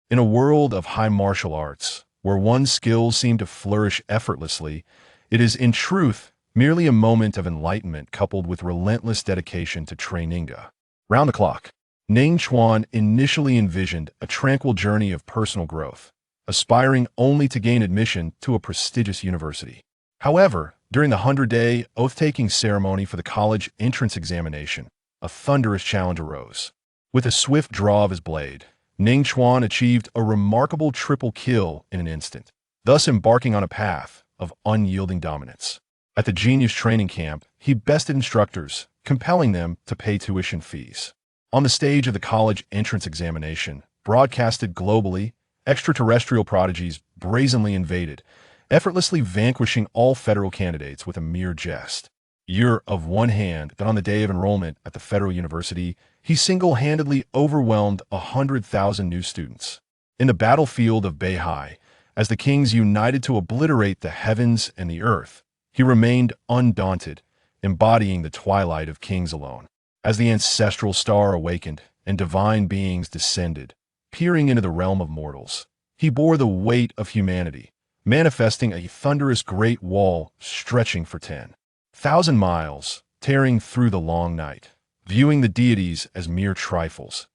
In a world of high martial arts, where one's skills seem to flourish effortlessly, it is, in truth, merely a moment of enlightenment coupled with relentless dedication to training. Round the clock, Ning Chuan initially envisioned a tranquil journey of personal growth, aspiring only to gain admission to a prestigious university. However, during the 100-day oath-taking ceremony for the college entrance examination, a thunderous challenge arose. With a swift draw of his blade, Ning Chuan achieved a remarkable triple kill in an instant, thus embarking on a path of unyielding dominance. At the Genius training camp, he bested instructors, compelling them to pay tuition fees. On the stage of the college entrance examination, broadcasted globally, extraterrestrial prodigies brazenly invaded, effortlessly vanquishing all federal candidates with a mere jest. You're of one hand that on the day of enrollment at the Federal University, he single-handedly overwhelmed 100,000 new students. In the battlefield of Beihai, as the kings united to obliterate the heavens and the earth, he remained undaunted, embodying the twilight of kings alone. As the ancestral star awakened and divine beings descended, peering into the realm of mortals, he bore the weight of humanity, manifesting a thunderous great wall stretching for 10,000 miles, tearing through the long night, viewing the deities as mere trifles.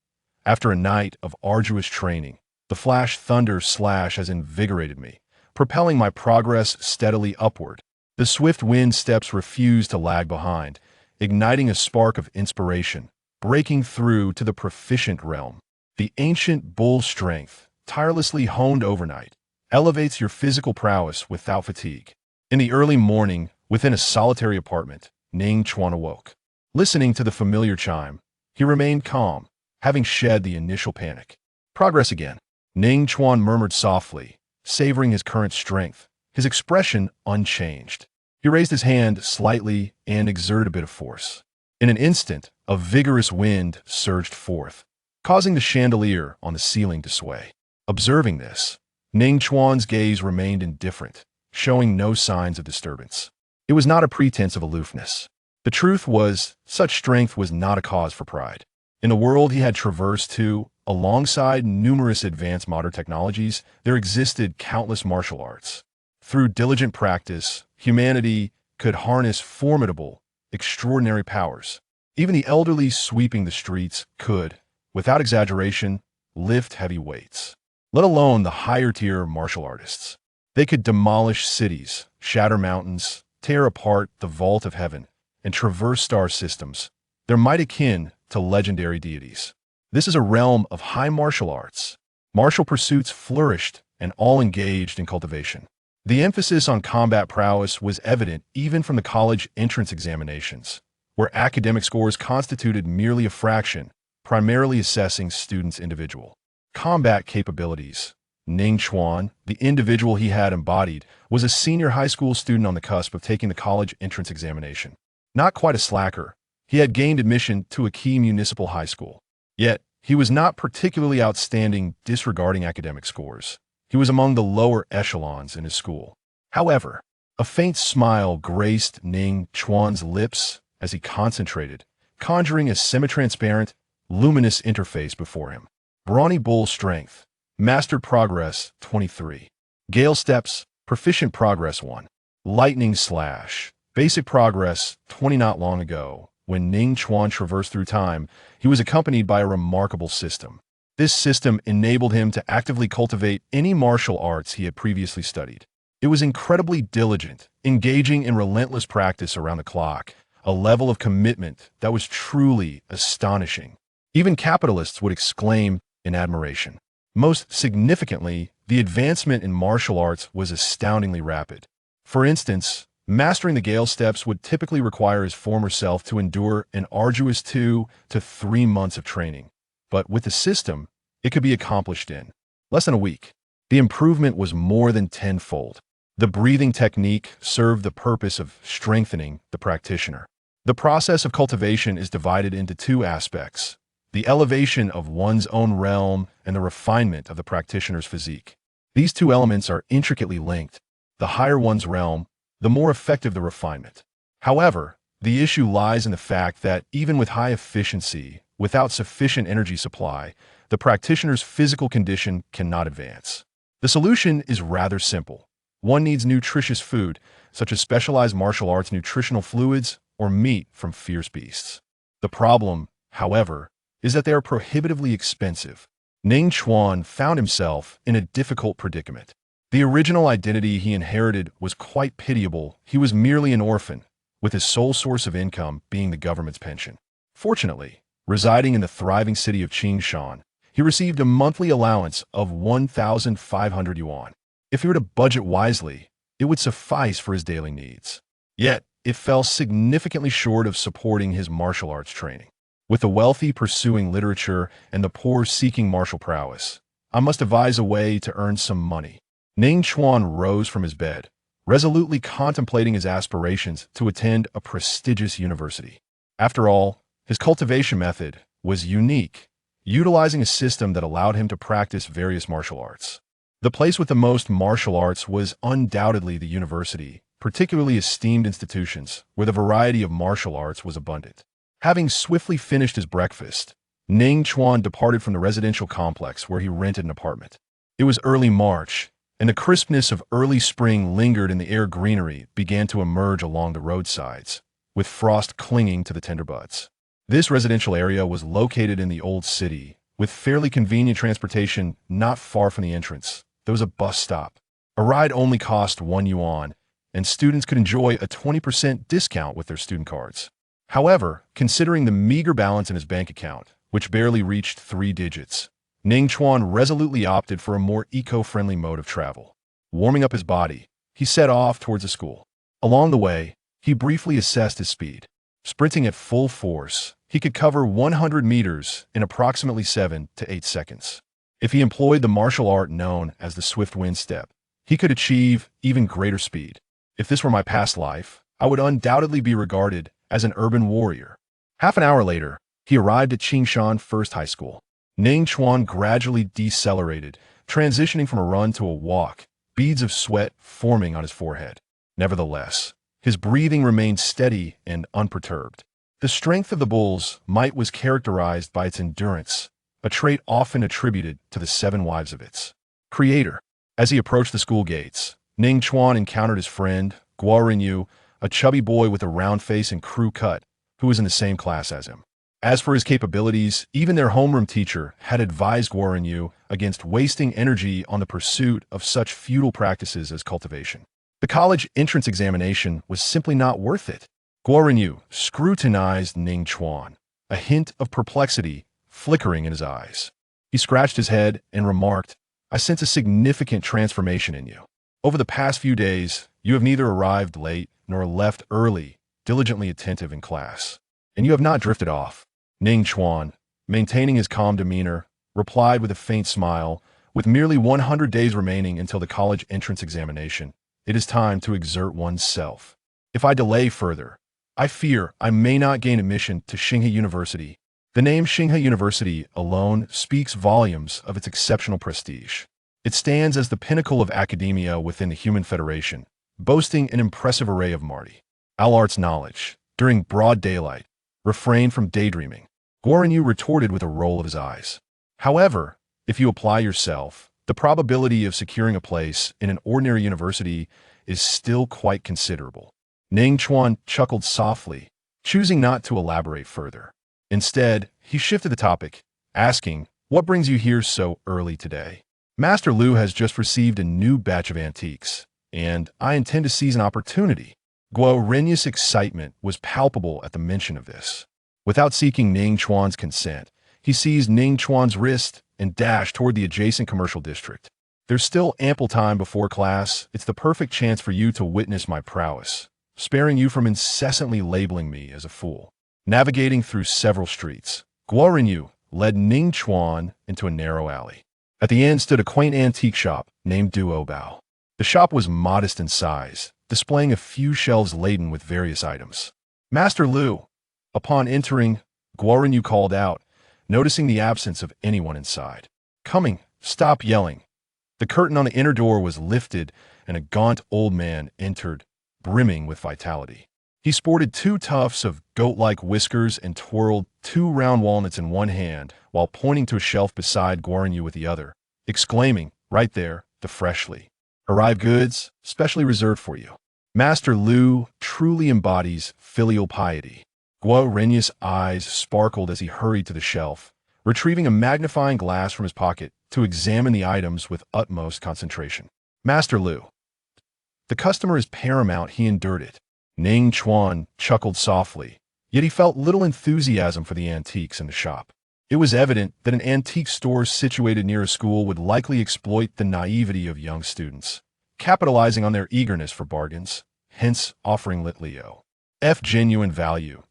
After a night of arduous training, the flash thunder slash has invigorated me, propelling my progress steadily upward. The swift wind steps refuse to lag behind, igniting a spark of inspiration, breaking through to the proficient realm. The ancient bull strength, tirelessly honed overnight, elevates your physical prowess without fatigue. In the early morning, within a solitary apartment, Ning Chuan awoke. Listening to the familiar chime, he remained calm, having shed the initial panic. Progress again. Ning Chuan murmured softly, savoring his current strength, his expression unchanged. He raised his hand slightly and exerted a bit of force. In an instant, a vigorous wind surged forth, causing the chandelier on the ceiling to sway. Observing this, Ning Chuan's gaze remained indifferent, showing no signs of disturbance. It was not a pretense of aloofness. The truth was, such strength was not a cause for pride. In the world he had traversed to, alongside numerous advanced modern technologies, there existed countless martial arts. Through diligent practice, humanity could harness formidable, extraordinary powers. Even the elderly sweeping the streets could, without exaggeration, lift heavy weights. Let alone the higher-tier martial artists. They could demolish cities, shatter mountains, tear apart the vault of heaven, and traverse star systems. They're might akin to legendary deities. This is a realm of high martial arts. Martial pursuits flourished, and all engaged in cultivation. The emphasis on combat prowess was evident even from the college entrance examinations, where academic scores constituted merely a fraction, primarily assessing students' individual combat capabilities. Ning Chuan, the individual he had embodied, was a senior high school student on the cusp of taking the college entrance examination. Not quite a slacker, he had gained admission to a key municipal high school. Yet, he was not particularly outstanding disregarding academic scores. He was among the lower echelons in his school. However, a faint smile graced Ning Chuan's lips as he concentrated, conjuring a semi-transparent, luminous interface before him. Brawny bull strength. Mastered progress 23. Gale steps, proficient progress 1. Lightning slash. Basic progress 20. Not long ago, when Ning Chuan traversed through time, he was accompanied by a remarkable system. This system enabled him to actively cultivate any martial arts he had previously studied. It was incredibly diligent, engaging in relentless practice around the clock, a level of commitment that was truly astonishing. Even capitalists would exclaim in admiration. Most significantly, the advancement in martial arts was astoundingly rapid. For instance, mastering the Gale steps would typically require his former self to endure an arduous 2 to 3 months of training. But with the system, it could be accomplished in less than a week. The improvement was more than tenfold. The breathing technique served the purpose of strengthening the practitioner. The process of cultivation is divided into 2 aspects: the elevation of one's own realm and the refinement of the practitioner's physique. These 2 elements are intricately linked. The higher one's realm, the more effective the refinement. However, the issue lies in the fact that even with high efficiency, without sufficient energy supply, the practitioner's physical condition cannot advance. The solution is rather simple. One needs nutritious food, such as specialized martial arts nutritional fluids or meat from fierce beasts. The problem, however, is that they are prohibitively expensive. Ning Chuan found himself in a difficult predicament. The original identity he inherited was quite pitiable. He was merely an orphan, with his sole source of income being the government's pension. Fortunately, residing in the thriving city of Qingshan, he received a monthly allowance of 1,500 yuan. If he were to budget wisely, it would suffice for his daily needs. Yet, it fell significantly short of supporting his martial arts training. With the wealthy pursuing literature and the poor seeking martial prowess, I must devise a way to earn some money. Ning Chuan rose from his bed, resolutely contemplating his aspirations to attend a prestigious university. After all, his cultivation method was unique, utilizing a system that allowed him to practice various martial arts. The place with the most martial arts was undoubtedly the university, particularly esteemed institutions where the variety of martial arts was abundant. Having swiftly finished his breakfast, Ning Chuan departed from the residential complex where he rented an apartment. It was early March, and the crispness of early spring lingered in the air. Greenery began to emerge along the roadsides, with frost clinging to the tender buds. This residential area was located in the old city, with fairly convenient transportation not far from the entrance. There was a bus stop. A ride only cost 1 yuan, and students could enjoy a 20% discount with their student cards. However, considering the meager balance in his bank account, which barely reached 3 digits, Ning Chuan resolutely opted for a more eco-friendly mode of travel. Warming up his body, he set off towards the school. Along the way, he briefly assessed his speed. Sprinting at full force, he could cover 100 meters in approximately 7 to 8 seconds. If he employed the martial art known as the swift wind step, he could achieve even greater speed. If this were my past life, I would undoubtedly be regarded as an urban warrior. Half an hour later, he arrived at Qingshan First High School. Ning Chuan gradually decelerated, transitioning from a run to a walk, beads of sweat forming on his forehead. Nevertheless, his breathing remained steady and unperturbed. The strength of the bull's might was characterized by its endurance, a trait often attributed to the 7 wives of its creator. As he approached the school gates, Ning Chuan encountered his friend, Guo Rinyu, a chubby boy with a round face and crew cut, who was in the same class as him. As for his capabilities, even their homeroom teacher had advised Guo Rinyu against wasting energy on the pursuit of such futile practices as cultivation. The college entrance examination was simply not worth it. Guo Rinyu scrutinized Ning Chuan, a hint of perplexity flickering in his eyes. He scratched his head and remarked, "I sense a significant transformation in you. Over the past few days, you have neither arrived late nor left early, diligently attentive in class, and you have not drifted off." Ning Chuan, maintaining his calm demeanor, replied with a faint smile, "With merely 100 days remaining until the college entrance examination, it is time to exert one's self. If I delay further, I fear I may not gain admission to Xinghe University." The name Xinghe University alone speaks volumes of its exceptional prestige. It stands as the pinnacle of academia within the Human Federation, boasting an impressive array of martial arts knowledge. During broad daylight, refrain from daydreaming. Guo Rinyu retorted with a roll of his eyes. However, if you apply yourself, the probability of securing a place in an ordinary university is still quite considerable. Ning Chuan chuckled softly, choosing not to elaborate further. Instead, he shifted the topic, asking, "What brings you here so early today?" "Master Liu has just received a new batch of antiques, and I intend to seize an opportunity." Guo Rinyu's excitement was palpable at the mention of this. Without seeking Ning Chuan's consent, he seized Ning Chuan's wrist and dashed toward the adjacent commercial district. "There's still ample time before class. It's the perfect chance for you to witness my prowess, sparing you from incessantly labeling me as a fool." Navigating through several streets, Guo Rinyu led Ning Chuan into a narrow alley. At the end stood a quaint antique shop named Duo Bao. The shop was modest in size, displaying a few shelves laden with various items. "Master Liu." Upon entering, Guo Rinyu called out, noticing the absence of anyone inside. "Coming, stop yelling." The curtain on the inner door was lifted, and a gaunt old man entered, brimming with vitality. He sported two tufts of goat-like whiskers and twirled two round walnuts in one hand while pointing to a shelf beside Guan Yu with the other, exclaiming, "Right there, the freshly arrived goods, specially reserved for you." Master Lu truly embodies filial piety. Guan Yu's eyes sparkled as he hurried to the shelf, retrieving a magnifying glass from his pocket to examine the items with utmost concentration. "Master Lu, the customer is paramount," he endured it. Ning Chuan chuckled softly, yet he felt little enthusiasm for the antiques in the shop. It was evident that an antique store situated near a school would likely exploit the naivety of young students, capitalizing on their eagerness for bargains, hence offering Litlio F genuine value.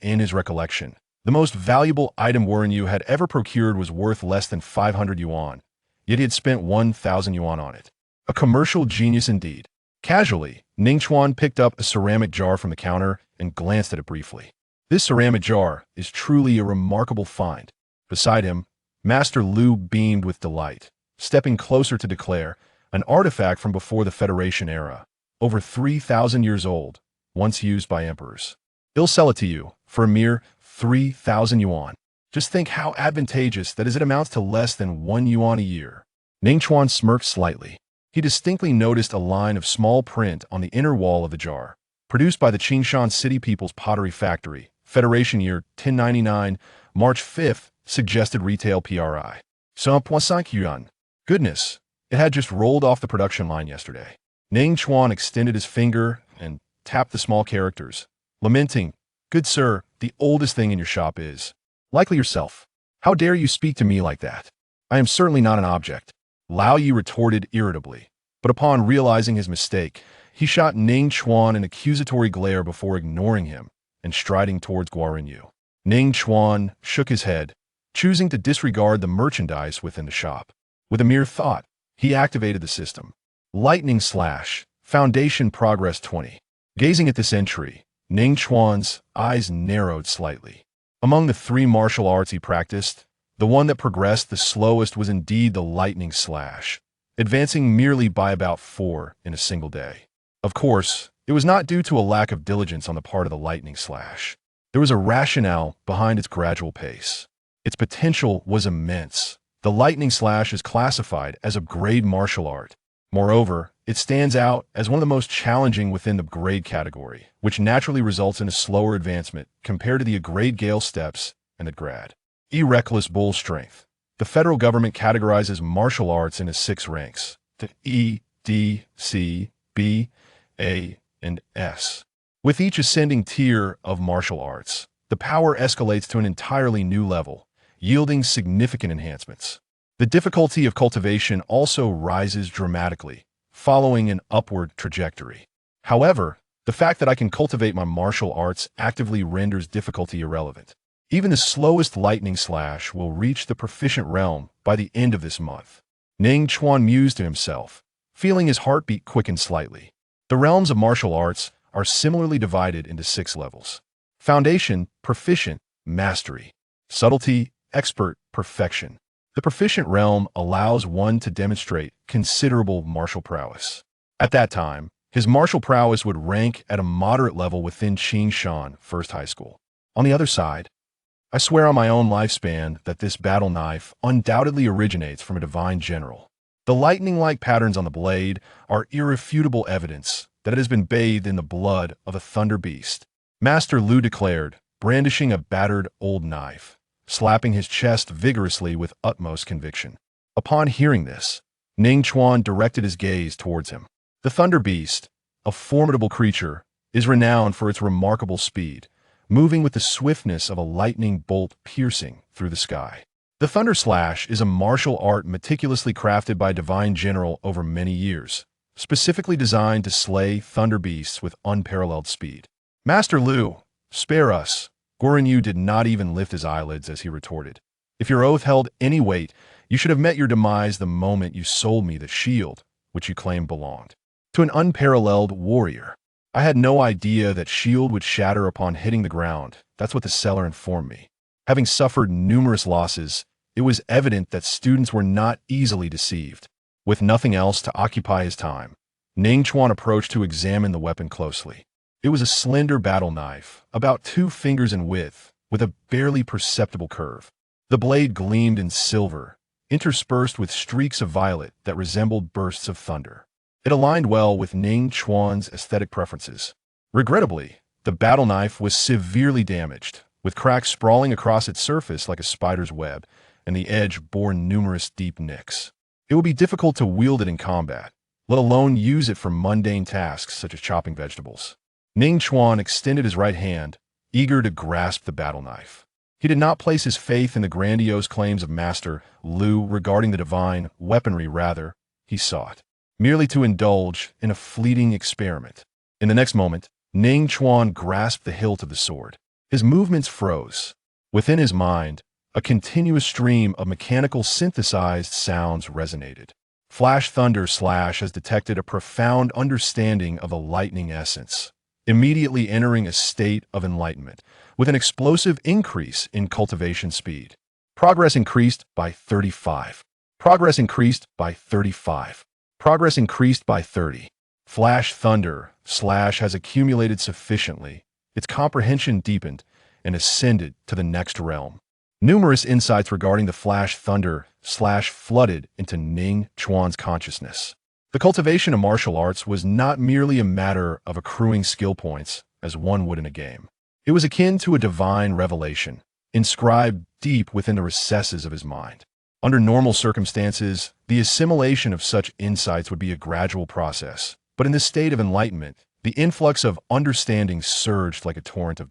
In his recollection, the most valuable item Guan Yu had ever procured was worth less than 500 yuan, yet he had spent 1,000 yuan on it. A commercial genius indeed. Casually, Ning Chuan picked up a ceramic jar from the counter and glanced at it briefly. This ceramic jar is truly a remarkable find. Beside him, Master Lu beamed with delight, stepping closer to declare, an artifact from before the Federation era, over 3,000 years old, once used by emperors. He'll sell it to you for a mere 3,000 yuan. Just think how advantageous that is. It amounts to less than 1 yuan a year. Ning Chuan smirked slightly. He distinctly noticed a line of small print on the inner wall of the jar, produced by the Qingshan City People's Pottery Factory, Federation year 1099, March 5th, suggested retail PRI. 1.5 yuan. Goodness, it had just rolled off the production line yesterday. Ning Chuan extended his finger and tapped the small characters, lamenting, "Good sir, the oldest thing in your shop is likely yourself. How dare you speak to me like that? I am certainly not an object." Lao Yi retorted irritably, but upon realizing his mistake, he shot Ning Chuan an accusatory glare before ignoring him and striding towards Guan Yu. Ning Chuan shook his head, choosing to disregard the merchandise within the shop. With a mere thought, he activated the system. Lightning Slash, Foundation Progress 20. Gazing at this entry, Ning Chuan's eyes narrowed slightly. Among the three martial arts he practiced, the one that progressed the slowest was indeed the Lightning Slash, advancing merely by about 4 in a single day. Of course, it was not due to a lack of diligence on the part of the Lightning Slash. There was a rationale behind its gradual pace. Its potential was immense. The Lightning Slash is classified as a grade martial art. Moreover, it stands out as one of the most challenging within the grade category, which naturally results in a slower advancement compared to the grade Gale steps and the grad Reckless Bull Strength. The federal government categorizes martial arts into 6 ranks: the E, D, C, B, A, and S. With each ascending tier of martial arts, the power escalates to an entirely new level, yielding significant enhancements. The difficulty of cultivation also rises dramatically, following an upward trajectory. However, the fact that I can cultivate my martial arts actively renders difficulty irrelevant. Even the slowest Lightning Slash will reach the proficient realm by the end of this month. Ning Chuan mused to himself, feeling his heartbeat quicken slightly. The realms of martial arts are similarly divided into 6 levels. Foundation, Proficient, Mastery. Subtlety, Expert, Perfection. The Proficient realm allows one to demonstrate considerable martial prowess. At that time, his martial prowess would rank at a moderate level within Qingshan First High School. On the other side, I swear on my own lifespan that this battle knife undoubtedly originates from a divine general. The lightning-like patterns on the blade are irrefutable evidence that it has been bathed in the blood of a thunder beast. Master Lu declared, brandishing a battered old knife, slapping his chest vigorously with utmost conviction. Upon hearing this, Ning Chuan directed his gaze towards him. The thunder beast, a formidable creature, is renowned for its remarkable speed, moving with the swiftness of a lightning bolt piercing through the sky. The Thunder Slash is a martial art meticulously crafted by a divine general over many years, specifically designed to slay thunder beasts with unparalleled speed. Master Lu, spare us. Guan Yu did not even lift his eyelids as he retorted. If your oath held any weight, you should have met your demise the moment you sold me the shield, which you claimed belonged to an unparalleled warrior. I had no idea that shield would shatter upon hitting the ground. That's what the seller informed me. Having suffered numerous losses, it was evident that students were not easily deceived. With nothing else to occupy his time, Ning Chuan approached to examine the weapon closely. It was a slender battle knife, about 2 fingers in width, with a barely perceptible curve. The blade gleamed in silver, interspersed with streaks of violet that resembled bursts of thunder. It aligned well with Ning Chuan's aesthetic preferences. Regrettably, the battle knife was severely damaged, with cracks sprawling across its surface like a spider's web, and the edge bore numerous deep nicks. It would be difficult to wield it in combat, let alone use it for mundane tasks such as chopping vegetables. Ning Chuan extended his right hand, eager to grasp the battle knife. He did not place his faith in the grandiose claims of Master Lu regarding the divine weaponry. Rather, he sought merely to indulge in a fleeting experiment. In the next moment, Ning Chuan grasped the hilt of the sword. His movements froze. Within his mind, a continuous stream of mechanical synthesized sounds resonated. Flash Thunder Slash has detected a profound understanding of the lightning essence, immediately entering a state of enlightenment, with an explosive increase in cultivation speed. Progress increased by 35. Progress increased by 35. Progress increased by 30. Flash Thunder Slash has accumulated sufficiently. Its comprehension deepened and ascended to the next realm. Numerous insights regarding the Flash Thunder Slash flooded into Ning Chuan's consciousness. The cultivation of martial arts was not merely a matter of accruing skill points, as one would in a game. It was akin to a divine revelation, inscribed deep within the recesses of his mind. Under normal circumstances, the assimilation of such insights would be a gradual process, but in this state of enlightenment, the influx of understanding surged like a torrent of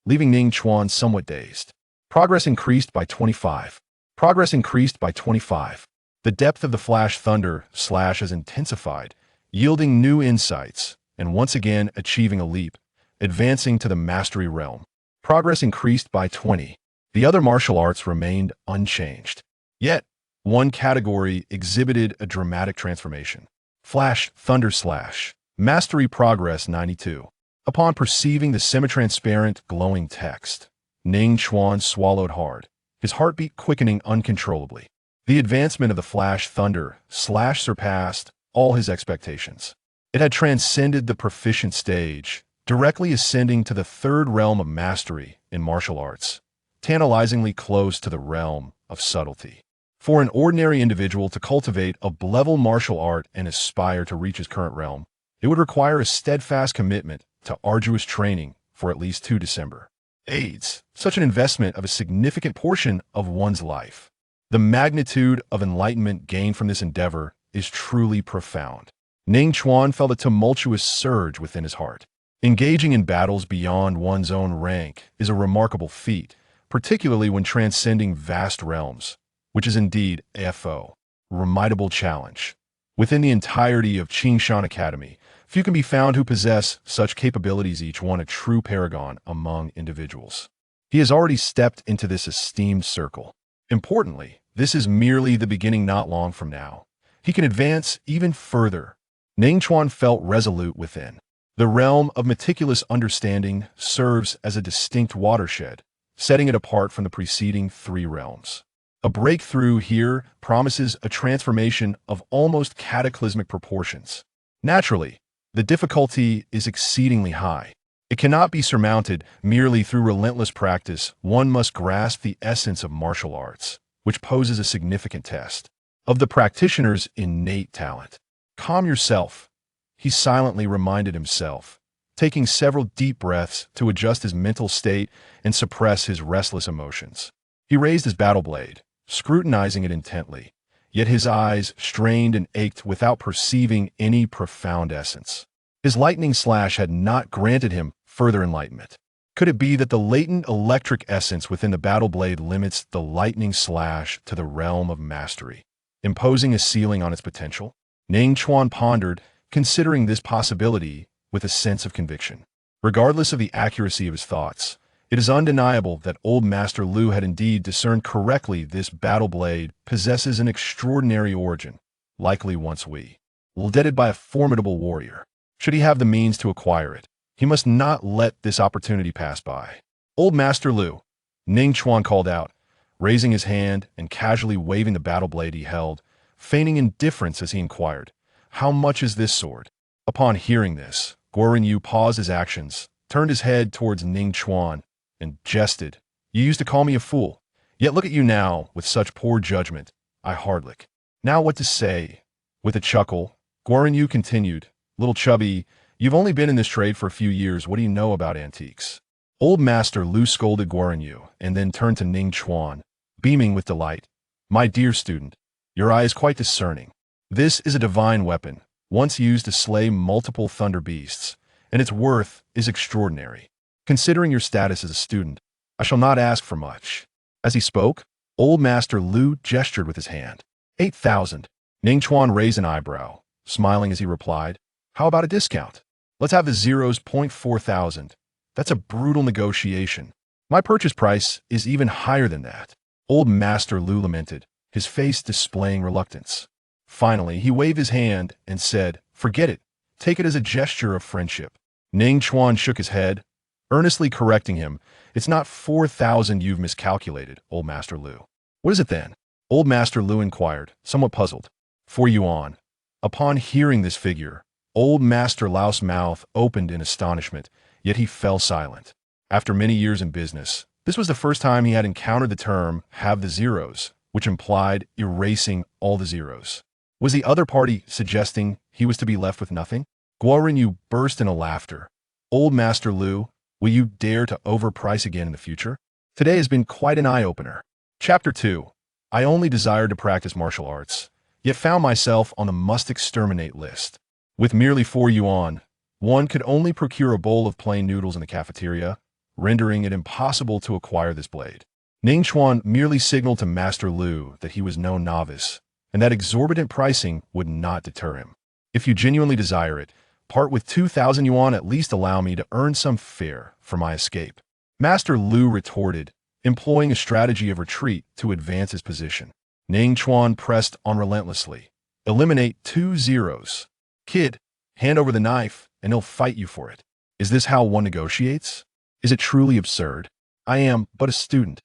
leaving Ning Chuan somewhat dazed. Progress increased by 25. Progress increased by 25. The depth of the Flash Thunder Slash has intensified, yielding new insights, and once again achieving a leap, advancing to the mastery realm. Progress increased by 20. The other martial arts remained unchanged. Yet, one category exhibited a dramatic transformation. Flash Thunder Slash. Mastery Progress 92. Upon perceiving the semi-transparent, glowing text, Ning Chuan swallowed hard, his heartbeat quickening uncontrollably. The advancement of the Flash Thunder Slash surpassed all his expectations. It had transcended the proficient stage, directly ascending to the third realm of mastery in martial arts, tantalizingly close to the realm of subtlety. For an ordinary individual to cultivate a level martial art and aspire to reach his current realm, it would require a steadfast commitment to arduous training for at least 2 December. AIDS, such an investment of a significant portion of one's life. The magnitude of enlightenment gained from this endeavor is truly profound. Ning Chuan felt a tumultuous surge within his heart. Engaging in battles beyond one's own rank is a remarkable feat, particularly when transcending vast realms, which is indeed a formidable challenge. Within the entirety of Qingshan Academy, few can be found who possess such capabilities, each one a true paragon among individuals. He has already stepped into this esteemed circle. Importantly, this is merely the beginning. Not long from now, he can advance even further. Ning Chuan felt resolute within. The realm of meticulous understanding serves as a distinct watershed, setting it apart from the preceding 3 realms. A breakthrough here promises a transformation of almost cataclysmic proportions. Naturally, the difficulty is exceedingly high. It cannot be surmounted merely through relentless practice. One must grasp the essence of martial arts, which poses a significant test of the practitioner's innate talent. Calm yourself, he silently reminded himself, taking several deep breaths to adjust his mental state and suppress his restless emotions. He raised his battle blade, scrutinizing it intently, yet his eyes strained and ached without perceiving any profound essence. His lightning slash had not granted him further enlightenment. Could it be that the latent electric essence within the battle blade limits the lightning slash to the realm of mastery, imposing a ceiling on its potential? Ning Chuan pondered, considering this possibility with a sense of conviction. Regardless of the accuracy of his thoughts, it is undeniable that old Master Lu had indeed discerned correctly. This battle blade possesses an extraordinary origin, likely once wielded by a formidable warrior. Should he have the means to acquire it, he must not let this opportunity pass by. Old Master Lu, Ning Chuan called out, raising his hand and casually waving the battle blade he held, feigning indifference as he inquired, "How much is this sword?" Upon hearing this, Guo Yu paused his actions, turned his head towards Ning Chuan, and jested. You used to call me a fool. Yet look at you now, with such poor judgment. I hardlick. Now what to say? With a chuckle, Guo Yu continued, Little chubby, you've only been in this trade for a few years. What do you know about antiques? Old Master Lu scolded Guo Yu, and then turned to Ning Chuan, beaming with delight. My dear student, your eye is quite discerning. This is a divine weapon, once used to slay multiple thunder beasts, and its worth is extraordinary. Considering your status as a student, I shall not ask for much. As he spoke, Old Master Lu gestured with his hand. 8,000. Ning Chuan raised an eyebrow, smiling as he replied, How about a discount? Let's have the zeros 4,000. That's a brutal negotiation. My purchase price is even higher than that. Old Master Lu lamented, his face displaying reluctance. Finally, he waved his hand and said, Forget it. Take it as a gesture of friendship. Ning Chuan shook his head, earnestly correcting him. It's not 4,000 you've miscalculated, Old Master Lu. What is it then? Old Master Lu inquired, somewhat puzzled. 4 yuan. Upon hearing this figure, Old Master Lau's mouth opened in astonishment, yet he fell silent. After many years in business, this was the first time he had encountered the term have the zeros, which implied erasing all the zeros. Was the other party suggesting he was to be left with nothing? Guo Yu burst into laughter. Old Master Lu, will you dare to overprice again in the future? Today has been quite an eye-opener. Chapter 2. I only desired to practice martial arts, yet found myself on the must-exterminate list. With merely 4 yuan, one could only procure a bowl of plain noodles in the cafeteria, rendering it impossible to acquire this blade. Ning Chuan merely signaled to Master Lu that he was no novice, and that exorbitant pricing would not deter him. If you genuinely desire it, part with 2,000 yuan, at least allow me to earn some fare for my escape. Master Lu retorted, employing a strategy of retreat to advance his position. Ning Chuan pressed on relentlessly. Eliminate 2 zeros. Kid, hand over the knife, and he'll fight you for it. Is this how one negotiates? Is it truly absurd? I am but a student.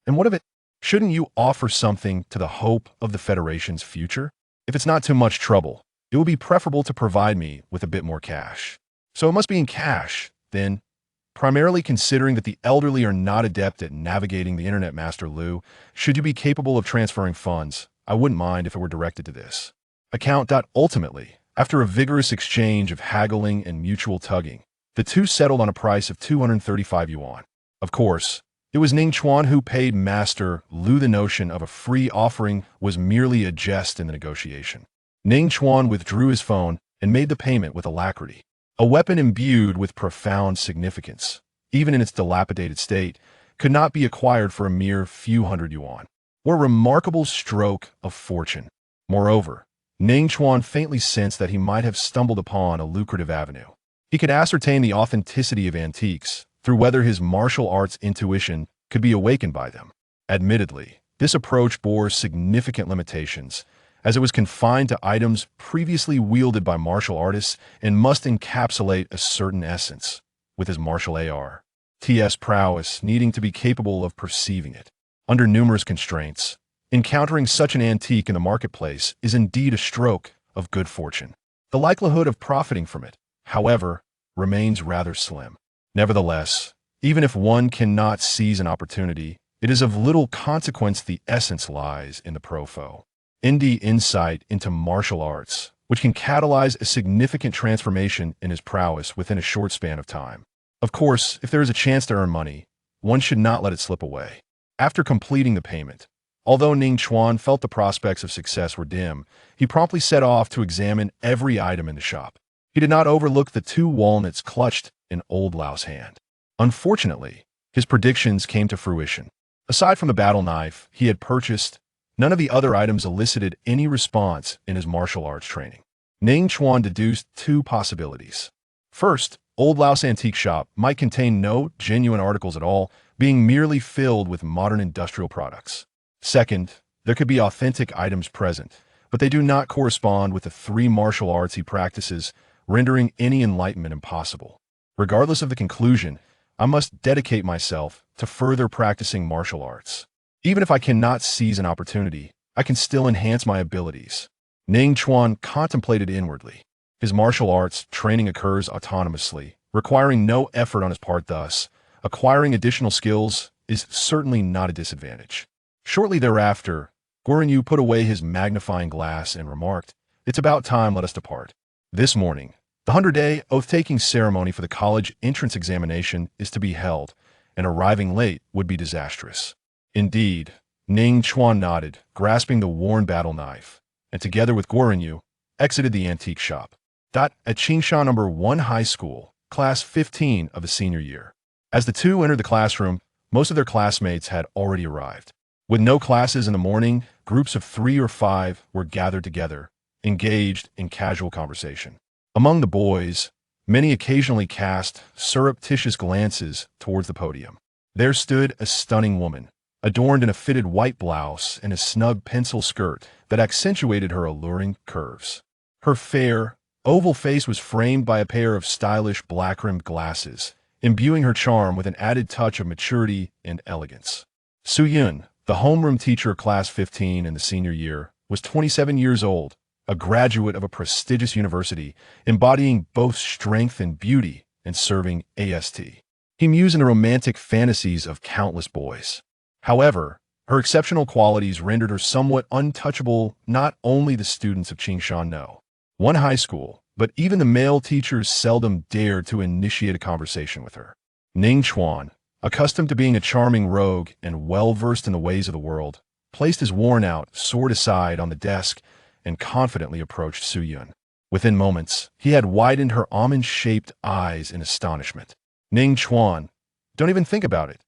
And what of it? Shouldn't you offer something to the hope of the Federation's future? If it's not too much trouble, it would be preferable to provide me with a bit more cash. So it must be in cash, then. Primarily considering that the elderly are not adept at navigating the internet, Master Lu, should you be capable of transferring funds, I wouldn't mind if it were directed to this account. Ultimately, after a vigorous exchange of haggling and mutual tugging, the two settled on a price of 235 yuan. Of course, it was Ning Chuan who paid Master Lu. The notion of a free offering was merely a jest in the negotiation. Ning Chuan withdrew his phone and made the payment with alacrity. A weapon imbued with profound significance, even in its dilapidated state, could not be acquired for a mere few hundred yuan. What a remarkable stroke of fortune. Moreover, Ning Chuan faintly sensed that he might have stumbled upon a lucrative avenue. He could ascertain the authenticity of antiques through whether his martial arts intuition could be awakened by them. Admittedly, this approach bore significant limitations, as it was confined to items previously wielded by martial artists and must encapsulate a certain essence, with his martial arts prowess needing to be capable of perceiving it. Under numerous constraints, encountering such an antique in the marketplace is indeed a stroke of good fortune. The likelihood of profiting from it, however, remains rather slim. Nevertheless, even if one cannot seize an opportunity, it is of little consequence. The essence lies in the profound insight into martial arts, which can catalyze a significant transformation in his prowess within a short span of time. Of course, if there is a chance to earn money, one should not let it slip away. After completing the payment, although Ning Chuan felt the prospects of success were dim, he promptly set off to examine every item in the shop. He did not overlook the 2 walnuts clutched in Old Lau's hand. Unfortunately, his predictions came to fruition. Aside from the battle knife he had purchased, none of the other items elicited any response in his martial arts training. Ning Chuan deduced 2 possibilities. First, Old Lau's antique shop might contain no genuine articles at all, being merely filled with modern industrial products. Second, there could be authentic items present, but they do not correspond with the 3 martial arts he practices, rendering any enlightenment impossible. Regardless of the conclusion, I must dedicate myself to further practicing martial arts. Even if I cannot seize an opportunity, I can still enhance my abilities. Ning Chuan contemplated inwardly. His martial arts training occurs autonomously, requiring no effort on his part thus. Acquiring additional skills is certainly not a disadvantage. Shortly thereafter, Guanyu put away his magnifying glass and remarked, "It's about time, let us depart." This morning, the 100-day oath-taking ceremony for the college entrance examination is to be held, and arriving late would be disastrous. Indeed, Ning Chuan nodded, grasping the worn battle knife, and together with Guanyu, exited the antique shop. At Qingshan No. 1 High School, Class 15 of the senior year. As the two entered the classroom, most of their classmates had already arrived. With no classes in the morning, groups of 3 or 5 were gathered together, engaged in casual conversation. Among the boys, many occasionally cast surreptitious glances towards the podium. There stood a stunning woman, adorned in a fitted white blouse and a snug pencil skirt that accentuated her alluring curves. Her fair, oval face was framed by a pair of stylish black-rimmed glasses, imbuing her charm with an added touch of maturity and elegance. Su Yun, the homeroom teacher Class 15 in the senior year, was 27 years old, a graduate of a prestigious university, embodying both strength and beauty and serving AST. He mused in the romantic fantasies of countless boys. However, her exceptional qualities rendered her somewhat untouchable not only the students of Qingshan No. 1 High School, but even the male teachers seldom dared to initiate a conversation with her. Ning Chuan, accustomed to being a charming rogue and well-versed in the ways of the world, placed his worn-out sword aside on the desk and confidently approached Su Yun. Within moments, he had widened her almond-shaped eyes in astonishment. "Ning Chuan, don't even think about it."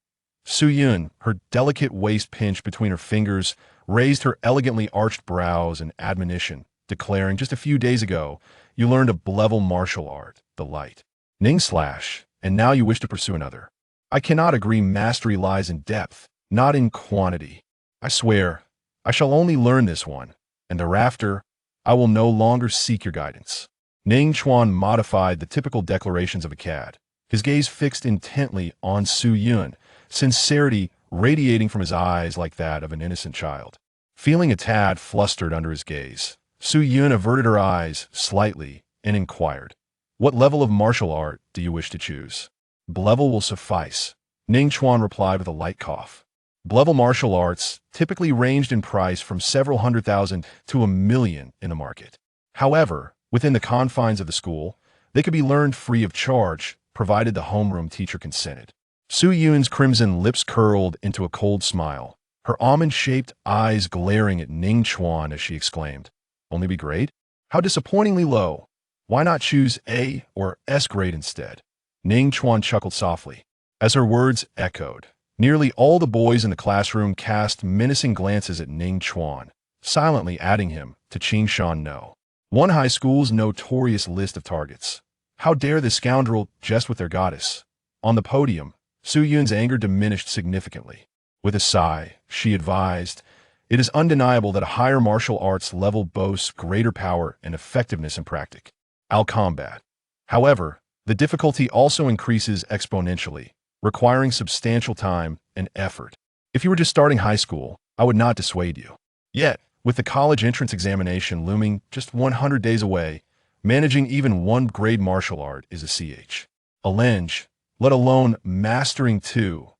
Su Yun, her delicate waist pinched between her fingers, raised her elegantly arched brows in admonition, declaring, "Just a few days ago, you learned a level martial art, the light. Ning slash, and now you wish to pursue another. I cannot agree. Mastery lies in depth, not in quantity. I swear, I shall only learn this one, and thereafter, I will no longer seek your guidance." Ning Chuan modified the typical declarations of a cad, his gaze fixed intently on Su Yun, sincerity radiating from his eyes like that of an innocent child. Feeling a tad flustered under his gaze, Su Yun averted her eyes slightly and inquired, "What level of martial art do you wish to choose?" "Level will suffice," Ning Chuan replied with a light cough. Level martial arts typically ranged in price from several $100,000 to $1 million in the market. However, within the confines of the school, they could be learned free of charge, provided the homeroom teacher consented. Su Yun's crimson lips curled into a cold smile, her almond-shaped eyes glaring at Ning Chuan as she exclaimed, "Only be grade? How disappointingly low. Why not choose A or S grade instead?" Ning Chuan chuckled softly. As her words echoed, nearly all the boys in the classroom cast menacing glances at Ning Chuan, silently adding him to Qingshan No. 1 High School's notorious list of targets. How dare this scoundrel jest with their goddess? On the podium, Su Yun's anger diminished significantly. With a sigh, she advised, "It is undeniable that a higher martial arts level boasts greater power and effectiveness in practice. I'll combat. However, the difficulty also increases exponentially, requiring substantial time and effort. If you were just starting high school, I would not dissuade you. Yet, with the college entrance examination looming just 100 days away, managing even one grade martial art is a challenge, let alone mastering two.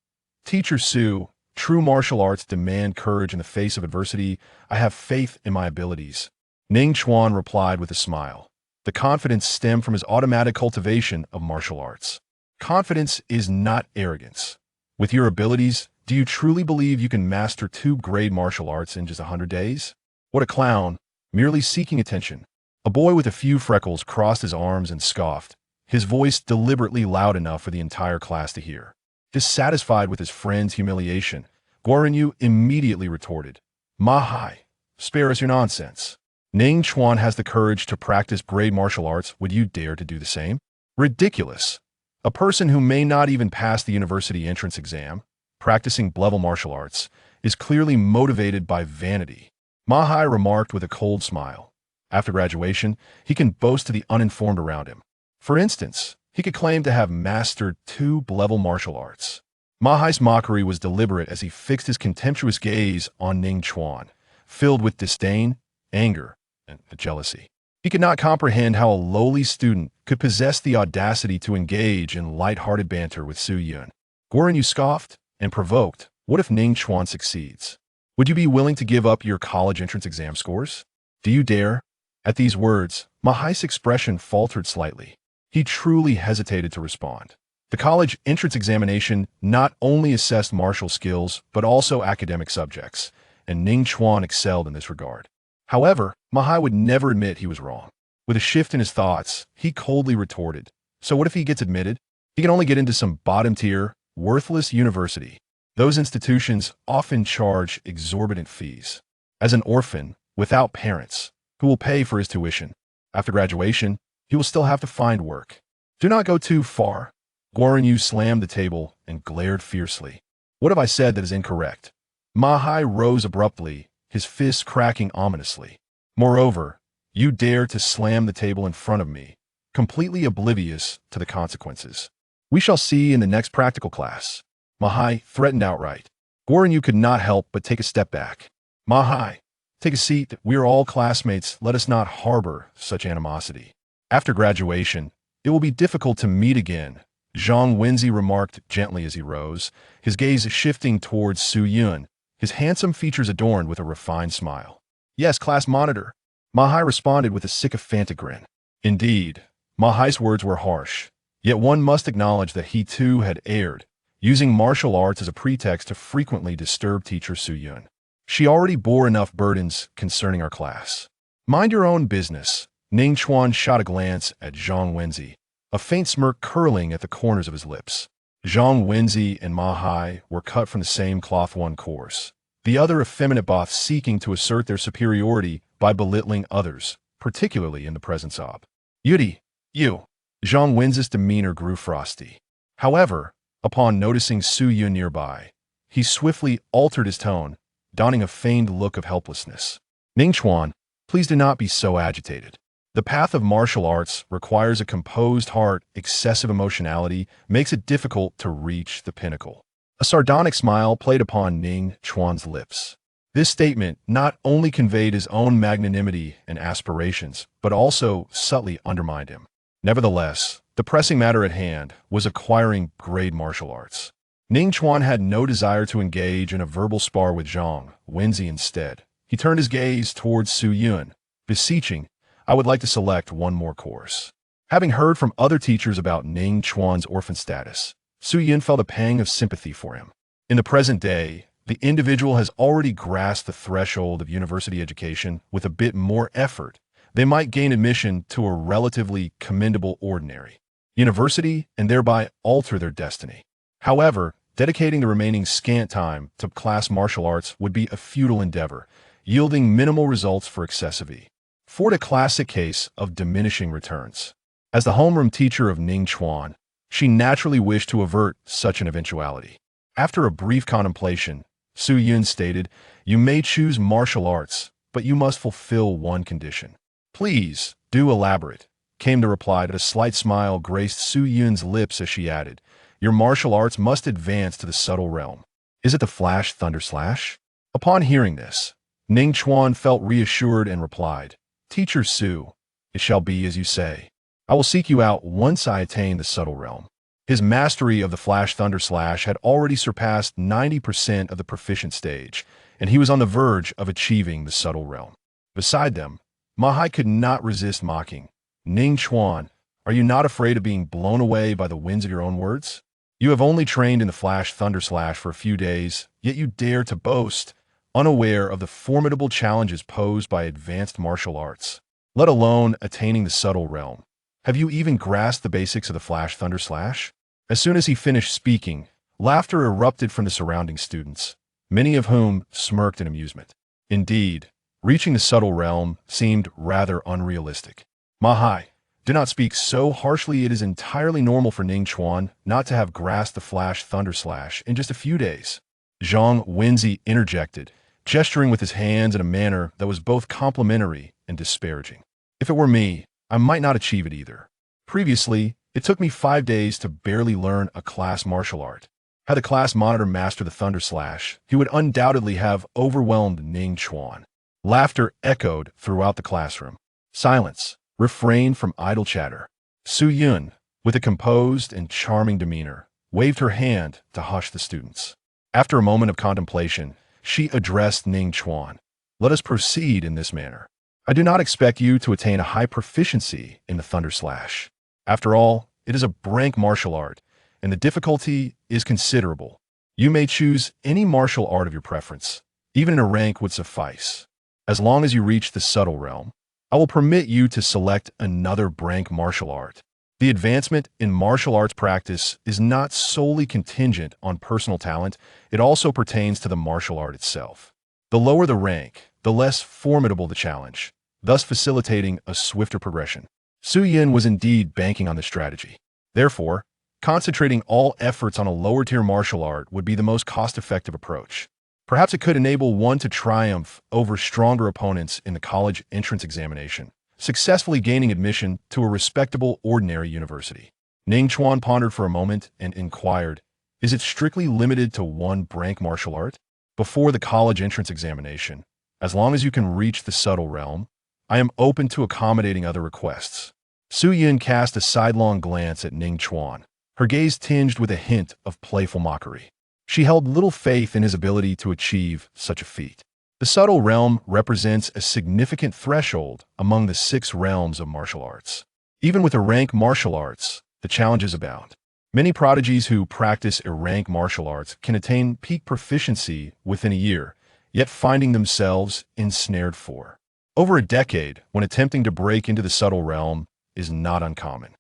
Teacher Su, true martial arts demand courage in the face of adversity. I have faith in my abilities." Ning Chuan replied with a smile. The confidence stemmed from his automatic cultivation of martial arts. Confidence is not arrogance. With your abilities, do you truly believe you can master 2 grade martial arts in just 100 days? What a clown, merely seeking attention. A boy with a few freckles crossed his arms and scoffed, his voice deliberately loud enough for the entire class to hear. Dissatisfied with his friend's humiliation, Guanyu immediately retorted, "Mahai, spare us your nonsense. Ning Chuan has the courage to practice grade martial arts. Would you dare to do the same? Ridiculous. A person who may not even pass the university entrance exam, practicing level martial arts, is clearly motivated by vanity." Mahai remarked with a cold smile. After graduation, he can boast to the uninformed around him. For instance, he could claim to have mastered 2 level martial arts. Mahai's mockery was deliberate as he fixed his contemptuous gaze on Ning Chuan, filled with disdain, anger, and jealousy. He could not comprehend how a lowly student could possess the audacity to engage in light-hearted banter with Su Yun. Guoran scoffed and provoked. What if Ning Chuan succeeds? Would you be willing to give up your college entrance exam scores? Do you dare? At these words, Mahai's expression faltered slightly. He truly hesitated to respond. The college entrance examination not only assessed martial skills, but also academic subjects, and Ning Chuan excelled in this regard. However, Mahai would never admit he was wrong. With a shift in his thoughts, he coldly retorted, so what if he gets admitted? He can only get into some bottom-tier, worthless university. Those institutions often charge exorbitant fees. As an orphan, without parents, who will pay for his tuition, after graduation, he will still have to find work. Do not go too far. Guoran Yu slammed the table and glared fiercely. What have I said that is incorrect? Mahai rose abruptly, his fists cracking ominously. Moreover, you dare to slam the table in front of me, completely oblivious to the consequences. We shall see in the next practical class. Mahai threatened outright. Guoran Yu could not help but take a step back. Mahai, take a seat. We are all classmates. Let us not harbor such animosity. After graduation, it will be difficult to meet again, Zhang Wenzi remarked gently as he rose, his gaze shifting towards Su Yun, his handsome features adorned with a refined smile. Yes, class monitor. Mahai responded with a sycophantic grin. Indeed, Mahai's words were harsh, yet one must acknowledge that he too had erred, using martial arts as a pretext to frequently disturb teacher Su Yun. She already bore enough burdens concerning our class. Mind your own business. Ning Chuan shot a glance at Zhang Wenzi, a faint smirk curling at the corners of his lips. Zhang Wenzi and Mahai were cut from the same cloth, one course. The other effeminate boths seeking to assert their superiority by belittling others, particularly in the presence of Yudi, you. Zhang Wenzi's demeanor grew frosty. However, upon noticing Su Yun nearby, he swiftly altered his tone, donning a feigned look of helplessness. Ning Chuan, please do not be so agitated. The path of martial arts requires a composed heart. Excessive emotionality makes it difficult to reach the pinnacle. A sardonic smile played upon Ning Chuan's lips. This statement not only conveyed his own magnanimity and aspirations, but also subtly undermined him. Nevertheless, the pressing matter at hand was acquiring great martial arts. Ning Chuan had no desire to engage in a verbal spar with Zhang Wenzi. Instead, he turned his gaze towards Su Yun, beseeching, I would like to select one more course. Having heard from other teachers about Ning Chuan's orphan status, Su Yun felt a pang of sympathy for him. In the present day, the individual has already grasped the threshold of university education. With a bit more effort, they might gain admission to a relatively commendable ordinary university and thereby alter their destiny. However, dedicating the remaining scant time to class martial arts would be a futile endeavor, yielding minimal results for excessive E. Ford a classic case of diminishing returns. As the homeroom teacher of Ning Chuan, she naturally wished to avert such an eventuality. After a brief contemplation, Su Yun stated, you may choose martial arts, but you must fulfill one condition. Please, do elaborate, came the reply. A slight smile graced Su Yun's lips as she added, your martial arts must advance to the subtle realm. Is it the Flash Thunder Slash? Upon hearing this, Ning Chuan felt reassured and replied, Teacher Su, it shall be as you say. I will seek you out once I attain the subtle realm. His mastery of the Flash Thunder Slash had already surpassed 90% of the proficient stage, and he was on the verge of achieving the subtle realm. Beside them, Mahai could not resist mocking. Ning Chuan, are you not afraid of being blown away by the winds of your own words? You have only trained in the Flash Thunder Slash for a few days, yet you dare to boast, unaware of the formidable challenges posed by advanced martial arts, let alone attaining the subtle realm. Have you even grasped the basics of the Flash Thunder Slash? As soon as he finished speaking, laughter erupted from the surrounding students, many of whom smirked in amusement. Indeed, reaching the subtle realm seemed rather unrealistic. Mahai, do not speak so harshly. It is entirely normal for Ning Chuan not to have grasped the Flash Thunder Slash in just a few days. Zhang Wenzi interjected, gesturing with his hands in a manner that was both complimentary and disparaging. If it were me, I might not achieve it either. Previously, it took me 5 days to barely learn a class martial art. Had the class monitor mastered the Thunder Slash, he would undoubtedly have overwhelmed Ning Chuan. Laughter echoed throughout the classroom. Silence. Refrain from idle chatter. Su Yun, with a composed and charming demeanor, waved her hand to hush the students. After a moment of contemplation, she addressed Ning Chuan. Let us proceed in this manner. I do not expect you to attain a high proficiency in the Thunder Slash. After all, it is a rank martial art, and the difficulty is considerable. You may choose any martial art of your preference. Even a rank would suffice. As long as you reach the subtle realm, I will permit you to select another rank martial art. The advancement in martial arts practice is not solely contingent on personal talent, it also pertains to the martial art itself. The lower the rank, the less formidable the challenge, thus facilitating a swifter progression. Su Yin was indeed banking on this strategy. Therefore, concentrating all efforts on a lower-tier martial art would be the most cost-effective approach. Perhaps it could enable one to triumph over stronger opponents in the college entrance examination, successfully gaining admission to a respectable ordinary university. Ning Chuan pondered for a moment and inquired, is it strictly limited to one rank martial art? Before the college entrance examination, as long as you can reach the subtle realm, I am open to accommodating other requests. Su Yin cast a sidelong glance at Ning Chuan, her gaze tinged with a hint of playful mockery. She held little faith in his ability to achieve such a feat. The subtle realm represents a significant threshold among the 6 realms of martial arts. Even with a rank martial arts, the challenges abound. Many prodigies who practice a rank martial arts can attain peak proficiency within a year, yet finding themselves ensnared for over a decade when attempting to break into the subtle realm is not uncommon.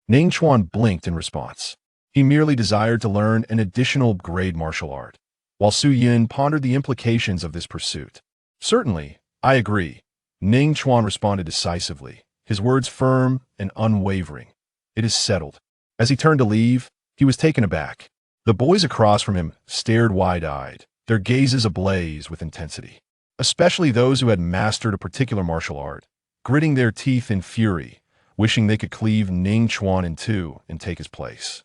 Ning Chuan blinked in response. He merely desired to learn an additional grade martial art, while Su Yin pondered the implications of this pursuit. Certainly, I agree. Ning Chuan responded decisively, his words firm and unwavering. It is settled. As he turned to leave, he was taken aback. The boys across from him stared wide-eyed, their gazes ablaze with intensity. Especially those who had mastered a particular martial art, gritting their teeth in fury, wishing they could cleave Ning Chuan in two and take his place.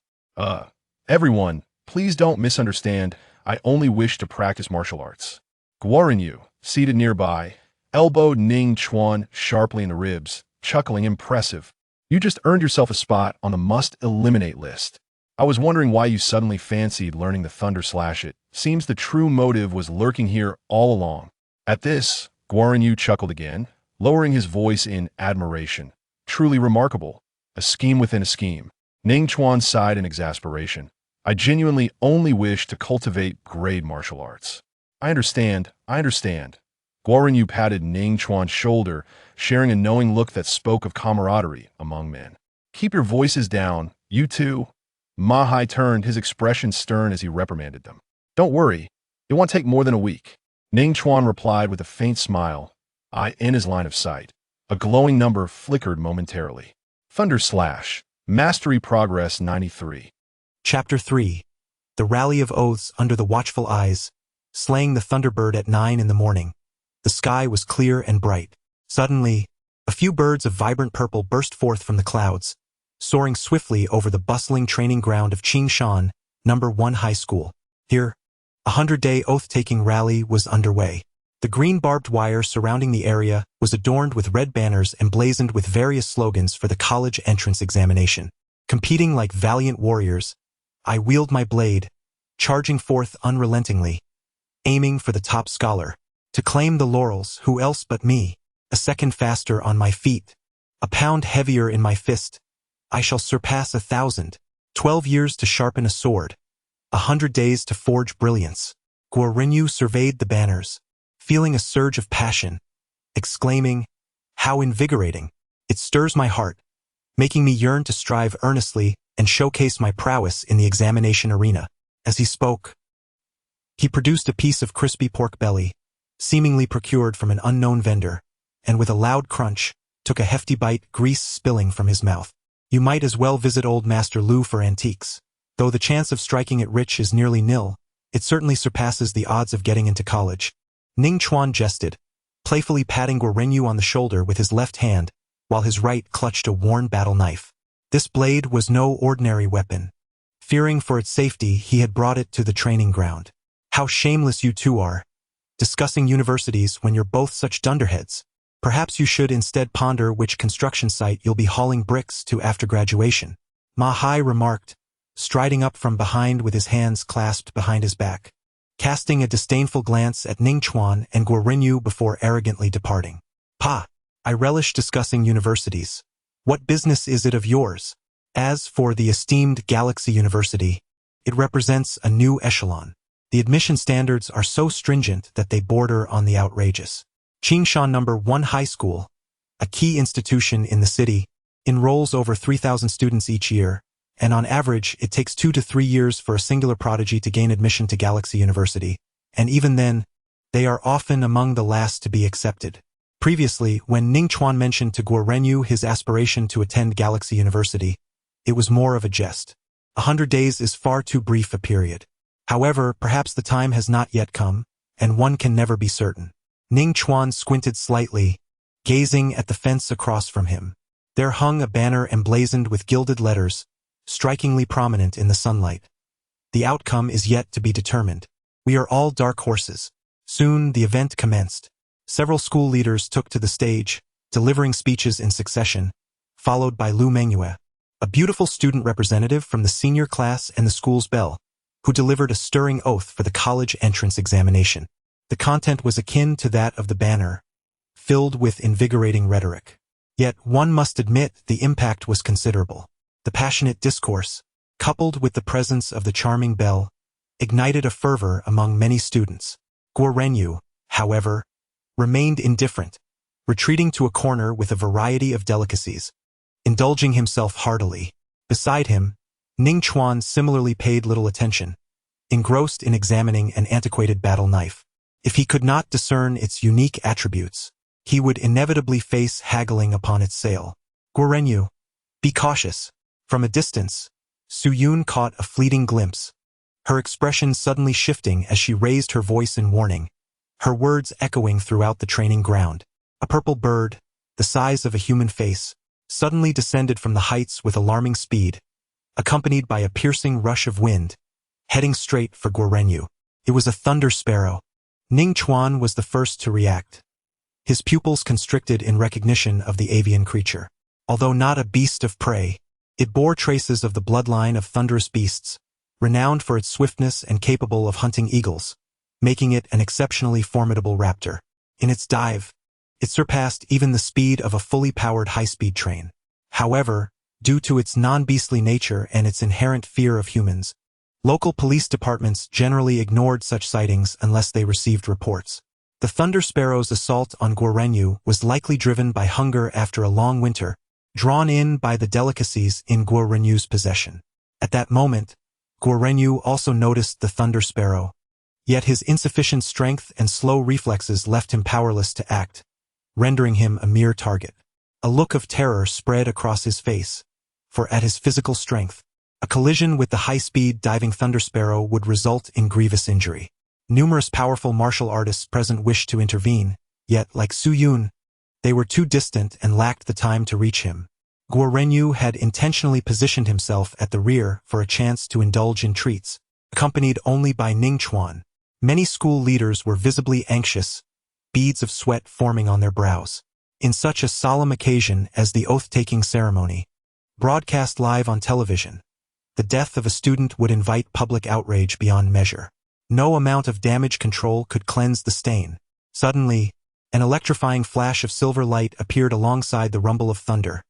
Everyone, please don't misunderstand. I only wish to practice martial arts. Guorinyu, seated nearby, elbowed Ning Chuan sharply in the ribs, chuckling impressive. You just earned yourself a spot on the must-eliminate list. I was wondering why you suddenly fancied learning the Thunder Slash. It seems the true motive was lurking here all along. At this, Guorinyu chuckled again, lowering his voice in admiration. Truly remarkable. A scheme within a scheme. Ning Chuan sighed in exasperation. I genuinely only wish to cultivate grade martial arts. I understand. Guorinyu patted Ning Chuan's shoulder, sharing a knowing look that spoke of camaraderie among men. Keep your voices down, you two. Ma Hai turned, his expression stern as he reprimanded them. Don't worry, it won't take more than a week. Ning Chuan replied with a faint smile, eye in his line of sight. A glowing number flickered momentarily. Thunder Slash. Mastery Progress 93. Chapter 3. The Rally of Oaths Under the Watchful Eyes. Slaying the Thunderbird at 9 in the morning. The sky was clear and bright. Suddenly, a few birds of vibrant purple burst forth from the clouds, soaring swiftly over the bustling training ground of Qingshan, No. 1 High School. Here, a 100-day oath-taking rally was underway. The green barbed wire surrounding the area was adorned with red banners emblazoned with various slogans for the college entrance examination. Competing like valiant warriors, I wield my blade, charging forth unrelentingly, aiming for the top scholar. To claim the laurels, who else but me? A second faster on my feet, a pound heavier in my fist. I shall surpass 1,000. 12 years to sharpen a sword, 100 days to forge brilliance. Guorinyu surveyed the banners, feeling a surge of passion, exclaiming, how invigorating! It stirs my heart, making me yearn to strive earnestly and showcase my prowess in the examination arena. As he spoke, he produced a piece of crispy pork belly, seemingly procured from an unknown vendor, and with a loud crunch, took a hefty bite, grease spilling from his mouth. You might as well visit old Master Lu for antiques. Though the chance of striking it rich is nearly nil, it certainly surpasses the odds of getting into college. Ning Chuan jested, playfully patting Guorinyu on the shoulder with his left hand, while his right clutched a worn battle knife. This blade was no ordinary weapon. Fearing for its safety, he had brought it to the training ground. How shameless you two are, discussing universities when you're both such dunderheads. Perhaps you should instead ponder which construction site you'll be hauling bricks to after graduation, Ma Hai remarked, striding up from behind with his hands clasped behind his back, casting a disdainful glance at Ning Chuan and Guo Renyu before arrogantly departing. Pa, I relish discussing universities. What business is it of yours? As for the esteemed Galaxy University, it represents a new echelon. The admission standards are so stringent that they border on the outrageous. Qingshan No. 1 High School, a key institution in the city, enrolls over 3,000 students each year, and on average it takes 2 to 3 years for a singular prodigy to gain admission to Galaxy University, and even then, they are often among the last to be accepted. Previously, when Ning Chuan mentioned to Guo Renyu his aspiration to attend Galaxy University, it was more of a jest. 100 days is far too brief a period. However, perhaps the time has not yet come, and one can never be certain. Ning Chuan squinted slightly, gazing at the fence across from him. There hung a banner emblazoned with gilded letters, strikingly prominent in the sunlight. The outcome is yet to be determined. We are all dark horses. Soon the event commenced. Several school leaders took to the stage, delivering speeches in succession, followed by Lu Mengyue, a beautiful student representative from the senior class and the school's belle, who delivered a stirring oath for the college entrance examination. The content was akin to that of the banner, filled with invigorating rhetoric. Yet one must admit the impact was considerable. The passionate discourse, coupled with the presence of the charming belle, ignited a fervor among many students. Guo Renyu, however, remained indifferent, retreating to a corner with a variety of delicacies, indulging himself heartily. Beside him, Ning Chuan similarly paid little attention, engrossed in examining an antiquated battle knife. If he could not discern its unique attributes, he would inevitably face haggling upon its sale. Guo Renyu, be cautious. From a distance, Su Yun caught a fleeting glimpse, her expression suddenly shifting as she raised her voice in warning, her words echoing throughout the training ground. A purple bird, the size of a human face, suddenly descended from the heights with alarming speed, accompanied by a piercing rush of wind, heading straight for Guo Renyu. It was a Thunder Sparrow. Ning Chuan was the first to react, his pupils constricted in recognition of the avian creature. Although not a beast of prey, it bore traces of the bloodline of thunderous beasts, renowned for its swiftness and capable of hunting eagles, making it an exceptionally formidable raptor. In its dive, it surpassed even the speed of a fully powered high-speed train. However, due to its non-beastly nature and its inherent fear of humans, local police departments generally ignored such sightings unless they received reports. The Thunder Sparrow's assault on Guo Renyu was likely driven by hunger after a long winter, drawn in by the delicacies in Guo Renyu's possession. At that moment, Guo Renyu also noticed the Thunder Sparrow, yet his insufficient strength and slow reflexes left him powerless to act, rendering him a mere target. A look of terror spread across his face, for at his physical strength, a collision with the high-speed diving Thunder Sparrow would result in grievous injury. Numerous powerful martial artists present wished to intervene, yet, like Su Yun, they were too distant and lacked the time to reach him. Guo Renyu had intentionally positioned himself at the rear for a chance to indulge in treats, accompanied only by Ning Chuan. Many school leaders were visibly anxious, beads of sweat forming on their brows. In such a solemn occasion as the oath-taking ceremony, broadcast live on television, the death of a student would invite public outrage beyond measure. No amount of damage control could cleanse the stain. Suddenly, an electrifying flash of silver light appeared alongside the rumble of thunder,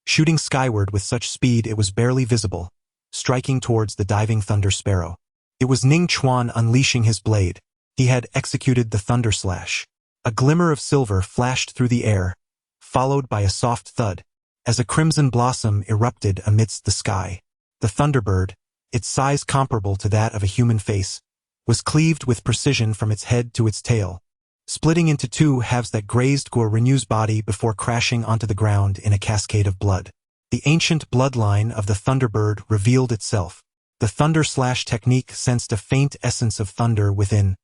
shooting skyward with such speed it was barely visible, striking towards the diving Thunder Sparrow. It was Ning Chuan unleashing his blade. He had executed the thunder slash. A glimmer of silver flashed through the air, followed by a soft thud, as a crimson blossom erupted amidst the sky. The Thunderbird, its size comparable to that of a human face, was cleaved with precision from its head to its tail, splitting into two halves that grazed Guo Renyu's body before crashing onto the ground in a cascade of blood. The ancient bloodline of the Thunderbird revealed itself. The thunder slash technique sensed a faint essence of thunder within,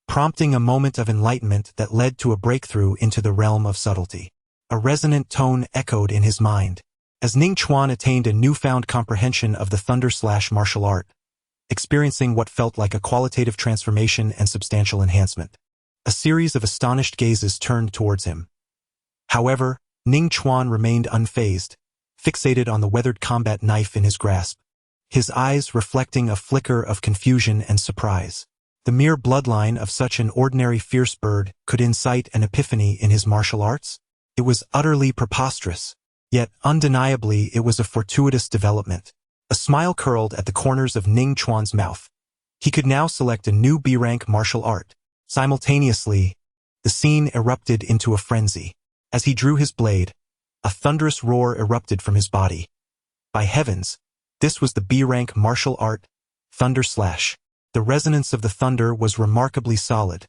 prompting a moment of enlightenment that led to a breakthrough into the realm of subtlety. A resonant tone echoed in his mind, as Ning Chuan attained a newfound comprehension of the thunder slash martial art, experiencing what felt like a qualitative transformation and substantial enhancement. A series of astonished gazes turned towards him, However, Ning Chuan remained unfazed, fixated on the weathered combat knife in his grasp, his eyes reflecting a flicker of confusion and surprise. The mere bloodline of such an ordinary fierce bird could incite an epiphany in his martial arts? It was utterly preposterous. Yet, undeniably, it was a fortuitous development. A smile curled at the corners of Ning Chuan's mouth. He could now select a new B-rank martial art. Simultaneously, the scene erupted into a frenzy. As he drew his blade, a thunderous roar erupted from his body. By heavens, this was the B-rank martial art, Thunder Slash. The resonance of the thunder was remarkably solid,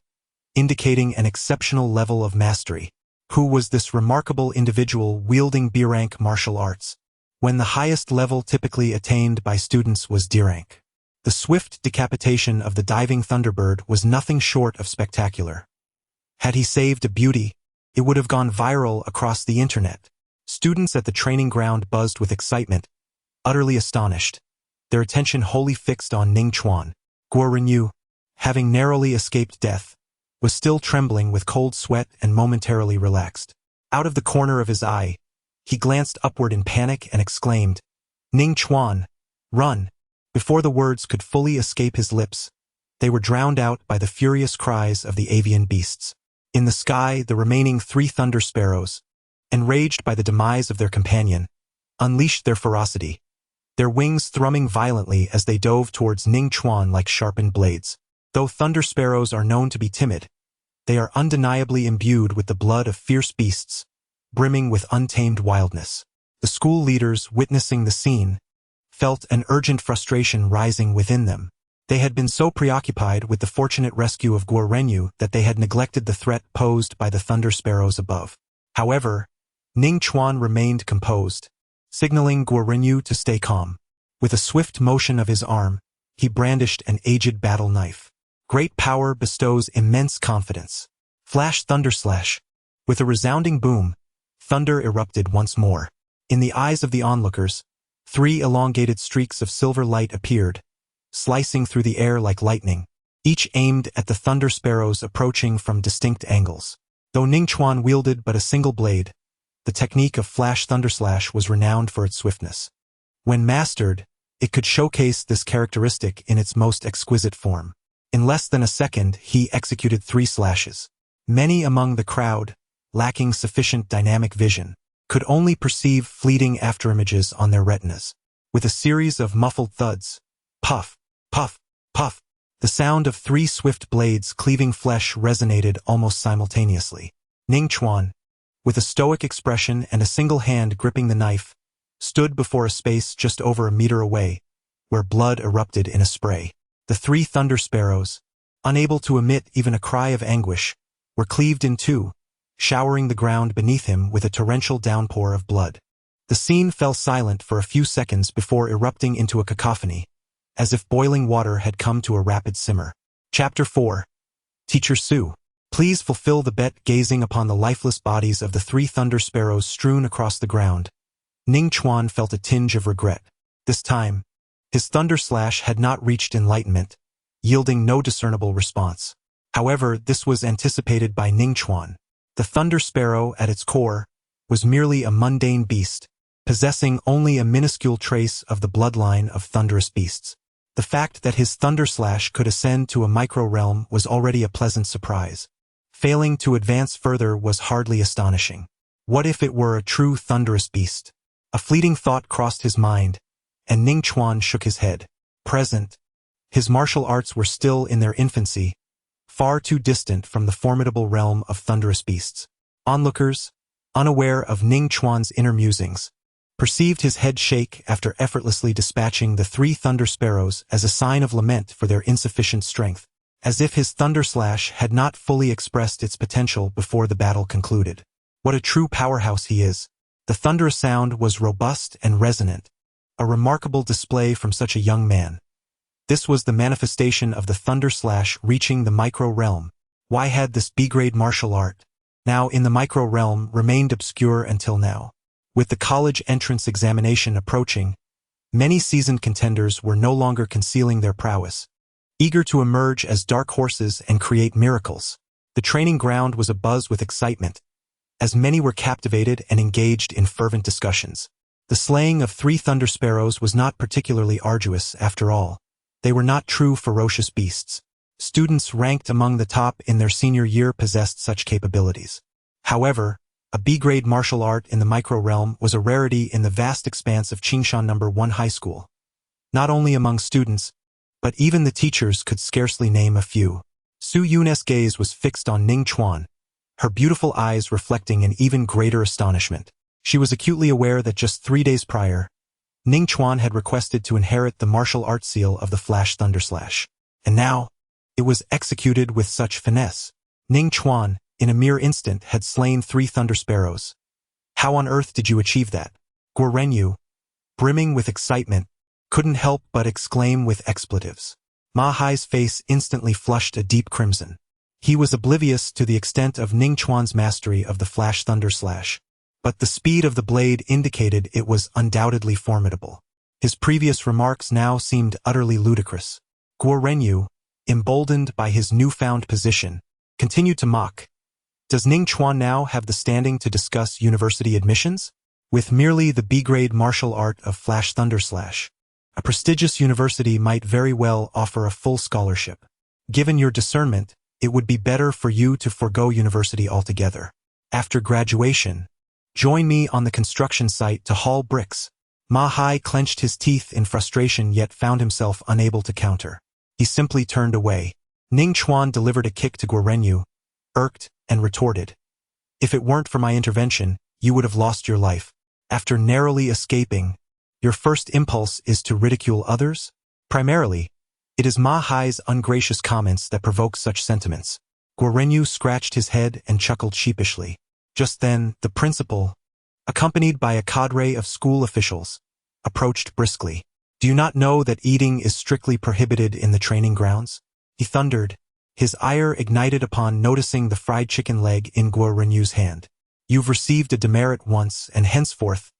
indicating an exceptional level of mastery. Who was this remarkable individual wielding B-rank martial arts, when the highest level typically attained by students was D-rank? The swift decapitation of the diving thunderbird was nothing short of spectacular. Had he saved a beauty, it would have gone viral across the internet. Students at the training ground buzzed with excitement, utterly astonished, their attention wholly fixed on Ning Chuan. Guo Renyu, having narrowly escaped death, was still trembling with cold sweat and momentarily relaxed. Out of the corner of his eye, he glanced upward in panic and exclaimed, "Ning Chuan, run!" Before the words could fully escape his lips, they were drowned out by the furious cries of the avian beasts. In the sky, the remaining 3 Thunder Sparrows, enraged by the demise of their companion, unleashed their ferocity, their wings thrumming violently as they dove towards Ning Chuan like sharpened blades. Though Thunder Sparrows are known to be timid, they are undeniably imbued with the blood of fierce beasts, brimming with untamed wildness. The school leaders, witnessing the scene, felt an urgent frustration rising within them. They had been so preoccupied with the fortunate rescue of Guo Renyu that they had neglected the threat posed by the Thunder Sparrows above. However, Ning Chuan remained composed, signaling Guo Renyu to stay calm. With a swift motion of his arm, he brandished an aged battle knife. Great power bestows immense confidence. Flash Thunder Slash. With a resounding boom, thunder erupted once more. In the eyes of the onlookers, 3 elongated streaks of silver light appeared, slicing through the air like lightning, each aimed at the Thunder Sparrows approaching from distinct angles. Though Ning Chuan wielded but a single blade, the technique of Flash Thunder Slash was renowned for its swiftness. When mastered, it could showcase this characteristic in its most exquisite form. In less than a second, he executed 3 slashes. Many among the crowd, lacking sufficient dynamic vision, could only perceive fleeting afterimages on their retinas. With a series of muffled thuds, puff, puff, puff, the sound of 3 swift blades cleaving flesh resonated almost simultaneously. Ning Chuan, with a stoic expression and a single hand gripping the knife, stood before a space just over a meter away, where blood erupted in a spray. The 3 Thunder Sparrows, unable to emit even a cry of anguish, were cleaved in 2, showering the ground beneath him with a torrential downpour of blood. The scene fell silent for a few seconds before erupting into a cacophony, as if boiling water had come to a rapid simmer. Chapter 4. Teacher Su. Please fulfill the bet. Gazing upon the lifeless bodies of the 3 Thunder Sparrows strewn across the ground, Ning Chuan felt a tinge of regret. This time, his Thunder Slash had not reached enlightenment, yielding no discernible response. However, this was anticipated by Ning Chuan. The Thunder Sparrow, at its core, was merely a mundane beast, possessing only a minuscule trace of the bloodline of thunderous beasts. The fact that his Thunder Slash could ascend to a micro-realm was already a pleasant surprise. Failing to advance further was hardly astonishing. What if it were a true thunderous beast? A fleeting thought crossed his mind, and Ning Chuan shook his head. Present, his martial arts were still in their infancy, far too distant from the formidable realm of thunderous beasts. Onlookers, unaware of Ning Chuan's inner musings, perceived his head shake after effortlessly dispatching the 3 Thunder Sparrows as a sign of lament for their insufficient strength, as if his Thunder Slash had not fully expressed its potential before the battle concluded. What a true powerhouse he is! The thunderous sound was robust and resonant, a remarkable display from such a young man. This was the manifestation of the Thunder Slash reaching the micro-realm. Why had this B-grade martial art, now in the micro-realm, remained obscure until now? With the college entrance examination approaching, many seasoned contenders were no longer concealing their prowess, eager to emerge as dark horses and create miracles. The training ground was abuzz with excitement, as many were captivated and engaged in fervent discussions. The slaying of 3 Thunder Sparrows was not particularly arduous, after all. They were not true ferocious beasts. Students ranked among the top in their senior year possessed such capabilities. However, a B-grade martial art in the micro-realm was a rarity in the vast expanse of Qingshan No. 1 High School. Not only among students, but even the teachers could scarcely name a few. Su Yun's gaze was fixed on Ning Chuan, her beautiful eyes reflecting an even greater astonishment. She was acutely aware that just 3 days prior, Ning Chuan had requested to inherit the martial arts seal of the Flash Thunderslash. And now, it was executed with such finesse. Ning Chuan, in a mere instant, had slain 3 Thunder Sparrows. How on earth did you achieve that? Guo Renyu, brimming with excitement, couldn't help but exclaim with expletives. Ma Hai's face instantly flushed a deep crimson. He was oblivious to the extent of Ning Chuan's mastery of the Flash Thunderslash, but the speed of the blade indicated it was undoubtedly formidable. His previous remarks now seemed utterly ludicrous. Guo Renyu, emboldened by his newfound position, continued to mock. Does Ning Chuan now have the standing to discuss university admissions? With merely the B-grade martial art of Flash Thunderslash, a prestigious university might very well offer a full scholarship. Given your discernment, it would be better for you to forego university altogether. After graduation, join me on the construction site to haul bricks. Ma Hai clenched his teeth in frustration yet found himself unable to counter. He simply turned away. Ning Chuan delivered a kick to Guo Renyu, irked, and retorted. If it weren't for my intervention, you would have lost your life. After narrowly escaping, your first impulse is to ridicule others? Primarily, it is Ma Hai's ungracious comments that provoke such sentiments. Guo Renyu scratched his head and chuckled sheepishly. Just then, the principal, accompanied by a cadre of school officials, approached briskly. Do you not know that eating is strictly prohibited in the training grounds? He thundered, his ire ignited upon noticing the fried chicken leg in Guo Renyu's hand. You've received a demerit once, and henceforth,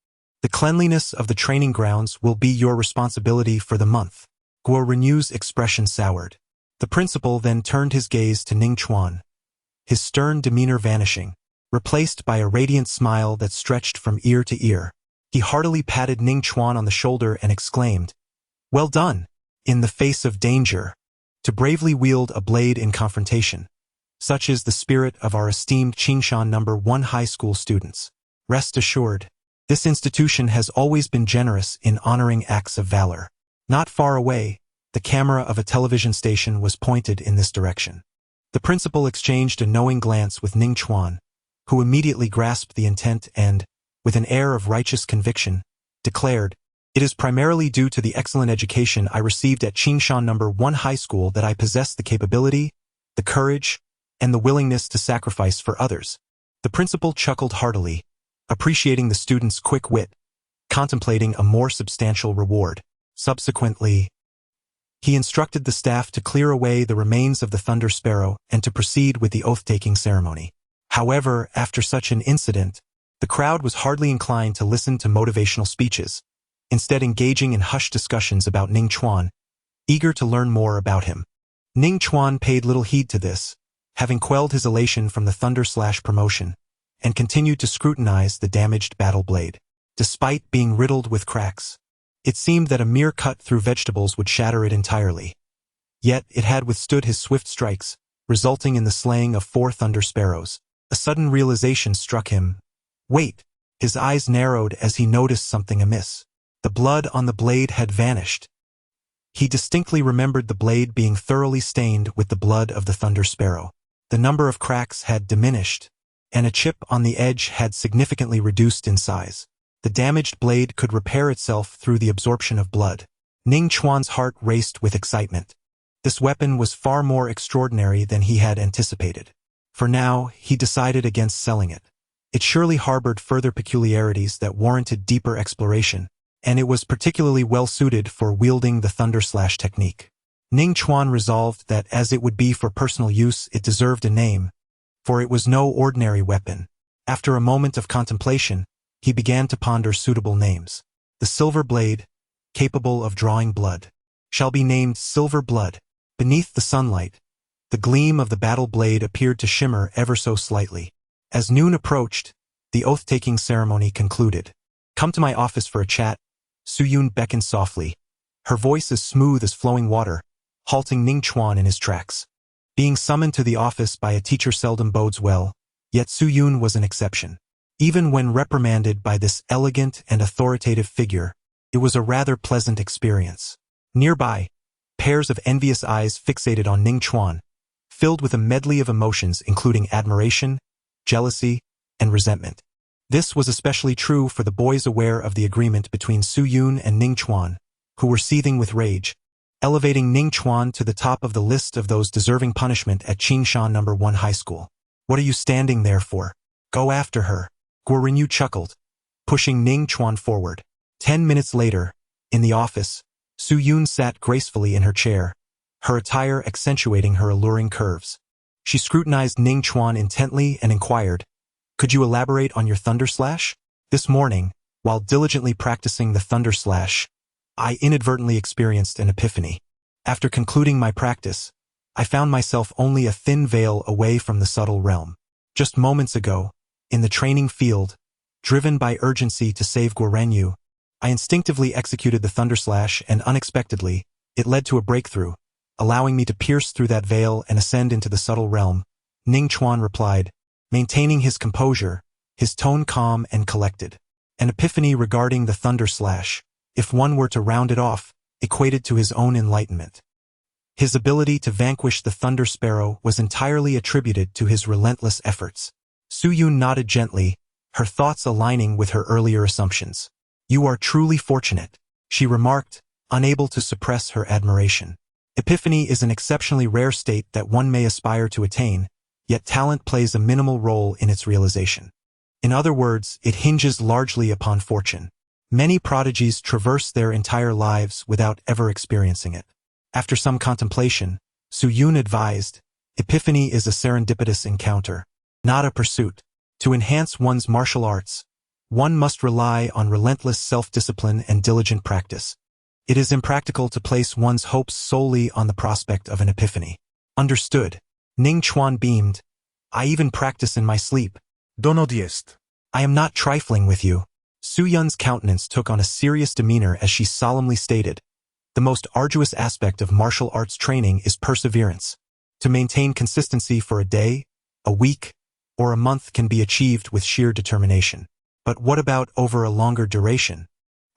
the cleanliness of the training grounds will be your responsibility for the month. Guo Renyu's expression soured. The principal then turned his gaze to Ning Chuan, his stern demeanor vanishing, replaced by a radiant smile that stretched from ear to ear. He heartily patted Ning Chuan on the shoulder and exclaimed, "Well done, in the face of danger, to bravely wield a blade in confrontation. Such is the spirit of our esteemed Qingshan No. 1 High School students. Rest assured, this institution has always been generous in honoring acts of valor." Not far away, the camera of a television station was pointed in this direction. The principal exchanged a knowing glance with Ning Chuan, who immediately grasped the intent and, with an air of righteous conviction, declared, "It is primarily due to the excellent education I received at Qingshan No. 1 High School that I possess the capability, the courage, and the willingness to sacrifice for others." The principal chuckled heartily, appreciating the student's quick wit, contemplating a more substantial reward. Subsequently, he instructed the staff to clear away the remains of the Thunder Sparrow and to proceed with the oath-taking ceremony. However, after such an incident, the crowd was hardly inclined to listen to motivational speeches, instead engaging in hushed discussions about Ning Chuan, eager to learn more about him. Ning Chuan paid little heed to this, having quelled his elation from the Thunderslash promotion, and continued to scrutinize the damaged battle blade. Despite being riddled with cracks, it seemed that a mere cut through vegetables would shatter it entirely. Yet it had withstood his swift strikes, resulting in the slaying of 4 Thunder Sparrows. A sudden realization struck him. Wait! His eyes narrowed as he noticed something amiss. The blood on the blade had vanished. He distinctly remembered the blade being thoroughly stained with the blood of the Thunder Sparrow. The number of cracks had diminished, and a chip on the edge had significantly reduced in size. The damaged blade could repair itself through the absorption of blood. Ning Chuan's heart raced with excitement. This weapon was far more extraordinary than he had anticipated. For now, he decided against selling it. It surely harbored further peculiarities that warranted deeper exploration, and it was particularly well-suited for wielding the Thunderslash technique. Ning Chuan resolved that as it would be for personal use, it deserved a name, for it was no ordinary weapon. After a moment of contemplation, he began to ponder suitable names. The silver blade, capable of drawing blood, shall be named Silver Blood. Beneath the sunlight, the gleam of the battle blade appeared to shimmer ever so slightly. As noon approached, the oath-taking ceremony concluded. "Come to my office for a chat," Su-Yun beckoned softly, her voice as smooth as flowing water, halting Ning Chuan in his tracks. Being summoned to the office by a teacher seldom bodes well, yet Su-Yun was an exception. Even when reprimanded by this elegant and authoritative figure, it was a rather pleasant experience. Nearby, pairs of envious eyes fixated on Ning Chuan, filled with a medley of emotions including admiration, jealousy, and resentment. This was especially true for the boys aware of the agreement between Su-Yun and Ning Chuan, who were seething with rage, elevating Ning Chuan to the top of the list of those deserving punishment at Qingshan No. 1 High School. "What are you standing there for? Go after her," Guo Renyu chuckled, pushing Ning Chuan forward. 10 minutes later, in the office, Su-Yun sat gracefully in her chair, her attire accentuating her alluring curves. She scrutinized Ning Chuan intently and inquired, "Could you elaborate on your Thunder Slash?" "This morning, while diligently practicing the Thunder Slash, I inadvertently experienced an epiphany. After concluding my practice, I found myself only a thin veil away from the subtle realm. Just moments ago, in the training field, driven by urgency to save Guo Renyu, I instinctively executed the Thunder Slash and unexpectedly, it led to a breakthrough, allowing me to pierce through that veil and ascend into the subtle realm," Ning Chuan replied, maintaining his composure, his tone calm and collected. An epiphany regarding the Thunder Slash, if one were to round it off, equated to his own enlightenment. His ability to vanquish the Thunder Sparrow was entirely attributed to his relentless efforts. Su-Yun nodded gently, her thoughts aligning with her earlier assumptions. "You are truly fortunate," she remarked, unable to suppress her admiration. Epiphany is an exceptionally rare state that one may aspire to attain, yet talent plays a minimal role in its realization. In other words, it hinges largely upon fortune. Many prodigies traverse their entire lives without ever experiencing it. After some contemplation, Su-Yun advised, "Epiphany is a serendipitous encounter, not a pursuit. To enhance one's martial arts, one must rely on relentless self-discipline and diligent practice. It is impractical to place one's hopes solely on the prospect of an epiphany." "Understood." Ning Chuan beamed. "I even practice in my sleep." Don't odiest. "I am not trifling with you." Su-Yun's countenance took on a serious demeanor as she solemnly stated, "The most arduous aspect of martial arts training is perseverance. To maintain consistency for a day, a week, or a month can be achieved with sheer determination. But what about over a longer duration?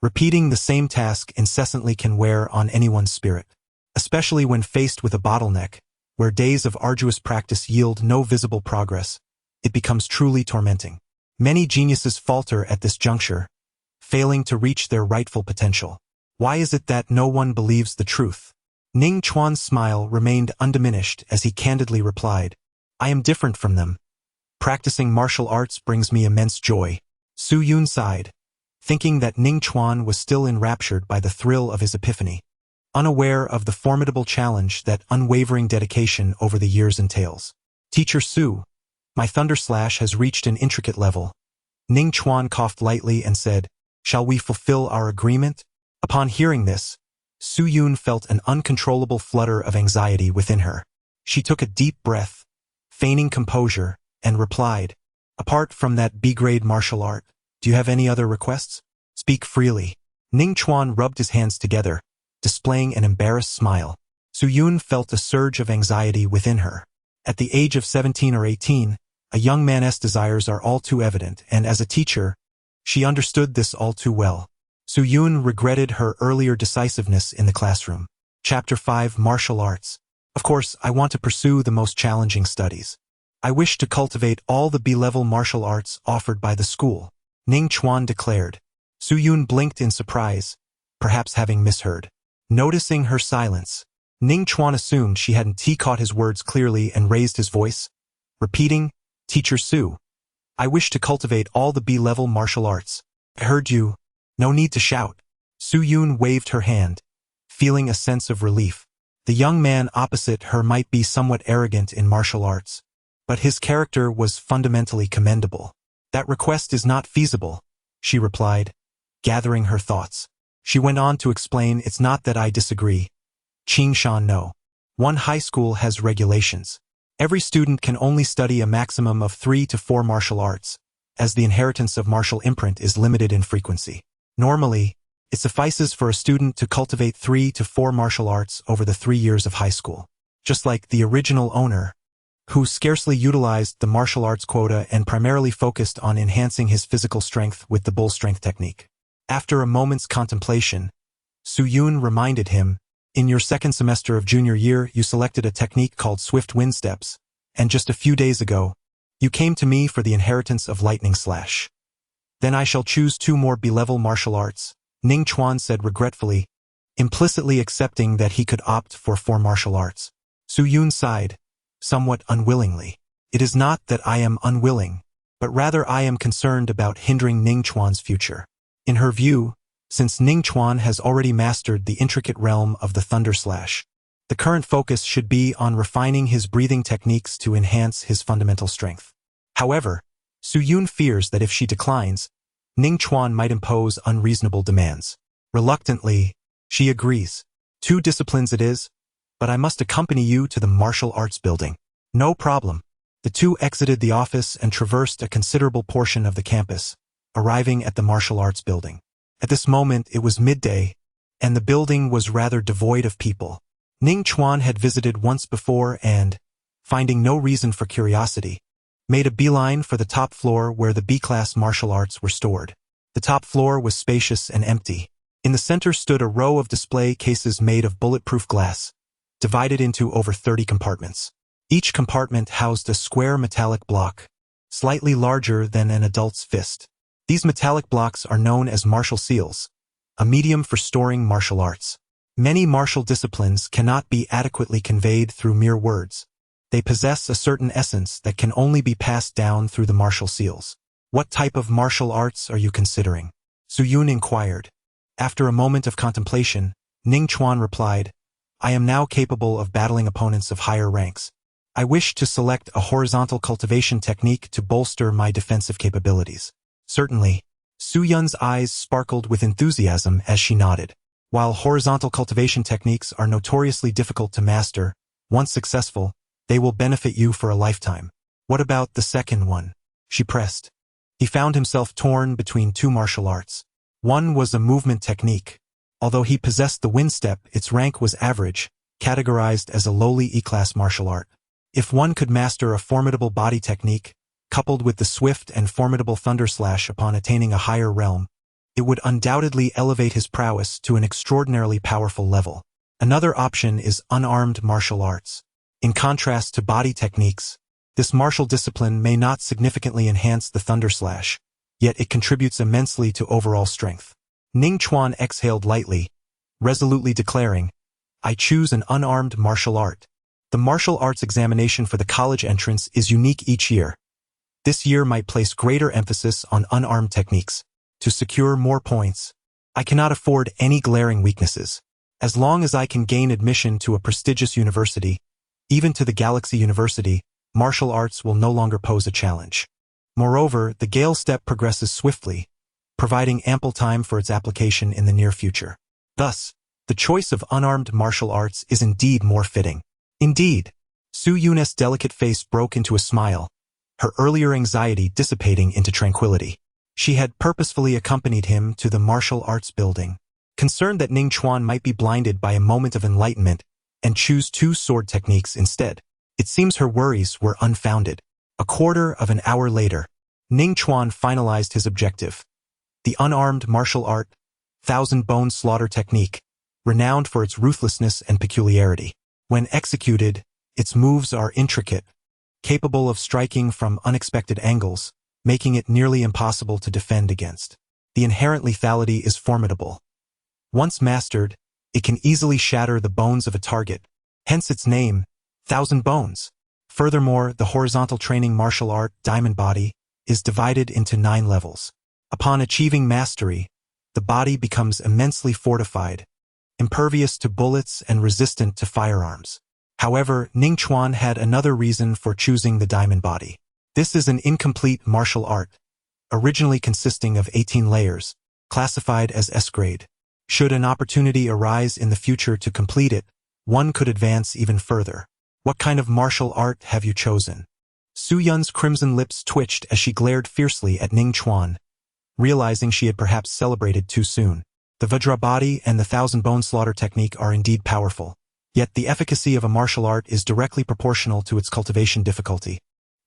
Repeating the same task incessantly can wear on anyone's spirit, especially when faced with a bottleneck, where days of arduous practice yield no visible progress. It becomes truly tormenting. Many geniuses falter at this juncture, failing to reach their rightful potential. Why is it that no one believes the truth?" Ning Chuan's smile remained undiminished as he candidly replied, "I am different from them. Practicing martial arts brings me immense joy." Su-Yun sighed, thinking that Ning Chuan was still enraptured by the thrill of his epiphany, unaware of the formidable challenge that unwavering dedication over the years entails. "Teacher Su, my Thunder Slash has reached an intricate level." Ning Chuan coughed lightly and said, "Shall we fulfill our agreement?" Upon hearing this, Su-Yun felt an uncontrollable flutter of anxiety within her. She took a deep breath, feigning composure, and replied, "Apart from that B-grade martial art, do you have any other requests? Speak freely." Ning Chuan rubbed his hands together, displaying an embarrassed smile. Su-Yun felt a surge of anxiety within her. At the age of 17 or 18, a young man's desires are all too evident, and as a teacher, she understood this all too well. Su-Yun regretted her earlier decisiveness in the classroom. Chapter 5 Martial Arts. "Of course, I want to pursue the most challenging studies. I wish to cultivate all the B-level martial arts offered by the school," Ning Chuan declared. Su-Yun blinked in surprise, perhaps having misheard. Noticing her silence, Ning Chuan assumed she hadn't caught his words clearly and raised his voice, repeating, "Teacher Su, I wish to cultivate all the B-level martial arts." "I heard you. No need to shout." Su-Yun waved her hand, feeling a sense of relief. The young man opposite her might be somewhat arrogant in martial arts, but his character was fundamentally commendable. "That request is not feasible," she replied, gathering her thoughts. She went on to explain, "It's not that I disagree. Qingshan No. 1 High School has regulations, Every student can only study a maximum of 3 to 4 martial arts, as the inheritance of martial imprint is limited in frequency. Normally, it suffices for a student to cultivate 3 to 4 martial arts over the 3 years of high school. Just like the original owner, who scarcely utilized the martial arts quota and primarily focused on enhancing his physical strength with the bull strength technique. After a moment's contemplation, Su-Yun reminded him, in your second semester of junior year, you selected a technique called swift wind steps, and just a few days ago, you came to me for the inheritance of lightning slash. Then I shall choose 2 more B-level martial arts, Ning Chuan said regretfully, implicitly accepting that he could opt for 4 martial arts. Su-Yun sighed, somewhat unwillingly. It is not that I am unwilling, but rather I am concerned about hindering Ning Chuan's future. In her view, since Ning Chuan has already mastered the intricate realm of the Thunder Slash, the current focus should be on refining his breathing techniques to enhance his fundamental strength. However, Su-Yun fears that if she declines, Ning Chuan might impose unreasonable demands. Reluctantly, she agrees. 2 disciplines it is, but I must accompany you to the martial arts building. No problem. The 2 exited the office and traversed a considerable portion of the campus, arriving at the martial arts building. At this moment it was midday, and the building was rather devoid of people. Ning Chuan had visited once before and, finding no reason for curiosity, made a beeline for the top floor where the B-class martial arts were stored. The top floor was spacious and empty. In the center stood a row of display cases made of bulletproof glass, divided into over 30 compartments. Each compartment housed a square metallic block, slightly larger than an adult's fist. These metallic blocks are known as martial seals, a medium for storing martial arts. Many martial disciplines cannot be adequately conveyed through mere words. They possess a certain essence that can only be passed down through the martial seals. What type of martial arts are you considering? Su-Yun inquired. After a moment of contemplation, Ning Chuan replied, I am now capable of battling opponents of higher ranks. I wish to select a horizontal cultivation technique to bolster my defensive capabilities. Certainly. Su-Yun's eyes sparkled with enthusiasm as she nodded. While horizontal cultivation techniques are notoriously difficult to master, once successful, they will benefit you for a lifetime. What about the second one? She pressed. He found himself torn between 2 martial arts. One was a movement technique. Although he possessed the wind step, its rank was average, categorized as a lowly E-class martial art. If one could master a formidable body technique, coupled with the swift and formidable thunder slash upon attaining a higher realm, it would undoubtedly elevate his prowess to an extraordinarily powerful level. Another option is unarmed martial arts. In contrast to body techniques, this martial discipline may not significantly enhance the thunder slash, yet it contributes immensely to overall strength. Ning Chuan exhaled lightly, resolutely declaring, I choose an unarmed martial art. The martial arts examination for the college entrance is unique each year. This year might place greater emphasis on unarmed techniques. To secure more points, I cannot afford any glaring weaknesses. As long as I can gain admission to a prestigious university, even to the Galaxy University, martial arts will no longer pose a challenge. Moreover, the Gale step progresses swiftly, providing ample time for its application in the near future. Thus, the choice of unarmed martial arts is indeed more fitting. Indeed, Su-Yun's delicate face broke into a smile, her earlier anxiety dissipating into tranquility. She had purposefully accompanied him to the martial arts building, concerned that Ning Chuan might be blinded by a moment of enlightenment and choose 2 sword techniques instead. It seems her worries were unfounded. A quarter of an hour later, Ning Chuan finalized his objective. The unarmed martial art, Thousand Bone Slaughter technique, renowned for its ruthlessness and peculiarity. When executed, its moves are intricate, capable of striking from unexpected angles, making it nearly impossible to defend against. The inherent lethality is formidable. Once mastered, it can easily shatter the bones of a target, hence its name, Thousand Bones. Furthermore, the horizontal training martial art, Diamond Body, is divided into 9 levels. Upon achieving mastery, the body becomes immensely fortified, impervious to bullets and resistant to firearms. However, Ning Chuan had another reason for choosing the Diamond Body. This is an incomplete martial art, originally consisting of 18 layers, classified as S-grade. Should an opportunity arise in the future to complete it, one could advance even further. What kind of martial art have you chosen? Su Yun's crimson lips twitched as she glared fiercely at Ning Chuan, realizing she had perhaps celebrated too soon. The Vajrabody and the Thousand Bone Slaughter technique are indeed powerful, yet the efficacy of a martial art is directly proportional to its cultivation difficulty,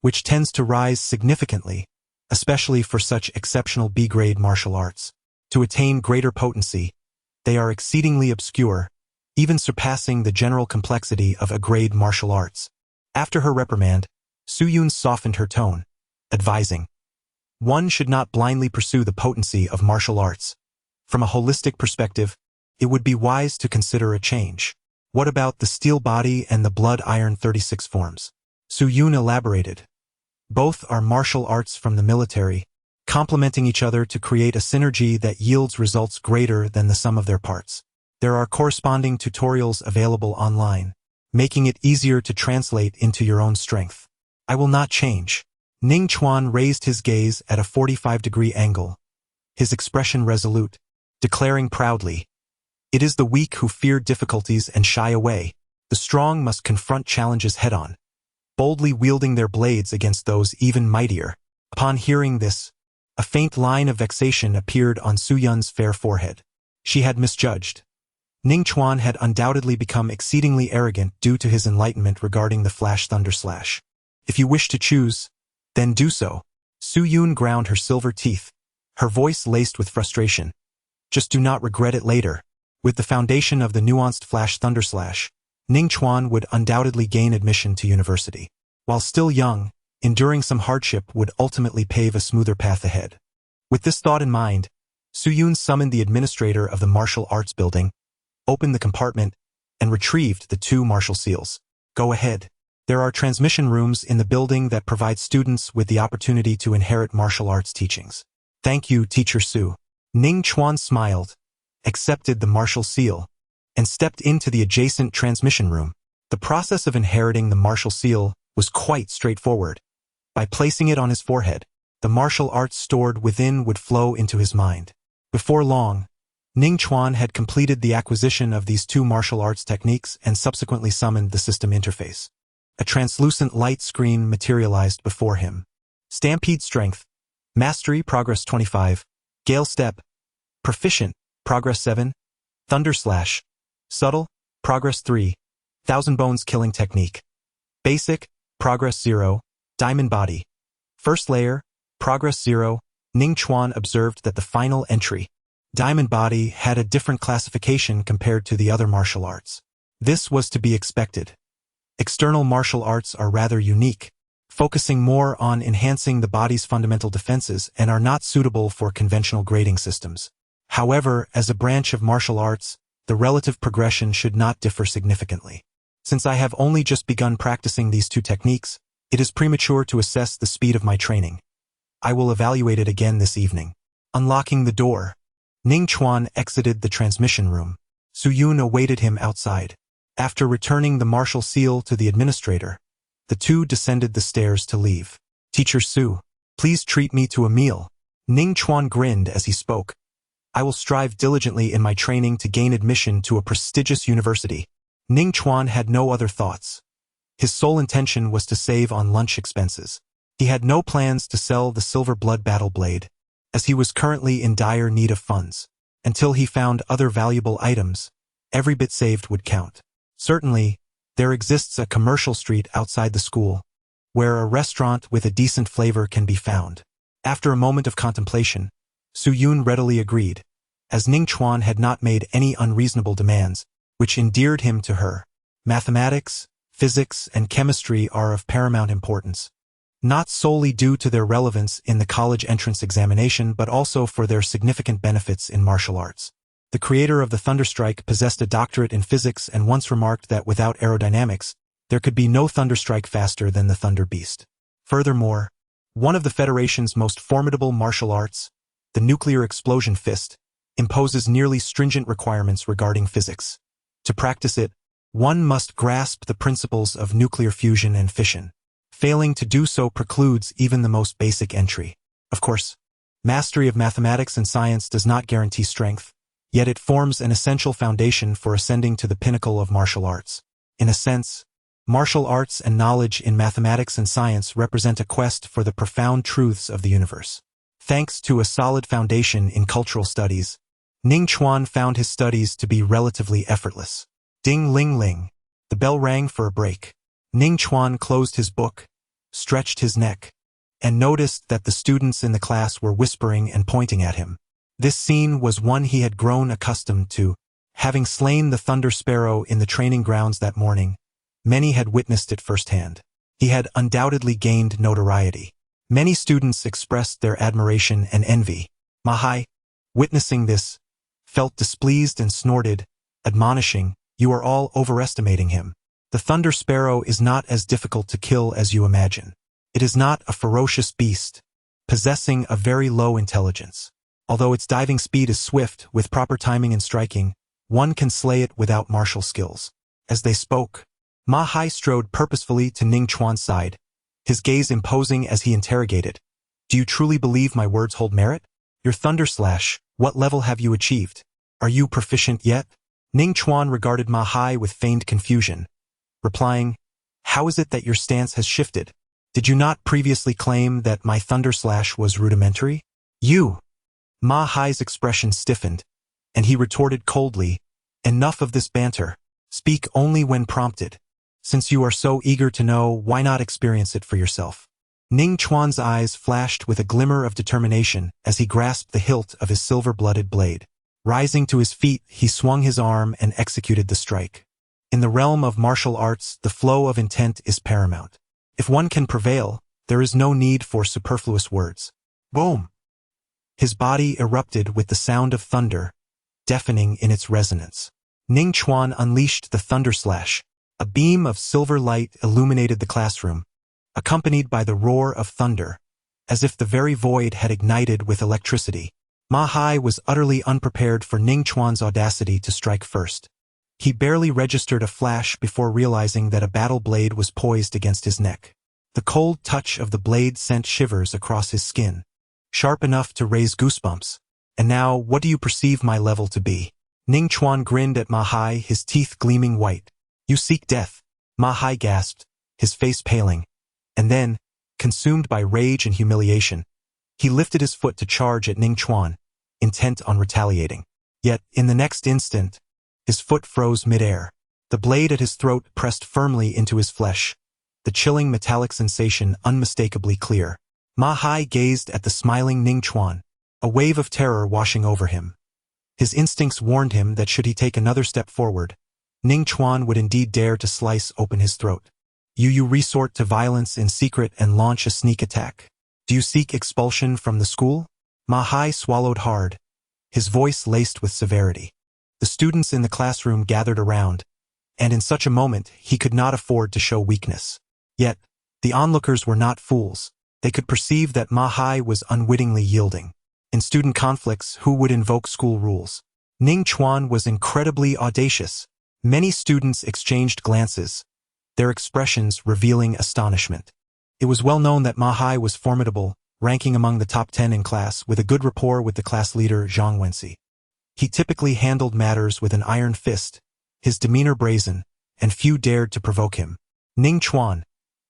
which tends to rise significantly, especially for such exceptional B-grade martial arts. To attain greater potency, they are exceedingly obscure, even surpassing the general complexity of A-grade martial arts. After her reprimand, Su Yun softened her tone, advising, one should not blindly pursue the potency of martial arts. From a holistic perspective, it would be wise to consider a change. What about the steel body and the blood iron 36 forms? Su Yun elaborated. Both are martial arts from the military, complementing each other to create a synergy that yields results greater than the sum of their parts. There are corresponding tutorials available online, making it easier to translate into your own strength. I will not change. Ning Chuan raised his gaze at a 45-degree angle, his expression resolute, declaring proudly, it is the weak who fear difficulties and shy away. The strong must confront challenges head-on, boldly wielding their blades against those even mightier. Upon hearing this, a faint line of vexation appeared on Su Yun's fair forehead. She had misjudged. Ning Chuan had undoubtedly become exceedingly arrogant due to his enlightenment regarding the Flash Thunder Slash. If you wish to choose, then do so. Su Yun ground her silver teeth, her voice laced with frustration. Just do not regret it later. With the foundation of the nuanced Flash Thunder Slash, Ning Chuan would undoubtedly gain admission to university. While still young, enduring some hardship would ultimately pave a smoother path ahead. With this thought in mind, Su Yun summoned the administrator of the martial arts building, opened the compartment, and retrieved the 2 martial seals. Go ahead. There are transmission rooms in the building that provide students with the opportunity to inherit martial arts teachings. Thank you, Teacher Su. Ning Chuan smiled, accepted the martial seal, and stepped into the adjacent transmission room. The process of inheriting the martial seal was quite straightforward. By placing it on his forehead, the martial arts stored within would flow into his mind. Before long, Ning Chuan had completed the acquisition of these 2 martial arts techniques and subsequently summoned the system interface. A translucent light screen materialized before him. Stampede Strength, Mastery Progress 25, Gale Step, Proficient, Progress 7, Thunder Slash, Subtle, Progress 3, Thousand Bones Killing Technique, Basic, Progress 0, Diamond Body, First Layer, Progress 0. Ning Chuan observed that the final entry, Diamond Body, had a different classification compared to the other martial arts. This was to be expected. External martial arts are rather unique, focusing more on enhancing the body's fundamental defenses and are not suitable for conventional grading systems. However, as a branch of martial arts, the relative progression should not differ significantly. Since I have only just begun practicing these 2 techniques, it is premature to assess the speed of my training. I will evaluate it again this evening. Unlocking the door, Ning Chuan exited the transmission room. Su Yun awaited him outside. After returning the martial seal to the administrator, the 2 descended the stairs to leave. Teacher Su, please treat me to a meal. Ning Chuan grinned as he spoke. I will strive diligently in my training to gain admission to a prestigious university. Ning Chuan had no other thoughts. His sole intention was to save on lunch expenses. He had no plans to sell the silver blood battle blade, as he was currently in dire need of funds. Until he found other valuable items, every bit saved would count. Certainly, there exists a commercial street outside the school, where a restaurant with a decent flavor can be found. After a moment of contemplation, Su Yun readily agreed, as Ning Chuan had not made any unreasonable demands, which endeared him to her. Mathematics, physics, and chemistry are of paramount importance, not solely due to their relevance in the college entrance examination but also for their significant benefits in martial arts. The creator of the Thunderstrike possessed a doctorate in physics and once remarked that without aerodynamics, there could be no Thunderstrike faster than the Thunder Beast. Furthermore, one of the Federation's most formidable martial arts, the nuclear explosion fist, imposes nearly stringent requirements regarding physics. To practice it, one must grasp the principles of nuclear fusion and fission. Failing to do so precludes even the most basic entry. Of course, mastery of mathematics and science does not guarantee strength, yet it forms an essential foundation for ascending to the pinnacle of martial arts. In a sense, Martial arts and knowledge in mathematics and science represent a quest for the profound truths of the universe. Thanks to a solid foundation in cultural studies, Ning Chuan found his studies to be relatively effortless. Ding ling ling. The bell rang for a break. Ning Chuan closed his book, stretched his neck, and noticed that the students in the class were whispering and pointing at him. This scene was one he had grown accustomed to. Having slain the Thunder Sparrow in the training grounds that morning, many had witnessed it firsthand. He had undoubtedly gained notoriety. Many students expressed their admiration and envy. Mahai, witnessing this, felt displeased and snorted, admonishing, "You are all overestimating him. The Thunder Sparrow is not as difficult to kill as you imagine. It is not a ferocious beast, possessing a very low intelligence. Although its diving speed is swift, with proper timing and striking, one can slay it without martial skills." As they spoke, Mahai strode purposefully to Ning Chuan's side, his gaze imposing as he interrogated, "Do you truly believe my words hold merit? Your Thunder Slash, what level have you achieved? Are you proficient yet?" Ning Chuan regarded Mahai with feigned confusion, replying, "How is it that your stance has shifted? Did you not previously claim that my Thunder Slash was rudimentary?" "You!" Mahai's expression stiffened, and he retorted coldly, "Enough of this banter. Speak only when prompted. Since you are so eager to know, why not experience it for yourself?" Ning Chuan's eyes flashed with a glimmer of determination as he grasped the hilt of his silver-blooded blade. Rising to his feet, he swung his arm and executed the strike. In the realm of martial arts, the flow of intent is paramount. If one can prevail, there is no need for superfluous words. Boom! His body erupted with the sound of thunder, deafening in its resonance. Ning Chuan unleashed the Thunder Slash. A beam of silver light illuminated the classroom, accompanied by the roar of thunder, as if the very void had ignited with electricity. Mahai was utterly unprepared for Ning Chuan's audacity to strike first. He barely registered a flash before realizing that a battle blade was poised against his neck. The cold touch of the blade sent shivers across his skin, sharp enough to raise goosebumps. "And now, what do you perceive my level to be?" Ning Chuan grinned at Mahai, his teeth gleaming white. "You seek death," Mahai gasped, his face paling. And then, consumed by rage and humiliation, he lifted his foot to charge at Ning Chuan, intent on retaliating. Yet, in the next instant, his foot froze midair. The blade at his throat pressed firmly into his flesh, the chilling metallic sensation unmistakably clear. Mahai gazed at the smiling Ning Chuan, a wave of terror washing over him. His instincts warned him that should he take another step forward, Ning Chuan would indeed dare to slice open his throat. You resort to violence in secret and launch a sneak attack. Do you seek expulsion from the school?" Mahai swallowed hard, his voice laced with severity. The students in the classroom gathered around, and in such a moment he could not afford to show weakness. Yet, the onlookers were not fools. They could perceive that Mahai was unwittingly yielding. In student conflicts, who would invoke school rules? Ning Chuan was incredibly audacious. Many students exchanged glances, their expressions revealing astonishment. It was well known that Mahai was formidable, ranking among the top 10 in class with a good rapport with the class leader Zhang Wenxi. He typically handled matters with an iron fist, his demeanor brazen, and few dared to provoke him. Ning Chuan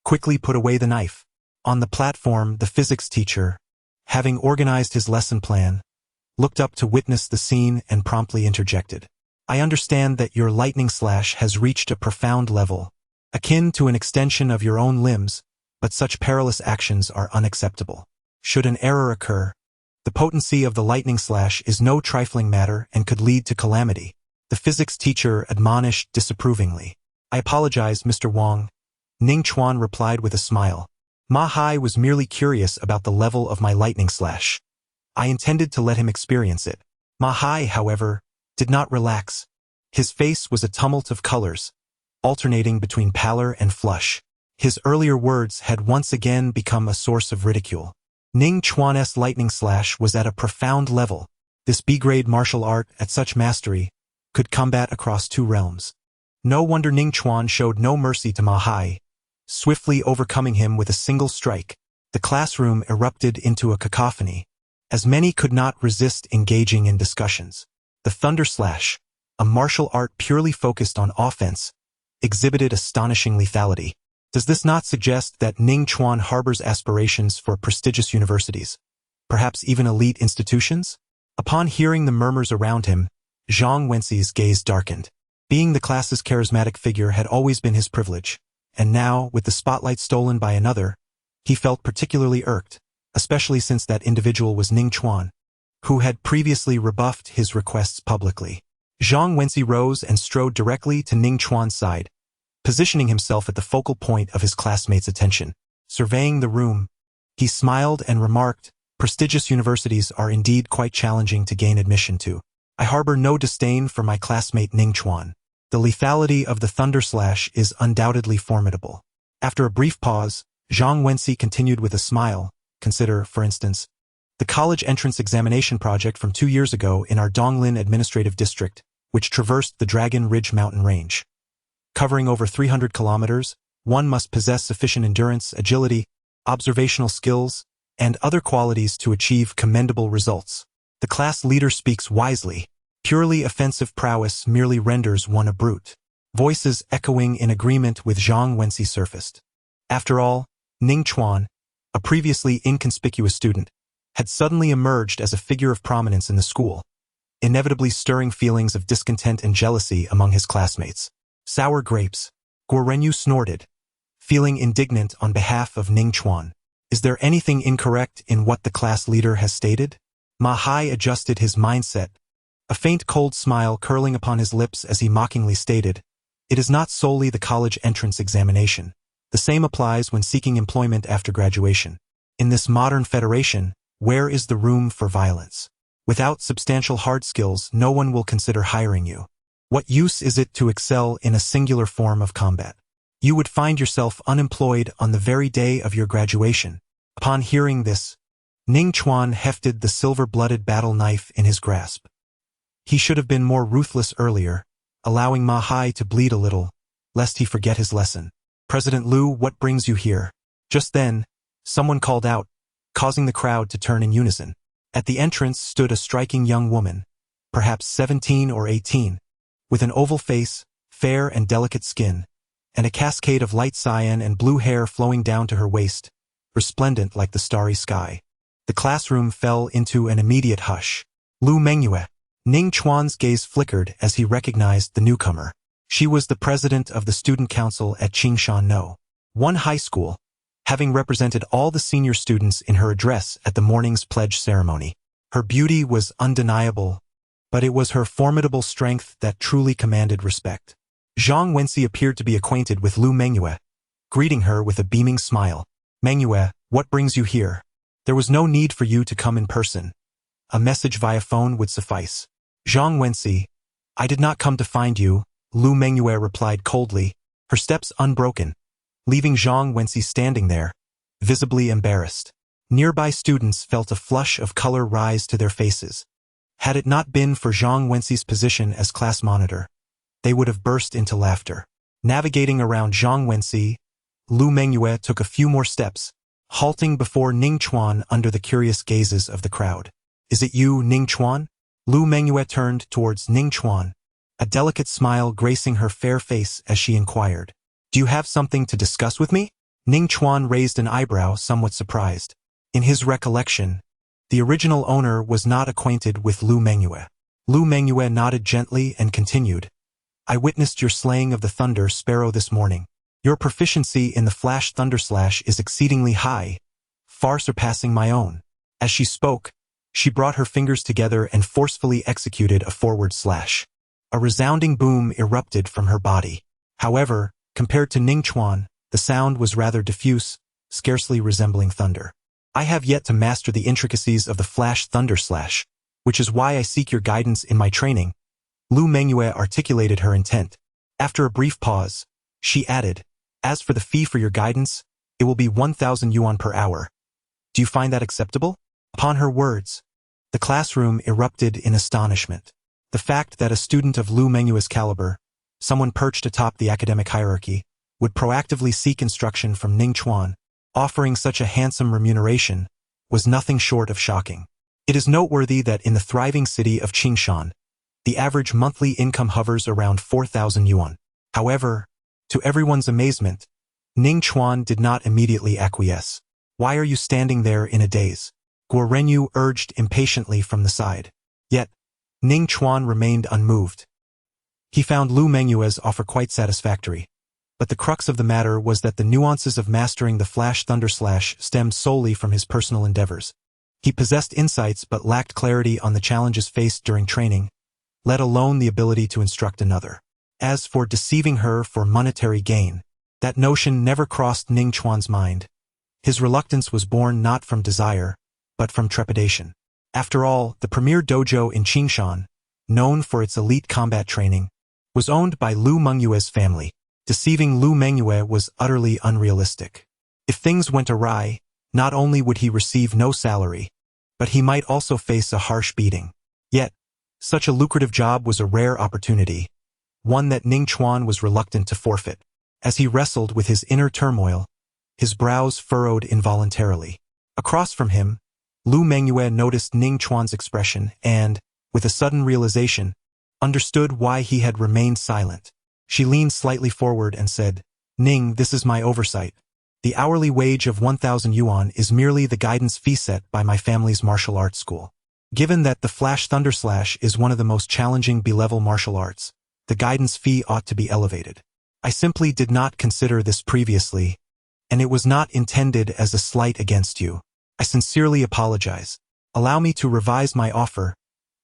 quickly put away the knife. On the platform, the physics teacher, having organized his lesson plan, looked up to witness the scene and promptly interjected. "I understand that your lightning slash has reached a profound level, akin to an extension of your own limbs, but such perilous actions are unacceptable. Should an error occur, the potency of the lightning slash is no trifling matter and could lead to calamity." The physics teacher admonished disapprovingly. "I apologize, Mr. Wang," Ning Chuan replied with a smile. "Mahai was merely curious about the level of my lightning slash. I intended to let him experience it." Mahai, however, did not relax. His face was a tumult of colors, alternating between pallor and flush. His earlier words had once again become a source of ridicule. Ning Chuan's lightning slash was at a profound level. This B-grade martial art, at such mastery, could combat across two realms. No wonder Ning Chuan showed no mercy to Mahai, swiftly overcoming him with a single strike. The classroom erupted into a cacophony, as many could not resist engaging in discussions. The Thunder Slash, a martial art purely focused on offense, exhibited astonishing lethality. Does this not suggest that Ning Chuan harbors aspirations for prestigious universities, perhaps even elite institutions? Upon hearing the murmurs around him, Zhang Wenxi's gaze darkened. Being the class's charismatic figure had always been his privilege, and now, with the spotlight stolen by another, he felt particularly irked, especially since that individual was Ning Chuan, who had previously rebuffed his requests publicly. Zhang Wenxi rose and strode directly to Ning Chuan's side, positioning himself at the focal point of his classmates' attention. Surveying the room, he smiled and remarked, "Prestigious universities are indeed quite challenging to gain admission to. I harbor no disdain for my classmate Ning Chuan. The lethality of the Thunder Slash is undoubtedly formidable." After a brief pause, Zhang Wenxi continued with a smile. "Consider, for instance, the college entrance examination project from 2 years ago in our Donglin administrative district, which traversed the Dragon Ridge mountain range. Covering over 300 kilometers, one must possess sufficient endurance, agility, observational skills, and other qualities to achieve commendable results. The class leader speaks wisely. Purely offensive prowess merely renders one a brute." Voices echoing in agreement with Zhang Wenxi surfaced. After all, Ning Chuan, a previously inconspicuous student, had suddenly emerged as a figure of prominence in the school, inevitably stirring feelings of discontent and jealousy among his classmates. Sour grapes. Guorenyu snorted, feeling indignant on behalf of Ning Chuan. Is there anything incorrect in what the class leader has stated? Ma Hai adjusted his mindset, a faint cold smile curling upon his lips as he mockingly stated, "It is not solely the college entrance examination. The same applies when seeking employment after graduation. In this modern federation, where is the room for violence? Without substantial hard skills, no one will consider hiring you. What use is it to excel in a singular form of combat? You would find yourself unemployed on the very day of your graduation." Upon hearing this, Ning Chuan hefted the silver-blooded battle knife in his grasp. He should have been more ruthless earlier, allowing Ma Hai to bleed a little, lest he forget his lesson. "President Liu, what brings you here?" Just then, someone called out, causing the crowd to turn in unison. At the entrance stood a striking young woman, perhaps 17 or 18, with an oval face, fair and delicate skin, and a cascade of light cyan and blue hair flowing down to her waist, resplendent like the starry sky. The classroom fell into an immediate hush. Lu Mengyue. Ning Chuan's gaze flickered as he recognized the newcomer. She was the president of the student council at Qingshan No. 1 high school, having represented all the senior students in her address at the morning's pledge ceremony. Her beauty was undeniable, but it was her formidable strength that truly commanded respect. Zhang Wenxi appeared to be acquainted with Lu Mengyue, greeting her with a beaming smile. "Mengyue, what brings you here? There was no need for you to come in person. A message via phone would suffice." "Zhang Wenxi, I did not come to find you," Lu Mengyue replied coldly, her steps unbroken, leaving Zhang Wenxi standing there, visibly embarrassed. Nearby students felt a flush of color rise to their faces. Had it not been for Zhang Wenxi's position as class monitor, they would have burst into laughter. Navigating around Zhang Wenxi, Lu Mengyue took a few more steps, halting before Ning Chuan under the curious gazes of the crowd. "Is it you, Ning Chuan?" Lu Mengyue turned towards Ning Chuan, a delicate smile gracing her fair face as she inquired, "Do you have something to discuss with me?" Ning Chuan raised an eyebrow, somewhat surprised. In his recollection, the original owner was not acquainted with Lu Mengyue. Lu Mengyue nodded gently and continued, "I witnessed your slaying of the Thunder Sparrow this morning. Your proficiency in the Flash Thunder Slash is exceedingly high, far surpassing my own." As she spoke, she brought her fingers together and forcefully executed a forward slash. A resounding boom erupted from her body. However, compared to Ning Chuan, the sound was rather diffuse, scarcely resembling thunder. "I have yet to master the intricacies of the Flash Thunder Slash, which is why I seek your guidance in my training." Lu Mengyue articulated her intent. After a brief pause, she added, "As for the fee for your guidance, it will be 1,000 yuan per hour. Do you find that acceptable?" Upon her words, the classroom erupted in astonishment. The fact that a student of Lu Mengyue's caliber, someone perched atop the academic hierarchy, would proactively seek instruction from Ning Chuan, offering such a handsome remuneration, was nothing short of shocking. It is noteworthy that in the thriving city of Qingshan, the average monthly income hovers around 4,000 yuan. However, To everyone's amazement, Ning Chuan did not immediately acquiesce. "Why are you standing there in a daze?" Guo Renyu urged impatiently from the side. Yet, Ning Chuan remained unmoved. He found Lu Mengyue's offer quite satisfactory. But the crux of the matter was that the nuances of mastering the Flash Thunder Slash stemmed solely from his personal endeavors. He possessed insights but lacked clarity on the challenges faced during training, let alone the ability to instruct another. As for deceiving her for monetary gain, that notion never crossed Ning Chuan's mind. His reluctance was born not from desire, but from trepidation. After all, the premier dojo in Qingshan, known for its elite combat training, was owned by Lu Mengyue's family. Deceiving Lu Mengyue was utterly unrealistic. If things went awry, not only would he receive no salary, but he might also face a harsh beating. Yet, such a lucrative job was a rare opportunity, one that Ning Chuan was reluctant to forfeit. As he wrestled with his inner turmoil, his brows furrowed involuntarily. Across from him, Lu Mengyue noticed Ning Chuan's expression and, with a sudden realization, understood why he had remained silent. She leaned slightly forward and said, "Ning, this is my oversight. The hourly wage of 1,000 yuan is merely the guidance fee set by my family's martial arts school. Given that the Flash Thunder Slash is one of the most challenging B-level martial arts, the guidance fee ought to be elevated. I simply did not consider this previously, and it was not intended as a slight against you. I sincerely apologize. Allow me to revise my offer,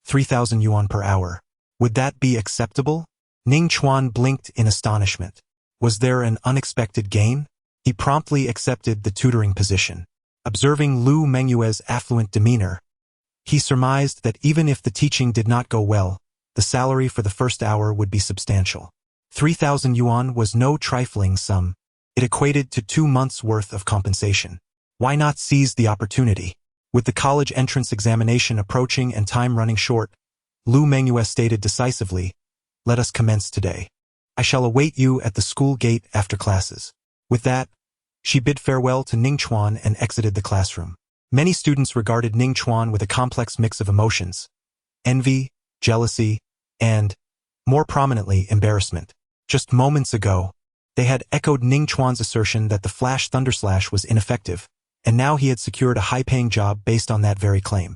3,000 yuan per hour. Would that be acceptable?" Ning Chuan blinked in astonishment. Was there an unexpected gain? He promptly accepted the tutoring position. Observing Lu Mengyue's affluent demeanor, he surmised that even if the teaching did not go well, the salary for the first hour would be substantial. 3,000 yuan was no trifling sum. It equated to 2 months' worth of compensation. Why not seize the opportunity? With the college entrance examination approaching and time running short, Lu Mengyue stated decisively, "Let us commence today. I shall await you at the school gate after classes." With that, she bid farewell to Ning Chuan and exited the classroom. Many students regarded Ning Chuan with a complex mix of emotions: envy, jealousy, and, more prominently, embarrassment. Just moments ago, they had echoed Ning Chuan's assertion that the Flash Thunder Slash was ineffective, and now he had secured a high-paying job based on that very claim.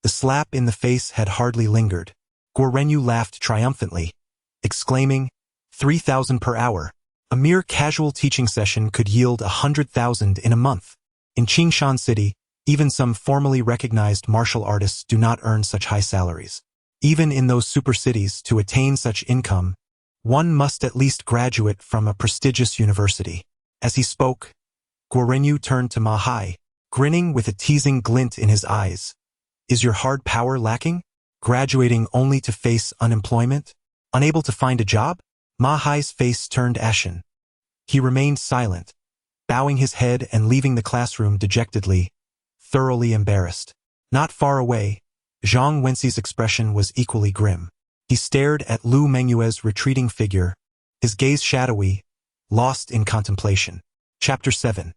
The slap in the face had hardly lingered. Guo Renyu laughed triumphantly, exclaiming, 3,000 per hour. A mere casual teaching session could yield 100,000 in a month. In Qingshan City, even some formally recognized martial artists do not earn such high salaries. Even in those super cities, to attain such income, one must at least graduate from a prestigious university. As he spoke, Guo Renyu turned to Ma Hai, grinning with a teasing glint in his eyes. "Is your hard power lacking? Graduating only to face unemployment? Unable to find a job?" Ma Hai's face turned ashen. He remained silent, bowing his head and leaving the classroom dejectedly, thoroughly embarrassed. Not far away, Zhang Wenxi's expression was equally grim. He stared at Lu Mengyue's retreating figure, his gaze shadowy, lost in contemplation. Chapter 7.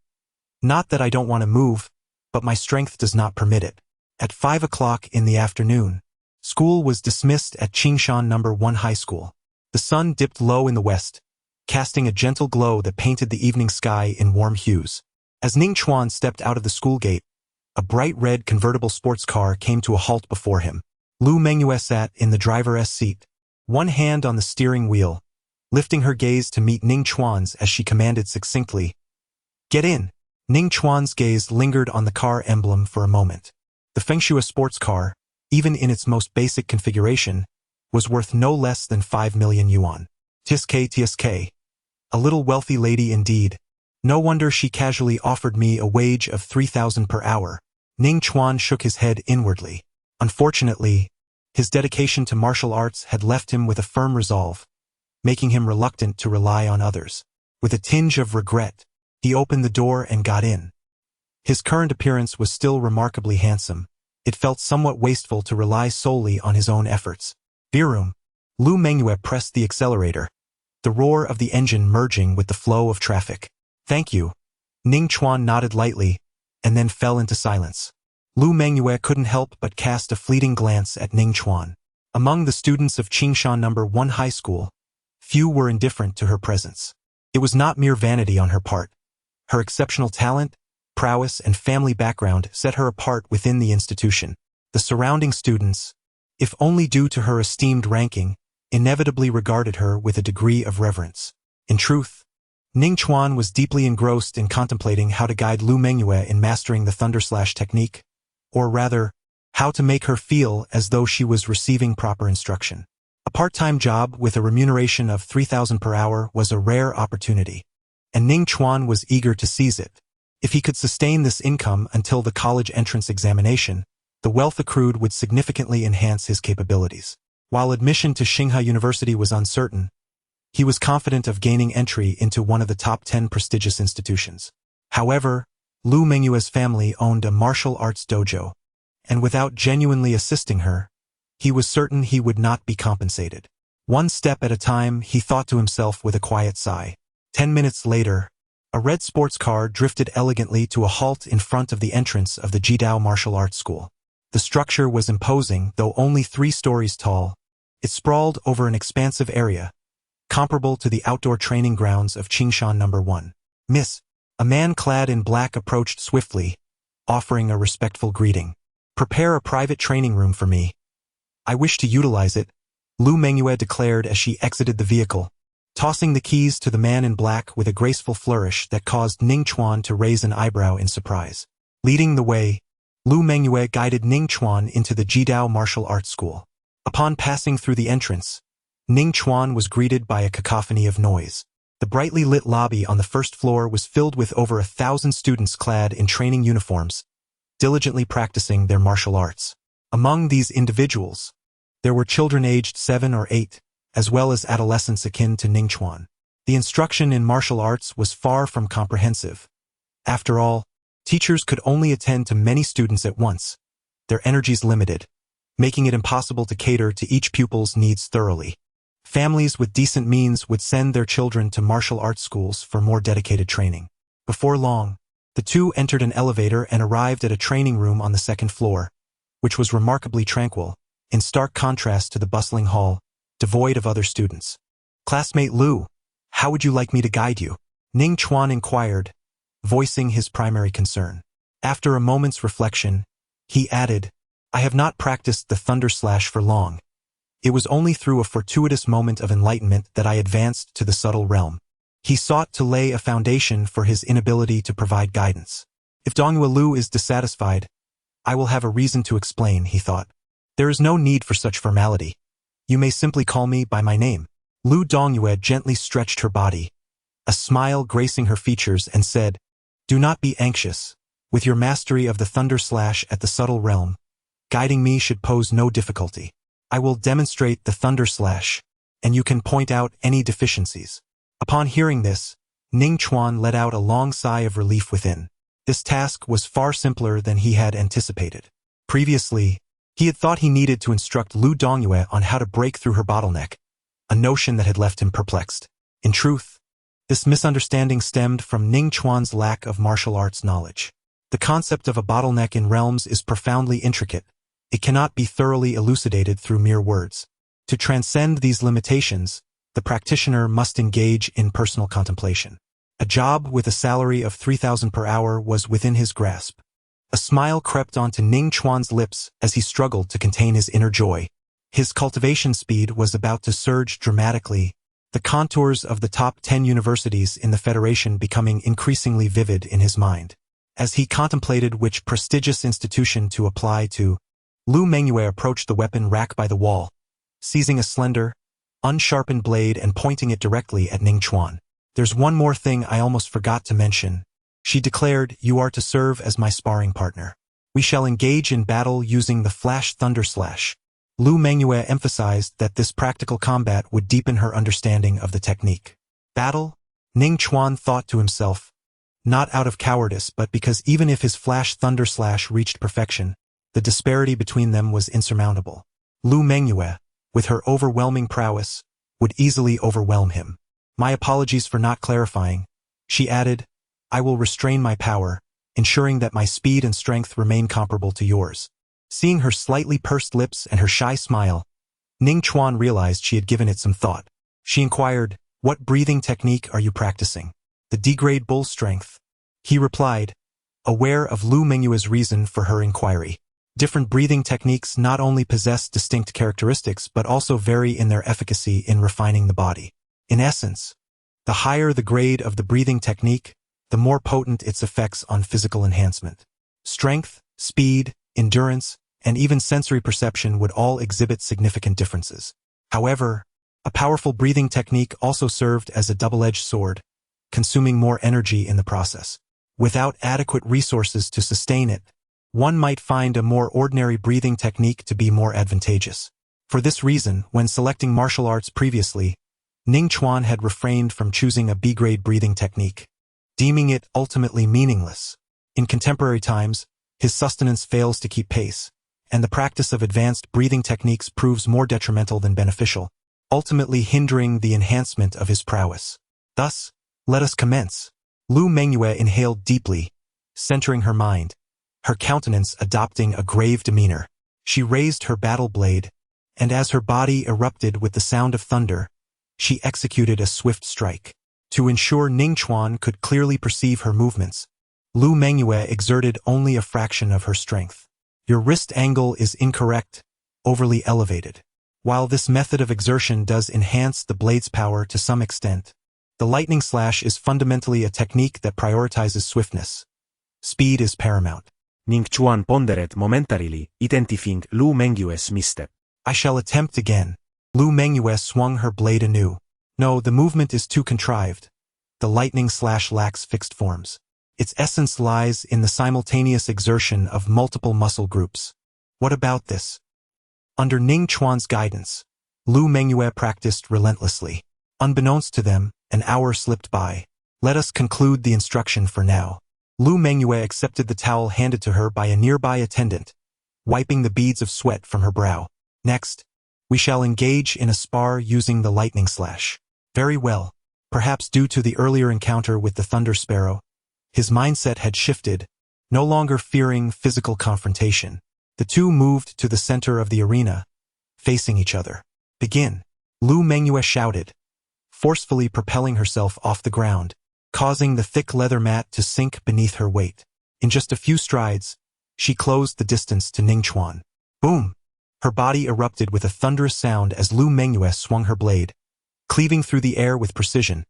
Not that I don't want to move, but my strength does not permit it. At 5 o'clock in the afternoon, school was dismissed at Qingshan No. 1 High School. The sun dipped low in the west, casting a gentle glow that painted the evening sky in warm hues. As Ning Chuan stepped out of the school gate, a bright red convertible sports car came to a halt before him. Lu Mengyue sat in the driver's seat, one hand on the steering wheel, lifting her gaze to meet Ning Chuan's as she commanded succinctly, "Get in." Ning Chuan's gaze lingered on the car emblem for a moment. The Fengshua sports car, even in its most basic configuration, was worth no less than 5 million yuan. Tsk. A little wealthy lady indeed. No wonder she casually offered me a wage of 3,000 per hour. Ning Chuan shook his head inwardly. Unfortunately, his dedication to martial arts had left him with a firm resolve, making him reluctant to rely on others. With a tinge of regret, he opened the door and got in. His current appearance was still remarkably handsome. It felt somewhat wasteful to rely solely on his own efforts. Virum. Lu Mengyue pressed the accelerator, the roar of the engine merging with the flow of traffic. "Thank you." Ning Chuan nodded lightly, and then fell into silence. Lu Mengyue couldn't help but cast a fleeting glance at Ning Chuan. Among the students of Qingshan No. 1 High School, few were indifferent to her presence. It was not mere vanity on her part. Her exceptional talent, prowess, and family background set her apart within the institution. The surrounding students, if only due to her esteemed ranking, inevitably regarded her with a degree of reverence. In truth, Ning Chuan was deeply engrossed in contemplating how to guide Lu Mengyue in mastering the Thunder Slash technique, or rather, how to make her feel as though she was receiving proper instruction. A part-time job with a remuneration of 3,000 per hour was a rare opportunity, and Ning Chuan was eager to seize it. If he could sustain this income until the college entrance examination, the wealth accrued would significantly enhance his capabilities. While admission to Tsinghua University was uncertain, he was confident of gaining entry into one of the top 10 prestigious institutions. However, Lu Mengyue's family owned a martial arts dojo, and without genuinely assisting her, he was certain he would not be compensated. One step at a time, he thought to himself with a quiet sigh. 10 minutes later, a red sports car drifted elegantly to a halt in front of the entrance of the Jidao Martial Arts School. The structure was imposing, though only 3 stories tall. It sprawled over an expansive area, comparable to the outdoor training grounds of Qingshan No. 1. "Miss," a man clad in black approached swiftly, offering a respectful greeting. "Prepare a private training room for me. I wish to utilize it," Lu Mengyue declared as she exited the vehicle, tossing the keys to the man in black with a graceful flourish that caused Ning Chuan to raise an eyebrow in surprise. Leading the way, Lu Mengyue guided Ning Chuan into the Jidao Martial Arts School. Upon passing through the entrance, Ning Chuan was greeted by a cacophony of noise. The brightly lit lobby on the first floor was filled with over 1,000 students clad in training uniforms, diligently practicing their martial arts. Among these individuals, there were children aged 7 or 8, as well as adolescents akin to Ning Chuan. The instruction in martial arts was far from comprehensive. After all, teachers could only attend to many students at once, their energies limited, making it impossible to cater to each pupil's needs thoroughly. Families with decent means would send their children to martial arts schools for more dedicated training. Before long, the two entered an elevator and arrived at a training room on the 2nd floor, which was remarkably tranquil, in stark contrast to the bustling hall, devoid of other students. "Classmate Lu, how would you like me to guide you?" Ning Chuan inquired, voicing his primary concern. After a moment's reflection, he added, "I have not practiced the Thunder Slash for long. It was only through a fortuitous moment of enlightenment that I advanced to the subtle realm." He sought to lay a foundation for his inability to provide guidance. "If Donghua Lu is dissatisfied, I will have a reason to explain," he thought. "There is no need for such formality. You may simply call me by my name." Lu Donghua gently stretched her body, a smile gracing her features, and said, "Do not be anxious. With your mastery of the Thunder Slash at the subtle realm, guiding me should pose no difficulty. I will demonstrate the Thunder Slash, and you can point out any deficiencies." Upon hearing this, Ning Chuan let out a long sigh of relief within. This task was far simpler than he had anticipated. Previously, he had thought he needed to instruct Lu Donghua on how to break through her bottleneck, a notion that had left him perplexed. In truth, this misunderstanding stemmed from Ning Chuan's lack of martial arts knowledge. The concept of a bottleneck in realms is profoundly intricate. It cannot be thoroughly elucidated through mere words. To transcend these limitations, the practitioner must engage in personal contemplation. A job with a salary of 3,000 per hour was within his grasp. A smile crept onto Ning Chuan's lips as he struggled to contain his inner joy. His cultivation speed was about to surge dramatically, the contours of the top 10 universities in the Federation becoming increasingly vivid in his mind. As he contemplated which prestigious institution to apply to, Lu Mengyue approached the weapon rack by the wall, seizing a slender, unsharpened blade and pointing it directly at Ning Chuan. "There's one more thing I almost forgot to mention," she declared. "You are to serve as my sparring partner. We shall engage in battle using the Flash Thunder Slash." Lu Mengyue emphasized that this practical combat would deepen her understanding of the technique. Battle? Ning Chuan thought to himself, not out of cowardice but because even if his Flash Thunder Slash reached perfection, the disparity between them was insurmountable. Lu Mengyue, with her overwhelming prowess, would easily overwhelm him. "My apologies for not clarifying," she added. "I will restrain my power, ensuring that my speed and strength remain comparable to yours." Seeing her slightly pursed lips and her shy smile, Ning Chuan realized she had given it some thought. She inquired, "What breathing technique are you practicing?" "The degrade bull strength," he replied, aware of Lu Mengyue's reason for her inquiry. Different breathing techniques not only possess distinct characteristics but also vary in their efficacy in refining the body. In essence, the higher the grade of the breathing technique, the more potent its effects on physical enhancement. Strength, speed, endurance, and even sensory perception would all exhibit significant differences. However, a powerful breathing technique also served as a double-edged sword, consuming more energy in the process. Without adequate resources to sustain it, one might find a more ordinary breathing technique to be more advantageous. For this reason, when selecting martial arts previously, Ning Chuan had refrained from choosing a B-grade breathing technique, deeming it ultimately meaningless. In contemporary times, his sustenance fails to keep pace, and the practice of advanced breathing techniques proves more detrimental than beneficial, ultimately hindering the enhancement of his prowess. Thus, let us commence. Lu Mengyue inhaled deeply, centering her mind, her countenance adopting a grave demeanor. She raised her battle blade, and as her body erupted with the sound of thunder, she executed a swift strike. To ensure Ning Chuan could clearly perceive her movements, Lu Mengyue exerted only a fraction of her strength. "Your wrist angle is incorrect, overly elevated." While this method of exertion does enhance the blade's power to some extent, the lightning slash is fundamentally a technique that prioritizes swiftness. Speed is paramount. Ning Chuan pondered momentarily, identifying Lu Mengyue's misstep. "I shall attempt again." Lu Mengyue swung her blade anew. "No, the movement is too contrived. The lightning slash lacks fixed forms. Its essence lies in the simultaneous exertion of multiple muscle groups." "What about this?" Under Ning Chuan's guidance, Lu Mengyue practiced relentlessly. Unbeknownst to them, an hour slipped by. "Let us conclude the instruction for now." Lu Mengyue accepted the towel handed to her by a nearby attendant, wiping the beads of sweat from her brow. "Next, we shall engage in a spar using the lightning slash." Very well. Perhaps due to the earlier encounter with the Thunder Sparrow, his mindset had shifted, no longer fearing physical confrontation. The two moved to the center of the arena, facing each other. "Begin," Lu Mengyue shouted, forcefully propelling herself off the ground, causing the thick leather mat to sink beneath her weight. In just a few strides, she closed the distance to Ning Chuan. Boom! Her body erupted with a thunderous sound as Lu Mengyue swung her blade, cleaving through the air with precision,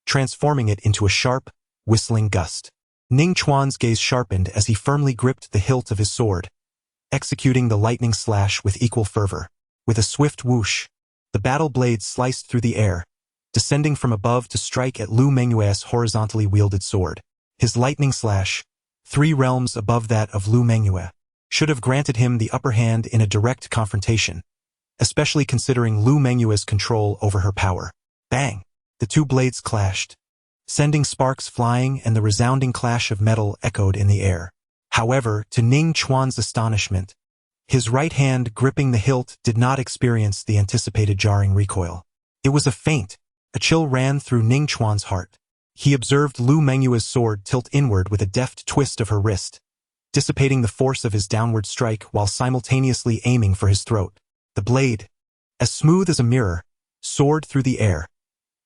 transforming it into a sharp, whistling gust. Ning Chuan's gaze sharpened as he firmly gripped the hilt of his sword, executing the lightning slash with equal fervor. With a swift whoosh, the battle blade sliced through the air, descending from above to strike at Lu Mengyue's horizontally wielded sword. His lightning slash, 3 realms above that of Lu Mengyue, should have granted him the upper hand in a direct confrontation, especially considering Lu Mengyue's control over her power. Bang! The two blades clashed, sending sparks flying, and the resounding clash of metal echoed in the air. However, to Ning Chuan's astonishment, his right hand gripping the hilt did not experience the anticipated jarring recoil. It was a feint. A chill ran through Ning Chuan's heart. He observed Lu Mengyue's sword tilt inward with a deft twist of her wrist, dissipating the force of his downward strike while simultaneously aiming for his throat. The blade, as smooth as a mirror, soared through the air,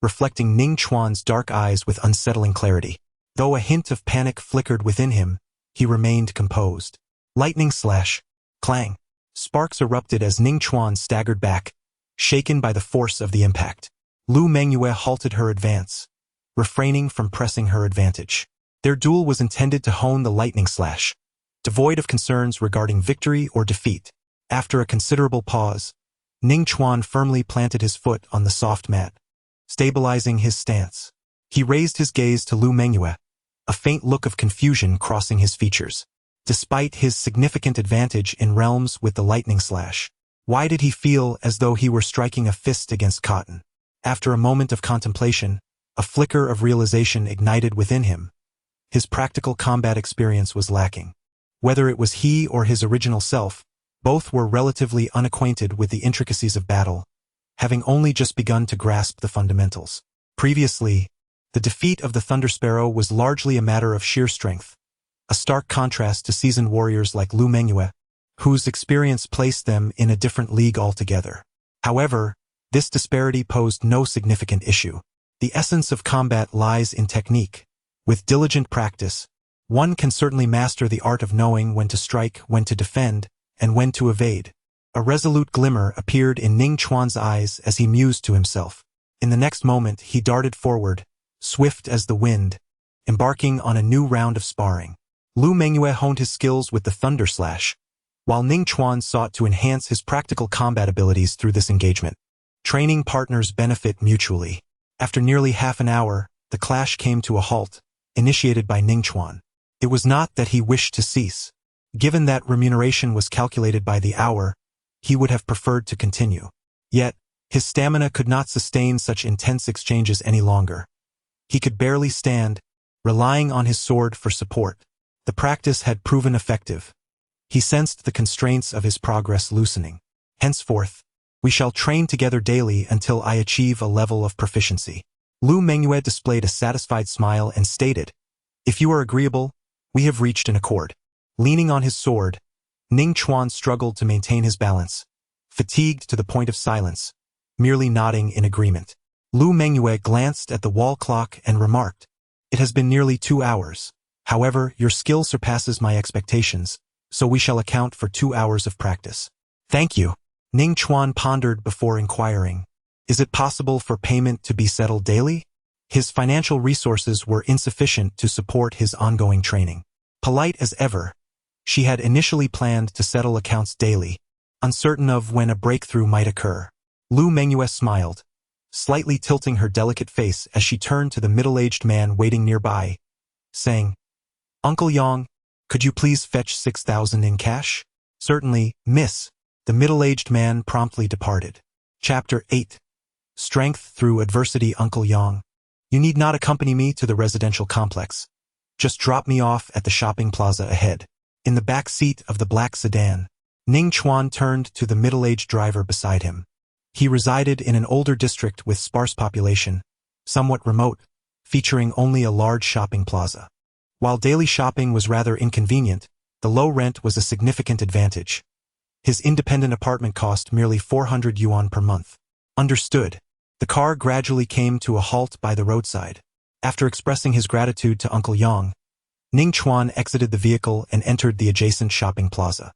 reflecting Ning Chuan's dark eyes with unsettling clarity. Though a hint of panic flickered within him, he remained composed. Lightning slash. Clang. Sparks erupted as Ning Chuan staggered back, shaken by the force of the impact. Lu Mengyue halted her advance, refraining from pressing her advantage. Their duel was intended to hone the lightning slash, devoid of concerns regarding victory or defeat. After a considerable pause, Ning Chuan firmly planted his foot on the soft mat, stabilizing his stance. He raised his gaze to Lu Mengyue, a faint look of confusion crossing his features. Despite his significant advantage in realms with the lightning slash, why did he feel as though he were striking a fist against cotton? After a moment of contemplation, a flicker of realization ignited within him. His practical combat experience was lacking. Whether it was he or his original self, both were relatively unacquainted with the intricacies of battle, having only just begun to grasp the fundamentals. Previously, the defeat of the Thunder Sparrow was largely a matter of sheer strength, a stark contrast to seasoned warriors like Lu Mengyue, whose experience placed them in a different league altogether. However, this disparity posed no significant issue. The essence of combat lies in technique. With diligent practice, one can certainly master the art of knowing when to strike, when to defend, and when to evade. A resolute glimmer appeared in Ning Chuan's eyes as he mused to himself. In the next moment, he darted forward, swift as the wind, embarking on a new round of sparring. Lu Mengyue honed his skills with the Thunder Slash, while Ning Chuan sought to enhance his practical combat abilities through this engagement. Training partners benefit mutually. After nearly half an hour, the clash came to a halt, initiated by Ning Chuan. It was not that he wished to cease. Given that remuneration was calculated by the hour, he would have preferred to continue. Yet, his stamina could not sustain such intense exchanges any longer. He could barely stand, relying on his sword for support. The practice had proven effective. He sensed the constraints of his progress loosening. Henceforth, we shall train together daily until I achieve a level of proficiency. Lu Mengyue displayed a satisfied smile and stated, "If you are agreeable, we have reached an accord." Leaning on his sword, Ning Chuan struggled to maintain his balance, fatigued to the point of silence, merely nodding in agreement. Lu Mengyue glanced at the wall clock and remarked, "It has been nearly 2 hours. However, your skill surpasses my expectations, so we shall account for 2 hours of practice." "Thank you." Ning Chuan pondered before inquiring, "Is it possible for payment to be settled daily?" His financial resources were insufficient to support his ongoing training. Polite as ever, she had initially planned to settle accounts daily, uncertain of when a breakthrough might occur. Lu Mengyue smiled, slightly tilting her delicate face as she turned to the middle-aged man waiting nearby, saying, "Uncle Yang, could you please fetch 6,000 in cash?" "Certainly, miss." The middle-aged man promptly departed. Chapter 8. Strength Through Adversity. Uncle Yang, you need not accompany me to the residential complex. Just drop me off at the shopping plaza ahead. In the back seat of the black sedan, Ning Chuan turned to the middle-aged driver beside him. He resided in an older district with sparse population, somewhat remote, featuring only a large shopping plaza. While daily shopping was rather inconvenient, the low rent was a significant advantage. His independent apartment cost merely 400 yuan per month. Understood. The car gradually came to a halt by the roadside. After expressing his gratitude to Uncle Yang, Ning Chuan exited the vehicle and entered the adjacent shopping plaza.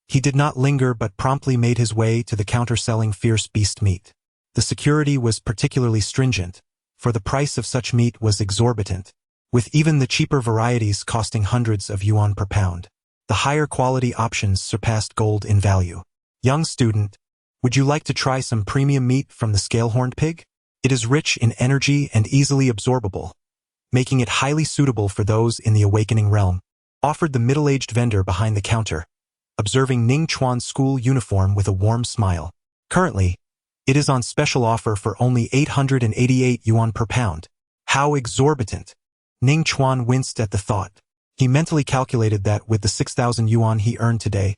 He did not linger but promptly made his way to the counter selling fierce beast meat. The security was particularly stringent, for the price of such meat was exorbitant, with even the cheaper varieties costing hundreds of yuan per pound. The higher quality options surpassed gold in value. "Young student, would you like to try some premium meat from the scale-horned pig? It is rich in energy and easily absorbable, making it highly suitable for those in the awakening realm," offered the middle-aged vendor behind the counter, observing Ning Chuan's school uniform with a warm smile. "Currently, it is on special offer for only 888 yuan per pound." How exorbitant! Ning Chuan winced at the thought. He mentally calculated that with the 6,000 yuan he earned today,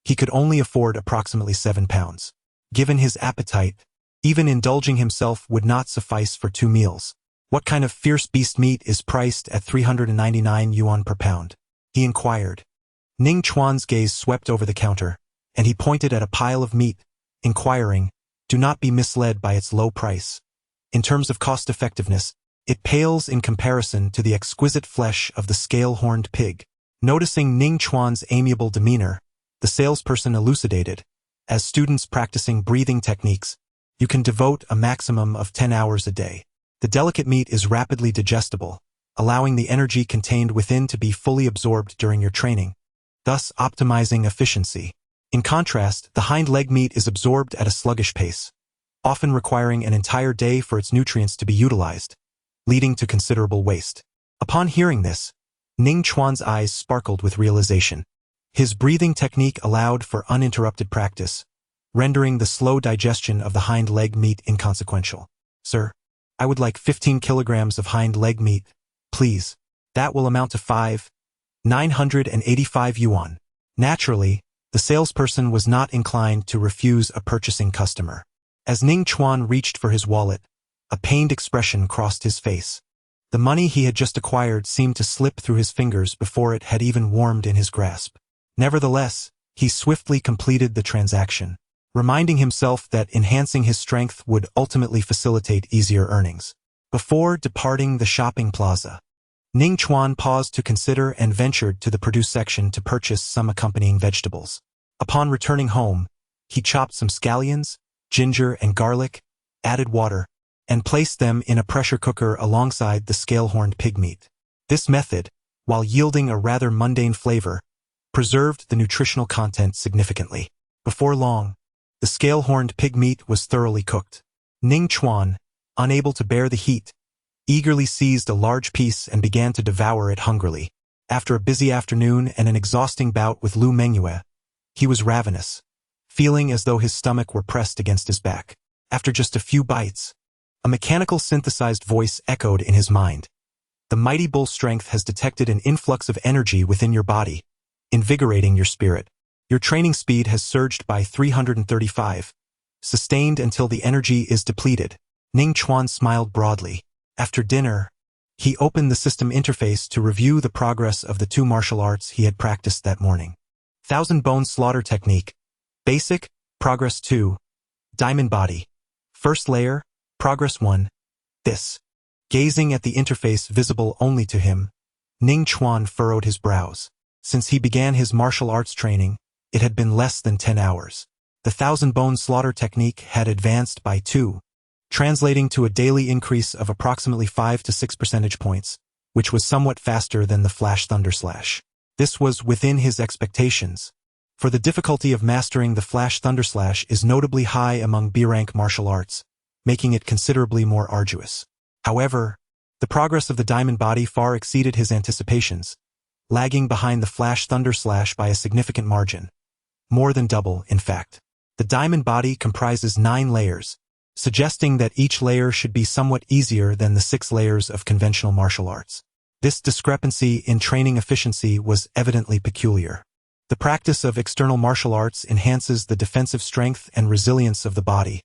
he could only afford approximately 7 pounds. Given his appetite, even indulging himself would not suffice for 2 meals. "What kind of fierce beast meat is priced at 399 yuan per pound?" he inquired. Ning Chuan's gaze swept over the counter, and he pointed at a pile of meat, inquiring, "Do not be misled by its low price. In terms of cost-effectiveness, it pales in comparison to the exquisite flesh of the scale-horned pig." Noticing Ning Chuan's amiable demeanor, the salesperson elucidated, "As students practicing breathing techniques, you can devote a maximum of 10 hours a day. The delicate meat is rapidly digestible, allowing the energy contained within to be fully absorbed during your training, thus optimizing efficiency. In contrast, the hind leg meat is absorbed at a sluggish pace, often requiring an entire day for its nutrients to be utilized, leading to considerable waste." Upon hearing this, Ning Chuan's eyes sparkled with realization. His breathing technique allowed for uninterrupted practice, rendering the slow digestion of the hind leg meat inconsequential. "Sir, I would like 15 kilograms of hind leg meat, please. That will amount to 5,985 yuan. Naturally, the salesperson was not inclined to refuse a purchasing customer. As Ning Chuan reached for his wallet, a pained expression crossed his face. The money he had just acquired seemed to slip through his fingers before it had even warmed in his grasp. Nevertheless, he swiftly completed the transaction, reminding himself that enhancing his strength would ultimately facilitate easier earnings. Before departing the shopping plaza, Ning Chuan paused to consider and ventured to the produce section to purchase some accompanying vegetables. Upon returning home, he chopped some scallions, ginger and garlic, added water, and placed them in a pressure cooker alongside the scale-horned pig meat. This method, while yielding a rather mundane flavor, preserved the nutritional content significantly. Before long, the scale-horned pig meat was thoroughly cooked. Ning Chuan, unable to bear the heat, eagerly seized a large piece and began to devour it hungrily. After a busy afternoon and an exhausting bout with Lu Mengyue, he was ravenous, feeling as though his stomach were pressed against his back. After just a few bites, a mechanical synthesized voice echoed in his mind. The mighty bull strength has detected an influx of energy within your body, invigorating your spirit. Your training speed has surged by 335, sustained until the energy is depleted. Ning Chuan smiled broadly. After dinner, he opened the system interface to review the progress of the 2 martial arts he had practiced that morning. Thousand Bone Slaughter Technique, Basic, Progress 2, Diamond Body, First Layer, Progress 1, this. Gazing at the interface visible only to him, Ning Chuan furrowed his brows. Since he began his martial arts training, it had been less than 10 hours. The Thousand Bone Slaughter Technique had advanced by 2, translating to a daily increase of approximately 5 to 6 percentage points, which was somewhat faster than the Flash Thunder Slash. This was within his expectations, for the difficulty of mastering the Flash Thunder Slash is notably high among B-rank martial arts, making it considerably more arduous. However, the progress of the Diamond Body far exceeded his anticipations, lagging behind the Flash Thunder Slash by a significant margin. More than double, in fact. The Diamond Body comprises 9 layers, suggesting that each layer should be somewhat easier than the 6 layers of conventional martial arts. This discrepancy in training efficiency was evidently peculiar. The practice of external martial arts enhances the defensive strength and resilience of the body,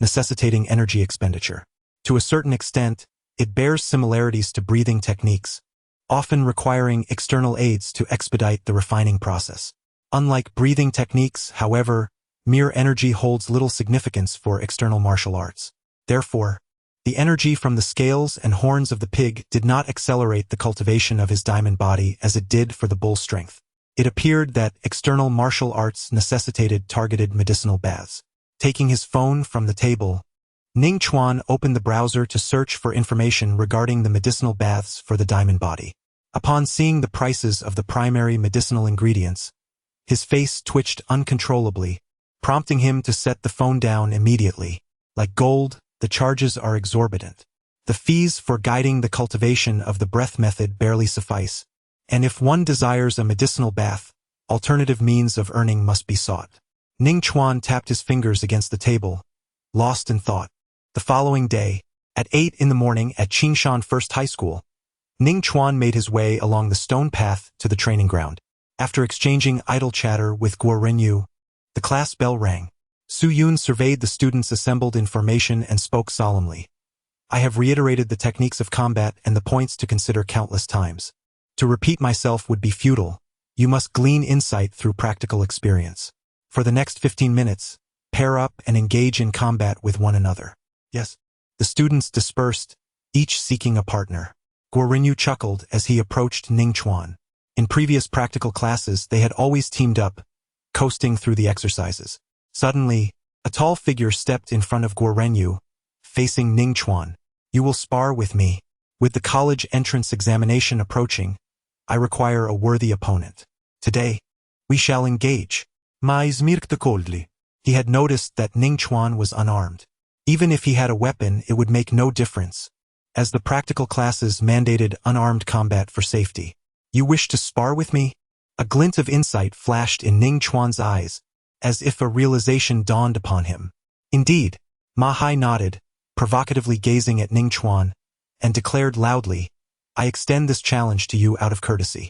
necessitating energy expenditure. To a certain extent, it bears similarities to breathing techniques, often requiring external aids to expedite the refining process. Unlike breathing techniques, however, mere energy holds little significance for external martial arts. Therefore, the energy from the scales and horns of the pig did not accelerate the cultivation of his diamond body as it did for the bull's strength. It appeared that external martial arts necessitated targeted medicinal baths. Taking his phone from the table, Ning Chuan opened the browser to search for information regarding the medicinal baths for the diamond body. Upon seeing the prices of the primary medicinal ingredients, his face twitched uncontrollably, prompting him to set the phone down immediately. Like gold, the charges are exorbitant. The fees for guiding the cultivation of the breath method barely suffice, and if one desires a medicinal bath, alternative means of earning must be sought. Ning Chuan tapped his fingers against the table, lost in thought. The following day, at 8 in the morning at Qingshan First High School, Ning Chuan made his way along the stone path to the training ground. After exchanging idle chatter with Guo Renyu, the class bell rang. Su Yun surveyed the students assembled in formation and spoke solemnly. I have reiterated the techniques of combat and the points to consider countless times. To repeat myself would be futile. You must glean insight through practical experience. For the next 15 minutes, pair up and engage in combat with one another. Yes. The students dispersed, each seeking a partner. Guo Renyu chuckled as he approached Ning Chuan. In previous practical classes, they had always teamed up, coasting through the exercises. Suddenly, a tall figure stepped in front of Guo Renyu, facing Ning Chuan. You will spar with me. With the college entrance examination approaching, I require a worthy opponent. Today, we shall engage. Mais smirkte coldly. He had noticed that Ning Chuan was unarmed. Even if he had a weapon, it would make no difference, as the practical classes mandated unarmed combat for safety. You wish to spar with me? A glint of insight flashed in Ning Chuan's eyes, as if a realization dawned upon him. Indeed, Ma Hai nodded, provocatively gazing at Ning Chuan, and declared loudly, I extend this challenge to you out of courtesy.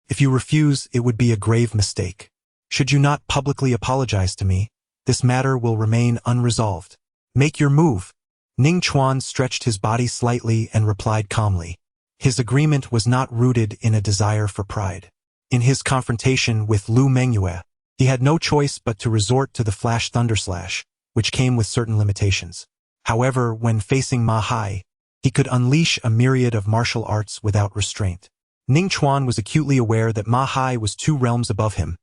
If you refuse, it would be a grave mistake. Should you not publicly apologize to me, this matter will remain unresolved. Make your move. Ning Chuan stretched his body slightly and replied calmly. His agreement was not rooted in a desire for pride. In his confrontation with Lu Mengyue, he had no choice but to resort to the Flash Thunder Slash, which came with certain limitations. However, when facing Ma Hai, He could unleash a myriad of martial arts without restraint. Ning Chuan was acutely aware that Ma Hai was 2 realms above him,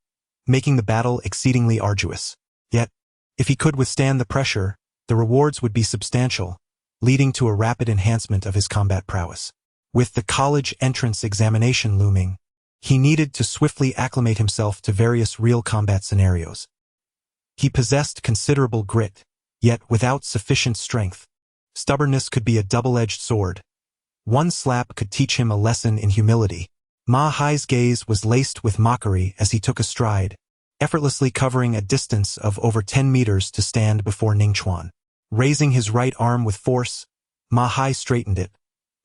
making the battle exceedingly arduous. Yet, if he could withstand the pressure, the rewards would be substantial, leading to a rapid enhancement of his combat prowess. With the college entrance examination looming, he needed to swiftly acclimate himself to various real combat scenarios. He possessed considerable grit, yet without sufficient strength. Stubbornness could be a double-edged sword. One slap could teach him a lesson in humility. Ma Hai's gaze was laced with mockery as he took a stride, effortlessly covering a distance of over 10 meters to stand before Ning Chuan. Raising his right arm with force, Ma Hai straightened it,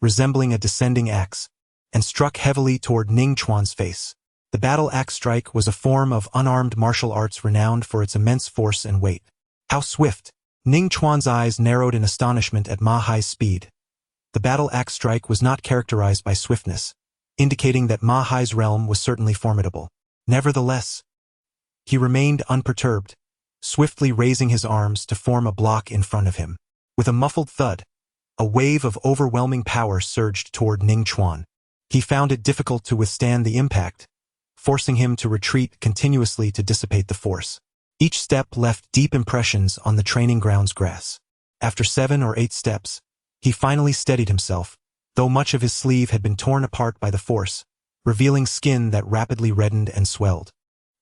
resembling a descending axe, and struck heavily toward Ning Chuan's face. The battle axe strike was a form of unarmed martial arts renowned for its immense force and weight. How swift! Ning Chuan's eyes narrowed in astonishment at Ma Hai's speed. The battle axe strike was not characterized by swiftness, indicating that Ma Hai's realm was certainly formidable. Nevertheless, he remained unperturbed, swiftly raising his arms to form a block in front of him. With a muffled thud, a wave of overwhelming power surged toward Ning Chuan. He found it difficult to withstand the impact, forcing him to retreat continuously to dissipate the force. Each step left deep impressions on the training ground's grass. After 7 or 8 steps, he finally steadied himself, though much of his sleeve had been torn apart by the force, revealing skin that rapidly reddened and swelled.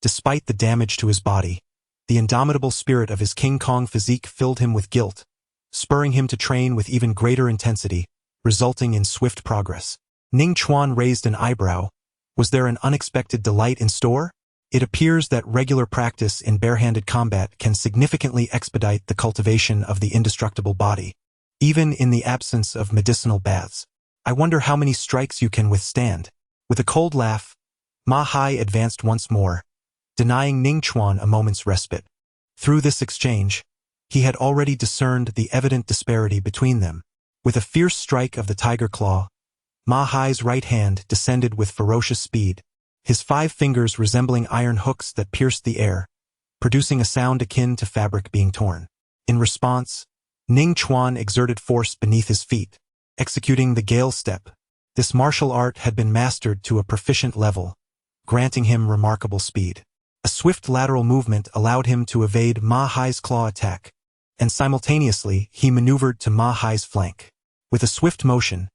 Despite the damage to his body, the indomitable spirit of his King Kong physique filled him with guilt, spurring him to train with even greater intensity, resulting in swift progress. Ning Chuan raised an eyebrow. Was there an unexpected delight in store? It appears that regular practice in barehanded combat can significantly expedite the cultivation of the indestructible body, even in the absence of medicinal baths. I wonder how many strikes you can withstand. With a cold laugh, Ma Hai advanced once more, denying Ning Chuan a moment's respite. Through this exchange, he had already discerned the evident disparity between them. With a fierce strike of the tiger claw, Ma Hai's right hand descended with ferocious speed, his 5 fingers resembling iron hooks that pierced the air, producing a sound akin to fabric being torn. In response, Ning Chuan exerted force beneath his feet, executing the Gale Step. This martial art had been mastered to a proficient level, granting him remarkable speed. A swift lateral movement allowed him to evade Ma Hai's claw attack, and simultaneously he maneuvered to Ma Hai's flank. With a swift motion,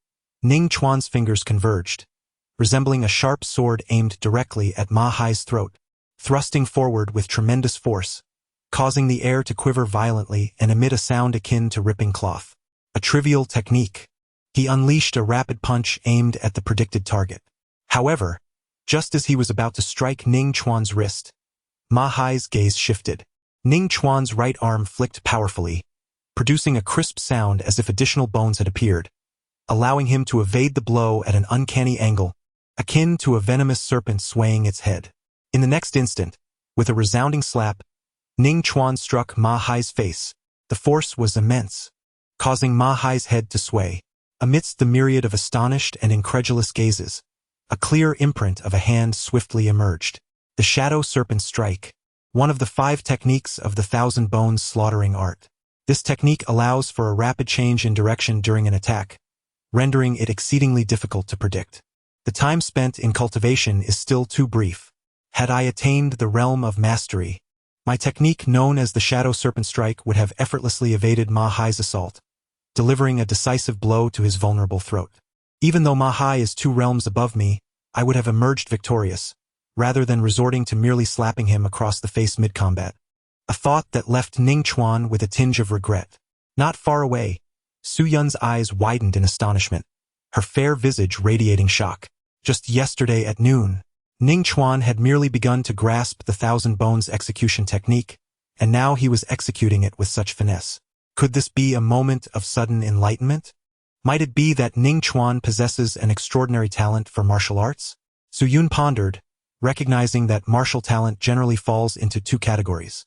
Ning Chuan's fingers converged, resembling a sharp sword aimed directly at Ma Hai's throat, thrusting forward with tremendous force, causing the air to quiver violently and emit a sound akin to ripping cloth. A trivial technique. He unleashed a rapid punch aimed at the predicted target. However, just as he was about to strike Ning Chuan's wrist, Ma Hai's gaze shifted. Ning Chuan's right arm flicked powerfully, producing a crisp sound as if additional bones had appeared, allowing him to evade the blow at an uncanny angle, akin to a venomous serpent swaying its head. In the next instant, with a resounding slap, Ning Chuan struck Ma Hai's face. The force was immense, causing Ma Hai's head to sway. Amidst the myriad of astonished and incredulous gazes, a clear imprint of a hand swiftly emerged. The Shadow Serpent Strike, one of the 5 techniques of the Thousand Bones slaughtering art. This technique allows for a rapid change in direction during an attack, rendering it exceedingly difficult to predict. The time spent in cultivation is still too brief. Had I attained the realm of mastery, my technique known as the Shadow Serpent Strike would have effortlessly evaded Ma Hai's assault, delivering a decisive blow to his vulnerable throat. Even though Ma Hai is 2 realms above me, I would have emerged victorious, rather than resorting to merely slapping him across the face mid-combat. A thought that left Ning Chuan with a tinge of regret. Not far away, Su Yun's eyes widened in astonishment, her fair visage radiating shock. Just yesterday at noon, Ning Chuan had merely begun to grasp the Thousand Bones execution technique, and now he was executing it with such finesse. Could this be a moment of sudden enlightenment? Might it be that Ning Chuan possesses an extraordinary talent for martial arts? Su Yun pondered, recognizing that martial talent generally falls into 2 categories.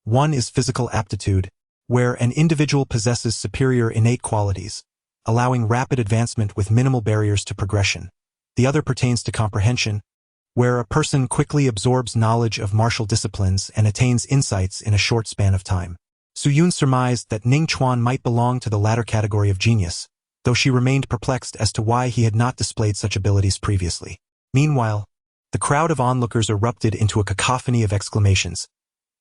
One is physical aptitude, where an individual possesses superior innate qualities, allowing rapid advancement with minimal barriers to progression. The other pertains to comprehension, where a person quickly absorbs knowledge of martial disciplines and attains insights in a short span of time. Su Yun surmised that Ning Chuan might belong to the latter category of genius, though she remained perplexed as to why he had not displayed such abilities previously. Meanwhile, the crowd of onlookers erupted into a cacophony of exclamations,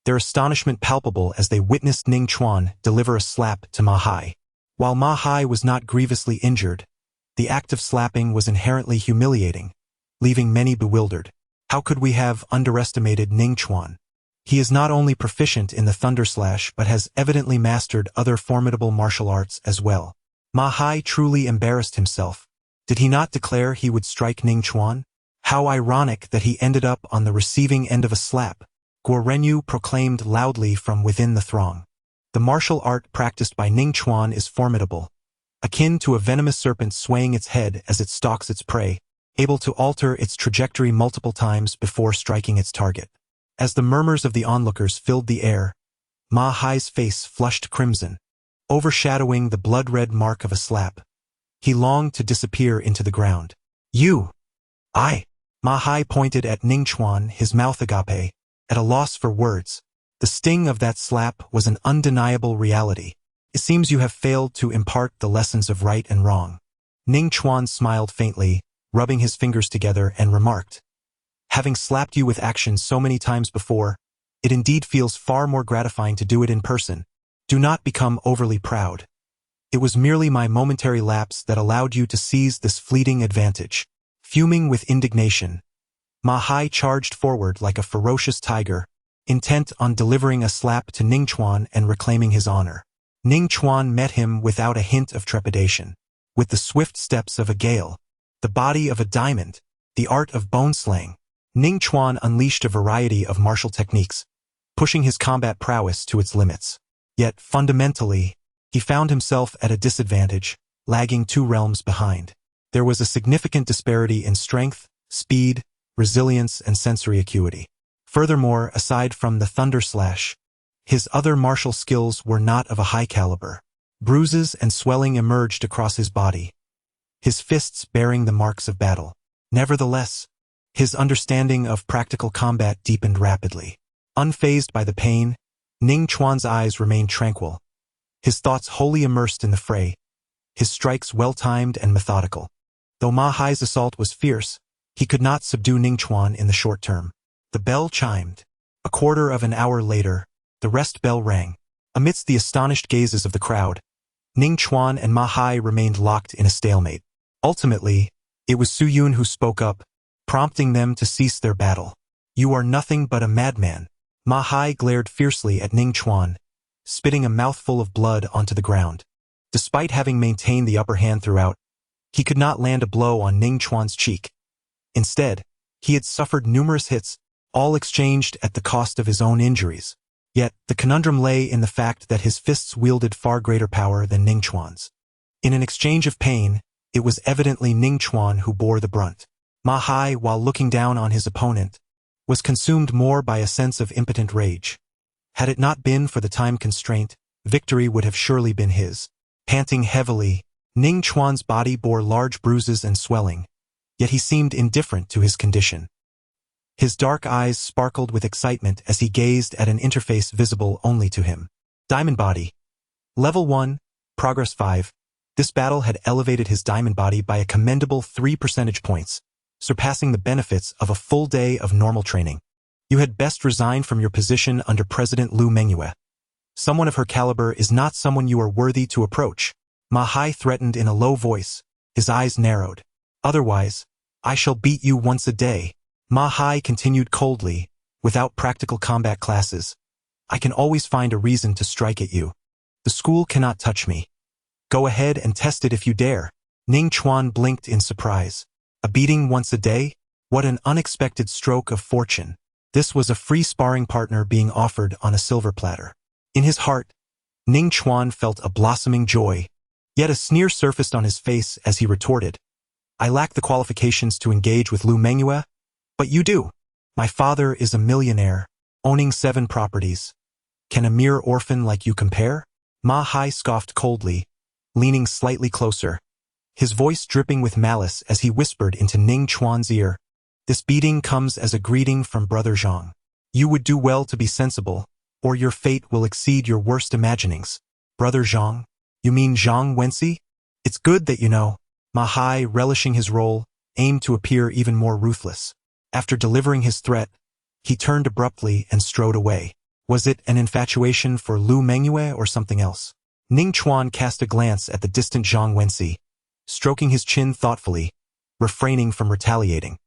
their astonishment palpable as they witnessed Ning Chuan deliver a slap to Ma Hai. While Ma Hai was not grievously injured, the act of slapping was inherently humiliating, leaving many bewildered. How could we have underestimated Ning Chuan? He is not only proficient in the Thunder Slash but has evidently mastered other formidable martial arts as well. Ma Hai truly embarrassed himself. Did he not declare he would strike Ning Chuan? How ironic that he ended up on the receiving end of a slap, Guo Renyu proclaimed loudly from within the throng. The martial art practiced by Ning Chuan is formidable, akin to a venomous serpent swaying its head as it stalks its prey, able to alter its trajectory multiple times before striking its target. As the murmurs of the onlookers filled the air, Ma Hai's face flushed crimson, overshadowing the blood-red mark of a slap. He longed to disappear into the ground. You! Ma Hai pointed at Ning Chuan, his mouth agape, at a loss for words. The sting of that slap was an undeniable reality. It seems you have failed to impart the lessons of right and wrong. Ning Chuan smiled faintly, rubbing his fingers together, and remarked, having slapped you with action so many times before, it indeed feels far more gratifying to do it in person. Do not become overly proud. It was merely my momentary lapse that allowed you to seize this fleeting advantage. Fuming with indignation, Ma Hai charged forward like a ferocious tiger, intent on delivering a slap to Ning Chuan and reclaiming his honor. Ning Chuan met him without a hint of trepidation. With the swift steps of a gale, the body of a diamond, the art of bone slaying, Ning Chuan unleashed a variety of martial techniques, pushing his combat prowess to its limits. Yet, fundamentally, he found himself at a disadvantage, lagging 2 realms behind. There was a significant disparity in strength, speed, resilience, and sensory acuity. Furthermore, aside from the Thunder Slash, his other martial skills were not of a high caliber. Bruises and swelling emerged across his body, his fists bearing the marks of battle. Nevertheless, his understanding of practical combat deepened rapidly. Unfazed by the pain, Ning Chuan's eyes remained tranquil, his thoughts wholly immersed in the fray, his strikes well-timed and methodical. Though Ma Hai's assault was fierce, he could not subdue Ning Chuan in the short term. The bell chimed. A quarter of an hour later, the rest bell rang. Amidst the astonished gazes of the crowd, Ning Chuan and Ma Hai remained locked in a stalemate. Ultimately, it was Su Yun who spoke up, prompting them to cease their battle. You are nothing but a madman. Ma Hai glared fiercely at Ning Chuan, spitting a mouthful of blood onto the ground. Despite having maintained the upper hand throughout, he could not land a blow on Ning Chuan's cheek. Instead, he had suffered numerous hits, all exchanged at the cost of his own injuries. Yet, the conundrum lay in the fact that his fists wielded far greater power than Ning Chuan's. In an exchange of pain, it was evidently Ning Chuan who bore the brunt. Ma Hai, while looking down on his opponent, was consumed more by a sense of impotent rage. Had it not been for the time constraint, victory would have surely been his. Panting heavily, Ning Chuan's body bore large bruises and swelling, yet he seemed indifferent to his condition. His dark eyes sparkled with excitement as he gazed at an interface visible only to him. Diamond Body. Level 1, Progress 5. This battle had elevated his diamond body by a commendable 3 percentage points, surpassing the benefits of a full day of normal training. You had best resign from your position under President Lu Mengyue. Someone of her caliber is not someone you are worthy to approach. Ma Hai threatened in a low voice, his eyes narrowed. Otherwise, I shall beat you once a day. Ma Hai continued coldly, without practical combat classes. I can always find a reason to strike at you. The school cannot touch me. Go ahead and test it if you dare. Ning Chuan blinked in surprise. A beating once a day? What an unexpected stroke of fortune. This was a free sparring partner being offered on a silver platter. In his heart, Ning Chuan felt a blossoming joy, yet a sneer surfaced on his face as he retorted. I lack the qualifications to engage with Lu Mengyue, but you do. My father is a millionaire, owning 7 properties. Can a mere orphan like you compare? Ma Hai scoffed coldly, leaning slightly closer, his voice dripping with malice as he whispered into Ning Chuan's ear. This beating comes as a greeting from Brother Zhang. You would do well to be sensible, or your fate will exceed your worst imaginings. Brother Zhang? You mean Zhang Wenxi? It's good that you know. Ma Hai, relishing his role, aimed to appear even more ruthless. After delivering his threat, he turned abruptly and strode away. Was it an infatuation for Lu Mengyue or something else? Ning Chuan cast a glance at the distant Zhang Wenxi, stroking his chin thoughtfully, refraining from retaliating.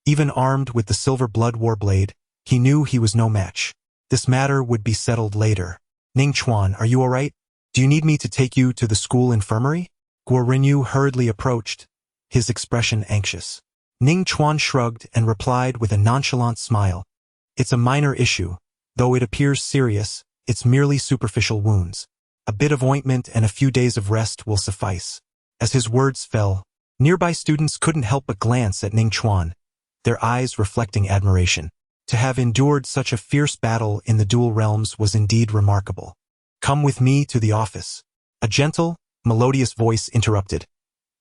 Even armed with the silver blood war blade, he knew he was no match. This matter would be settled later. Ning Chuan, are you all right? Do you need me to take you to the school infirmary? Guo Renyu hurriedly approached, his expression anxious. Ning Chuan shrugged and replied with a nonchalant smile. It's a minor issue. Though it appears serious, it's merely superficial wounds. A bit of ointment and a few days of rest will suffice. As his words fell, nearby students couldn't help but glance at Ning Chuan, their eyes reflecting admiration. To have endured such a fierce battle in the dual realms was indeed remarkable. Come with me to the office. A gentle, melodious voice interrupted,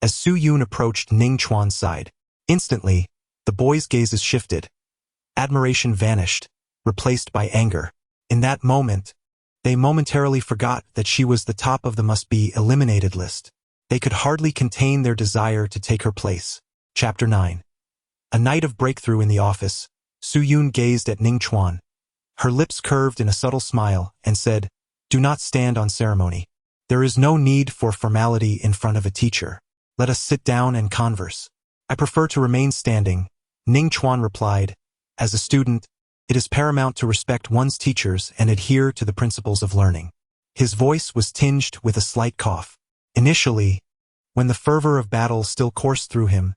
as Su Yun approached Ning Chuan's side. Instantly, the boy's gazes shifted. Admiration vanished, replaced by anger. In that moment, they momentarily forgot that she was the top of the must-be-eliminated list. They could hardly contain their desire to take her place. Chapter 9. A night of breakthrough in the office, Su Yun gazed at Ning Chuan. Her lips curved in a subtle smile and said, "Do not stand on ceremony. There is no need for formality in front of a teacher. Let us sit down and converse." "I prefer to remain standing," Ning Chuan replied. "As a student, it is paramount to respect one's teachers and adhere to the principles of learning." His voice was tinged with a slight cough. Initially, when the fervor of battle still coursed through him,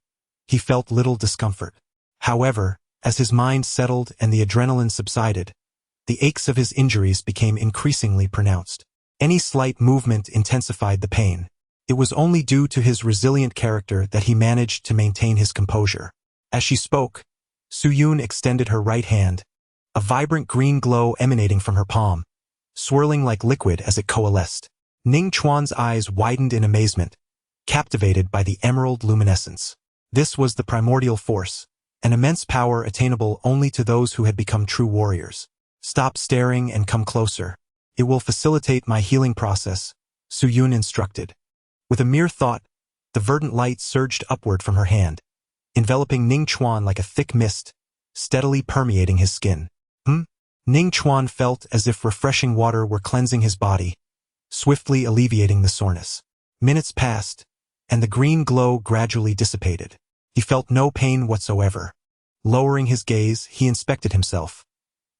he felt little discomfort. However, as his mind settled and the adrenaline subsided, the aches of his injuries became increasingly pronounced. Any slight movement intensified the pain. It was only due to his resilient character that he managed to maintain his composure. As she spoke, Su Yun extended her right hand, a vibrant green glow emanating from her palm, swirling like liquid as it coalesced. Ning Chuan's eyes widened in amazement, captivated by the emerald luminescence. This was the primordial force, an immense power attainable only to those who had become true warriors. "Stop staring and come closer. It will facilitate my healing process," Su Yun instructed. With a mere thought, the verdant light surged upward from her hand, enveloping Ning Chuan like a thick mist, steadily permeating his skin. Ning Chuan felt as if refreshing water were cleansing his body, swiftly alleviating the soreness. Minutes passed, and the green glow gradually dissipated. He felt no pain whatsoever. Lowering his gaze, he inspected himself.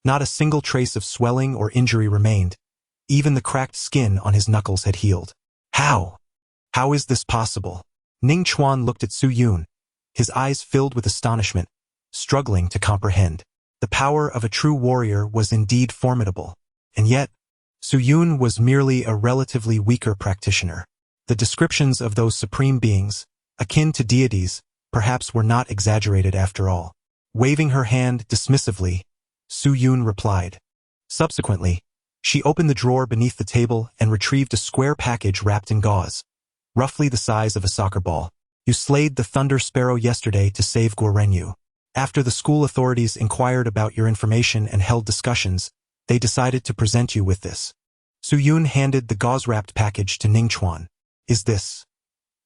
Not a single trace of swelling or injury remained. Even the cracked skin on his knuckles had healed. How? How is this possible? Ning Chuan looked at Su Yun, his eyes filled with astonishment, struggling to comprehend. The power of a true warrior was indeed formidable, and yet, Su Yun was merely a relatively weaker practitioner. The descriptions of those supreme beings, akin to deities, perhaps were not exaggerated after all. Waving her hand dismissively, Su Yun replied. Subsequently, she opened the drawer beneath the table and retrieved a square package wrapped in gauze, roughly the size of a soccer ball. "You slayed the Thunder Sparrow yesterday to save Guo Renyu. After the school authorities inquired about your information and held discussions, they decided to present you with this." Su Yun handed the gauze-wrapped package to Ning Chuan. "Is this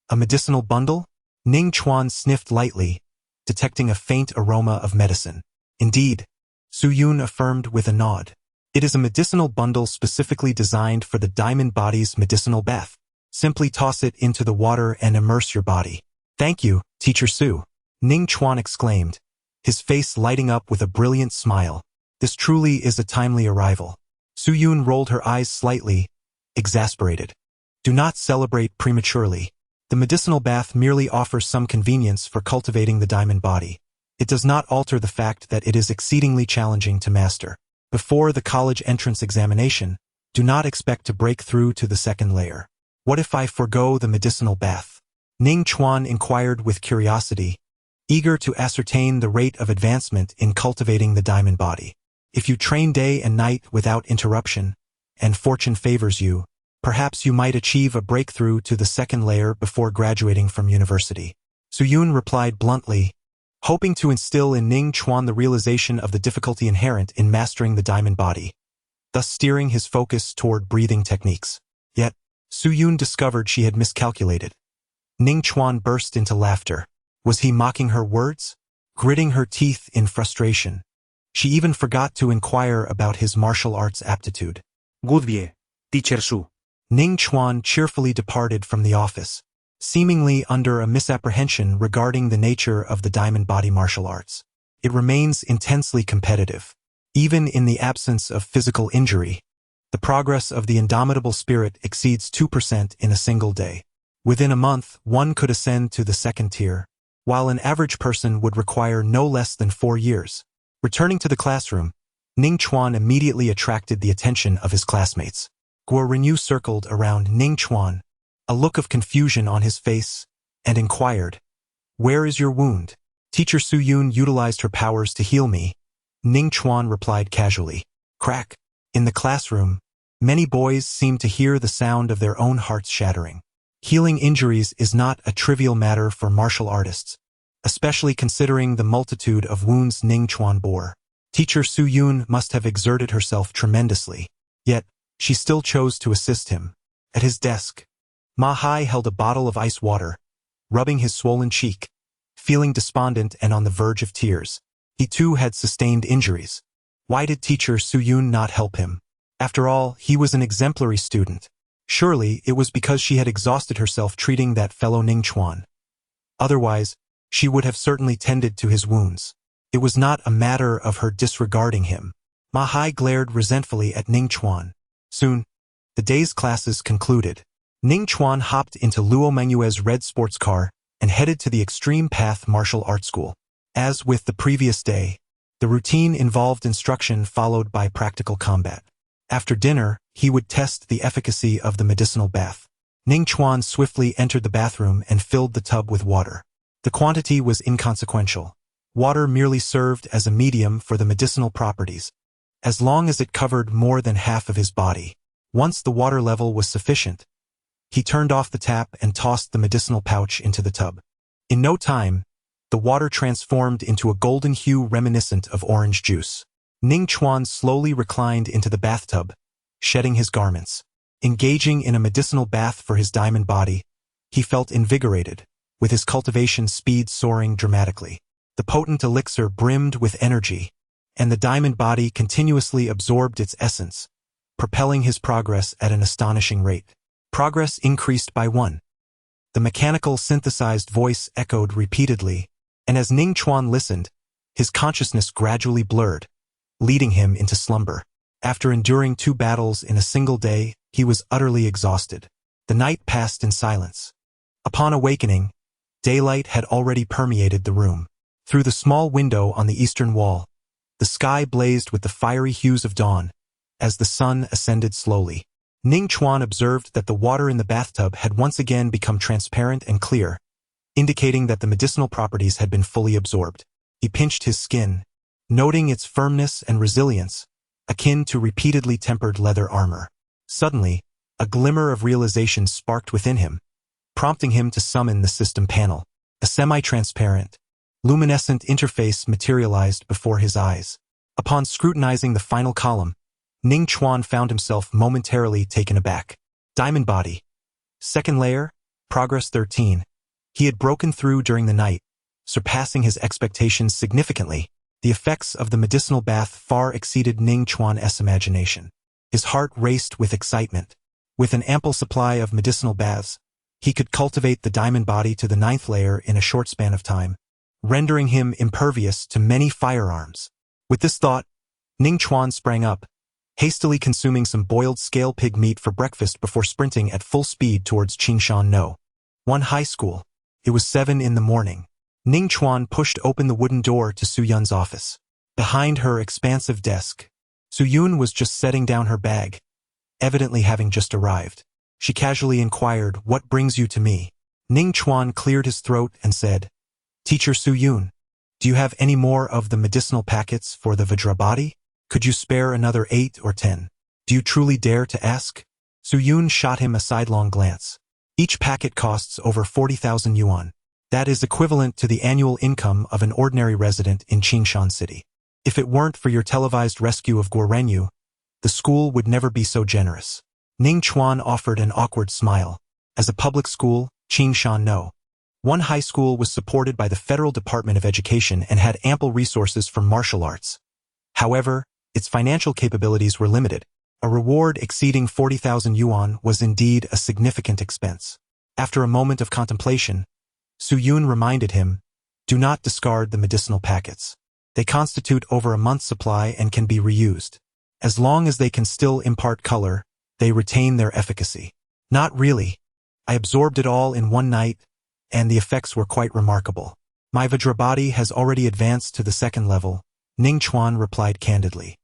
a medicinal bundle?" Ning Chuan sniffed lightly, detecting a faint aroma of medicine. "Indeed," Su Yun affirmed with a nod. "It is a medicinal bundle specifically designed for the diamond body's medicinal bath. Simply toss it into the water and immerse your body." "Thank you, Teacher Su," Ning Chuan exclaimed, his face lighting up with a brilliant smile. "This truly is a timely arrival." Su Yun rolled her eyes slightly, exasperated. "Do not celebrate prematurely. The medicinal bath merely offers some convenience for cultivating the diamond body. It does not alter the fact that it is exceedingly challenging to master. Before the college entrance examination, do not expect to break through to the second layer." "What if I forego the medicinal bath?" Ning Chuan inquired with curiosity, eager to ascertain the rate of advancement in cultivating the diamond body. "If you train day and night without interruption, and fortune favors you, perhaps you might achieve a breakthrough to the second layer before graduating from university." Su Yun replied bluntly, hoping to instill in Ning Chuan the realization of the difficulty inherent in mastering the diamond body, thus steering his focus toward breathing techniques. Yet, Su Yun discovered she had miscalculated. Ning Chuan burst into laughter. Was he mocking her words? Gritting her teeth in frustration. She even forgot to inquire about his martial arts aptitude. Goodbye, Teacher Su. Ning Chuan cheerfully departed from the office, seemingly under a misapprehension regarding the nature of the diamond body martial arts. It remains intensely competitive. Even in the absence of physical injury, the progress of the indomitable spirit exceeds 2% in a single day. Within a month, one could ascend to the second tier, while an average person would require no less than 4 years. Returning to the classroom, Ning Chuan immediately attracted the attention of his classmates. Guo Renyu circled around Ning Chuan, a look of confusion on his face, and inquired, "Where is your wound?" Teacher Su Yun utilized her powers to heal me, Ning Chuan replied casually. Crack. In the classroom, many boys seemed to hear the sound of their own hearts shattering. Healing injuries is not a trivial matter for martial artists, especially considering the multitude of wounds Ning Chuan bore. Teacher Su Yun must have exerted herself tremendously, yet she still chose to assist him. At his desk, Ma Hai held a bottle of ice water, rubbing his swollen cheek, feeling despondent and on the verge of tears. He too had sustained injuries. Why did Teacher Su Yun not help him? After all, he was an exemplary student. Surely it was because she had exhausted herself treating that fellow Ning Chuan. Otherwise, she would have certainly tended to his wounds. It was not a matter of her disregarding him. Ma Hai glared resentfully at Ning Chuan. Soon, the day's classes concluded. Ning Chuan hopped into Luo Mengyue's red sports car and headed to the Extreme Path Martial Arts School. As with the previous day, the routine involved instruction followed by practical combat. After dinner, he would test the efficacy of the medicinal bath. Ning Chuan swiftly entered the bathroom and filled the tub with water. The quantity was inconsequential. Water merely served as a medium for the medicinal properties, as long as it covered more than half of his body. Once the water level was sufficient, he turned off the tap and tossed the medicinal pouch into the tub. In no time, the water transformed into a golden hue reminiscent of orange juice. Ning Chuan slowly reclined into the bathtub, shedding his garments. Engaging in a medicinal bath for his diamond body, he felt invigorated, with his cultivation speed soaring dramatically. The potent elixir brimmed with energy, and the diamond body continuously absorbed its essence, propelling his progress at an astonishing rate. Progress increased by 1. The mechanical synthesized voice echoed repeatedly, and as Ning Chuan listened, his consciousness gradually blurred, leading him into slumber. After enduring 2 battles in a single day, he was utterly exhausted. The night passed in silence. Upon awakening, daylight had already permeated the room. Through the small window on the eastern wall, the sky blazed with the fiery hues of dawn, as the sun ascended slowly. Ning Chuan observed that the water in the bathtub had once again become transparent and clear, indicating that the medicinal properties had been fully absorbed. He pinched his skin, noting its firmness and resilience, akin to repeatedly tempered leather armor. Suddenly, a glimmer of realization sparked within him, prompting him to summon the system panel. A semi-transparent, luminescent interface materialized before his eyes. Upon scrutinizing the final column, Ning Chuan found himself momentarily taken aback. Diamond body. Second layer, progress 13. He had broken through during the night, surpassing his expectations significantly. The effects of the medicinal bath far exceeded Ning Chuan's imagination. His heart raced with excitement. With an ample supply of medicinal baths, he could cultivate the diamond body to the 9th layer in a short span of time, rendering him impervious to many firearms. With this thought, Ning Chuan sprang up, hastily consuming some boiled scale pig meat for breakfast before sprinting at full speed towards Qingshan No. 1 High School. It was 7 in the morning. Ning Chuan pushed open the wooden door to Su Yun's office. Behind her expansive desk, Su Yun was just setting down her bag, evidently having just arrived. She casually inquired, "What brings you to me?" Ning Chuan cleared his throat and said, "Teacher Su Yun, do you have any more of the medicinal packets for the Vajra body? Could you spare another 8 or 10? Do you truly dare to ask?" Su Yun shot him a sidelong glance. "Each packet costs over 40,000 yuan. That is equivalent to the annual income of an ordinary resident in Qingshan City. If it weren't for your televised rescue of Guo Renyu, the school would never be so generous." Ning Chuan offered an awkward smile. As a public school, Qingshan No. One high school was supported by the Federal Department of Education and had ample resources for martial arts. However, its financial capabilities were limited. A reward exceeding 40,000 yuan was indeed a significant expense. After a moment of contemplation, Su Yun reminded him, "Do not discard the medicinal packets. They constitute over a month's supply and can be reused. As long as they can still impart color, they retain their efficacy." "Not really. I absorbed it all in one night, and the effects were quite remarkable. My Vajrabody has already advanced to the second level," Ning Chuan replied candidly.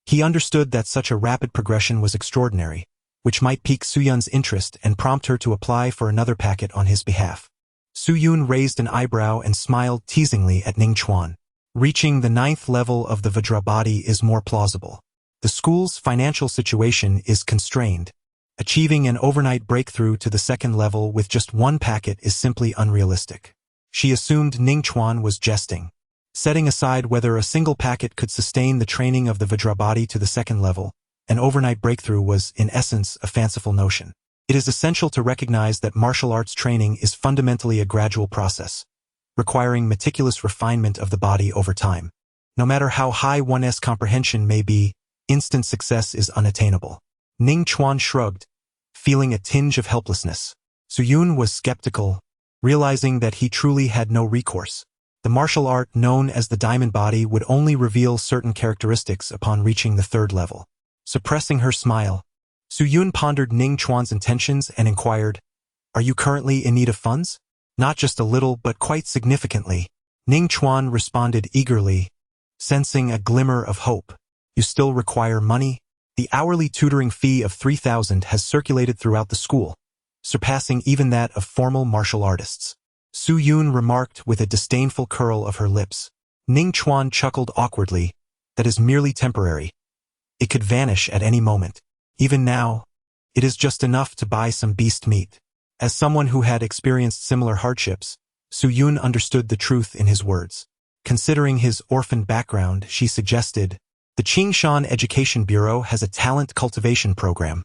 He understood that such a rapid progression was extraordinary, which might pique Su Yun's interest and prompt her to apply for another packet on his behalf. Su Yun raised an eyebrow and smiled teasingly at Ning Chuan. "Reaching the 9th level of the Vajrabody is more plausible. The school's financial situation is constrained. Achieving an overnight breakthrough to the second level with just one packet is simply unrealistic." She assumed Ning Chuan was jesting. Setting aside whether a single packet could sustain the training of the Vajrabody to the second level, an overnight breakthrough was, in essence, a fanciful notion. It is essential to recognize that martial arts training is fundamentally a gradual process, requiring meticulous refinement of the body over time. No matter how high one's comprehension may be, instant success is unattainable. Ning Chuan shrugged, feeling a tinge of helplessness. Su Yun was skeptical, realizing that he truly had no recourse. The martial art known as the diamond body would only reveal certain characteristics upon reaching the third level. Suppressing her smile, Su Yun pondered Ning Chuan's intentions and inquired, "Are you currently in need of funds?" "Not just a little, but quite significantly," Ning Chuan responded eagerly, sensing a glimmer of hope. "You still require money?" The hourly tutoring fee of 3,000 has circulated throughout the school, surpassing even that of formal martial artists. Su Yun remarked with a disdainful curl of her lips. Ning Chuan chuckled awkwardly. "That is merely temporary. It could vanish at any moment. Even now, it is just enough to buy some beast meat." As someone who had experienced similar hardships, Su Yun understood the truth in his words. Considering his orphan background, she suggested, "The Qingshan Education Bureau has a talent cultivation program."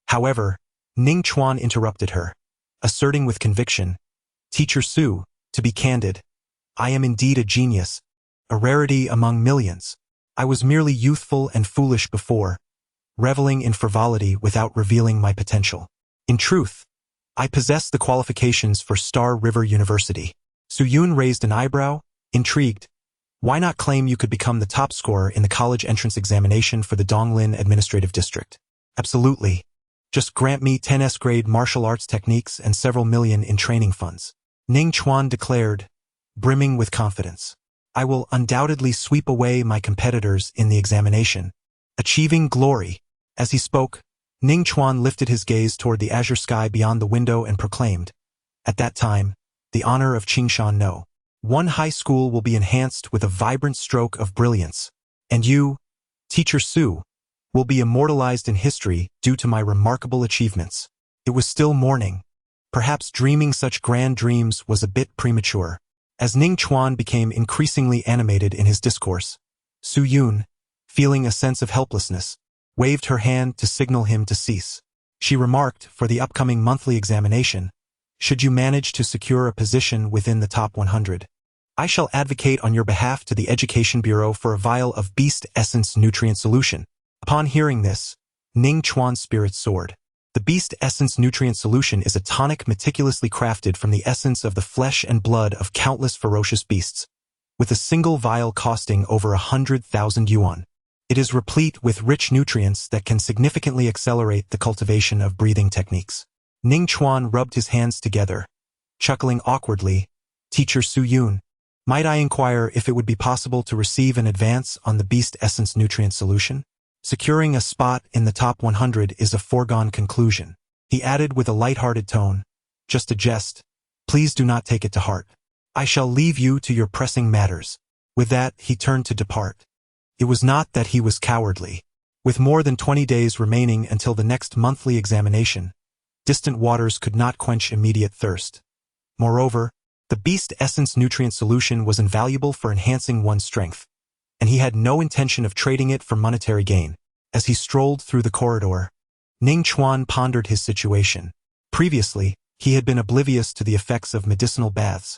However, Ning Chuan interrupted her, asserting with conviction, "Teacher Su, to be candid, I am indeed a genius, a rarity among millions. I was merely youthful and foolish before, reveling in frivolity without revealing my potential. In truth, I possess the qualifications for Star River University." Su Yun raised an eyebrow, intrigued. "Why not claim you could become the top scorer in the college entrance examination for the Donglin Administrative District?" "Absolutely. Just grant me 10th grade martial arts techniques and several million in training funds," Ning Chuan declared, brimming with confidence. "I will undoubtedly sweep away my competitors in the examination, achieving glory." As he spoke, Ning Chuan lifted his gaze toward the azure sky beyond the window and proclaimed, "At that time, the honor of Qingshan No. One high school will be enhanced with a vibrant stroke of brilliance, and you, Teacher Su, will be immortalized in history due to my remarkable achievements." It was still morning. Perhaps dreaming such grand dreams was a bit premature. As Ning Chuan became increasingly animated in his discourse, Su Yun, feeling a sense of helplessness, waved her hand to signal him to cease. She remarked, "For the upcoming monthly examination, should you manage to secure a position within the top 100, I shall advocate on your behalf to the Education Bureau for a vial of Beast Essence Nutrient Solution." Upon hearing this, Ning Chuan's spirits soared. The Beast Essence Nutrient Solution is a tonic meticulously crafted from the essence of the flesh and blood of countless ferocious beasts, with a single vial costing over 100,000 yuan. It is replete with rich nutrients that can significantly accelerate the cultivation of breathing techniques. Ning Chuan rubbed his hands together, chuckling awkwardly. "Teacher Su Yun, might I inquire if it would be possible to receive an advance on the Beast Essence Nutrient Solution? Securing a spot in the top 100 is a foregone conclusion." He added with a light-hearted tone, "Just a jest. Please do not take it to heart. I shall leave you to your pressing matters." With that, he turned to depart. It was not that he was cowardly. With more than 20 days remaining until the next monthly examination, distant waters could not quench immediate thirst. Moreover, the Beast Essence Nutrient Solution was invaluable for enhancing one's strength, and he had no intention of trading it for monetary gain. As he strolled through the corridor, Ning Chuan pondered his situation. Previously, He had been oblivious to the effects of medicinal baths,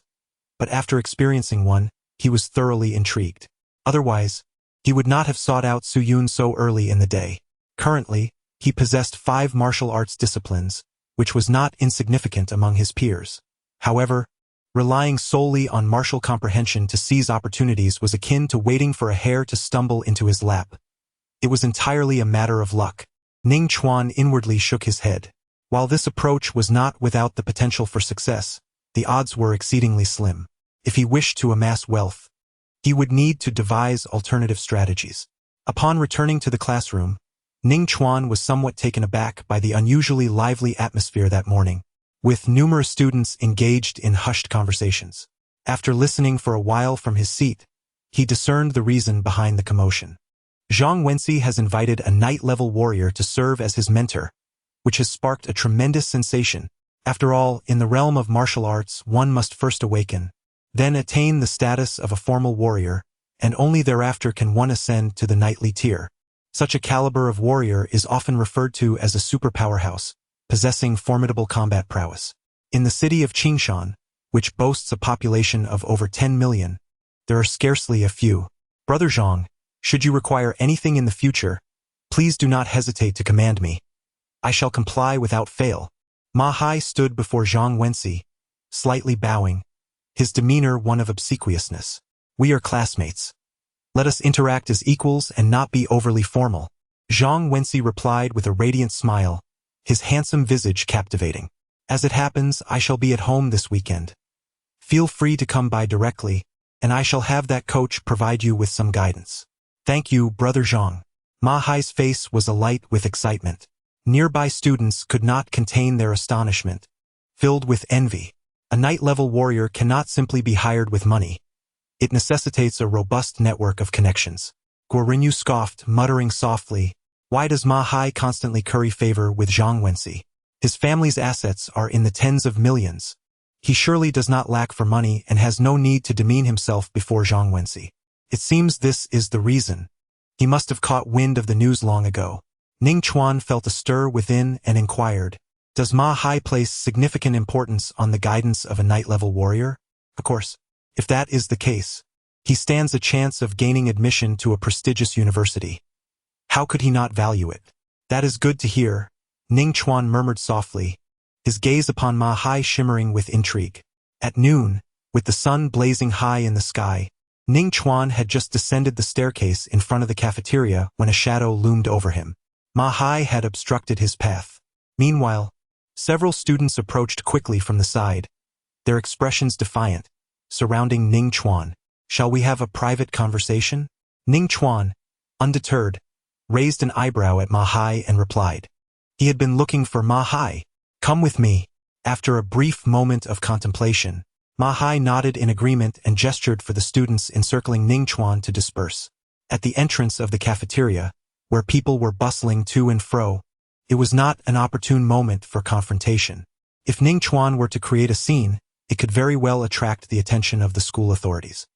but after experiencing one, he was thoroughly intrigued. Otherwise, he would not have sought out Su Yun so early in the day. Currently, he possessed 5 martial arts disciplines, which was not insignificant among his peers. However, relying solely on martial comprehension to seize opportunities was akin to waiting for a hare to stumble into his lap. It was entirely a matter of luck. Ning Chuan inwardly shook his head. While this approach was not without the potential for success, the odds were exceedingly slim. If he wished to amass wealth, he would need to devise alternative strategies. Upon returning to the classroom, Ning Chuan was somewhat taken aback by the unusually lively atmosphere that morning, with numerous students engaged in hushed conversations. After listening for a while from his seat, he discerned the reason behind the commotion. Zhang Wenxi has invited a knight-level warrior to serve as his mentor, which has sparked a tremendous sensation. After all, in the realm of martial arts, one must first awaken, then attain the status of a formal warrior, and only thereafter can one ascend to the knightly tier. Such a caliber of warrior is often referred to as a superpower house, possessing formidable combat prowess. In the city of Qingshan, which boasts a population of over 10 million, there are scarcely a few. Brother Zhang, should you require anything in the future, please do not hesitate to command me. I shall comply without fail. Ma Hai stood before Zhang Wenxi, slightly bowing, his demeanor one of obsequiousness. We are classmates. Let us interact as equals and not be overly formal. Zhang Wenxi replied with a radiant smile, his handsome visage captivating. As it happens, I shall be at home this weekend. Feel free to come by directly, and I shall have that coach provide you with some guidance. Thank you, Brother Zhang. Ma Hai's face was alight with excitement. Nearby students could not contain their astonishment, filled with envy. A knight-level warrior cannot simply be hired with money. It necessitates a robust network of connections. Guorinyu scoffed, muttering softly, why does Ma Hai constantly curry favor with Zhang Wenxi? His family's assets are in the tens of millions. He surely does not lack for money and has no need to demean himself before Zhang Wenxi. It seems this is the reason. He must have caught wind of the news long ago. Ning Chuan felt a stir within and inquired, does Ma Hai place significant importance on the guidance of a knight-level warrior? Of course, if that is the case, he stands a chance of gaining admission to a prestigious university. How could he not value it? That is good to hear, Ning Chuan murmured softly, his gaze upon Ma Hai shimmering with intrigue. At noon, with the sun blazing high in the sky, Ning Chuan had just descended the staircase in front of the cafeteria when a shadow loomed over him. Ma Hai had obstructed his path. Meanwhile, several students approached quickly from the side, their expressions defiant, surrounding Ning Chuan. Shall we have a private conversation? Ning Chuan, undeterred, raised an eyebrow at Ma Hai and replied. He had been looking for Ma Hai. Come with me. After a brief moment of contemplation, Ma Hai nodded in agreement and gestured for the students encircling Ning Chuan to disperse. At the entrance of the cafeteria, where people were bustling to and fro, it was not an opportune moment for confrontation. If Ning Chuan were to create a scene, it could very well attract the attention of the school authorities.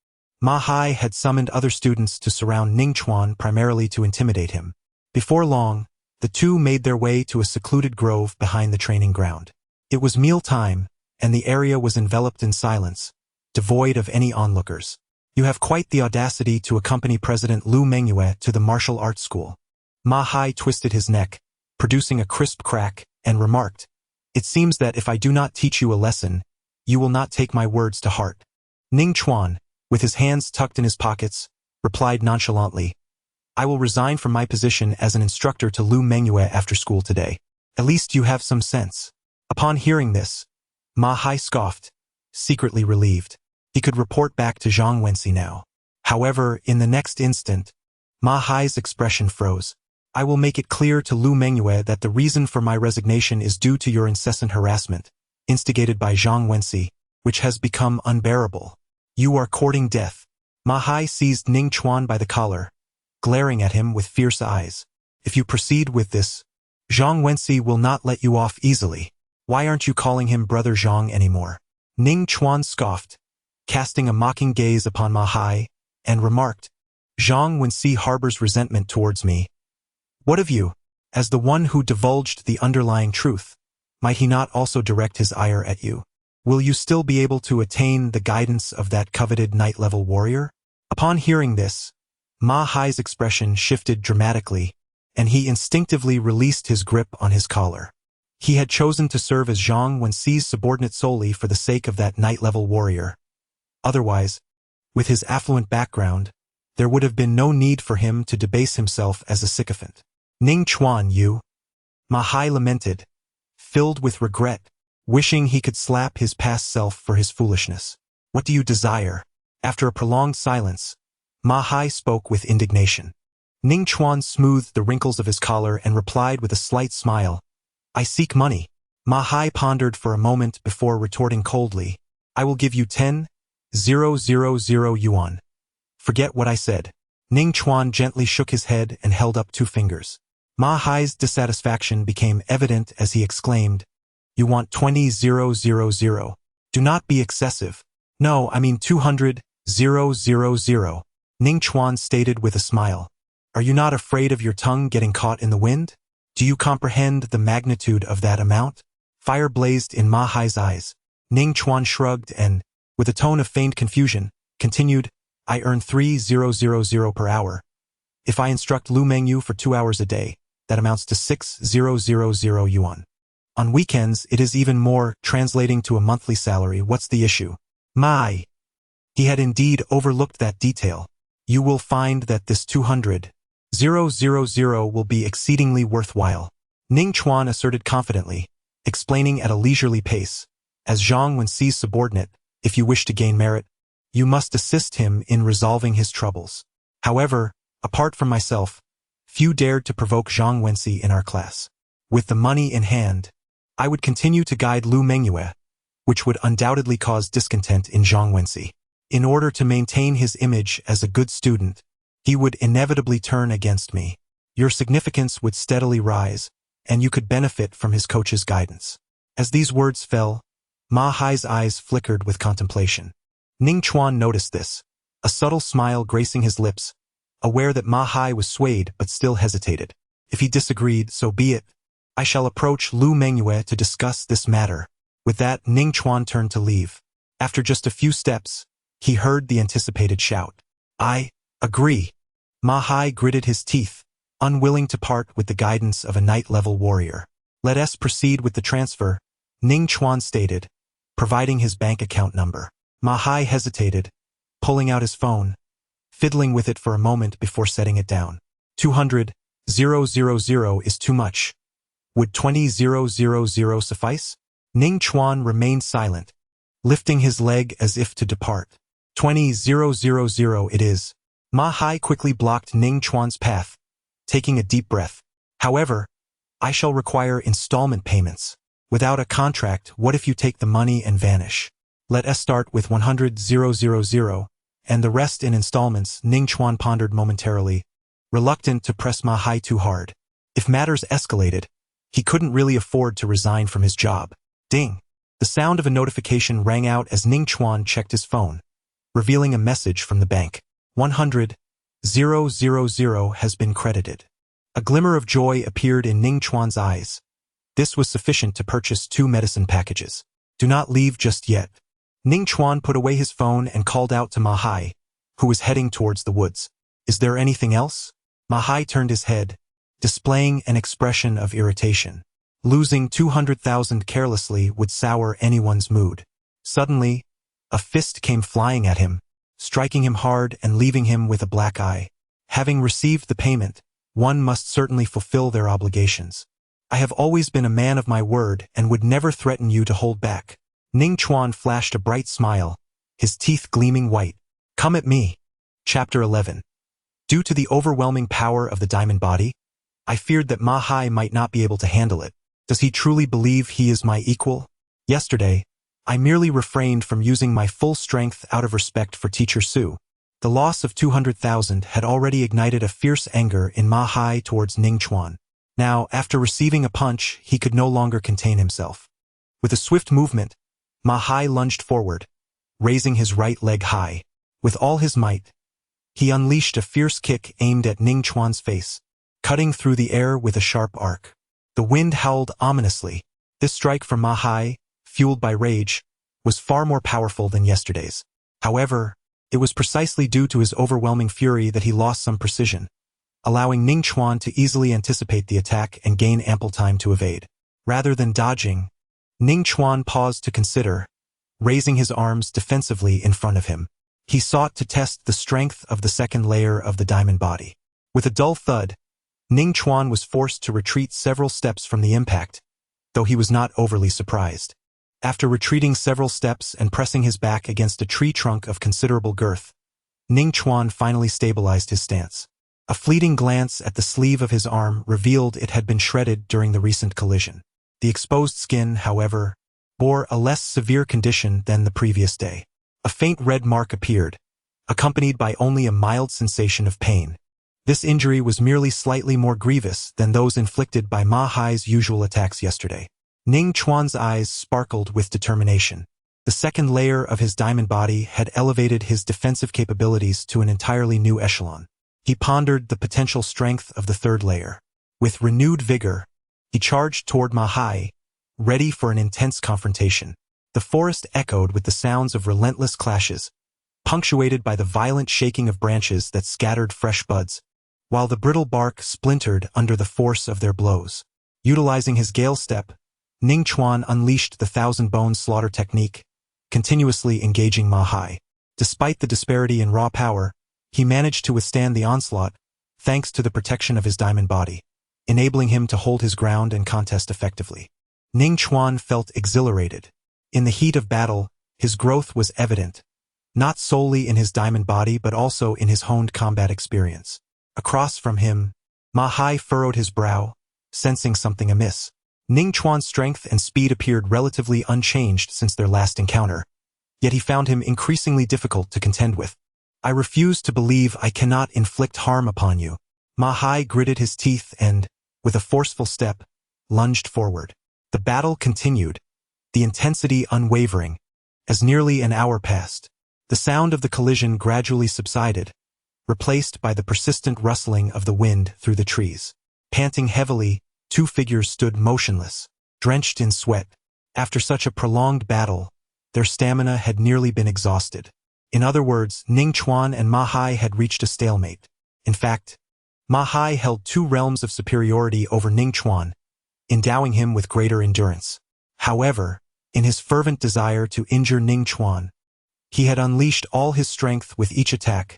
Ma Hai had summoned other students to surround Ning Chuan primarily to intimidate him. Before long, the two made their way to a secluded grove behind the training ground. It was mealtime, and the area was enveloped in silence, devoid of any onlookers. You have quite the audacity to accompany President Lu Mengyue to the martial arts school. Ma Hai twisted his neck, producing a crisp crack, and remarked, it seems that if I do not teach you a lesson, you will not take my words to heart. Ning Chuan, with his hands tucked in his pockets, replied nonchalantly, I will resign from my position as an instructor to Lu Mengyue after school today. At least you have some sense. Upon hearing this, Ma Hai scoffed, secretly relieved. He could report back to Zhang Wenxi now. However, in the next instant, Ma Hai's expression froze. I will make it clear to Lu Mengyue that the reason for my resignation is due to your incessant harassment, instigated by Zhang Wenxi, which has become unbearable. You are courting death. Ma Hai seized Ning Chuan by the collar, glaring at him with fierce eyes. If you proceed with this, Zhang Wenxi will not let you off easily. Why aren't you calling him Brother Zhang anymore? Ning Chuan scoffed, casting a mocking gaze upon Ma Hai, and remarked, Zhang Wenxi harbors resentment towards me. What of you? As the one who divulged the underlying truth, might he not also direct his ire at you? Will you still be able to attain the guidance of that coveted night-level warrior? Upon hearing this, Ma Hai's expression shifted dramatically, and he instinctively released his grip on his collar. He had chosen to serve as Zhang Wenxi's subordinate solely for the sake of that night-level warrior. Otherwise, with his affluent background, there would have been no need for him to debase himself as a sycophant. Ning Chuan, you, Ma Hai lamented, filled with regret, wishing he could slap his past self for his foolishness. What do you desire? After a prolonged silence, Ma Hai spoke with indignation. Ning Chuan smoothed the wrinkles of his collar and replied with a slight smile, I seek money. Ma Hai pondered for a moment before retorting coldly, I will give you 10,000 yuan. Forget what I said. Ning Chuan gently shook his head and held up 2 fingers. Ma Hai's dissatisfaction became evident as he exclaimed, You want 20,000. Do not be excessive. No, I mean 200,000. Ning Chuan stated with a smile. Are you not afraid of your tongue getting caught in the wind? Do you comprehend the magnitude of that amount? Fire blazed in Ma Hai's eyes. Ning Chuan shrugged and, with a tone of feigned confusion, continued, I earn 3,000 per hour. If I instruct Lu Mengyu for 2 hours a day, that amounts to 6,000 yuan. On weekends, it is even more, translating to a monthly salary. What's the issue? My. He had indeed overlooked that detail. You will find that this 200,000 will be exceedingly worthwhile. Ning Chuan asserted confidently, explaining at a leisurely pace, as Zhang Wenxi's subordinate, if you wish to gain merit, you must assist him in resolving his troubles. However, apart from myself, few dared to provoke Zhang Wenxi in our class. With the money in hand, I would continue to guide Lu Mengyue, which would undoubtedly cause discontent in Zhang Wenxi. In order to maintain his image as a good student, he would inevitably turn against me. Your significance would steadily rise, and you could benefit from his coach's guidance. As these words fell, Ma Hai's eyes flickered with contemplation. Ning Chuan noticed this, a subtle smile gracing his lips, aware that Ma Hai was swayed but still hesitated. If he disagreed, so be it. I shall approach Lu Mengyue to discuss this matter. With that, Ning Chuan turned to leave. After just a few steps, he heard the anticipated shout. I agree. Ma Hai gritted his teeth, unwilling to part with the guidance of a night-level warrior. Let us proceed with the transfer, Ning Chuan stated, providing his bank account number. Ma Hai hesitated, pulling out his phone, fiddling with it for a moment before setting it down. 200,000 is too much. Would 20,000 suffice? Ning Chuan remained silent, lifting his leg as if to depart. 20,000 it is. Ma Hai quickly blocked Ning Chuan's path, taking a deep breath. However, I shall require installment payments. Without a contract, what if you take the money and vanish? Let us start with 100,000, and the rest in installments. Ning Chuan pondered momentarily, reluctant to press Ma Hai too hard. If matters escalated, he couldn't really afford to resign from his job. Ding! The sound of a notification rang out as Ning Chuan checked his phone, revealing a message from the bank. 100,000 has been credited. A glimmer of joy appeared in Ning Chuan's eyes. This was sufficient to purchase 2 medicine packages. Do not leave just yet. Ning Chuan put away his phone and called out to Ma Hai, who was heading towards the woods. Is there anything else? Ma Hai turned his head, displaying an expression of irritation. Losing 200,000 carelessly would sour anyone's mood. Suddenly, a fist came flying at him, striking him hard and leaving him with a black eye. Having received the payment, one must certainly fulfill their obligations. I have always been a man of my word and would never threaten you to hold back. Ning Chuan flashed a bright smile, his teeth gleaming white. Come at me. Chapter 11. Due to the overwhelming power of the diamond body, I feared that Ma Hai might not be able to handle it. Does he truly believe he is my equal? Yesterday, I merely refrained from using my full strength out of respect for Teacher Su. The loss of 200,000 had already ignited a fierce anger in Ma Hai towards Ning Chuan. Now, after receiving a punch, he could no longer contain himself. With a swift movement, Ma Hai lunged forward, raising his right leg high. With all his might, he unleashed a fierce kick aimed at Ning Chuan's face, cutting through the air with a sharp arc. The wind howled ominously, This strike from Ma Hai, fueled by rage, was far more powerful than yesterday's. However, it was precisely due to his overwhelming fury that he lost some precision, allowing Ning Chuan to easily anticipate the attack and gain ample time to evade. Rather than dodging, Ning Chuan paused to consider, raising his arms defensively in front of him. He sought to test the strength of the second layer of the diamond body. With a dull thud, Ning Chuan was forced to retreat several steps from the impact, though he was not overly surprised. After retreating several steps and pressing his back against a tree trunk of considerable girth, Ning Chuan finally stabilized his stance. A fleeting glance at the sleeve of his arm revealed it had been shredded during the recent collision. The exposed skin, however, bore a less severe condition than the previous day. A faint red mark appeared, accompanied by only a mild sensation of pain. This injury was merely slightly more grievous than those inflicted by Ma Hai's usual attacks yesterday. Ning Chuan's eyes sparkled with determination. The second layer of his diamond body had elevated his defensive capabilities to an entirely new echelon. He pondered the potential strength of the third layer. With renewed vigor, he charged toward Ma Hai, ready for an intense confrontation. The forest echoed with the sounds of relentless clashes, punctuated by the violent shaking of branches that scattered fresh buds, while the brittle bark splintered under the force of their blows. Utilizing his gale step, Ning Chuan unleashed the thousand-bone slaughter technique, continuously engaging Ma Hai. Despite the disparity in raw power, he managed to withstand the onslaught, thanks to the protection of his diamond body, enabling him to hold his ground and contest effectively. Ning Chuan felt exhilarated. In the heat of battle, his growth was evident, not solely in his diamond body but also in his honed combat experience. Across from him, Ma Hai furrowed his brow, sensing something amiss. Ning Chuan's strength and speed appeared relatively unchanged since their last encounter, yet he found him increasingly difficult to contend with. "I refuse to believe I cannot inflict harm upon you." Ma Hai gritted his teeth and, with a forceful step, lunged forward. The battle continued, the intensity unwavering. As nearly an hour passed, the sound of the collision gradually subsided, replaced by the persistent rustling of the wind through the trees. Panting heavily, two figures stood motionless, drenched in sweat. After such a prolonged battle, their stamina had nearly been exhausted. In other words, Ning Chuan and Ma Hai had reached a stalemate. In fact, Ma Hai held two realms of superiority over Ning Chuan, endowing him with greater endurance. However, in his fervent desire to injure Ning Chuan, he had unleashed all his strength with each attack,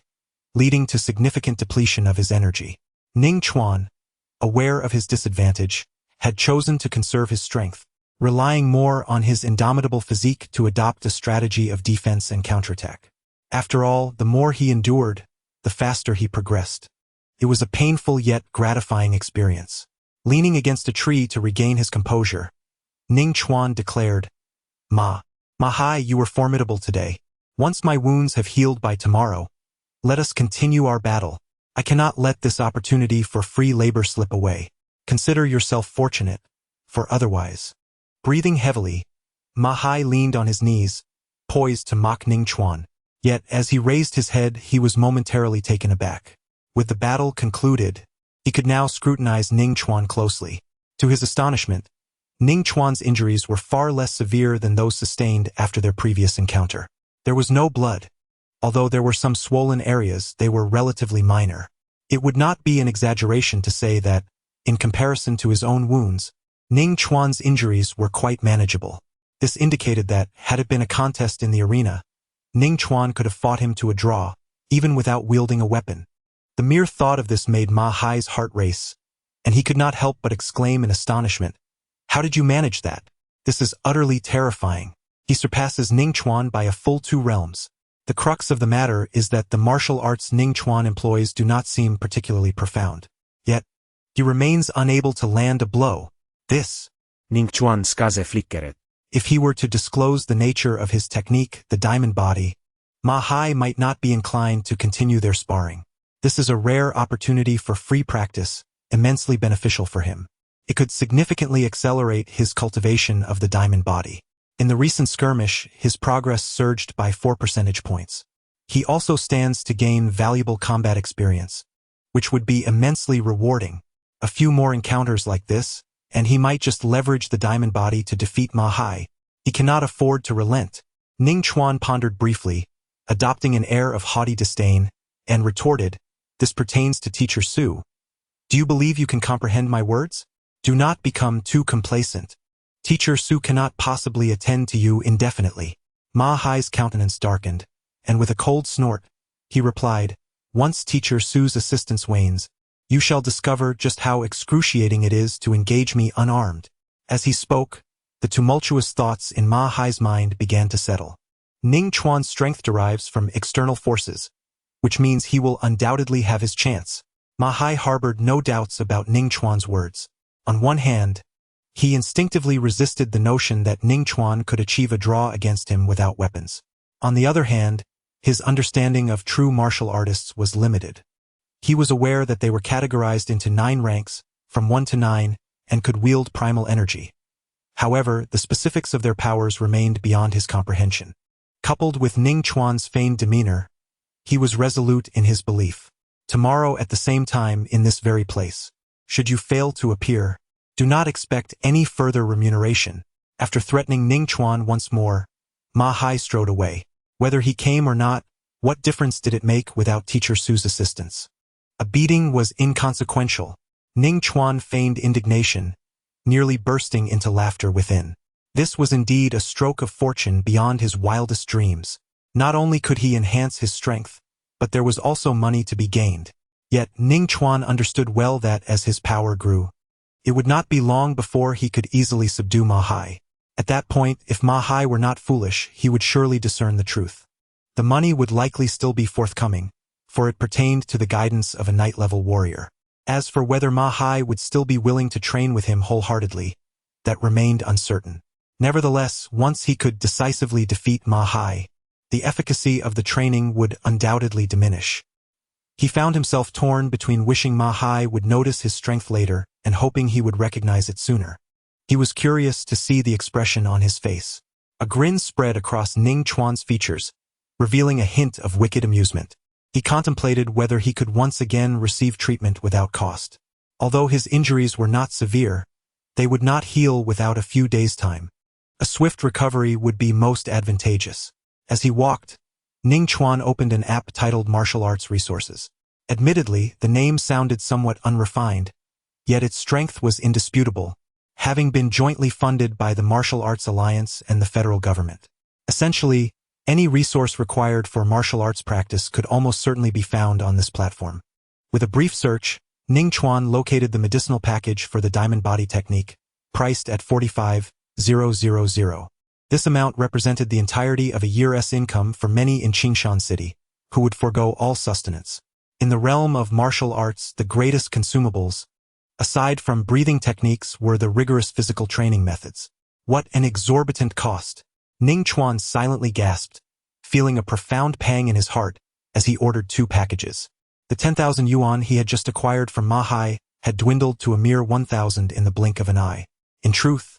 leading to significant depletion of his energy. Ning Chuan, aware of his disadvantage, had chosen to conserve his strength, relying more on his indomitable physique to adopt a strategy of defense and counterattack. After all, the more he endured, the faster he progressed. It was a painful yet gratifying experience. Leaning against a tree to regain his composure, Ning Chuan declared, Ma Hai, you were formidable today. Once my wounds have healed by tomorrow, let us continue our battle. I cannot let this opportunity for free labor slip away. Consider yourself fortunate, for otherwise." Breathing heavily, Ma Hai leaned on his knees, poised to mock Ning Chuan. Yet, as he raised his head, he was momentarily taken aback. With the battle concluded, he could now scrutinize Ning Chuan closely. To his astonishment, Ning Chuan's injuries were far less severe than those sustained after their previous encounter. There was no blood. Although there were some swollen areas, they were relatively minor. It would not be an exaggeration to say that, in comparison to his own wounds, Ning Chuan's injuries were quite manageable. This indicated that, had it been a contest in the arena, Ning Chuan could have fought him to a draw, even without wielding a weapon. The mere thought of this made Ma Hai's heart race, and he could not help but exclaim in astonishment, "How did you manage that? This is utterly terrifying. He surpasses Ning Chuan by a full 2 realms. The crux of the matter is that the martial arts Ning Chuan employs do not seem particularly profound. Yet, he remains unable to land a blow. This," Ning Chuan skaze flickeret. If he were to disclose the nature of his technique, the diamond body, Ma Hai might not be inclined to continue their sparring. This is a rare opportunity for free practice, immensely beneficial for him. It could significantly accelerate his cultivation of the diamond body. In the recent skirmish, his progress surged by 4 percentage points. He also stands to gain valuable combat experience, which would be immensely rewarding. A few more encounters like this, and he might just leverage the diamond body to defeat Ma Hai. He cannot afford to relent. Ning Chuan pondered briefly, adopting an air of haughty disdain, and retorted, "This pertains to Teacher Su. Do you believe you can comprehend my words? Do not become too complacent. Teacher Su cannot possibly attend to you indefinitely." Ma Hai's countenance darkened, and with a cold snort, he replied, "Once Teacher Su's assistance wanes, you shall discover just how excruciating it is to engage me unarmed." As he spoke, the tumultuous thoughts in Ma Hai's mind began to settle. Ning Chuan's strength derives from external forces, which means he will undoubtedly have his chance. Ma Hai harbored no doubts about Ning Chuan's words. On one hand, he instinctively resisted the notion that Ning Chuan could achieve a draw against him without weapons. On the other hand, his understanding of true martial artists was limited. He was aware that they were categorized into 9 ranks, from 1 to 9, and could wield primal energy. However, the specifics of their powers remained beyond his comprehension. Coupled with Ning Chuan's feigned demeanor, he was resolute in his belief. Tomorrow at the same time in this very place. Should you fail to appear, do not expect any further remuneration. After threatening Ning Chuan once more, Ma Hai strode away. Whether he came or not, what difference did it make without Teacher Su's assistance? A beating was inconsequential. Ning Chuan feigned indignation, nearly bursting into laughter within. This was indeed a stroke of fortune beyond his wildest dreams. Not only could he enhance his strength, but there was also money to be gained. Yet Ning Chuan understood well that as his power grew, it would not be long before he could easily subdue Ma Hai. At that point, if Ma Hai were not foolish, he would surely discern the truth. The money would likely still be forthcoming, for it pertained to the guidance of a knight-level warrior. As for whether Ma Hai would still be willing to train with him wholeheartedly, that remained uncertain. Nevertheless, once he could decisively defeat Ma Hai, the efficacy of the training would undoubtedly diminish. He found himself torn between wishing Ma Hai would notice his strength later and hoping he would recognize it sooner. He was curious to see the expression on his face. A grin spread across Ning Chuan's features, revealing a hint of wicked amusement. He contemplated whether he could once again receive treatment without cost. Although his injuries were not severe, they would not heal without a few days' time. A swift recovery would be most advantageous. As he walked, Ning Chuan opened an app titled Martial Arts Resources. Admittedly, the name sounded somewhat unrefined, yet its strength was indisputable, having been jointly funded by the Martial Arts Alliance and the federal government. Essentially, any resource required for martial arts practice could almost certainly be found on this platform. With a brief search, Ning Chuan located the medicinal package for the diamond body technique, priced at 45,000. This amount represented the entirety of a year's income for many in Qingshan City, who would forego all sustenance. In the realm of martial arts, the greatest consumables, aside from breathing techniques, were the rigorous physical training methods. What an exorbitant cost! Ning Chuan silently gasped, feeling a profound pang in his heart as he ordered 2 packages. The 10,000 yuan he had just acquired from Ma Hai had dwindled to a mere 1,000 in the blink of an eye. In truth,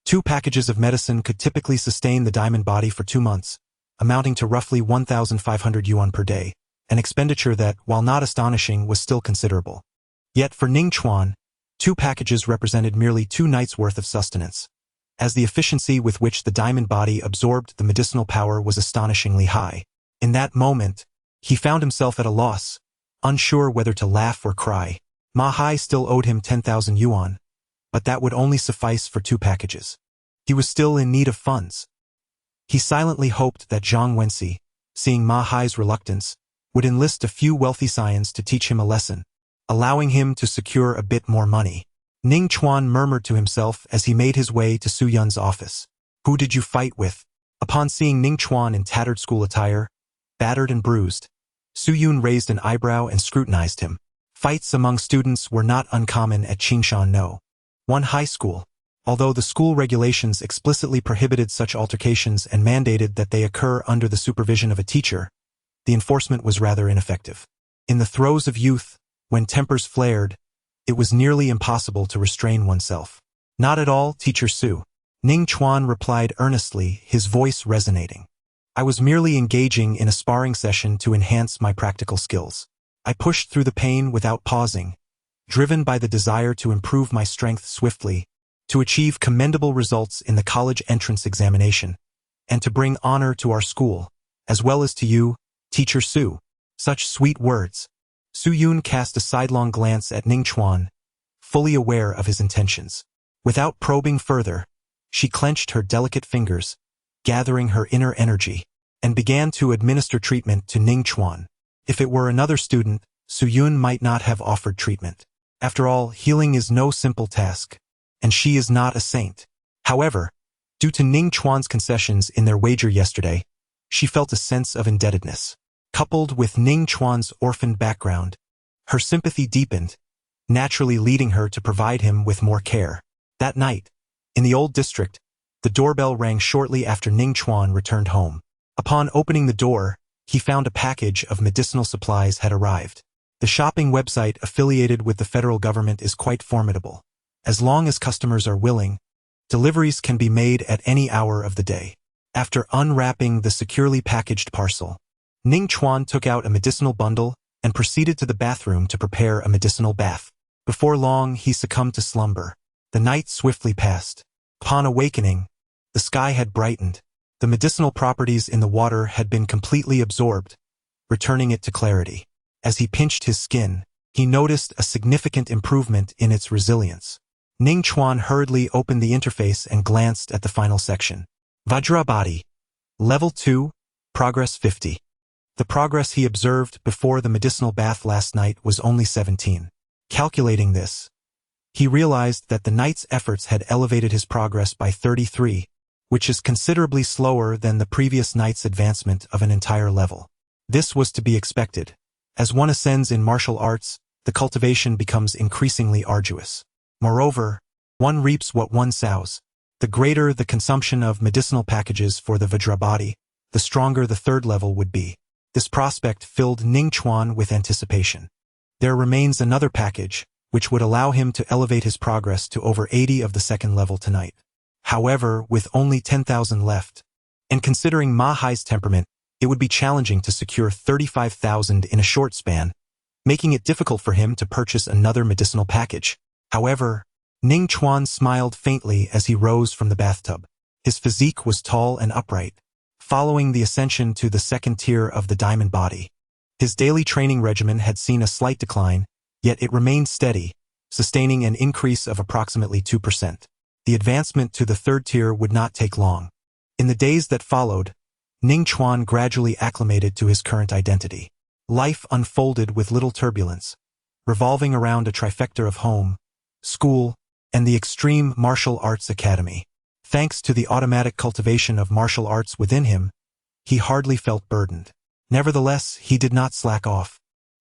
2 packages of medicine could typically sustain the diamond body for 2 months, amounting to roughly 1,500 yuan per day, an expenditure that, while not astonishing, was still considerable. Yet for Ning Chuan, 2 packages represented merely 2 nights' worth of sustenance, as the efficiency with which the diamond body absorbed the medicinal power was astonishingly high. In that moment, he found himself at a loss, unsure whether to laugh or cry. Ma Hai still owed him 10,000 yuan, but that would only suffice for 2 packages. He was still in need of funds. He silently hoped that Zhang Wenxi, seeing Ma Hai's reluctance, would enlist a few wealthy scions to teach him a lesson, allowing him to secure a bit more money. Ning Chuan murmured to himself as he made his way to Su Yun's office. "Who did you fight with?" Upon seeing Ning Chuan in tattered school attire, battered and bruised, Su Yun raised an eyebrow and scrutinized him. Fights among students were not uncommon at Qingshan No. 1 high school, although the school regulations explicitly prohibited such altercations and mandated that they occur under the supervision of a teacher. The enforcement was rather ineffective. In the throes of youth, when tempers flared, it was nearly impossible to restrain oneself. "Not at all, Teacher Su," Ning Chuan replied earnestly, his voice resonating. "I was merely engaging in a sparring session to enhance my practical skills. I pushed through the pain without pausing, driven by the desire to improve my strength swiftly, to achieve commendable results in the college entrance examination, and to bring honor to our school, as well as to you, Teacher Su. Such sweet words. Su Yun cast a sidelong glance at Ning Chuan, fully aware of his intentions. Without probing further, she clenched her delicate fingers, gathering her inner energy, and began to administer treatment to Ning Chuan. If it were another student, Su Yun might not have offered treatment. After all, healing is no simple task, and she is not a saint. However, due to Ning Chuan's concessions in their wager yesterday, she felt a sense of indebtedness. Coupled with Ning Chuan's orphaned background, her sympathy deepened, naturally leading her to provide him with more care. That night, in the old district, the doorbell rang shortly after Ning Chuan returned home. Upon opening the door, he found a package of medicinal supplies had arrived. The shopping website affiliated with the federal government is quite formidable. As long as customers are willing, deliveries can be made at any hour of the day. After unwrapping the securely packaged parcel, Ning Chuan took out a medicinal bundle and proceeded to the bathroom to prepare a medicinal bath. Before long, he succumbed to slumber. The night swiftly passed. Upon awakening, the sky had brightened. The medicinal properties in the water had been completely absorbed, returning it to clarity. As he pinched his skin, he noticed a significant improvement in its resilience. Ning Chuan hurriedly opened the interface and glanced at the final section. Vajra Body. Level 2, Progress 50. The progress he observed before the medicinal bath last night was only 17. Calculating this, he realized that the night's efforts had elevated his progress by 33, which is considerably slower than the previous night's advancement of an entire level. This was to be expected. As one ascends in martial arts, the cultivation becomes increasingly arduous. Moreover, one reaps what one sows. The greater the consumption of medicinal packages for the Vajra body, the stronger the third level would be. This prospect filled Ning Chuan with anticipation. There remains another package, which would allow him to elevate his progress to over 80 of the second level tonight. However, with only 10,000 left, and considering Ma Hai's temperament, it would be challenging to secure 35,000 in a short span, making it difficult for him to purchase another medicinal package. However, Ning Chuan smiled faintly as he rose from the bathtub. His physique was tall and upright, following the ascension to the second tier of the diamond body. His daily training regimen had seen a slight decline, yet it remained steady, sustaining an increase of approximately 2%. The advancement to the third tier would not take long. In the days that followed, Ning Chuan gradually acclimated to his current identity. Life unfolded with little turbulence, revolving around a trifecta of home, school, and the Extreme Martial Arts Academy. Thanks to the automatic cultivation of martial arts within him, he hardly felt burdened. Nevertheless, he did not slack off.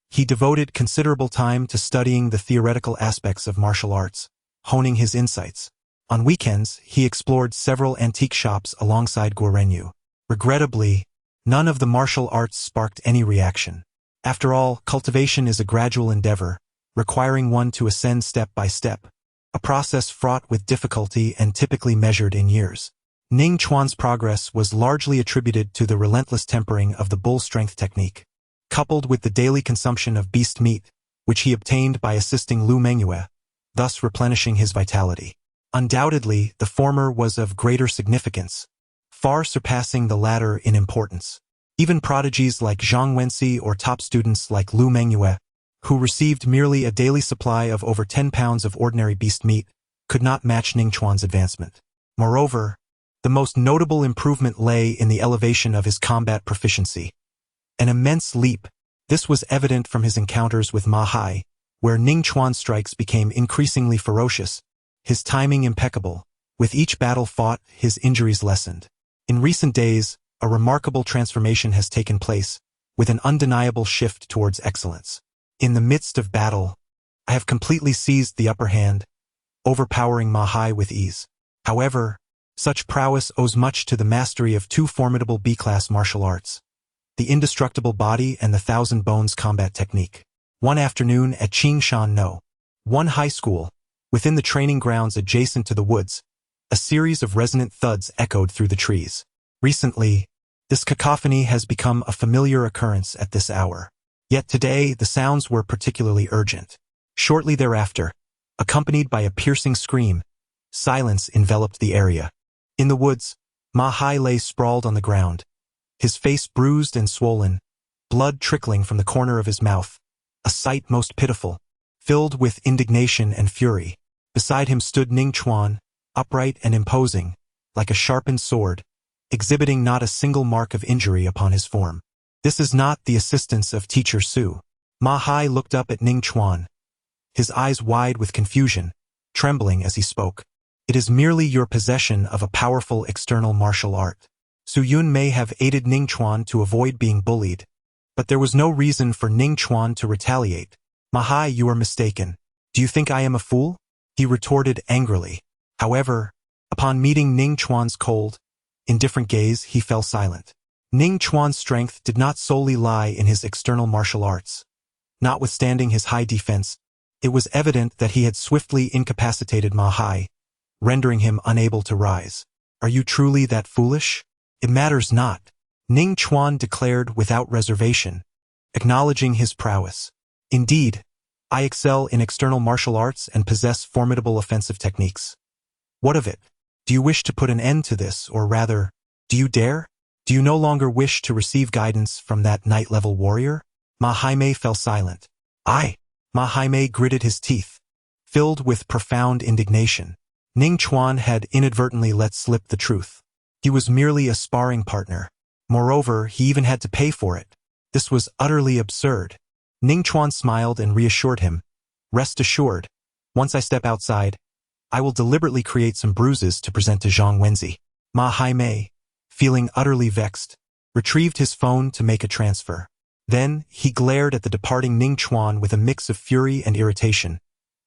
He devoted considerable time to studying the theoretical aspects of martial arts, honing his insights. On weekends, he explored several antique shops alongside Guorenyu. Regrettably, none of the martial arts sparked any reaction. After all, cultivation is a gradual endeavor, requiring one to ascend step by step, a process fraught with difficulty and typically measured in years. Ning Chuan's progress was largely attributed to the relentless tempering of the bull strength technique, coupled with the daily consumption of beast meat, which he obtained by assisting Lu Mengyue, thus replenishing his vitality. Undoubtedly, the former was of greater significance, far surpassing the latter in importance. Even prodigies like Zhang Wenxi or top students like Lu Mengyue, who received merely a daily supply of over 10 pounds of ordinary beast meat, could not match Ning Chuan's advancement. Moreover, the most notable improvement lay in the elevation of his combat proficiency. An immense leap. This was evident from his encounters with Ma Hai, where Ning Chuan's strikes became increasingly ferocious, his timing impeccable. With each battle fought, his injuries lessened. In recent days, a remarkable transformation has taken place, with an undeniable shift towards excellence. In the midst of battle, I have completely seized the upper hand, overpowering Ma Hai with ease. However, such prowess owes much to the mastery of two formidable B-class martial arts, the indestructible body and the thousand bones combat technique. One afternoon at Qingshan No. 1 high school, within the training grounds adjacent to the woods, a series of resonant thuds echoed through the trees. Recently, this cacophony has become a familiar occurrence at this hour. Yet today, the sounds were particularly urgent. Shortly thereafter, accompanied by a piercing scream, Silence enveloped the area. In the woods, Ma Hai lay sprawled on the ground, his face bruised and swollen, blood trickling from the corner of his mouth, a sight most pitiful, filled with indignation and fury. Beside him stood Ning Chuan, upright and imposing, like a sharpened sword, exhibiting not a single mark of injury upon his form. This is not the assistance of Teacher Su. Ma Hai looked up at Ning Chuan, his eyes wide with confusion, trembling as he spoke. It is merely your possession of a powerful external martial art. Su Yun may have aided Ning Chuan to avoid being bullied, but there was no reason for Ning Chuan to retaliate. Ma Hai, you are mistaken. Do you think I am a fool? He retorted angrily. However, upon meeting Ning Chuan's cold, indifferent gaze, he fell silent. Ning Chuan's strength did not solely lie in his external martial arts. Notwithstanding his high defense, it was evident that he had swiftly incapacitated Ma Hai, rendering him unable to rise. Are you truly that foolish? It matters not, Ning Chuan declared without reservation, acknowledging his prowess. Indeed, I excel in external martial arts and possess formidable offensive techniques. What of it? Do you wish to put an end to this, or rather, do you dare? Do you no longer wish to receive guidance from that night-level warrior? Ma Hai fell silent. Ma Hai gritted his teeth, filled with profound indignation. Ning Chuan had inadvertently let slip the truth. He was merely a sparring partner. Moreover, he even had to pay for it. This was utterly absurd. Ning Chuan smiled and reassured him. Rest assured, once I step outside, I will deliberately create some bruises to present to Zhang Wenzi. Ma Hai, feeling utterly vexed, retrieved his phone to make a transfer. Then, he glared at the departing Ning Chuan with a mix of fury and irritation,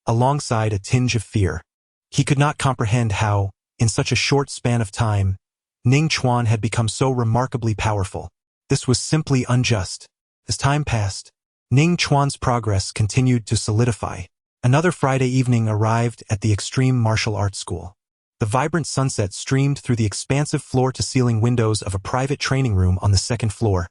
alongside a tinge of fear. He could not comprehend how, in such a short span of time, Ning Chuan had become so remarkably powerful. This was simply unjust. As time passed, Ning Chuan's progress continued to solidify. Another Friday evening arrived at the Extreme Martial Arts School. The vibrant sunset streamed through the expansive floor-to-ceiling windows of a private training room on the second floor,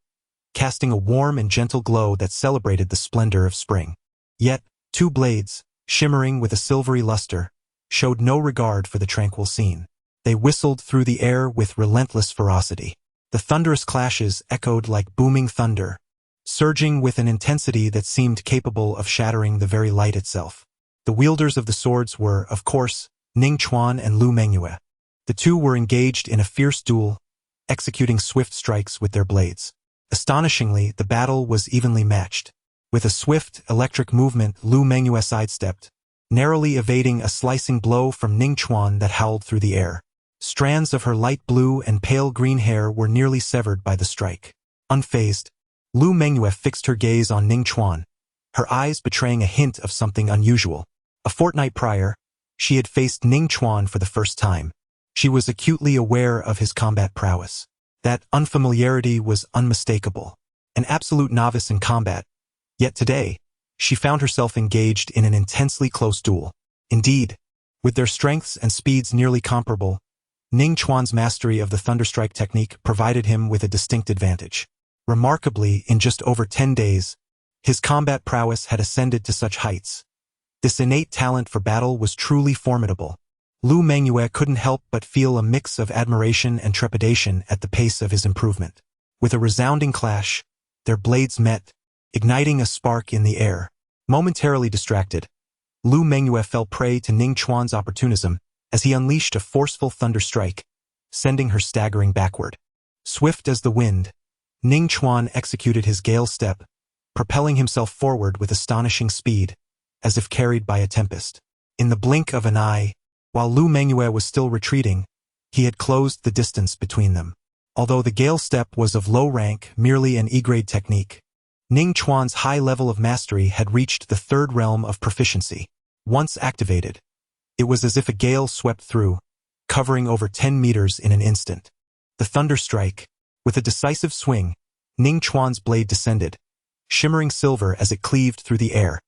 casting a warm and gentle glow that celebrated the splendor of spring. Yet, two blades, shimmering with a silvery luster, showed no regard for the tranquil scene. They whistled through the air with relentless ferocity. The thunderous clashes echoed like booming thunder, surging with an intensity that seemed capable of shattering the very light itself. The wielders of the swords were, of course, Ning Chuan and Lu Mengyue. The two were engaged in a fierce duel, executing swift strikes with their blades. Astonishingly, the battle was evenly matched. With a swift, electric movement, Lu Mengyue sidestepped, narrowly evading a slicing blow from Ning Chuan that howled through the air. Strands of her light blue and pale green hair were nearly severed by the strike. Unfazed, Lu Mengyue fixed her gaze on Ning Chuan, her eyes betraying a hint of something unusual. A fortnight prior, she had faced Ning Chuan for the first time. She was acutely aware of his combat prowess. That unfamiliarity was unmistakable. An absolute novice in combat. Yet today, she found herself engaged in an intensely close duel. Indeed, with their strengths and speeds nearly comparable, Ning Chuan's mastery of the thunderstrike technique provided him with a distinct advantage. Remarkably, in just over 10 days, his combat prowess had ascended to such heights. This innate talent for battle was truly formidable. Lu Mengyue couldn't help but feel a mix of admiration and trepidation at the pace of his improvement. With a resounding clash, their blades met, igniting a spark in the air. Momentarily distracted, Lu Mengyue fell prey to Ning Chuan's opportunism as he unleashed a forceful thunder strike, sending her staggering backward. Swift as the wind, Ning Chuan executed his gale step, propelling himself forward with astonishing speed, as if carried by a tempest. In the blink of an eye, while Lu Mengyue was still retreating, he had closed the distance between them. Although the gale step was of low rank, merely an E-grade technique, Ning Chuan's high level of mastery had reached the third realm of proficiency. Once activated, it was as if a gale swept through, covering over 10 meters in an instant. The thunder strike, with a decisive swing, Ning Chuan's blade descended, shimmering silver as it cleaved through the air,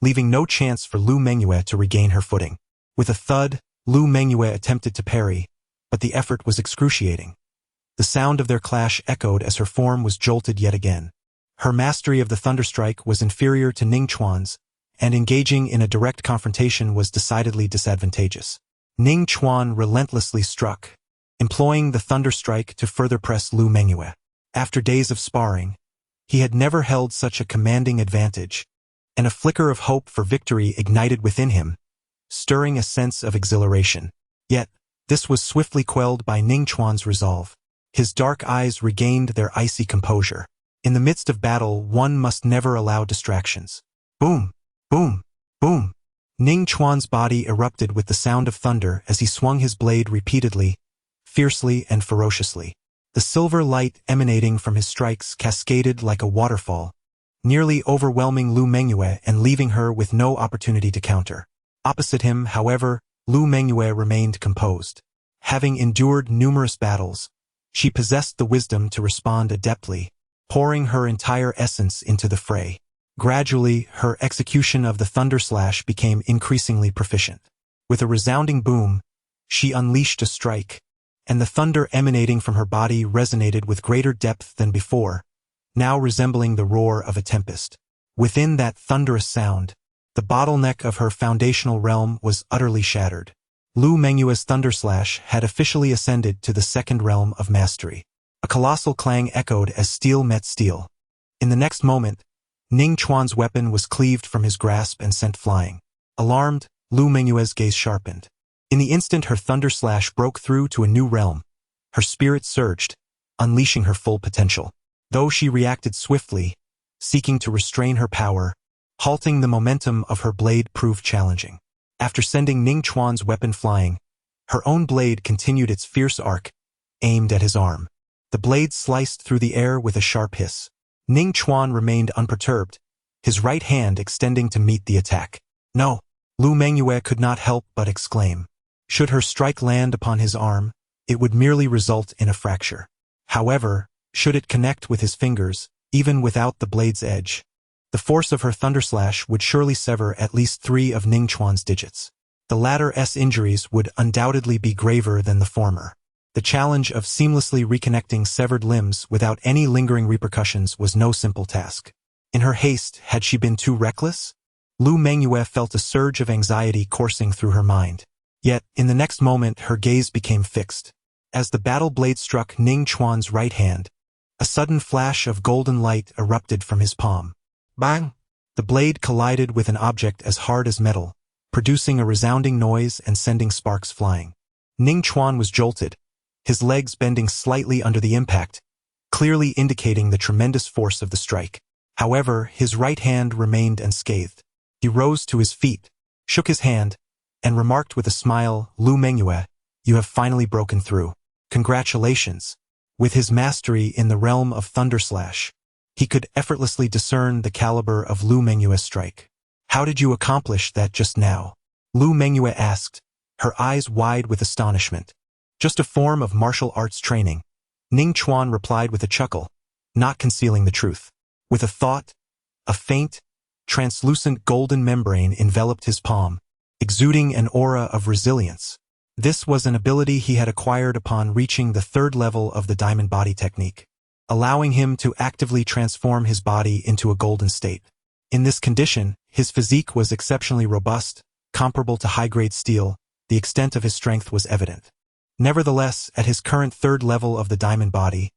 leaving no chance for Lu Mengyue to regain her footing. With a thud, Lu Mengyue attempted to parry, but the effort was excruciating. The sound of their clash echoed as her form was jolted yet again. Her mastery of the thunderstrike was inferior to Ning Chuan's, and engaging in a direct confrontation was decidedly disadvantageous. Ning Chuan relentlessly struck, employing the thunder strike to further press Lu Mengyue. After days of sparring, he had never held such a commanding advantage, and a flicker of hope for victory ignited within him, stirring a sense of exhilaration. Yet, this was swiftly quelled by Ning Chuan's resolve. His dark eyes regained their icy composure. In the midst of battle, one must never allow distractions. Boom! Boom! Boom! Ning Chuan's body erupted with the sound of thunder as he swung his blade repeatedly, fiercely and ferociously. The silver light emanating from his strikes cascaded like a waterfall, nearly overwhelming Lu Mengyue and leaving her with no opportunity to counter. Opposite him, however, Lu Mengyue remained composed. Having endured numerous battles, she possessed the wisdom to respond adeptly, pouring her entire essence into the fray. Gradually, her execution of the thunder slash became increasingly proficient. With a resounding boom, she unleashed a strike, and the thunder emanating from her body resonated with greater depth than before, now resembling the roar of a tempest. Within that thunderous sound, the bottleneck of her foundational realm was utterly shattered. Lu Mengyue's thunder slash had officially ascended to the second realm of mastery. A colossal clang echoed as steel met steel. In the next moment, Ning Chuan's weapon was cleaved from his grasp and sent flying. Alarmed, Lu Mengyue's gaze sharpened. In the instant her thunder slash broke through to a new realm, her spirit surged, unleashing her full potential. Though she reacted swiftly, seeking to restrain her power, halting the momentum of her blade proved challenging. After sending Ning Chuan's weapon flying, her own blade continued its fierce arc, aimed at his arm. The blade sliced through the air with a sharp hiss. Ning Chuan remained unperturbed, his right hand extending to meet the attack. No! Lu Mengyue could not help but exclaim. Should her strike land upon his arm, it would merely result in a fracture. However, should it connect with his fingers, even without the blade's edge, the force of her thunder slash would surely sever at least 3 of Ning Chuan's digits. The latter's injuries would undoubtedly be graver than the former. The challenge of seamlessly reconnecting severed limbs without any lingering repercussions was no simple task. In her haste, had she been too reckless? Lu Mengyue felt a surge of anxiety coursing through her mind. Yet, in the next moment, her gaze became fixed. As the battle blade struck Ning Chuan's right hand, a sudden flash of golden light erupted from his palm. Bang! The blade collided with an object as hard as metal, producing a resounding noise and sending sparks flying. Ning Chuan was jolted, his legs bending slightly under the impact, clearly indicating the tremendous force of the strike. However, his right hand remained unscathed. He rose to his feet, shook his hand, and remarked with a smile, "Lu Mengyue, you have finally broken through. Congratulations." With his mastery in the realm of thunder slash, he could effortlessly discern the caliber of Lu Mengyue's strike. "How did you accomplish that just now?" Lu Mengyue asked, her eyes wide with astonishment. "Just a form of martial arts training," Ning Chuan replied with a chuckle, not concealing the truth. With a thought, a faint, translucent golden membrane enveloped his palm, exuding an aura of resilience. This was an ability he had acquired upon reaching the 3rd level of the diamond body technique, allowing him to actively transform his body into a golden state. In this condition, his physique was exceptionally robust, comparable to high-grade steel. The extent of his strength was evident. Nevertheless, at his current 3rd level of the diamond body,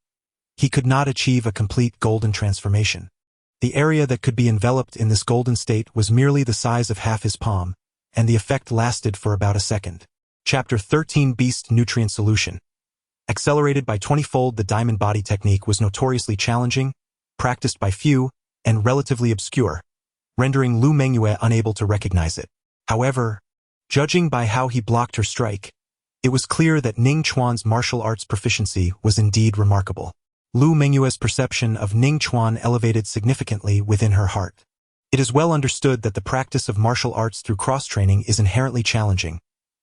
he could not achieve a complete golden transformation. The area that could be enveloped in this golden state was merely the size of half his palm, and the effect lasted for about a second. Chapter 13 Beast Nutrient Solution. Accelerated by 20-fold, the diamond body technique was notoriously challenging, practiced by few, and relatively obscure, rendering Lu Mengyue unable to recognize it. However, judging by how he blocked her strike, it was clear that Ning Chuan's martial arts proficiency was indeed remarkable. Lu Mengyue's perception of Ning Chuan elevated significantly within her heart. It is well understood that the practice of martial arts through cross-training is inherently challenging,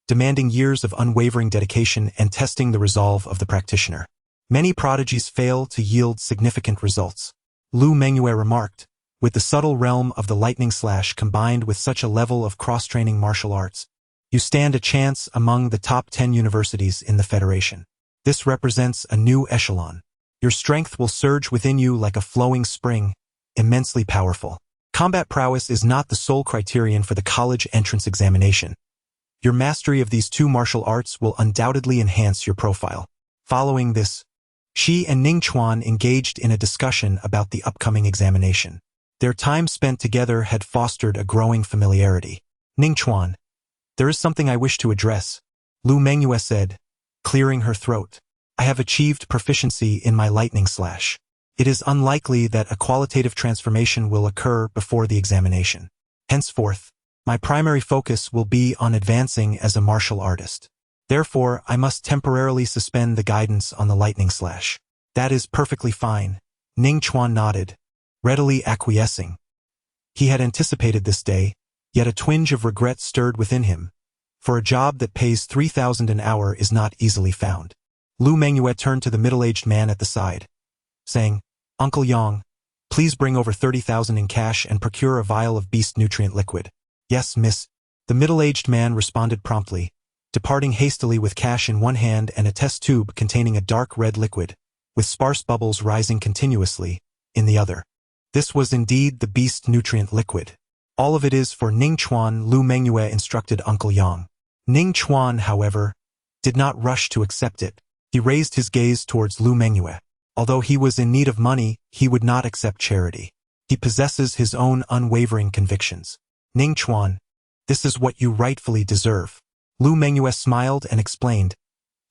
demanding years of unwavering dedication and testing the resolve of the practitioner. Many prodigies fail to yield significant results. Lu Mengyue remarked, with the subtle realm of the lightning slash combined with such a level of cross-training martial arts, you stand a chance among the top 10 universities in the Federation. This represents a new echelon. Your strength will surge within you like a flowing spring, immensely powerful. Combat prowess is not the sole criterion for the college entrance examination. Your mastery of these two martial arts will undoubtedly enhance your profile. Following this, she and Ning Chuan engaged in a discussion about the upcoming examination. Their time spent together had fostered a growing familiarity. Ning Chuan, there is something I wish to address, Lu Mengyue said, clearing her throat. I have achieved proficiency in my lightning slash. It is unlikely that a qualitative transformation will occur before the examination. Henceforth, my primary focus will be on advancing as a martial artist. Therefore, I must temporarily suspend the guidance on the lightning slash. That is perfectly fine, Ning Chuan nodded, readily acquiescing. He had anticipated this day, yet a twinge of regret stirred within him, for a job that pays 3,000 an hour is not easily found. Lu Mengyue turned to the middle-aged man at the side, saying, Uncle Yang, please bring over 30,000 in cash and procure a vial of beast nutrient liquid. Yes, miss. The middle-aged man responded promptly, departing hastily with cash in one hand and a test tube containing a dark red liquid, with sparse bubbles rising continuously, in the other. This was indeed the beast nutrient liquid. All of it is for Ning Chuan, Lu Mengyue instructed Uncle Yang. Ning Chuan, however, did not rush to accept it. He raised his gaze towards Lu Mengyue. Although he was in need of money, he would not accept charity. He possesses his own unwavering convictions. Ning Chuan, this is what you rightfully deserve. Lu Mengyue smiled and explained,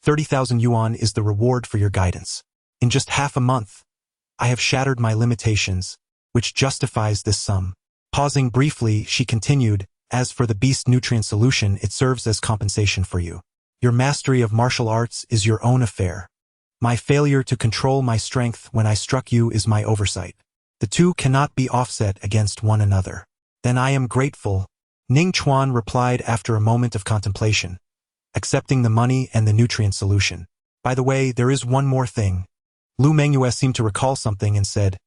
30,000 yuan is the reward for your guidance. In just half a month, I have shattered my limitations, which justifies this sum. Pausing briefly, she continued, as for the beast nutrient solution, it serves as compensation for you. Your mastery of martial arts is your own affair. My failure to control my strength when I struck you is my oversight. The two cannot be offset against one another. Then I am grateful, Ning Chuan replied after a moment of contemplation, accepting the money and the nutrient solution. By the way, there is one more thing. Lu Mengyue seemed to recall something and said,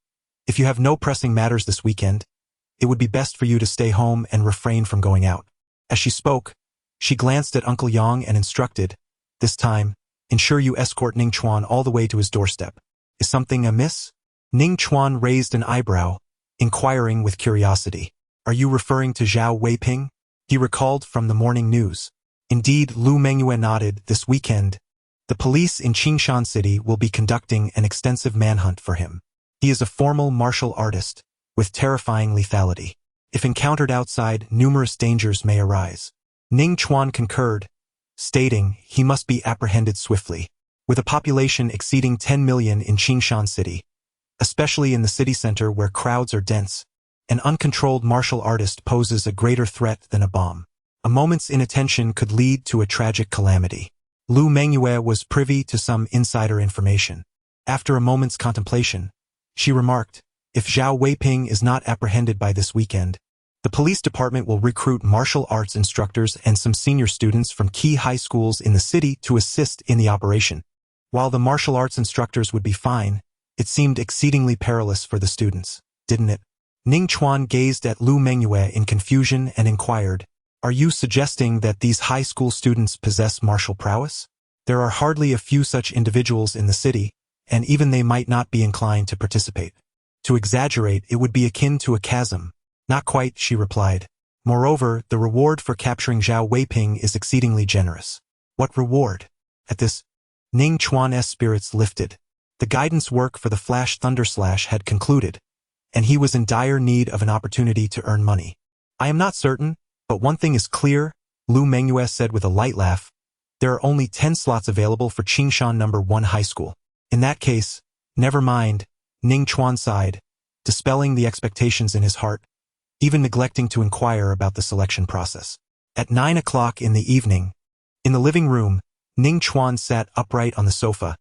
if you have no pressing matters this weekend, it would be best for you to stay home and refrain from going out. As she spoke, she glanced at Uncle Yang and instructed, this time, ensure you escort Ning Chuan all the way to his doorstep. Is something amiss? Ning Chuan raised an eyebrow, inquiring with curiosity. Are you referring to Zhao Weiping? He recalled from the morning news. Indeed, Lu Mengyue nodded. This weekend, the police in Qingshan City will be conducting an extensive manhunt for him. He is a formal martial artist, with terrifying lethality. If encountered outside, numerous dangers may arise. Ning Chuan concurred, stating he must be apprehended swiftly. With a population exceeding 10 million in Qingshan City, especially in the city center where crowds are dense, an uncontrolled martial artist poses a greater threat than a bomb. A moment's inattention could lead to a tragic calamity. Lu Mengyue was privy to some insider information. After a moment's contemplation, she remarked, if Zhao Weiping is not apprehended by this weekend, the police department will recruit martial arts instructors and some senior students from key high schools in the city to assist in the operation. While the martial arts instructors would be fine, it seemed exceedingly perilous for the students, didn't it? Ning Chuan gazed at Lu Mengyue in confusion and inquired, are you suggesting that these high school students possess martial prowess? There are hardly a few such individuals in the city, and even they might not be inclined to participate. To exaggerate, it would be akin to a chasm. Not quite, she replied. Moreover, the reward for capturing Zhao Weiping is exceedingly generous. What reward? At this, Ning Chuan's spirits lifted. The guidance work for the Flash Thunder Slash had concluded, and he was in dire need of an opportunity to earn money. I am not certain, but one thing is clear, Lu Mengyue said with a light laugh. There are only 10 slots available for Qingshan No. 1 High School. In that case, never mind, Ning Chuan sighed, dispelling the expectations in his heart, even neglecting to inquire about the selection process. At 9 o'clock in the evening, in the living room, Ning Chuan sat upright on the sofa,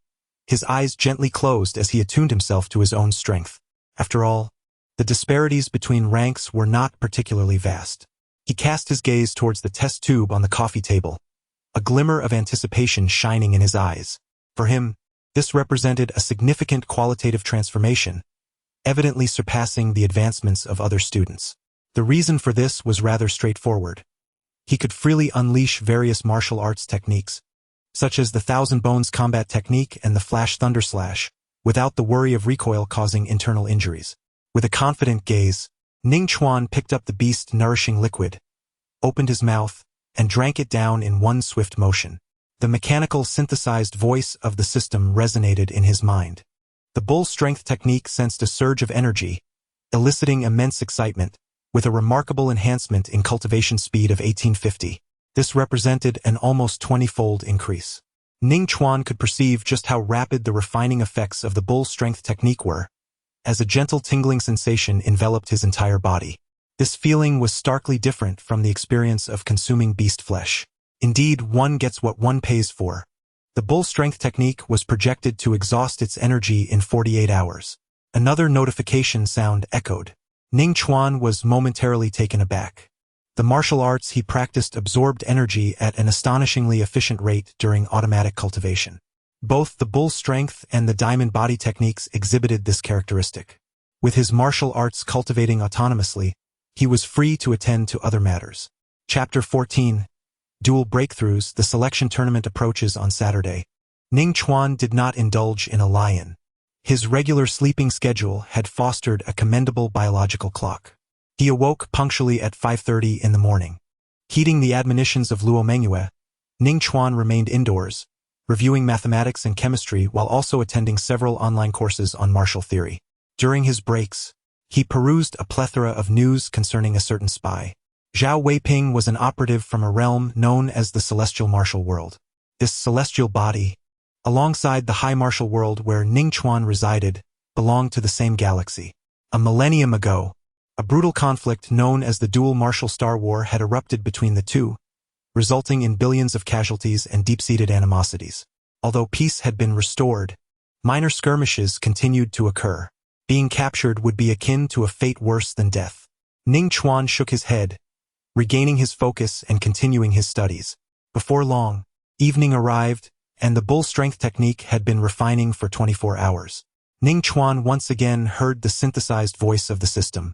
his eyes gently closed as he attuned himself to his own strength. After all, the disparities between ranks were not particularly vast. He cast his gaze towards the test tube on the coffee table, a glimmer of anticipation shining in his eyes. For him, this represented a significant qualitative transformation, evidently surpassing the advancements of other students. The reason for this was rather straightforward. He could freely unleash various martial arts techniques, such as the Thousand Bones combat technique and the Flash Thunder Slash, without the worry of recoil causing internal injuries. With a confident gaze, Ning Chuan picked up the beast-nourishing liquid, opened his mouth, and drank it down in one swift motion. The mechanical synthesized voice of the system resonated in his mind. The bull strength technique sensed a surge of energy, eliciting immense excitement, with a remarkable enhancement in cultivation speed of 1850. This represented an almost 20-fold increase. Ning Chuan could perceive just how rapid the refining effects of the bull strength technique were, as a gentle tingling sensation enveloped his entire body. This feeling was starkly different from the experience of consuming beast flesh. Indeed, one gets what one pays for. The bull strength technique was projected to exhaust its energy in 48 hours. Another notification sound echoed. Ning Chuan was momentarily taken aback. The martial arts he practiced absorbed energy at an astonishingly efficient rate during automatic cultivation. Both the bull strength and the diamond body techniques exhibited this characteristic. With his martial arts cultivating autonomously, he was free to attend to other matters. Chapter 14. Dual Breakthroughs. The selection tournament approaches on Saturday. Ning Chuan did not indulge in a lie-in. His regular sleeping schedule had fostered a commendable biological clock. He awoke punctually at 5:30 in the morning. Heeding the admonitions of Luo Mengyue, Ning Chuan remained indoors, reviewing mathematics and chemistry while also attending several online courses on martial theory. During his breaks, he perused a plethora of news concerning a certain spy. Zhao Weiping was an operative from a realm known as the Celestial Martial World. This celestial body, alongside the High Martial World where Ning Chuan resided, belonged to the same galaxy. A millennium ago, a brutal conflict known as the Dual Martial Star War had erupted between the two, resulting in billions of casualties and deep-seated animosities. Although peace had been restored, minor skirmishes continued to occur. Being captured would be akin to a fate worse than death. Ning Chuan shook his head, regaining his focus and continuing his studies. Before long, evening arrived, and the bull strength technique had been refining for 24 hours. Ning Chuan once again heard the synthesized voice of the system.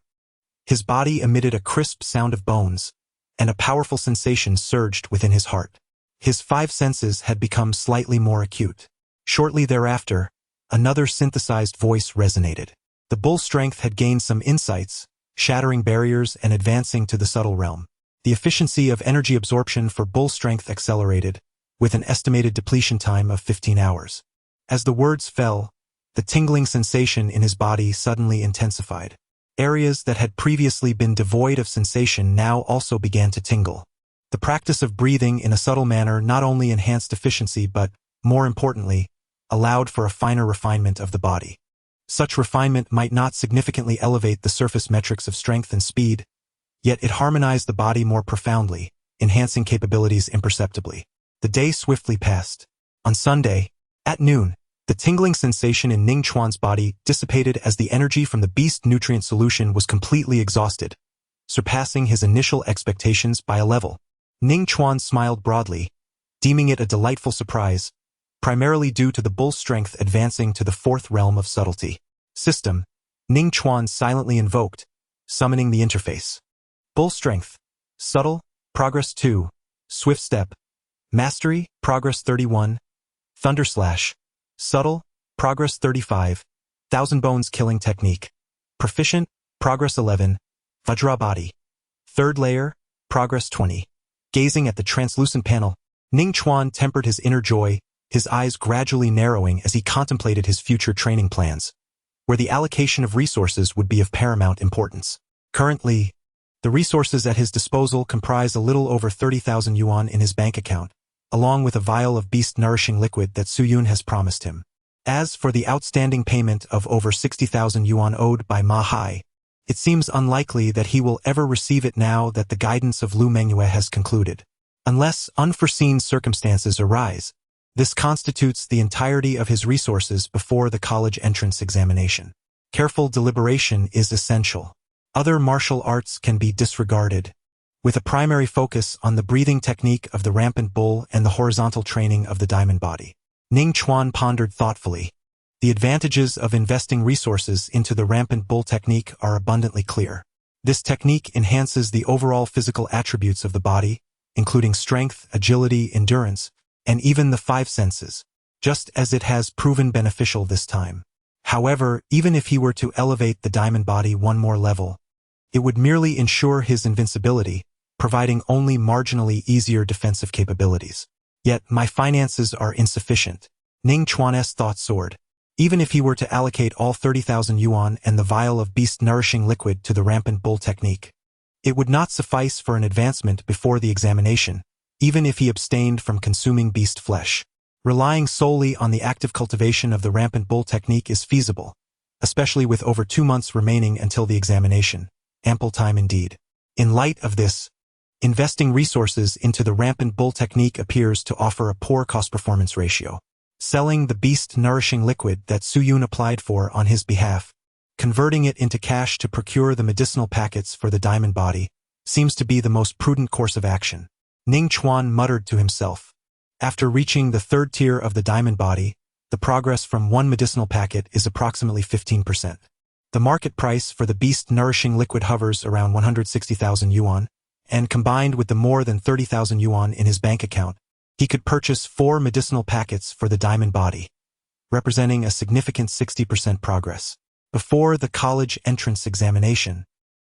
His body emitted a crisp sound of bones, and a powerful sensation surged within his heart. His 5 senses had become slightly more acute. Shortly thereafter, another synthesized voice resonated. The bull strength had gained some insights, shattering barriers and advancing to the subtle realm. The efficiency of energy absorption for bull strength accelerated, with an estimated depletion time of 15 hours. As the words fell, the tingling sensation in his body suddenly intensified. Areas that had previously been devoid of sensation now also began to tingle. The practice of breathing in a subtle manner not only enhanced efficiency but, more importantly, allowed for a finer refinement of the body. Such refinement might not significantly elevate the surface metrics of strength and speed, yet it harmonized the body more profoundly, enhancing capabilities imperceptibly. The day swiftly passed. On Sunday, at noon, the tingling sensation in Ning Chuan's body dissipated as the energy from the beast nutrient solution was completely exhausted, surpassing his initial expectations by a level. Ning Chuan smiled broadly, deeming it a delightful surprise, primarily due to the bull strength advancing to the 4th realm of subtlety. System, Ning Chuan silently invoked, summoning the interface. Bull strength, subtle, progress 2, swift step, mastery, progress 31, thunder slash, subtle, progress 35, thousand bones killing technique, proficient, progress 11, Vajra body, 3rd layer, progress 20. Gazing at the translucent panel, Ning Chuan tempered his inner joy, his eyes gradually narrowing as he contemplated his future training plans, where the allocation of resources would be of paramount importance. Currently, the resources at his disposal comprise a little over 30,000 yuan in his bank account, along with a vial of beast-nourishing liquid that Su Yun has promised him. As for the outstanding payment of over 60,000 yuan owed by Ma Hai, it seems unlikely that he will ever receive it now that the guidance of Lu Mengyue has concluded. Unless unforeseen circumstances arise, this constitutes the entirety of his resources before the college entrance examination. Careful deliberation is essential. Other martial arts can be disregarded, with a primary focus on the breathing technique of the rampant bull and the horizontal training of the diamond body. Ning Chuan pondered thoughtfully. The advantages of investing resources into the rampant bull technique are abundantly clear. This technique enhances the overall physical attributes of the body, including strength, agility, endurance, and even the 5 senses, just as it has proven beneficial this time. However, even if he were to elevate the diamond body one more level, it would merely ensure his invincibility, providing only marginally easier defensive capabilities. Yet, my finances are insufficient. Ning Chuan's thought soared. Even if he were to allocate all 30,000 yuan and the vial of beast-nourishing liquid to the rampant bull technique, it would not suffice for an advancement before the examination, even if he abstained from consuming beast flesh. Relying solely on the active cultivation of the rampant bull technique is feasible, especially with over 2 months remaining until the examination. Ample time indeed. In light of this, investing resources into the rampant bull technique appears to offer a poor cost-performance ratio. Selling the beast-nourishing liquid that Suyun applied for on his behalf, converting it into cash to procure the medicinal packets for the diamond body, seems to be the most prudent course of action. Ning Chuan muttered to himself. After reaching the 3rd tier of the diamond body, the progress from one medicinal packet is approximately 15%. The market price for the beast-nourishing liquid hovers around 160,000 yuan, and combined with the more than 30,000 yuan in his bank account, he could purchase 4 medicinal packets for the diamond body, representing a significant 60% progress. Before the college entrance examination,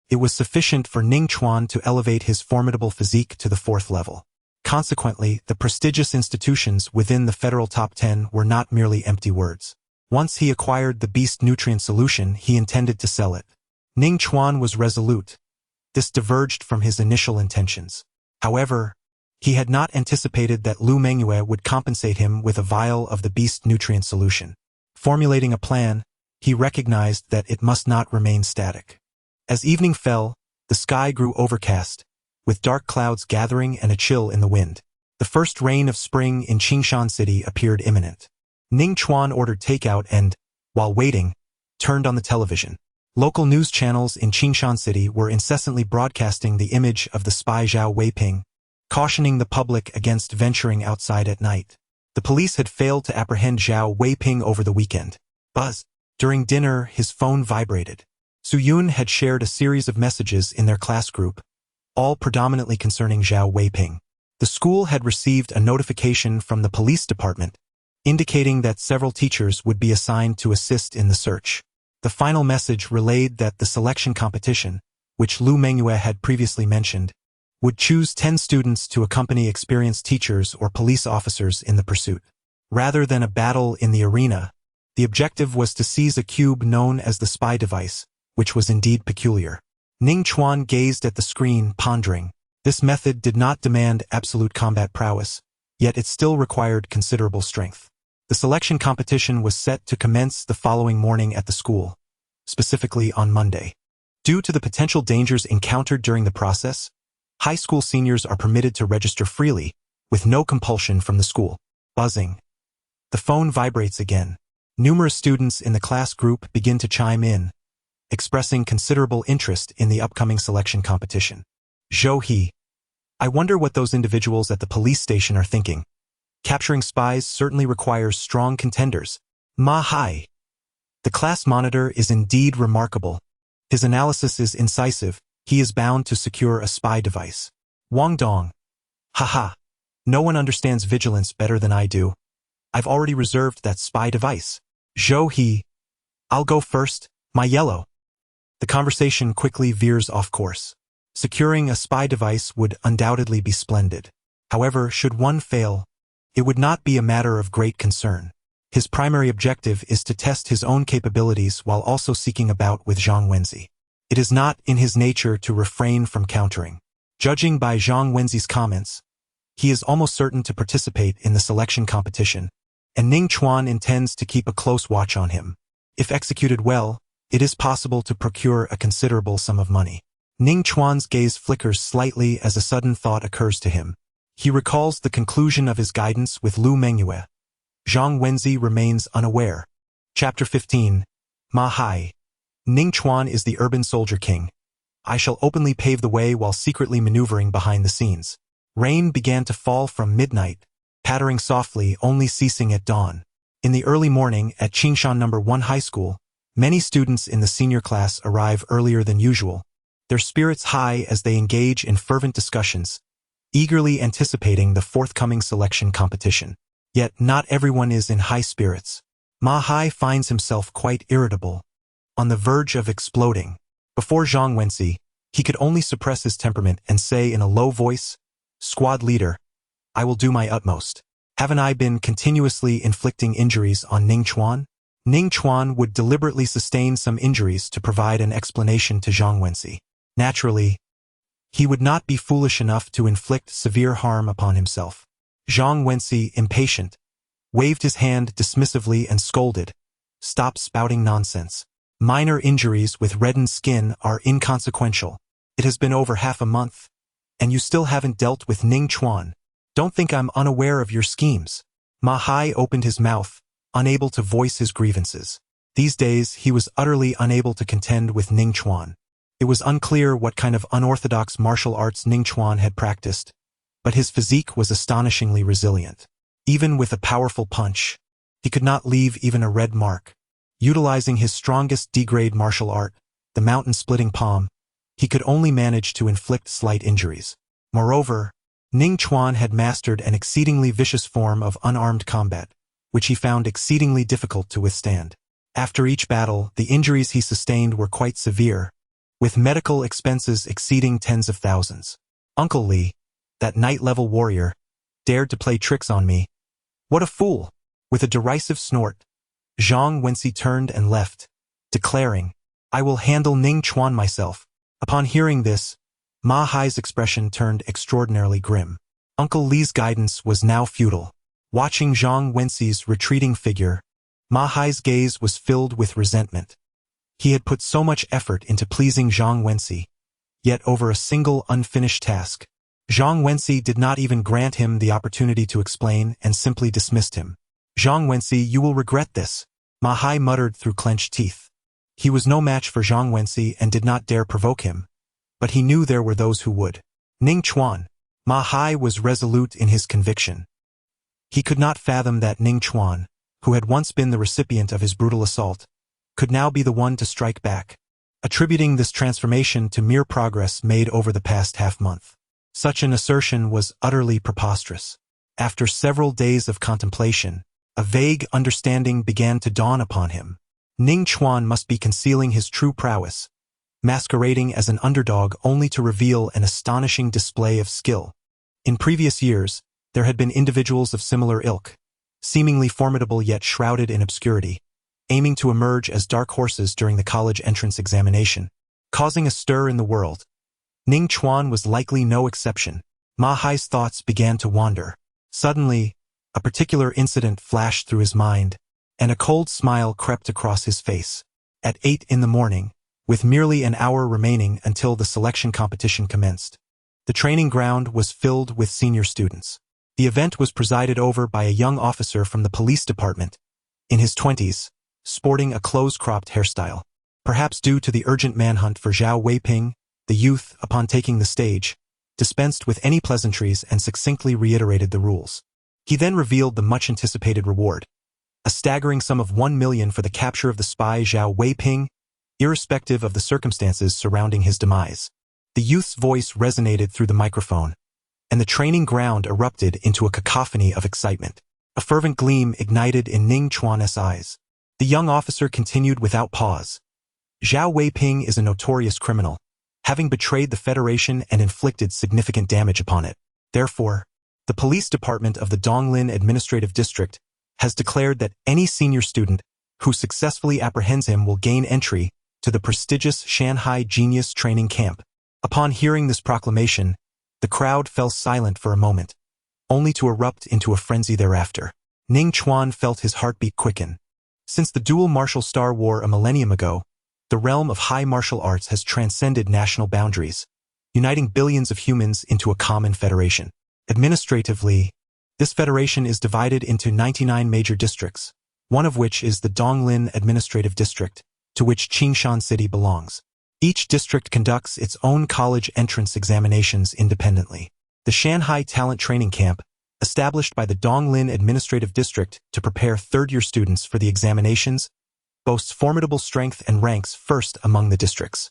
it was sufficient for Ning Chuan to elevate his formidable physique to the 4th level. Consequently, the prestigious institutions within the federal top 10 were not merely empty words. Once he acquired the beast nutrient solution, he intended to sell it. Ning Chuan was resolute. This diverged from his initial intentions. However, he had not anticipated that Lu Mengyue would compensate him with a vial of the beast nutrient solution. Formulating a plan, he recognized that it must not remain static. As evening fell, the sky grew overcast, with dark clouds gathering and a chill in the wind. The first rain of spring in Qingshan City appeared imminent. Ning Chuan ordered takeout and, while waiting, turned on the television. Local news channels in Qingshan City were incessantly broadcasting the image of the spy Zhao Weiping, cautioning the public against venturing outside at night. The police had failed to apprehend Zhao Weiping over the weekend. Buzz. During dinner, his phone vibrated. Suyun had shared a series of messages in their class group, all predominantly concerning Zhao Weiping. The school had received a notification from the police department, indicating that several teachers would be assigned to assist in the search. The final message relayed that the selection competition, which Lu Mengyue had previously mentioned, would choose 10 students to accompany experienced teachers or police officers in the pursuit. Rather than a battle in the arena, the objective was to seize a cube known as the spy device, which was indeed peculiar. Ning Chuan gazed at the screen, pondering. This method did not demand absolute combat prowess, yet it still required considerable strength. The selection competition was set to commence the following morning at the school, specifically on Monday. Due to the potential dangers encountered during the process, high school seniors are permitted to register freely, with no compulsion from the school. Buzzing. The phone vibrates again. Numerous students in the class group begin to chime in, expressing considerable interest in the upcoming selection competition. Zhou He. I wonder what those individuals at the police station are thinking. Capturing spies certainly requires strong contenders. Ma Hai. The class monitor is indeed remarkable. His analysis is incisive. He is bound to secure a spy device. Wang Dong. Haha. No one understands vigilance better than I do. I've already reserved that spy device. Zhou He. I'll go first, my yellow. The conversation quickly veers off course. Securing a spy device would undoubtedly be splendid. However, should one fail, it would not be a matter of great concern. His primary objective is to test his own capabilities while also seeking a bout with Zhang Wenzi. It is not in his nature to refrain from countering. Judging by Zhang Wenzi's comments, he is almost certain to participate in the selection competition, and Ning Chuan intends to keep a close watch on him. If executed well, it is possible to procure a considerable sum of money. Ning Chuan's gaze flickers slightly as a sudden thought occurs to him. He recalls the conclusion of his guidance with Lu Mengyue. Zhang Wenzi remains unaware. Chapter 15. Ma Hai. Ning Chuan is the urban soldier king. I shall openly pave the way while secretly maneuvering behind the scenes. Rain began to fall from midnight, pattering softly, only ceasing at dawn. In the early morning at Qingshan No. 1 High School, many students in the senior class arrive earlier than usual, their spirits high as they engage in fervent discussions, eagerly anticipating the forthcoming selection competition. Yet not everyone is in high spirits. Ma Hai finds himself quite irritable, on the verge of exploding. Before Zhang Wenzi, He could only suppress his temperament and say in a low voice, "Squad leader, I will do my utmost. Haven't I been continuously inflicting injuries on Ning Chuan?" Ning Chuan would deliberately sustain some injuries to provide an explanation to Zhang Wensi. Naturally, he would not be foolish enough to inflict severe harm upon himself. Zhang Wensi, impatient, waved his hand dismissively and scolded, "Stop spouting nonsense. Minor injuries with reddened skin are inconsequential. It has been over half a month, and you still haven't dealt with Ning Chuan. Don't think I'm unaware of your schemes." Ma Hai opened his mouth, unable to voice his grievances. These days, he was utterly unable to contend with Ning Chuan. It was unclear what kind of unorthodox martial arts Ning Chuan had practiced, but his physique was astonishingly resilient. Even with a powerful punch, he could not leave even a red mark. Utilizing his strongest D-grade martial art, the mountain-splitting palm, he could only manage to inflict slight injuries. Moreover, Ning Chuan had mastered an exceedingly vicious form of unarmed combat, which he found exceedingly difficult to withstand. After each battle, the injuries he sustained were quite severe, with medical expenses exceeding tens of thousands. Uncle Li, that night-level warrior, dared to play tricks on me. What a fool! With a derisive snort, Zhang Wensi turned and left, declaring, "I will handle Ning Chuan myself." Upon hearing this, Ma Hai's expression turned extraordinarily grim. Uncle Li's guidance was now futile. Watching Zhang Wensi's retreating figure, Ma Hai's gaze was filled with resentment. He had put so much effort into pleasing Zhang Wensi, yet over a single unfinished task, Zhang Wensi did not even grant him the opportunity to explain and simply dismissed him. "Zhang Wensi, you will regret this," Ma Hai muttered through clenched teeth. He was no match for Zhang Wensi and did not dare provoke him, but he knew there were those who would. Ning Chuan. Ma Hai was resolute in his conviction. He could not fathom that Ning Chuan, who had once been the recipient of his brutal assault, could now be the one to strike back, attributing this transformation to mere progress made over the past half-month. Such an assertion was utterly preposterous. After several days of contemplation, a vague understanding began to dawn upon him. Ning Chuan must be concealing his true prowess, masquerading as an underdog only to reveal an astonishing display of skill. In previous years, there had been individuals of similar ilk, seemingly formidable yet shrouded in obscurity, aiming to emerge as dark horses during the college entrance examination, causing a stir in the world. Ning Chuan was likely no exception. Ma Hai's thoughts began to wander. Suddenly, a particular incident flashed through his mind, and a cold smile crept across his face. At 8 in the morning, with merely an hour remaining until the selection competition commenced, the training ground was filled with senior students. The event was presided over by a young officer from the police department, in his 20s, sporting a close-cropped hairstyle. Perhaps due to the urgent manhunt for Zhao Weiping, the youth, upon taking the stage, dispensed with any pleasantries and succinctly reiterated the rules. He then revealed the much-anticipated reward, a staggering sum of 1 million for the capture of the spy Zhao Weiping, irrespective of the circumstances surrounding his demise. The youth's voice resonated through the microphone, and the training ground erupted into a cacophony of excitement. A fervent gleam ignited in Ning Chuan's eyes. The young officer continued without pause. "Zhao Weiping is a notorious criminal, having betrayed the Federation and inflicted significant damage upon it. Therefore, the police department of the Donglin Administrative District has declared that any senior student who successfully apprehends him will gain entry to the prestigious Shanghai Genius Training Camp." Upon hearing this proclamation, the crowd fell silent for a moment, only to erupt into a frenzy thereafter. Ning Chuan felt his heartbeat quicken. Since the dual martial Star War a millennium ago, the realm of high martial arts has transcended national boundaries, uniting billions of humans into a common federation. Administratively, this federation is divided into 99 major districts, one of which is the Donglin Administrative District, to which Qingshan City belongs. Each district conducts its own college entrance examinations independently. The Shanghai Talent Training Camp, established by the Donglin Administrative District to prepare third-year students for the examinations, boasts formidable strength and ranks first among the districts.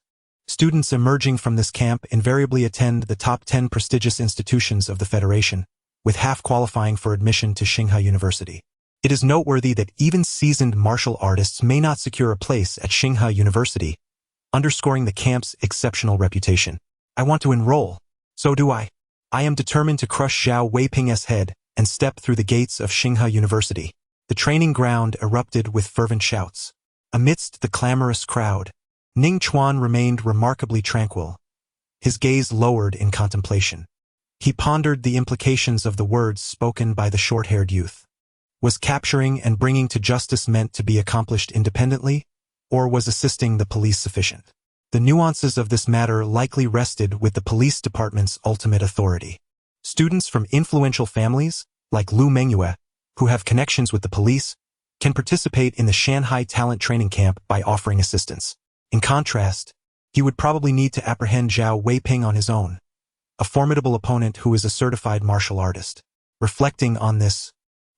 Students emerging from this camp invariably attend the top 10 prestigious institutions of the Federation, with half qualifying for admission to Tsinghua University. It is noteworthy that even seasoned martial artists may not secure a place at Tsinghua University, underscoring the camp's exceptional reputation. I want to enroll. So do I. I am determined to crush Zhao Weiping's head and step through the gates of Tsinghua University. The training ground erupted with fervent shouts. Amidst the clamorous crowd, Ning Chuan remained remarkably tranquil, his gaze lowered in contemplation. He pondered the implications of the words spoken by the short-haired youth. Was capturing and bringing to justice meant to be accomplished independently, or was assisting the police sufficient? The nuances of this matter likely rested with the police department's ultimate authority. Students from influential families, like Lu Mengyue, who have connections with the police, can participate in the Shanghai Talent Training Camp by offering assistance. In contrast, he would probably need to apprehend Zhao Weiping on his own, a formidable opponent who is a certified martial artist. Reflecting on this,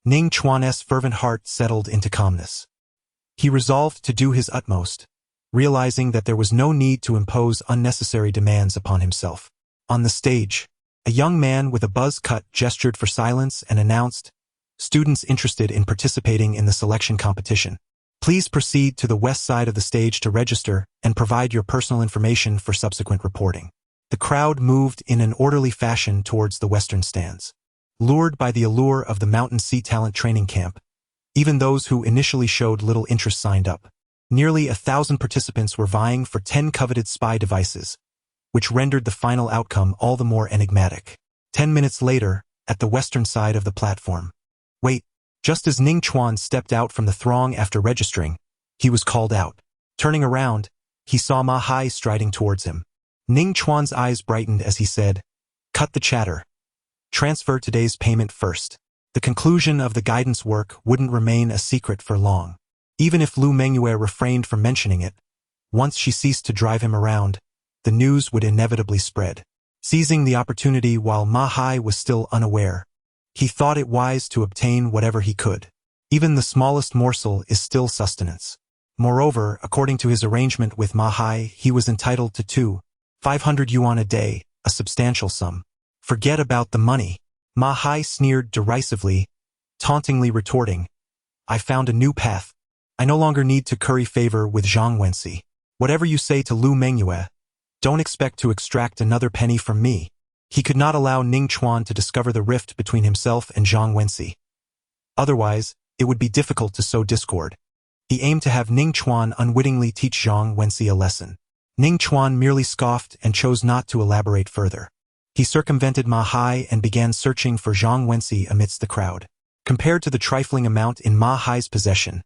Ning Chuan's fervent heart settled into calmness. He resolved to do his utmost, realizing that there was no need to impose unnecessary demands upon himself. On the stage, a young man with a buzz cut gestured for silence and announced, "Students interested in participating in the selection competition, please proceed to the west side of the stage to register and provide your personal information for subsequent reporting." The crowd moved in an orderly fashion towards the western stands. Lured by the allure of the Mountain Sea Talent Training Camp, even those who initially showed little interest signed up. Nearly 1,000 participants were vying for 10 coveted spy devices, which rendered the final outcome all the more enigmatic. 10 minutes later, at the western side of the platform. Wait, just as Ning Chuan stepped out from the throng after registering, he was called out. Turning around, he saw Ma Hai striding towards him. Ning Chuan's eyes brightened as he said, "Cut the chatter. Transfer today's payment first." The conclusion of the guidance work wouldn't remain a secret for long. Even if Lu Mengyue refrained from mentioning it, once she ceased to drive him around, the news would inevitably spread. Seizing the opportunity while Ma Hai was still unaware, he thought it wise to obtain whatever he could. Even the smallest morsel is still sustenance. Moreover, according to his arrangement with Ma Hai, he was entitled to 500 yuan a day, a substantial sum. Forget about the money. Ma Hai sneered derisively, tauntingly retorting, "I found a new path. I no longer need to curry favor with Zhang Wenxi. Whatever you say to Lu Mengyue, don't expect to extract another penny from me." He could not allow Ning Chuan to discover the rift between himself and Zhang Wenxi. Otherwise, it would be difficult to sow discord. He aimed to have Ning Chuan unwittingly teach Zhang Wenxi a lesson. Ning Chuan merely scoffed and chose not to elaborate further. He circumvented Ma Hai and began searching for Zhang Wenxi amidst the crowd. Compared to the trifling amount in Ma Hai's possession,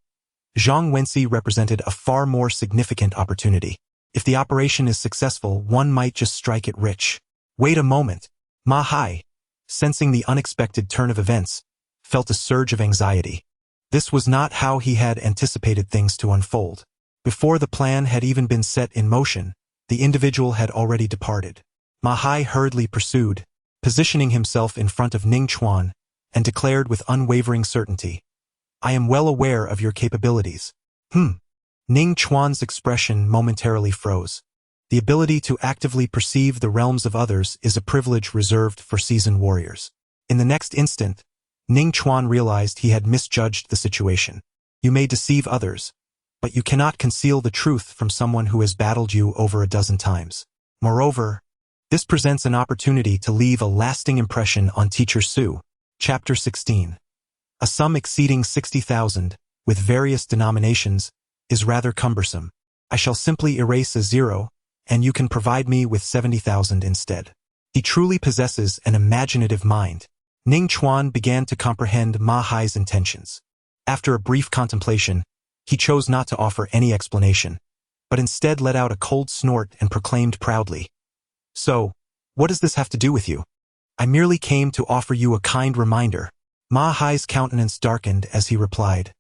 Zhang Wenxi represented a far more significant opportunity. If the operation is successful, one might just strike it rich. Wait a moment. Ma Hai, sensing the unexpected turn of events, felt a surge of anxiety. This was not how he had anticipated things to unfold. Before the plan had even been set in motion, the individual had already departed. Ma Hai hurriedly pursued, positioning himself in front of Ning Chuan, and declared with unwavering certainty, "I am well aware of your capabilities." Ning Chuan's expression momentarily froze. The ability to actively perceive the realms of others is a privilege reserved for seasoned warriors. In the next instant, Ning Chuan realized he had misjudged the situation. You may deceive others, but you cannot conceal the truth from someone who has battled you over a dozen times. Moreover, this presents an opportunity to leave a lasting impression on Teacher Su. Chapter 16. A sum exceeding 60,000, with various denominations, is rather cumbersome. I shall simply erase a zero, and you can provide me with 70,000 instead. He truly possesses an imaginative mind. Ning Chuan began to comprehend Ma Hai's intentions. After a brief contemplation, he chose not to offer any explanation, but instead let out a cold snort and proclaimed proudly, "So, what does this have to do with you? I merely came to offer you a kind reminder." Ma Hai's countenance darkened as he replied,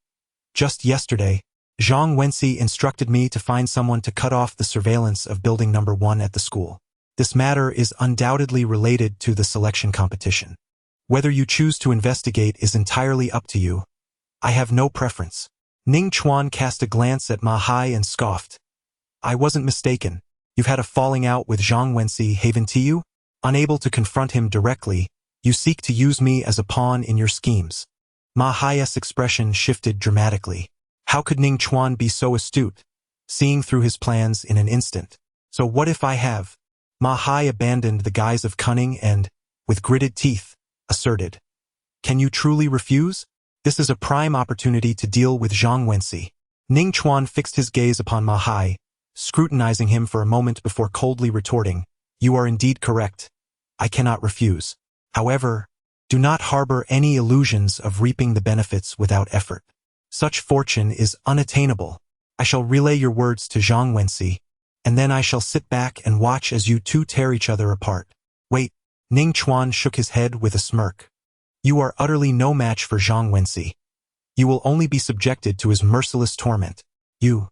"Just yesterday, Zhang Wenxi instructed me to find someone to cut off the surveillance of building number 1 at the school. This matter is undoubtedly related to the selection competition. Whether you choose to investigate is entirely up to you. I have no preference." Ning Chuan cast a glance at Ma Hai and scoffed. "I wasn't mistaken. You've had a falling out with Zhang Wenxi, haven't you? Unable to confront him directly, you seek to use me as a pawn in your schemes." Ma Hai's expression shifted dramatically. How could Ning Chuan be so astute, seeing through his plans in an instant. So what if I have? Ma Hai abandoned the guise of cunning and, with gritted teeth, asserted. Can you truly refuse? This is a prime opportunity to deal with Zhang Wenxi. Ning Chuan fixed his gaze upon Ma Hai, scrutinizing him for a moment before coldly retorting, You are indeed correct. I cannot refuse. However, do not harbor any illusions of reaping the benefits without effort. Such fortune is unattainable. I shall relay your words to Zhang Wenxi, and then I shall sit back and watch as you two tear each other apart. Wait, Ning Chuan shook his head with a smirk. You are utterly no match for Zhang Wenxi. You will only be subjected to his merciless torment. You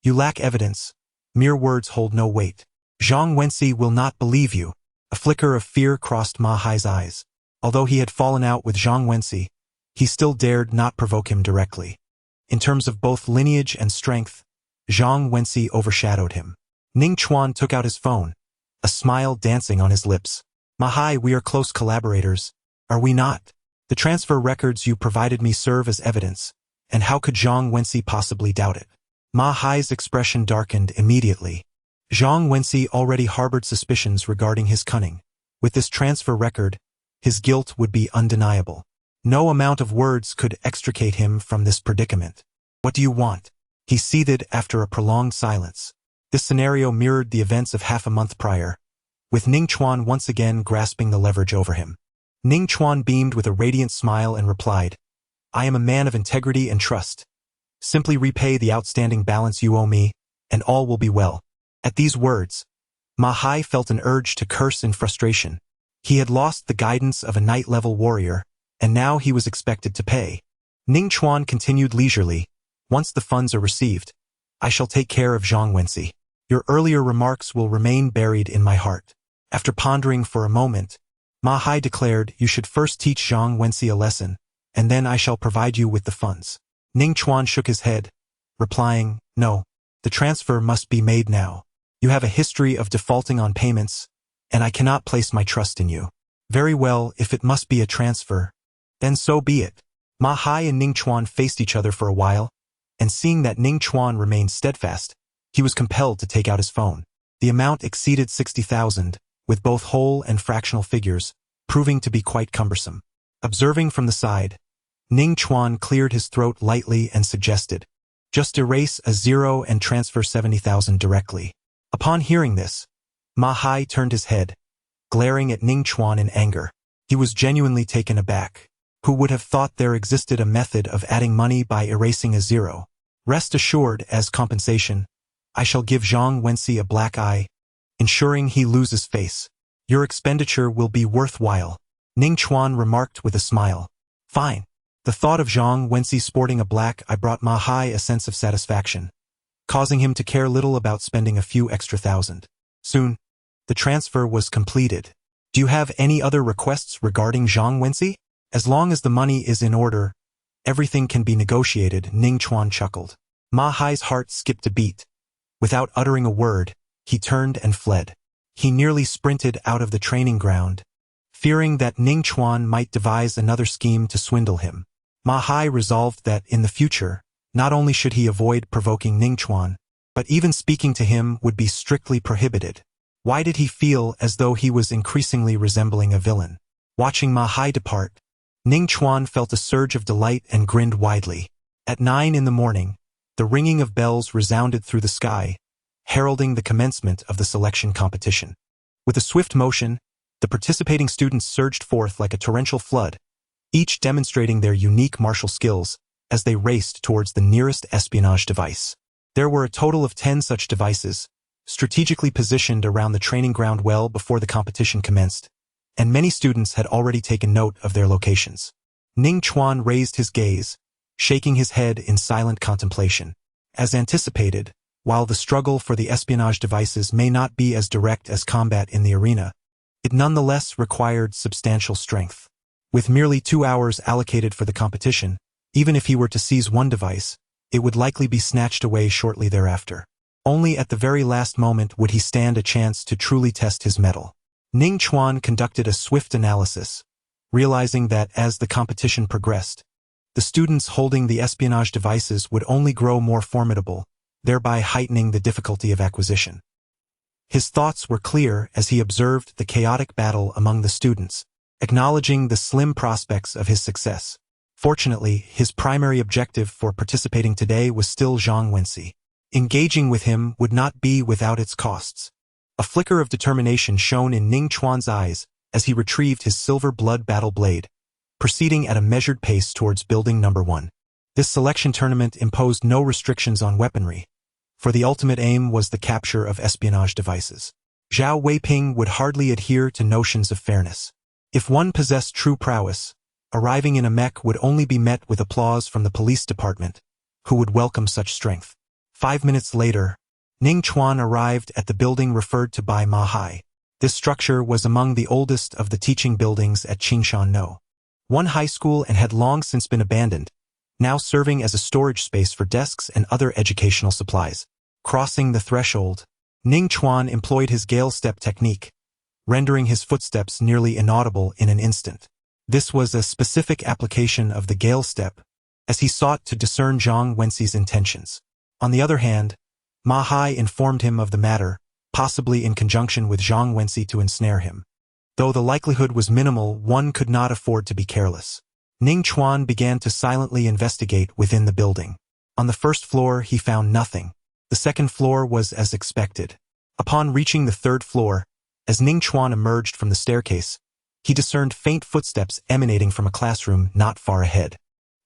lack evidence. Mere words hold no weight. Zhang Wenxi will not believe you. A flicker of fear crossed Ma Hai's eyes. Although he had fallen out with Zhang Wenxi, he still dared not provoke him directly. In terms of both lineage and strength, Zhang Wenxi overshadowed him. Ning Chuan took out his phone, a smile dancing on his lips. Ma Hai, we are close collaborators, are we not? The transfer records you provided me serve as evidence, and how could Zhang Wenxi possibly doubt it? Ma Hai's expression darkened immediately. Zhang Wenxi already harbored suspicions regarding his cunning. With this transfer record, his guilt would be undeniable. No amount of words could extricate him from this predicament. What do you want? He seethed after a prolonged silence. This scenario mirrored the events of half a month prior, with Ning Chuan once again grasping the leverage over him. Ning Chuan beamed with a radiant smile and replied, I am a man of integrity and trust. Simply repay the outstanding balance you owe me, and all will be well. At these words, Ma Hai felt an urge to curse in frustration. He had lost the guidance of a knight-level warrior, and now he was expected to pay. Ning Chuan continued leisurely, Once the funds are received, I shall take care of Zhang Wenxi. Your earlier remarks will remain buried in my heart. After pondering for a moment, Ma Hai declared, You should first teach Zhang Wenxi a lesson, and then I shall provide you with the funds. Ning Chuan shook his head, replying, No, the transfer must be made now. You have a history of defaulting on payments, and I cannot place my trust in you. Very well, if it must be a transfer, then so be it. Ma Hai and Ning Chuan faced each other for a while, and seeing that Ning Chuan remained steadfast, he was compelled to take out his phone. The amount exceeded 60,000, with both whole and fractional figures, proving to be quite cumbersome. Observing from the side, Ning Chuan cleared his throat lightly and suggested, Just erase a 0 and transfer 70,000 directly. Upon hearing this, Ma Hai turned his head, glaring at Ning Chuan in anger. He was genuinely taken aback. Who would have thought there existed a method of adding money by erasing a 0? Rest assured, as compensation, I shall give Zhang Wenxi a black eye, ensuring he loses face. Your expenditure will be worthwhile, Ning Chuan remarked with a smile. Fine. The thought of Zhang Wenxi sporting a black eye brought Ma Hai a sense of satisfaction, causing him to care little about spending a few extra thousand. Soon, the transfer was completed. Do you have any other requests regarding Zhang Wenxi? As long as the money is in order, everything can be negotiated, Ning Chuan chuckled. Ma Hai's heart skipped a beat. Without uttering a word, he turned and fled. He nearly sprinted out of the training ground, fearing that Ning Chuan might devise another scheme to swindle him. Ma Hai resolved that in the future, not only should he avoid provoking Ning Chuan, but even speaking to him would be strictly prohibited. Why did he feel as though he was increasingly resembling a villain? Watching Ma Hai depart, Ning Chuan felt a surge of delight and grinned widely. At 9 in the morning, the ringing of bells resounded through the sky, heralding the commencement of the selection competition. With a swift motion, the participating students surged forth like a torrential flood, each demonstrating their unique martial skills as they raced towards the nearest espionage device. There were a total of 10 such devices, strategically positioned around the training ground well before the competition commenced, and many students had already taken note of their locations. Ning Chuan raised his gaze, shaking his head in silent contemplation. As anticipated, while the struggle for the espionage devices may not be as direct as combat in the arena, it nonetheless required substantial strength. With merely 2 hours allocated for the competition, even if he were to seize one device, it would likely be snatched away shortly thereafter. Only at the very last moment would he stand a chance to truly test his mettle. Ning Chuan conducted a swift analysis, realizing that as the competition progressed, the students holding the espionage devices would only grow more formidable. thereby heightening the difficulty of acquisition. His thoughts were clear as he observed the chaotic battle among the students, acknowledging the slim prospects of his success. Fortunately, his primary objective for participating today was still Zhang Wenxi. Engaging with him would not be without its costs. A flicker of determination shone in Ning Chuan's eyes as he retrieved his silver blood battle blade, proceeding at a measured pace towards building number 1. This selection tournament imposed no restrictions on weaponry, for the ultimate aim was the capture of espionage devices. Zhao Weiping would hardly adhere to notions of fairness. If one possessed true prowess, arriving in a mech would only be met with applause from the police department, who would welcome such strength. 5 minutes later, Ning Chuan arrived at the building referred to by Ma Hai. This structure was among the oldest of the teaching buildings at Qingshan No. 1 high school and had long since been abandoned, now serving as a storage space for desks and other educational supplies. Crossing the threshold, Ning Chuan employed his gale step technique, rendering his footsteps nearly inaudible in an instant. This was a specific application of the gale step, as he sought to discern Zhang Wenxi's intentions. On the other hand, Ma Hai informed him of the matter, possibly in conjunction with Zhang Wenxi to ensnare him. Though the likelihood was minimal, one could not afford to be careless. Ning Chuan began to silently investigate within the building. On the first floor, he found nothing. The second floor was as expected. Upon reaching the third floor, as Ning Chuan emerged from the staircase, he discerned faint footsteps emanating from a classroom not far ahead.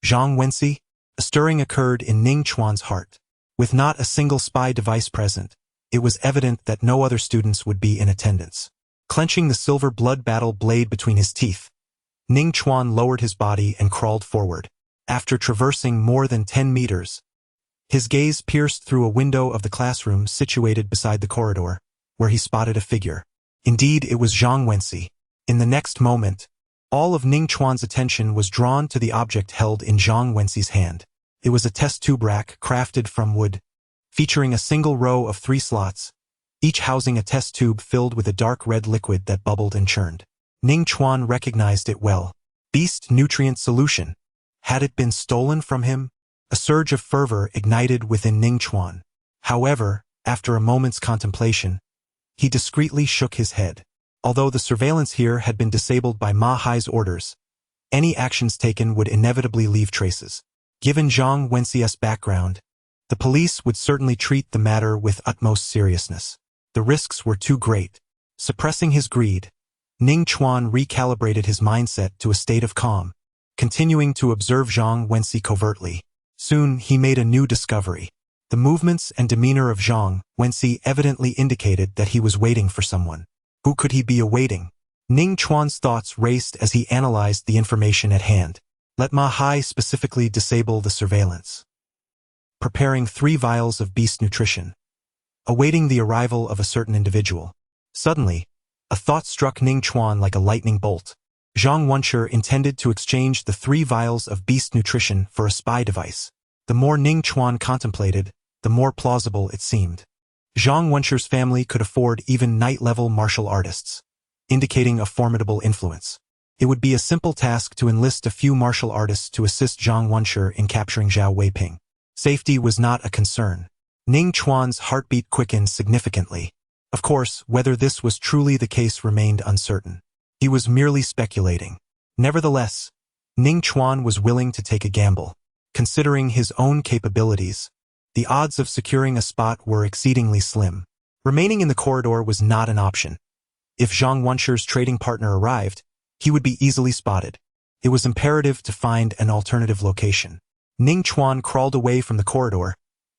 Zhang Wenxi? A stirring occurred in Ning Chuan's heart. With not a single spy device present, it was evident that no other students would be in attendance. Clenching the silver blood battle blade between his teeth, Ning Chuan lowered his body and crawled forward. After traversing more than 10 meters, his gaze pierced through a window of the classroom situated beside the corridor, where he spotted a figure. Indeed, it was Zhang Wenxi. In the next moment, all of Ning Chuan's attention was drawn to the object held in Zhang Wenxi's hand. It was a test tube rack crafted from wood, featuring a single row of 3 slots, each housing a test tube filled with a dark red liquid that bubbled and churned. Ning Chuan recognized it well. Beast nutrient solution. Had it been stolen from him? A surge of fervor ignited within Ning Chuan. However, after a moment's contemplation, he discreetly shook his head. Although the surveillance here had been disabled by Ma Hai's orders, any actions taken would inevitably leave traces. Given Zhang Wenxi's background, the police would certainly treat the matter with utmost seriousness. The risks were too great. Suppressing his greed, Ning Chuan recalibrated his mindset to a state of calm, continuing to observe Zhang Wenxi covertly. Soon, he made a new discovery. The movements and demeanor of Zhang Wenxi evidently indicated that he was waiting for someone. Who could he be awaiting? Ning Chuan's thoughts raced as he analyzed the information at hand. Let Ma Hai specifically disable the surveillance. Preparing 3 vials of beast nutrition. Awaiting the arrival of a certain individual. Suddenly, a thought struck Ning Chuan like a lightning bolt. Zhang Wenxi intended to exchange the 3 vials of beast nutrition for a spy device. The more Ning Chuan contemplated, the more plausible it seemed. Zhang Wenxi's family could afford even night-level martial artists, indicating a formidable influence. It would be a simple task to enlist a few martial artists to assist Zhang Wenxi in capturing Zhao Weiping. Safety was not a concern. Ning Chuan's heartbeat quickened significantly. Of course, whether this was truly the case remained uncertain. He was merely speculating. Nevertheless, Ning Chuan was willing to take a gamble. Considering his own capabilities, the odds of securing a spot were exceedingly slim. Remaining in the corridor was not an option. If Zhang Wenxi's trading partner arrived, he would be easily spotted. It was imperative to find an alternative location. Ning Chuan crawled away from the corridor,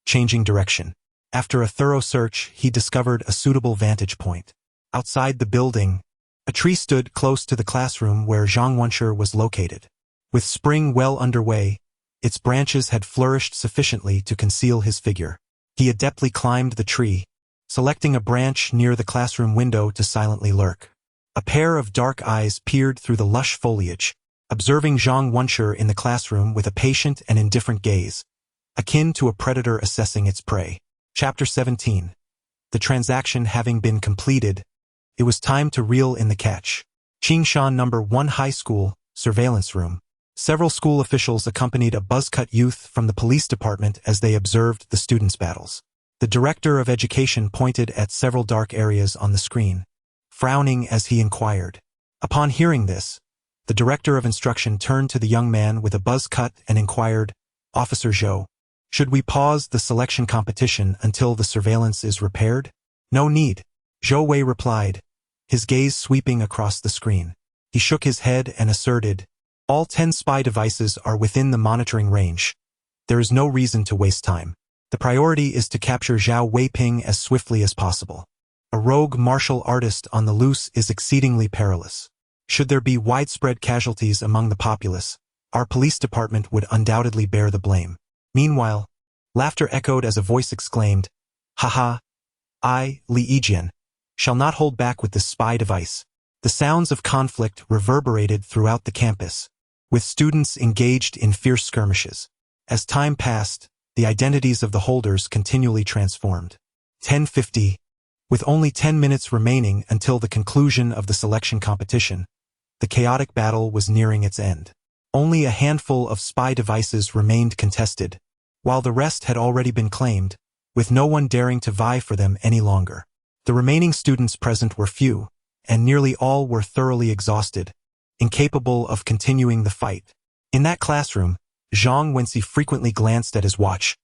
changing direction. After a thorough search, he discovered a suitable vantage point. Outside the building, a tree stood close to the classroom where Zhang Wenxi was located. With spring well underway, its branches had flourished sufficiently to conceal his figure. He adeptly climbed the tree, selecting a branch near the classroom window to silently lurk. A pair of dark eyes peered through the lush foliage, observing Zhang Wenxi in the classroom with a patient and indifferent gaze, akin to a predator assessing its prey. Chapter 17. The transaction having been completed, it was time to reel in the catch. Qingshan No. 1 High School, surveillance room. Several school officials accompanied a buzz-cut youth from the police department as they observed the students' battles. The director of education pointed at several dark areas on the screen, frowning as he inquired. Upon hearing this, the director of instruction turned to the young man with a buzz cut and inquired, "Officer Zhou, should we pause the selection competition until the surveillance is repaired?" "No need," Zhou Wei replied, his gaze sweeping across the screen. He shook his head and asserted, "All 10 spy devices are within the monitoring range. There is no reason to waste time. The priority is to capture Zhao Weiping as swiftly as possible. A rogue martial artist on the loose is exceedingly perilous. Should there be widespread casualties among the populace, our police department would undoubtedly bear the blame." Meanwhile, laughter echoed as a voice exclaimed, "Haha, I, Li Yijian, shall not hold back with this spy device." The sounds of conflict reverberated throughout the campus, with students engaged in fierce skirmishes. As time passed, the identities of the holders continually transformed. 10:50. With only 10 minutes remaining until the conclusion of the selection competition, the chaotic battle was nearing its end. Only a handful of spy devices remained contested, while the rest had already been claimed, with no one daring to vie for them any longer. The remaining students present were few, and nearly all were thoroughly exhausted, incapable of continuing the fight. In that classroom, Zhang Wenxi frequently glanced at his watch,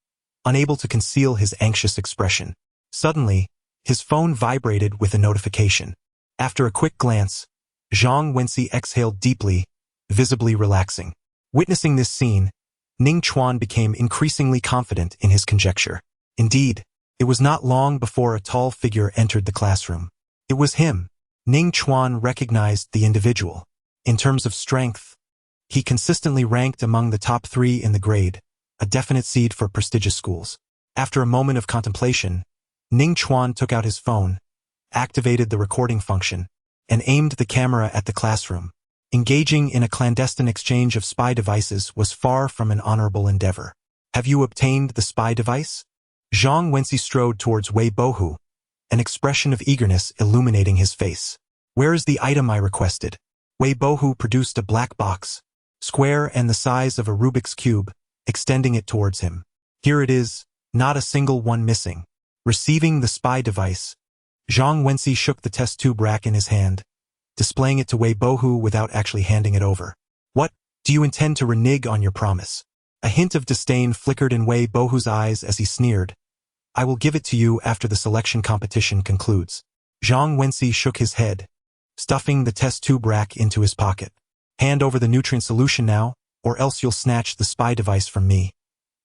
unable to conceal his anxious expression. Suddenly, his phone vibrated with a notification. After a quick glance, Zhang Wenxi exhaled deeply, visibly relaxing. Witnessing this scene, Ning Chuan became increasingly confident in his conjecture. Indeed, it was not long before a tall figure entered the classroom. It was him. Ning Chuan recognized the individual. In terms of strength, he consistently ranked among the top 3 in the grade, a definite seed for prestigious schools. After a moment of contemplation, Ning Chuan took out his phone, activated the recording function, and aimed the camera at the classroom. Engaging in a clandestine exchange of spy devices was far from an honorable endeavor. "Have you obtained the spy device?" Zhang Wenxi strode towards Wei Bohu, an expression of eagerness illuminating his face. "Where is the item I requested?" Wei Bohu produced a black box, square and the size of a Rubik's cube, extending it towards him. "Here it is, not a single one missing." Receiving the spy device, Zhang Wenxi shook the test tube rack in his hand, displaying it to Wei Bohu without actually handing it over. "What, do you intend to renege on your promise?" A hint of disdain flickered in Wei Bohu's eyes as he sneered. "I will give it to you after the selection competition concludes." Zhang Wenxi shook his head, stuffing the test tube rack into his pocket. "Hand over the nutrient solution now, or else you'll snatch the spy device from me.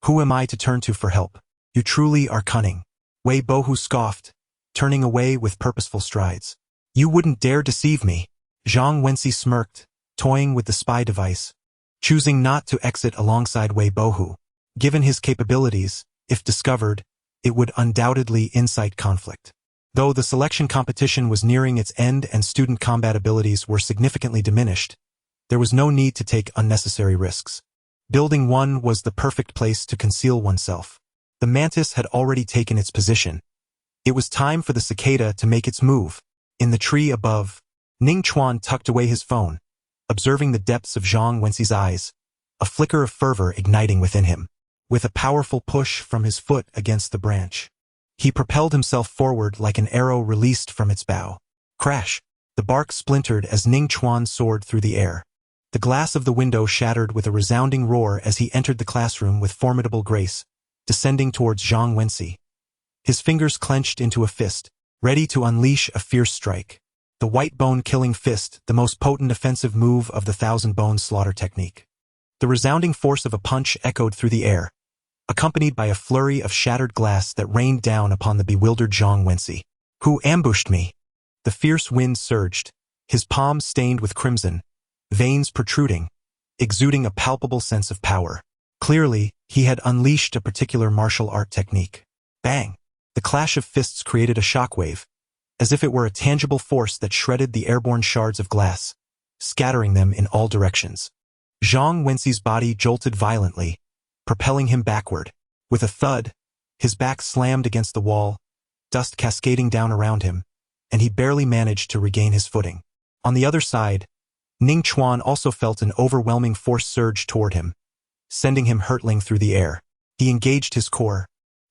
Who am I to turn to for help? You truly are cunning." Wei Bohu scoffed, turning away with purposeful strides. "You wouldn't dare deceive me." Zhang Wenxi smirked, toying with the spy device, choosing not to exit alongside Wei Bohu. Given his capabilities, if discovered, it would undoubtedly incite conflict. Though the selection competition was nearing its end and student combat abilities were significantly diminished, there was no need to take unnecessary risks. Building 1 was the perfect place to conceal oneself. The mantis had already taken its position. It was time for the cicada to make its move. In the tree above, Ning Chuan tucked away his phone, observing the depths of Zhang Wenxi's eyes, a flicker of fervor igniting within him. With a powerful push from his foot against the branch, he propelled himself forward like an arrow released from its bow. Crash! The bark splintered as Ning Chuan soared through the air. The glass of the window shattered with a resounding roar as he entered the classroom with formidable grace, descending towards Zhang Wenxi. His fingers clenched into a fist, ready to unleash a fierce strike. The white bone killing fist, the most potent offensive move of the thousand bone slaughter technique. The resounding force of a punch echoed through the air, accompanied by a flurry of shattered glass that rained down upon the bewildered Zhang Wenxi. "Who ambushed me?" The fierce wind surged, his palms stained with crimson, veins protruding, exuding a palpable sense of power. Clearly, he had unleashed a particular martial art technique. Bang! The clash of fists created a shockwave, as if it were a tangible force that shredded the airborne shards of glass, scattering them in all directions. Zhang Wenxi's body jolted violently, propelling him backward. With a thud, his back slammed against the wall, dust cascading down around him, and he barely managed to regain his footing. On the other side, Ning Chuan also felt an overwhelming force surge toward him, sending him hurtling through the air. He engaged his core,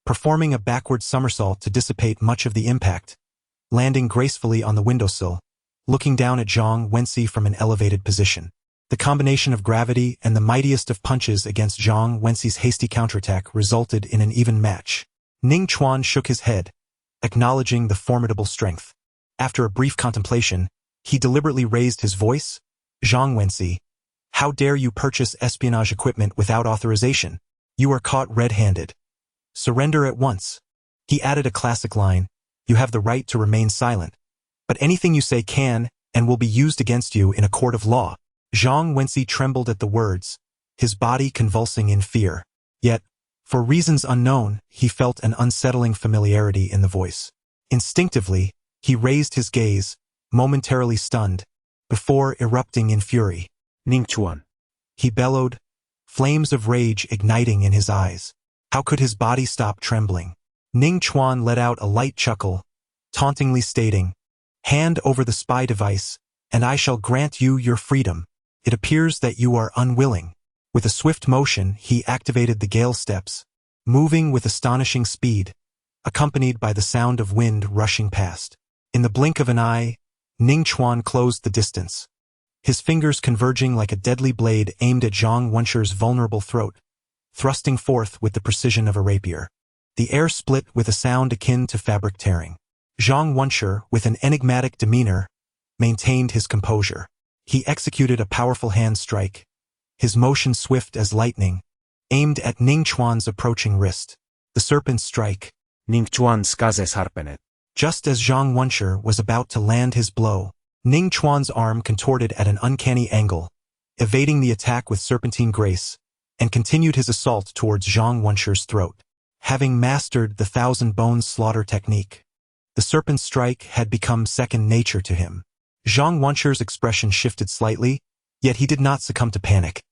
performing a backward somersault to dissipate much of the impact, landing gracefully on the windowsill, looking down at Zhang Wenci from an elevated position. The combination of gravity and the mightiest of punches against Zhang Wenci's hasty counterattack resulted in an even match. Ning Chuan shook his head, acknowledging the formidable strength. After a brief contemplation, he deliberately raised his voice. Zhang Wenci, how dare you purchase espionage equipment without authorization? You are caught red-handed. Surrender at once. He added a classic line, you have the right to remain silent. But anything you say can and will be used against you in a court of law. Zhang Wenci trembled at the words, his body convulsing in fear. Yet, for reasons unknown, he felt an unsettling familiarity in the voice. Instinctively, he raised his gaze, momentarily stunned, before erupting in fury. Ning Chuan. He bellowed, flames of rage igniting in his eyes. How could his body stop trembling? Ning Chuan let out a light chuckle, tauntingly stating, hand over the spy device, and I shall grant you your freedom. It appears that you are unwilling. With a swift motion, he activated the gale steps, moving with astonishing speed, accompanied by the sound of wind rushing past. In the blink of an eye, Ning Chuan closed the distance, his fingers converging like a deadly blade aimed at Zhang Wencer's vulnerable throat, thrusting forth with the precision of a rapier. The air split with a sound akin to fabric tearing. Zhang Wencer, with an enigmatic demeanor, maintained his composure. He executed a powerful hand strike, his motion swift as lightning, aimed at Ning Chuan's approaching wrist. The serpent strike. Ning Chuan skazes harpenet. Just as Zhang Wencer was about to land his blow, Ning Chuan's arm contorted at an uncanny angle, evading the attack with serpentine grace, and continued his assault towards Zhang Wencer's throat. Having mastered the thousand-bones slaughter technique, the serpent strike had become second nature to him. Zhang Wencer's expression shifted slightly, yet he did not succumb to panic.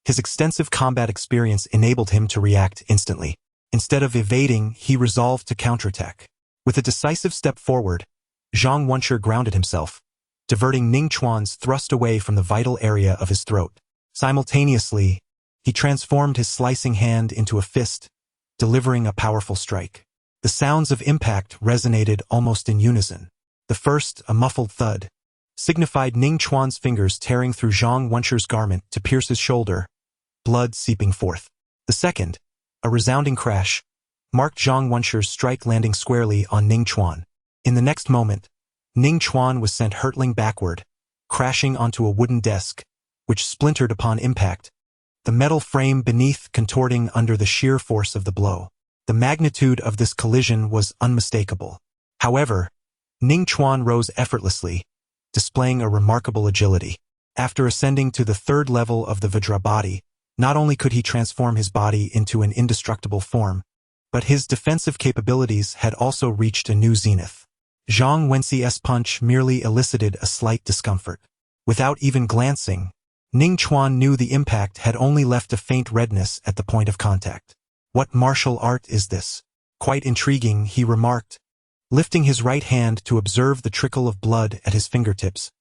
His extensive combat experience enabled him to react instantly. Instead of evading, he resolved to counterattack. With a decisive step forward, Zhang Wencer grounded himself, diverting Ning Chuan's thrust away from the vital area of his throat. Simultaneously, he transformed his slicing hand into a fist, delivering a powerful strike. The sounds of impact resonated almost in unison. The first, a muffled thud, signified Ning Chuan's fingers tearing through Zhang Wencer's garment to pierce his shoulder, blood seeping forth. The second, a resounding crash, marked Zhang Wencer's strike landing squarely on Ning Chuan. In the next moment, Ning Chuan was sent hurtling backward, crashing onto a wooden desk, which splintered upon impact, the metal frame beneath contorting under the sheer force of the blow. The magnitude of this collision was unmistakable. However, Ning Chuan rose effortlessly, displaying a remarkable agility. After ascending to the third level of the Vajra body, not only could he transform his body into an indestructible form, but his defensive capabilities had also reached a new zenith. Zhang Wenci's punch merely elicited a slight discomfort. Without even glancing, Ning Chuan knew the impact had only left a faint redness at the point of contact. What martial art is this? Quite intriguing, he remarked, lifting his right hand to observe the trickle of blood at his fingertips,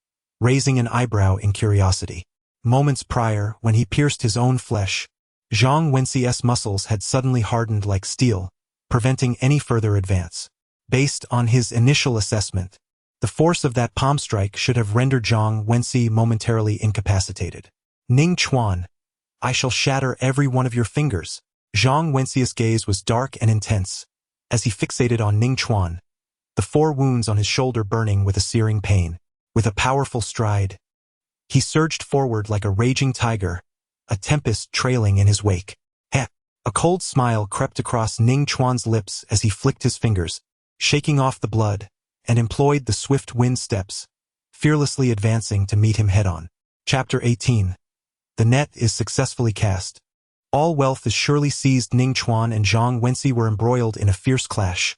raising an eyebrow in curiosity. Moments prior, when he pierced his own flesh, Zhang Wenci's muscles had suddenly hardened like steel, preventing any further advance. Based on his initial assessment, the force of that palm strike should have rendered Zhang Wenci momentarily incapacitated. Ning Chuan, I shall shatter every one of your fingers. Zhang Wenci's gaze was dark and intense, as he fixated on Ning Chuan, the 4 wounds on his shoulder burning with a searing pain. With a powerful stride, he surged forward like a raging tiger, a tempest trailing in his wake. Heh! A cold smile crept across Ning Chuan's lips as he flicked his fingers, shaking off the blood, and employed the swift wind steps, fearlessly advancing to meet him head-on. Chapter 18. The net is successfully cast. All wealth is surely seized. Ning Chuan and Zhang Wenci were embroiled in a fierce clash,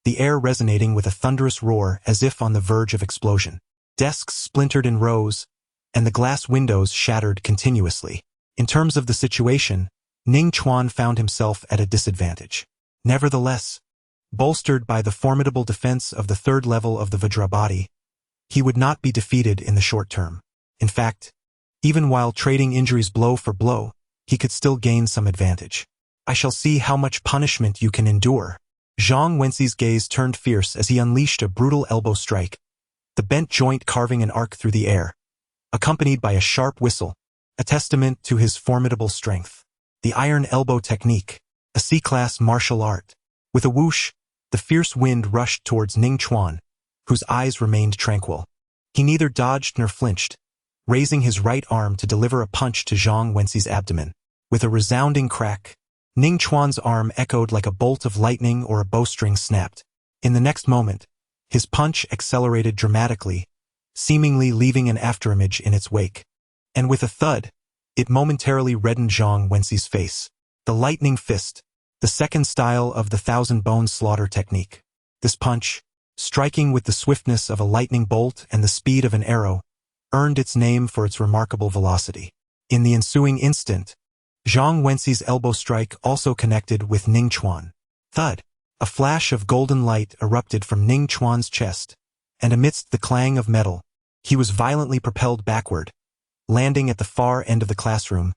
the air resonating with a thunderous roar as if on the verge of explosion. Desks splintered in rows, and the glass windows shattered continuously. In terms of the situation, Ning Chuan found himself at a disadvantage. Nevertheless, bolstered by the formidable defense of the third level of the Vajra body, he would not be defeated in the short term. In fact, even while trading injuries blow for blow, he could still gain some advantage. I shall see how much punishment you can endure. Zhang Wenxi's gaze turned fierce as he unleashed a brutal elbow strike, the bent joint carving an arc through the air, accompanied by a sharp whistle, a testament to his formidable strength. The iron elbow technique, a C-class martial art. With a whoosh, the fierce wind rushed towards Ning Chuan, whose eyes remained tranquil. He neither dodged nor flinched, raising his right arm to deliver a punch to Zhang Wenxi's abdomen. With a resounding crack, Ning Chuan's arm echoed like a bolt of lightning or a bowstring snapped. In the next moment, his punch accelerated dramatically, seemingly leaving an afterimage in its wake. And with a thud, it momentarily reddened Zhang Wenxi's face. The lightning fist, the second style of the thousand-bone slaughter technique. This punch, striking with the swiftness of a lightning bolt and the speed of an arrow, earned its name for its remarkable velocity. In the ensuing instant, Zhang Wenxi's elbow strike also connected with Ning Chuan. Thud! A flash of golden light erupted from Ning Chuan's chest, and amidst the clang of metal, he was violently propelled backward, landing at the far end of the classroom,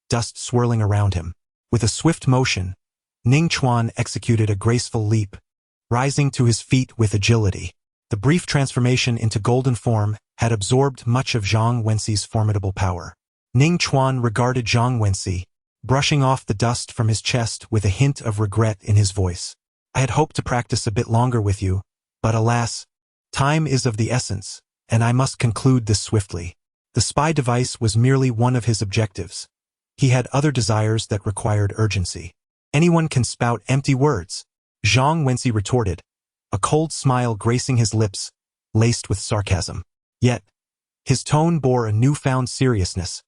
dust swirling around him. With a swift motion, Ning Chuan executed a graceful leap, rising to his feet with agility. The brief transformation into golden form had absorbed much of Zhang Wenxi's formidable power. Ning Chuan regarded Zhang Wenxi, brushing off the dust from his chest with a hint of regret in his voice. I had hoped to practice a bit longer with you, but alas, time is of the essence, and I must conclude this swiftly. The spy device was merely one of his objectives. He had other desires that required urgency. Anyone can spout empty words, Zhang Wenxi retorted, a cold smile gracing his lips, laced with sarcasm. Yet, his tone bore a newfound seriousness,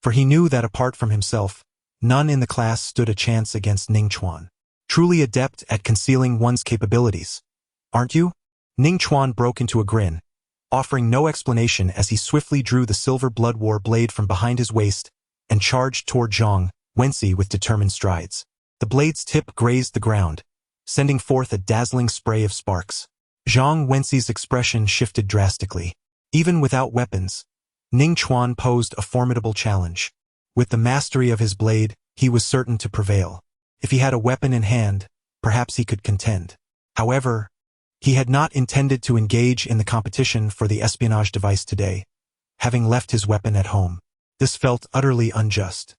for he knew that apart from himself, none in the class stood a chance against Ning Chuan. Truly adept at concealing one's capabilities, aren't you? Ning Chuan broke into a grin, offering no explanation as he swiftly drew the silver blood war blade from behind his waist and charged toward Zhang Wenxi with determined strides. The blade's tip grazed the ground, sending forth a dazzling spray of sparks. Zhang Wenxi's expression shifted drastically. Even without weapons, Ning Chuan posed a formidable challenge. With the mastery of his blade, he was certain to prevail. If he had a weapon in hand, perhaps he could contend. However, he had not intended to engage in the competition for the espionage device today, having left his weapon at home. This felt utterly unjust.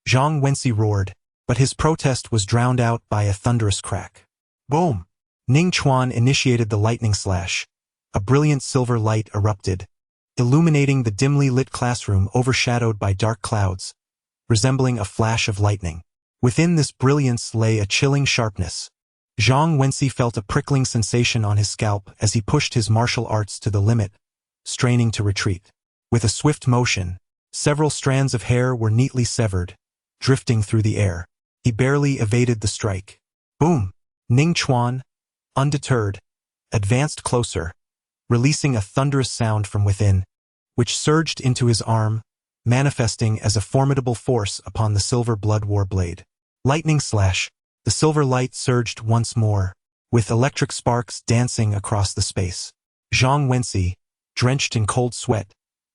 Zhang Wenxi roared, but his protest was drowned out by a thunderous crack. Boom! Ning Chuan initiated the lightning slash. A brilliant silver light erupted, illuminating the dimly lit classroom overshadowed by dark clouds, resembling a flash of lightning. Within this brilliance lay a chilling sharpness. Zhang Wenxi felt a prickling sensation on his scalp as he pushed his martial arts to the limit, straining to retreat. With a swift motion, several strands of hair were neatly severed, drifting through the air. He barely evaded the strike. Boom! Ning Chuan, undeterred, advanced closer, releasing a thunderous sound from within, which surged into his arm, manifesting as a formidable force upon the silver blood war blade. Lightning slash. The silver light surged once more, with electric sparks dancing across the space. Zhang Wenxi, drenched in cold sweat,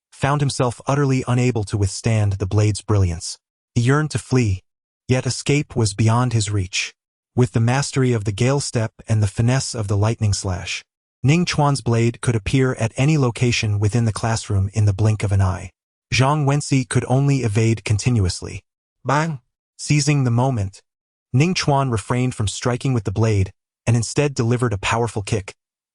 found himself utterly unable to withstand the blade's brilliance. He yearned to flee, yet escape was beyond his reach. With the mastery of the gale step and the finesse of the lightning slash, Ning Chuan's blade could appear at any location within the classroom in the blink of an eye. Zhang Wenxi could only evade continuously. Bang! Seizing the moment, Ning Chuan refrained from striking with the blade and instead delivered a powerful kick,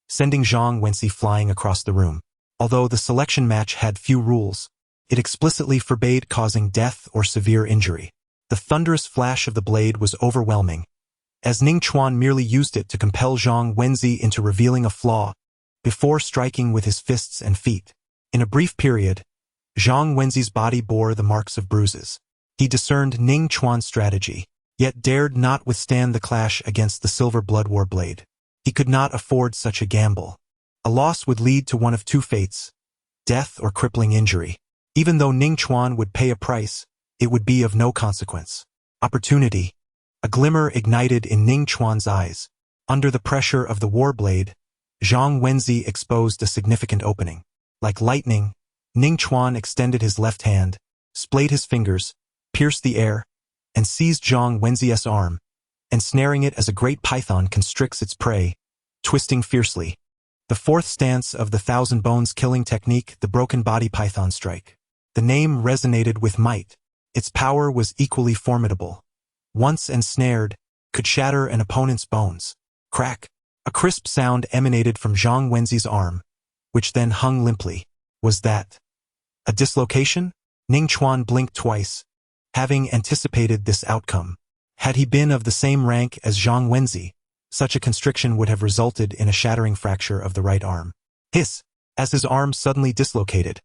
sending Zhang Wenxi flying across the room. Although the selection match had few rules, it explicitly forbade causing death or severe injury. The thunderous flash of the blade was overwhelming, as Ning Chuan merely used it to compel Zhang Wenxi into revealing a flaw before striking with his fists and feet. In a brief period, Zhang Wenxi's body bore the marks of bruises. He discerned Ning Chuan's strategy, yet dared not withstand the clash against the silver blood war blade. He could not afford such a gamble. A loss would lead to one of two fates, death or crippling injury. Even though Ning Chuan would pay a price, it would be of no consequence. Opportunity. A glimmer ignited in Ning Chuan's eyes. Under the pressure of the war blade, Zhang Wenxi exposed a significant opening. Like lightning, Ning Chuan extended his left hand, splayed his fingers, pierced the air, and seized Zhang Wenxi's arm, ensnaring it as a great python constricts its prey, twisting fiercely. The fourth stance of the thousand bones killing technique, the broken body python strike. The name resonated with might. Its power was equally formidable. Once ensnared, could shatter an opponent's bones. Crack! A crisp sound emanated from Zhang Wenzi's arm, which then hung limply. Was that a dislocation? Ning Chuan blinked twice, having anticipated this outcome. Had he been of the same rank as Zhang Wenzi, such a constriction would have resulted in a shattering fracture of the right arm. Hiss! As his arm suddenly dislocated,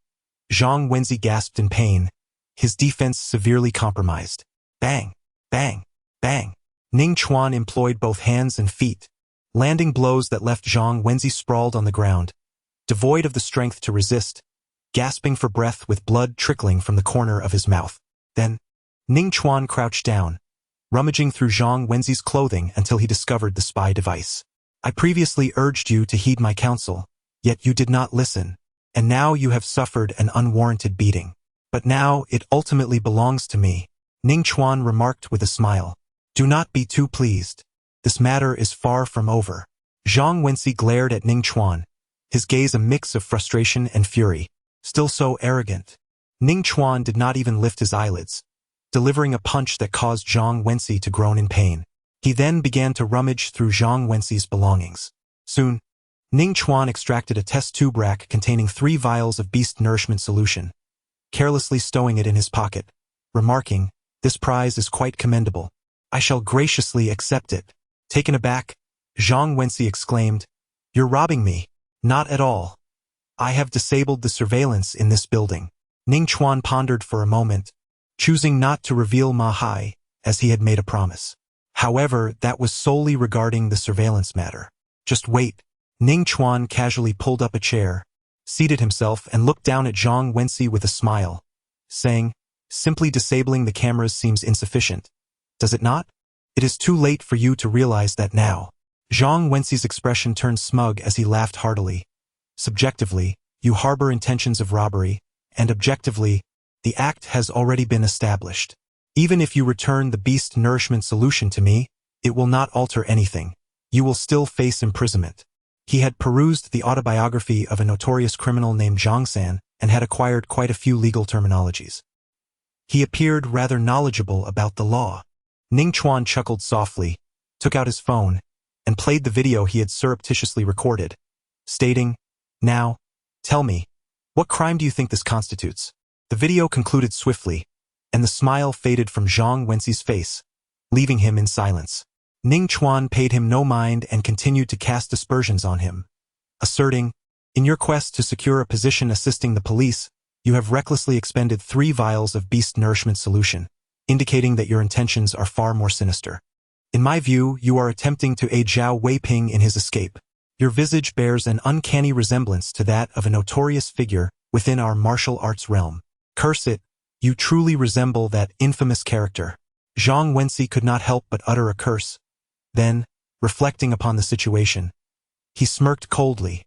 Zhang Wenzi gasped in pain, his defense severely compromised. Bang! Bang! Bang! Ning Chuan employed both hands and feet, landing blows that left Zhang Wenzi sprawled on the ground, devoid of the strength to resist, gasping for breath with blood trickling from the corner of his mouth. Then, Ning Chuan crouched down, rummaging through Zhang Wenzi's clothing until he discovered the spy device. I previously urged you to heed my counsel, yet you did not listen, and now you have suffered an unwarranted beating. But now it ultimately belongs to me, Ning Chuan remarked with a smile. Do not be too pleased. This matter is far from over. Zhang Wenzi glared at Ning Chuan, his gaze a mix of frustration and fury. Still so arrogant. Ning Chuan did not even lift his eyelids, delivering a punch that caused Zhang Wenzi to groan in pain. He then began to rummage through Zhang Wenzi's belongings. Soon, Ning Chuan extracted a test tube rack containing 3 vials of beast nourishment solution, carelessly stowing it in his pocket, remarking, "This prize is quite commendable. I shall graciously accept it." Taken aback, Zhang Wenzi exclaimed, "You're robbing me." "Not at all. I have disabled the surveillance in this building." Ning Chuan pondered for a moment, choosing not to reveal Ma Hai, as he had made a promise. However, that was solely regarding the surveillance matter. Just wait. Ning Chuan casually pulled up a chair, seated himself and looked down at Zhang Wenzi with a smile, saying, "Simply disabling the cameras seems insufficient, does it not? It is too late for you to realize that now." Zhang Wenzi's expression turned smug as he laughed heartily. "Subjectively, you harbor intentions of robbery, and objectively, the act has already been established. Even if you return the beast nourishment solution to me, it will not alter anything. You will still face imprisonment." He had perused the autobiography of a notorious criminal named Zhang San and had acquired quite a few legal terminologies. He appeared rather knowledgeable about the law. Ning Chuan chuckled softly, took out his phone, and played the video he had surreptitiously recorded, stating, "Now, tell me, what crime do you think this constitutes?" The video concluded swiftly, and the smile faded from Zhang Wenzi's face, leaving him in silence. Ning Chuan paid him no mind and continued to cast aspersions on him, asserting, "In your quest to secure a position assisting the police, you have recklessly expended 3 vials of beast nourishment solution, indicating that your intentions are far more sinister. In my view, you are attempting to aid Zhao Weiping in his escape. Your visage bears an uncanny resemblance to that of a notorious figure within our martial arts realm. Curse it, you truly resemble that infamous character." Zhang Wenzi could not help but utter a curse. Then, reflecting upon the situation, he smirked coldly.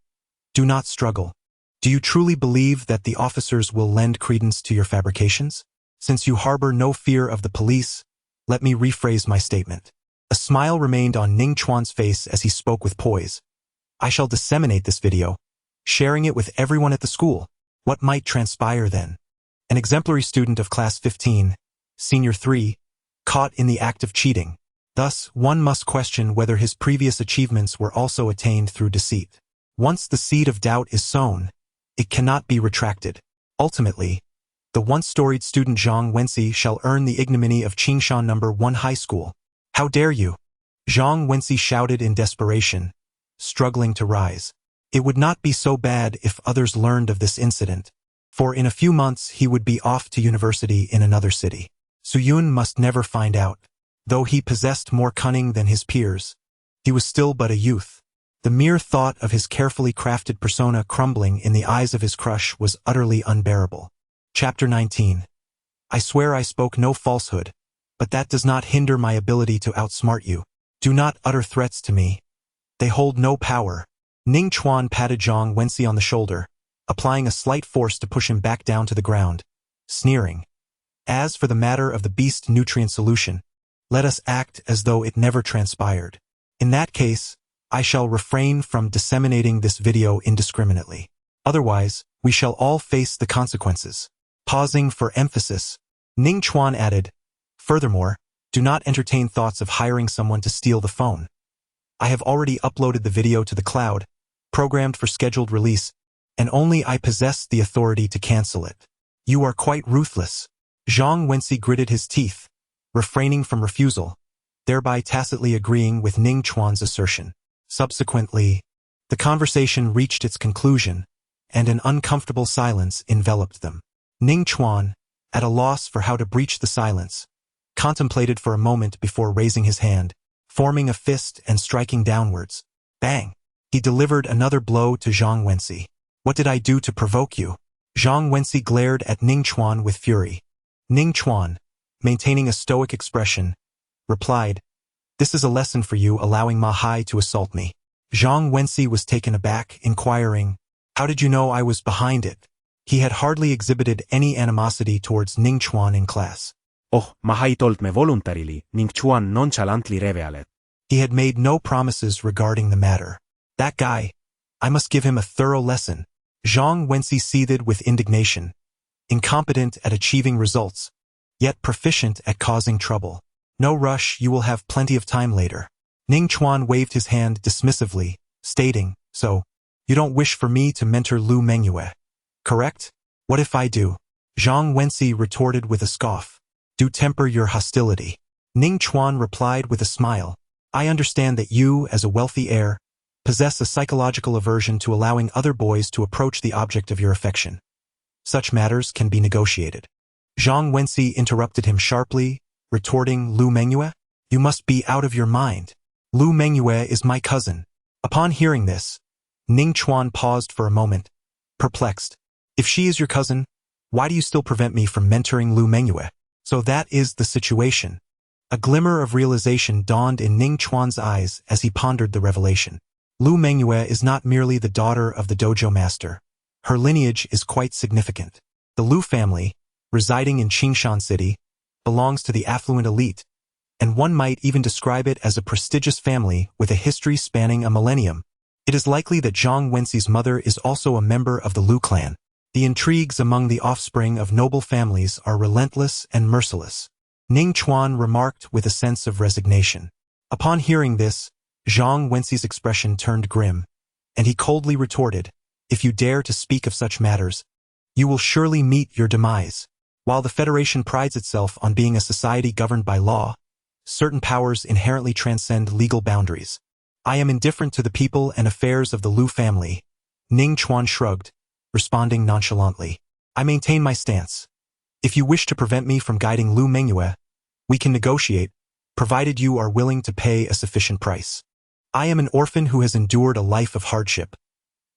"Do not struggle. Do you truly believe that the officers will lend credence to your fabrications? Since you harbor no fear of the police, let me rephrase my statement." A smile remained on Ning Chuan's face as he spoke with poise. "I shall disseminate this video, sharing it with everyone at the school. What might transpire then? An exemplary student of class 15, senior 3, caught in the act of cheating. Thus, one must question whether his previous achievements were also attained through deceit. Once the seed of doubt is sown, it cannot be retracted. Ultimately, the once-storied student Zhang Wenzi shall earn the ignominy of Qingshan No. 1 High School." "How dare you?" Zhang Wenzi shouted in desperation, struggling to rise. It would not be so bad if others learned of this incident, for in a few months he would be off to university in another city. Suyun must never find out. Though he possessed more cunning than his peers, he was still but a youth. The mere thought of his carefully crafted persona crumbling in the eyes of his crush was utterly unbearable. Chapter 19. I swear I spoke no falsehood, but that does not hinder my ability to outsmart you. Do not utter threats to me. They hold no power. Ning Chuan patted Zhang Wenzi on the shoulder, applying a slight force to push him back down to the ground, sneering. "As for the matter of the beast nutrient solution, let us act as though it never transpired. In that case, I shall refrain from disseminating this video indiscriminately. Otherwise, we shall all face the consequences. Pausing for emphasis, Ning Chuan added, furthermore, do not entertain thoughts of hiring someone to steal the phone. I have already uploaded the video to the cloud, programmed for scheduled release, and only I possess the authority to cancel it. You are quite ruthless. Zhang Wenxi gritted his teeth, refraining from refusal, thereby tacitly agreeing with Ning Chuan's assertion. Subsequently, the conversation reached its conclusion, and an uncomfortable silence enveloped them. Ning Chuan, at a loss for how to breach the silence, contemplated for a moment before raising his hand, forming a fist and striking downwards. Bang! He delivered another blow to Zhang Wenxi. What did I do to provoke you? Zhang Wenxi glared at Ning Chuan with fury. Ning Chuan, maintaining a stoic expression, replied, this is a lesson for you allowing Ma Hai to assault me. Zhang Wenxi was taken aback, inquiring, how did you know I was behind it? He had hardly exhibited any animosity towards Ning Chuan in class. Oh, Ma Hai told me voluntarily, Ning Chuan nonchalantly revealed. He had made no promises regarding the matter. That guy, I must give him a thorough lesson. Zhang Wenxi seethed with indignation, incompetent at achieving results, yet proficient at causing trouble. No rush, you will have plenty of time later. Ning Chuan waved his hand dismissively, stating, so, you don't wish for me to mentor Lu Mengyue, correct? What if I do? Zhang Wenxi retorted with a scoff. Do temper your hostility. Ning Chuan replied with a smile. I understand that you, as a wealthy heir, possess a psychological aversion to allowing other boys to approach the object of your affection. Such matters can be negotiated. Zhang Wenxi interrupted him sharply, retorting, Lu Mengyue? You must be out of your mind. Lu Mengyue is my cousin. Upon hearing this, Ning Chuan paused for a moment, perplexed. If she is your cousin, why do you still prevent me from mentoring Lu Mengyue? So that is the situation. A glimmer of realization dawned in Ning Chuan's eyes as he pondered the revelation. Lu Mengyue is not merely the daughter of the dojo master. Her lineage is quite significant. The Lu family, residing in Qingshan City, belongs to the affluent elite, and one might even describe it as a prestigious family with a history spanning a millennium. It is likely that Zhang Wenxi's mother is also a member of the Lu clan. The intrigues among the offspring of noble families are relentless and merciless. Ning Chuan remarked with a sense of resignation. Upon hearing this, Zhang Wenxi's expression turned grim, and he coldly retorted, if you dare to speak of such matters, you will surely meet your demise. While the Federation prides itself on being a society governed by law, certain powers inherently transcend legal boundaries. I am indifferent to the people and affairs of the Lu family. Ning Chuan shrugged, responding nonchalantly. I maintain my stance. If you wish to prevent me from guiding Lu Mengyue, we can negotiate, provided you are willing to pay a sufficient price. I am an orphan who has endured a life of hardship.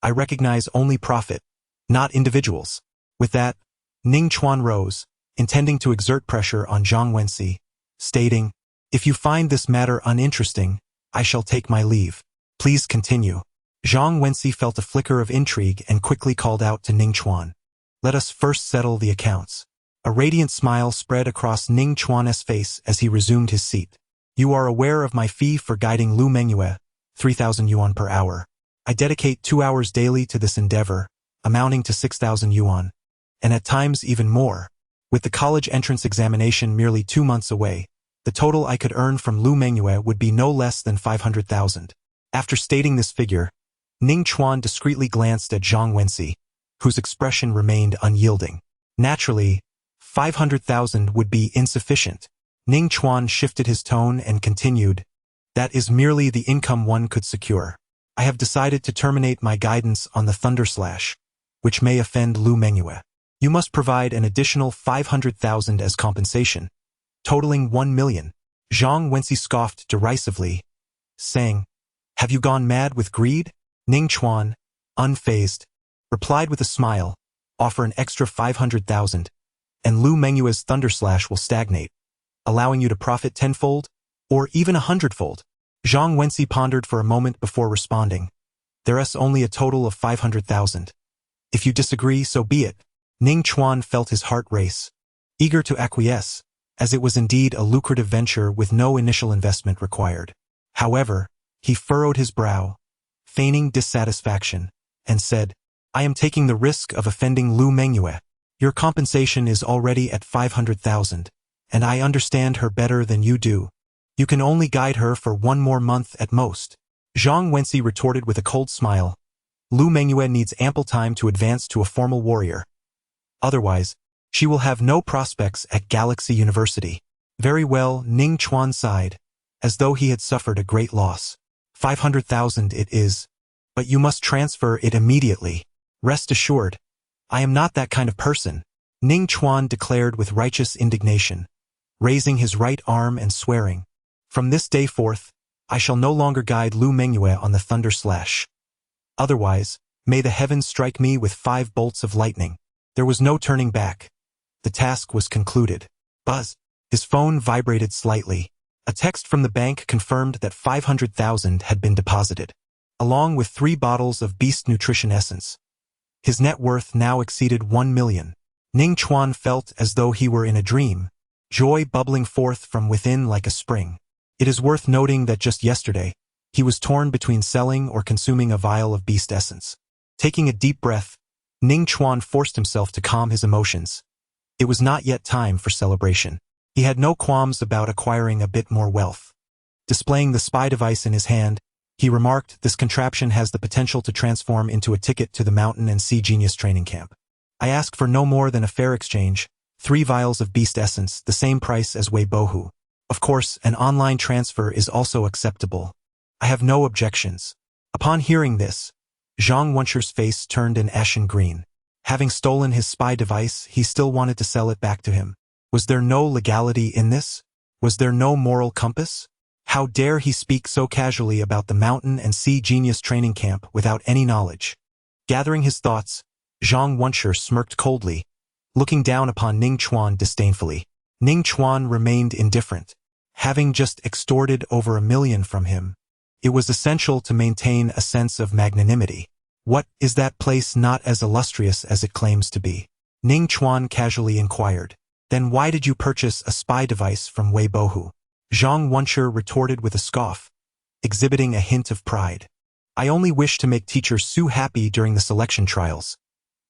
I recognize only profit, not individuals. With that, Ning Chuan rose, intending to exert pressure on Zhang Wenxi, stating, if you find this matter uninteresting, I shall take my leave. Please continue. Zhang Wenxi felt a flicker of intrigue and quickly called out to Ning Chuan. Let us first settle the accounts. A radiant smile spread across Ning Chuan's face as he resumed his seat. You are aware of my fee for guiding Lu Mengyue, 3,000 yuan per hour. I dedicate 2 hours daily to this endeavor, amounting to 6,000 yuan, and at times even more. With the college entrance examination merely 2 months away, the total I could earn from Lu Mengyue would be no less than 500,000. After stating this figure, Ning Chuan discreetly glanced at Zhang Wenxi, whose expression remained unyielding. Naturally, 500,000 would be insufficient. Ning Chuan shifted his tone and continued, that is merely the income one could secure. I have decided to terminate my guidance on the Thunder Slash, which may offend Lu Mengyue. You must provide an additional 500,000 as compensation, totaling 1 million. Zhang Wenxi scoffed derisively, saying, have you gone mad with greed? Ning Chuan, unfazed, replied with a smile, offer an extra 500,000, and Lu Mengyue's Thunder Slash will stagnate, allowing you to profit tenfold, or even 100-fold. Zhang Wenxi pondered for a moment before responding. There's only a total of 500,000. If you disagree, so be it. Ning Chuan felt his heart race. Eager to acquiesce, as it was indeed a lucrative venture with no initial investment required. However, he furrowed his brow, feigning dissatisfaction, and said, I am taking the risk of offending Lu Mengyue. Your compensation is already at 500,000, and I understand her better than you do. You can only guide her for 1 more month at most. Zhang Wenxi retorted with a cold smile. Lu Mengyue needs ample time to advance to a formal warrior. Otherwise, she will have no prospects at Galaxy University. Very well, Ning Chuan sighed, as though he had suffered a great loss. 500,000 it is, but you must transfer it immediately. Rest assured, I am not that kind of person, Ning Chuan declared with righteous indignation, raising his right arm and swearing. From this day forth, I shall no longer guide Lu Mengyue on the Thunder Slash. Otherwise, may the heavens strike me with 5 bolts of lightning. There was no turning back. The task was concluded. Buzz. His phone vibrated slightly. A text from the bank confirmed that 500,000 had been deposited, along with 3 bottles of Beast Nutrition Essence. His net worth now exceeded 1 million. Ning Chuan felt as though he were in a dream, joy bubbling forth from within like a spring. It is worth noting that just yesterday, he was torn between selling or consuming a vial of Beast Essence. Taking a deep breath, Ning Chuan forced himself to calm his emotions. It was not yet time for celebration. He had no qualms about acquiring a bit more wealth. Displaying the spy device in his hand, he remarked, this contraption has the potential to transform into a ticket to the Mountain and Sea Genius training camp. I ask for no more than a fair exchange, 3 vials of Beast Essence, the same price as Wei Bohu. Of course, an online transfer is also acceptable. I have no objections. Upon hearing this, Zhang Wenxu's face turned an ashen green. Having stolen his spy device, he still wanted to sell it back to him. Was there no legality in this? Was there no moral compass? How dare he speak so casually about the Mountain and Sea Genius training camp without any knowledge? Gathering his thoughts, Zhang Wenxu smirked coldly, looking down upon Ning Chuan disdainfully. Ning Chuan remained indifferent. Having just extorted over 1 million from him, it was essential to maintain a sense of magnanimity. What, is that place not as illustrious as it claims to be? Ning Chuan casually inquired. Then why did you purchase a spy device from Wei Bohu? Zhang Wenxu retorted with a scoff, exhibiting a hint of pride. I only wish to make teacher Su happy during the selection trials.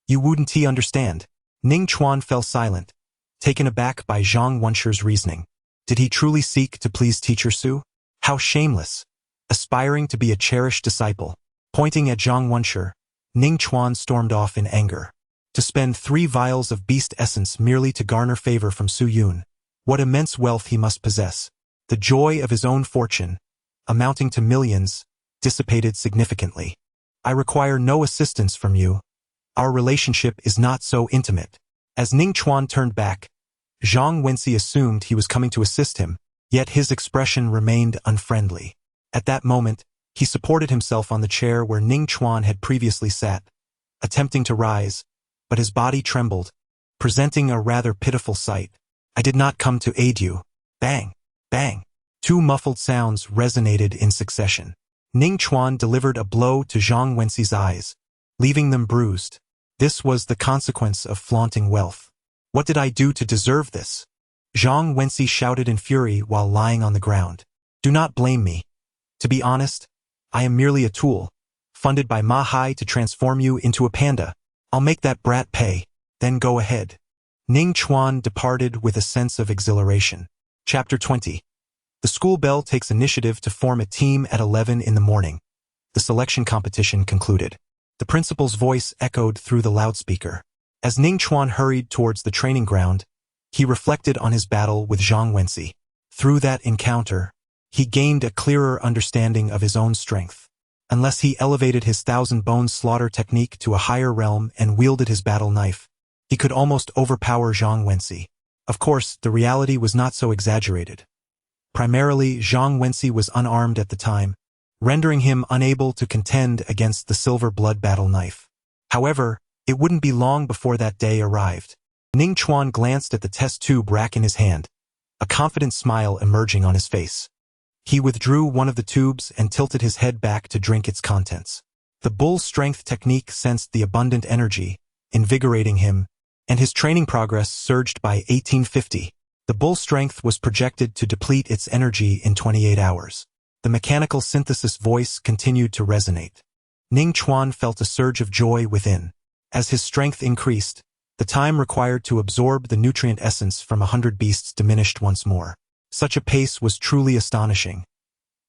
You wouldn't understand. Ning Chuan fell silent, taken aback by Zhang Wenxu's reasoning. Did he truly seek to please teacher Su? How shameless. Aspiring to be a cherished disciple. Pointing at Zhang Wenxu, Ning Chuan stormed off in anger. To spend 3 vials of Beast Essence merely to garner favor from Su Yun. What immense wealth he must possess. The joy of his own fortune, amounting to millions, dissipated significantly. I require no assistance from you. Our relationship is not so intimate. As Ning Chuan turned back, Zhang Wenxi assumed he was coming to assist him, yet his expression remained unfriendly. At that moment, he supported himself on the chair where Ning Chuan had previously sat, attempting to rise, but his body trembled, presenting a rather pitiful sight. I did not come to aid you. Bang! Bang! 2 muffled sounds resonated in succession. Ning Chuan delivered a blow to Zhang Wenxi's eyes, leaving them bruised. This was the consequence of flaunting wealth. What did I do to deserve this? Zhang Wenxi shouted in fury while lying on the ground. Do not blame me. To be honest, I am merely a tool, funded by Ma Hai to transform you into a panda. I'll make that brat pay, then go ahead. Ning Chuan departed with a sense of exhilaration. Chapter 20. The school bell takes initiative to form a team at 11 in the morning. The selection competition concluded. The principal's voice echoed through the loudspeaker. As Ning Chuan hurried towards the training ground, he reflected on his battle with Zhang Wenxi. Through that encounter, he gained a clearer understanding of his own strength. Unless he elevated his 1,000-bone slaughter technique to a higher realm and wielded his battle knife, he could almost overpower Zhang Wenxi. Of course, the reality was not so exaggerated. Primarily, Zhang Wenxi was unarmed at the time, rendering him unable to contend against the silver blood battle knife. However, it wouldn't be long before that day arrived. Ning Chuan glanced at the test tube rack in his hand, a confident smile emerging on his face. He withdrew one of the tubes and tilted his head back to drink its contents. The bull strength technique sensed the abundant energy, invigorating him, and his training progress surged by 1850. The bull's strength was projected to deplete its energy in 28 hours. The mechanical synthesis voice continued to resonate. Ning Chuan felt a surge of joy within. As his strength increased, the time required to absorb the nutrient essence from 100 beasts diminished once more. Such a pace was truly astonishing.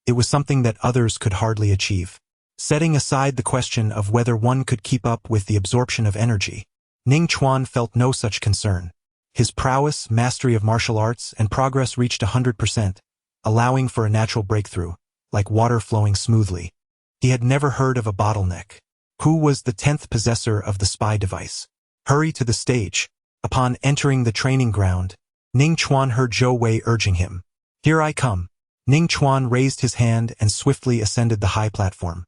It was something that others could hardly achieve. Setting aside the question of whether one could keep up with the absorption of energy, Ning Chuan felt no such concern. His prowess, mastery of martial arts, and progress reached 100%, allowing for a natural breakthrough, like water flowing smoothly. He had never heard of a bottleneck. Who was the 10th possessor of the spy device? Hurry to the stage. Upon entering the training ground, Ning Chuan heard Zhou Wei urging him. Here I come. Ning Chuan raised his hand and swiftly ascended the high platform.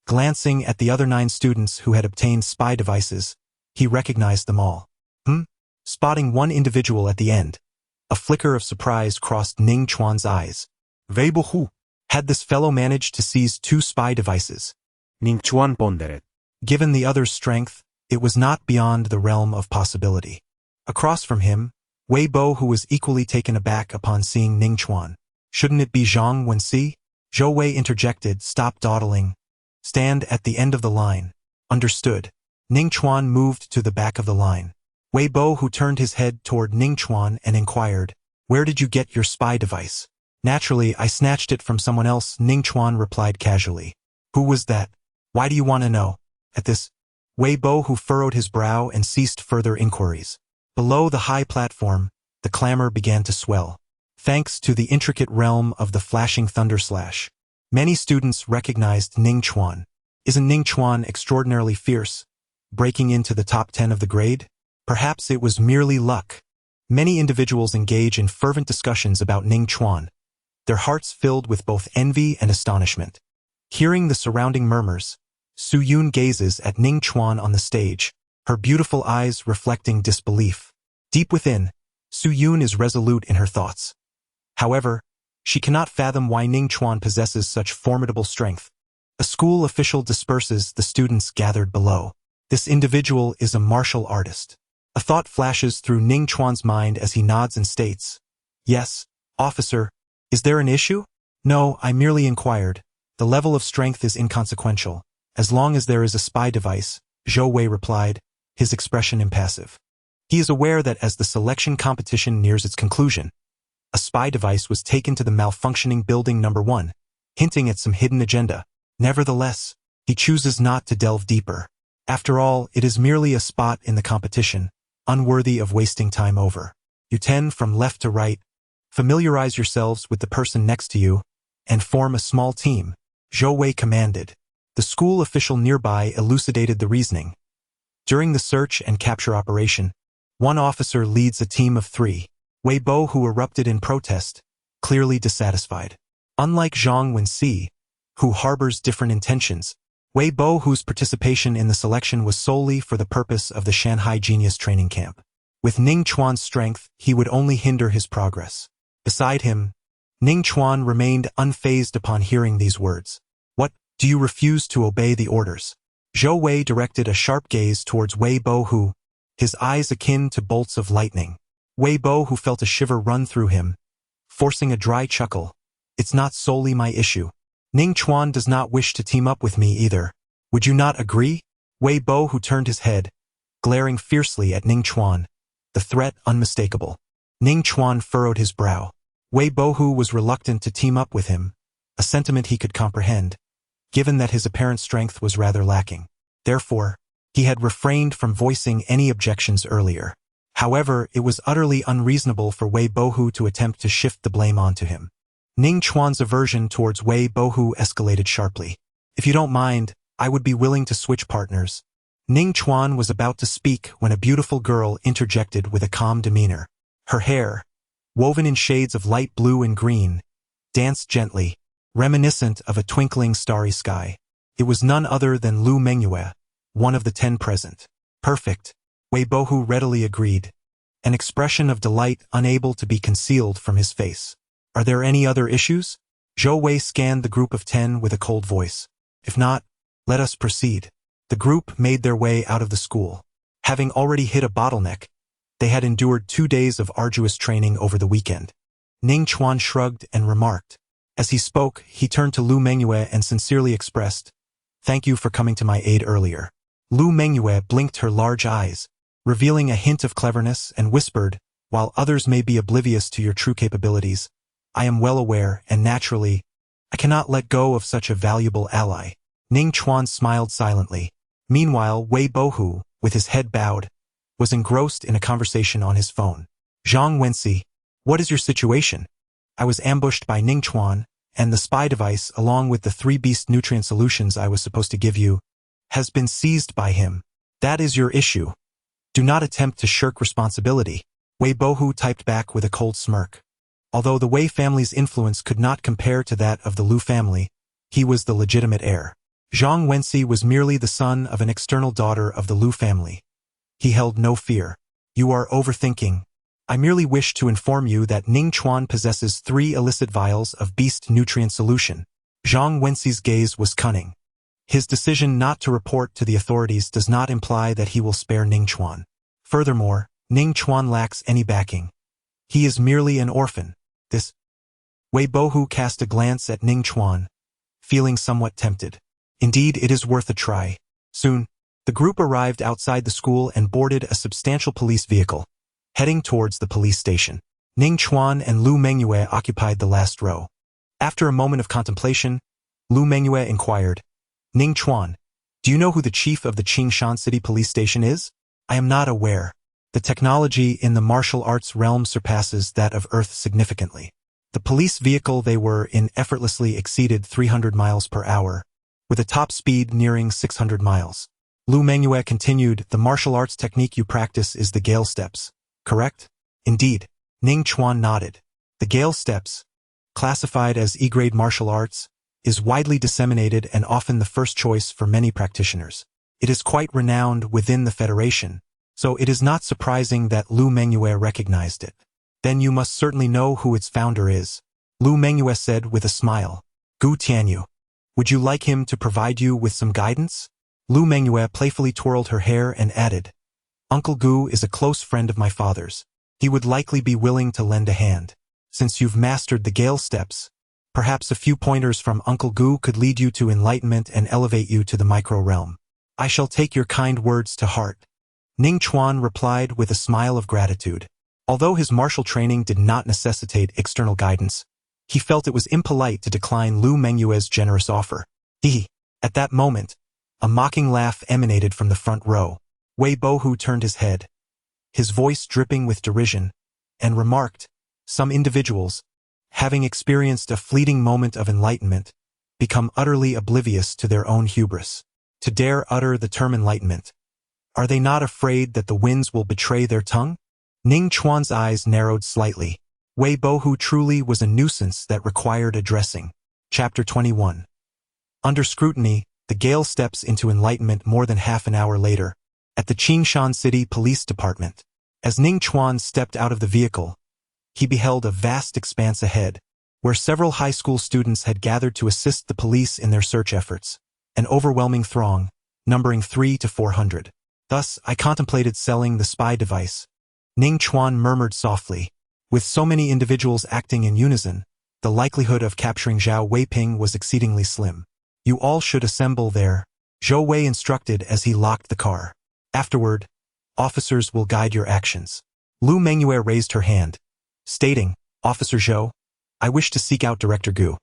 Glancing at the other 9 students who had obtained spy devices, he recognized them all. Spotting one individual at the end, a flicker of surprise crossed Ning Chuan's eyes. Wei Bohu. Had this fellow managed to seize 2 spy devices? Ning Chuan pondered. Given the other's strength, it was not beyond the realm of possibility. Across from him, Wei Bo, who was equally taken aback upon seeing Ning Chuan. Shouldn't it be Zhang Wenxi? Zhou Wei interjected. Stop dawdling. Stand at the end of the line. Understood. Ning Chuan moved to the back of the line. Wei Bo, who turned his head toward Ning Chuan and inquired, Where did you get your spy device? Naturally, I snatched it from someone else, Ning Chuan replied casually. Who was that? Why do you want to know? At this, Wei Bo, who furrowed his brow and ceased further inquiries. Below the high platform, the clamor began to swell. Thanks to the intricate realm of the flashing thunder slash, many students recognized Ning Chuan. Isn't Ning Chuan extraordinarily fierce, breaking into the top 10 of the grade? Perhaps it was merely luck. Many individuals engage in fervent discussions about Ning Chuan, their hearts filled with both envy and astonishment. Hearing the surrounding murmurs, Su Yun gazes at Ning Chuan on the stage, her beautiful eyes reflecting disbelief. Deep within, Su Yun is resolute in her thoughts. However, she cannot fathom why Ning Chuan possesses such formidable strength. A school official disperses the students gathered below. This individual is a martial artist. A thought flashes through Ning Chuan's mind as he nods and states, Yes, officer. Is there an issue? No, I merely inquired. The level of strength is inconsequential. As long as there is a spy device, Zhou Wei replied, his expression impassive. He is aware that as the selection competition nears its conclusion, a spy device was taken to the malfunctioning building number 1, hinting at some hidden agenda. Nevertheless, he chooses not to delve deeper. After all, it is merely a spot in the competition, unworthy of wasting time over. You tend from left to right, familiarize yourselves with the person next to you, and form a small team, Zhou Wei commanded. The school official nearby elucidated the reasoning. During the search and capture operation, one officer leads a team of 3. Wei Bo, who erupted in protest, clearly dissatisfied. Unlike Zhang Wenxi, who harbors different intentions, Wei Bo, whose participation in the selection was solely for the purpose of the Shanghai Genius Training Camp. With Ning Chuan's strength, he would only hinder his progress. Beside him, Ning Chuan remained unfazed upon hearing these words. What, do you refuse to obey the orders? Zhou Wei directed a sharp gaze towards Wei Bo, who, his eyes akin to bolts of lightning. Wei Bo, who felt a shiver run through him, forcing a dry chuckle. It's not solely my issue. Ning Chuan does not wish to team up with me either. Would you not agree? Wei Bo, who turned his head, glaring fiercely at Ning Chuan, the threat unmistakable. Ning Chuan furrowed his brow. Wei Bo, who was reluctant to team up with him, a sentiment he could comprehend, given that his apparent strength was rather lacking. Therefore, he had refrained from voicing any objections earlier. However, it was utterly unreasonable for Wei Bohu to attempt to shift the blame onto him. Ning Chuan's aversion towards Wei Bohu escalated sharply. If you don't mind, I would be willing to switch partners. Ning Chuan was about to speak when a beautiful girl interjected with a calm demeanor. Her hair, woven in shades of light blue and green, danced gently, reminiscent of a twinkling starry sky. It was none other than Lu Mengyue, one of the 10 present. Perfect, Wei Bohu readily agreed, an expression of delight unable to be concealed from his face. Are there any other issues? Zhou Wei scanned the group of 10 with a cold voice. If not, let us proceed. The group made their way out of the school. Having already hit a bottleneck, They had endured 2 days of arduous training over the weekend. Ning Chuan shrugged and remarked. As he spoke, he turned to Lu Mengyue and sincerely expressed, "Thank you for coming to my aid earlier." Lu Mengyue blinked her large eyes, revealing a hint of cleverness, and whispered, "While others may be oblivious to your true capabilities, I am well aware, and naturally, I cannot let go of such a valuable ally." Ning Chuan smiled silently. Meanwhile, Wei Bohu, with his head bowed, was engrossed in a conversation on his phone. "Zhang Wenxi, what is your situation? I was ambushed by Ning Chuan, and the spy device, along with the 3 beast nutrient solutions I was supposed to give you, has been seized by him. That is your issue. Do not attempt to shirk responsibility." Wei Bohu typed back with a cold smirk. Although the Wei family's influence could not compare to that of the Lu family, he was the legitimate heir. Zhang Wenxi was merely the son of an external daughter of the Lu family. He held no fear. "You are overthinking. I merely wish to inform you that Ning Chuan possesses 3 illicit vials of beast nutrient solution." Zhang Wenxi's gaze was cunning. His decision not to report to the authorities does not imply that he will spare Ning Chuan. Furthermore, Ning Chuan lacks any backing. He is merely an orphan. This. Wei Bohu cast a glance at Ning Chuan, feeling somewhat tempted. Indeed, it is worth a try. Soon, the group arrived outside the school and boarded a substantial police vehicle, heading towards the police station. Ning Chuan and Lu Mengyue occupied the last row. After a moment of contemplation, Lu Mengyue inquired, "Ning Chuan, do you know who the chief of the Qingshan City Police Station is?" "I am not aware. The technology in the martial arts realm surpasses that of Earth significantly." The police vehicle they were in effortlessly exceeded 300 miles per hour, with a top speed nearing 600 miles. Lu Mengyue continued, "The martial arts technique you practice is the Gale Steps, correct?" "Indeed." Ning Chuan nodded. The Gale Steps, classified as E-grade martial arts, is widely disseminated and often the first choice for many practitioners. It is quite renowned within the Federation, so it is not surprising that Lu Mengyue recognized it. "Then you must certainly know who its founder is," Lu Mengyue said with a smile. "Gu Tianyu. Would you like him to provide you with some guidance?" Lu Mengyue playfully twirled her hair and added, "Uncle Gu is a close friend of my father's. He would likely be willing to lend a hand. Since you've mastered the Gale Steps, perhaps a few pointers from Uncle Gu could lead you to enlightenment and elevate you to the micro-realm." "I shall take your kind words to heart," Ning Chuan replied with a smile of gratitude. Although his martial training did not necessitate external guidance, he felt it was impolite to decline Lu Mengyue's generous offer. At that moment, a mocking laugh emanated from the front row. Wei Bohu turned his head, his voice dripping with derision, and remarked, "Some individuals, having experienced a fleeting moment of enlightenment, become utterly oblivious to their own hubris. To dare utter the term enlightenment, are they not afraid that the winds will betray their tongue?" Ning Chuan's eyes narrowed slightly. Wei Bohu truly was a nuisance that required addressing. Chapter 21. Under scrutiny, the Gale steps into enlightenment more than half an hour later, at the Qingshan City Police Department. As Ning Chuan stepped out of the vehicle, he beheld a vast expanse ahead, where several high school students had gathered to assist the police in their search efforts, an overwhelming throng, numbering 300 to 400. "Thus, I contemplated selling the spy device," Ning Chuan murmured softly. With so many individuals acting in unison, the likelihood of capturing Zhao Weiping was exceedingly slim. "You all should assemble there," Zhou Wei instructed as he locked the car. "Afterward, officers will guide your actions." Lu Mengyue raised her hand, stating, "Officer Zhou, I wish to seek out Director Gu."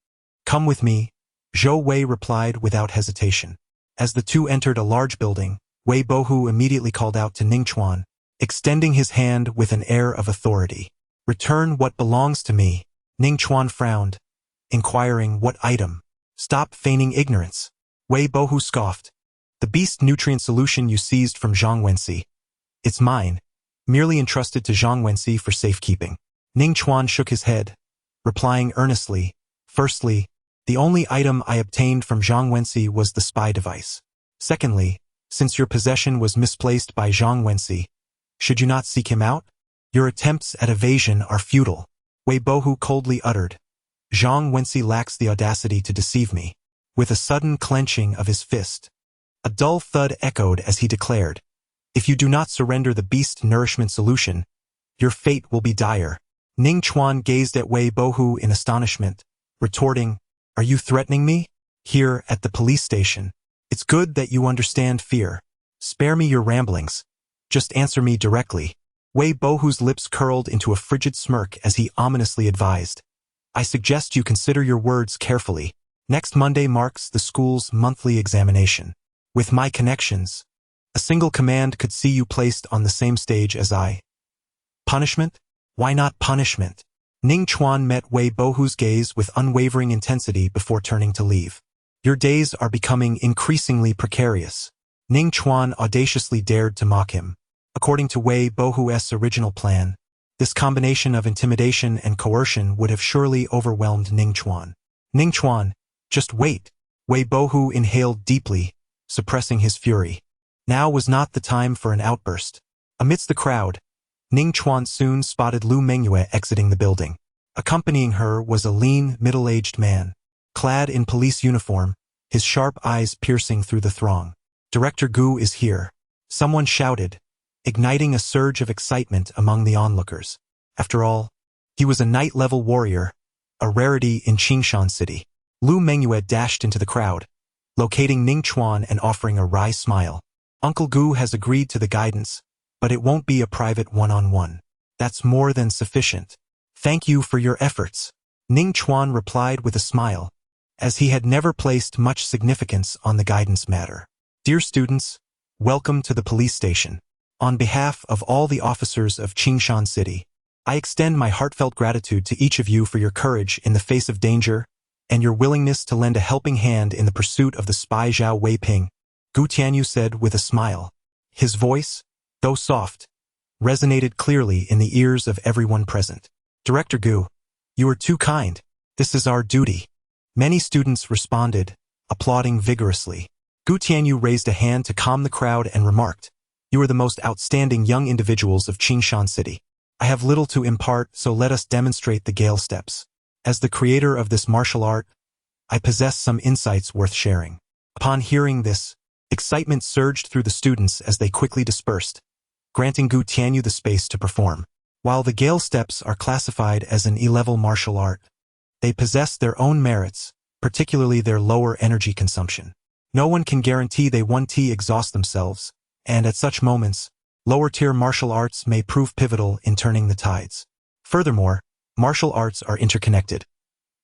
"Come with me," Zhou Wei replied without hesitation. As the two entered a large building, Wei Bohu immediately called out to Ning Chuan, extending his hand with an air of authority. "Return what belongs to me." Ning Chuan frowned, inquiring, "What item?" "Stop feigning ignorance." Wei Bohu scoffed. "The beast nutrient solution you seized from Zhang Wenxi. It's mine, merely entrusted to Zhang Wenxi for safekeeping." Ning Chuan shook his head, replying earnestly, "Firstly, the only item I obtained from Zhang Wenxi was the spy device. Secondly, since your possession was misplaced by Zhang Wenxi, should you not seek him out? Your attempts at evasion are futile." Wei Bohu coldly uttered, "Zhang Wenxi lacks the audacity to deceive me." With a sudden clenching of his fist, a dull thud echoed as he declared, If you do not surrender the beast nourishment solution, your fate will be dire. Ning Chuan gazed at Wei Bohu in astonishment, retorting, "Are you threatening me? Here, at the police station. It's good that you understand fear. Spare me your ramblings. Just answer me directly." Wei Bohu's lips curled into a frigid smirk as he ominously advised, "I suggest you consider your words carefully. Next Monday marks the school's monthly examination. With my connections, a single command could see you placed on the same stage as I." Punishment? Why not punishment? Ning Chuan met Wei Bohu's gaze with unwavering intensity before turning to leave. "Your days are becoming increasingly precarious." Ning Chuan audaciously dared to mock him. According to Wei Bohu's original plan, this combination of intimidation and coercion would have surely overwhelmed Ning Chuan. "Ning Chuan, just wait." Wei Bohu inhaled deeply, suppressing his fury. Now was not the time for an outburst. Amidst the crowd, Ning Chuan soon spotted Lu Mengyue exiting the building. Accompanying her was a lean, middle-aged man, clad in police uniform, his sharp eyes piercing through the throng. "Director Gu is here," someone shouted, igniting a surge of excitement among the onlookers. After all, he was a knight-level warrior, a rarity in Qingshan City. Lu Mengyue dashed into the crowd, locating Ning Chuan and offering a wry smile. "Uncle Gu has agreed to the guidance, but it won't be a private one-on-one. That's more than sufficient. Thank you for your efforts." Ning Chuan replied with a smile, as he had never placed much significance on the guidance matter. "Dear students, welcome to the police station. On behalf of all the officers of Qingshan City, I extend my heartfelt gratitude to each of you for your courage in the face of danger and your willingness to lend a helping hand in the pursuit of the spy Zhao Weiping," Gu Tianyu said with a smile. His voice, though soft, resonated clearly in the ears of everyone present. "Director Gu, you are too kind. This is our duty." Many students responded, applauding vigorously. Gu Tianyu raised a hand to calm the crowd and remarked, "You are the most outstanding young individuals of Qingshan City. I have little to impart, so let us demonstrate the Gale Steps. As the creator of this martial art, I possess some insights worth sharing." Upon hearing this, excitement surged through the students as they quickly dispersed, granting Gu Tianyu the space to perform. While the Gale Steps are classified as an E-level martial art, they possess their own merits, particularly their lower energy consumption. No one can guarantee they won't exhaust themselves, and at such moments, lower-tier martial arts may prove pivotal in turning the tides. Furthermore, martial arts are interconnected.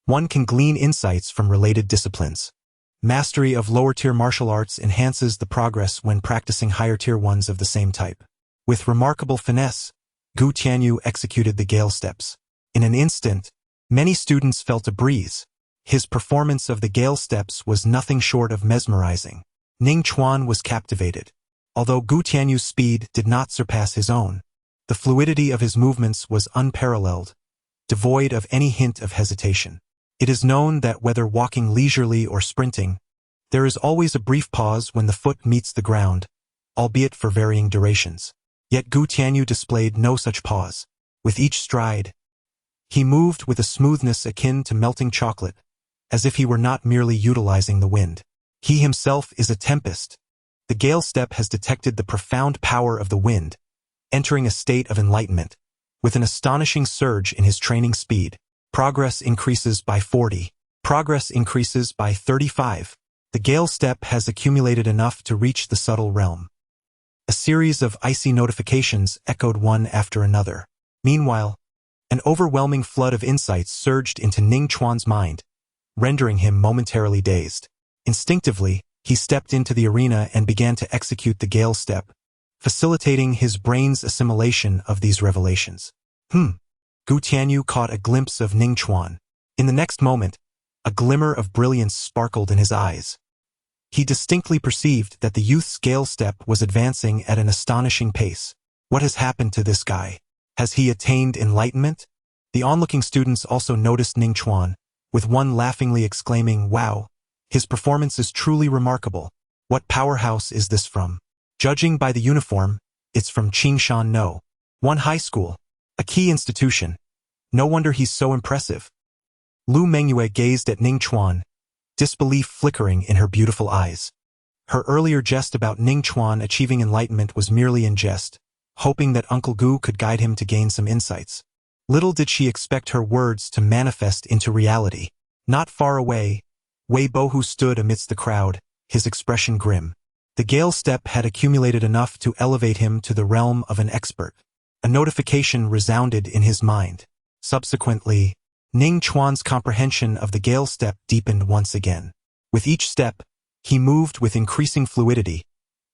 One can glean insights from related disciplines. Mastery of lower-tier martial arts enhances the progress when practicing higher-tier ones of the same type. With remarkable finesse, Gu Tianyu executed the Gale Steps. In an instant, many students felt a breeze. His performance of the Gale Steps was nothing short of mesmerizing. Ning Chuan was captivated. Although Gu Tianyu's speed did not surpass his own, the fluidity of his movements was unparalleled, devoid of any hint of hesitation. It is known that whether walking leisurely or sprinting, there is always a brief pause when the foot meets the ground, albeit for varying durations. Yet Gu Tianyu displayed no such pause. With each stride, he moved with a smoothness akin to melting chocolate, as if he were not merely utilizing the wind. He himself is a tempest. The Gale Step has detected the profound power of the wind, entering a state of enlightenment. With an astonishing surge in his training speed, progress increases by 40. Progress increases by 35. The Gale Step has accumulated enough to reach the subtle realm. A series of icy notifications echoed one after another. Meanwhile, an overwhelming flood of insights surged into Ning Chuan's mind, rendering him momentarily dazed. Instinctively, he stepped into the arena and began to execute the Gale Step, facilitating his brain's assimilation of these revelations. Gu Tianyu caught a glimpse of Ning Chuan. In the next moment, a glimmer of brilliance sparkled in his eyes. He distinctly perceived that the youth's Gale Step was advancing at an astonishing pace. What has happened to this guy? Has he attained enlightenment? The onlooking students also noticed Ning Chuan, with one laughingly exclaiming, "Wow, his performance is truly remarkable. What powerhouse is this from?" Judging by the uniform, it's from Qingshan No. 1 High School, a key institution. No wonder he's so impressive. Lu Mengyue gazed at Ning Chuan, disbelief flickering in her beautiful eyes. Her earlier jest about Ning Chuan achieving enlightenment was merely in jest, hoping that Uncle Gu could guide him to gain some insights. Little did she expect her words to manifest into reality. Not far away, Wei Bohu stood amidst the crowd, his expression grim. The Gale Step had accumulated enough to elevate him to the realm of an expert. A notification resounded in his mind. Subsequently, Ning Chuan's comprehension of the Gale Step deepened once again. With each step, he moved with increasing fluidity,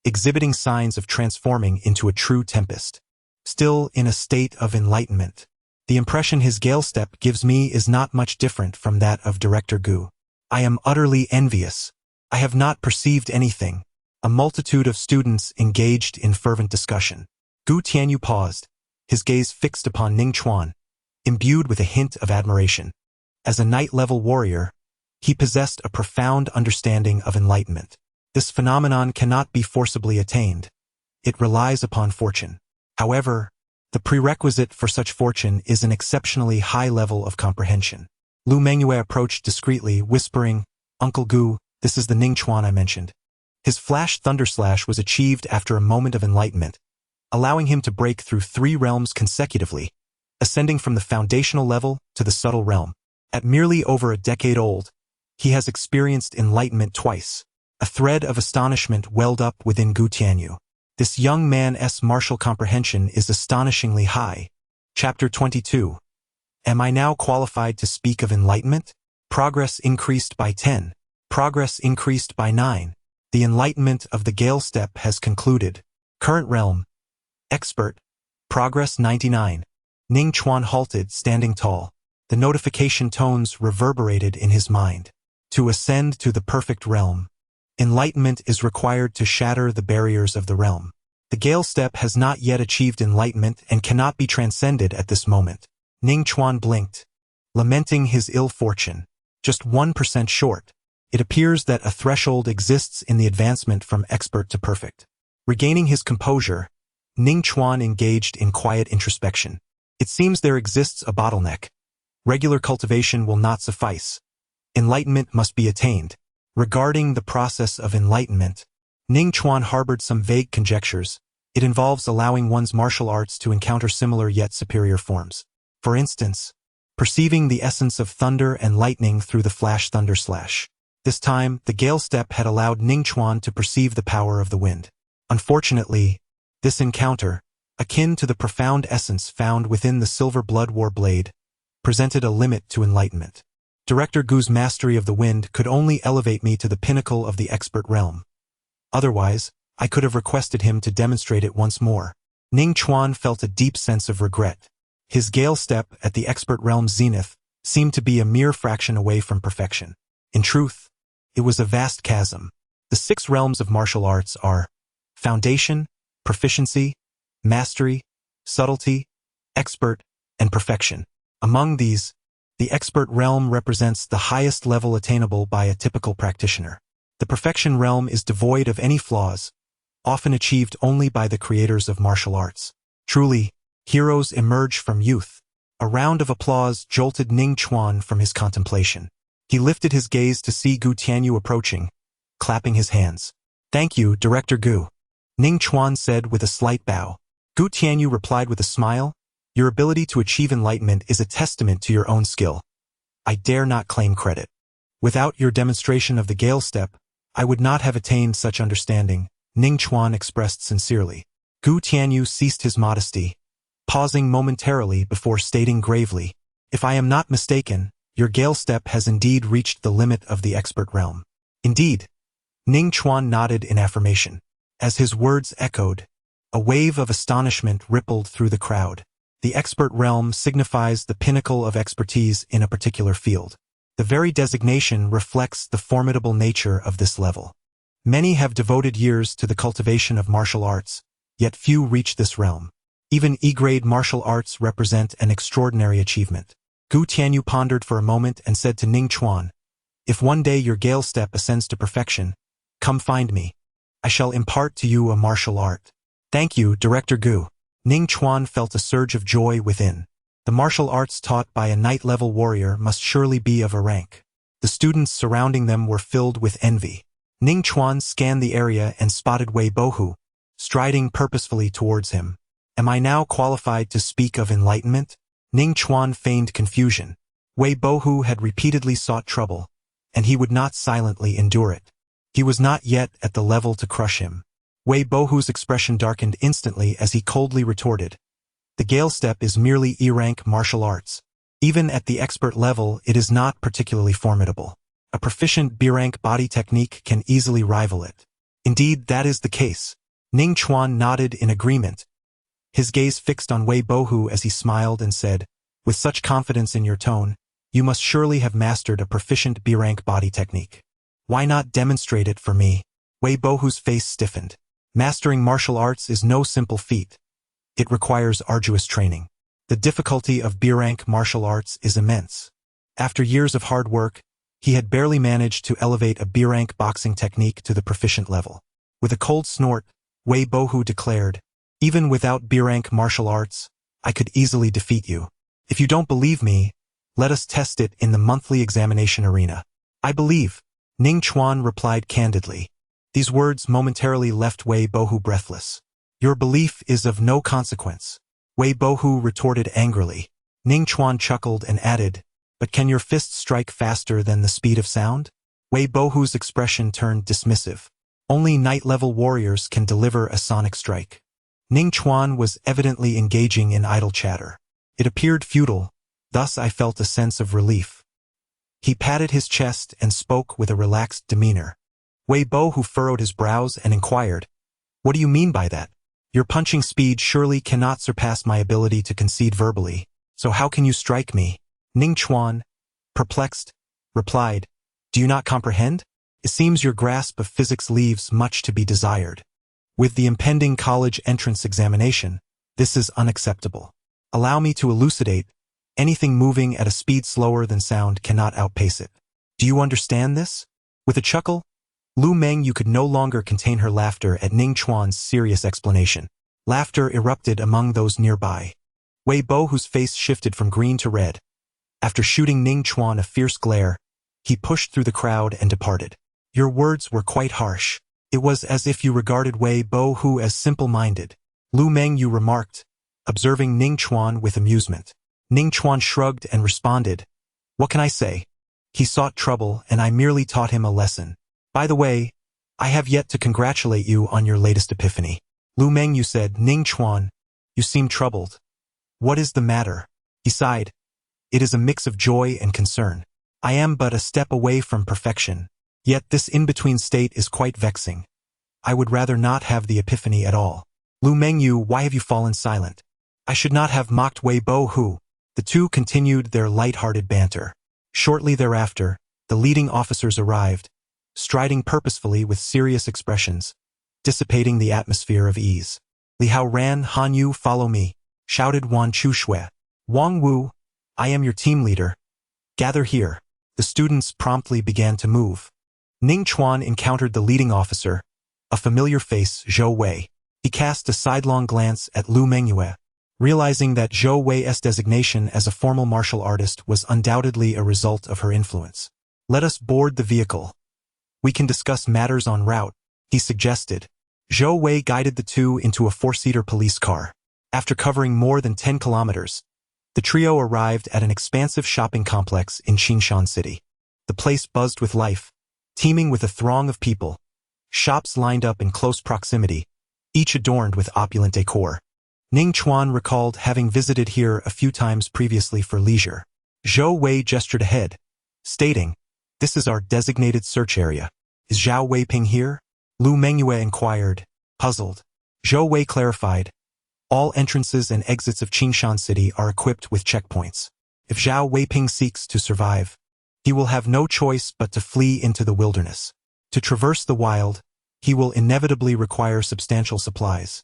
exhibiting signs of transforming into a true tempest. Still in a state of enlightenment, the impression his Gale Step gives me is not much different from that of Director Gu. I am utterly envious. I have not perceived anything. A multitude of students engaged in fervent discussion. Gu Tianyu paused, his gaze fixed upon Ning Chuan, imbued with a hint of admiration. As a night-level warrior, he possessed a profound understanding of enlightenment. This phenomenon cannot be forcibly attained. It relies upon fortune. However, the prerequisite for such fortune is an exceptionally high level of comprehension. Lu Mengyue approached discreetly, whispering, "Uncle Gu, this is the Ning Chuan I mentioned." His flash thunder slash was achieved after a moment of enlightenment, allowing him to break through 3 realms consecutively, ascending from the foundational level to the subtle realm. At merely over a decade old, he has experienced enlightenment twice. A thread of astonishment welled up within Gu Tianyu. This young man's martial comprehension is astonishingly high. Chapter 22. Am I now qualified to speak of enlightenment? Progress increased by 10. Progress increased by 9. The enlightenment of the Gale Step has concluded. Current realm. Expert. Progress 99. Ning Chuan halted, standing tall. The notification tones reverberated in his mind. To ascend to the perfect realm, enlightenment is required to shatter the barriers of the realm. The Gale Step has not yet achieved enlightenment and cannot be transcended at this moment. Ning Chuan blinked, lamenting his ill fortune. Just 1% short. It appears that a threshold exists in the advancement from expert to perfect. Regaining his composure, Ning Chuan engaged in quiet introspection. It seems there exists a bottleneck. Regular cultivation will not suffice. Enlightenment must be attained. Regarding the process of enlightenment, Ning Chuan harbored some vague conjectures. It involves allowing one's martial arts to encounter similar yet superior forms. For instance, perceiving the essence of thunder and lightning through the flash thunder slash. This time, the Gale Step had allowed Ning Chuan to perceive the power of the wind. Unfortunately, this encounter, akin to the profound essence found within the Silver Blood War blade, presented a limit to enlightenment. Director Gu's mastery of the wind could only elevate me to the pinnacle of the expert realm. Otherwise, I could have requested him to demonstrate it once more. Ning Chuan felt a deep sense of regret. His Gale Step at the expert realm's zenith seemed to be a mere fraction away from perfection. In truth, it was a vast chasm. The 6 realms of martial arts are foundation, proficiency, mastery, subtlety, expert, and perfection. Among these, the expert realm represents the highest level attainable by a typical practitioner. The perfection realm is devoid of any flaws, often achieved only by the creators of martial arts. Truly, heroes emerge from youth. A round of applause jolted Ning Chuan from his contemplation. He lifted his gaze to see Gu Tianyu approaching, clapping his hands. "Thank you, Director Gu," Ning Chuan said with a slight bow. Gu Tianyu replied with a smile, "Your ability to achieve enlightenment is a testament to your own skill. I dare not claim credit. Without your demonstration of the Gale Step, I would not have attained such understanding," Ning Chuan expressed sincerely. Gu Tianyu ceased his modesty, pausing momentarily before stating gravely, "If I am not mistaken, your Gale Step has indeed reached the limit of the expert realm." "Indeed." Ning Chuan nodded in affirmation. As his words echoed, a wave of astonishment rippled through the crowd. The expert realm signifies the pinnacle of expertise in a particular field. The very designation reflects the formidable nature of this level. Many have devoted years to the cultivation of martial arts, yet few reach this realm. Even E-grade martial arts represent an extraordinary achievement. Gu Tianyu pondered for a moment and said to Ning Chuan, "If one day your Gale Step ascends to perfection, come find me. I shall impart to you a martial art." "Thank you, Director Gu." Ning Chuan felt a surge of joy within. The martial arts taught by a night-level warrior must surely be of a rank. The students surrounding them were filled with envy. Ning Chuan scanned the area and spotted Wei Bohu, striding purposefully towards him. Am I now qualified to speak of enlightenment? Ning Chuan feigned confusion. Wei Bohu had repeatedly sought trouble, and he would not silently endure it. He was not yet at the level to crush him. Wei Bohu's expression darkened instantly as he coldly retorted, "The Gale Step is merely E-rank martial arts. Even at the expert level, it is not particularly formidable. A proficient B-rank body technique can easily rival it." Indeed, that is the case. Ning Chuan nodded in agreement, his gaze fixed on Wei Bohu as he smiled and said, "With such confidence in your tone, you must surely have mastered a proficient B-rank body technique. Why not demonstrate it for me?" Wei Bohu's face stiffened. Mastering martial arts is no simple feat. It requires arduous training. The difficulty of B-rank martial arts is immense. After years of hard work, he had barely managed to elevate a B-rank boxing technique to the proficient level. With a cold snort, Wei Bohu declared, "Even without B-rank martial arts, I could easily defeat you. If you don't believe me, let us test it in the monthly examination arena." "I believe," Ning Chuan replied candidly. These words momentarily left Wei Bohu breathless. "Your belief is of no consequence," Wei Bohu retorted angrily. Ning Chuan chuckled and added, "But can your fists strike faster than the speed of sound?" Wei Bohu's expression turned dismissive. "Only night-level warriors can deliver a sonic strike." Ning Chuan was evidently engaging in idle chatter. It appeared futile, thus I felt a sense of relief. He patted his chest and spoke with a relaxed demeanor. Wei Bohu furrowed his brows and inquired, "What do you mean by that? Your punching speed surely cannot surpass my ability to concede verbally, so how can you strike me?" Ning Chuan, perplexed, replied, "Do you not comprehend? It seems your grasp of physics leaves much to be desired. With the impending college entrance examination, this is unacceptable. Allow me to elucidate. Anything moving at a speed slower than sound cannot outpace it. Do you understand this?" With a chuckle, Lu Mengyu could no longer contain her laughter at Ning Chuan's serious explanation. Laughter erupted among those nearby. Wei Bohu's face shifted from green to red. After shooting Ning Chuan a fierce glare, he pushed through the crowd and departed. "Your words were quite harsh. It was as if you regarded Wei Bohu as simple-minded," Lu Mengyu remarked, observing Ning Chuan with amusement. Ning Chuan shrugged and responded, "What can I say? He sought trouble and I merely taught him a lesson. By the way, I have yet to congratulate you on your latest epiphany." Lu Mengyu said, "Ning Chuan, you seem troubled. What is the matter?" He sighed. "It is a mix of joy and concern. I am but a step away from perfection, yet this in-between state is quite vexing. I would rather not have the epiphany at all." "Lu Mengyu, why have you fallen silent?" "I should not have mocked Wei Bohu." The two continued their light-hearted banter. Shortly thereafter, the leading officers arrived, striding purposefully with serious expressions, dissipating the atmosphere of ease. "Li Hao Ran, Han Yu, follow me," shouted Wan Chushui. "Wang Wu, I am your team leader. Gather here." The students promptly began to move. Ning Chuan encountered the leading officer, a familiar face, Zhou Wei. He cast a sidelong glance at Lu Mengyu, realizing that Zhou Wei's designation as a formal martial artist was undoubtedly a result of her influence. "Let us board the vehicle. We can discuss matters en route," he suggested. Zhou Wei guided the two into a four-seater police car. After covering more than 10 kilometers, the trio arrived at an expansive shopping complex in Qingshan City. The place buzzed with life, teeming with a throng of people. Shops lined up in close proximity, each adorned with opulent decor. Ning Chuan recalled having visited here a few times previously for leisure. Zhou Wei gestured ahead, stating, "This is our designated search area. Is Zhao Weiping here?" Lu Mengyu inquired, puzzled. Zhou Wei clarified, "All entrances and exits of Qingshan City are equipped with checkpoints. If Zhao Weiping seeks to survive, he will have no choice but to flee into the wilderness. To traverse the wild, he will inevitably require substantial supplies.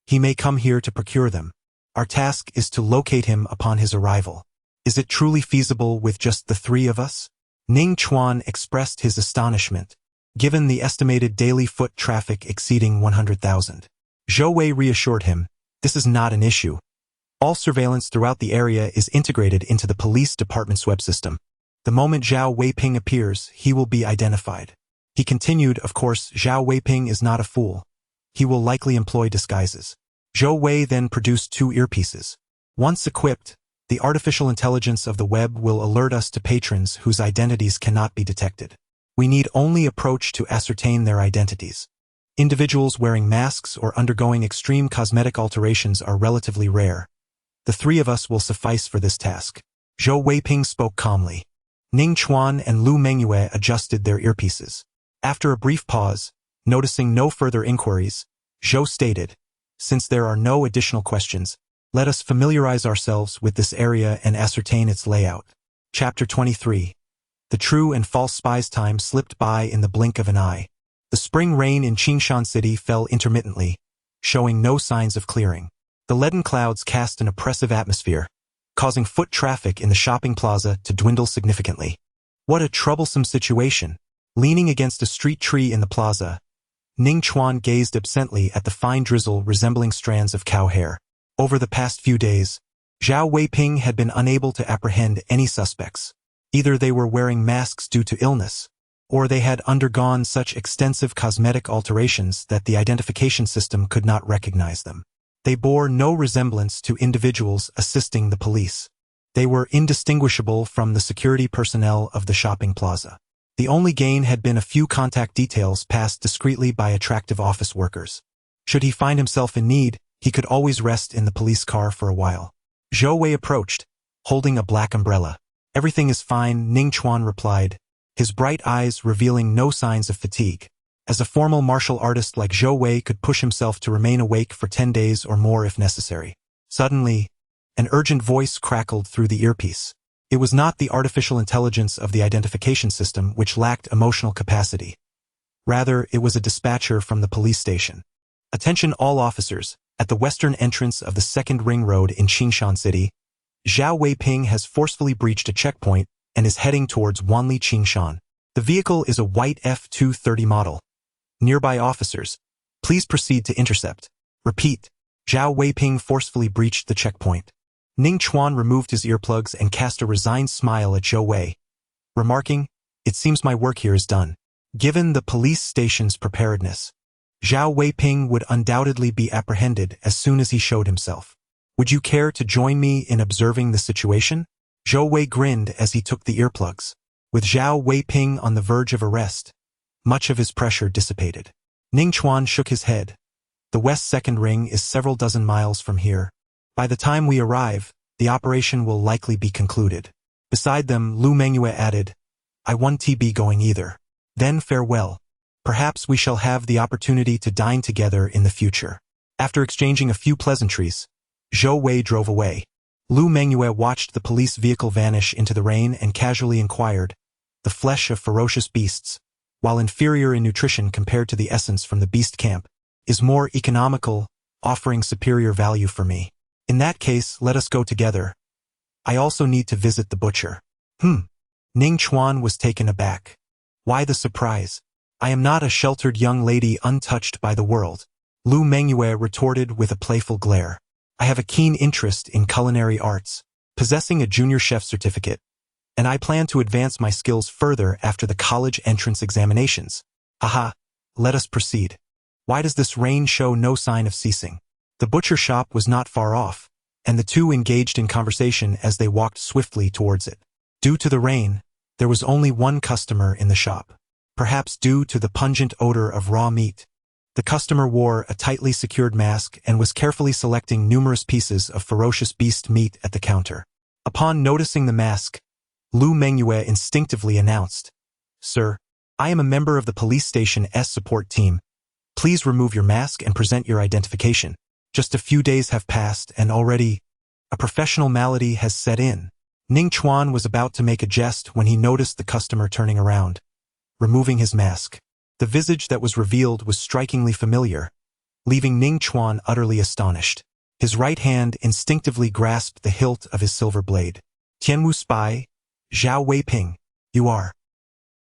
He may come here to procure them. Our task is to locate him upon his arrival. Is it truly feasible with just the three of us?" Ning Chuan expressed his astonishment, given the estimated daily foot traffic exceeding 100,000. Zhou Wei reassured him, "This is not an issue. All surveillance throughout the area is integrated into the police department's web system. The moment Zhao Weiping appears, he will be identified. He continued, of course, Zhao Weiping is not a fool. He will likely employ disguises. Zhou Wei then produced 2 earpieces. Once equipped, the artificial intelligence of the web will alert us to patrons whose identities cannot be detected. We need only approach to ascertain their identities. Individuals wearing masks or undergoing extreme cosmetic alterations are relatively rare. The 3 of us will suffice for this task. Zhou Weiping spoke calmly. Ning Chuan and Lu Mengyue adjusted their earpieces. After a brief pause, noticing no further inquiries, Zhou stated, since there are no additional questions, let us familiarize ourselves with this area and ascertain its layout. Chapter 23. The true and false spies' time slipped by in the blink of an eye. The spring rain in Qingshan City fell intermittently, showing no signs of clearing. The leaden clouds cast an oppressive atmosphere, causing foot traffic in the shopping plaza to dwindle significantly. What a troublesome situation! Leaning against a street tree in the plaza, Ning Chuan gazed absently at the fine drizzle resembling strands of cow hair. Over the past few days, Zhao Weiping had been unable to apprehend any suspects. Either they were wearing masks due to illness, or they had undergone such extensive cosmetic alterations that the identification system could not recognize them. They bore no resemblance to individuals assisting the police. They were indistinguishable from the security personnel of the shopping plaza. The only gain had been a few contact details passed discreetly by attractive office workers. Should he find himself in need, he could always rest in the police car for a while. Zhou Wei approached, holding a black umbrella. Everything is fine, Ning Chuan replied, his bright eyes revealing no signs of fatigue. As a formal martial artist like Zhou Wei could push himself to remain awake for 10 days or more if necessary. Suddenly, an urgent voice crackled through the earpiece. It was not the artificial intelligence of the identification system which lacked emotional capacity. Rather, it was a dispatcher from the police station. Attention all officers, at the western entrance of the second ring road in Qingshan City, Zhao Weiping has forcefully breached a checkpoint and is heading towards Wanli Qingshan. The vehicle is a white F-230 model. Nearby officers, please proceed to intercept. Repeat. Zhao Weiping forcefully breached the checkpoint. Ning Chuan removed his earplugs and cast a resigned smile at Zhou Wei, remarking, it seems my work here is done. Given the police station's preparedness, Zhao Weiping would undoubtedly be apprehended as soon as he showed himself. Would you care to join me in observing the situation? Zhou Wei grinned as he took the earplugs. With Zhao Weiping on the verge of arrest, much of his pressure dissipated. Ning Chuan shook his head. The West Second Ring is several dozen miles from here. By the time we arrive, the operation will likely be concluded. Beside them, Lu Mengyue added, I won't be going either. Then farewell. Perhaps we shall have the opportunity to dine together in the future. After exchanging a few pleasantries, Zhou Wei drove away. Lu Mengyue watched the police vehicle vanish into the rain and casually inquired, the flesh of ferocious beasts, while inferior in nutrition compared to the essence from the beast camp, is more economical, offering superior value for me. In that case, let us go together. I also need to visit the butcher. Ning Chuan was taken aback. Why the surprise? I am not a sheltered young lady untouched by the world. Lu Mengyue retorted with a playful glare. I have a keen interest in culinary arts, possessing a junior chef certificate, and I plan to advance my skills further after the college entrance examinations. Aha, let us proceed. Why does this rain show no sign of ceasing? The butcher shop was not far off, and the two engaged in conversation as they walked swiftly towards it. Due to the rain, there was only one customer in the shop. Perhaps due to the pungent odor of raw meat, the customer wore a tightly secured mask and was carefully selecting numerous pieces of ferocious beast meat at the counter. Upon noticing the mask, Lu Mengyue instinctively announced, Sir, I am a member of the police station S support team. Please remove your mask and present your identification. Just a few days have passed and already, a professional malady has set in. Ning Chuan was about to make a jest when he noticed the customer turning around, removing his mask. The visage that was revealed was strikingly familiar, leaving Ning Chuan utterly astonished. His right hand instinctively grasped the hilt of his silver blade. Tianwu spy, Zhao Weiping, you are.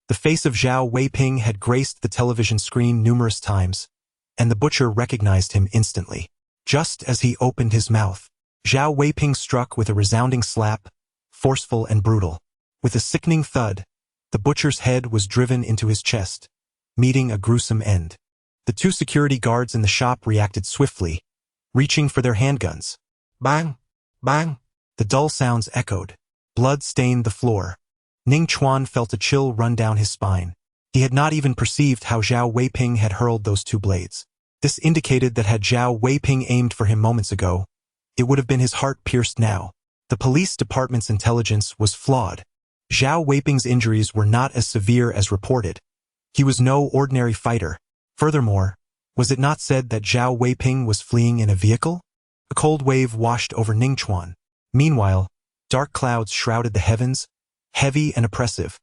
The face of Zhao Weiping had graced the television screen numerous times, and the butcher recognized him instantly. Just as he opened his mouth, Zhao Weiping struck with a resounding slap, forceful and brutal. With a sickening thud, the butcher's head was driven into his chest, meeting a gruesome end. The two security guards in the shop reacted swiftly, reaching for their handguns. Bang! Bang! The dull sounds echoed. Blood stained the floor. Ning Chuan felt a chill run down his spine. He had not even perceived how Zhao Weiping had hurled those two blades. This indicated that had Zhao Weiping aimed for him moments ago, it would have been his heart pierced now. The police department's intelligence was flawed. Zhao Weiping's injuries were not as severe as reported. He was no ordinary fighter. Furthermore, was it not said that Zhao Weiping was fleeing in a vehicle? A cold wave washed over Ning Chuan. Meanwhile, dark clouds shrouded the heavens, heavy and oppressive,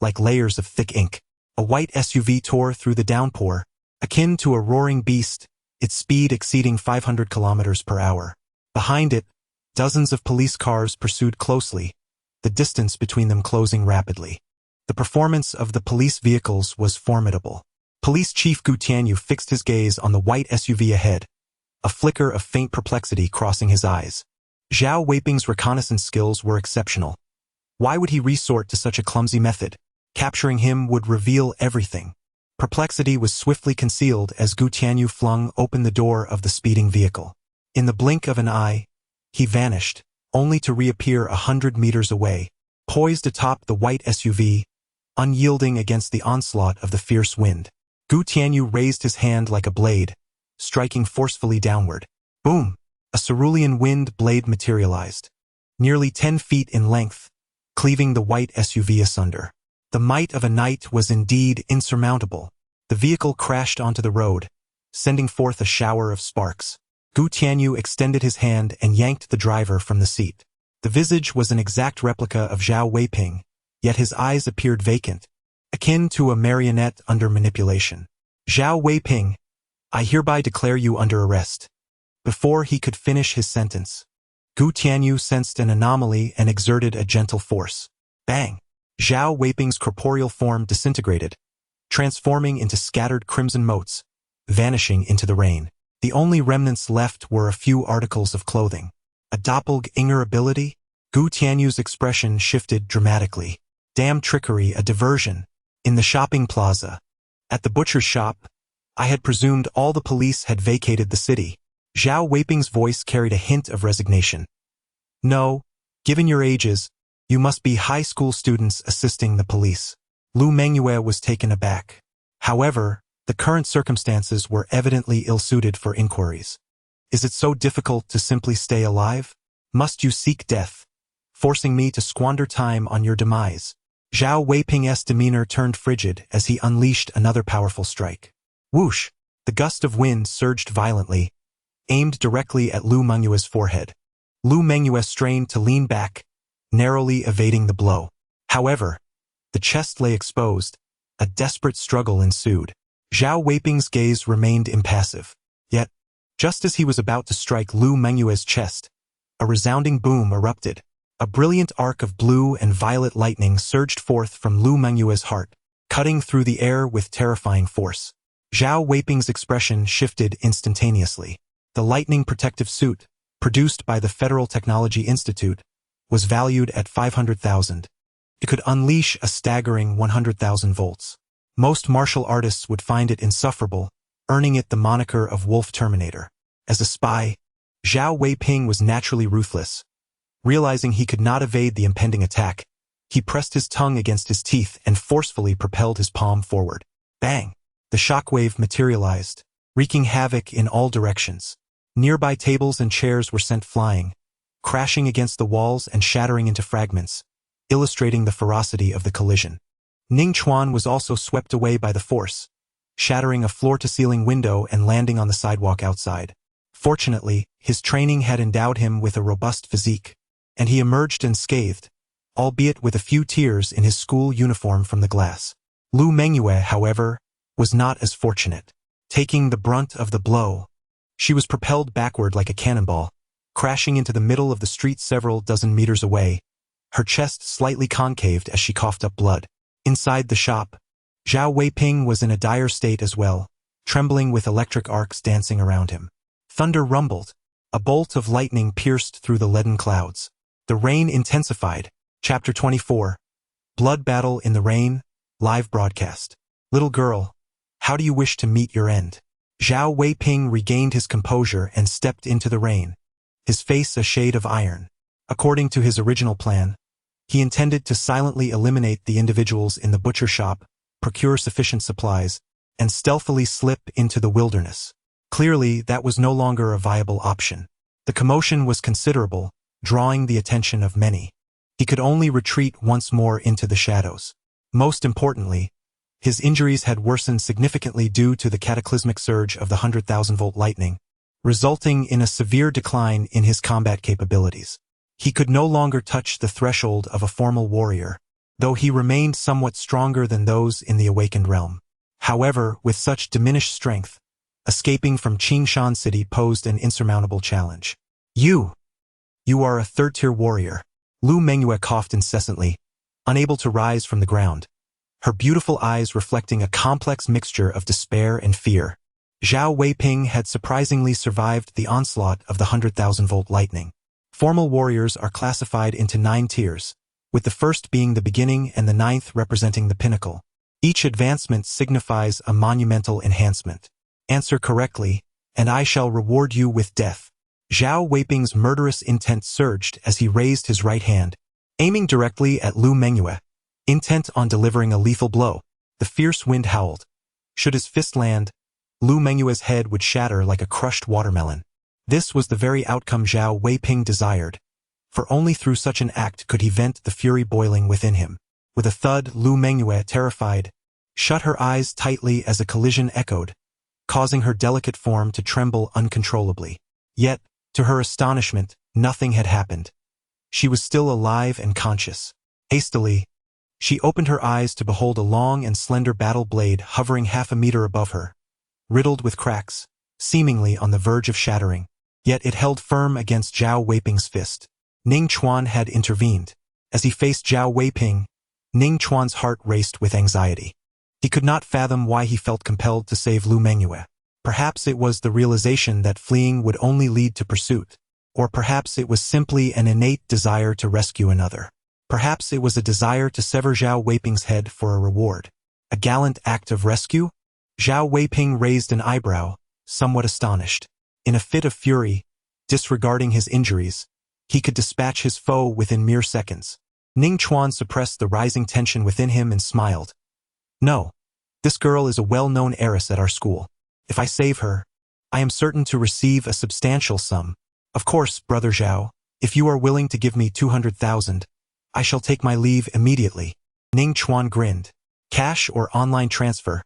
like layers of thick ink. A white SUV tore through the downpour, akin to a roaring beast, its speed exceeding 500 kilometers per hour. Behind it, dozens of police cars pursued closely, the distance between them closing rapidly. The performance of the police vehicles was formidable. Police Chief Gu Tianyu fixed his gaze on the white SUV ahead, a flicker of faint perplexity crossing his eyes. Zhao Weiping's reconnaissance skills were exceptional. Why would he resort to such a clumsy method? Capturing him would reveal everything. Perplexity was swiftly concealed as Gu Tianyu flung open the door of the speeding vehicle. In the blink of an eye, he vanished, only to reappear 100 meters away, poised atop the white SUV, unyielding against the onslaught of the fierce wind. Gu Tianyu raised his hand like a blade, striking forcefully downward. Boom! A cerulean wind blade materialized, nearly 10 feet in length, cleaving the white SUV asunder. The might of a knight was indeed insurmountable. The vehicle crashed onto the road, sending forth a shower of sparks. Gu Tianyu extended his hand and yanked the driver from the seat. The visage was an exact replica of Zhao Weiping, yet his eyes appeared vacant, akin to a marionette under manipulation. Zhao Weiping, I hereby declare you under arrest. Before he could finish his sentence, Gu Tianyu sensed an anomaly and exerted a gentle force. Bang! Zhao Weiping's corporeal form disintegrated, transforming into scattered crimson motes, vanishing into the rain. The only remnants left were a few articles of clothing. A doppelganger ability? Gu Tianyu's expression shifted dramatically. Damn trickery, a diversion. In the shopping plaza, at the butcher's shop, I had presumed all the police had vacated the city. Zhao Weiping's voice carried a hint of resignation. No, given your ages, you must be high school students assisting the police. Lu Mengyue was taken aback. However, the current circumstances were evidently ill-suited for inquiries. Is it so difficult to simply stay alive? Must you seek death, forcing me to squander time on your demise? Zhao Weiping's demeanor turned frigid as he unleashed another powerful strike. Whoosh! The gust of wind surged violently, aimed directly at Lu Mengyue's forehead. Lu Mengyue strained to lean back, narrowly evading the blow. However, the chest lay exposed. A desperate struggle ensued. Zhao Weiping's gaze remained impassive. Yet, just as he was about to strike Lu Mengyue's chest, a resounding boom erupted. A brilliant arc of blue and violet lightning surged forth from Lu Mengyue's heart, cutting through the air with terrifying force. Zhao Weiping's expression shifted instantaneously. The lightning protective suit, produced by the Federal Technology Institute, was valued at 500,000. It could unleash a staggering 100,000 volts. Most martial artists would find it insufferable, earning it the moniker of Wolf Terminator. As a spy, Zhao Weiping was naturally ruthless. Realizing he could not evade the impending attack, he pressed his tongue against his teeth and forcefully propelled his palm forward. Bang! The shockwave materialized, wreaking havoc in all directions. Nearby tables and chairs were sent flying, crashing against the walls and shattering into fragments, illustrating the ferocity of the collision. Ning Chuan was also swept away by the force, shattering a floor-to-ceiling window and landing on the sidewalk outside. Fortunately, his training had endowed him with a robust physique, and he emerged unscathed, albeit with a few tears in his school uniform from the glass. Lu Mengyue, however, was not as fortunate. Taking the brunt of the blow, she was propelled backward like a cannonball, crashing into the middle of the street several dozen meters away, her chest slightly concaved as she coughed up blood. Inside the shop, Zhao Weiping was in a dire state as well, trembling with electric arcs dancing around him. Thunder rumbled. A bolt of lightning pierced through the leaden clouds. The rain intensified. Chapter 24. Blood Battle in the Rain, live broadcast. Little girl, How do you wish to meet your end? Zhao Weiping regained his composure and stepped into the rain, his face a shade of iron. According to his original plan, he intended to silently eliminate the individuals in the butcher shop, procure sufficient supplies, and stealthily slip into the wilderness. Clearly, that was no longer a viable option. The commotion was considerable, drawing the attention of many. He could only retreat once more into the shadows. Most importantly, his injuries had worsened significantly due to the cataclysmic surge of the 100,000-volt lightning, resulting in a severe decline in his combat capabilities. He could no longer touch the threshold of a formal warrior, though he remained somewhat stronger than those in the awakened realm. However, with such diminished strength, escaping from Qingshan City posed an insurmountable challenge. You are a third-tier warrior. Lu Mengyue coughed incessantly, unable to rise from the ground, her beautiful eyes reflecting a complex mixture of despair and fear. Zhao Weiping had surprisingly survived the onslaught of the 100,000-volt lightning. Formal warriors are classified into 9 tiers, with the first being the beginning and the 9th representing the pinnacle. Each advancement signifies a monumental enhancement. Answer correctly, and I shall reward you with death. Zhao Weiping's murderous intent surged as he raised his right hand, aiming directly at Lu Mengyue, intent on delivering a lethal blow. The fierce wind howled. Should his fist land, Lu Mengyue's head would shatter like a crushed watermelon. This was the very outcome Zhao Weiping desired, for only through such an act could he vent the fury boiling within him. With a thud, Lu Mengyue, terrified, shut her eyes tightly as a collision echoed, causing her delicate form to tremble uncontrollably. Yet, to her astonishment, nothing had happened. She was still alive and conscious. Hastily, she opened her eyes to behold a long and slender battle blade hovering half a meter above her, riddled with cracks, seemingly on the verge of shattering. Yet it held firm against Zhao Weiping's fist. Ning Chuan had intervened. As he faced Zhao Weiping, Ning Chuan's heart raced with anxiety. He could not fathom why he felt compelled to save Lu Mengyue. Perhaps it was the realization that fleeing would only lead to pursuit, or perhaps it was simply an innate desire to rescue another. Perhaps it was a desire to sever Zhao Weiping's head for a reward. A gallant act of rescue? Zhao Weiping raised an eyebrow, somewhat astonished. In a fit of fury, disregarding his injuries, he could dispatch his foe within mere seconds. Ning Chuan suppressed the rising tension within him and smiled. No, this girl is a well-known heiress at our school. If I save her, I am certain to receive a substantial sum. Of course, Brother Zhao, if you are willing to give me 200,000, I shall take my leave immediately. Ning Chuan grinned. Cash or online transfer?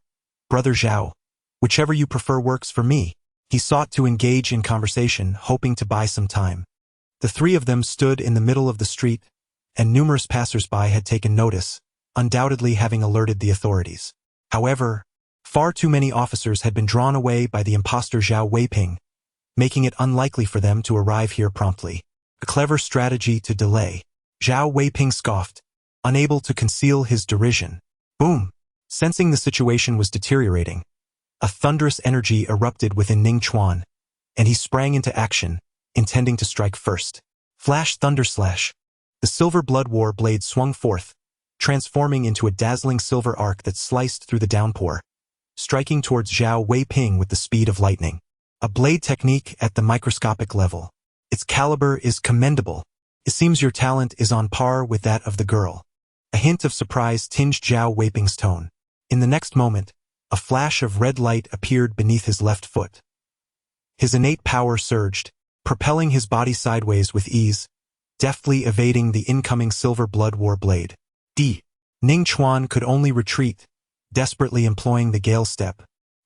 Brother Zhao, whichever you prefer works for me. He sought to engage in conversation, hoping to buy some time. The three of them stood in the middle of the street, and numerous passers-by had taken notice, undoubtedly having alerted the authorities. However, far too many officers had been drawn away by the imposter Zhao Weiping, making it unlikely for them to arrive here promptly. A clever strategy to delay. Zhao Weiping scoffed, unable to conceal his derision. Boom! Sensing the situation was deteriorating, a thunderous energy erupted within Ning Chuan, and he sprang into action, intending to strike first. Flash thunder slash. The silver blood war blade swung forth, transforming into a dazzling silver arc that sliced through the downpour, striking towards Zhao Weiping with the speed of lightning. A blade technique at the microscopic level. Its caliber is commendable. It seems your talent is on par with that of the girl. A hint of surprise tinged Zhao Weiping's tone. In the next moment, a flash of red light appeared beneath his left foot. His innate power surged, propelling his body sideways with ease, deftly evading the incoming silver blood war blade. Ning Chuan could only retreat, desperately employing the gale step,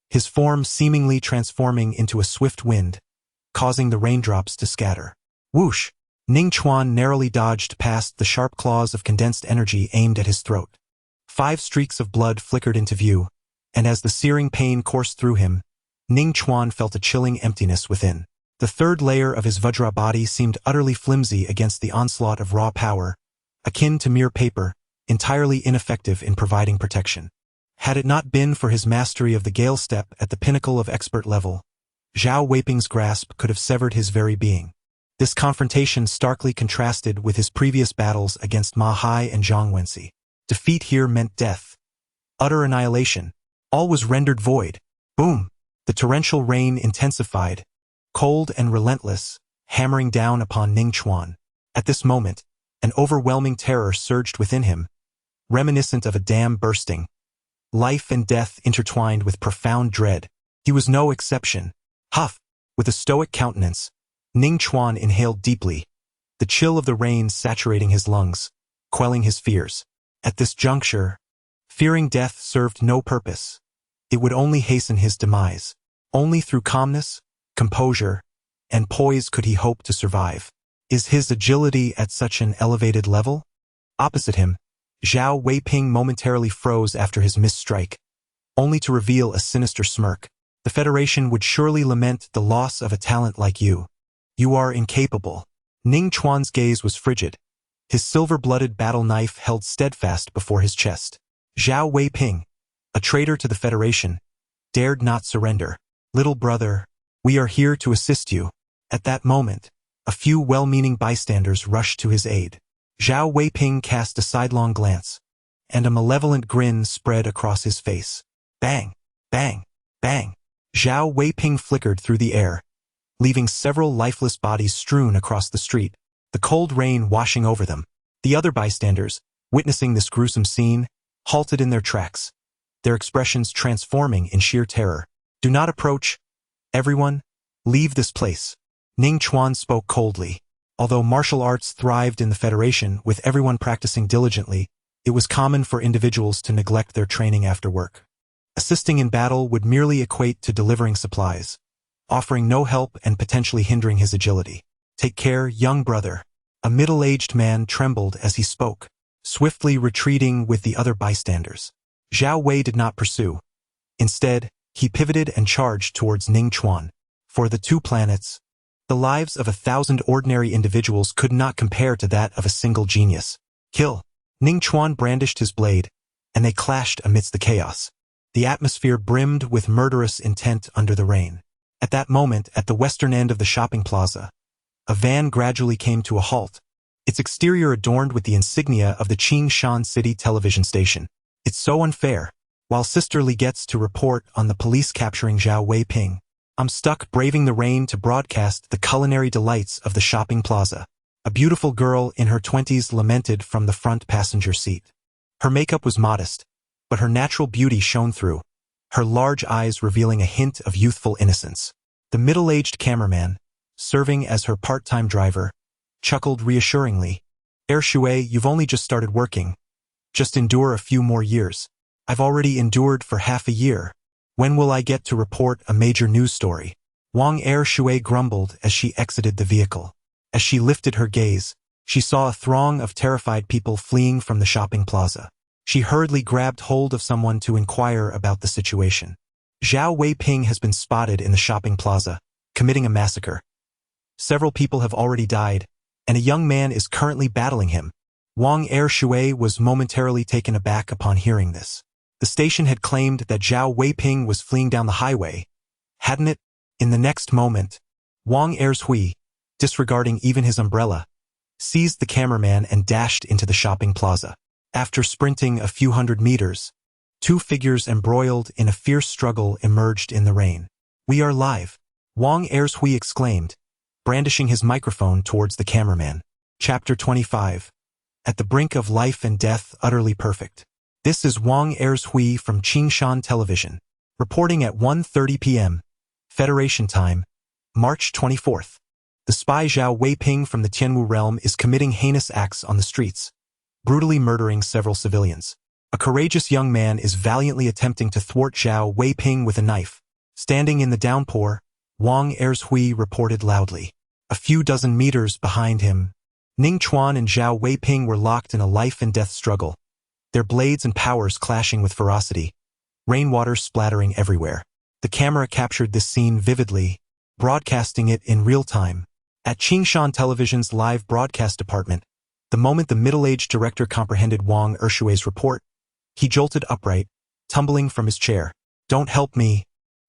his form seemingly transforming into a swift wind, causing the raindrops to scatter. Whoosh! Ning Chuan narrowly dodged past the sharp claws of condensed energy aimed at his throat. 5 streaks of blood flickered into view, and as the searing pain coursed through him, Ning Chuan felt a chilling emptiness within. The third layer of his Vajra body seemed utterly flimsy against the onslaught of raw power, akin to mere paper, entirely ineffective in providing protection. Had it not been for his mastery of the gale step at the pinnacle of expert level, Zhao Weiping's grasp could have severed his very being. This confrontation starkly contrasted with his previous battles against Ma Hai and Zhang Wenxi. Defeat here meant death, utter annihilation. All was rendered void. Boom! The torrential rain intensified, cold and relentless, hammering down upon Ning Chuan. At this moment, an overwhelming terror surged within him, reminiscent of a dam bursting. Life and death intertwined with profound dread. He was no exception. Huff! With a stoic countenance, Ning Chuan inhaled deeply, the chill of the rain saturating his lungs, quelling his fears. At this juncture, fearing death served no purpose. It would only hasten his demise. Only through calmness, composure, and poise could he hope to survive. Is his agility at such an elevated level? Opposite him, Zhao Weiping momentarily froze after his missed strike, only to reveal a sinister smirk. The Federation would surely lament the loss of a talent like you. You are incapable. Ning Chuan's gaze was frigid, his silver-blooded battle knife held steadfast before his chest. Zhao Weiping, a traitor to the Federation, dared not surrender. Little brother, we are here to assist you. At that moment, a few well-meaning bystanders rushed to his aid. Zhao Weiping cast a sidelong glance, and a malevolent grin spread across his face. Bang! Bang! Bang! Zhao Weiping flickered through the air, leaving several lifeless bodies strewn across the street, the cold rain washing over them. The other bystanders, witnessing this gruesome scene, halted in their tracks, their expressions transforming in sheer terror. Do not approach. Everyone, leave this place. Ning Chuan spoke coldly. Although martial arts thrived in the Federation with everyone practicing diligently, it was common for individuals to neglect their training after work. Assisting in battle would merely equate to delivering supplies, offering no help and potentially hindering his agility. Take care, young brother. A middle-aged man trembled as he spoke, swiftly retreating with the other bystanders. Zhao Wei did not pursue. Instead, he pivoted and charged towards Ning Chuan. For the two planets, the lives of 1,000 ordinary individuals could not compare to that of a single genius. Kill! Ning Chuan brandished his blade, and they clashed amidst the chaos. The atmosphere brimmed with murderous intent under the rain. At that moment, at the western end of the shopping plaza, a van gradually came to a halt, its exterior adorned with the insignia of the Qingshan City television station. It's so unfair. While Sister Li gets to report on the police capturing Zhao Weiping, I'm stuck braving the rain to broadcast the culinary delights of the shopping plaza. A beautiful girl in her 20s lamented from the front passenger seat. Her makeup was modest, but her natural beauty shone through, her large eyes revealing a hint of youthful innocence. The middle-aged cameraman, serving as her part-time driver, chuckled reassuringly. Shui, you've only just started working. Just endure a few more years. I've already endured for half a year. When will I get to report a major news story? Wang Shui grumbled as she exited the vehicle. As she lifted her gaze, she saw a throng of terrified people fleeing from the shopping plaza. She hurriedly grabbed hold of someone to inquire about the situation. Zhao Weiping has been spotted in the shopping plaza, committing a massacre. Several people have already died, and a young man is currently battling him. Wang Shui was momentarily taken aback upon hearing this. The station had claimed that Zhao Weiping was fleeing down the highway, hadn't it? In the next moment, Wang Shui, disregarding even his umbrella, seized the cameraman and dashed into the shopping plaza. After sprinting a few hundred meters, two figures embroiled in a fierce struggle emerged in the rain. We are live, Wang Shui exclaimed, brandishing his microphone towards the cameraman. Chapter 25. At the brink of life and death, utterly perfect. This is Wang Shui from Qingshan Television, reporting at 1:30 p.m. Federation Time, March 24th. The spy Zhao Weiping from the Tianwu realm is committing heinous acts on the streets, brutally murdering several civilians. A courageous young man is valiantly attempting to thwart Zhao Weiping with a knife. Standing in the downpour, Wang Shui reported loudly. A few dozen meters behind him, Ning Chuan and Zhao Weiping were locked in a life-and-death struggle, their blades and powers clashing with ferocity, rainwater splattering everywhere. The camera captured this scene vividly, broadcasting it in real time. At Qingshan Television's live broadcast department, the moment the middle-aged director comprehended Wang Shui's report, he jolted upright, tumbling from his chair. Don't help me.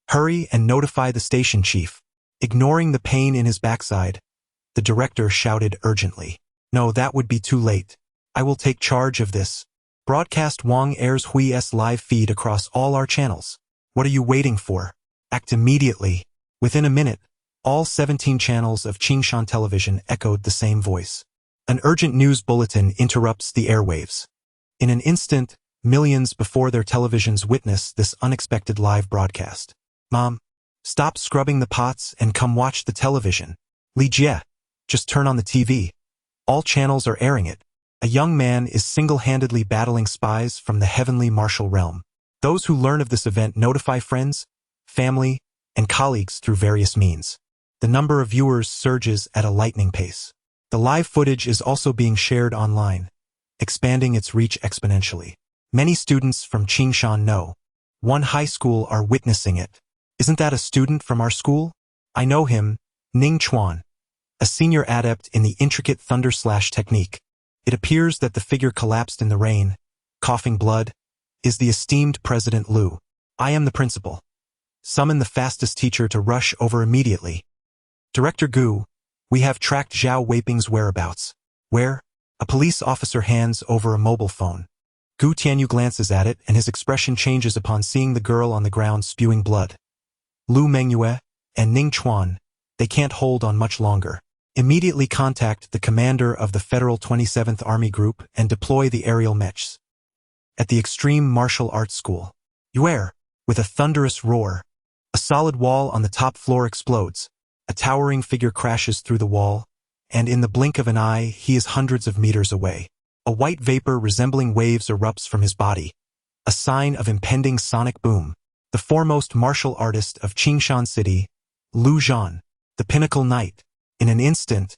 Hurry and notify the station chief. Ignoring the pain in his backside, the director shouted urgently. No, that would be too late. I will take charge of this. Broadcast Wang Er's Hui's live feed across all our channels. What are you waiting for? Act immediately. Within a minute, all 17 channels of Qingshan television echoed the same voice. An urgent news bulletin interrupts the airwaves. In an instant, millions before their televisions witness this unexpected live broadcast. Mom, stop scrubbing the pots and come watch the television. Li Jie, just turn on the TV. All channels are airing it. A young man is single-handedly battling spies from the heavenly martial realm. Those who learn of this event notify friends, family, and colleagues through various means. The number of viewers surges at a lightning pace. The live footage is also being shared online, expanding its reach exponentially. Many students from Qingshan know. One high school are witnessing it. Isn't that a student from our school? I know him, Ning Chuan, a senior adept in the intricate thunder slash technique. It appears that the figure collapsed in the rain, coughing blood, is the esteemed President Liu. I am the principal. Summon the fastest teacher to rush over immediately. Director Gu, we have tracked Zhao Weiping's whereabouts. Where? A police officer hands over a mobile phone. Gu Tianyu glances at it and his expression changes upon seeing the girl on the ground spewing blood. Lu Mengyue and Ning Chuan, they can't hold on much longer. Immediately contact the commander of the Federal 27th Army Group and deploy the aerial mechs. At the Extreme Martial Arts School, Yuer, with a thunderous roar, a solid wall on the top floor explodes. A towering figure crashes through the wall, and in the blink of an eye, he is hundreds of meters away. A white vapor resembling waves erupts from his body, a sign of impending sonic boom. The foremost martial artist of Qingshan City, Lu Zhan, the pinnacle knight. In an instant,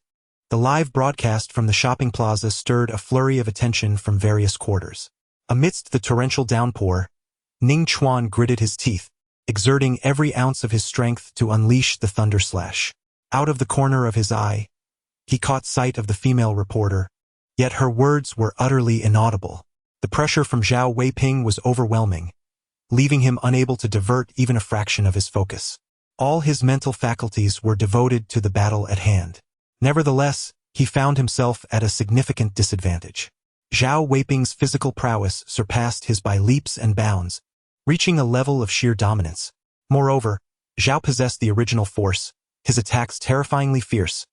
the live broadcast from the shopping plaza stirred a flurry of attention from various quarters. Amidst the torrential downpour, Ning Chuan gritted his teeth, exerting every ounce of his strength to unleash the thunder slash. Out of the corner of his eye, he caught sight of the female reporter, yet her words were utterly inaudible. The pressure from Zhao Weiping was overwhelming, leaving him unable to divert even a fraction of his focus. All his mental faculties were devoted to the battle at hand. Nevertheless, he found himself at a significant disadvantage. Zhao Weiping's physical prowess surpassed his by leaps and bounds, reaching a level of sheer dominance. Moreover, Zhao possessed the original force, his attacks terrifyingly fierce,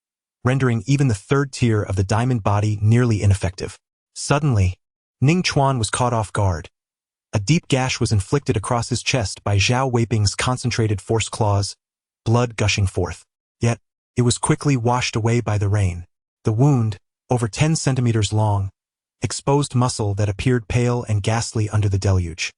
rendering even the third tier of the diamond body nearly ineffective. Suddenly, Ning Chuan was caught off guard. A deep gash was inflicted across his chest by Zhao Weiping's concentrated force claws, blood gushing forth. Yet, it was quickly washed away by the rain. The wound, over 10 centimeters long, exposed muscle that appeared pale and ghastly under the deluge.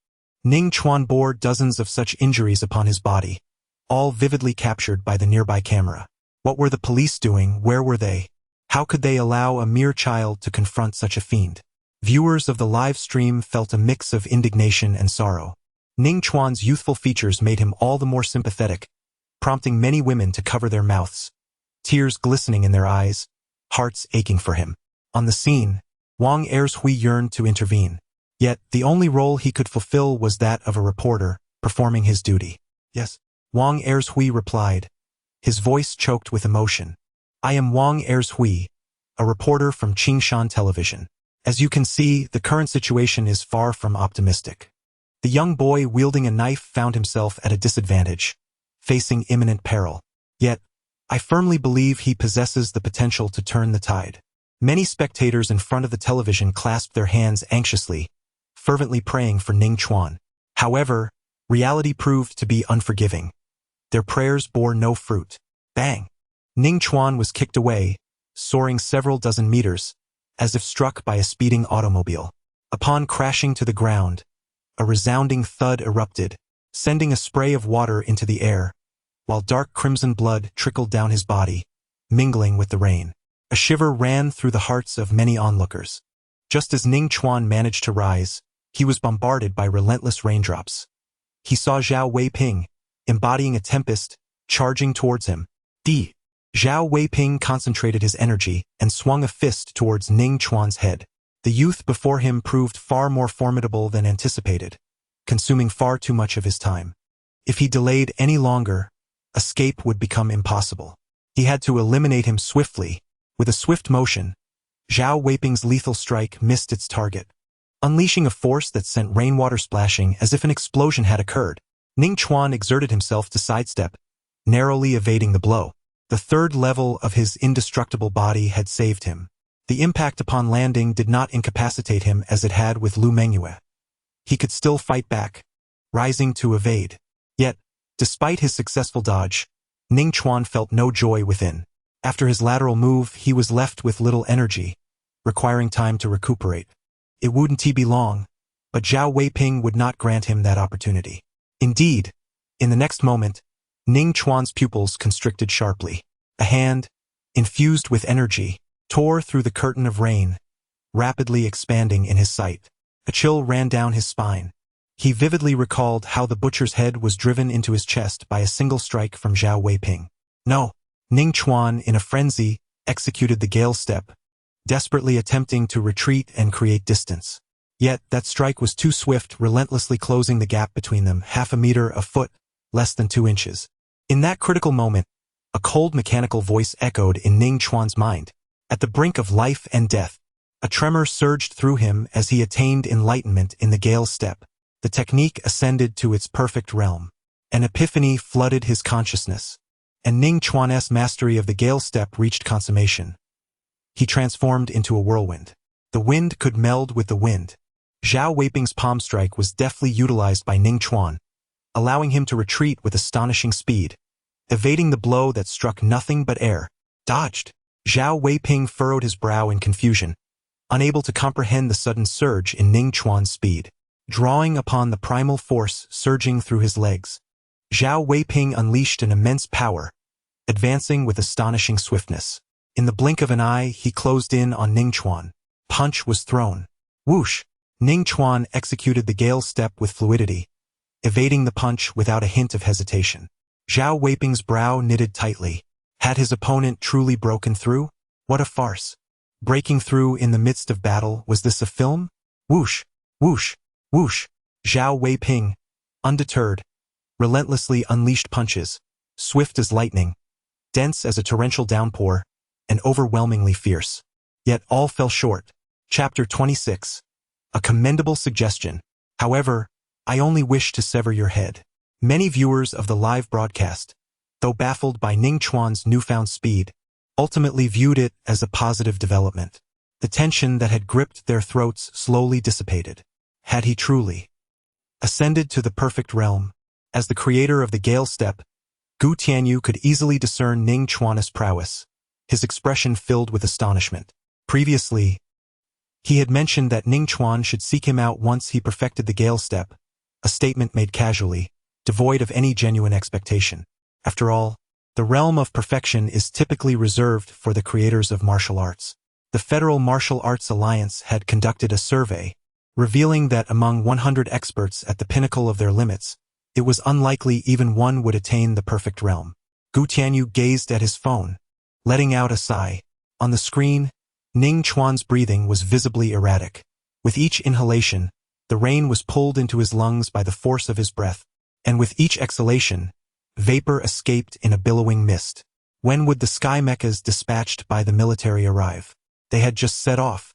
Ning Chuan bore dozens of such injuries upon his body, all vividly captured by the nearby camera. What were the police doing? Where were they? How could they allow a mere child to confront such a fiend? Viewers of the live stream felt a mix of indignation and sorrow. Ning Chuan's youthful features made him all the more sympathetic, prompting many women to cover their mouths, tears glistening in their eyes, hearts aching for him. On the scene, Wang Er's Hui yearned to intervene. Yet, the only role he could fulfill was that of a reporter, performing his duty. Yes, Wang Er's Hui replied, his voice choked with emotion. I am Wang Er's Hui, a reporter from Qingshan Television. As you can see, the current situation is far from optimistic. The young boy wielding a knife found himself at a disadvantage, facing imminent peril. Yet, I firmly believe he possesses the potential to turn the tide. Many spectators in front of the television clasped their hands anxiously, fervently praying for Ning Chuan. However, reality proved to be unforgiving. Their prayers bore no fruit. Bang! Ning Chuan was kicked away, soaring several dozen meters, as if struck by a speeding automobile. Upon crashing to the ground, a resounding thud erupted, sending a spray of water into the air, while dark crimson blood trickled down his body, mingling with the rain. A shiver ran through the hearts of many onlookers. Just as Ning Chuan managed to rise, he was bombarded by relentless raindrops. He saw Zhao Weiping, embodying a tempest, charging towards him. Zhao Weiping concentrated his energy and swung a fist towards Ning Chuan's head. The youth before him proved far more formidable than anticipated, consuming far too much of his time. If he delayed any longer, escape would become impossible. He had to eliminate him swiftly. With a swift motion, Zhao Weiping's lethal strike missed its target. unleashing a force that sent rainwater splashing as if an explosion had occurred. Ning Chuan exerted himself to sidestep, narrowly evading the blow. The third level of his indestructible body had saved him. The impact upon landing did not incapacitate him as it had with Lu Mengyue. He could still fight back, rising to evade. Yet, despite his successful dodge, Ning Chuan felt no joy within. After his lateral move, he was left with little energy, requiring time to recuperate. It wouldn't be long, but Zhao Weiping would not grant him that opportunity. Indeed, in the next moment, Ning Chuan's pupils constricted sharply. A hand, infused with energy, tore through the curtain of rain, rapidly expanding in his sight. A chill ran down his spine. He vividly recalled how the butcher's head was driven into his chest by a single strike from Zhao Weiping. No, Ning Chuan, in a frenzy, executed the Gale Step, desperately attempting to retreat and create distance. Yet that strike was too swift, relentlessly closing the gap between them, half a meter, a foot, less than 2 inches. In that critical moment, a cold mechanical voice echoed in Ning Chuan's mind. At the brink of life and death, a tremor surged through him as he attained enlightenment in the Gale Step. The technique ascended to its perfect realm. An epiphany flooded his consciousness, and Ning Chuan's mastery of the Gale Step reached consummation. He transformed into a whirlwind. The wind could meld with the wind. Zhao Weiping's palm strike was deftly utilized by Ning Chuan, allowing him to retreat with astonishing speed, evading the blow that struck nothing but air. Dodged. Zhao Weiping furrowed his brow in confusion, unable to comprehend the sudden surge in Ning Chuan's speed. Drawing upon the primal force surging through his legs, Zhao Weiping unleashed an immense power, advancing with astonishing swiftness. In the blink of an eye, he closed in on Ning Chuan. Punch was thrown. Whoosh! Ning Chuan executed the Gale Step with fluidity, evading the punch without a hint of hesitation. Zhao Weiping's brow knitted tightly. Had his opponent truly broken through? What a farce! Breaking through in the midst of battle, was this a film? Whoosh! Whoosh! Whoosh! Zhao Weiping, undeterred, relentlessly unleashed punches, swift as lightning, dense as a torrential downpour, and overwhelmingly fierce. Yet all fell short. Chapter 26. A commendable suggestion. However, I only wish to sever your head. Many viewers of the live broadcast, though baffled by Ning Chuan's newfound speed, ultimately viewed it as a positive development. The tension that had gripped their throats slowly dissipated. Had he truly ascended to the perfect realm? As the creator of the Gale Step, Gu Tianyu could easily discern Ning Chuan's prowess, his expression filled with astonishment. Previously, he had mentioned that Ning Chuan should seek him out once he perfected the Gale Step, a statement made casually, devoid of any genuine expectation. After all, the realm of perfection is typically reserved for the creators of martial arts. The Federal Martial Arts Alliance had conducted a survey, revealing that among 100 experts at the pinnacle of their limits, it was unlikely even one would attain the perfect realm. Gu Tianyu gazed at his phone, letting out a sigh. On the screen, Ning Chuan's breathing was visibly erratic. With each inhalation, the rain was pulled into his lungs by the force of his breath, and with each exhalation, vapor escaped in a billowing mist. When would the sky mechas dispatched by the military arrive? They had just set off,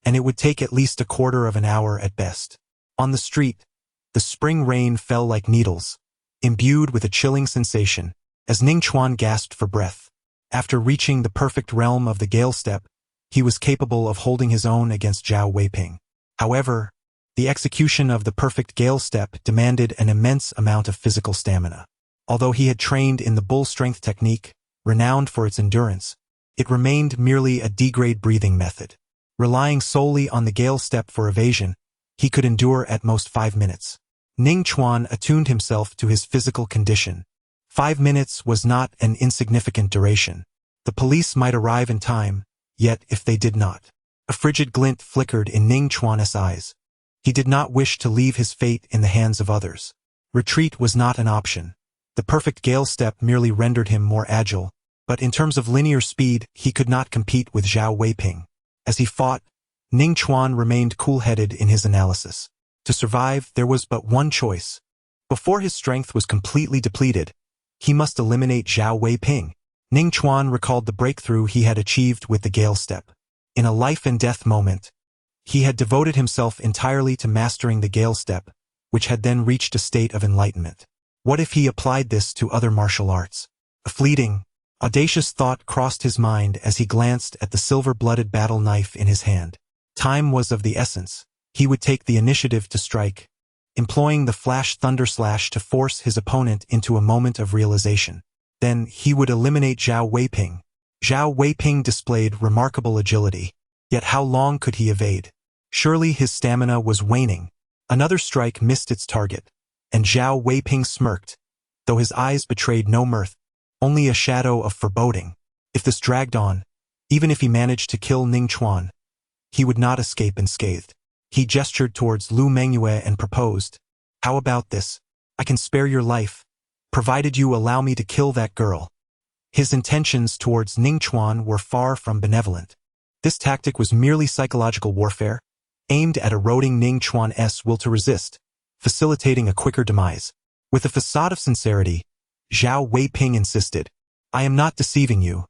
and it would take at least a quarter of an hour at best. On the street, the spring rain fell like needles, imbued with a chilling sensation, as Ning Chuan gasped for breath. After reaching the perfect realm of the Gale Step, he was capable of holding his own against Zhao Weiping. However, the execution of the perfect Gale Step demanded an immense amount of physical stamina. Although he had trained in the bull strength technique, renowned for its endurance, it remained merely a D-grade breathing method. Relying solely on the Gale Step for evasion, he could endure at most 5 minutes. Ning Chuan attuned himself to his physical condition. 5 minutes was not an insignificant duration. The police might arrive in time, yet if they did not. A frigid glint flickered in Ning Chuan's eyes. He did not wish to leave his fate in the hands of others. Retreat was not an option. The perfect Gale Step merely rendered him more agile, but in terms of linear speed, he could not compete with Zhao Weiping. As he fought, Ning Chuan remained cool-headed in his analysis. To survive, there was but one choice. Before his strength was completely depleted, he must eliminate Zhao Weiping. Ning Chuan recalled the breakthrough he had achieved with the Gale Step. In a life-and-death moment, He had devoted himself entirely to mastering the Gale Step, which had then reached a state of enlightenment. What if he applied this to other martial arts? A fleeting, audacious thought crossed his mind as he glanced at the silver-blooded battle knife in his hand. Time was of the essence. He would take the initiative to strike, employing the flash thunder slash to force his opponent into a moment of realization. Then he would eliminate Zhao Weiping. Zhao Weiping displayed remarkable agility, yet how long could he evade? Surely his stamina was waning. Another strike missed its target, and Zhao Weiping smirked, though his eyes betrayed no mirth, only a shadow of foreboding. If this dragged on, even if he managed to kill Ning Chuan, he would not escape unscathed. He gestured towards Lu Mengyue and proposed, "How about this? I can spare your life, provided you allow me to kill that girl." His intentions towards Ning Chuan were far from benevolent. This tactic was merely psychological warfare, aimed at eroding Ning Chuan's will to resist, facilitating a quicker demise. With a facade of sincerity, Zhao Weiping insisted, "I am not deceiving you.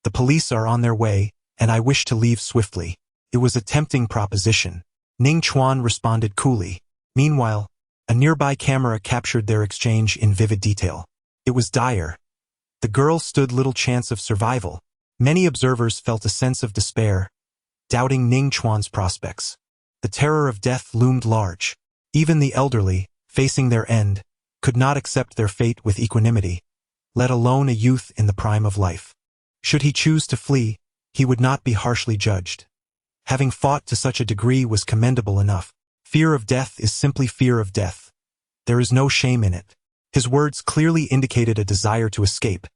The police are on their way, and I wish to leave swiftly." It was a tempting proposition. Ning Chuan responded coolly. Meanwhile, a nearby camera captured their exchange in vivid detail. It was dire. The girl stood little chance of survival. Many observers felt a sense of despair, doubting Ning Chuan's prospects. The terror of death loomed large. Even the elderly, facing their end, could not accept their fate with equanimity, let alone a youth in the prime of life. Should he choose to flee, he would not be harshly judged. Having fought to such a degree was commendable enough. Fear of death is simply fear of death. There is no shame in it. His words clearly indicated a desire to escape.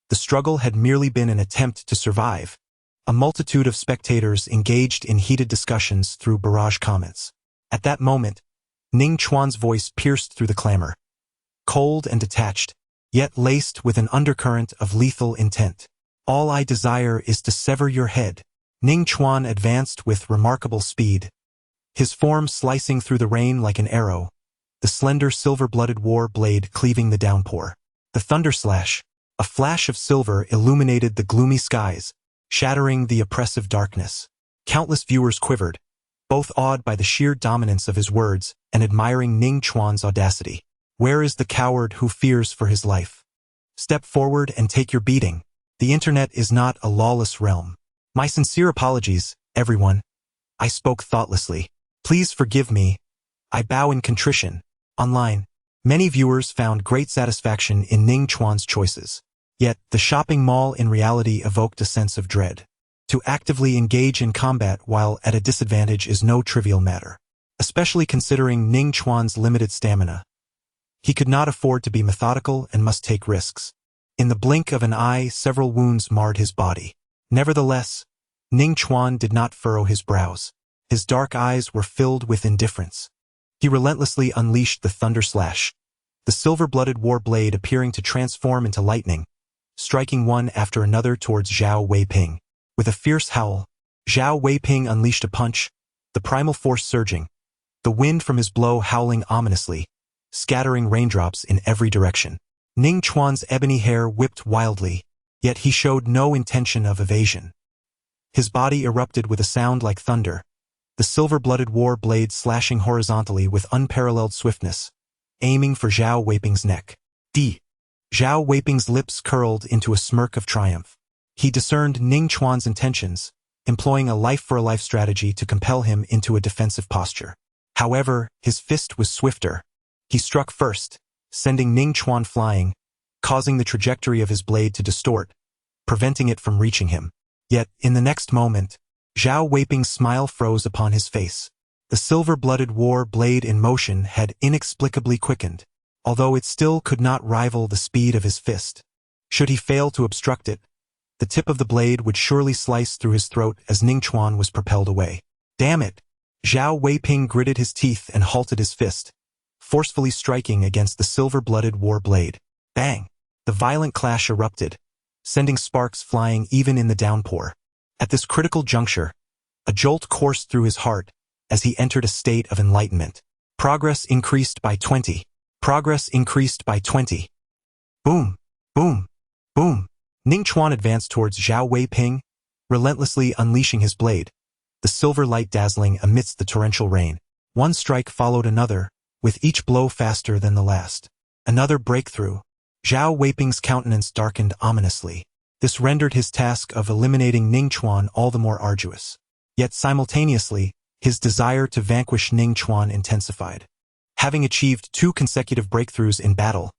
The struggle had merely been an attempt to survive. A multitude of spectators engaged in heated discussions through barrage comments. At that moment, Ning Chuan's voice pierced through the clamor. Cold and detached, yet laced with an undercurrent of lethal intent. "All I desire is to sever your head." Ning Chuan advanced with remarkable speed, his form slicing through the rain like an arrow, the slender silver-blooded war blade cleaving the downpour. The thunder slash, a flash of silver, illuminated the gloomy skies, shattering the oppressive darkness. Countless viewers quivered, both awed by the sheer dominance of his words and admiring Ning Chuan's audacity. Where is the coward who fears for his life? Step forward and take your beating. The internet is not a lawless realm. My sincere apologies, everyone. I spoke thoughtlessly. Please forgive me. I bow in contrition. Online, many viewers found great satisfaction in Ning Chuan's choices. Yet, the shopping mall in reality evoked a sense of dread. To actively engage in combat while at a disadvantage is no trivial matter, especially considering Ning Chuan's limited stamina. He could not afford to be methodical and must take risks. In the blink of an eye, several wounds marred his body. Nevertheless, Ning Chuan did not furrow his brows. His dark eyes were filled with indifference. He relentlessly unleashed the thunder slash, the silver-blooded war blade appearing to transform into lightning, striking one after another towards Zhao Weiping. With a fierce howl, Zhao Weiping unleashed a punch, the primal force surging, the wind from his blow howling ominously, scattering raindrops in every direction. Ning Chuan's ebony hair whipped wildly, yet he showed no intention of evasion. His body erupted with a sound like thunder, the silver-blooded war blade slashing horizontally with unparalleled swiftness, aiming for Zhao Weiping's neck. Zhao Weiping's lips curled into a smirk of triumph. He discerned Ning Chuan's intentions, employing a life-for-a-life strategy to compel him into a defensive posture. However, his fist was swifter. He struck first, sending Ning Chuan flying, causing the trajectory of his blade to distort, preventing it from reaching him. Yet, in the next moment, Zhao Weiping's smile froze upon his face. The silver-blooded war blade in motion had inexplicably quickened, although it still could not rival the speed of his fist. Should he fail to obstruct it, the tip of the blade would surely slice through his throat as Ning Chuan was propelled away. Damn it! Zhao Weiping gritted his teeth and halted his fist, forcefully striking against the silver-blooded war blade. Bang! The violent clash erupted, sending sparks flying even in the downpour. At this critical juncture, a jolt coursed through his heart as he entered a state of enlightenment. Progress increased by 20. Progress increased by 20. Boom! Boom! Boom! Ning Chuan advanced towards Zhao Weiping, relentlessly unleashing his blade, the silver light dazzling amidst the torrential rain. One strike followed another, with each blow faster than the last. Another breakthrough. Zhao Weiping's countenance darkened ominously. This rendered his task of eliminating Ning Chuan all the more arduous. Yet simultaneously, his desire to vanquish Ning Chuan intensified. Having achieved 2 consecutive breakthroughs in battle,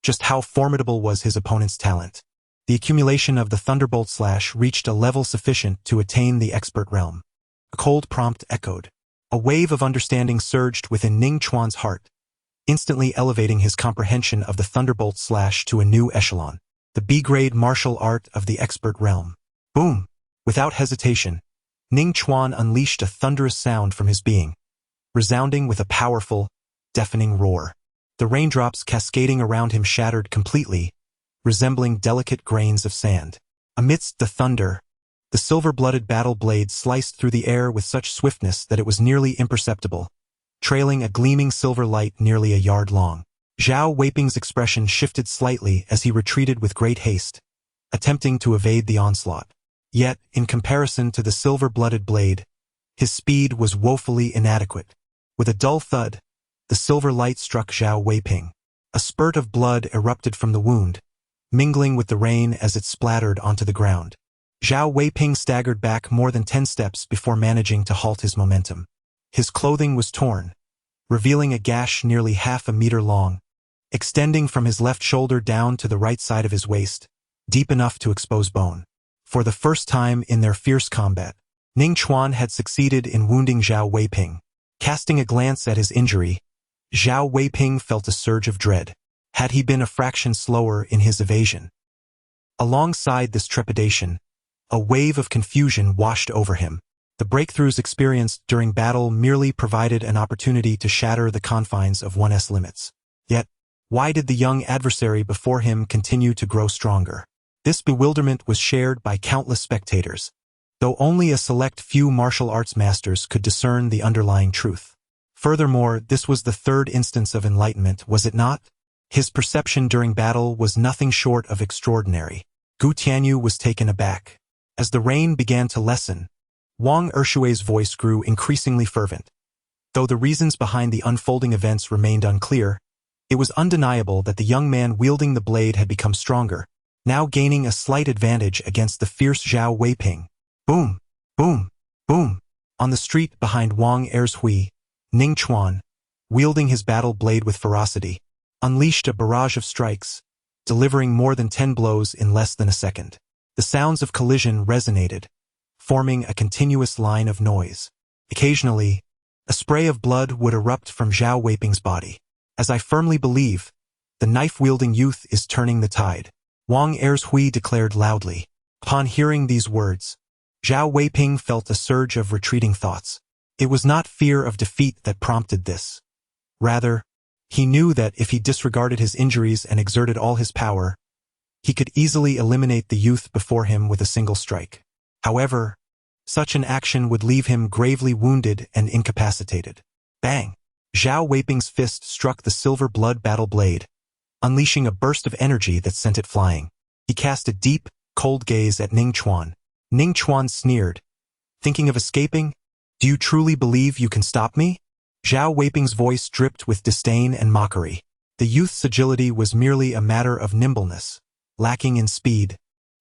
just how formidable was his opponent's talent? The accumulation of the Thunderbolt Slash reached a level sufficient to attain the expert realm. A cold prompt echoed. A wave of understanding surged within Ning Chuan's heart, instantly elevating his comprehension of the Thunderbolt Slash to a new echelon. The B-grade martial art of the expert realm. Boom! Without hesitation, Ning Chuan unleashed a thunderous sound from his being, resounding with a powerful, deafening roar. The raindrops cascading around him shattered completely, resembling delicate grains of sand. Amidst the thunder, the silver-blooded battle blade sliced through the air with such swiftness that it was nearly imperceptible, trailing a gleaming silver light nearly a yard long. Zhao Weiping's expression shifted slightly as he retreated with great haste, attempting to evade the onslaught. Yet, in comparison to the silver-blooded blade, his speed was woefully inadequate. With a dull thud, the silver light struck Zhao Weiping. A spurt of blood erupted from the wound, mingling with the rain as it splattered onto the ground. Zhao Weiping staggered back more than 10 steps before managing to halt his momentum. His clothing was torn, revealing a gash nearly half a meter long, extending from his left shoulder down to the right side of his waist, deep enough to expose bone. For the first time in their fierce combat, Ning Chuan had succeeded in wounding Zhao Weiping. Casting a glance at his injury, Zhao Weiping felt a surge of dread. Had he been a fraction slower in his evasion? Alongside this trepidation, a wave of confusion washed over him. The breakthroughs experienced during battle merely provided an opportunity to shatter the confines of one's limits. Yet, why did the young adversary before him continue to grow stronger? This bewilderment was shared by countless spectators, though only a select few martial arts masters could discern the underlying truth. Furthermore, this was the 3rd instance of enlightenment, was it not? His perception during battle was nothing short of extraordinary. Gu Tianyu was taken aback. As the rain began to lessen, Wang Ershui's voice grew increasingly fervent. Though the reasons behind the unfolding events remained unclear, it was undeniable that the young man wielding the blade had become stronger, now gaining a slight advantage against the fierce Zhao Weiping. Boom! Boom! Boom! On the street behind Wang Ershui, Ning Chuan, wielding his battle blade with ferocity, unleashed a barrage of strikes, delivering more than 10 blows in less than a second. The sounds of collision resonated, forming a continuous line of noise. Occasionally, a spray of blood would erupt from Zhao Weiping's body. As I firmly believe, the knife-wielding youth is turning the tide, Wang Ershui declared loudly. Upon hearing these words, Zhao Weiping felt a surge of retreating thoughts. It was not fear of defeat that prompted this. Rather, he knew that if he disregarded his injuries and exerted all his power, he could easily eliminate the youth before him with a single strike. However, such an action would leave him gravely wounded and incapacitated. Bang! Zhao Weiping's fist struck the silver blood battle blade, unleashing a burst of energy that sent it flying. He cast a deep, cold gaze at Ning Chuan. Ning Chuan sneered. Thinking of escaping? Do you truly believe you can stop me? Zhao Weiping's voice dripped with disdain and mockery. The youth's agility was merely a matter of nimbleness, lacking in speed,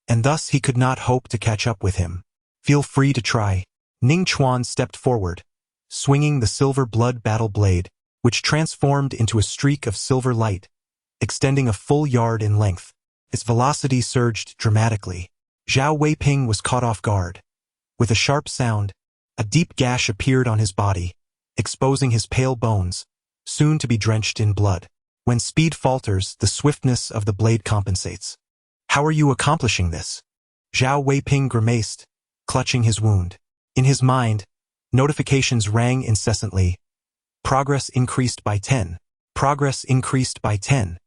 and thus he could not hope to catch up with him. Feel free to try. Ning Chuan stepped forward, swinging the silver blood battle blade, which transformed into a streak of silver light, extending a full yard in length. Its velocity surged dramatically. Zhao Weiping was caught off guard. With a sharp sound, a deep gash appeared on his body, exposing his pale bones, soon to be drenched in blood. When speed falters, the swiftness of the blade compensates. How are you accomplishing this? Zhao Weiping grimaced, clutching his wound. In his mind, notifications rang incessantly. Progress increased by 10. Progress increased by 10.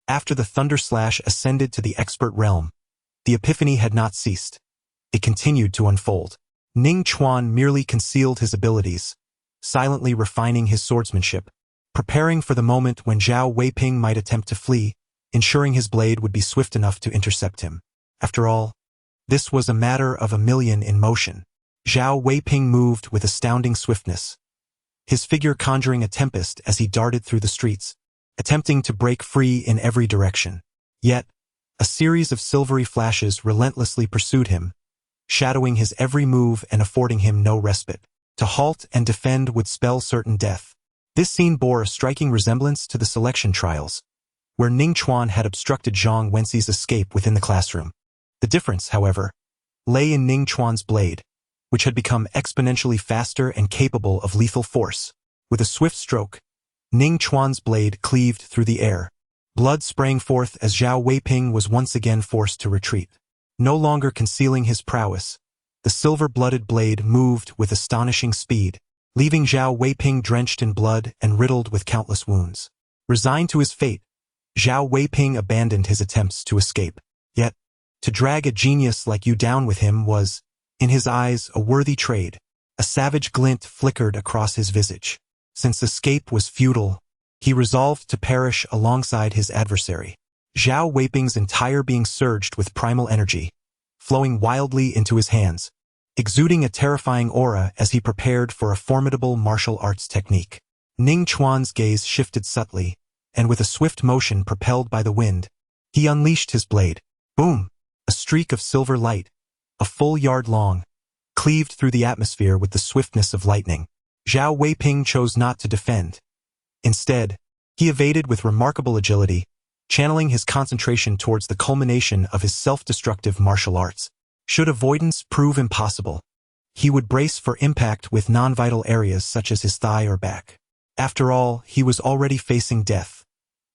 After the Thunder Slash ascended to the expert realm, the epiphany had not ceased. It continued to unfold. Ning Chuan merely concealed his abilities, silently refining his swordsmanship, preparing for the moment when Zhao Weiping might attempt to flee, ensuring his blade would be swift enough to intercept him. After all, this was a matter of a million in motion. Zhao Weiping moved with astounding swiftness, his figure conjuring a tempest as he darted through the streets, attempting to break free in every direction. Yet, a series of silvery flashes relentlessly pursued him, shadowing his every move and affording him no respite. To halt and defend would spell certain death. This scene bore a striking resemblance to the selection trials, where Ning Chuan had obstructed Zhang Wenxi's escape within the classroom. The difference, however, lay in Ning Chuan's blade, which had become exponentially faster and capable of lethal force. With a swift stroke, Ning Chuan's blade cleaved through the air. Blood sprang forth as Zhao Weiping was once again forced to retreat. No longer concealing his prowess, the silver-blooded blade moved with astonishing speed, leaving Zhao Weiping drenched in blood and riddled with countless wounds. Resigned to his fate, Zhao Weiping abandoned his attempts to escape. Yet, to drag a genius like you down with him was, in his eyes, a worthy trade. A savage glint flickered across his visage. Since escape was futile, he resolved to perish alongside his adversary. Zhao Weiping's entire being surged with primal energy, flowing wildly into his hands, exuding a terrifying aura as he prepared for a formidable martial arts technique. Ning Chuan's gaze shifted subtly, and with a swift motion propelled by the wind, he unleashed his blade. Boom! A streak of silver light, a full yard long, cleaved through the atmosphere with the swiftness of lightning. Zhao Weiping chose not to defend. Instead, he evaded with remarkable agility, channeling his concentration towards the culmination of his self-destructive martial arts. Should avoidance prove impossible, he would brace for impact with non-vital areas such as his thigh or back. After all, he was already facing death.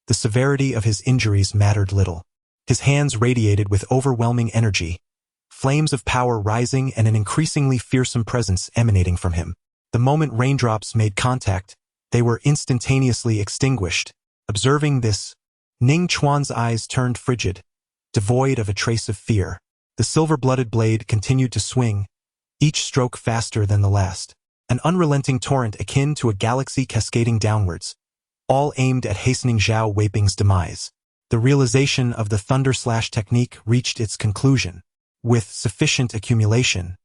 The severity of his injuries mattered little. His hands radiated with overwhelming energy, flames of power rising and an increasingly fearsome presence emanating from him. The moment raindrops made contact, they were instantaneously extinguished. Observing this, Ning Chuan's eyes turned frigid, devoid of a trace of fear. The silver-blooded blade continued to swing, each stroke faster than the last. An unrelenting torrent akin to a galaxy cascading downwards, all aimed at hastening Zhao Weiping's demise. The realization of the Thunder Slash technique reached its conclusion. With sufficient accumulation,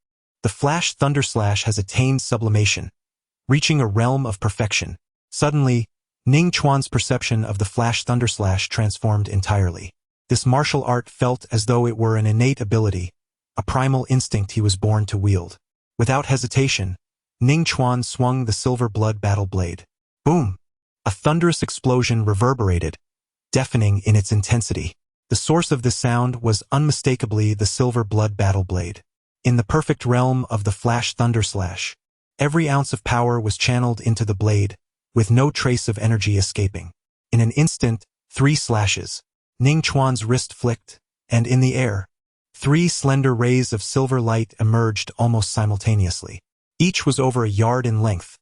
the Flash Thunder Slash has attained sublimation, reaching a realm of perfection. Suddenly, Ning Chuan's perception of the Flash Thunder Slash transformed entirely. This martial art felt as though it were an innate ability, a primal instinct he was born to wield. Without hesitation, Ning Chuan swung the silver blood battle blade. Boom! A thunderous explosion reverberated, deafening in its intensity. The source of this sound was unmistakably the silver blood battle blade. In the perfect realm of the Flash Thunder Slash, every ounce of power was channeled into the blade, with no trace of energy escaping. In an instant, 3 slashes. Ning Chuan's wrist flicked, and in the air, 3 slender rays of silver light emerged almost simultaneously. Each was over a yard in length,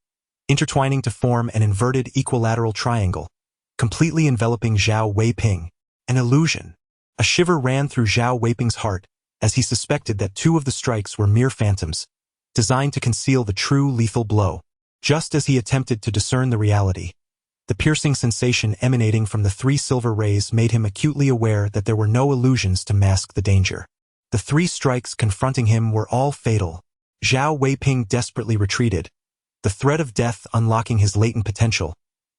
intertwining to form an inverted equilateral triangle, completely enveloping Zhao Weiping. An illusion. A shiver ran through Zhao Weiping's heart as he suspected that 2 of the strikes were mere phantoms, designed to conceal the true lethal blow. Just as he attempted to discern the reality, the piercing sensation emanating from the 3 silver rays made him acutely aware that there were no illusions to mask the danger. The 3 strikes confronting him were all fatal. Zhao Weiping desperately retreated, the threat of death unlocking his latent potential,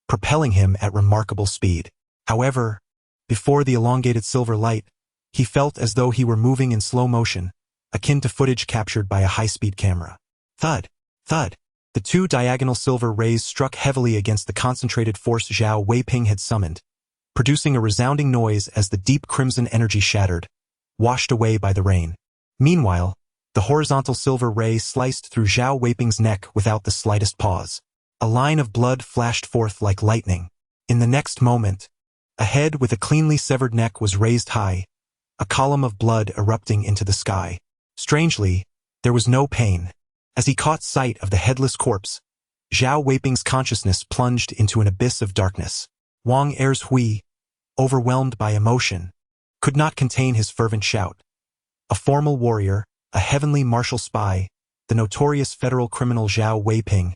propelling him at remarkable speed. However, before the elongated silver light, he felt as though he were moving in slow motion, akin to footage captured by a high-speed camera. Thud! Thud! The 2 diagonal silver rays struck heavily against the concentrated force Zhao Weiping had summoned, producing a resounding noise as the deep crimson energy shattered, washed away by the rain. Meanwhile, the horizontal silver ray sliced through Zhao Weiping's neck without the slightest pause. A line of blood flashed forth like lightning. In the next moment, a head with a cleanly severed neck was raised high, a column of blood erupting into the sky. Strangely, there was no pain. As he caught sight of the headless corpse, Zhao Weiping's consciousness plunged into an abyss of darkness. Wang Er's overwhelmed by emotion, could not contain his fervent shout. A formal warrior, a heavenly martial spy, the notorious federal criminal Zhao Weiping,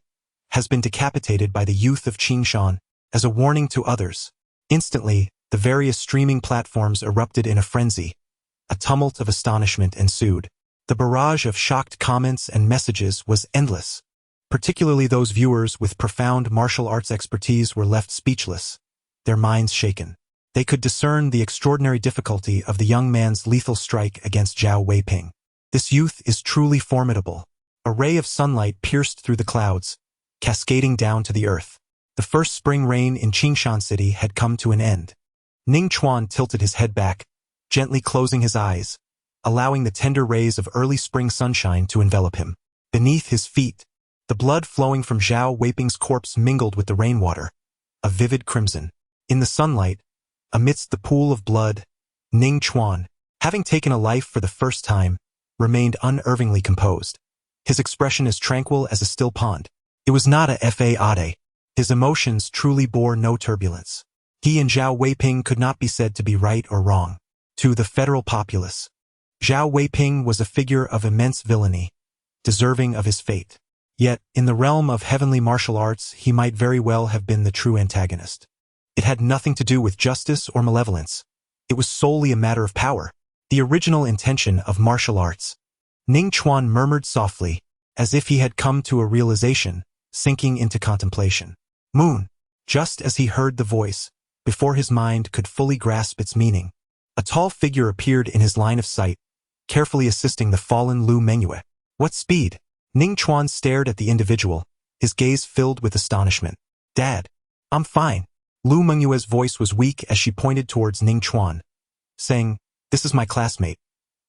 has been decapitated by the youth of Qingshan as a warning to others. Instantly, the various streaming platforms erupted in a frenzy. A tumult of astonishment ensued. The barrage of shocked comments and messages was endless. Particularly those viewers with profound martial arts expertise were left speechless, their minds shaken. They could discern the extraordinary difficulty of the young man's lethal strike against Zhao Weiping. This youth is truly formidable. A ray of sunlight pierced through the clouds, cascading down to the earth. The first spring rain in Qingshan City had come to an end. Ning Chuan tilted his head back, gently closing his eyes, allowing the tender rays of early spring sunshine to envelop him. Beneath his feet, the blood flowing from Zhao Weiping's corpse mingled with the rainwater, a vivid crimson. In the sunlight, amidst the pool of blood, Ning Chuan, having taken a life for the first time, remained unerringly composed. His expression as tranquil as a still pond. It was not a fade. His emotions truly bore no turbulence. He and Zhao Weiping could not be said to be right or wrong. To the federal populace, Zhao Weiping was a figure of immense villainy, deserving of his fate. Yet, in the realm of heavenly martial arts, he might very well have been the true antagonist. It had nothing to do with justice or malevolence. It was solely a matter of power, the original intention of martial arts. Ning Chuan murmured softly, as if he had come to a realization, sinking into contemplation. Moon. Just as he heard the voice, before his mind could fully grasp its meaning, a tall figure appeared in his line of sight, carefully assisting the fallen Lu Mengyue. What speed? Ning Chuan stared at the individual, his gaze filled with astonishment. Dad. I'm fine. Lu Mengyue's voice was weak as she pointed towards Ning Chuan, saying, This is my classmate.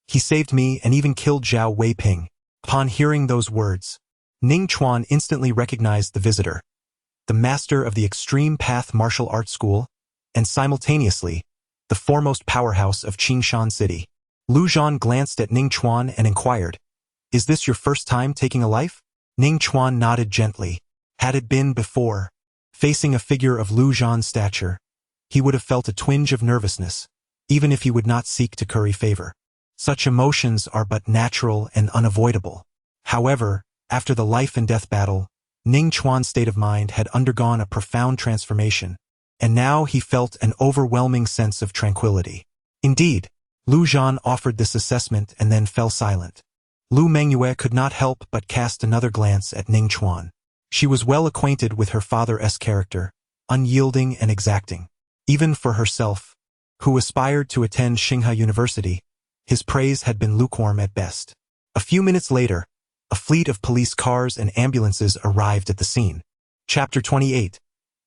He saved me and even killed Zhao Weiping. Upon hearing those words, Ning Chuan instantly recognized the visitor, the master of the Extreme Path Martial Arts School, and simultaneously, the foremost powerhouse of Qingshan City. Lu Zhan glanced at Ning Chuan and inquired, Is this your first time taking a life? Ning Chuan nodded gently. Had it been before, facing a figure of Lu Zhan's stature, he would have felt a twinge of nervousness, even if he would not seek to curry favor. Such emotions are but natural and unavoidable. However, after the life-and-death battle, Ning Chuan's state of mind had undergone a profound transformation, and now he felt an overwhelming sense of tranquility. Indeed, Lu Zhan offered this assessment and then fell silent. Lu Mengyue could not help but cast another glance at Ning Chuan. She was well acquainted with her father's character, unyielding and exacting. Even for herself, who aspired to attend Tsinghua University, his praise had been lukewarm at best. A few minutes later, a fleet of police cars and ambulances arrived at the scene. Chapter 28.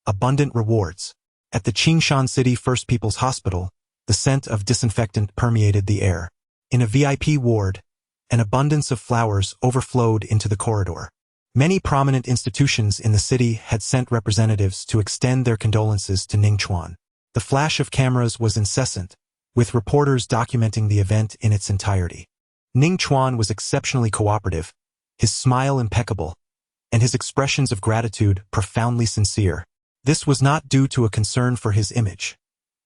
Abundant Rewards. At the Qingshan City First People's Hospital, the scent of disinfectant permeated the air. In a VIP ward, an abundance of flowers overflowed into the corridor. Many prominent institutions in the city had sent representatives to extend their condolences to Ning Chuan. The flash of cameras was incessant, with reporters documenting the event in its entirety. Ning Chuan was exceptionally cooperative, his smile impeccable, and his expressions of gratitude profoundly sincere. This was not due to a concern for his image.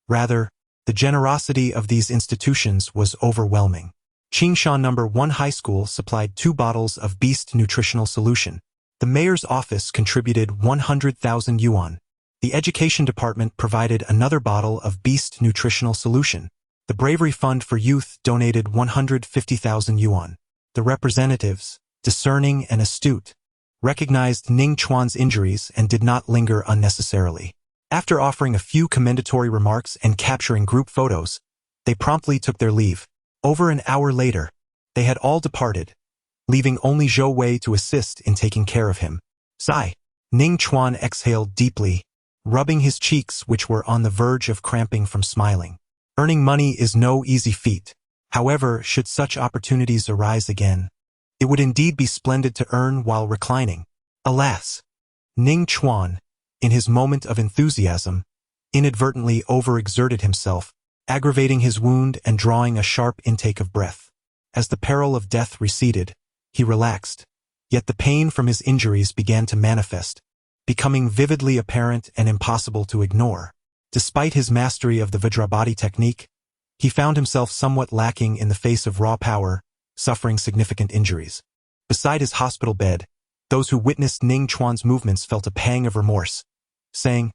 Rather, the generosity of these institutions was overwhelming. Qingshan No. 1 High School supplied 2 bottles of Beast Nutritional Solution. The mayor's office contributed 100,000 yuan. The education department provided another bottle of Beast Nutritional Solution. The Bravery Fund for Youth donated 150,000 yuan. The representatives, discerning and astute, recognized Ning Chuan's injuries and did not linger unnecessarily. After offering a few commendatory remarks and capturing group photos, they promptly took their leave. Over an hour later, they had all departed, leaving only Zhou Wei to assist in taking care of him. Sigh. Ning Chuan exhaled deeply, rubbing his cheeks which were on the verge of cramping from smiling. Earning money is no easy feat. However, should such opportunities arise again, it would indeed be splendid to earn while reclining. Alas! Ning Chuan, in his moment of enthusiasm, inadvertently overexerted himself, aggravating his wound and drawing a sharp intake of breath. As the peril of death receded, he relaxed, yet the pain from his injuries began to manifest, becoming vividly apparent and impossible to ignore. Despite his mastery of the Vajrabhati technique, he found himself somewhat lacking in the face of raw power, suffering significant injuries. Beside his hospital bed, those who witnessed Ning Chuan's movements felt a pang of remorse, saying,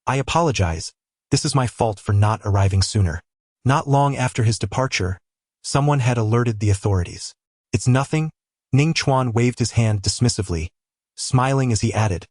I apologize, this is my fault for not arriving sooner. Not long after his departure, someone had alerted the authorities. It's nothing. Ning Chuan waved his hand dismissively, smiling as he added,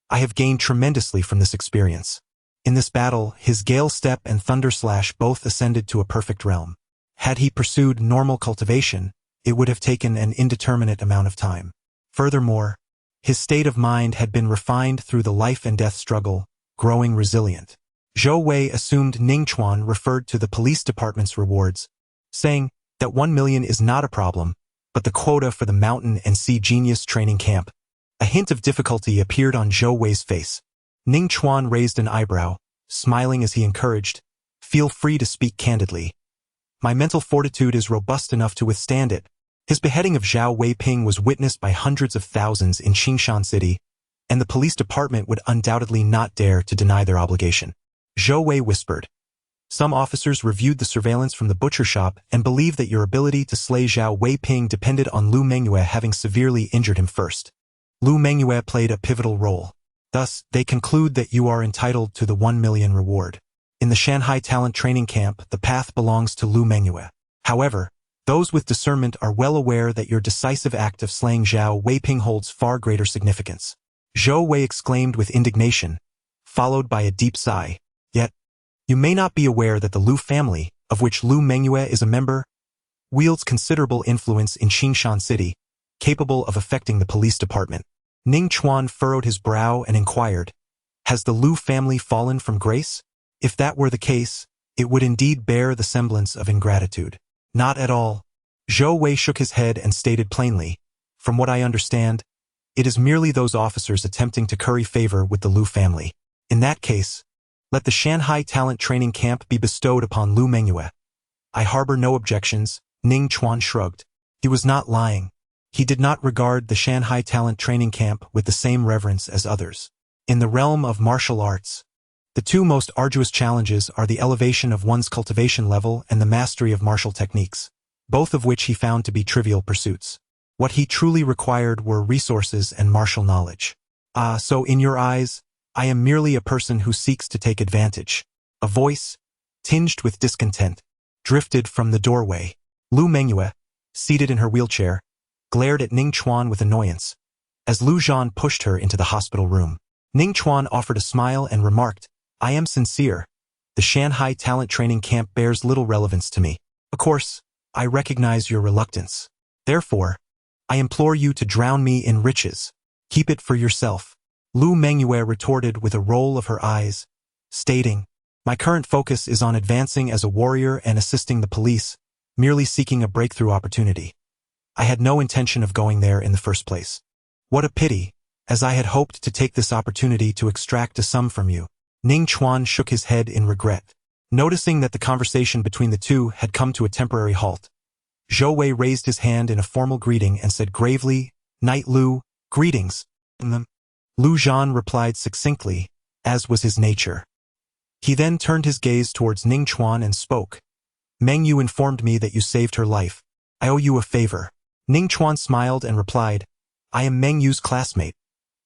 I have gained tremendously from this experience. In this battle, his Gale Step and Thunder Slash both ascended to a perfect realm. Had he pursued normal cultivation, it would have taken an indeterminate amount of time. Furthermore, his state of mind had been refined through the life and death struggle, growing resilient. Zhou Wei assumed Ning Chuan referred to the police department's rewards, saying that 1 million is not a problem, but the quota for the Mountain and Sea Genius training camp. A hint of difficulty appeared on Zhou Wei's face. Ning Chuan raised an eyebrow, smiling as he encouraged, feel free to speak candidly. My mental fortitude is robust enough to withstand it. His beheading of Zhao Weiping was witnessed by hundreds of thousands in Qingshan City, and the police department would undoubtedly not dare to deny their obligation. Zhou Wei whispered. Some officers reviewed the surveillance from the butcher shop and believed that your ability to slay Zhao Weiping depended on Lu Mengyue having severely injured him first. Lu Mengyue played a pivotal role. Thus, they conclude that you are entitled to the 1 million reward. In the Shanghai Talent Training Camp, the path belongs to Lu Mengyue. However, those with discernment are well aware that your decisive act of slaying Zhao Weiping holds far greater significance. Zhou Wei exclaimed with indignation, followed by a deep sigh. Yet, you may not be aware that the Lu family, of which Lu Mengyue is a member, wields considerable influence in Qingshan City, capable of affecting the police department. Ning Chuan furrowed his brow and inquired, has the Lu family fallen from grace? If that were the case, it would indeed bear the semblance of ingratitude. Not at all. Zhou Wei shook his head and stated plainly, from what I understand, it is merely those officers attempting to curry favor with the Lu family. In that case, let the Shanghai Talent Training Camp be bestowed upon Lu Mengyue. I harbor no objections. Ning Chuan shrugged. He was not lying. He did not regard the Shanghai Talent Training Camp with the same reverence as others. In the realm of martial arts, the two most arduous challenges are the elevation of one's cultivation level and the mastery of martial techniques, both of which he found to be trivial pursuits. What he truly required were resources and martial knowledge. So in your eyes, I am merely a person who seeks to take advantage. A voice, tinged with discontent, drifted from the doorway. Lu Mengyue, seated in her wheelchair, glared at Ning Chuan with annoyance, as Lu Zhan pushed her into the hospital room. Ning Chuan offered a smile and remarked, I am sincere. The Shanghai Talent Training Camp bears little relevance to me. Of course, I recognize your reluctance. Therefore, I implore you to drown me in riches. Keep it for yourself. Lu Mengyue retorted with a roll of her eyes, stating, my current focus is on advancing as a warrior and assisting the police, merely seeking a breakthrough opportunity. I had no intention of going there in the first place. What a pity, as I had hoped to take this opportunity to extract a sum from you. Ning Chuan shook his head in regret. Noticing that the conversation between the two had come to a temporary halt, Zhou Wei raised his hand in a formal greeting and said gravely, Knight Lu, greetings. Lu Zhan replied succinctly, as was his nature. He then turned his gaze towards Ning Chuan and spoke. Meng Yu informed me that you saved her life. I owe you a favor. Ning Chuan smiled and replied, I am Meng Yu's classmate.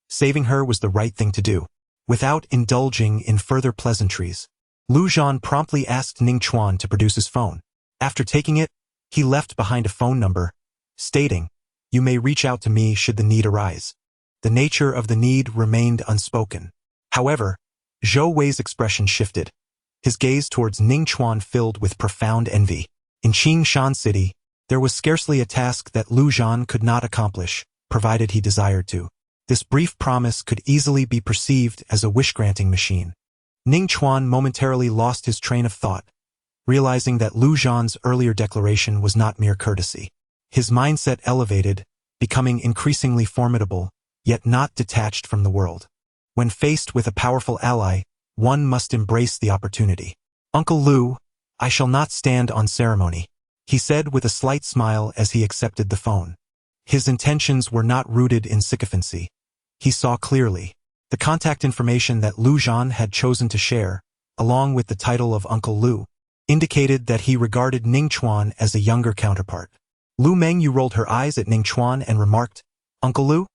Saving her was the right thing to do. Without indulging in further pleasantries, Lu Zhan promptly asked Ning Chuan to produce his phone. After taking it, he left behind a phone number, stating, you may reach out to me should the need arise. The nature of the need remained unspoken. However, Zhou Wei's expression shifted. His gaze towards Ning Chuan filled with profound envy. In Qingshan City, there was scarcely a task that Lu Zhan could not accomplish, provided he desired to. This brief promise could easily be perceived as a wish-granting machine. Ning Chuan momentarily lost his train of thought, realizing that Lu Zhan's earlier declaration was not mere courtesy. His mindset elevated, becoming increasingly formidable, yet not detached from the world. When faced with a powerful ally, one must embrace the opportunity. Uncle Lu, I shall not stand on ceremony, he said with a slight smile as he accepted the phone. His intentions were not rooted in sycophancy. He saw clearly. The contact information that Lu Zhan had chosen to share, along with the title of Uncle Lu, indicated that he regarded Ning Chuan as a younger counterpart. Lu Mengyu rolled her eyes at Ning Chuan and remarked, Uncle Lu?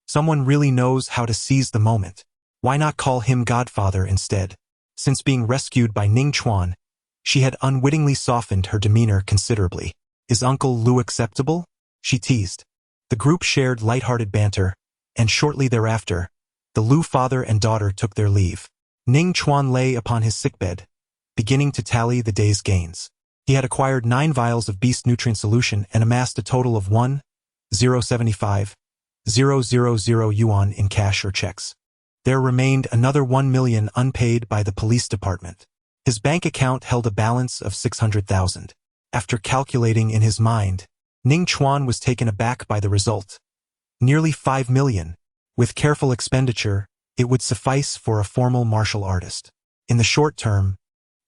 Someone really knows how to seize the moment. Why not call him Godfather instead? Since being rescued by Ning Chuan, she had unwittingly softened her demeanor considerably. Is Uncle Lu acceptable? she teased. The group shared light-hearted banter, and shortly thereafter, the Lu father and daughter took their leave. Ning Chuan lay upon his sickbed, beginning to tally the day's gains. He had acquired 9 vials of beast nutrient solution and amassed a total of 1,075,000 yuan in cash or checks. There remained another 1 million unpaid by the police department. His bank account held a balance of 600,000. After calculating in his mind, Ning Chuan was taken aback by the result. Nearly 5 million. With careful expenditure, it would suffice for a formal martial artist. In the short term,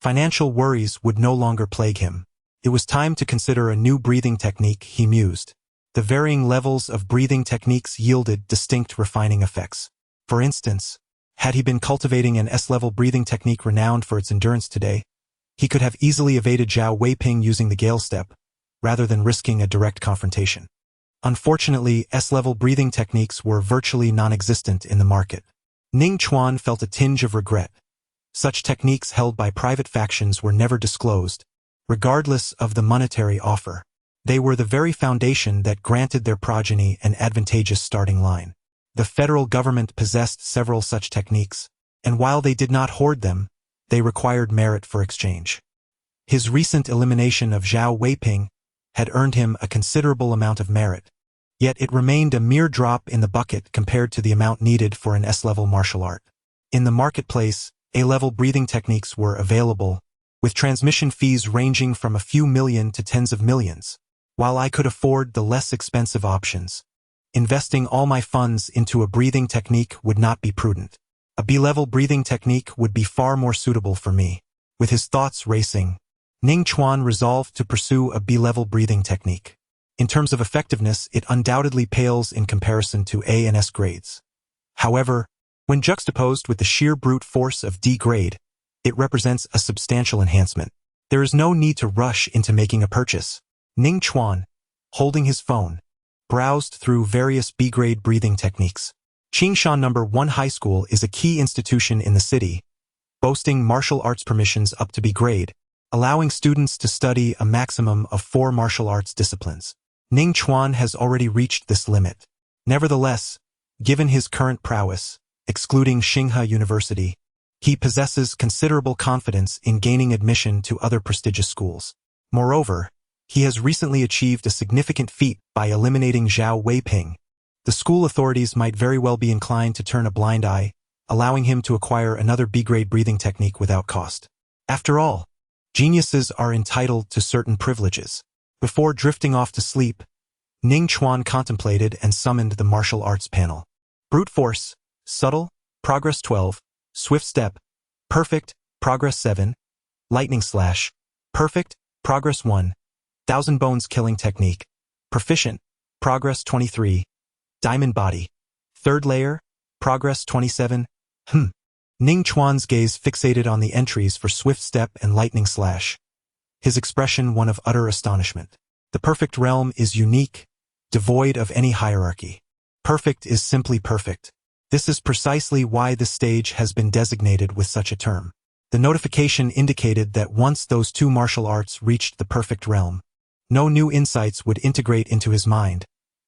financial worries would no longer plague him. It was time to consider a new breathing technique, he mused. The varying levels of breathing techniques yielded distinct refining effects. For instance, had he been cultivating an S-level breathing technique renowned for its endurance today, he could have easily evaded Zhao Weiping using the Gale Step, rather than risking a direct confrontation. Unfortunately, S-level breathing techniques were virtually non-existent in the market. Ning Chuan felt a tinge of regret. Such techniques held by private factions were never disclosed, regardless of the monetary offer. They were the very foundation that granted their progeny an advantageous starting line. The federal government possessed several such techniques, and while they did not hoard them, they required merit for exchange. His recent elimination of Zhao Weiping had earned him a considerable amount of merit, yet it remained a mere drop in the bucket compared to the amount needed for an S-level martial art. In the marketplace, A-level breathing techniques were available, with transmission fees ranging from a few million to tens of millions. While I could afford the less expensive options, investing all my funds into a breathing technique would not be prudent. A B-level breathing technique would be far more suitable for me. With his thoughts racing, Ning Chuan resolved to pursue a B-level breathing technique. In terms of effectiveness, it undoubtedly pales in comparison to A and S grades. However, when juxtaposed with the sheer brute force of D grade, it represents a substantial enhancement. There is no need to rush into making a purchase. Ning Chuan, holding his phone, browsed through various B-grade breathing techniques. Qingshan No. 1 High School is a key institution in the city, boasting martial arts permissions up to B-grade, allowing students to study a maximum of 4 martial arts disciplines. Ning Chuan has already reached this limit. Nevertheless, given his current prowess, excluding Xinghe University, he possesses considerable confidence in gaining admission to other prestigious schools. Moreover, he has recently achieved a significant feat by eliminating Zhao Weiping. The school authorities might very well be inclined to turn a blind eye, allowing him to acquire another B-grade breathing technique without cost. After all, geniuses are entitled to certain privileges. Before drifting off to sleep, Ning Chuan contemplated and summoned the martial arts panel. Brute force, subtle, progress 12, swift step, perfect, progress 7, lightning slash, perfect, progress 1, thousand bones killing technique, proficient, progress 23, diamond body, third layer, progress 27, Ning Chuan's gaze fixated on the entries for swift step and lightning slash, his expression one of utter astonishment. The perfect realm is unique, devoid of any hierarchy. Perfect is simply perfect. This is precisely why the stage has been designated with such a term. The notification indicated that once those 2 martial arts reached the perfect realm, no new insights would integrate into his mind,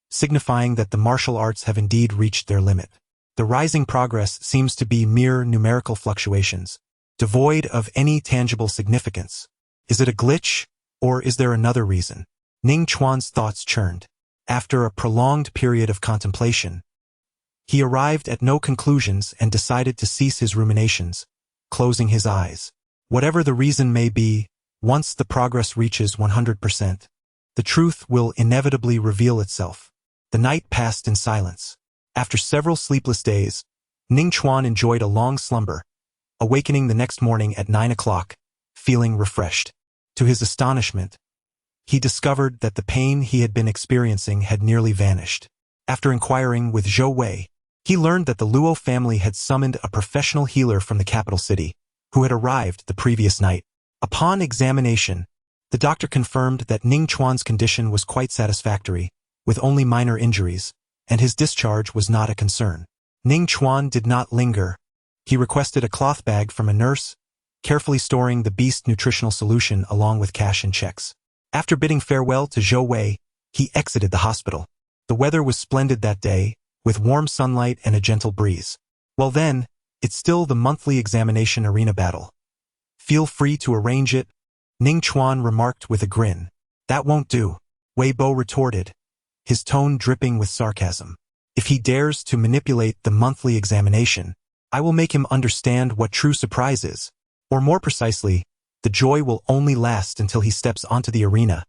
signifying that the martial arts have indeed reached their limit. The rising progress seems to be mere numerical fluctuations, devoid of any tangible significance. Is it a glitch, or is there another reason? Ning Chuan's thoughts churned. After a prolonged period of contemplation, he arrived at no conclusions and decided to cease his ruminations, closing his eyes. Whatever the reason may be, once the progress reaches 100%, the truth will inevitably reveal itself. The night passed in silence. After several sleepless days, Ning Chuan enjoyed a long slumber, awakening the next morning at 9 o'clock, feeling refreshed. To his astonishment, he discovered that the pain he had been experiencing had nearly vanished. After inquiring with Zhou Wei, he learned that the Luo family had summoned a professional healer from the capital city, who had arrived the previous night. Upon examination, the doctor confirmed that Ning Chuan's condition was quite satisfactory, with only minor injuries, and his discharge was not a concern. Ning Chuan did not linger. He requested a cloth bag from a nurse, carefully storing the beast nutritional solution along with cash and checks. After bidding farewell to Zhou Wei, he exited the hospital. The weather was splendid that day, with warm sunlight and a gentle breeze. Well then, it's still the monthly examination arena battle. Feel free to arrange it, Ning Chuan remarked with a grin. That won't do, Wei Bo retorted, his tone dripping with sarcasm. If he dares to manipulate the monthly examination, I will make him understand what true surprise is. Or more precisely, the joy will only last until he steps onto the arena.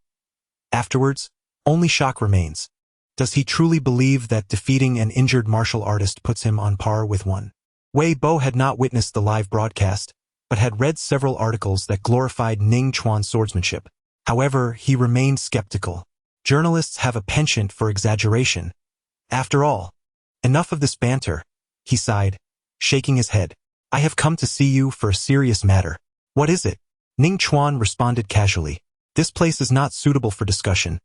Afterwards, only shock remains. Does he truly believe that defeating an injured martial artist puts him on par with one? Wei Bo had not witnessed the live broadcast, but had read several articles that glorified Ning Chuan's swordsmanship. However, he remained skeptical. Journalists have a penchant for exaggeration. After all, enough of this banter, he sighed, shaking his head. I have come to see you for a serious matter. What is it? Ning Chuan responded casually. This place is not suitable for discussion.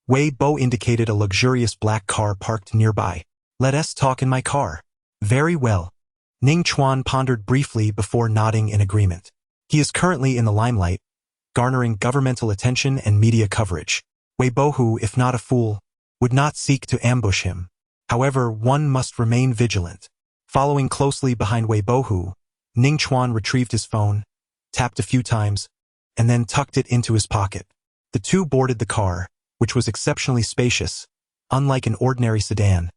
Wei Bo indicated a luxurious black car parked nearby. Let us talk in my car. Very well. Ning Chuan pondered briefly before nodding in agreement. He is currently in the limelight, garnering governmental attention and media coverage. Wei Bo, who, if not a fool, would not seek to ambush him. However, one must remain vigilant. Following closely behind Wei Bo, Ning Chuan retrieved his phone, tapped a few times, and then tucked it into his pocket. The two boarded the car, which was exceptionally spacious, unlike an ordinary sedan,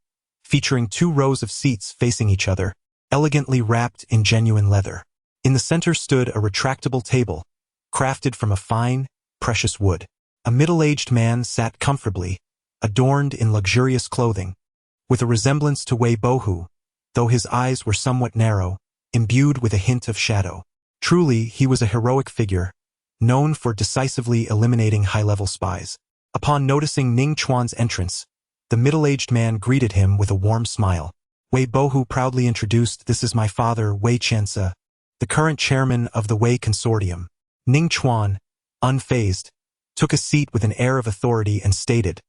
featuring 2 rows of seats facing each other, elegantly wrapped in genuine leather. In the center stood a retractable table, crafted from a fine, precious wood. A middle-aged man sat comfortably, adorned in luxurious clothing, with a resemblance to Wei Bo, though his eyes were somewhat narrow, imbued with a hint of shadow. Truly, he was a heroic figure, known for decisively eliminating high-level spies. Upon noticing Ning Chuan's entrance, the middle-aged man greeted him with a warm smile. Wei Bo proudly introduced, "This is my father, Wei Qianse, the current chairman of the Wei Consortium." Ning Chuan, unfazed, took a seat with an air of authority and stated,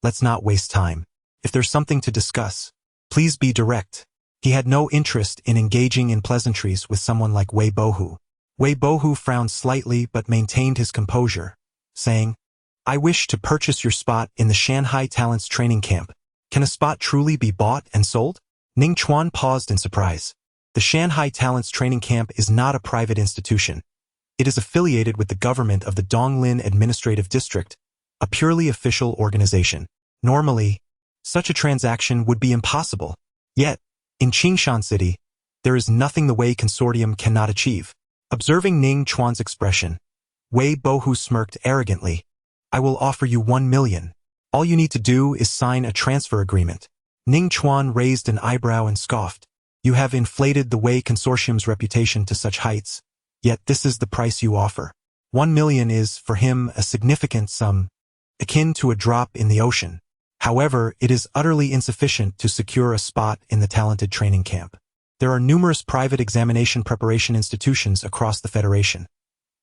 "Let's not waste time. If there's something to discuss, please be direct." He had no interest in engaging in pleasantries with someone like Wei Bo. Wei Bo frowned slightly but maintained his composure, saying, "I wish to purchase your spot in the Shanghai Talents Training Camp. Can a spot truly be bought and sold?" Ning Chuan paused in surprise. The Shanghai Talents Training Camp is not a private institution. It is affiliated with the government of the Donglin Administrative District, a purely official organization. Normally, such a transaction would be impossible. Yet, in Qingshan City, there is nothing the Wei Consortium cannot achieve. Observing Ning Chuan's expression, Wei Bo smirked arrogantly. "I will offer you 1 million. All you need to do is sign a transfer agreement." Ning Chuan raised an eyebrow and scoffed. "You have inflated the Wei Consortium's reputation to such heights, yet this is the price you offer." 1 million is, for him, a significant sum, akin to a drop in the ocean. However, it is utterly insufficient to secure a spot in the talented training camp. There are numerous private examination preparation institutions across the Federation,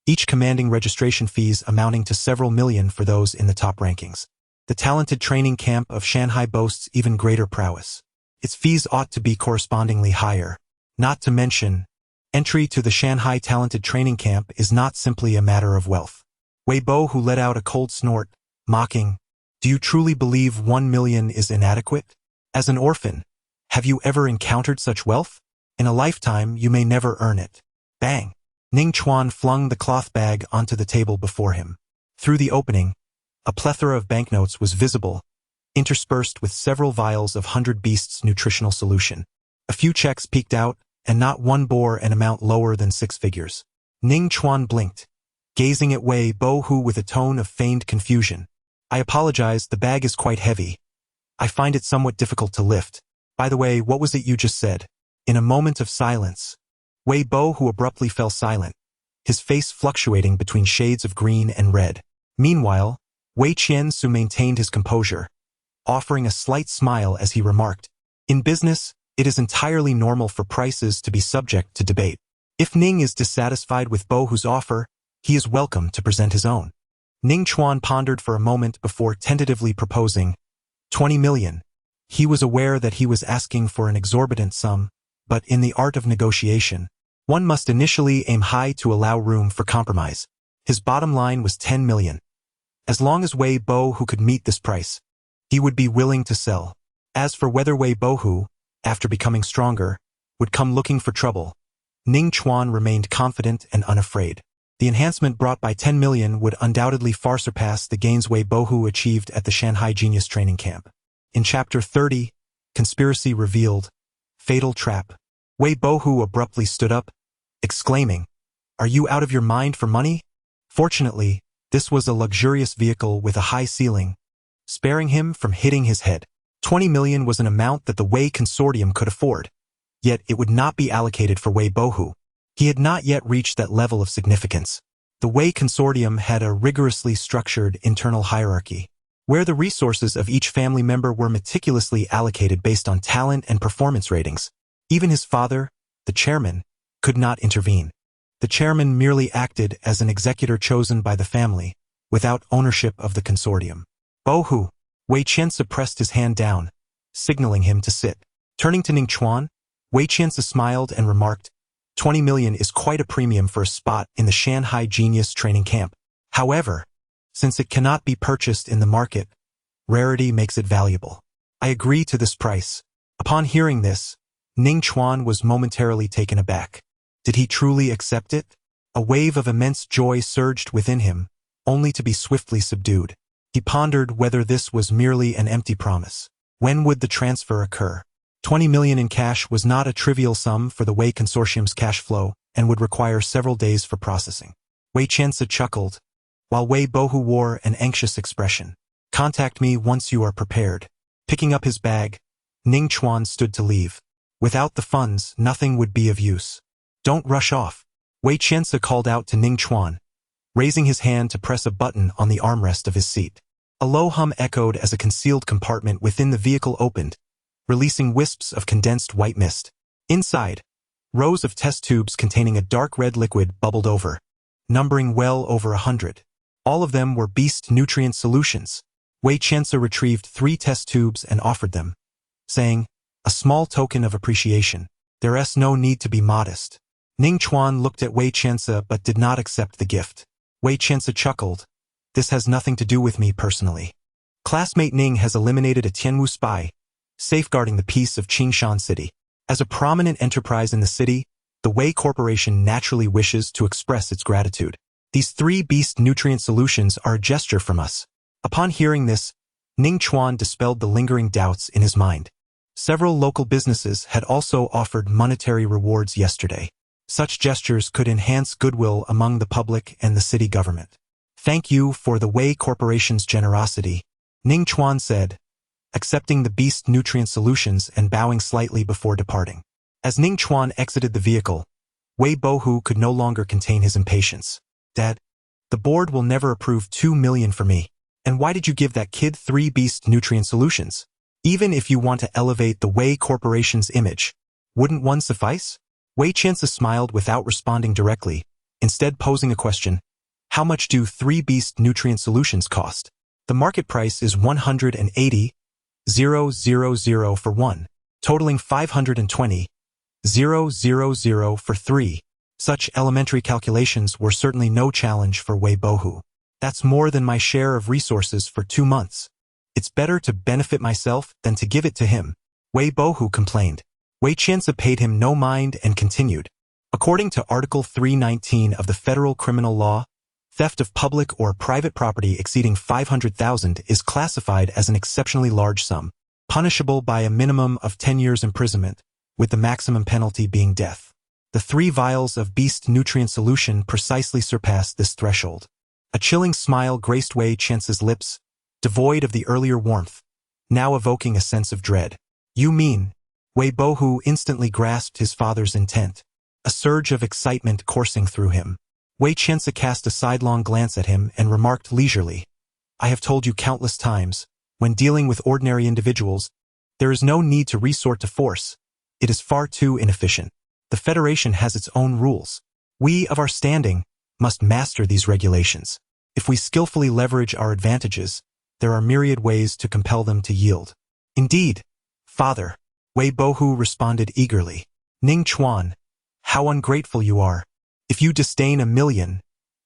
each commanding registration fees amounting to several million for those in the top rankings. The talented training camp of Shanghai boasts even greater prowess. Its fees ought to be correspondingly higher. Not to mention, entry to the Shanghai talented training camp is not simply a matter of wealth. Wei Bo let out a cold snort, mocking, "Do you truly believe 1 million is inadequate? As an orphan, have you ever encountered such wealth? In a lifetime, you may never earn it." Bang! Ning Chuan flung the cloth bag onto the table before him. Through the opening, a plethora of banknotes was visible, interspersed with several vials of 100 Beasts nutritional solution. A few checks peeked out, and not one bore an amount lower than 6 figures. Ning Chuan blinked, gazing at Wei Bo with a tone of feigned confusion. "I apologize, the bag is quite heavy. I find it somewhat difficult to lift. By the way, what was it you just said?" In a moment of silence, Wei Bo abruptly fell silent, his face fluctuating between shades of green and red. Meanwhile, Wei Qianse maintained his composure, offering a slight smile as he remarked, "In business, it is entirely normal for prices to be subject to debate. If Ning is dissatisfied with Bo's offer, he is welcome to present his own." Ning Chuan pondered for a moment before tentatively proposing 20 million. He was aware that he was asking for an exorbitant sum, but in the art of negotiation, one must initially aim high to allow room for compromise. His bottom line was 10 million. As long as Wei Bohu could meet this price, he would be willing to sell. As for whether Wei Bohu, after becoming stronger, would come looking for trouble, Ning Chuan remained confident and unafraid. The enhancement brought by 10 million would undoubtedly far surpass the gains Wei Bohu achieved at the Shanghai Genius Training Camp. In Chapter 30, Conspiracy Revealed, Fatal Trap, Wei Bohu abruptly stood up, exclaiming, "Are you out of your mind for money?" Fortunately, this was a luxurious vehicle with a high ceiling, sparing him from hitting his head. 20 million was an amount that the Wei Consortium could afford, yet it would not be allocated for Wei Bohu. He had not yet reached that level of significance. The Wei Consortium had a rigorously structured internal hierarchy, where the resources of each family member were meticulously allocated based on talent and performance ratings. Even his father, the chairman, could not intervene. The chairman merely acted as an executor chosen by the family, without ownership of the consortium. Bohu, Wei Qianzi pressed his hand down, signaling him to sit. Turning to Ning Chuan, Wei Qianzi smiled and remarked, 20 million is quite a premium for a spot in the Shanghai Genius Training Camp. However, since it cannot be purchased in the market, rarity makes it valuable. I agree to this price. Upon hearing this, Ning Chuan was momentarily taken aback. Did he truly accept it? A wave of immense joy surged within him, only to be swiftly subdued. He pondered whether this was merely an empty promise. When would the transfer occur? 20 million in cash was not a trivial sum for the Wei Consortium's cash flow and would require several days for processing. Wei Qianzi chuckled, while Wei Bohu wore an anxious expression. Contact me once you are prepared. Picking up his bag, Ning Chuan stood to leave. Without the funds, nothing would be of use. Don't rush off. Wei Qianzi called out to Ning Chuan, raising his hand to press a button on the armrest of his seat. A low hum echoed as a concealed compartment within the vehicle opened, releasing wisps of condensed white mist. Inside, rows of test tubes containing a dark red liquid bubbled over, numbering well over 100. All of them were beast nutrient solutions. Wei Qianzi retrieved 3 test tubes and offered them, saying, "A small token of appreciation. There's no need to be modest." Ning Chuan looked at Wei Qianzi but did not accept the gift. Wei Qianzi chuckled. This has nothing to do with me personally. Classmate Ning has eliminated a Tianwu spy, safeguarding the peace of Qingshan City. As a prominent enterprise in the city, the Wei Corporation naturally wishes to express its gratitude. These 3 beast nutrient solutions are a gesture from us. Upon hearing this, Ning Chuan dispelled the lingering doubts in his mind. Several local businesses had also offered monetary rewards yesterday. Such gestures could enhance goodwill among the public and the city government. Thank you for the Wei Corporation's generosity, Ning Chuan said, accepting the beast nutrient solutions and bowing slightly before departing. As Ning Chuan exited the vehicle, Wei Bohu could no longer contain his impatience. Dad, the board will never approve 2 million for me. And why did you give that kid 3 beast nutrient solutions? Even if you want to elevate the Wei Corporation's image, wouldn't one suffice? Wei Qianzi smiled without responding directly, instead posing a question. How much do 3 beast nutrient solutions cost? The market price is 180,000 for 1, totaling 520,000 for 3. Such elementary calculations were certainly no challenge for Wei Bohu. That's more than my share of resources for 2 months. It's better to benefit myself than to give it to him, Wei Bohu complained. Wei Qianzi paid him no mind and continued. According to Article 319 of the Federal Criminal Law, theft of public or private property exceeding 500,000 is classified as an exceptionally large sum, punishable by a minimum of 10 years imprisonment, with the maximum penalty being death. The 3 vials of beast nutrient solution precisely surpassed this threshold. A chilling smile graced Wei Qianzi's lips, devoid of the earlier warmth, now evoking a sense of dread. You mean? Wei Bohu instantly grasped his father's intent, a surge of excitement coursing through him. Wei Qianzi cast a sidelong glance at him and remarked leisurely, I have told you countless times, when dealing with ordinary individuals, there is no need to resort to force. It is far too inefficient. The Federation has its own rules. We of our standing must master these regulations. If we skillfully leverage our advantages, there are myriad ways to compel them to yield. Indeed, Father, Wei Bohu responded eagerly. Ning Chuan, how ungrateful you are. If you disdain 1 million,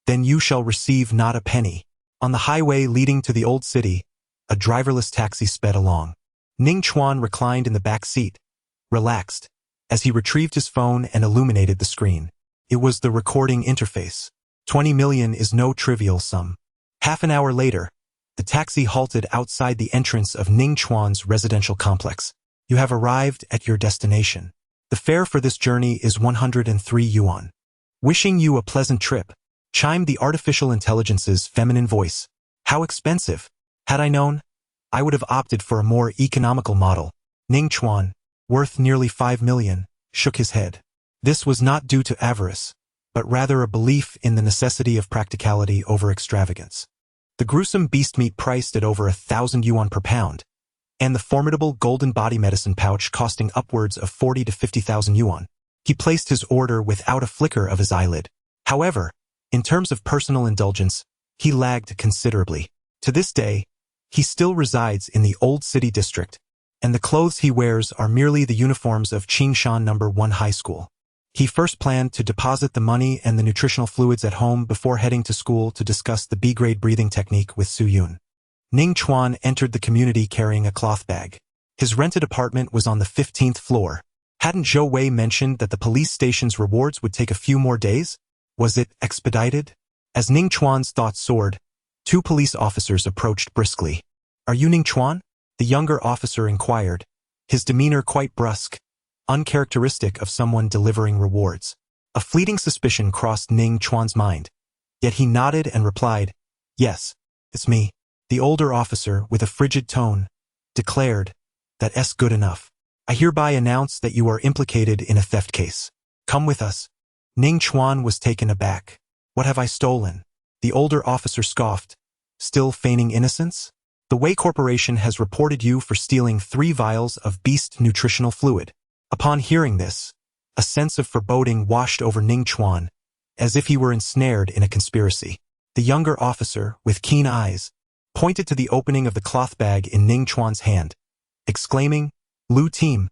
then you shall receive not a penny. On the highway leading to the old city, a driverless taxi sped along. Ning Chuan reclined in the back seat, relaxed, as he retrieved his phone and illuminated the screen. It was the recording interface. 20 million is no trivial sum. Half an hour later, the taxi halted outside the entrance of Ning Chuan's residential complex. You have arrived at your destination. The fare for this journey is 103 yuan. Wishing you a pleasant trip, chimed the artificial intelligence's feminine voice. How expensive? Had I known, I would have opted for a more economical model. Ning Chuan, worth nearly 5 million, shook his head. This was not due to avarice, but rather a belief in the necessity of practicality over extravagance. The gruesome beast meat priced at over 1,000 yuan per pound, and the formidable golden body medicine pouch costing upwards of 40 to 50,000 yuan. He placed his order without a flicker of his eyelid. However, in terms of personal indulgence, he lagged considerably. To this day, he still resides in the old city district, and the clothes he wears are merely the uniforms of Qingshan No. 1 High School. He first planned to deposit the money and the nutritional fluids at home before heading to school to discuss the B-grade breathing technique with Su Yun. Ning Chuan entered the community carrying a cloth bag. His rented apartment was on the 15th floor. Hadn't Zhou Wei mentioned that the police station's rewards would take a few more days? Was it expedited? As Ning Chuan's thoughts soared, 2 police officers approached briskly. Are you Ning Chuan? The younger officer inquired, his demeanor quite brusque, uncharacteristic of someone delivering rewards. A fleeting suspicion crossed Ning Chuan's mind, yet he nodded and replied, Yes, it's me. The older officer, with a frigid tone, declared, That's good enough. I hereby announce that you are implicated in a theft case. Come with us. Ning Chuan was taken aback. What have I stolen? The older officer scoffed, still feigning innocence. The Wei Corporation has reported you for stealing 3 vials of beast nutritional fluid. Upon hearing this, a sense of foreboding washed over Ning Chuan, as if he were ensnared in a conspiracy. The younger officer, with keen eyes, pointed to the opening of the cloth bag in Ning Chuan's hand, exclaiming, Lu team,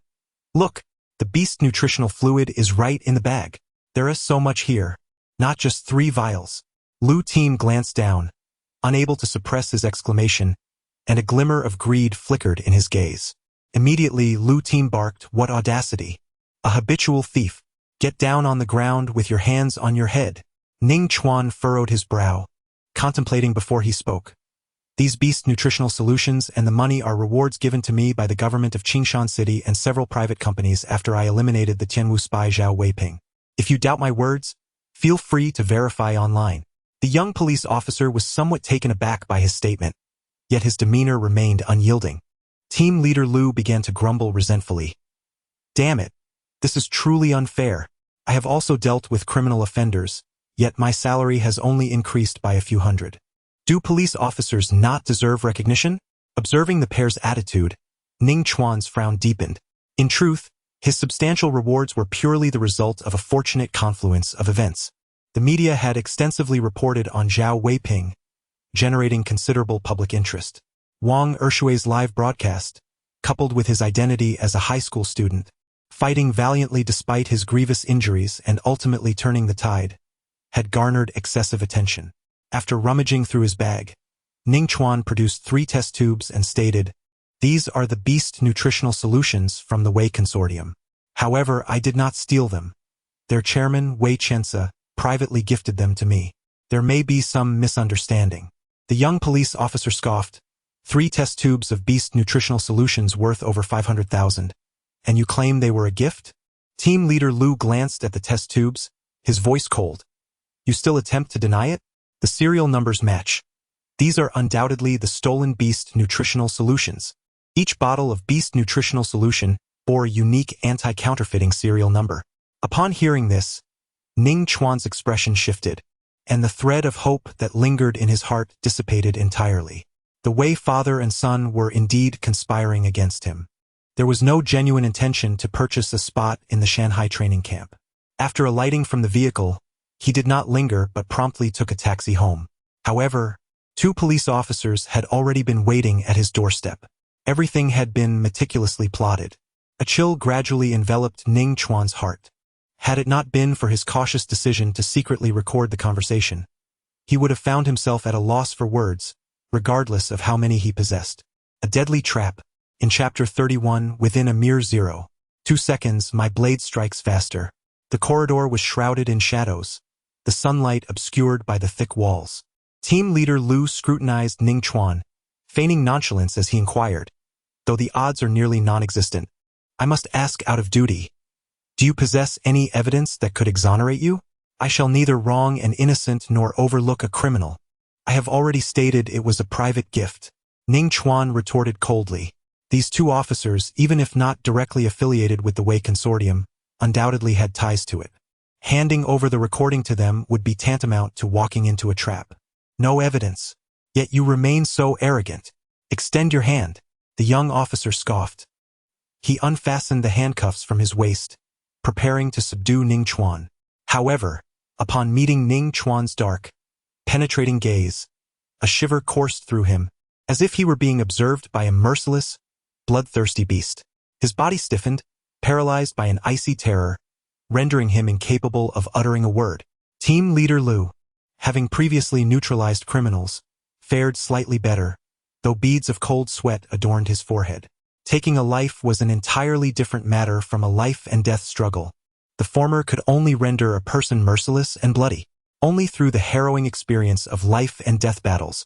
look, the beast nutritional fluid is right in the bag. There is so much here, not just 3 vials. Lu team glanced down, unable to suppress his exclamation, and a glimmer of greed flickered in his gaze. Immediately, Lu team barked, What audacity! A habitual thief. Get down on the ground with your hands on your head. Ning Chuan furrowed his brow, contemplating before he spoke. These beast nutritional solutions and the money are rewards given to me by the government of Qingshan City and several private companies after I eliminated the Tianwu spy Zhao Weiping. If you doubt my words, feel free to verify online. The young police officer was somewhat taken aback by his statement, yet his demeanor remained unyielding. Team leader Lu began to grumble resentfully. Damn it, this is truly unfair. I have also dealt with criminal offenders, yet my salary has only increased by a few hundred. Do police officers not deserve recognition? Observing the pair's attitude, Ning Chuan's frown deepened. In truth, his substantial rewards were purely the result of a fortunate confluence of events. The media had extensively reported on Zhao Weiping, generating considerable public interest. Wang Ershui's live broadcast, coupled with his identity as a high school student, fighting valiantly despite his grievous injuries and ultimately turning the tide, had garnered excessive attention. After rummaging through his bag, Ning Chuan produced 3 test tubes and stated, These are the beast nutritional solutions from the Wei Consortium. However, I did not steal them. Their chairman, Wei Chensa, privately gifted them to me. There may be some misunderstanding. The young police officer scoffed. 3 test tubes of beast nutritional solutions worth over 500,000. And you claim they were a gift? Team leader Lu glanced at the test tubes, his voice cold. You still attempt to deny it? The serial numbers match. These are undoubtedly the stolen beast nutritional solutions. Each bottle of beast nutritional solution bore a unique anti-counterfeiting serial number. Upon hearing this, Ning Chuan's expression shifted, and the thread of hope that lingered in his heart dissipated entirely. The Wei father and son were indeed conspiring against him. There was no genuine intention to purchase a spot in the Shanghai training camp. After alighting from the vehicle, he did not linger but promptly took a taxi home. However, 2 police officers had already been waiting at his doorstep. Everything had been meticulously plotted. A chill gradually enveloped Ning Chuan's heart. Had it not been for his cautious decision to secretly record the conversation, he would have found himself at a loss for words, regardless of how many he possessed. A deadly trap. In Chapter 31, within a mere 0.2 seconds, my blade strikes faster. The corridor was shrouded in shadows, the sunlight obscured by the thick walls. Team leader Lu scrutinized Ning Chuan, feigning nonchalance as he inquired, though the odds are nearly non-existent. I must ask out of duty. Do you possess any evidence that could exonerate you? I shall neither wrong an innocent nor overlook a criminal. I have already stated it was a private gift. Ning Chuan retorted coldly. These two officers, even if not directly affiliated with the Wei Consortium, undoubtedly had ties to it. Handing over the recording to them would be tantamount to walking into a trap. No evidence. Yet you remain so arrogant. Extend your hand. The young officer scoffed. He unfastened the handcuffs from his waist, preparing to subdue Ning Chuan. However, upon meeting Ning Chuan's dark, penetrating gaze, a shiver coursed through him, as if he were being observed by a merciless, bloodthirsty beast. His body stiffened, paralyzed by an icy terror, rendering him incapable of uttering a word. Team leader Lu, having previously neutralized criminals, fared slightly better, though beads of cold sweat adorned his forehead. Taking a life was an entirely different matter from a life-and-death struggle. The former could only render a person merciless and bloody, only through the harrowing experience of life-and-death battles.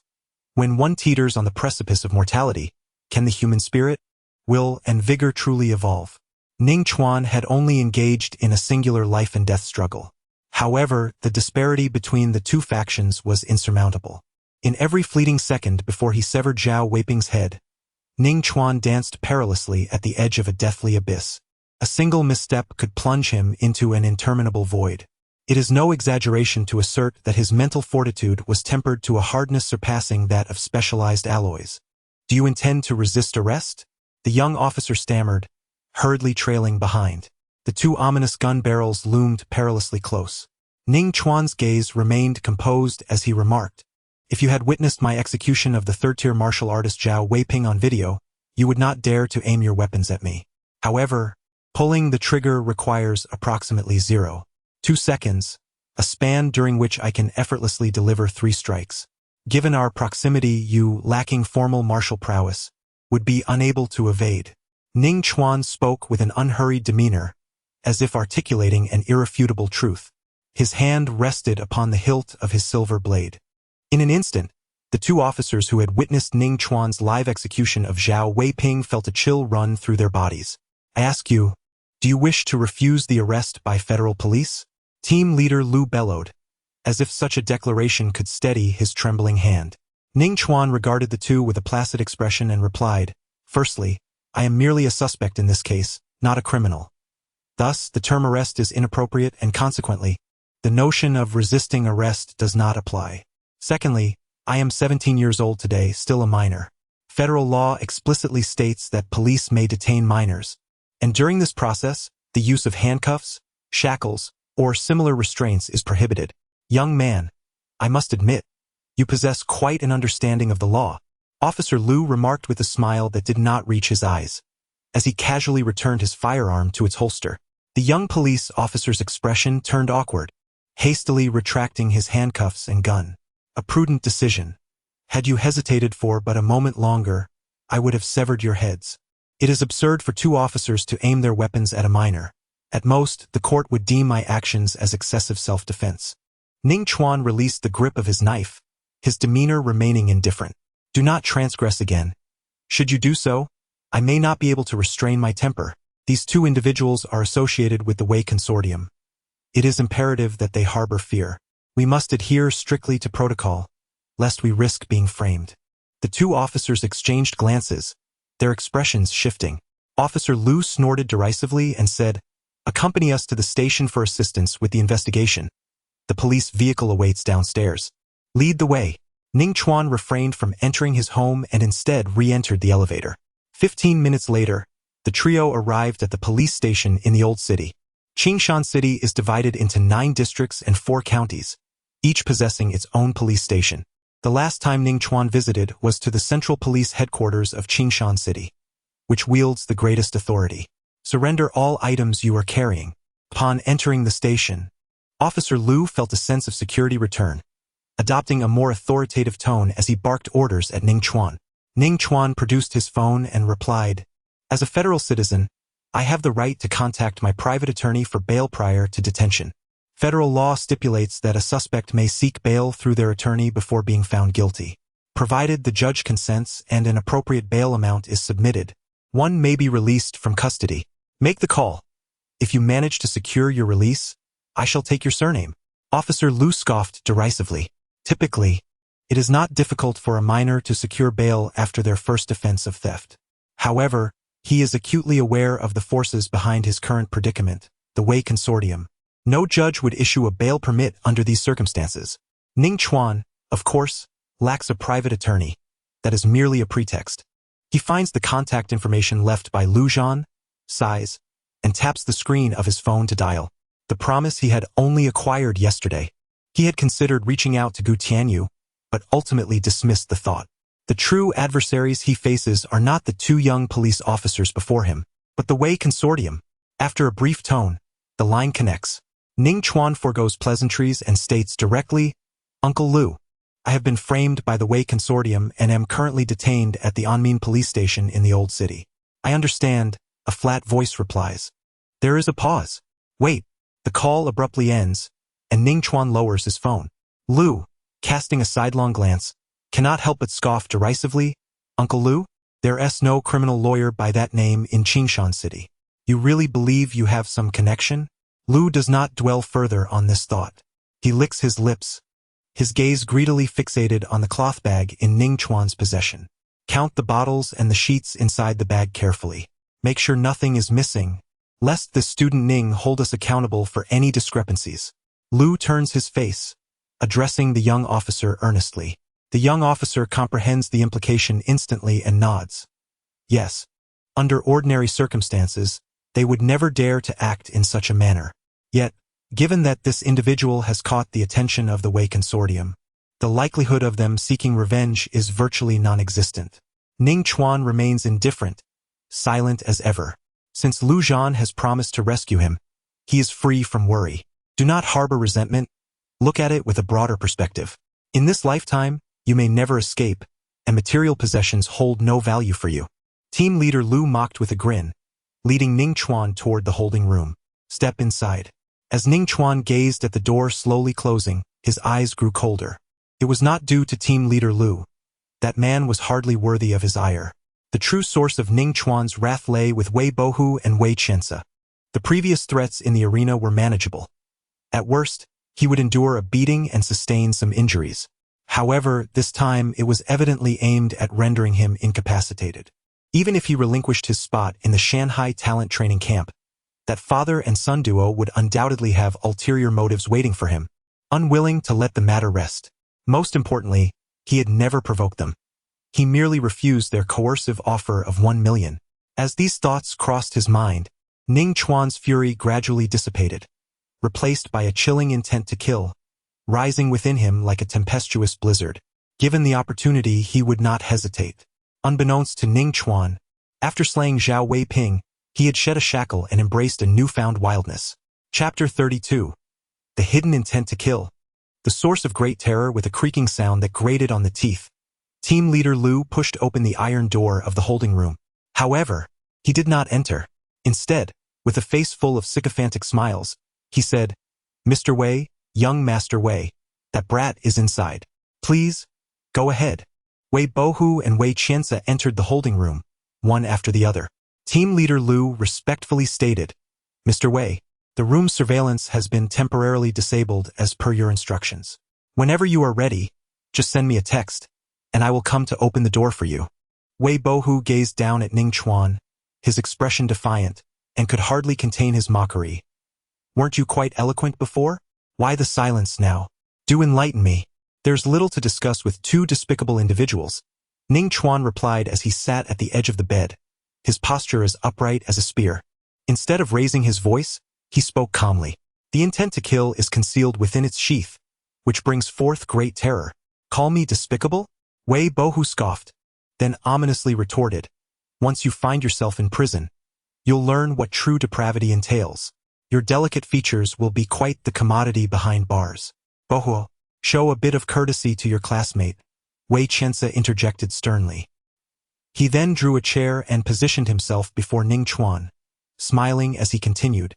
When one teeters on the precipice of mortality, can the human spirit, will, and vigor truly evolve? Ning Chuan had only engaged in a singular life-and-death struggle. However, the disparity between the two factions was insurmountable. In every fleeting second before he severed Zhao Weiping's head, Ning Chuan danced perilously at the edge of a deathly abyss. A single misstep could plunge him into an interminable void. It is no exaggeration to assert that his mental fortitude was tempered to a hardness surpassing that of specialized alloys. Do you intend to resist arrest? The young officer stammered, hurriedly trailing behind. The two ominous gun barrels loomed perilously close. Ning Chuan's gaze remained composed as he remarked, "If you had witnessed my execution of the third-tier martial artist Zhao Weiping on video, you would not dare to aim your weapons at me. However, pulling the trigger requires approximately 0.2 seconds, a span during which I can effortlessly deliver 3 strikes. Given our proximity, you, lacking formal martial prowess, would be unable to evade." Ning Chuan spoke with an unhurried demeanor, as if articulating an irrefutable truth. His hand rested upon the hilt of his silver blade. In an instant, the two officers who had witnessed Ning Chuan's live execution of Zhao Weiping felt a chill run through their bodies. "I ask you, do you wish to refuse the arrest by federal police?" Team leader Lu bellowed, as if such a declaration could steady his trembling hand. Ning Chuan regarded the two with a placid expression and replied, "Firstly, I am merely a suspect in this case, not a criminal. Thus, the term arrest is inappropriate and consequently, the notion of resisting arrest does not apply. Secondly, I am 17 years old today, still a minor. Federal law explicitly states that police may detain minors, and during this process, the use of handcuffs, shackles, or similar restraints is prohibited. Young man, I must admit, you possess quite an understanding of the law." Officer Lu remarked with a smile that did not reach his eyes, as he casually returned his firearm to its holster. The young police officer's expression turned awkward, hastily retracting his handcuffs and gun. "A prudent decision. Had you hesitated for but a moment longer, I would have severed your heads. It is absurd for two officers to aim their weapons at a minor. At most, the court would deem my actions as excessive self-defense." Ning Chuan released the grip of his knife, his demeanor remaining indifferent. "Do not transgress again. Should you do so, I may not be able to restrain my temper. These two individuals are associated with the Wei Consortium. It is imperative that they harbor fear. We must adhere strictly to protocol, lest we risk being framed." The two officers exchanged glances, their expressions shifting. Officer Lu snorted derisively and said, "Accompany us to the station for assistance with the investigation. The police vehicle awaits downstairs. Lead the way." Ning Chuan refrained from entering his home and instead re-entered the elevator. 15 minutes later, the trio arrived at the police station in the old city. Qingshan City is divided into 9 districts and 4 counties, each possessing its own police station. The last time Ning Chuan visited was to the central police headquarters of Qingshan City, which wields the greatest authority. "Surrender all items you are carrying." Upon entering the station, Officer Lu felt a sense of security return, adopting a more authoritative tone as he barked orders at Ning Chuan. Ning Chuan produced his phone and replied, "As a federal citizen, I have the right to contact my private attorney for bail prior to detention. Federal law stipulates that a suspect may seek bail through their attorney before being found guilty. Provided the judge consents and an appropriate bail amount is submitted, one may be released from custody. Make the call. If you manage to secure your release, I shall take your surname." Officer Lu scoffed derisively. Typically, it is not difficult for a minor to secure bail after their first offense of theft. However, he is acutely aware of the forces behind his current predicament, the Wei Consortium. No judge would issue a bail permit under these circumstances. Ning Chuan, of course, lacks a private attorney. That is merely a pretext. He finds the contact information left by Lu Zhan, sighs, and taps the screen of his phone to dial. The promise he had only acquired yesterday. He had considered reaching out to Gu Tianyu, but ultimately dismissed the thought. The true adversaries he faces are not the two young police officers before him, but the Wei Consortium. After a brief tone, the line connects. Ning Chuan forgoes pleasantries and states directly, "Uncle Lu, I have been framed by the Wei Consortium and am currently detained at the Anmin police station in the Old City." "I understand," a flat voice replies. There is a pause. Wait. The call abruptly ends, and Ning Chuan lowers his phone. Lu, casting a sidelong glance, cannot help but scoff derisively. "Uncle Lu? There's no criminal lawyer by that name in Qingshan City. You really believe you have some connection?" Lu does not dwell further on this thought. He licks his lips, his gaze greedily fixated on the cloth bag in Ning Chuan's possession. Count the bottles and the sheets inside the bag carefully. Make sure nothing is missing, lest the student Ning hold us accountable for any discrepancies. Lu turns his face, addressing the young officer earnestly. The young officer comprehends the implication instantly and nods. Yes, under ordinary circumstances, they would never dare to act in such a manner. Yet, given that this individual has caught the attention of the Wei Consortium, the likelihood of them seeking revenge is virtually non-existent. Ning Chuan remains indifferent, silent as ever. Since Lu Zhan has promised to rescue him, he is free from worry. Do not harbor resentment. Look at it with a broader perspective. In this lifetime, you may never escape, and material possessions hold no value for you. Team leader Lu mocked with a grin, leading Ning Chuan toward the holding room. Step inside. As Ning Chuan gazed at the door slowly closing, his eyes grew colder. It was not due to team leader Lu. That man was hardly worthy of his ire. The true source of Ning Chuan's wrath lay with Wei Bohu and Wei Qiansa. The previous threats in the arena were manageable. At worst, he would endure a beating and sustain some injuries. However, this time it was evidently aimed at rendering him incapacitated. Even if he relinquished his spot in the Shanghai talent training camp, that father and son duo would undoubtedly have ulterior motives waiting for him, unwilling to let the matter rest. Most importantly, he had never provoked them. He merely refused their coercive offer of 1 million. As these thoughts crossed his mind, Ning Chuan's fury gradually dissipated, replaced by a chilling intent to kill, rising within him like a tempestuous blizzard. Given the opportunity, he would not hesitate. Unbeknownst to Ning Chuan, after slaying Zhao Weiping, he had shed a shackle and embraced a newfound wildness. Chapter 32. The Hidden Intent to Kill. The source of great terror with a creaking sound that grated on the teeth. Team leader Lu pushed open the iron door of the holding room. However, he did not enter. Instead, with a face full of sycophantic smiles, he said, "Mr. Wei, young Master Wei, that brat is inside. Please, go ahead." Wei Bohu and Wei Qiansa entered the holding room, one after the other. Team leader Lu respectfully stated, "Mr. Wei, the room's surveillance has been temporarily disabled as per your instructions. Whenever you are ready, just send me a text, and I will come to open the door for you." Wei Bohu gazed down at Ning Chuan, his expression defiant, and could hardly contain his mockery. "Weren't you quite eloquent before? Why the silence now? Do enlighten me." "There's little to discuss with two despicable individuals," Ning Chuan replied as he sat at the edge of the bed, his posture as upright as a spear. Instead of raising his voice, he spoke calmly. "The intent to kill is concealed within its sheath, which brings forth great terror. Call me despicable?" Wei Bohu scoffed, then ominously retorted, "Once you find yourself in prison, you'll learn what true depravity entails. Your delicate features will be quite the commodity behind bars." "Bohu, Show a bit of courtesy to your classmate, Wei Qianzi interjected sternly. He then drew a chair and positioned himself before Ning Chuan, smiling as he continued.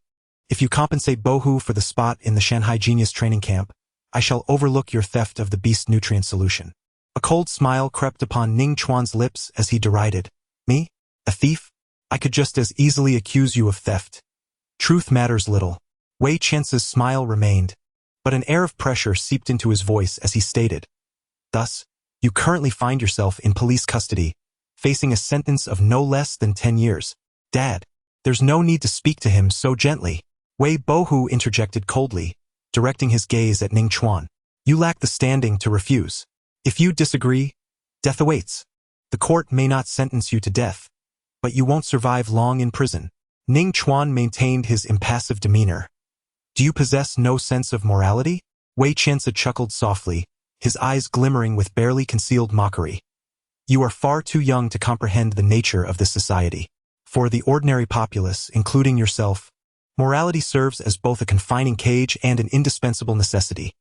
If you compensate Bohu for the spot in the Shanghai Genius training camp, I shall overlook your theft of the beast nutrient solution. A cold smile crept upon Ning Chuan's lips as he derided. Me? A thief? I could just as easily accuse you of theft. Truth matters little. Wei Qianzi's smile remained, but an air of pressure seeped into his voice as he stated. Thus, you currently find yourself in police custody, facing a sentence of no less than 10 years. Dad, there's no need to speak to him so gently. Wei Bohu interjected coldly, directing his gaze at Ning Chuan. You lack the standing to refuse. If you disagree, death awaits. The court may not sentence you to death, but you won't survive long in prison. Ning Chuan maintained his impassive demeanor. Do you possess no sense of morality? Wei Qianzi chuckled softly, his eyes glimmering with barely concealed mockery. You are far too young to comprehend the nature of this society. For the ordinary populace, including yourself, morality serves as both a confining cage and an indispensable necessity.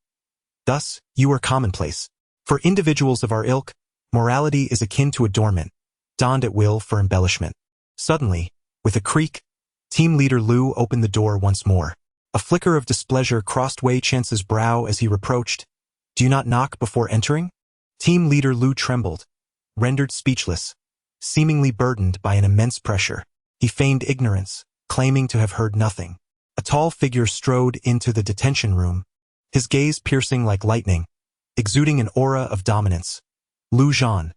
Thus, you are commonplace. For individuals of our ilk, morality is akin to adornment, donned at will for embellishment. Suddenly, with a creak, Team Leader Lu opened the door once more. A flicker of displeasure crossed Wei Qianzi's brow as he reproached, Do you not knock before entering? Team Leader Lu trembled, rendered speechless, seemingly burdened by an immense pressure. He feigned ignorance, claiming to have heard nothing. A tall figure strode into the detention room, his gaze piercing like lightning, exuding an aura of dominance. Lu Zhan,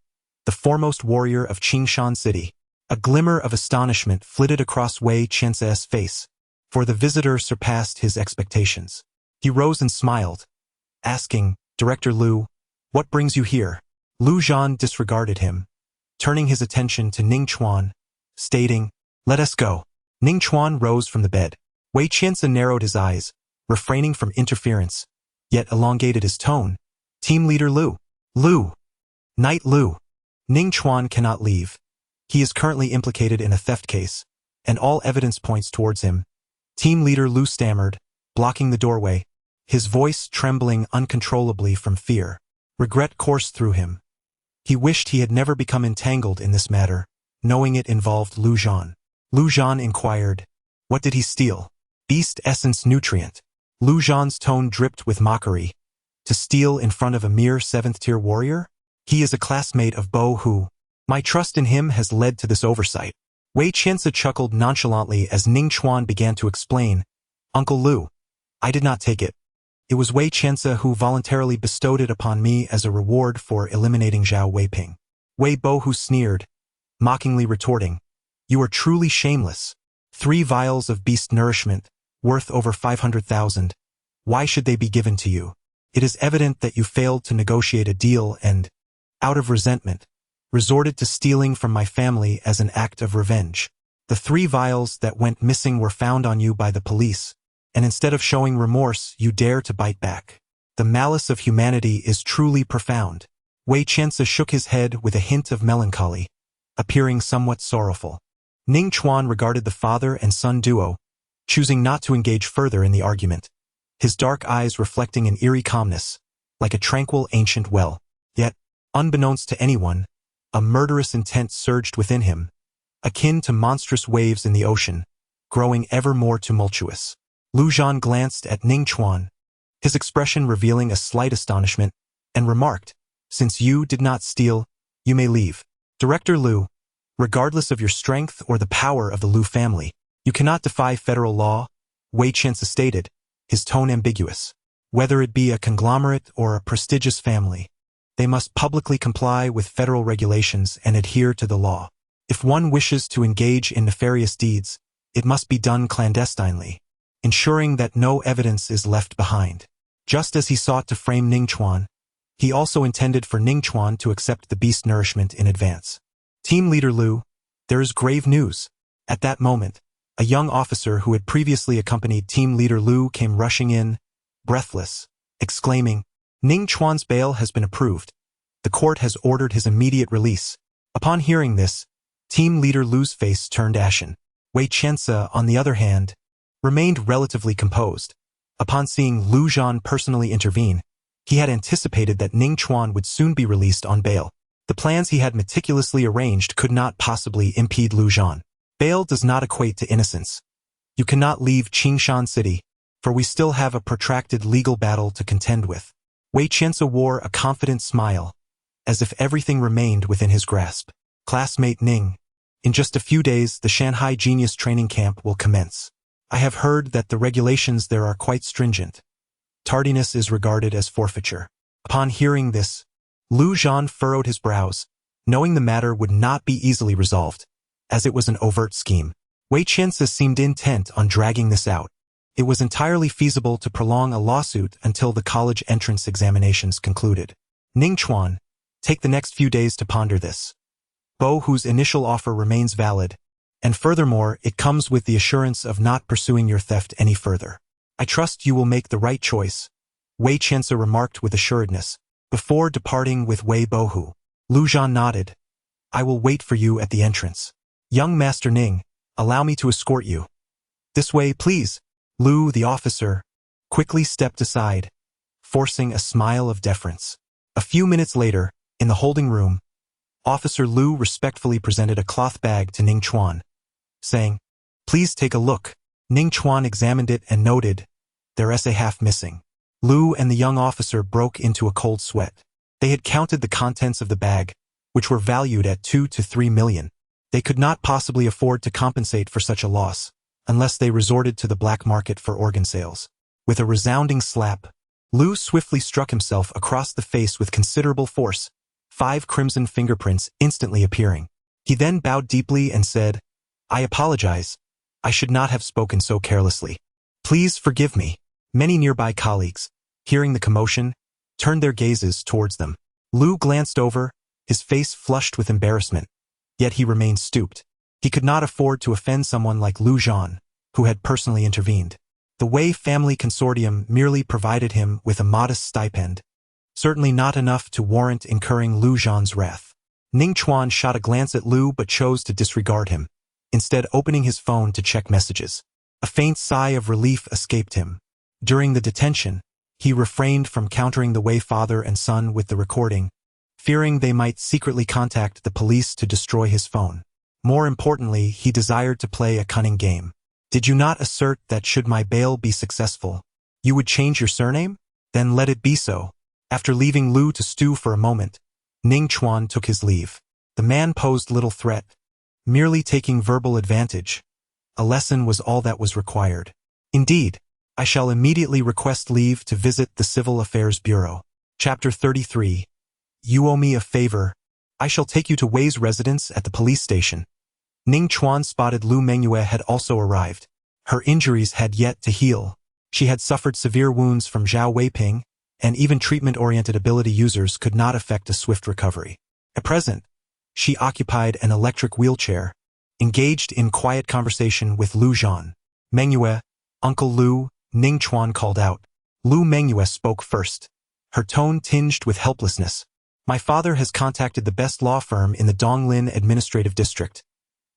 the foremost warrior of Qingshan City. A glimmer of astonishment flitted across Wei Qianzi's face, for the visitor surpassed his expectations. He rose and smiled, asking, Director Lu, what brings you here? Lu Zhan disregarded him, turning his attention to Ning Chuan, stating, Let us go. Ning Chuan rose from the bed. Wei Qianzi narrowed his eyes, refraining from interference, yet elongated his tone. Team Leader Lu. Lu. Knight Lu. Ning Chuan cannot leave. He is currently implicated in a theft case, and all evidence points towards him. Team Leader Lu stammered, blocking the doorway, his voice trembling uncontrollably from fear. Regret coursed through him. He wished he had never become entangled in this matter, knowing it involved Lu Zhan. Lu Zhan inquired, What did he steal? Beast essence nutrient. Lu Zhan's tone dripped with mockery. To steal in front of a mere 7th-tier warrior? He is a classmate of Bo Hu. My trust in him has led to this oversight. Wei Qianzi chuckled nonchalantly as Ning Chuan began to explain. Uncle Lu, I did not take it. It was Wei Qianzi who voluntarily bestowed it upon me as a reward for eliminating Zhao Weiping. Wei Bohu sneered, mockingly retorting, You are truly shameless. 3 vials of beast nourishment, worth over 500,000. Why should they be given to you? It is evident that you failed to negotiate a deal and, out of resentment, resorted to stealing from my family as an act of revenge. The 3 vials that went missing were found on you by the police, and instead of showing remorse, you dare to bite back. The malice of humanity is truly profound. Wei Qianzi shook his head with a hint of melancholy, appearing somewhat sorrowful. Ning Chuan regarded the father and son duo, choosing not to engage further in the argument, his dark eyes reflecting an eerie calmness, like a tranquil ancient well. Yet, unbeknownst to anyone, a murderous intent surged within him, akin to monstrous waves in the ocean, growing ever more tumultuous. Lu Zhan glanced at Ning Chuan, his expression revealing a slight astonishment, and remarked, Since you did not steal, you may leave. Director Lu, regardless of your strength or the power of the Lu family, you cannot defy federal law, Wei Qianzi stated, his tone ambiguous. Whether it be a conglomerate or a prestigious family, they must publicly comply with federal regulations and adhere to the law. If one wishes to engage in nefarious deeds, it must be done clandestinely, ensuring that no evidence is left behind. Just as he sought to frame Ning Chuan, he also intended for Ning Chuan to accept the beast nourishment in advance. Team Leader Lu, there is grave news. At that moment, a young officer who had previously accompanied Team Leader Lu came rushing in, breathless, exclaiming, Ning Chuan's bail has been approved. The court has ordered his immediate release. Upon hearing this, Team Leader Lu's face turned ashen. Wei Qianzi, on the other hand, remained relatively composed. Upon seeing Lu Zhan personally intervene, He had anticipated that Ning Chuan would soon be released on bail. The plans he had meticulously arranged could not possibly impede Lu Zhan. Bail does not equate to innocence. You cannot leave Qingshan City, for we still have a protracted legal battle to contend with. Wei Qiansu wore a confident smile, as if everything remained within his grasp. Classmate Ning, in just a few days the Shanghai Genius Training Camp will commence. I have heard that the regulations there are quite stringent. Tardiness is regarded as forfeiture. Upon hearing this, Lu Zhan furrowed his brows, knowing the matter would not be easily resolved, as it was an overt scheme. Wei Qiansu seemed intent on dragging this out. It was entirely feasible to prolong a lawsuit until the college entrance examinations concluded. Ning Chuan, take the next few days to ponder this. Bo Hu's initial offer remains valid, and furthermore, it comes with the assurance of not pursuing your theft any further. I trust you will make the right choice, Wei Qiansu remarked with assuredness. Before departing with Wei Bohu, Lu Zhan nodded. I will wait for you at the entrance. Young Master Ning, allow me to escort you. This way, please. Lu, the officer, quickly stepped aside, forcing a smile of deference. A few minutes later, in the holding room, Officer Lu respectfully presented a cloth bag to Ning Chuan, saying, Please take a look. Ning Chuan examined it and noted, their essay half missing. Lu and the young officer broke into a cold sweat. They had counted the contents of the bag, which were valued at 2 to 3 million. They could not possibly afford to compensate for such a loss, unless they resorted to the black market for organ sales. With a resounding slap, Lu swiftly struck himself across the face with considerable force, 5 crimson fingerprints instantly appearing. He then bowed deeply and said, I apologize. I should not have spoken so carelessly. Please forgive me. Many nearby colleagues, hearing the commotion, turned their gazes towards them. Lu glanced over, his face flushed with embarrassment, yet he remained stooped. He could not afford to offend someone like Lu Zhan, who had personally intervened. The Wei family consortium merely provided him with a modest stipend, certainly not enough to warrant incurring Lu Zhan's wrath. Ning Chuan shot a glance at Lu but chose to disregard him, instead opening his phone to check messages. A faint sigh of relief escaped him. During the detention, he refrained from countering the Wei father and son with the recording, fearing they might secretly contact the police to destroy his phone. More importantly, he desired to play a cunning game. Did you not assert that should my bail be successful, you would change your surname? Then let it be so. After leaving Lu to stew for a moment, Ning Chuan took his leave. The man posed little threat, merely taking verbal advantage. A lesson was all that was required. Indeed, I shall immediately request leave to visit the Civil Affairs Bureau. Chapter 33. You owe me a favor. I shall take you to Wei's residence at the police station. Ning Chuan spotted Lu Mengyue had also arrived. Her injuries had yet to heal. She had suffered severe wounds from Zhao Weiping, and even treatment-oriented ability users could not effect a swift recovery. At present, she occupied an electric wheelchair, engaged in quiet conversation with Lu Zhan. Mengyue, Uncle Lu, Ning Chuan called out. Lu Mengyue spoke first, her tone tinged with helplessness. My father has contacted the best law firm in the Donglin Administrative District.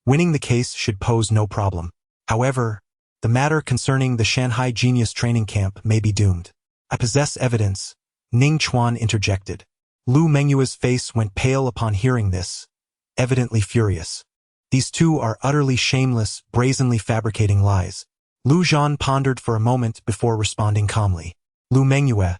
Winning the case should pose no problem. However, the matter concerning the Shanghai Genius Training Camp may be doomed. I possess evidence, Ning Chuan interjected. Lu Mengyue's face went pale upon hearing this, evidently furious. These two are utterly shameless, brazenly fabricating lies. Lu Zhan pondered for a moment before responding calmly. Lu Mengyue,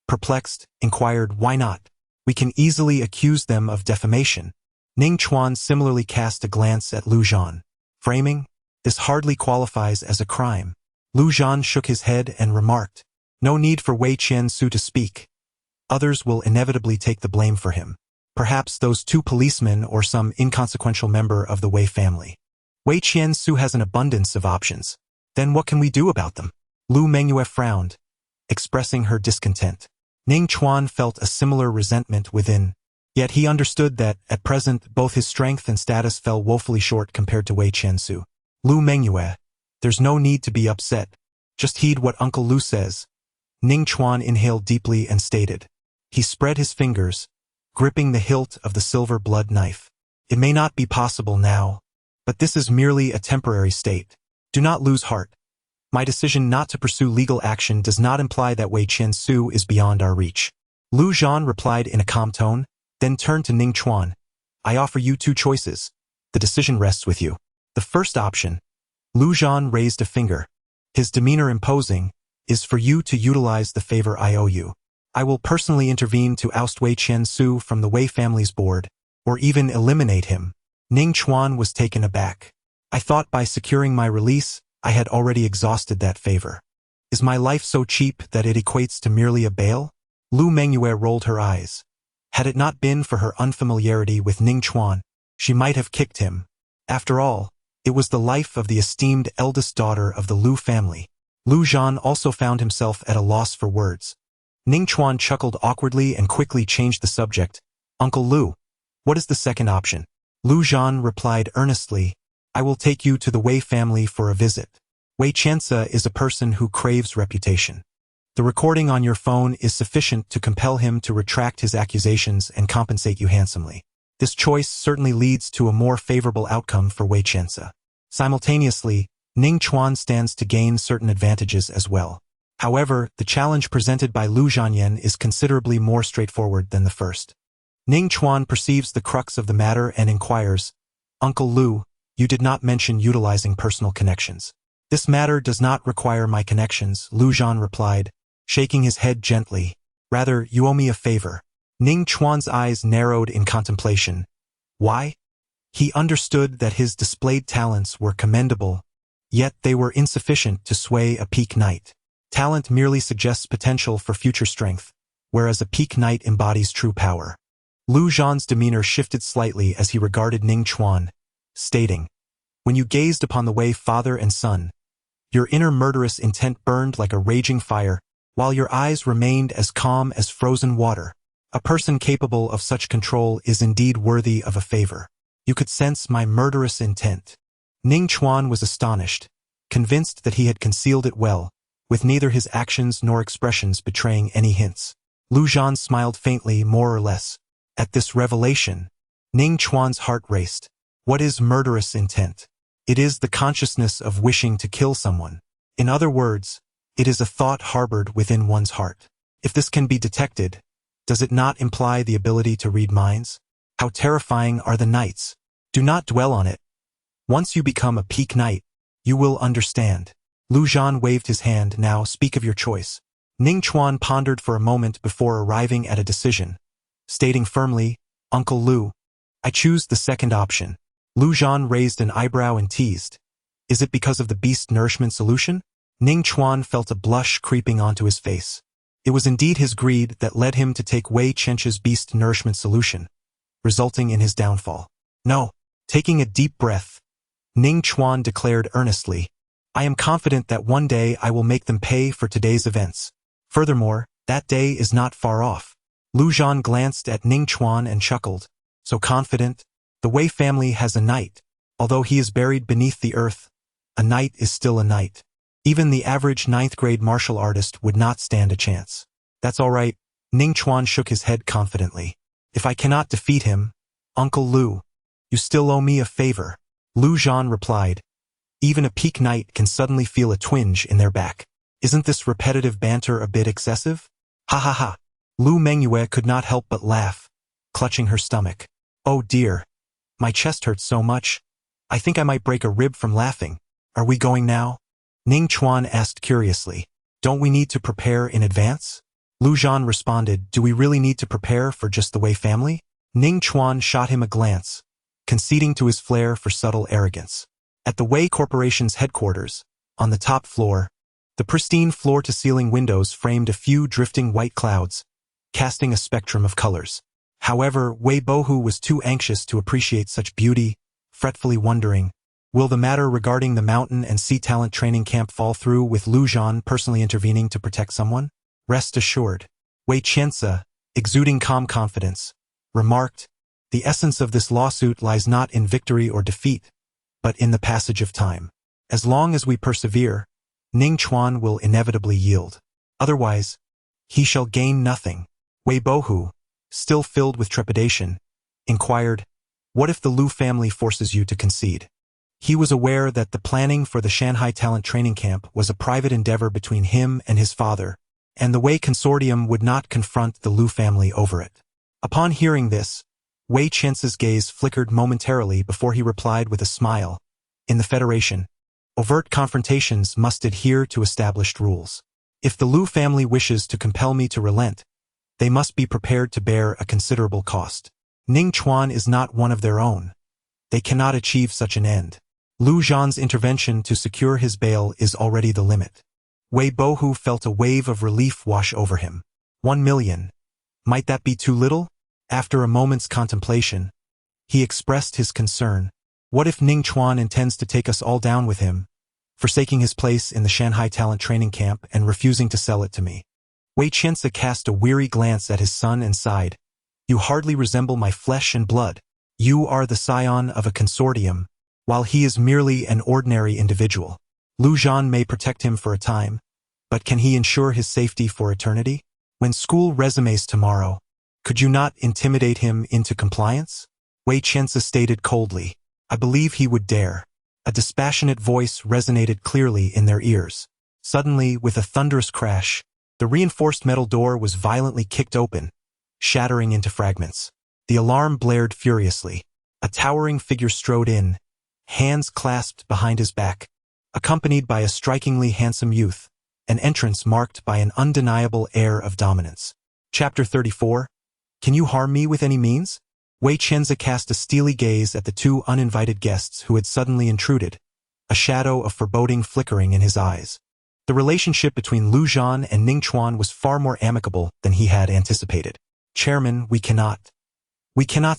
perplexed, inquired, why not? We can easily accuse them of defamation. Ning Chuan similarly cast a glance at Lu Zhan. Framing? This hardly qualifies as a crime. Lu Zhan shook his head and remarked, no need for Wei Qiansu to speak. Others will inevitably take the blame for him. Perhaps those 2 policemen or some inconsequential member of the Wei family. Wei Qiansu has an abundance of options. Then what can we do about them? Lu Mengyue frowned, expressing her discontent. Ning Chuan felt a similar resentment within, yet he understood that, at present, both his strength and status fell woefully short compared to Wei Qiansu. Lu Mengyue, there's no need to be upset. Just heed what Uncle Lu says. Ning Chuan inhaled deeply and stated. He spread his fingers, gripping the hilt of the silver blood knife. It may not be possible now, but this is merely a temporary state. Do not lose heart. My decision not to pursue legal action does not imply that Wei Qiansu is beyond our reach. Lu Zhan replied in a calm tone, then turned to Ning Chuan. I offer you two choices. The decision rests with you. The first option, Lu Zhan raised a finger, his demeanor imposing, is for you to utilize the favor I owe you. I will personally intervene to oust Wei Qiansu from the Wei family's board, or even eliminate him. Ning Chuan was taken aback. I thought by securing my release, I had already exhausted that favor. Is my life so cheap that it equates to merely a bail? Lu Mengyue rolled her eyes. Had it not been for her unfamiliarity with Ning Chuan, she might have kicked him. After all, it was the life of the esteemed eldest daughter of the Lu family. Lu Zhan also found himself at a loss for words. Ning Chuan chuckled awkwardly and quickly changed the subject. Uncle Lu, what is the second option? Lu Zhan replied earnestly, I will take you to the Wei family for a visit. Wei Qiansa is a person who craves reputation. The recording on your phone is sufficient to compel him to retract his accusations and compensate you handsomely. This choice certainly leads to a more favorable outcome for Wei Qiansa. Simultaneously, Ning Chuan stands to gain certain advantages as well. However, the challenge presented by Lu Zhanyan is considerably more straightforward than the first. Ning Chuan perceives the crux of the matter and inquires, Uncle Lu, you did not mention utilizing personal connections. This matter does not require my connections, Lu Zhan replied, shaking his head gently. Rather, you owe me a favor. Ning Chuan's eyes narrowed in contemplation. Why? He understood that his displayed talents were commendable, yet they were insufficient to sway a peak knight. Talent merely suggests potential for future strength, whereas a peak knight embodies true power. Lu Zhan's demeanor shifted slightly as he regarded Ning Chuan, stating, When you gazed upon the Wei father and son, your inner murderous intent burned like a raging fire, while your eyes remained as calm as frozen water. A person capable of such control is indeed worthy of a favor. You could sense my murderous intent. Ning Chuan was astonished, convinced that he had concealed it well, with neither his actions nor expressions betraying any hints. Lu Zhan smiled faintly, more or less. At this revelation, Ning Chuan's heart raced. What is murderous intent? It is the consciousness of wishing to kill someone. In other words, it is a thought harbored within one's heart. If this can be detected, does it not imply the ability to read minds? How terrifying are the knights? Do not dwell on it. Once you become a peak knight, you will understand. Lu Zhan waved his hand. Now speak of your choice. Ning Chuan pondered for a moment before arriving at a decision, stating firmly, Uncle Lu, I choose the second option. Lu Zhan raised an eyebrow and teased. Is it because of the beast nourishment solution? Ning Chuan felt a blush creeping onto his face. It was indeed his greed that led him to take Wei Qiansa's beast nourishment solution, resulting in his downfall. No. Taking a deep breath, Ning Chuan declared earnestly, I am confident that one day I will make them pay for today's events. Furthermore, that day is not far off. Lu Zhan glanced at Ning Chuan and chuckled. So confident? The Wei family has a knight. Although he is buried beneath the earth, a knight is still a knight. Even the average 9th-grade martial artist would not stand a chance. That's all right, Ning Chuan shook his head confidently. If I cannot defeat him, Uncle Lu, you still owe me a favor. Lu Zhan replied. Even a peak knight can suddenly feel a twinge in their back. Isn't this repetitive banter a bit excessive? Ha ha ha. Lu Mengyue could not help but laugh, clutching her stomach. Oh dear. My chest hurts so much. I think I might break a rib from laughing. Are we going now? Ning Chuan asked curiously. Don't we need to prepare in advance? Lu Zhan responded, Do we really need to prepare for just the Wei family? Ning Chuan shot him a glance, conceding to his flair for subtle arrogance. At the Wei Corporation's headquarters, on the top floor, the pristine floor-to-ceiling windows framed a few drifting white clouds, casting a spectrum of colors. However, Wei Bohu was too anxious to appreciate such beauty, fretfully wondering, will the matter regarding the mountain and sea talent training camp fall through with Lu Zhan personally intervening to protect someone? Rest assured, Wei Qiansa, exuding calm confidence, remarked, the essence of this lawsuit lies not in victory or defeat, but in the passage of time. As long as we persevere, Ning Chuan will inevitably yield. Otherwise, he shall gain nothing. Wei Bohu, still filled with trepidation, inquired, what if the Lu family forces you to concede? He was aware that the planning for the Shanghai Talent Training Camp was a private endeavor between him and his father, and the Wei consortium would not confront the Lu family over it. Upon hearing this, Wei Qiance's gaze flickered momentarily before he replied with a smile. In the Federation, overt confrontations must adhere to established rules. If the Lu family wishes to compel me to relent, they must be prepared to bear a considerable cost. Ning Chuan is not one of their own. They cannot achieve such an end. Lu Zhan's intervention to secure his bail is already the limit. Wei Bohu felt a wave of relief wash over him. 1 million. Might that be too little? After a moment's contemplation, he expressed his concern. What if Ning Chuan intends to take us all down with him, forsaking his place in the Shanghai talent training camp and refusing to sell it to me? Wei Qianze cast a weary glance at his son and sighed. You hardly resemble my flesh and blood. You are the scion of a consortium, while he is merely an ordinary individual. Lu Zhan may protect him for a time, but can he ensure his safety for eternity? When school resumes tomorrow, could you not intimidate him into compliance? Wei Qianze stated coldly. I believe he would dare. A dispassionate voice resonated clearly in their ears. Suddenly, with a thunderous crash, the reinforced metal door was violently kicked open, shattering into fragments. The alarm blared furiously. A towering figure strode in, hands clasped behind his back, accompanied by a strikingly handsome youth, an entrance marked by an undeniable air of dominance. Chapter 34. Can you harm me with any means? Wei Qianze cast a steely gaze at the two uninvited guests who had suddenly intruded, a shadow of foreboding flickering in his eyes. The relationship between Lu Zhan and Ning Chuan was far more amicable than he had anticipated. Chairman, we cannot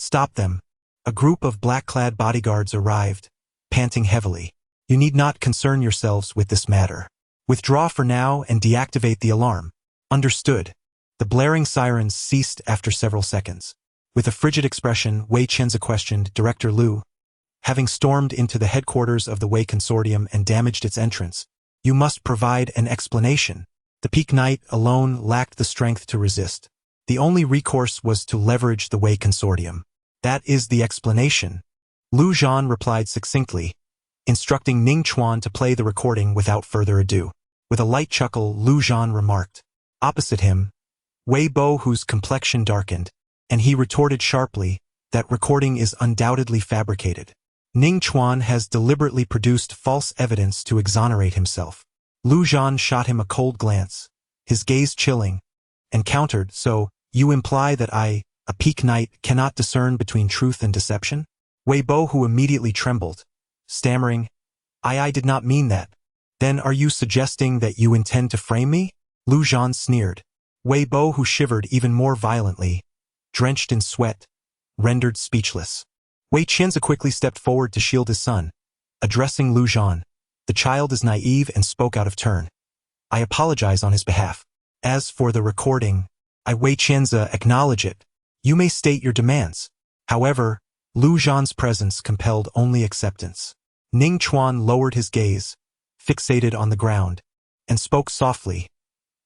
stop them. A group of black-clad bodyguards arrived, panting heavily. You need not concern yourselves with this matter. Withdraw for now and deactivate the alarm. Understood. The blaring sirens ceased after several seconds. With a frigid expression, Wei Qianze questioned Director Lu. Having stormed into the headquarters of the Wei Consortium and damaged its entrance, you must provide an explanation. The Peak Knight alone lacked the strength to resist. The only recourse was to leverage the Wei Consortium. That is the explanation. Lu Zhan replied succinctly, instructing Ning Chuan to play the recording without further ado. With a light chuckle, Lu Zhan remarked. Opposite him, Wei Bohu's complexion darkened, and he retorted sharply, that recording is undoubtedly fabricated. Ning Chuan has deliberately produced false evidence to exonerate himself. Lu Zhan shot him a cold glance, his gaze chilling, and countered, so, you imply that I, a Peak Knight, cannot discern between truth and deception? Wei Bohu immediately trembled, stammering, I did not mean that. Then are you suggesting that you intend to frame me? Lu Zhan sneered. Wei Bohu shivered even more violently, drenched in sweat, rendered speechless. Wei Qianze quickly stepped forward to shield his son, addressing Lu Zhan. The child is naive and spoke out of turn. I apologize on his behalf. As for the recording, Wei Qianze acknowledge it. You may state your demands. However, Lu Zhan's presence compelled only acceptance. Ning Chuan lowered his gaze, fixated on the ground, and spoke softly.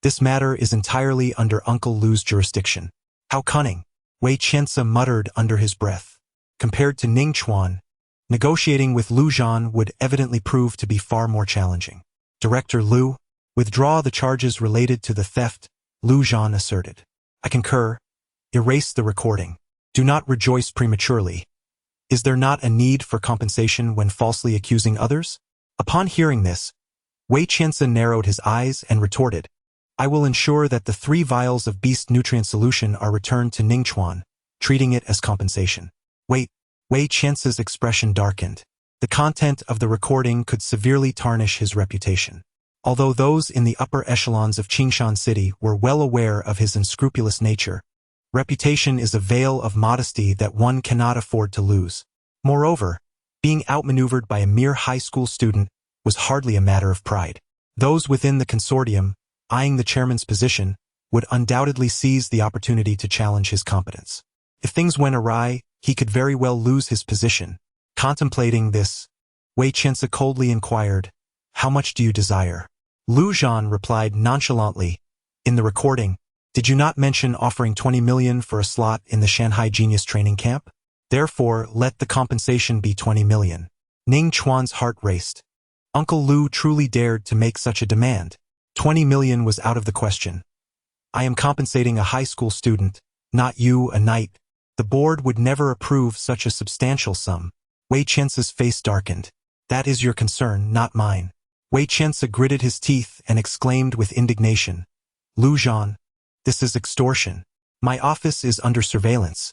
This matter is entirely under Uncle Lu's jurisdiction. How cunning! Wei Qianze muttered under his breath. Compared to Ning Chuan, negotiating with Lu Zhan would evidently prove to be far more challenging. Director Lu, withdraw the charges related to the theft, Lu Zhan asserted. I concur. Erase the recording. Do not rejoice prematurely. Is there not a need for compensation when falsely accusing others? Upon hearing this, Wei Qianze narrowed his eyes and retorted, I will ensure that the 3 vials of beast nutrient solution are returned to Ning Chuan, treating it as compensation. Wait, Wei Qianze's expression darkened. The content of the recording could severely tarnish his reputation. Although those in the upper echelons of Qingshan City were well aware of his unscrupulous nature, reputation is a veil of modesty that one cannot afford to lose. Moreover, being outmaneuvered by a mere high school student was hardly a matter of pride. Those within the consortium, eyeing the chairman's position, would undoubtedly seize the opportunity to challenge his competence. If things went awry, he could very well lose his position. Contemplating this, Wei Qianze coldly inquired, How much do you desire? Lu Zhan replied nonchalantly, In the recording, did you not mention offering 20 million for a slot in the Shanghai Genius training camp? Therefore, let the compensation be 20 million. Ning Chuan's heart raced. Uncle Lu truly dared to make such a demand. 20 million was out of the question. I am compensating a high school student, not you, a knight. The board would never approve such a substantial sum. Wei Qiance's face darkened. That is your concern, not mine. Wei Qiance gritted his teeth and exclaimed with indignation. Lu Zhan, this is extortion. My office is under surveillance.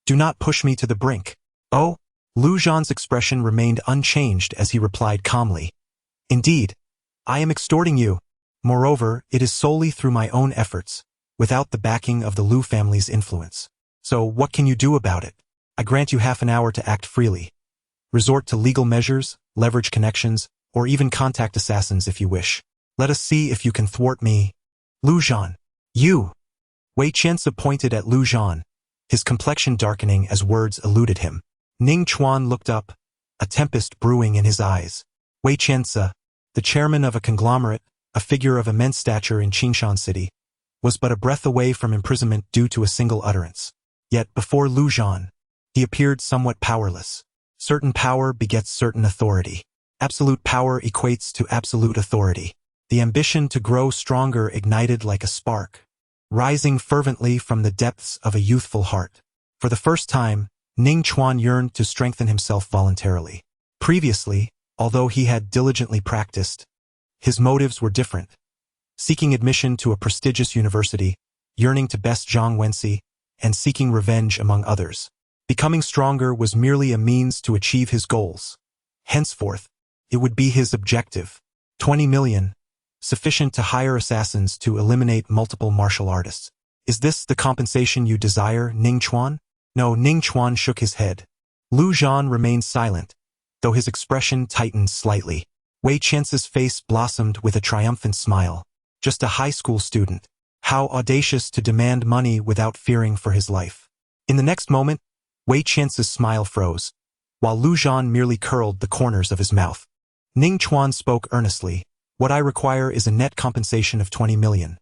Do not push me to the brink. Oh? Lu Zhan's expression remained unchanged as he replied calmly. Indeed, I am extorting you. Moreover, it is solely through my own efforts, without the backing of the Lu family's influence. So what can you do about it? I grant you half an hour to act freely. Resort to legal measures, leverage connections, or even contact assassins if you wish. Let us see if you can thwart me. Lu Zhan. You! Wei Qiance pointed at Lu Zhan, his complexion darkening as words eluded him. Ning Chuan looked up, a tempest brewing in his eyes. Wei Qiance, the chairman of a conglomerate, a figure of immense stature in Qingshan City, was but a breath away from imprisonment due to a single utterance. Yet before Lu Zhan, he appeared somewhat powerless. Certain power begets certain authority. Absolute power equates to absolute authority. The ambition to grow stronger ignited like a spark, rising fervently from the depths of a youthful heart. For the first time, Ning Chuan yearned to strengthen himself voluntarily. Previously, although he had diligently practiced, his motives were different. Seeking admission to a prestigious university, yearning to best Zhang Wenxi, and seeking revenge among others. Becoming stronger was merely a means to achieve his goals. Henceforth, it would be his objective. 20 million, sufficient to hire assassins to eliminate multiple martial artists. Is this the compensation you desire, Ning Chuan? No, Ning Chuan shook his head. Lu Zhan remained silent, though his expression tightened slightly. Wei Qiance's face blossomed with a triumphant smile. Just a high school student. How audacious to demand money without fearing for his life. In the next moment, Wei Qiance's smile froze, while Lu Zhan merely curled the corners of his mouth. Ning Chuan spoke earnestly. What I require is a net compensation of 20 million.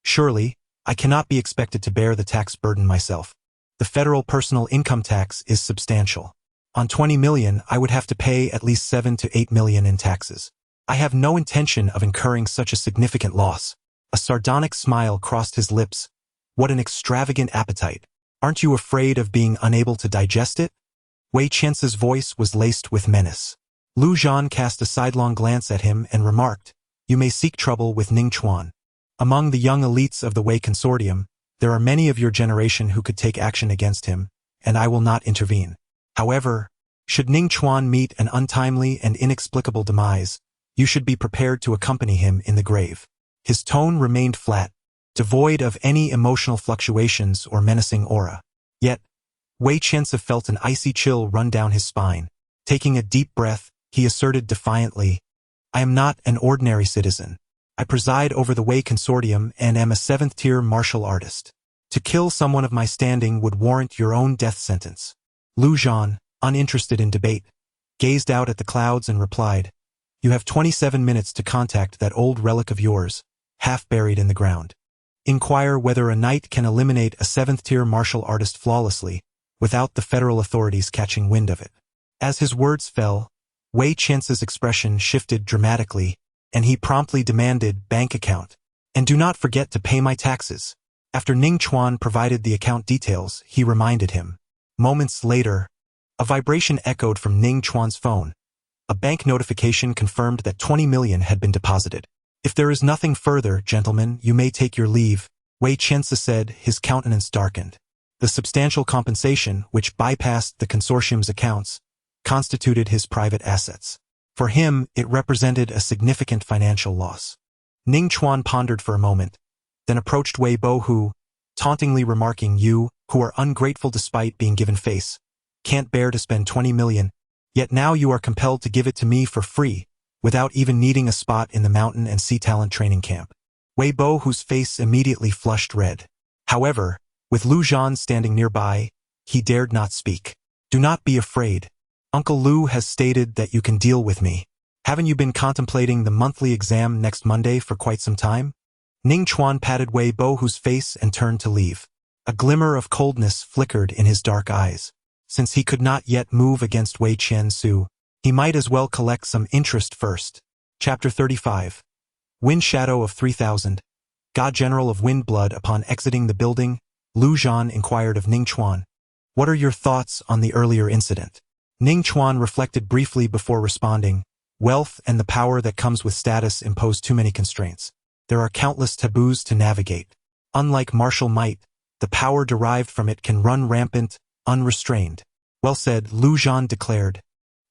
Surely, I cannot be expected to bear the tax burden myself. The federal personal income tax is substantial. On 20 million, I would have to pay at least 7 to 8 million in taxes. I have no intention of incurring such a significant loss. A sardonic smile crossed his lips. What an extravagant appetite. Aren't you afraid of being unable to digest it? Wei Qiance's voice was laced with menace. Lu Zhan cast a sidelong glance at him and remarked, You may seek trouble with Ning Chuan. Among the young elites of the Wei Consortium, there are many of your generation who could take action against him, and I will not intervene. However, should Ning Chuan meet an untimely and inexplicable demise, you should be prepared to accompany him in the grave. His tone remained flat, devoid of any emotional fluctuations or menacing aura. Yet, Wei Qiance felt an icy chill run down his spine. Taking a deep breath, he asserted defiantly, I am not an ordinary citizen. I preside over the Wei Consortium and am a 7th-tier martial artist. To kill someone of my standing would warrant your own death sentence. Lu Zhan, uninterested in debate, gazed out at the clouds and replied, You have 27 minutes to contact that old relic of yours, half buried in the ground. Inquire whether a knight can eliminate a 7th-tier martial artist flawlessly, without the federal authorities catching wind of it. As his words fell, Wei Qiance's expression shifted dramatically, and he promptly demanded bank account. And do not forget to pay my taxes. After Ning Chuan provided the account details, he reminded him. Moments later, a vibration echoed from Ning Chuan's phone. A bank notification confirmed that 20 million had been deposited. If there is nothing further, gentlemen, you may take your leave, Wei Qiance said, his countenance darkened. The substantial compensation, which bypassed the consortium's accounts, constituted his private assets. For him, it represented a significant financial loss. Ning Chuan pondered for a moment, then approached Wei Bo who, tauntingly remarking, You, who are ungrateful despite being given face, can't bear to spend 20 million, yet now you are compelled to give it to me for free, without even needing a spot in the mountain and sea talent training camp. Wei Bo whose face immediately flushed red. However, with Lu Zhan standing nearby, he dared not speak. Do not be afraid. Uncle Lu has stated that you can deal with me. Haven't you been contemplating the monthly exam next Monday for quite some time? Ning Chuan patted Wei Bo whose face and turned to leave. A glimmer of coldness flickered in his dark eyes. Since he could not yet move against Wei Qiansu, he might as well collect some interest first. Chapter 35. Wind Shadow of 3000. God General of Wind Blood. Upon exiting the building, Lu Zhan inquired of Ning Chuan, "What are your thoughts on the earlier incident?" Ning Chuan reflected briefly before responding, "Wealth and the power that comes with status impose too many constraints. There are countless taboos to navigate. Unlike martial might, the power derived from it can run rampant, unrestrained." "Well said," Lu Zhan declared,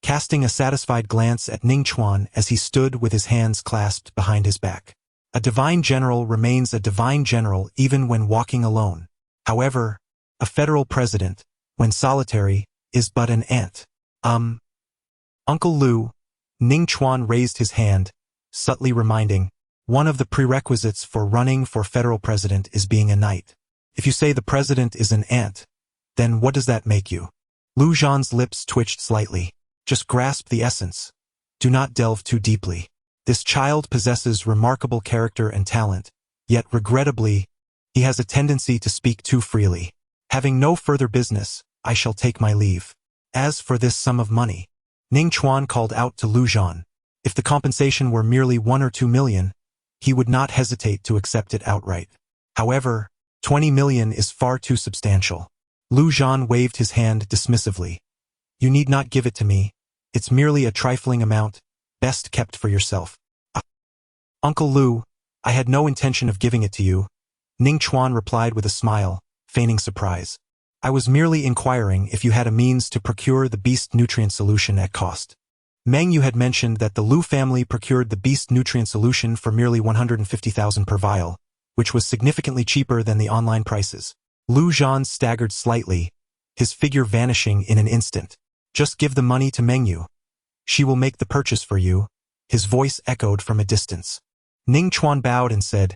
casting a satisfied glance at Ning Chuan as he stood with his hands clasped behind his back. A divine general remains a divine general even when walking alone. However, a federal president, when solitary, is but an ant. Uncle Lu, Ning Chuan raised his hand, subtly reminding, "One of the prerequisites for running for federal president is being a knight. If you say the president is an ant, then what does that make you?" Lu Zhan's lips twitched slightly. "Just grasp the essence. Do not delve too deeply. This child possesses remarkable character and talent, yet regrettably, he has a tendency to speak too freely. Having no further business, I shall take my leave. As for this sum of money," Ning Chuan called out to Lu Zhan, "if the compensation were merely 1 or 2 million, he would not hesitate to accept it outright. However, 20 million is far too substantial." Lu Zhan waved his hand dismissively. "You need not give it to me. It's merely a trifling amount, best kept for yourself." "Uncle Lu, I had no intention of giving it to you," Ning Chuan replied with a smile, feigning surprise. "I was merely inquiring if you had a means to procure the beast nutrient solution at cost." Meng Yu had mentioned that the Lu family procured the beast nutrient solution for merely 150,000 per vial, which was significantly cheaper than the online prices. Lu Zhan staggered slightly, his figure vanishing in an instant. "Just give the money to Meng Yu. She will make the purchase for you," his voice echoed from a distance. Ning Chuan bowed and said,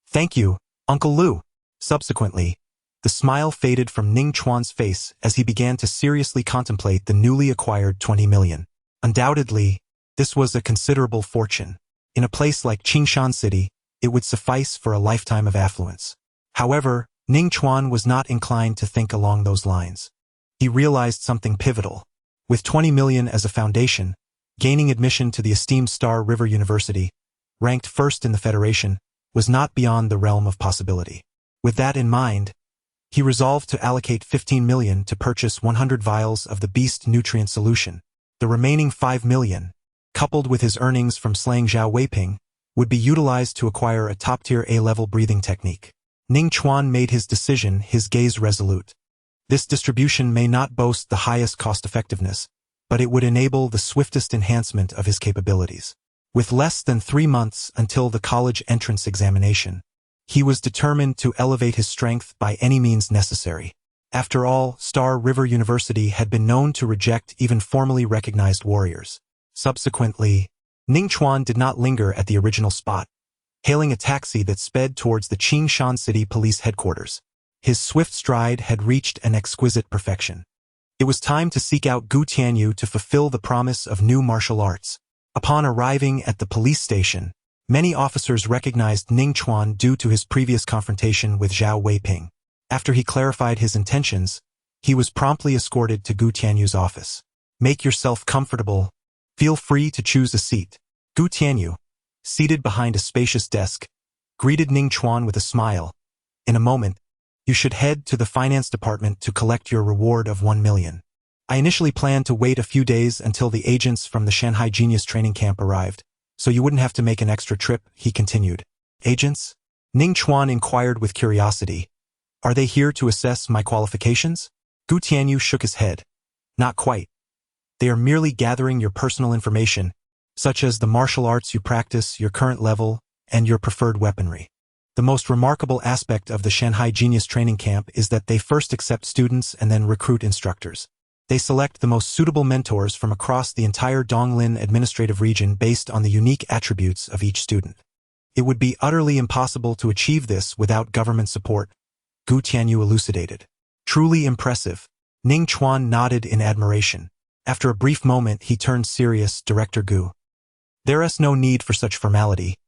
"Thank you, Uncle Lu." Subsequently, the smile faded from Ning Chuan's face as he began to seriously contemplate the newly acquired 20 million. Undoubtedly, this was a considerable fortune. In a place like Qingshan City, it would suffice for a lifetime of affluence. However, Ning Chuan was not inclined to think along those lines. He realized something pivotal. With 20 million as a foundation, gaining admission to the esteemed Star River University, ranked first in the Federation, was not beyond the realm of possibility. With that in mind, he resolved to allocate 15 million to purchase 100 vials of the beast nutrient solution. The remaining 5 million, coupled with his earnings from slaying Zhao Weiping, would be utilized to acquire a top-tier A-level breathing technique. Ning Chuan made his decision, his gaze resolute. This distribution may not boast the highest cost-effectiveness, but it would enable the swiftest enhancement of his capabilities. With less than 3 months until the college entrance examination, he was determined to elevate his strength by any means necessary. After all, Star River University had been known to reject even formally recognized warriors. Subsequently, Ning Chuan did not linger at the original spot, hailing a taxi that sped towards the Qingshan City Police Headquarters. His swift stride had reached an exquisite perfection. It was time to seek out Gu Tianyu to fulfill the promise of new martial arts. Upon arriving at the police station, many officers recognized Ning Chuan due to his previous confrontation with Zhao Weiping. After he clarified his intentions, he was promptly escorted to Gu Tianyu's office. "Make yourself comfortable. Feel free to choose a seat." Gu Tianyu, seated behind a spacious desk, greeted Ning Chuan with a smile. "In a moment, you should head to the finance department to collect your reward of 1 million. I initially planned to wait a few days until the agents from the Shanghai Genius training camp arrived, so you wouldn't have to make an extra trip," he continued. "Agents?" Ning Chuan inquired with curiosity. "Are they here to assess my qualifications?" Gu Tianyu shook his head. "Not quite. They are merely gathering your personal information, such as the martial arts you practice, your current level, and your preferred weaponry. The most remarkable aspect of the Shanghai Genius training camp is that they first accept students and then recruit instructors. They select the most suitable mentors from across the entire Donglin administrative region based on the unique attributes of each student. It would be utterly impossible to achieve this without government support," Gu Tianyu elucidated. "Truly impressive." Ning Chuan nodded in admiration. After a brief moment, he turned serious. "Director Gu, there is no need for such formality."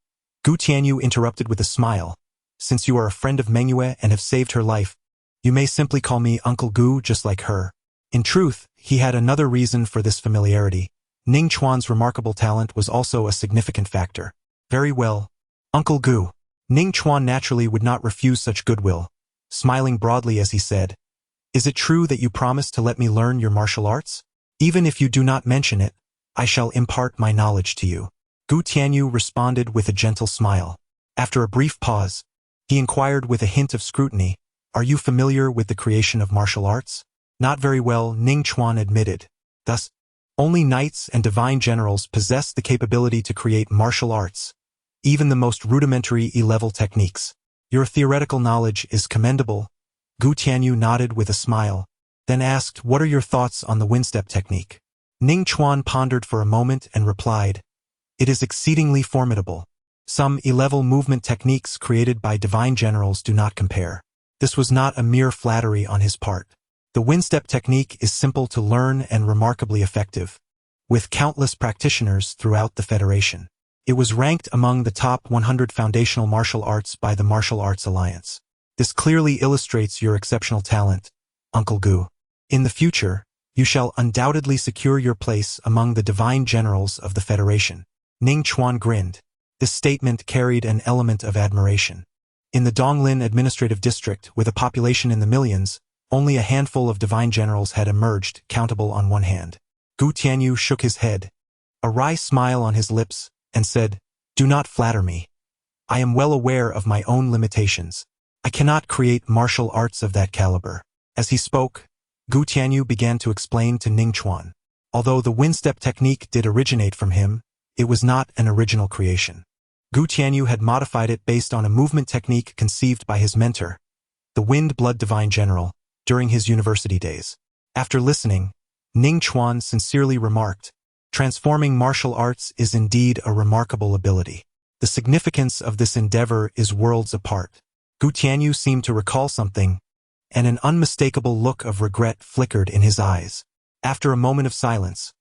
Gu Tianyu interrupted with a smile. "Since you are a friend of Meng Yue and have saved her life, you may simply call me Uncle Gu just like her." In truth, he had another reason for this familiarity. Ning Chuan's remarkable talent was also a significant factor. "Very well, Uncle Gu." Ning Chuan naturally would not refuse such goodwill, smiling broadly as he said, "Is it true that you promise to let me learn your martial arts? Even if you do not mention it, I shall impart my knowledge to you." Gu Tianyu responded with a gentle smile. After a brief pause, he inquired with a hint of scrutiny, "Are you familiar with the creation of martial arts?" "Not very well," Ning Chuan admitted. Thus, only knights and divine generals possess the capability to create martial arts, even the most rudimentary E-level techniques. "Your theoretical knowledge is commendable." Gu Tianyu nodded with a smile, then asked, "What are your thoughts on the wind-step technique?" Ning Chuan pondered for a moment and replied, "It is exceedingly formidable. Some E-level movement techniques created by divine generals do not compare." This was not a mere flattery on his part. The wind-step technique is simple to learn and remarkably effective, with countless practitioners throughout the Federation. It was ranked among the top 100 foundational martial arts by the Martial Arts Alliance. This clearly illustrates your exceptional talent, Uncle Gu. In the future, you shall undoubtedly secure your place among the divine generals of the Federation. Ning Chuan grinned. This statement carried an element of admiration. In the Donglin administrative district, with a population in the millions, only a handful of divine generals had emerged, countable on one hand. Gu Tianyu shook his head, a wry smile on his lips, and said, "Do not flatter me. I am well aware of my own limitations. I cannot create martial arts of that caliber." As he spoke, Gu Tianyu began to explain to Ning Chuan. Although the wind-step technique did originate from him, it was not an original creation. Gu Tianyu had modified it based on a movement technique conceived by his mentor, the Wind-Blood Divine General, during his university days. After listening, Ning Chuan sincerely remarked, "Transforming martial arts is indeed a remarkable ability. The significance of this endeavor is worlds apart." Gu Tianyu seemed to recall something, and an unmistakable look of regret flickered in his eyes. After a moment of silence,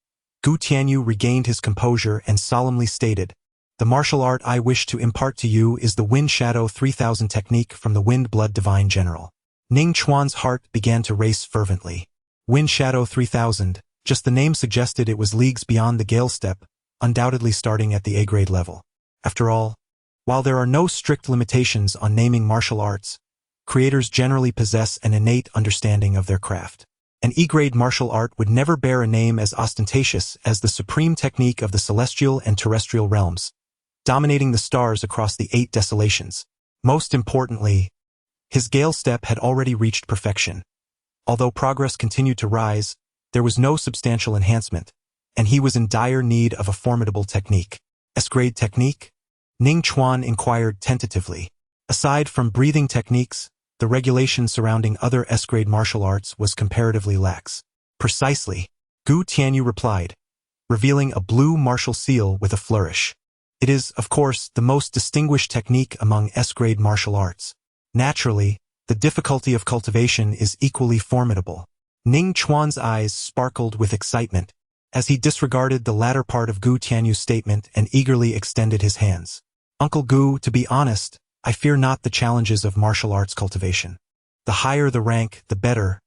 Gu Tianyu regained his composure and solemnly stated, "The martial art I wish to impart to you is the Wind Shadow 3000 technique from the Wind Blood Divine General." Ning Chuan's heart began to race fervently. Wind Shadow 3000, just the name suggested it was leagues beyond the Gale Step, undoubtedly starting at the A-grade level. After all, while there are no strict limitations on naming martial arts, creators generally possess an innate understanding of their craft. An E-grade martial art would never bear a name as ostentatious as the supreme technique of the celestial and terrestrial realms, dominating the stars across the 8 desolations. Most importantly, his Gale Step had already reached perfection. Although progress continued to rise, there was no substantial enhancement, and he was in dire need of a formidable technique. S-grade technique? Ning Chuan inquired tentatively. Aside from breathing techniques, the regulation surrounding other S-grade martial arts was comparatively lax. "Precisely," Gu Tianyu replied, revealing a blue martial seal with a flourish. "It is, of course, the most distinguished technique among S-grade martial arts. Naturally, the difficulty of cultivation is equally formidable." Ning Chuan's eyes sparkled with excitement, as he disregarded the latter part of Gu Tianyu's statement and eagerly extended his hands. "Uncle Gu, to be honest, I fear not the challenges of martial arts cultivation. The higher the rank, the better.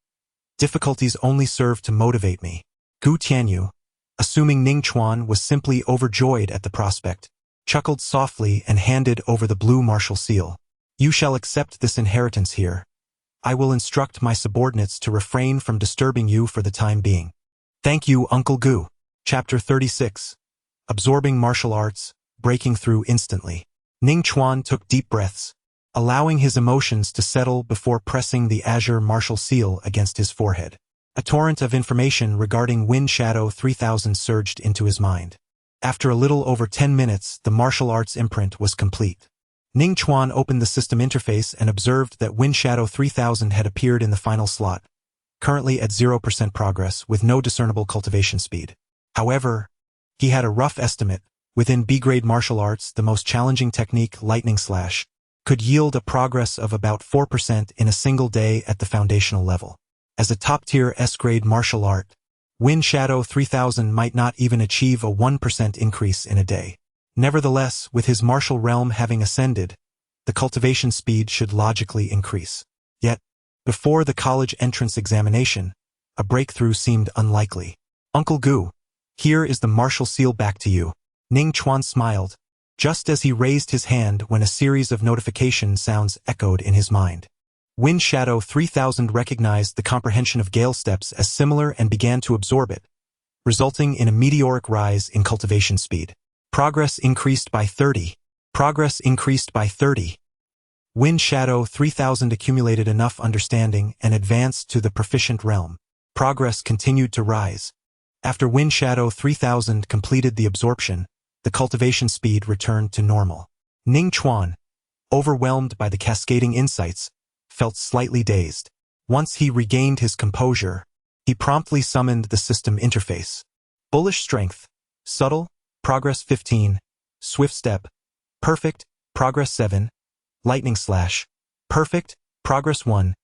Difficulties only serve to motivate me." Gu Tianyu, assuming Ning Chuan was simply overjoyed at the prospect, chuckled softly and handed over the blue martial seal. "You shall accept this inheritance here. I will instruct my subordinates to refrain from disturbing you for the time being." "Thank you, Uncle Gu." Chapter 36. Absorbing martial arts, breaking through instantly. Ning Chuan took deep breaths, allowing his emotions to settle before pressing the azure martial seal against his forehead. A torrent of information regarding Wind Shadow 3000 surged into his mind. After a little over 10 minutes, the martial arts imprint was complete. Ning Chuan opened the system interface and observed that Wind Shadow 3000 had appeared in the final slot, currently at 0% progress with no discernible cultivation speed. However, he had a rough estimate. Within B-grade martial arts, the most challenging technique, Lightning Slash, could yield a progress of about 4% in a single day at the foundational level. As a top-tier S-grade martial art, Wind Shadow 3000 might not even achieve a 1% increase in a day. Nevertheless, with his martial realm having ascended, the cultivation speed should logically increase. Yet, before the college entrance examination, a breakthrough seemed unlikely. "Uncle Gu, here is the martial seal back to you." Ning Chuan smiled, just as he raised his hand when a series of notification sounds echoed in his mind. Wind Shadow 3000 recognized the comprehension of Gale steps as similar and began to absorb it, resulting in a meteoric rise in cultivation speed. Progress increased by 30. Progress increased by 30. Wind Shadow 3000 accumulated enough understanding and advanced to the proficient realm. Progress continued to rise. After Wind Shadow 3000 completed the absorption, the cultivation speed returned to normal. Ning Chuan, overwhelmed by the cascading insights, felt slightly dazed. Once he regained his composure, he promptly summoned the system interface. Bullish Strength, Subtle, Progress 15, Swift Step, Perfect, Progress 7, Lightning Slash, Perfect, Progress 1,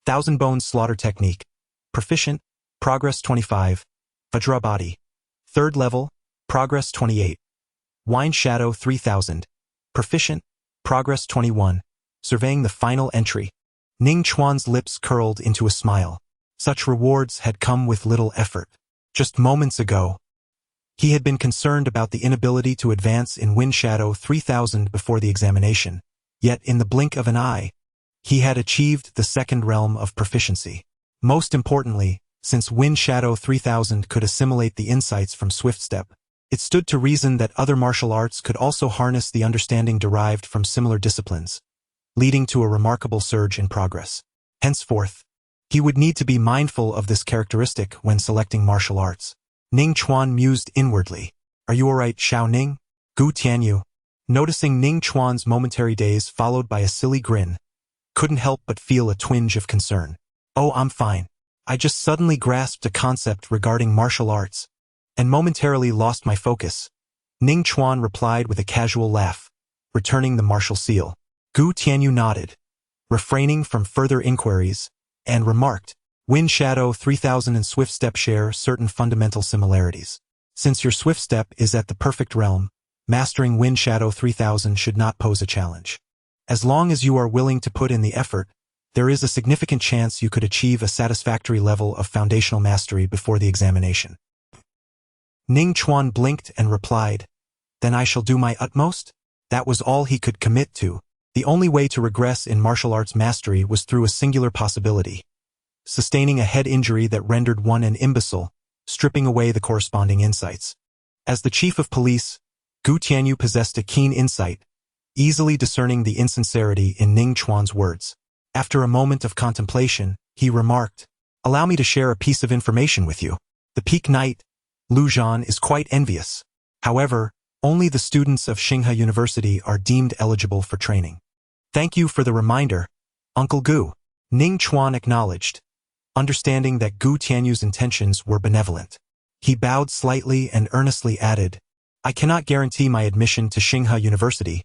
Thousand Bones Slaughter Technique, Proficient, Progress 25, Vajra Body, Third Level, Progress 28, Wind Shadow 3000, Proficient, Progress 21, surveying the final entry. Ning Chuan's lips curled into a smile. Such rewards had come with little effort. Just moments ago, he had been concerned about the inability to advance in Wind Shadow 3000 before the examination. Yet in the blink of an eye, he had achieved the second realm of proficiency. Most importantly, since Wind Shadow 3000 could assimilate the insights from Swift Step, it stood to reason that other martial arts could also harness the understanding derived from similar disciplines, leading to a remarkable surge in progress. Henceforth, he would need to be mindful of this characteristic when selecting martial arts. Ning Chuan mused inwardly. "Are you alright, Xiao Ning?" Gu Tianyu, noticing Ning Chuan's momentary daze followed by a silly grin, couldn't help but feel a twinge of concern. "Oh, I'm fine. I just suddenly grasped a concept regarding martial arts, and momentarily lost my focus." Ning Chuan replied with a casual laugh, returning the martial seal. Gu Tianyu nodded, refraining from further inquiries, and remarked, "Wind Shadow 3000 and Swift Step share certain fundamental similarities. Since your Swift Step is at the perfect realm, mastering Wind Shadow 3000 should not pose a challenge. As long as you are willing to put in the effort, there is a significant chance you could achieve a satisfactory level of foundational mastery before the examination." Ning Chuan blinked and replied, "Then I shall do my utmost?" That was all he could commit to. The only way to regress in martial arts mastery was through a singular possibility: sustaining a head injury that rendered one an imbecile, stripping away the corresponding insights. As the chief of police, Gu Tianyu possessed a keen insight, easily discerning the insincerity in Ning Chuan's words. After a moment of contemplation, he remarked, "Allow me to share a piece of information with you. The Peak Knight, Lu Zhan, is quite envious. However, only the students of Xinghe University are deemed eligible for training." "Thank you for the reminder, Uncle Gu," Ning Chuan acknowledged, understanding that Gu Tianyu's intentions were benevolent. He bowed slightly and earnestly added, "I cannot guarantee my admission to Xinghe University,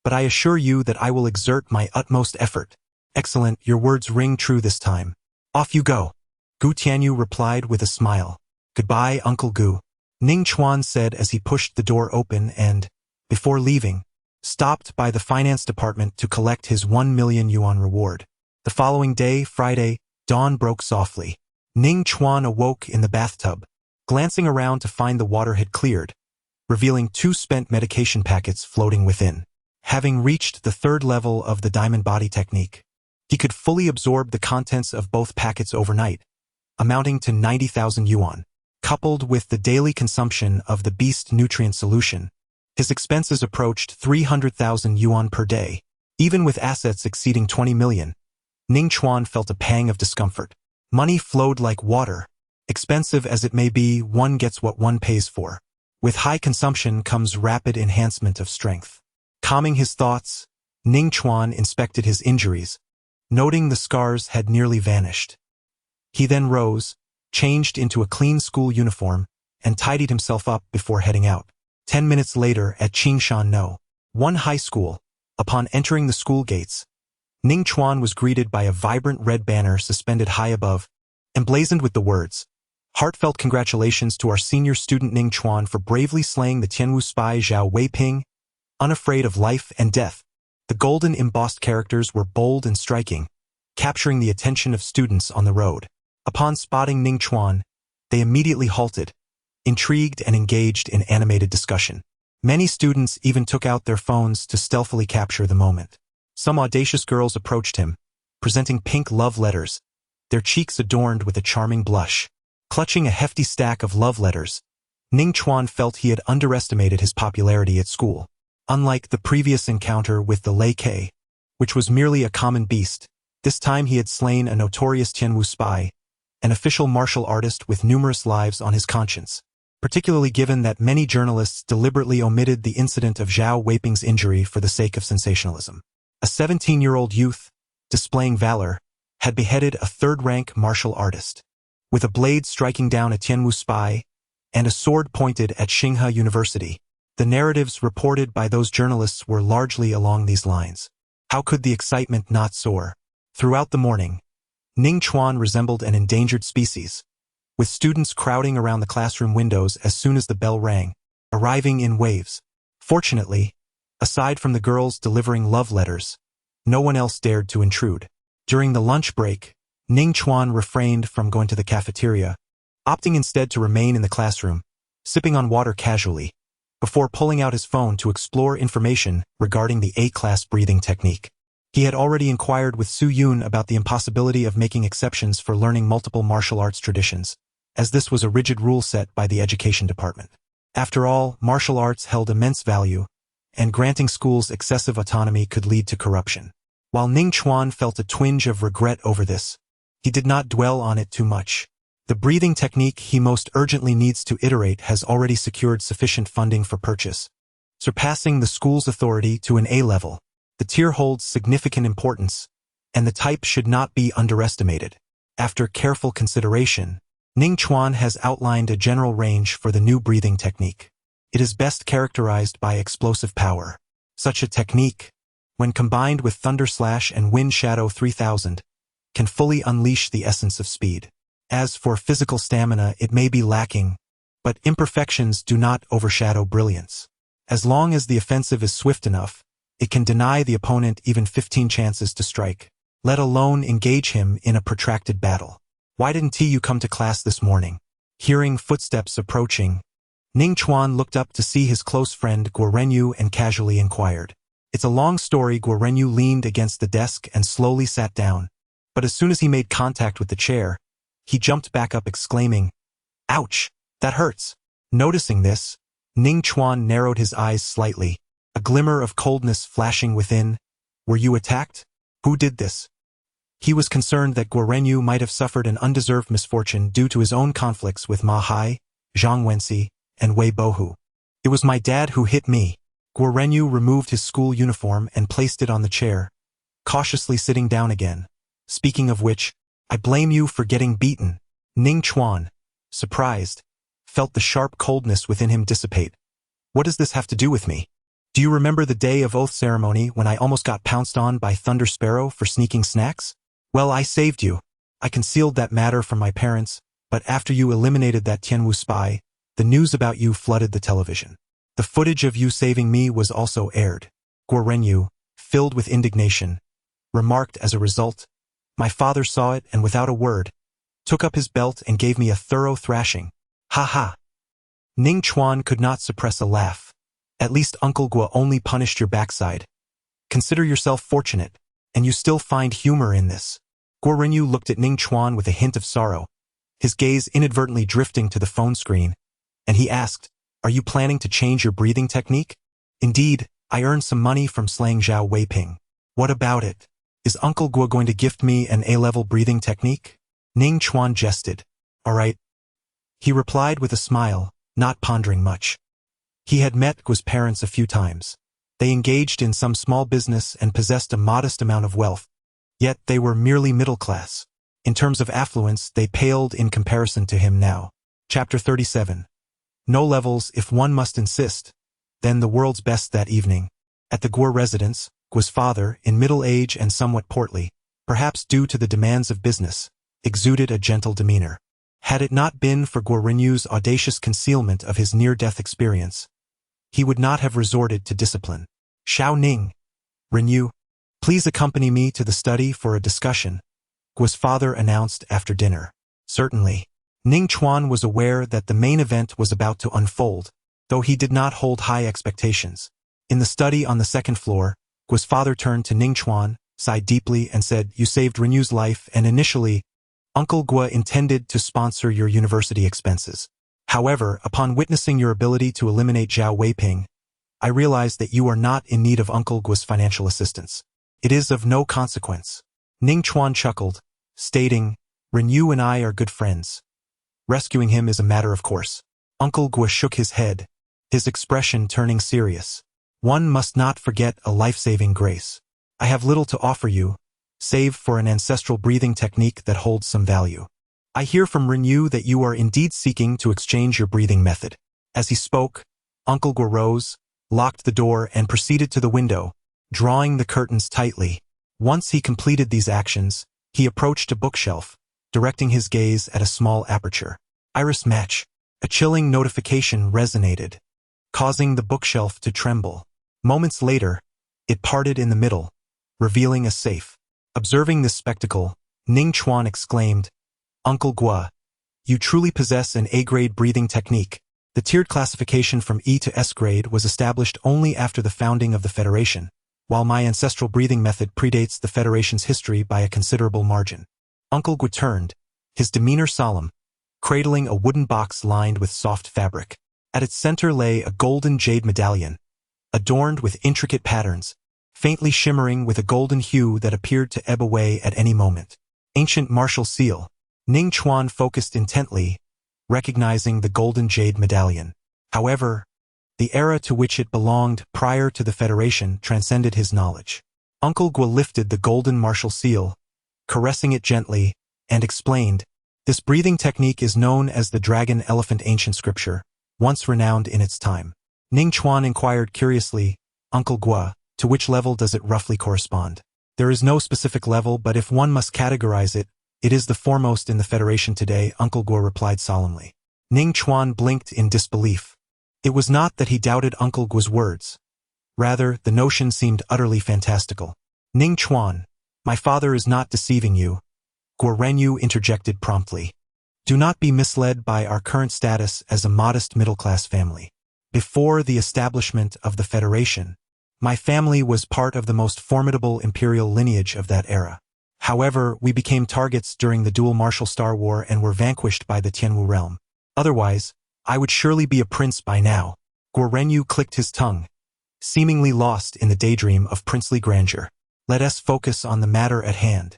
but I assure you that I will exert my utmost effort." "Excellent, your words ring true this time. Off you go," Gu Tianyu replied with a smile. "Goodbye, Uncle Gu," Ning Chuan said as he pushed the door open and, before leaving, stopped by the finance department to collect his 1 million yuan reward. The following day, Friday, dawn broke softly. Ning Chuan awoke in the bathtub, glancing around to find the water had cleared, revealing 2 spent medication packets floating within. Having reached the third level of the diamond body technique, he could fully absorb the contents of both packets overnight, amounting to 90,000 yuan. Coupled with the daily consumption of the beast nutrient solution, his expenses approached 300,000 yuan per day. Even with assets exceeding 20 million, Ning Chuan felt a pang of discomfort. Money flowed like water. Expensive as it may be, one gets what one pays for. With high consumption comes rapid enhancement of strength. Calming his thoughts, Ning Chuan inspected his injuries, noting the scars had nearly vanished. He then rose, changed into a clean school uniform, and tidied himself up before heading out. 10 minutes later at Qingshan No. 1 High School, upon entering the school gates, Ning Chuan was greeted by a vibrant red banner suspended high above, emblazoned with the words, "Heartfelt congratulations to our senior student Ning Chuan for bravely slaying the Tianwu spy Zhao Weiping, unafraid of life and death." The golden embossed characters were bold and striking, capturing the attention of students on the road. Upon spotting Ning Chuan, they immediately halted, intrigued and engaged in animated discussion. Many students even took out their phones to stealthily capture the moment. Some audacious girls approached him, presenting pink love letters, their cheeks adorned with a charming blush. Clutching a hefty stack of love letters, Ning Chuan felt he had underestimated his popularity at school. Unlike the previous encounter with the Lei Ke, which was merely a common beast, this time he had slain a notorious Tianwu spy, an official martial artist with numerous lives on his conscience, particularly given that many journalists deliberately omitted the incident of Zhao Weiping's injury for the sake of sensationalism. A 17-year-old youth, displaying valor, had beheaded a third-rank martial artist, with a blade striking down a Tianwu spy and a sword pointed at Tsinghua University. The narratives reported by those journalists were largely along these lines. How could the excitement not soar? Throughout the morning, Ning Chuan resembled an endangered species, with students crowding around the classroom windows as soon as the bell rang, arriving in waves. Fortunately, aside from the girls delivering love letters, no one else dared to intrude. During the lunch break, Ning Chuan refrained from going to the cafeteria, opting instead to remain in the classroom, sipping on water casually, before pulling out his phone to explore information regarding the A-class breathing technique. He had already inquired with Su Yun about the impossibility of making exceptions for learning multiple martial arts traditions, as this was a rigid rule set by the education department. After all, martial arts held immense value, and granting schools excessive autonomy could lead to corruption. While Ning Chuan felt a twinge of regret over this, he did not dwell on it too much. The breathing technique he most urgently needs to iterate has already secured sufficient funding for purchase, surpassing the school's authority to an A level. The tier holds significant importance, and the type should not be underestimated. After careful consideration, Ning Chuan has outlined a general range for the new breathing technique. It is best characterized by explosive power. Such a technique, when combined with Thunder Slash and Wind Shadow 3000, can fully unleash the essence of speed. As for physical stamina, it may be lacking, but imperfections do not overshadow brilliance. As long as the offensive is swift enough, it can deny the opponent even 15 chances to strike, let alone engage him in a protracted battle. Why didn't you come to class this morning? Hearing footsteps approaching, Ning Chuan looked up to see his close friend Guo Renyu and casually inquired. It's a long story. Guo Renyu leaned against the desk and slowly sat down, but as soon as he made contact with the chair, he jumped back up exclaiming, "Ouch, that hurts." Noticing this, Ning Chuan narrowed his eyes slightly, a glimmer of coldness flashing within. Were you attacked? Who did this? He was concerned that Guo Renyu might have suffered an undeserved misfortune due to his own conflicts with Ma Hai, Zhang Wenxi, and Wei Bohu. It was my dad who hit me. Guo Renyu removed his school uniform and placed it on the chair, cautiously sitting down again. Speaking of which, I blame you for getting beaten. Ning Chuan, surprised, felt the sharp coldness within him dissipate. What does this have to do with me? Do you remember the day of oath ceremony when I almost got pounced on by Thunder Sparrow for sneaking snacks? Well, I saved you. I concealed that matter from my parents, but after you eliminated that Tianwu spy, the news about you flooded the television. The footage of you saving me was also aired. Guo Renyu, filled with indignation, remarked as a result, my father saw it and without a word, took up his belt and gave me a thorough thrashing. Ha ha. Ning Chuan could not suppress a laugh. At least Uncle Guo only punished your backside. Consider yourself fortunate, and you still find humor in this. Guo Renyu looked at Ning Chuan with a hint of sorrow, his gaze inadvertently drifting to the phone screen, and he asked, are you planning to change your breathing technique? Indeed, I earned some money from slaying Zhao Weiping. What about it? Is Uncle Guo going to gift me an A-level breathing technique? Ning Chuan jested. All right. He replied with a smile, not pondering much. He had met Guo's parents a few times. They engaged in some small business and possessed a modest amount of wealth. Yet they were merely middle class. In terms of affluence, they paled in comparison to him now. Chapter 37. No levels if one must insist. Then the world's best that evening. At the Guo residence, Guo's father, in middle age and somewhat portly, perhaps due to the demands of business, exuded a gentle demeanor. Had it not been for Guo Renyu's audacious concealment of his near-death experience, he would not have resorted to discipline. Xiao Ning, Renyu, please accompany me to the study for a discussion, Guo's father announced after dinner. Certainly. Ning Chuan was aware that the main event was about to unfold, though he did not hold high expectations. In the study on the second floor, Guo's father turned to Ning Chuan, sighed deeply, and said, "You saved Renyu's life, and initially, Uncle Guo intended to sponsor your university expenses. However, upon witnessing your ability to eliminate Zhao Weiping, I realized that you are not in need of Uncle Guo's financial assistance. It is of no consequence." Ning Chuan chuckled, stating, "Renyu and I are good friends. Rescuing him is a matter of course." Uncle Guo shook his head, his expression turning serious. "One must not forget a life-saving grace. I have little to offer you, save for an ancestral breathing technique that holds some value. I hear from Renyu that you are indeed seeking to exchange your breathing method." As he spoke, Uncle Guo rose, locked the door, and proceeded to the window, drawing the curtains tightly. Once he completed these actions, he approached a bookshelf, directing his gaze at a small aperture. Iris match. A chilling notification resonated, causing the bookshelf to tremble. Moments later, it parted in the middle, revealing a safe. Observing this spectacle, Ning Chuan exclaimed, "Uncle Guo, you truly possess an A-grade breathing technique." The tiered classification from E to S grade was established only after the founding of the Federation, while my ancestral breathing method predates the Federation's history by a considerable margin. Uncle Guo turned, his demeanor solemn, cradling a wooden box lined with soft fabric. At its center lay a golden jade medallion, adorned with intricate patterns, faintly shimmering with a golden hue that appeared to ebb away at any moment. Ancient martial seal. Ning Chuan focused intently, recognizing the golden jade medallion. However, the era to which it belonged prior to the Federation transcended his knowledge. Uncle Guo lifted the golden martial seal, caressing it gently, and explained, "This breathing technique is known as the Dragon Elephant Ancient Scripture, once renowned in its time." Ning Chuan inquired curiously, "Uncle Guo, to which level does it roughly correspond?" "There is no specific level, but if one must categorize it, it is the foremost in the Federation today," Uncle Guo replied solemnly. Ning Chuan blinked in disbelief. It was not that he doubted Uncle Guo's words. Rather, the notion seemed utterly fantastical. "Ning Chuan, my father is not deceiving you," Guo Renyu interjected promptly. "Do not be misled by our current status as a modest middle-class family. Before the establishment of the Federation, my family was part of the most formidable imperial lineage of that era. However, we became targets during the Dual Martial Star War and were vanquished by the Tianwu realm. Otherwise, I would surely be a prince by now." Guo Renyu clicked his tongue, seemingly lost in the daydream of princely grandeur. "Let us focus on the matter at hand,"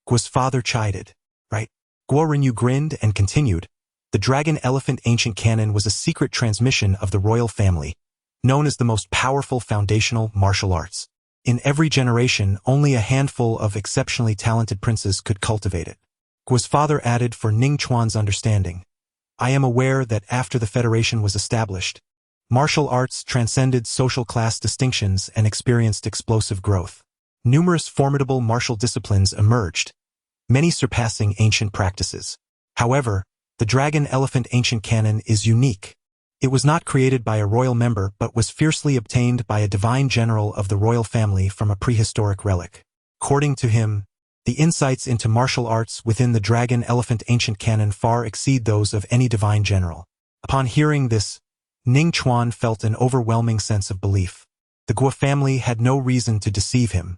Guo's father chided. "Right?" Guo Renyu grinned and continued, "The Dragon Elephant Ancient Canon was a secret transmission of the royal family, known as the most powerful foundational martial arts. In every generation, only a handful of exceptionally talented princes could cultivate it." Guo's father added for Ning Chuan's understanding, "I am aware that after the Federation was established, martial arts transcended social class distinctions and experienced explosive growth. Numerous formidable martial disciplines emerged, many surpassing ancient practices. However, the Dragon Elephant Ancient Canon is unique. It was not created by a royal member but was fiercely obtained by a divine general of the royal family from a prehistoric relic. According to him, the insights into martial arts within the Dragon Elephant Ancient Canon far exceed those of any divine general." Upon hearing this, Ning Chuan felt an overwhelming sense of belief. The Guo family had no reason to deceive him.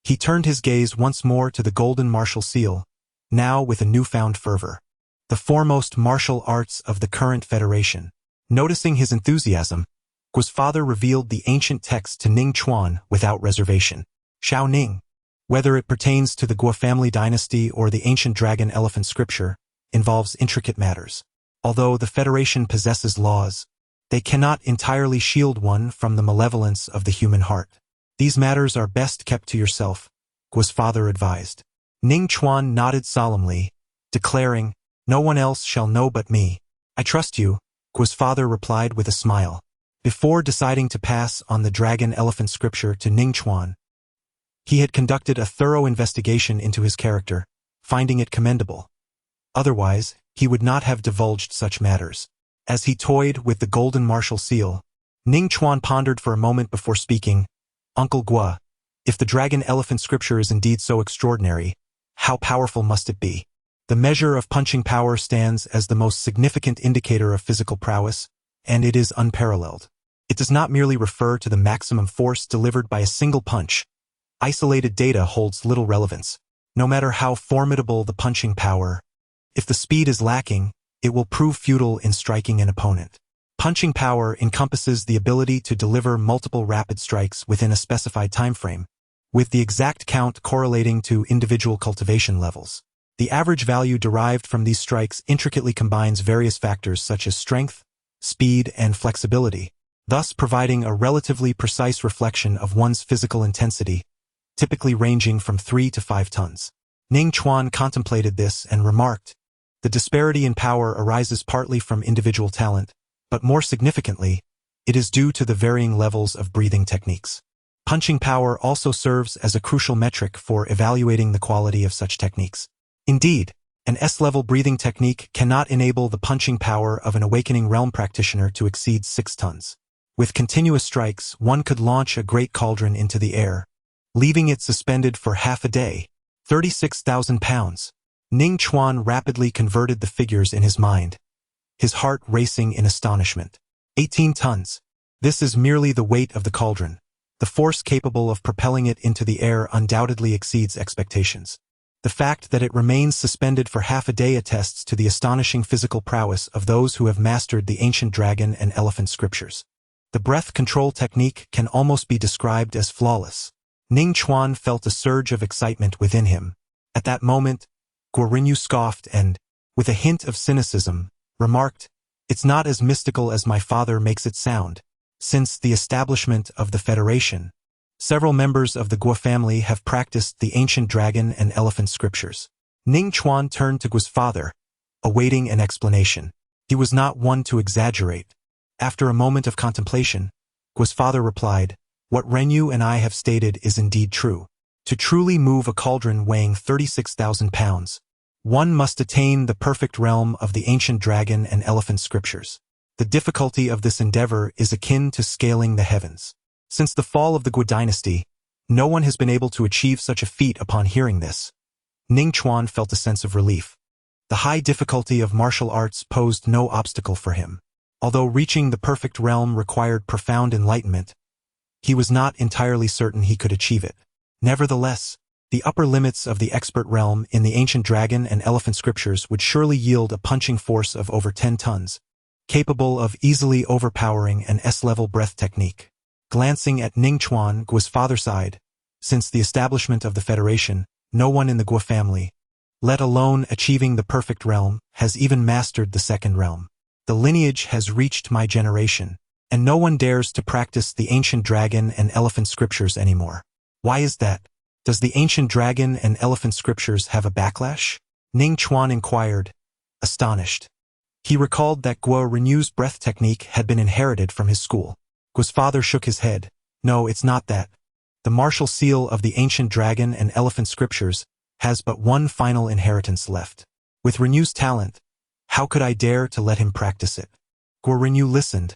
He turned his gaze once more to the golden martial seal, now with a newfound fervor. The foremost martial arts of the current Federation. Noticing his enthusiasm, Guo's father revealed the ancient text to Ning Chuan without reservation. "Xiao Ning, whether it pertains to the Guo family dynasty or the ancient Dragon Elephant Scripture, involves intricate matters. Although the Federation possesses laws, they cannot entirely shield one from the malevolence of the human heart. These matters are best kept to yourself," Guo's father advised. Ning Chuan nodded solemnly, declaring, "No one else shall know but me." "I trust you," Guo's father replied with a smile. Before deciding to pass on the Dragon Elephant Scripture to Ning Chuan, he had conducted a thorough investigation into his character, finding it commendable. Otherwise, he would not have divulged such matters. As he toyed with the golden martial seal, Ning Chuan pondered for a moment before speaking, "Uncle Guo, if the Dragon Elephant Scripture is indeed so extraordinary, how powerful must it be? The measure of punching power stands as the most significant indicator of physical prowess, and it is unparalleled. It does not merely refer to the maximum force delivered by a single punch. Isolated data holds little relevance. No matter how formidable the punching power, if the speed is lacking, it will prove futile in striking an opponent. Punching power encompasses the ability to deliver multiple rapid strikes within a specified time frame, with the exact count correlating to individual cultivation levels. The average value derived from these strikes intricately combines various factors such as strength, speed, and flexibility, thus providing a relatively precise reflection of one's physical intensity, typically ranging from 3 to 5 tons. Ning Chuan contemplated this and remarked, "The disparity in power arises partly from individual talent, but more significantly, it is due to the varying levels of breathing techniques." Punching power also serves as a crucial metric for evaluating the quality of such techniques. Indeed, an S-level breathing technique cannot enable the punching power of an awakening realm practitioner to exceed 6 tons. With continuous strikes, one could launch a great cauldron into the air, leaving it suspended for half a day. 36,000 pounds. Ning Chuan rapidly converted the figures in his mind, his heart racing in astonishment. 18 tons. This is merely the weight of the cauldron. The force capable of propelling it into the air undoubtedly exceeds expectations. The fact that it remains suspended for half a day attests to the astonishing physical prowess of those who have mastered the ancient dragon and elephant scriptures. The breath control technique can almost be described as flawless. Ning Chuan felt a surge of excitement within him. At that moment, Guo scoffed and, with a hint of cynicism, remarked, "It's not as mystical as my father makes it sound. Since the establishment of the Federation, several members of the Guo family have practiced the ancient dragon and elephant scriptures." Ning Chuan turned to Guo's father, awaiting an explanation. He was not one to exaggerate. After a moment of contemplation, Guo's father replied, "What Renyu and I have stated is indeed true. To truly move a cauldron weighing 36,000 pounds, one must attain the perfect realm of the ancient dragon and elephant scriptures. The difficulty of this endeavor is akin to scaling the heavens. Since the fall of the Guo dynasty, no one has been able to achieve such a feat. Upon hearing this, Ning Chuan felt a sense of relief. The high difficulty of martial arts posed no obstacle for him. Although reaching the perfect realm required profound enlightenment, he was not entirely certain he could achieve it. Nevertheless, the upper limits of the expert realm in the ancient dragon and elephant scriptures would surely yield a punching force of over 10 tons, capable of easily overpowering an S-level breath technique. Glancing at Ning Chuan, Guo's father sighed. Since the establishment of the Federation, no one in the Guo family, let alone achieving the perfect realm, has even mastered the second realm. The lineage has reached my generation, and no one dares to practice the ancient dragon and elephant scriptures anymore. Why is that? Does the ancient dragon and elephant scriptures have a backlash? Ning Chuan inquired, astonished. He recalled that Guo Renyu's breath technique had been inherited from his school. Guo's father shook his head. No, it's not that. The martial seal of the ancient dragon and elephant scriptures has but one final inheritance left. With Renyu's talent, how could I dare to let him practice it? Guo Renyu listened,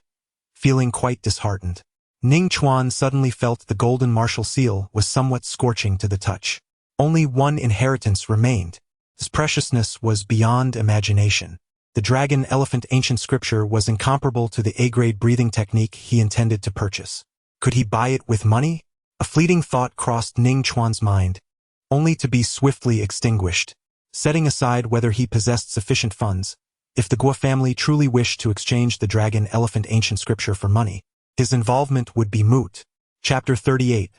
feeling quite disheartened. Ning Chuan suddenly felt the golden martial seal was somewhat scorching to the touch. Only one inheritance remained. Its preciousness was beyond imagination. The dragon-elephant ancient scripture was incomparable to the A-grade breathing technique he intended to purchase. Could he buy it with money? A fleeting thought crossed Ning Chuan's mind, only to be swiftly extinguished. Setting aside whether he possessed sufficient funds, if the Guo family truly wished to exchange the dragon-elephant ancient scripture for money, his involvement would be moot. Chapter 38.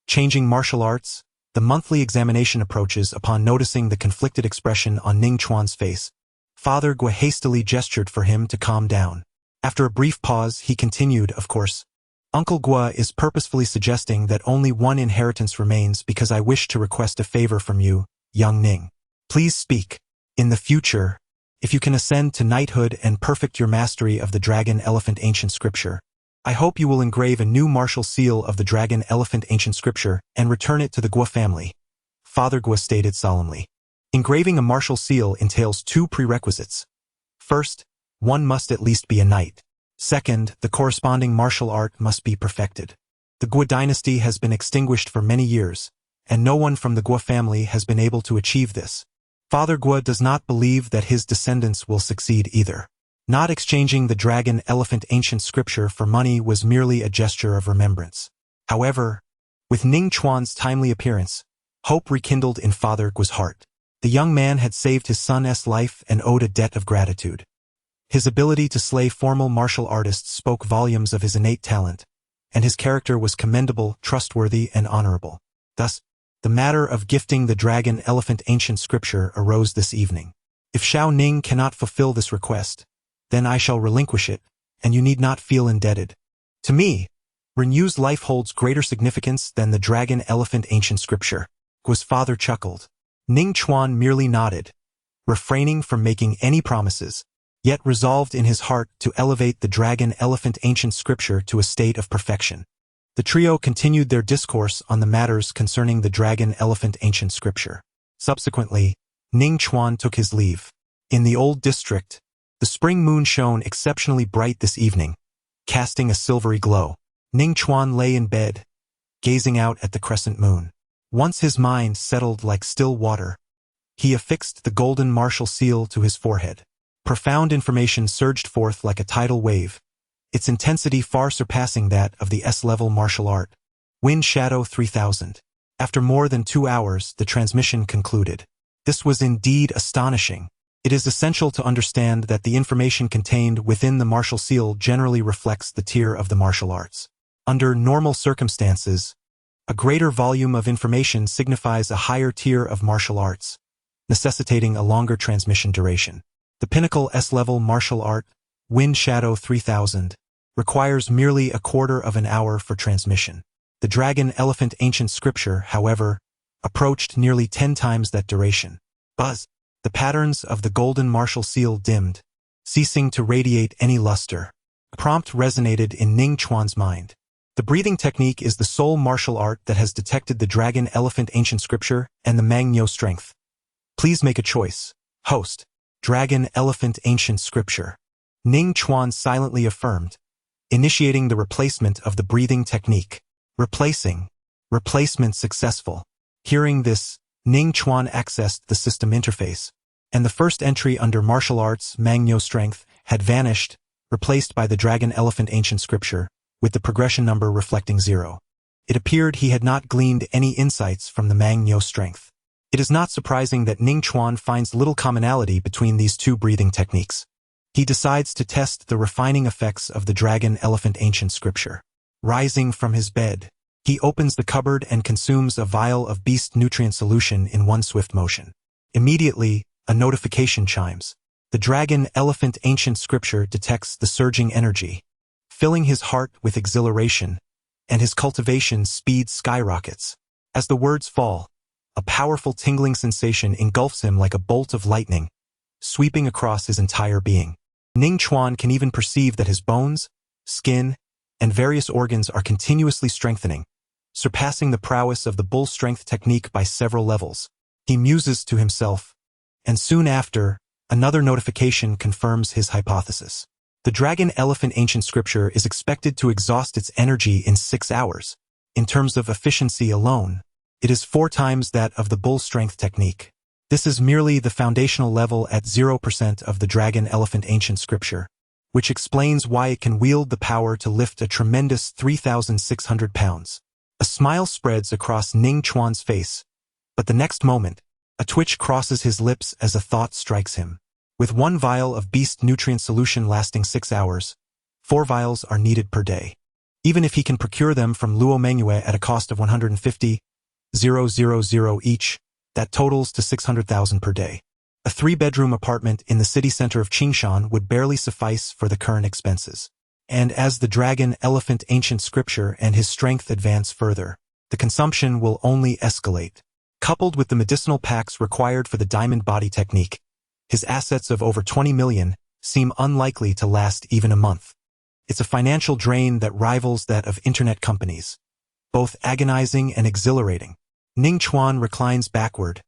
Changing martial arts. The monthly examination approaches. Upon noticing the conflicted expression on Ning Chuan's face, Father Guo hastily gestured for him to calm down. After a brief pause, he continued, "Of course, Uncle Guo is purposefully suggesting that only one inheritance remains because I wish to request a favor from you, young Ning. Please speak. In the future, if you can ascend to knighthood and perfect your mastery of the dragon-elephant ancient scripture, I hope you will engrave a new martial seal of the dragon-elephant ancient scripture and return it to the Guo family," Father Guo stated solemnly. Engraving a martial seal entails 2 prerequisites. First, one must at least be a knight. Second, the corresponding martial art must be perfected. The Guo dynasty has been extinguished for many years, and no one from the Guo family has been able to achieve this. Father Guo does not believe that his descendants will succeed either. Not exchanging the dragon-elephant ancient scripture for money was merely a gesture of remembrance. However, with Ning Chuan's timely appearance, hope rekindled in Father Guo's heart. The young man had saved his son's life and owed a debt of gratitude. His ability to slay formal martial artists spoke volumes of his innate talent, and his character was commendable, trustworthy, and honorable. Thus, the matter of gifting the dragon-elephant ancient scripture arose this evening. If Xiao Ning cannot fulfill this request, then I shall relinquish it, and you need not feel indebted. To me, Renyu's life holds greater significance than the dragon-elephant ancient scripture. Guo's father chuckled. Ning Chuan merely nodded, refraining from making any promises, yet resolved in his heart to elevate the dragon-elephant ancient scripture to a state of perfection. The trio continued their discourse on the matters concerning the dragon-elephant ancient scripture. Subsequently, Ning Chuan took his leave. In the old district, the spring moon shone exceptionally bright this evening, casting a silvery glow. Ning Chuan lay in bed, gazing out at the crescent moon. Once his mind settled like still water, he affixed the golden martial seal to his forehead. Profound information surged forth like a tidal wave, its intensity far surpassing that of the S-level martial art. Wind Shadow 3000. After more than 2 hours, the transmission concluded. This was indeed astonishing. It is essential to understand that the information contained within the martial seal generally reflects the tier of the martial arts. Under normal circumstances, a greater volume of information signifies a higher tier of martial arts, necessitating a longer transmission duration. The pinnacle S-level martial art, Wind Shadow 3000, requires merely a quarter of an hour for transmission. The dragon-elephant ancient scripture, however, approached nearly 10 times that duration. Buzz. The patterns of the golden martial seal dimmed, ceasing to radiate any luster. A prompt resonated in Ning Chuan's mind. The breathing technique is the sole martial art that has detected the dragon-elephant ancient scripture and the Mangyo strength. Please make a choice. Host. Dragon-elephant ancient scripture. Ning Chuan silently affirmed, initiating the replacement of the breathing technique. Replacement successful. Hearing this, Ning Chuan accessed the system interface, and the first entry under martial arts, Mangyo strength, had vanished, replaced by the dragon-elephant ancient scripture, with the progression number reflecting 0. It appeared he had not gleaned any insights from the Mangyo strength. It is not surprising that Ning Chuan finds little commonality between these two breathing techniques. He decides to test the refining effects of the dragon-elephant ancient scripture. Rising from his bed, he opens the cupboard and consumes a vial of beast nutrient solution in one swift motion. Immediately, a notification chimes. The dragon-elephant ancient scripture detects the surging energy, filling his heart with exhilaration, and his cultivation speed skyrockets. As the words fall, a powerful tingling sensation engulfs him like a bolt of lightning, sweeping across his entire being. Ning Chuan can even perceive that his bones, skin, and various organs are continuously strengthening, surpassing the prowess of the bull strength technique by several levels. He muses to himself, and soon after, another notification confirms his hypothesis. The dragon-elephant ancient scripture is expected to exhaust its energy in 6 hours. In terms of efficiency alone, it is 4 times that of the bull strength technique. This is merely the foundational level at 0% of the dragon-elephant ancient scripture, which explains why it can wield the power to lift a tremendous 3,600 pounds. A smile spreads across Ning Chuan's face, but the next moment, a twitch crosses his lips as a thought strikes him. With 1 vial of beast nutrient solution lasting 6 hours, 4 vials are needed per day. Even if he can procure them from Luo Mengyue at a cost of 150,000 each, that totals to 600,000 per day. A 3-bedroom apartment in the city center of Qingshan would barely suffice for the current expenses. And as the dragon-elephant ancient scripture and his strength advance further, the consumption will only escalate. Coupled with the medicinal packs required for the diamond body technique, his assets of over 20 million seem unlikely to last even a month. It's a financial drain that rivals that of internet companies, both agonizing and exhilarating. Ning Chuan reclines backward,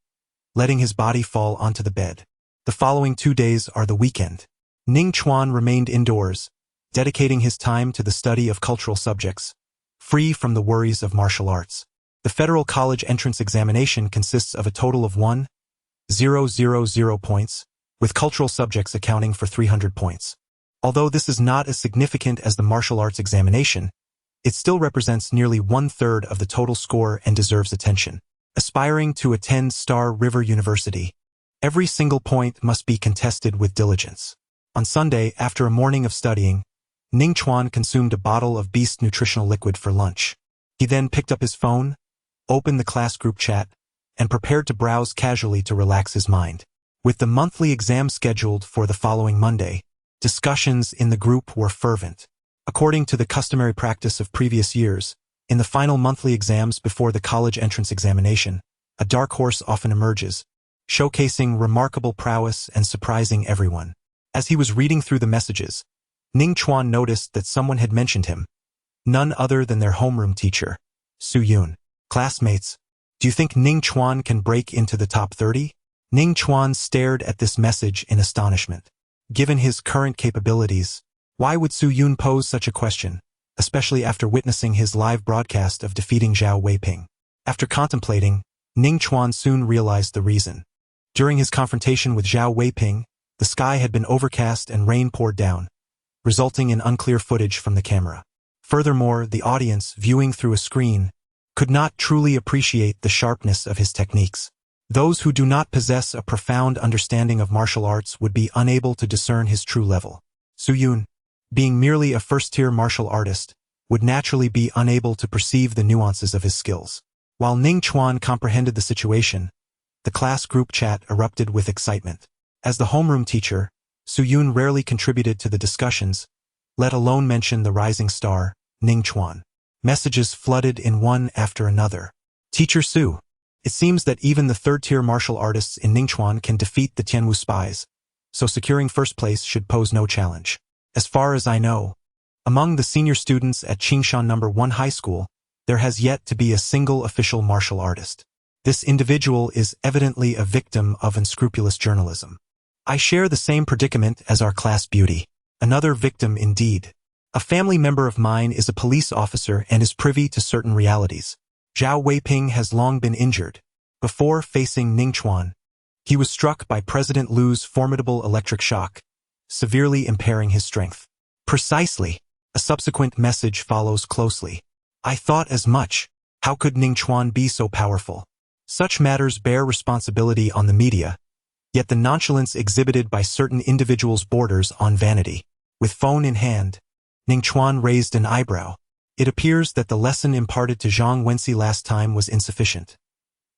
letting his body fall onto the bed. The following 2 days are the weekend. Ning Chuan remained indoors, dedicating his time to the study of cultural subjects, free from the worries of martial arts. The federal college entrance examination consists of a total of 1,000 points, with cultural subjects accounting for 300 points. Although this is not as significant as the martial arts examination, it still represents nearly 1/3 of the total score and deserves attention. Aspiring to attend Star River University, every single point must be contested with diligence. On Sunday, after a morning of studying, Ning Chuan consumed a bottle of Beast nutritional liquid for lunch. He then picked up his phone, opened the class group chat, and prepared to browse casually to relax his mind. With the monthly exam scheduled for the following Monday, discussions in the group were fervent. According to the customary practice of previous years, in the final monthly exams before the college entrance examination, a dark horse often emerges, showcasing remarkable prowess and surprising everyone. As he was reading through the messages, Ning Chuan noticed that someone had mentioned him, none other than their homeroom teacher, Su Yun. Classmates, do you think Ning Chuan can break into the top 30? Ning Chuan stared at this message in astonishment. Given his current capabilities, why would Su Yun pose such a question, especially after witnessing his live broadcast of defeating Zhao Weiping? After contemplating, Ning Chuan soon realized the reason. During his confrontation with Zhao Weiping, the sky had been overcast and rain poured down, resulting in unclear footage from the camera. Furthermore, the audience, viewing through a screen, could not truly appreciate the sharpness of his techniques. Those who do not possess a profound understanding of martial arts would be unable to discern his true level. Su Yun, being merely a first-tier martial artist, would naturally be unable to perceive the nuances of his skills. While Ning Chuan comprehended the situation, the class group chat erupted with excitement. As the homeroom teacher, Su Yun rarely contributed to the discussions, let alone mention the rising star, Ning Chuan. Messages flooded in one after another. Teacher Su, it seems that even the third-tier martial artists in Ning Chuan can defeat the Tianwu spies, so securing first place should pose no challenge. As far as I know, among the senior students at Qingshan No. 1 High School, there has yet to be a single official martial artist. This individual is evidently a victim of unscrupulous journalism. I share the same predicament as our class beauty. Another victim indeed. A family member of mine is a police officer and is privy to certain realities. Zhao Weiping has long been injured. Before facing Ning Chuan, he was struck by President Lu's formidable electric shock, severely impairing his strength. Precisely. A subsequent message follows closely. I thought as much. How could Ning Chuan be so powerful? Such matters bear responsibility on the media, yet the nonchalance exhibited by certain individuals borders on vanity. With phone in hand, Ning Chuan raised an eyebrow. It appears that the lesson imparted to Zhang Wenxi last time was insufficient.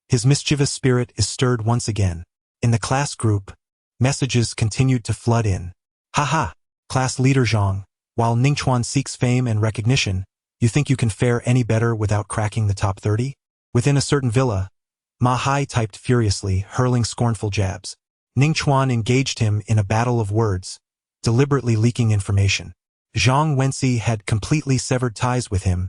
His mischievous spirit is stirred once again. In the class group, messages continued to flood in. Haha, class leader Zhang, while Ning Chuan seeks fame and recognition, you think you can fare any better without cracking the top 30? Within a certain villa, Ma Hai typed furiously, hurling scornful jabs. Ning Chuan engaged him in a battle of words, deliberately leaking information. Zhang Wenxi had completely severed ties with him,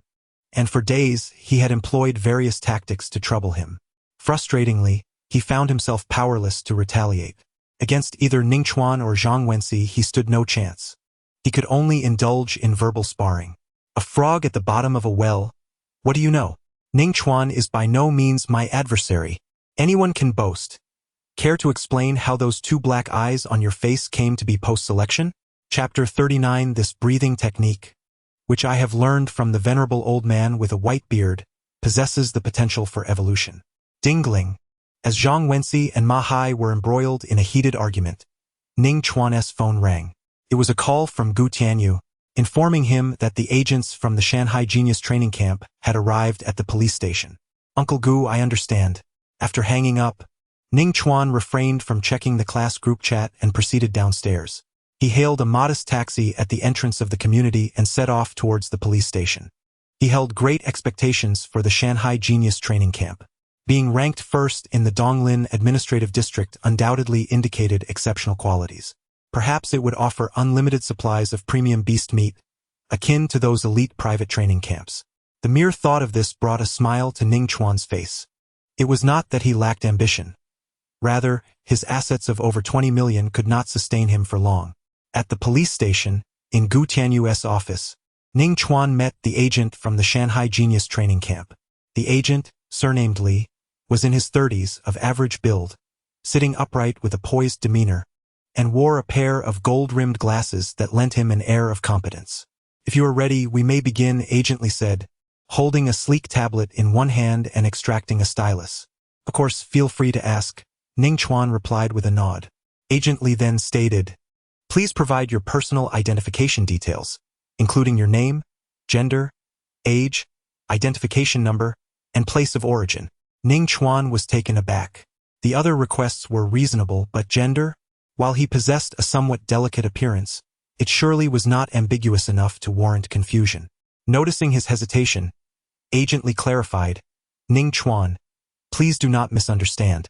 and for days he had employed various tactics to trouble him. Frustratingly, he found himself powerless to retaliate. Against either Ning Chuan or Zhang Wenxi he stood no chance. He could only indulge in verbal sparring. A frog at the bottom of a well. What do you know? Ning Chuan is by no means my adversary. Anyone can boast. Care to explain how those two black eyes on your face came to be post-selection? Chapter 39. This breathing technique, which I have learned from the venerable old man with a white beard, possesses the potential for evolution. Dingling. As Zhang Wenxi and Ma Hai were embroiled in a heated argument, Ning Chuan's phone rang. It was a call from Gu Tianyu, informing him that the agents from the Shanghai Genius Training Camp had arrived at the police station. Uncle Gu, I understand. After hanging up, Ning Chuan refrained from checking the class group chat and proceeded downstairs. He hailed a modest taxi at the entrance of the community and set off towards the police station. He held great expectations for the Shanghai Genius Training Camp. Being ranked first in the Donglin Administrative District undoubtedly indicated exceptional qualities. Perhaps it would offer unlimited supplies of premium beast meat, akin to those elite private training camps. The mere thought of this brought a smile to Ning Chuan's face. It was not that he lacked ambition. Rather, his assets of over 20 million could not sustain him for long. At the police station, in Gu Tianyu's office, Ning Chuan met the agent from the Shanghai Genius Training Camp. The agent, surnamed Li, was in his 30s, of average build, sitting upright with a poised demeanor, and wore a pair of gold-rimmed glasses that lent him an air of competence. "If you are ready, we may begin," Agent Lee said, holding a sleek tablet in one hand and extracting a stylus. "Of course, feel free to ask," Ning Chuan replied with a nod. Agent Lee then stated, "Please provide your personal identification details, including your name, gender, age, identification number, and place of origin." Ning Chuan was taken aback. The other requests were reasonable, but gender? While he possessed a somewhat delicate appearance, it surely was not ambiguous enough to warrant confusion. Noticing his hesitation, Agent Lee clarified, "Ning Chuan, please do not misunderstand.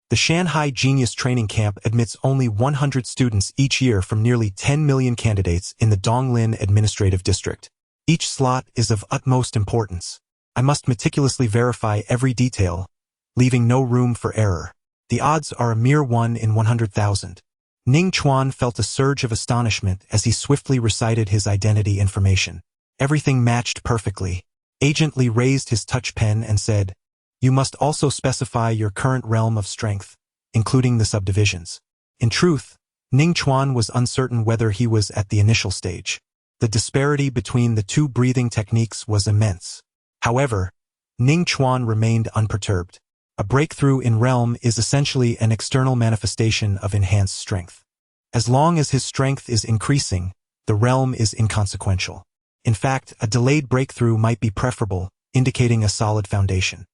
The Shanghai Genius Training Camp admits only 100 students each year from nearly 10 million candidates in the Donglin Administrative District. Each slot is of utmost importance. I must meticulously verify every detail, leaving no room for error. The odds are a mere 1 in 100,000. Ning Chuan felt a surge of astonishment as he swiftly recited his identity information. Everything matched perfectly. Agent Lee raised his touch pen and said, "You must also specify your current realm of strength, including the subdivisions." In truth, Ning Chuan was uncertain whether he was at the initial stage. The disparity between the two breathing techniques was immense. However, Ning Chuan remained unperturbed. A breakthrough in realm is essentially an external manifestation of enhanced strength. As long as his strength is increasing, the realm is inconsequential. In fact, a delayed breakthrough might be preferable, indicating a solid foundation.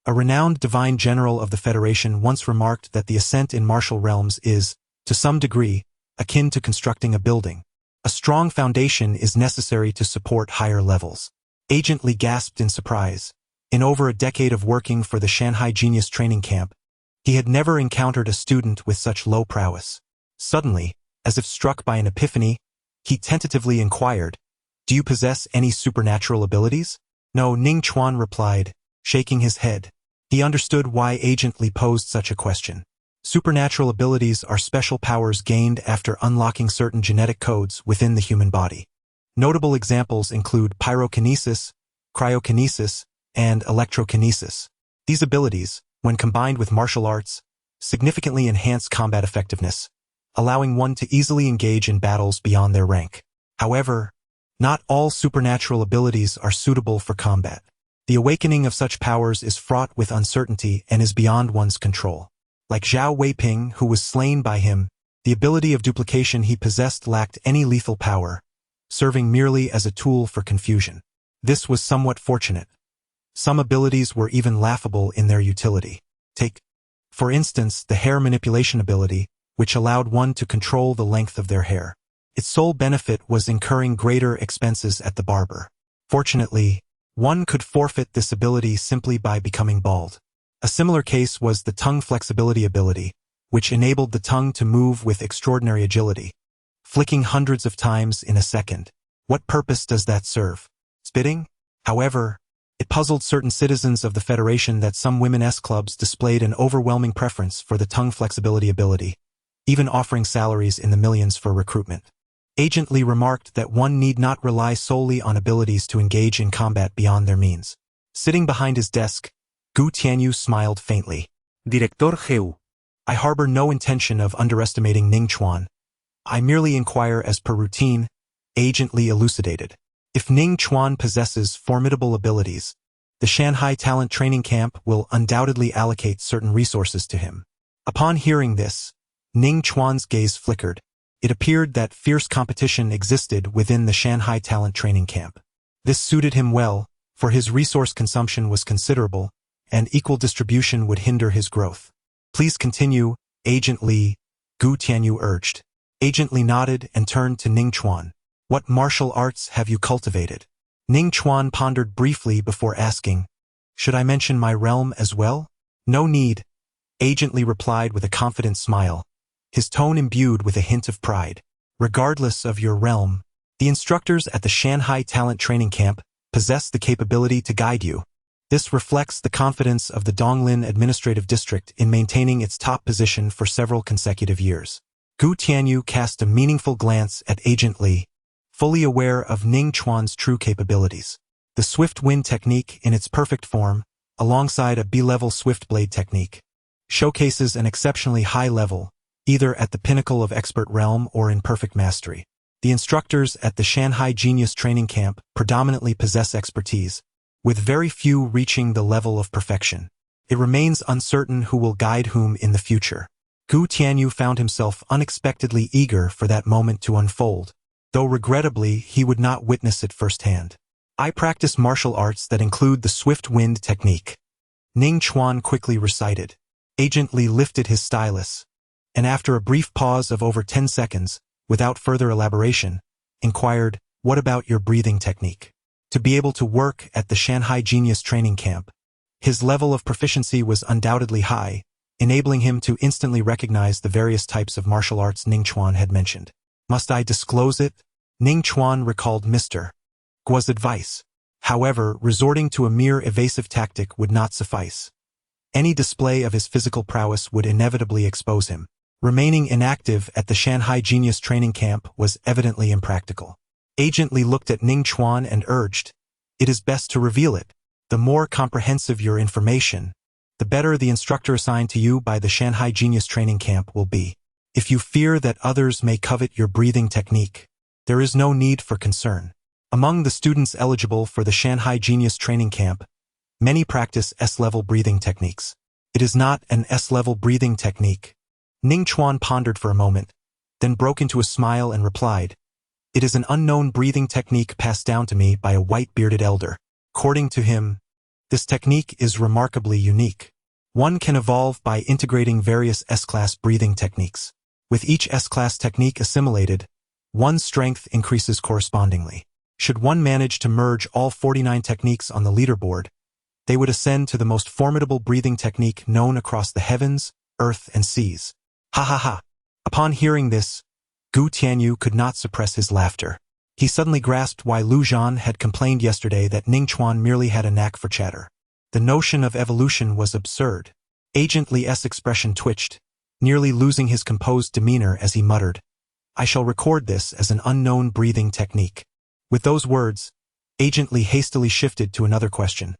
A renowned divine general of the Federation once remarked that the ascent in martial realms is, to some degree, akin to constructing a building. A strong foundation is necessary to support higher levels. Agent Lee gasped in surprise. In over a decade of working for the Shanghai Genius Training Camp, he had never encountered a student with such low prowess. Suddenly, as if struck by an epiphany, he tentatively inquired, "Do you possess any supernatural abilities?" "No," Ning Chuan replied, shaking his head. He understood why Agent Lee posed such a question. Supernatural abilities are special powers gained after unlocking certain genetic codes within the human body. Notable examples include pyrokinesis, cryokinesis, and electrokinesis. These abilities, when combined with martial arts, significantly enhance combat effectiveness, allowing one to easily engage in battles beyond their rank. However, not all supernatural abilities are suitable for combat. The awakening of such powers is fraught with uncertainty and is beyond one's control. Like Zhao Weiping, who was slain by him, the ability of duplication he possessed lacked any lethal power, serving merely as a tool for confusion. This was somewhat fortunate. Some abilities were even laughable in their utility. Take, for instance, the hair manipulation ability, which allowed one to control the length of their hair. Its sole benefit was incurring greater expenses at the barber. Fortunately, one could forfeit this ability simply by becoming bald. A similar case was the tongue flexibility ability, which enabled the tongue to move with extraordinary agility, flicking hundreds of times in a second. What purpose does that serve? Spitting? However, it puzzled certain citizens of the Federation that some women's clubs displayed an overwhelming preference for the tongue flexibility ability, even offering salaries in the millions for recruitment. Agent Lee remarked that one need not rely solely on abilities to engage in combat beyond their means. Sitting behind his desk, Gu Tianyu smiled faintly. Director Heu. "I harbor no intention of underestimating Ning Chuan. I merely inquire as per routine," Agent Lee elucidated. "If Ning Chuan possesses formidable abilities, the Shanghai Talent Training Camp will undoubtedly allocate certain resources to him." Upon hearing this, Ning Chuan's gaze flickered. It appeared that fierce competition existed within the Shanghai Talent Training Camp. This suited him well, for his resource consumption was considerable, and equal distribution would hinder his growth. "Please continue, Agent Lee," Gu Tianyu urged. Agent Lee nodded and turned to Ning Chuan. "What martial arts have you cultivated?" Ning Chuan pondered briefly before asking, "Should I mention my realm as well?" "No need," Agent Lee replied with a confident smile, his tone imbued with a hint of pride. "Regardless of your realm, the instructors at the Shanghai Talent Training Camp possess the capability to guide you. This reflects the confidence of the Donglin Administrative District in maintaining its top position for several consecutive years." Gu Tianyu cast a meaningful glance at Agent Lee, fully aware of Ning Chuan's true capabilities. The swift wind technique in its perfect form, alongside a B-level swift blade technique, showcases an exceptionally high level, either at the pinnacle of expert realm or in perfect mastery. The instructors at the Shanghai Genius Training Camp predominantly possess expertise, with very few reaching the level of perfection. It remains uncertain who will guide whom in the future. Gu Tianyu found himself unexpectedly eager for that moment to unfold, though regrettably he would not witness it firsthand. I practice martial arts that include the swift wind technique. Ning Chuan quickly recited. Agent Li lifted his stylus, and after a brief pause of over 10 seconds, without further elaboration, inquired, "What about your breathing technique?" To be able to work at the Shanghai Genius Training Camp, his level of proficiency was undoubtedly high, enabling him to instantly recognize the various types of martial arts Ning Chuan had mentioned. "Must I disclose it?" Ning Chuan recalled Mr. Guo's advice. However, resorting to a mere evasive tactic would not suffice. Any display of his physical prowess would inevitably expose him. Remaining inactive at the Shanghai Genius Training Camp was evidently impractical. Agent Li looked at Ning Chuan and urged, "It is best to reveal it. The more comprehensive your information, the better the instructor assigned to you by the Shanghai Genius Training Camp will be. If you fear that others may covet your breathing technique, there is no need for concern." Among the students eligible for the Shanghai Genius Training Camp, many practice S-level breathing techniques. It is not an S-level breathing technique. Ning Chuan pondered for a moment, then broke into a smile and replied, "It is an unknown breathing technique passed down to me by a white-bearded elder. According to him, this technique is remarkably unique. One can evolve by integrating various S-class breathing techniques. With each S-class technique assimilated, one's strength increases correspondingly. Should one manage to merge all 49 techniques on the leaderboard, they would ascend to the most formidable breathing technique known across the heavens, earth, and seas." Ha ha ha. Upon hearing this, Gu Tianyu could not suppress his laughter. He suddenly grasped why Lu Zhan had complained yesterday that Ning Chuan merely had a knack for chatter. The notion of evolution was absurd. Agent Li's expression twitched, nearly losing his composed demeanor as he muttered, "I shall record this as an unknown breathing technique." With those words, Agent Li hastily shifted to another question,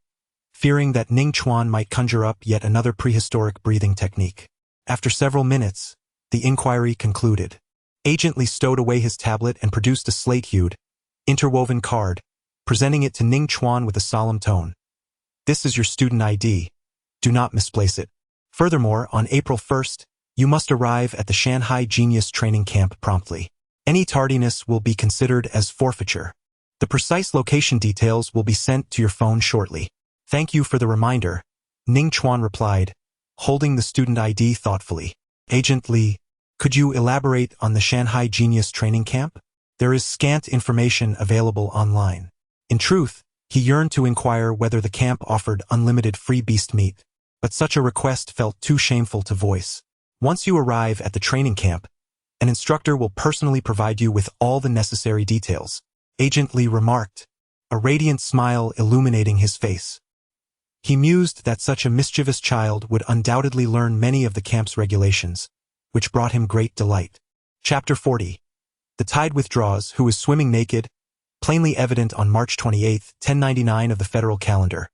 fearing that Ning Chuan might conjure up yet another prehistoric breathing technique. After several minutes, the inquiry concluded. Agent Li stowed away his tablet and produced a slate-hued, interwoven card, presenting it to Ning Chuan with a solemn tone. "This is your student ID. Do not misplace it. Furthermore, on April 1st, you must arrive at the Shanghai Genius Training Camp promptly. Any tardiness will be considered as forfeiture. The precise location details will be sent to your phone shortly." "Thank you for the reminder," Ning Chuan replied, holding the student ID thoughtfully. "Agent Li, could you elaborate on the Shanghai Genius Training Camp? There is scant information available online." In truth, he yearned to inquire whether the camp offered unlimited free beast meat, but such a request felt too shameful to voice. "Once you arrive at the training camp, an instructor will personally provide you with all the necessary details," Agent Li remarked, a radiant smile illuminating his face. He mused that such a mischievous child would undoubtedly learn many of the camp's regulations, which brought him great delight. Chapter 40. The tide withdraws, who is swimming naked, plainly evident on March 28, 1099 of the federal calendar.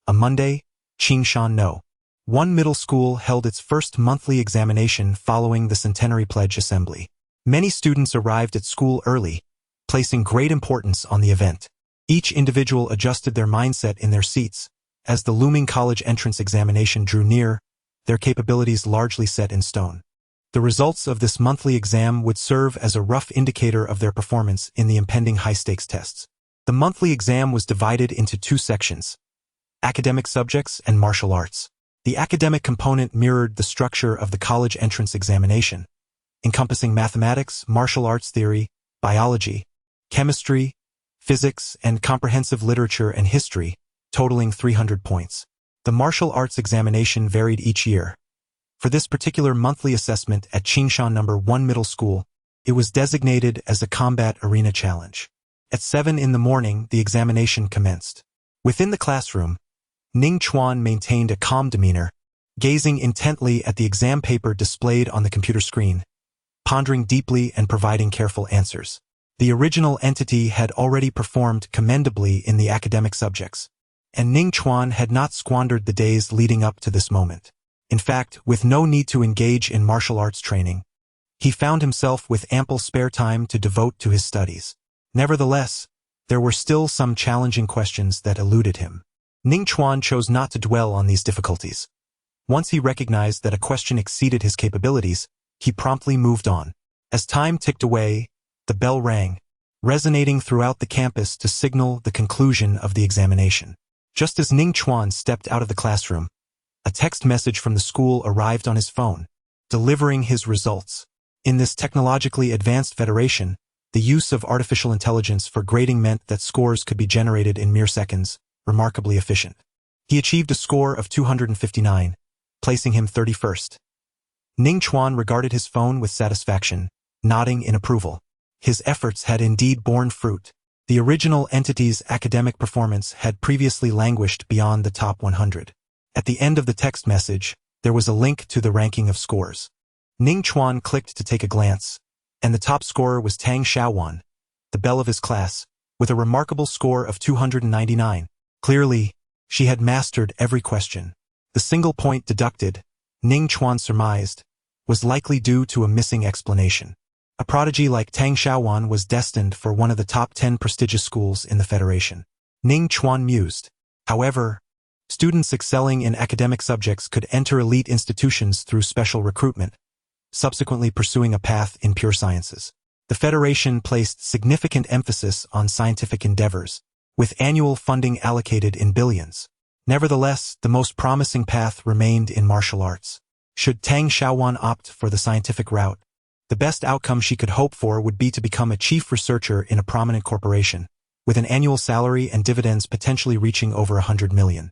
A Monday, Qingshan No. 1 middle school held its first monthly examination following the Centenary Pledge Assembly. Many students arrived at school early, placing great importance on the event. Each individual adjusted their mindset in their seats. As the looming college entrance examination drew near, their capabilities largely set in stone. The results of this monthly exam would serve as a rough indicator of their performance in the impending high-stakes tests. The monthly exam was divided into two sections: academic subjects and martial arts. The academic component mirrored the structure of the college entrance examination, encompassing mathematics, martial arts theory, biology, chemistry, physics, and comprehensive literature and history, totaling 300 points. The martial arts examination varied each year. For this particular monthly assessment at Qingshan No. 1 Middle School, it was designated as a combat arena challenge. At 7 in the morning, the examination commenced. Within the classroom, Ning Chuan maintained a calm demeanor, gazing intently at the exam paper displayed on the computer screen, pondering deeply and providing careful answers. The original entity had already performed commendably in the academic subjects, and Ning Chuan had not squandered the days leading up to this moment. In fact, with no need to engage in martial arts training, he found himself with ample spare time to devote to his studies. Nevertheless, there were still some challenging questions that eluded him. Ning Chuan chose not to dwell on these difficulties. Once he recognized that a question exceeded his capabilities, he promptly moved on. As time ticked away, the bell rang, resonating throughout the campus to signal the conclusion of the examination. Just as Ning Chuan stepped out of the classroom, a text message from the school arrived on his phone, delivering his results. In this technologically advanced federation, the use of artificial intelligence for grading meant that scores could be generated in mere seconds, remarkably efficient. He achieved a score of 259, placing him 31st. Ning Chuan regarded his phone with satisfaction, nodding in approval. His efforts had indeed borne fruit. The original entity's academic performance had previously languished beyond the top 100. At the end of the text message, there was a link to the ranking of scores. Ning Chuan clicked to take a glance, and the top scorer was Tang Xiaowan, the belle of his class, with a remarkable score of 299. Clearly, she had mastered every question. The single point deducted, Ning Chuan surmised, was likely due to a missing explanation. A prodigy like Tang Xiaowan was destined for one of the top 10 prestigious schools in the Federation. Ning Chuan mused. However, students excelling in academic subjects could enter elite institutions through special recruitment, subsequently pursuing a path in pure sciences. The Federation placed significant emphasis on scientific endeavors, with annual funding allocated in billions. Nevertheless, the most promising path remained in martial arts. Should Tang Xiaowan opt for the scientific route, the best outcome she could hope for would be to become a chief researcher in a prominent corporation, with an annual salary and dividends potentially reaching over 100 million.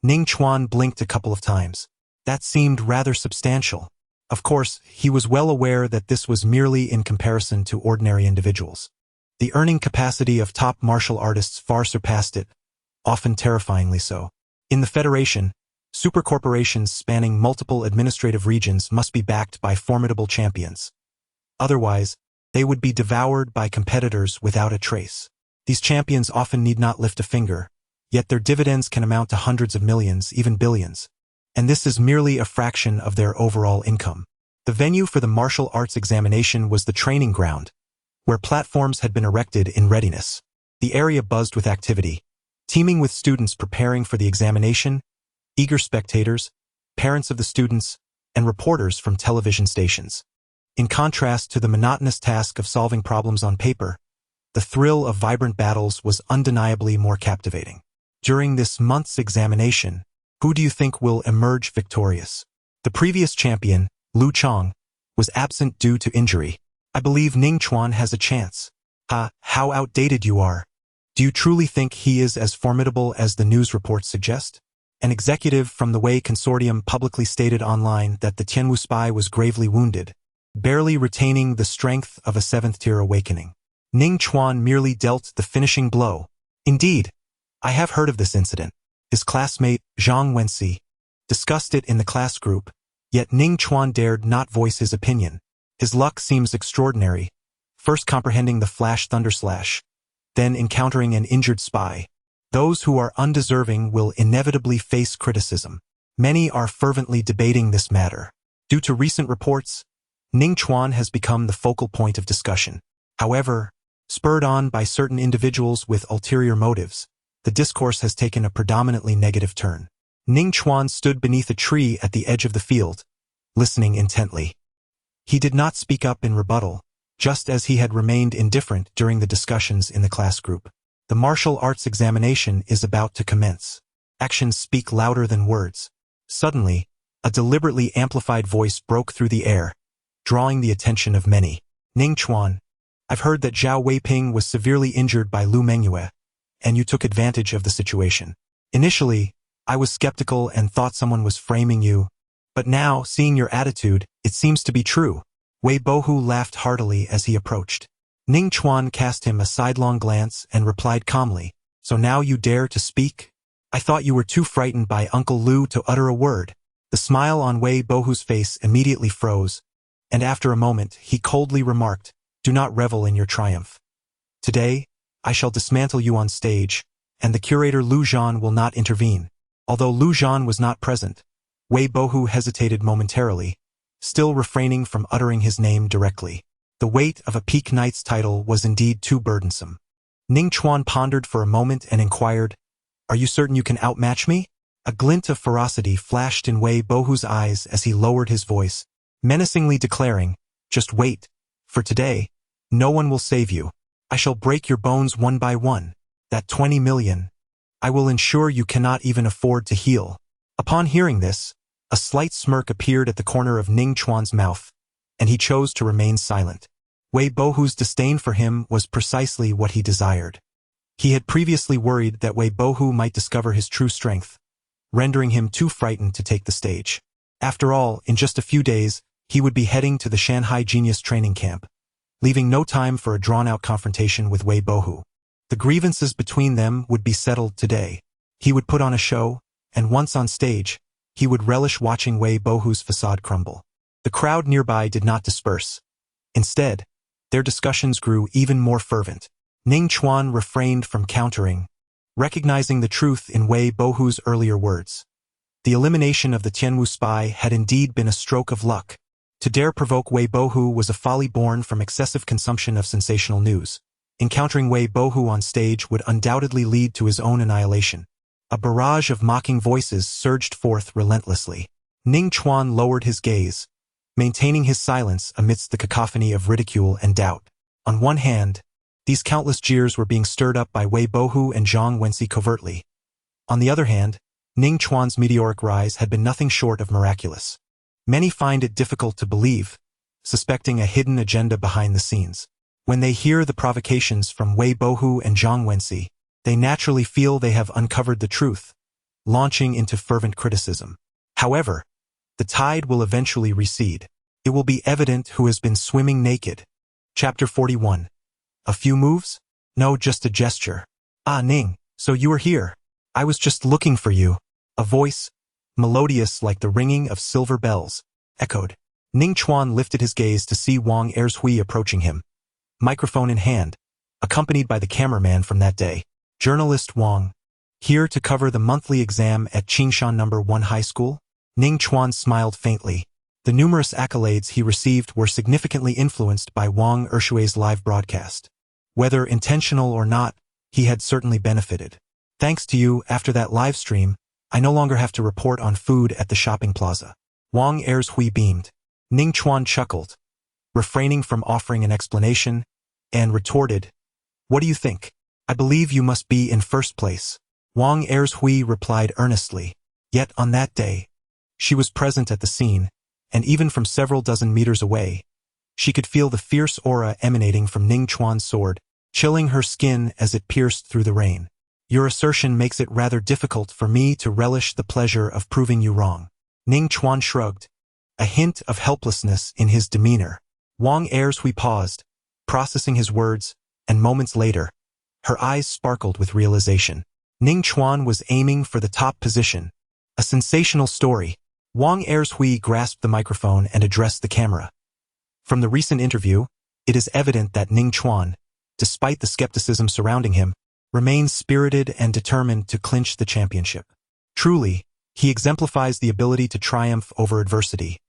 Ning Chuan blinked a couple of times. That seemed rather substantial. Of course, he was well aware that this was merely in comparison to ordinary individuals. The earning capacity of top martial artists far surpassed it, often terrifyingly so. In the Federation, supercorporations spanning multiple administrative regions must be backed by formidable champions. Otherwise, they would be devoured by competitors without a trace. These champions often need not lift a finger, yet their dividends can amount to hundreds of millions, even billions. And this is merely a fraction of their overall income. The venue for the martial arts examination was the training ground, where platforms had been erected in readiness. The area buzzed with activity, teeming with students preparing for the examination, eager spectators, parents of the students, and reporters from television stations. In contrast to the monotonous task of solving problems on paper, the thrill of vibrant battles was undeniably more captivating. During this month's examination, who do you think will emerge victorious? The previous champion, Lu Chong, was absent due to injury. I believe Ning Chuan has a chance. How outdated you are. Do you truly think he is as formidable as the news reports suggest? An executive from the Wei Consortium publicly stated online that the Tianwu spy was gravely wounded, barely retaining the strength of a seventh-tier awakening. Ning Chuan merely dealt the finishing blow. Indeed, I have heard of this incident. His classmate, Zhang Wenxi, discussed it in the class group, yet Ning Chuan dared not voice his opinion. His luck seems extraordinary, first comprehending the flash thunder slash, then encountering an injured spy. Those who are undeserving will inevitably face criticism. Many are fervently debating this matter. Due to recent reports, Ning Chuan has become the focal point of discussion. However, spurred on by certain individuals with ulterior motives, the discourse has taken a predominantly negative turn. Ning Chuan stood beneath a tree at the edge of the field, listening intently. He did not speak up in rebuttal, just as he had remained indifferent during the discussions in the class group. The martial arts examination is about to commence. Actions speak louder than words. Suddenly, a deliberately amplified voice broke through the air, drawing the attention of many. Ning Chuan, I've heard that Zhao Weiping was severely injured by Lu Mengyue, and you took advantage of the situation. Initially, I was skeptical and thought someone was framing you, but now, seeing your attitude, it seems to be true. Wei Bohu laughed heartily as he approached. Ning Chuan cast him a sidelong glance and replied calmly, So now you dare to speak? I thought you were too frightened by Uncle Lu to utter a word. The smile on Wei Bohu's face immediately froze, and after a moment he coldly remarked, Do not revel in your triumph. Today, I shall dismantle you on stage, and the curator Lu Zhan will not intervene. Although Lu Zhan was not present, Wei Bohu hesitated momentarily, still refraining from uttering his name directly. The weight of a Peak Knight's title was indeed too burdensome. Ning Chuan pondered for a moment and inquired, "Are you certain you can outmatch me?" A glint of ferocity flashed in Wei Bohu's eyes as he lowered his voice, menacingly declaring, "Just wait. For today, no one will save you. I shall break your bones one by one. That 20 million. I will ensure you cannot even afford to heal." Upon hearing this, a slight smirk appeared at the corner of Ning Chuan's mouth, and he chose to remain silent. Wei Bohu's disdain for him was precisely what he desired. He had previously worried that Wei Bohu might discover his true strength, rendering him too frightened to take the stage. After all, in just a few days, he would be heading to the Shanghai Genius Training Camp, leaving no time for a drawn-out confrontation with Wei Bohu. The grievances between them would be settled today. He would put on a show, and once on stage, he would relish watching Wei Bohu's facade crumble. The crowd nearby did not disperse. Instead, their discussions grew even more fervent. Ning Chuan refrained from countering, recognizing the truth in Wei Bohu's earlier words. The elimination of the Tianwu spy had indeed been a stroke of luck. To dare provoke Wei Bohu was a folly born from excessive consumption of sensational news. Encountering Wei Bohu on stage would undoubtedly lead to his own annihilation. A barrage of mocking voices surged forth relentlessly. Ning Chuan lowered his gaze, maintaining his silence amidst the cacophony of ridicule and doubt. On one hand, these countless jeers were being stirred up by Wei Bohu and Zhang Wenxi covertly. On the other hand, Ning Chuan's meteoric rise had been nothing short of miraculous. Many find it difficult to believe, suspecting a hidden agenda behind the scenes. When they hear the provocations from Wei Bohu and Zhang Wenxi, they naturally feel they have uncovered the truth, launching into fervent criticism. However, the tide will eventually recede. It will be evident who has been swimming naked. Chapter 41. A few moves? No, just a gesture. "Ah, Ning, so you are here. I was just looking for you." A voice, melodious like the ringing of silver bells, echoed. Ning Chuan lifted his gaze to see Wang Ershui approaching him, microphone in hand, accompanied by the cameraman from that day. "Journalist Wang, here to cover the monthly exam at Qingshan No. 1 High School?" Ning Chuan smiled faintly. The numerous accolades he received were significantly influenced by Wang Ershui's live broadcast. Whether intentional or not, he had certainly benefited. "Thanks to you, after that live stream, I no longer have to report on food at the shopping plaza." Wang Ershui beamed. Ning Chuan chuckled, refraining from offering an explanation, and retorted, "What do you think? I believe you must be in first place." Wang Ershui replied earnestly. Yet on that day, she was present at the scene, and even from several dozen meters away, she could feel the fierce aura emanating from Ning Chuan's sword, chilling her skin as it pierced through the rain. "Your assertion makes it rather difficult for me to relish the pleasure of proving you wrong." Ning Chuan shrugged, a hint of helplessness in his demeanor. Wang Ershui paused, processing his words, and moments later, her eyes sparkled with realization. Ning Chuan was aiming for the top position. A sensational story. Wang Ershui grasped the microphone and addressed the camera. From the recent interview, it is evident that Ning Chuan, despite the skepticism surrounding him, remains spirited and determined to clinch the championship. Truly, he exemplifies the ability to triumph over adversity,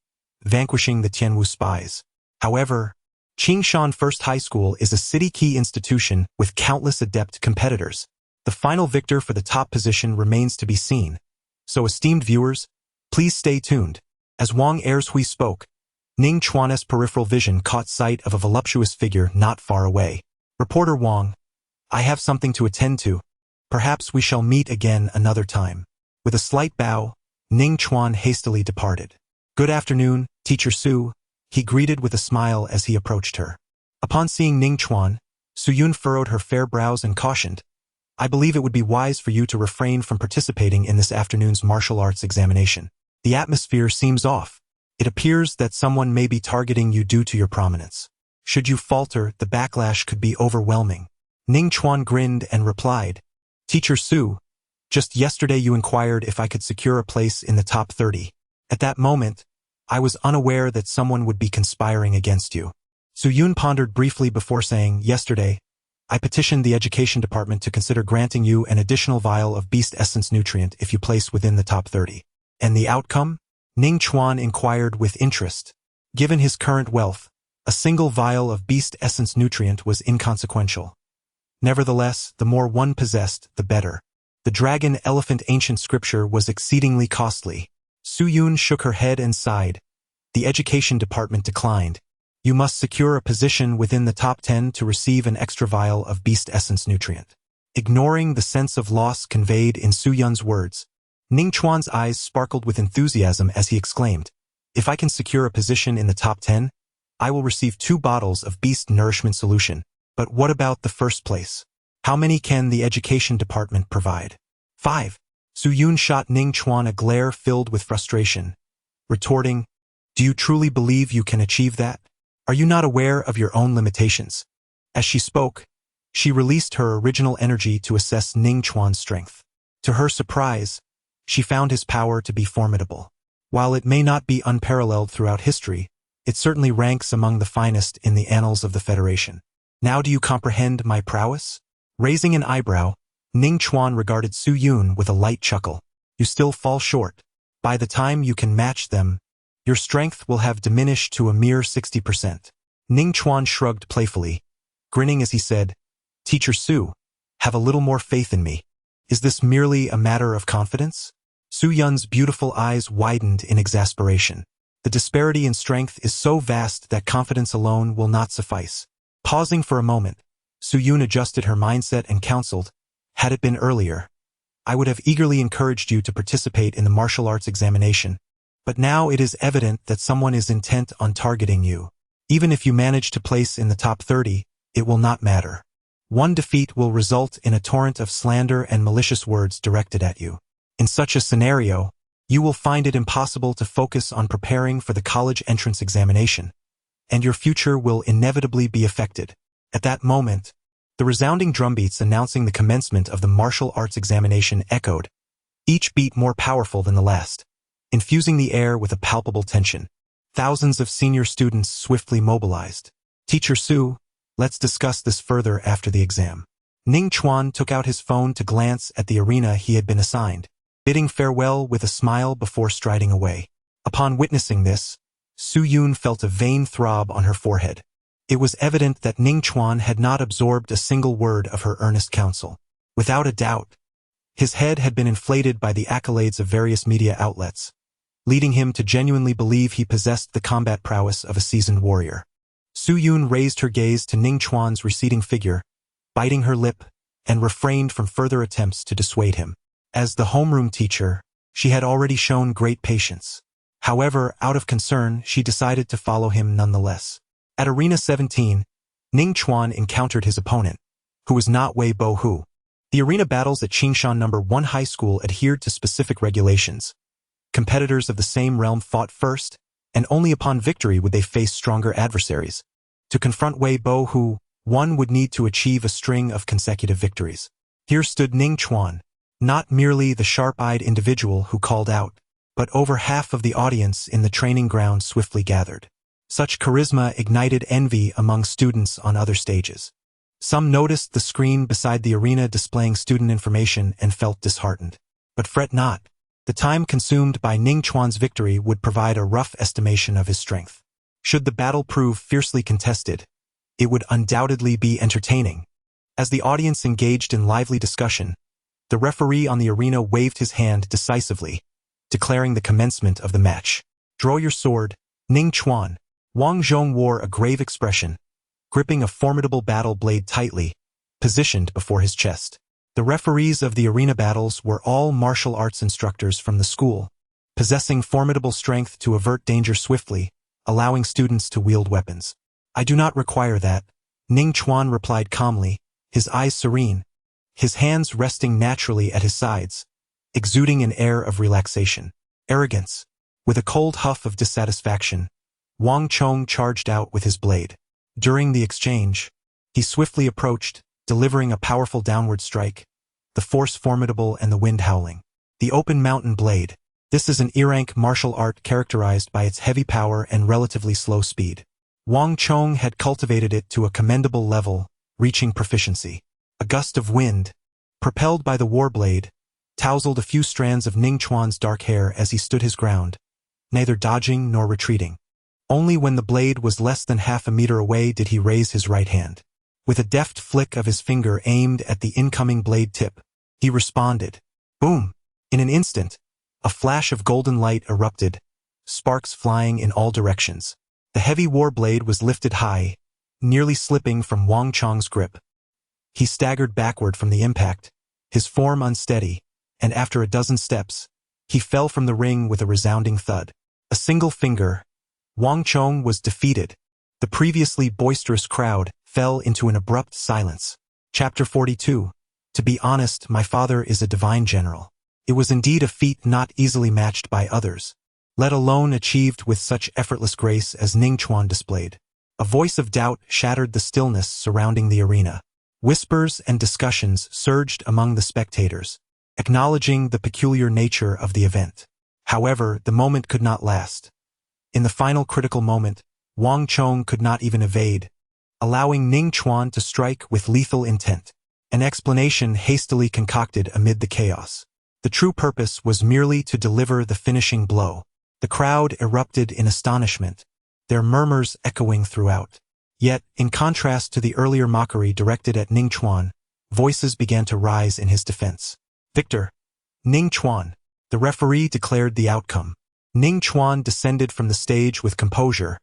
vanquishing the Tianwu spies. However, Qingshan First High School is a city-key institution with countless adept competitors. The final victor for the top position remains to be seen. So, esteemed viewers, please stay tuned. As Wang Ershui spoke, Ning Chuan's peripheral vision caught sight of a voluptuous figure not far away. "Reporter Wang, I have something to attend to. Perhaps we shall meet again another time." With a slight bow, Ning Chuan hastily departed. "Good afternoon, Teacher Su," he greeted with a smile as he approached her. Upon seeing Ning Chuan, Su-yun furrowed her fair brows and cautioned, "I believe it would be wise for you to refrain from participating in this afternoon's martial arts examination. The atmosphere seems off. It appears that someone may be targeting you due to your prominence. Should you falter, the backlash could be overwhelming." Ning Chuan grinned and replied, "Teacher Su, just yesterday you inquired if I could secure a place in the top 30. At that moment, I was unaware that someone would be conspiring against you." Su-yun pondered briefly before saying, "Yesterday, I petitioned the education department to consider granting you an additional vial of beast essence nutrient if you place within the top 30. And the outcome?" Ning Chuan inquired with interest. Given his current wealth, a single vial of beast essence nutrient was inconsequential. Nevertheless, the more one possessed, the better. The dragon elephant ancient scripture was exceedingly costly. Su Yun shook her head and sighed. The education department declined. You must secure a position within the top 10 to receive an extra vial of beast essence nutrient. Ignoring the sense of loss conveyed in Su Yun's words, Ning Chuan's eyes sparkled with enthusiasm as he exclaimed, "If I can secure a position in the top 10, I will receive 2 bottles of beast nourishment solution. But what about the first place? How many can the education department provide?" 5. Su Yun shot Ning Chuan a glare filled with frustration, retorting, "Do you truly believe you can achieve that? Are you not aware of your own limitations?" As she spoke, she released her original energy to assess Ning Chuan's strength. To her surprise, she found his power to be formidable. While it may not be unparalleled throughout history, it certainly ranks among the finest in the annals of the Federation. "Now do you comprehend my prowess?" Raising an eyebrow, Ning Chuan regarded Su Yun with a light chuckle. "You still fall short. By the time you can match them, your strength will have diminished to a mere 60%. Ning Chuan shrugged playfully, grinning as he said, "Teacher Su, have a little more faith in me. Is this merely a matter of confidence?" Su Yun's beautiful eyes widened in exasperation. The disparity in strength is so vast that confidence alone will not suffice. Pausing for a moment, Su Yun adjusted her mindset and counseled, "Had it been earlier, I would have eagerly encouraged you to participate in the martial arts examination. But now it is evident that someone is intent on targeting you. Even if you manage to place in the top 30, it will not matter. One defeat will result in a torrent of slander and malicious words directed at you. In such a scenario, you will find it impossible to focus on preparing for the college entrance examination, and your future will inevitably be affected." At that moment, the resounding drumbeats announcing the commencement of the martial arts examination echoed, each beat more powerful than the last, infusing the air with a palpable tension. Thousands of senior students swiftly mobilized. "Teacher Su, let's discuss this further after the exam." Ning Chuan took out his phone to glance at the arena he had been assigned, bidding farewell with a smile before striding away. Upon witnessing this, Su Yun felt a vain throb on her forehead. It was evident that Ning Chuan had not absorbed a single word of her earnest counsel. Without a doubt, his head had been inflated by the accolades of various media outlets, leading him to genuinely believe he possessed the combat prowess of a seasoned warrior. Su Yun raised her gaze to Ning Chuan's receding figure, biting her lip, and refrained from further attempts to dissuade him. As the homeroom teacher, she had already shown great patience. However, out of concern, she decided to follow him nonetheless. At Arena 17, Ning Chuan encountered his opponent, who was not Wei Bo Hu. The arena battles at Qingshan No. 1 High School adhered to specific regulations. Competitors of the same realm fought first, and only upon victory would they face stronger adversaries. To confront Wei Bo Hu, one would need to achieve a string of consecutive victories. Here stood Ning Chuan, not merely the sharp-eyed individual who called out, but over half of the audience in the training ground swiftly gathered. Such charisma ignited envy among students on other stages. Some noticed the screen beside the arena displaying student information and felt disheartened. But fret not. The time consumed by Ning Chuan's victory would provide a rough estimation of his strength. Should the battle prove fiercely contested, it would undoubtedly be entertaining. As the audience engaged in lively discussion, the referee on the arena waved his hand decisively, declaring the commencement of the match. "Draw your sword, Ning Chuan." Wang Zhong wore a grave expression, gripping a formidable battle blade tightly, positioned before his chest. The referees of the arena battles were all martial arts instructors from the school, possessing formidable strength to avert danger swiftly, allowing students to wield weapons. "I do not require that," Ning Chuan replied calmly, his eyes serene, his hands resting naturally at his sides, exuding an air of relaxation. Arrogance. With a cold huff of dissatisfaction, Wang Chong charged out with his blade. During the exchange, he swiftly approached, delivering a powerful downward strike, the force formidable and the wind howling. The open mountain blade. This is an E-rank martial art characterized by its heavy power and relatively slow speed. Wang Chong had cultivated it to a commendable level, reaching proficiency. A gust of wind, propelled by the war blade, tousled a few strands of Ning Chuan's dark hair as he stood his ground, neither dodging nor retreating. Only when the blade was less than half a meter away did he raise his right hand. With a deft flick of his finger aimed at the incoming blade tip, he responded. Boom! In an instant, a flash of golden light erupted, sparks flying in all directions. The heavy war blade was lifted high, nearly slipping from Wang Chong's grip. He staggered backward from the impact, his form unsteady, and after a dozen steps, he fell from the ring with a resounding thud. A single finger. Wang Chong was defeated. The previously boisterous crowd fell into an abrupt silence. Chapter 42. To be honest, my father is a divine general. It was indeed a feat not easily matched by others, let alone achieved with such effortless grace as Ning Chuan displayed. A voice of doubt shattered the stillness surrounding the arena. Whispers and discussions surged among the spectators, acknowledging the peculiar nature of the event. However, the moment could not last. In the final critical moment, Wang Chong could not even evade, allowing Ning Chuan to strike with lethal intent. An explanation hastily concocted amid the chaos. The true purpose was merely to deliver the finishing blow. The crowd erupted in astonishment, their murmurs echoing throughout. Yet, in contrast to the earlier mockery directed at Ning Chuan, voices began to rise in his defense. Victor, Ning Chuan. The referee declared the outcome. Ning Chuan descended from the stage with composure,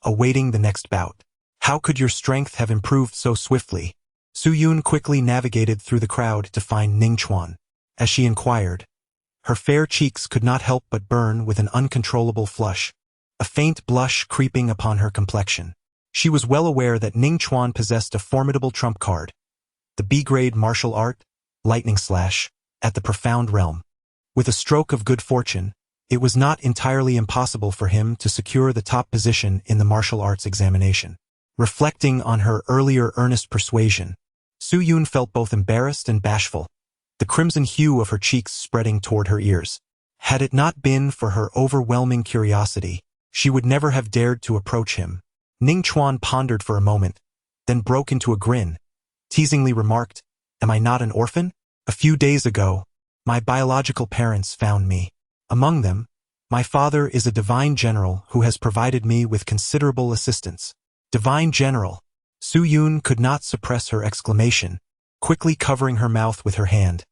awaiting the next bout. How could your strength have improved so swiftly? Su Yun quickly navigated through the crowd to find Ning Chuan. As she inquired, her fair cheeks could not help but burn with an uncontrollable flush, a faint blush creeping upon her complexion. She was well aware that Ning Chuan possessed a formidable trump card, the B-grade martial art, Lightning Slash, at the Profound Realm. With a stroke of good fortune, it was not entirely impossible for him to secure the top position in the martial arts examination. Reflecting on her earlier earnest persuasion, Su Yun felt both embarrassed and bashful, the crimson hue of her cheeks spreading toward her ears. Had it not been for her overwhelming curiosity, she would never have dared to approach him. Ning Chuan pondered for a moment, then broke into a grin, teasingly remarked, "Am I not an orphan? A few days ago, my biological parents found me. Among them, my father is a divine general who has provided me with considerable assistance." Divine general. Su Yun could not suppress her exclamation, quickly covering her mouth with her hand,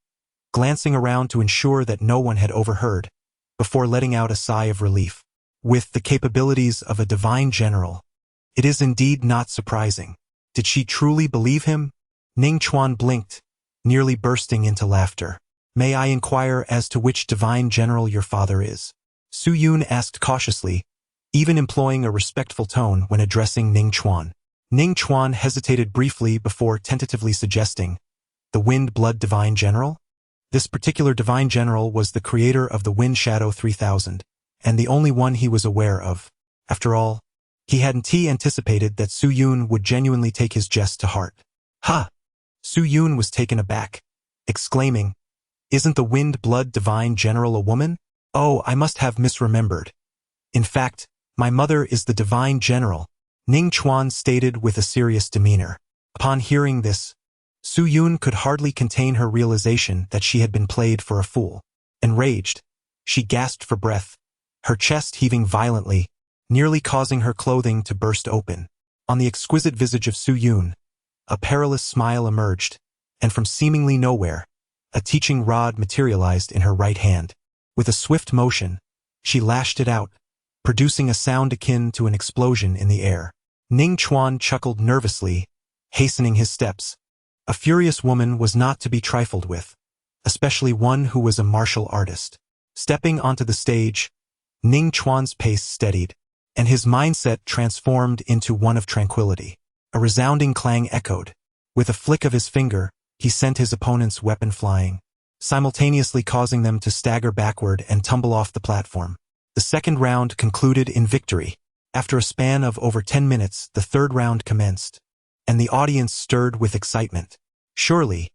glancing around to ensure that no one had overheard, before letting out a sigh of relief. With the capabilities of a divine general, it is indeed not surprising. Did she truly believe him? Ning Chuan blinked, nearly bursting into laughter. May I inquire as to which divine general your father is? Su Yun asked cautiously, even employing a respectful tone when addressing Ning Chuan. Ning Chuan hesitated briefly before tentatively suggesting, the Wind Blood Divine General? This particular Divine General was the creator of the Wind Shadow 3000, and the only one he was aware of. After all, he hadn't anticipated that Su Yun would genuinely take his jest to heart. Ha! Su Yun was taken aback, exclaiming, "Isn't the Wind Blood Divine General a woman? Oh, I must have misremembered. In fact, my mother is the Divine General," Ning Chuan stated with a serious demeanor. Upon hearing this, Su Yun could hardly contain her realization that she had been played for a fool. Enraged, she gasped for breath, her chest heaving violently, nearly causing her clothing to burst open. On the exquisite visage of Su Yun, a perilous smile emerged, and from seemingly nowhere, a teaching rod materialized in her right hand. With a swift motion, she lashed it out, producing a sound akin to an explosion in the air. Ning Chuan chuckled nervously, hastening his steps. A furious woman was not to be trifled with, especially one who was a martial artist. Stepping onto the stage, Ning Chuan's pace steadied, and his mindset transformed into one of tranquility. A resounding clang echoed. With a flick of his finger, he sent his opponent's weapon flying, simultaneously causing them to stagger backward and tumble off the platform. The second round concluded in victory. After a span of over 10 minutes, the third round commenced, and the audience stirred with excitement. Surely,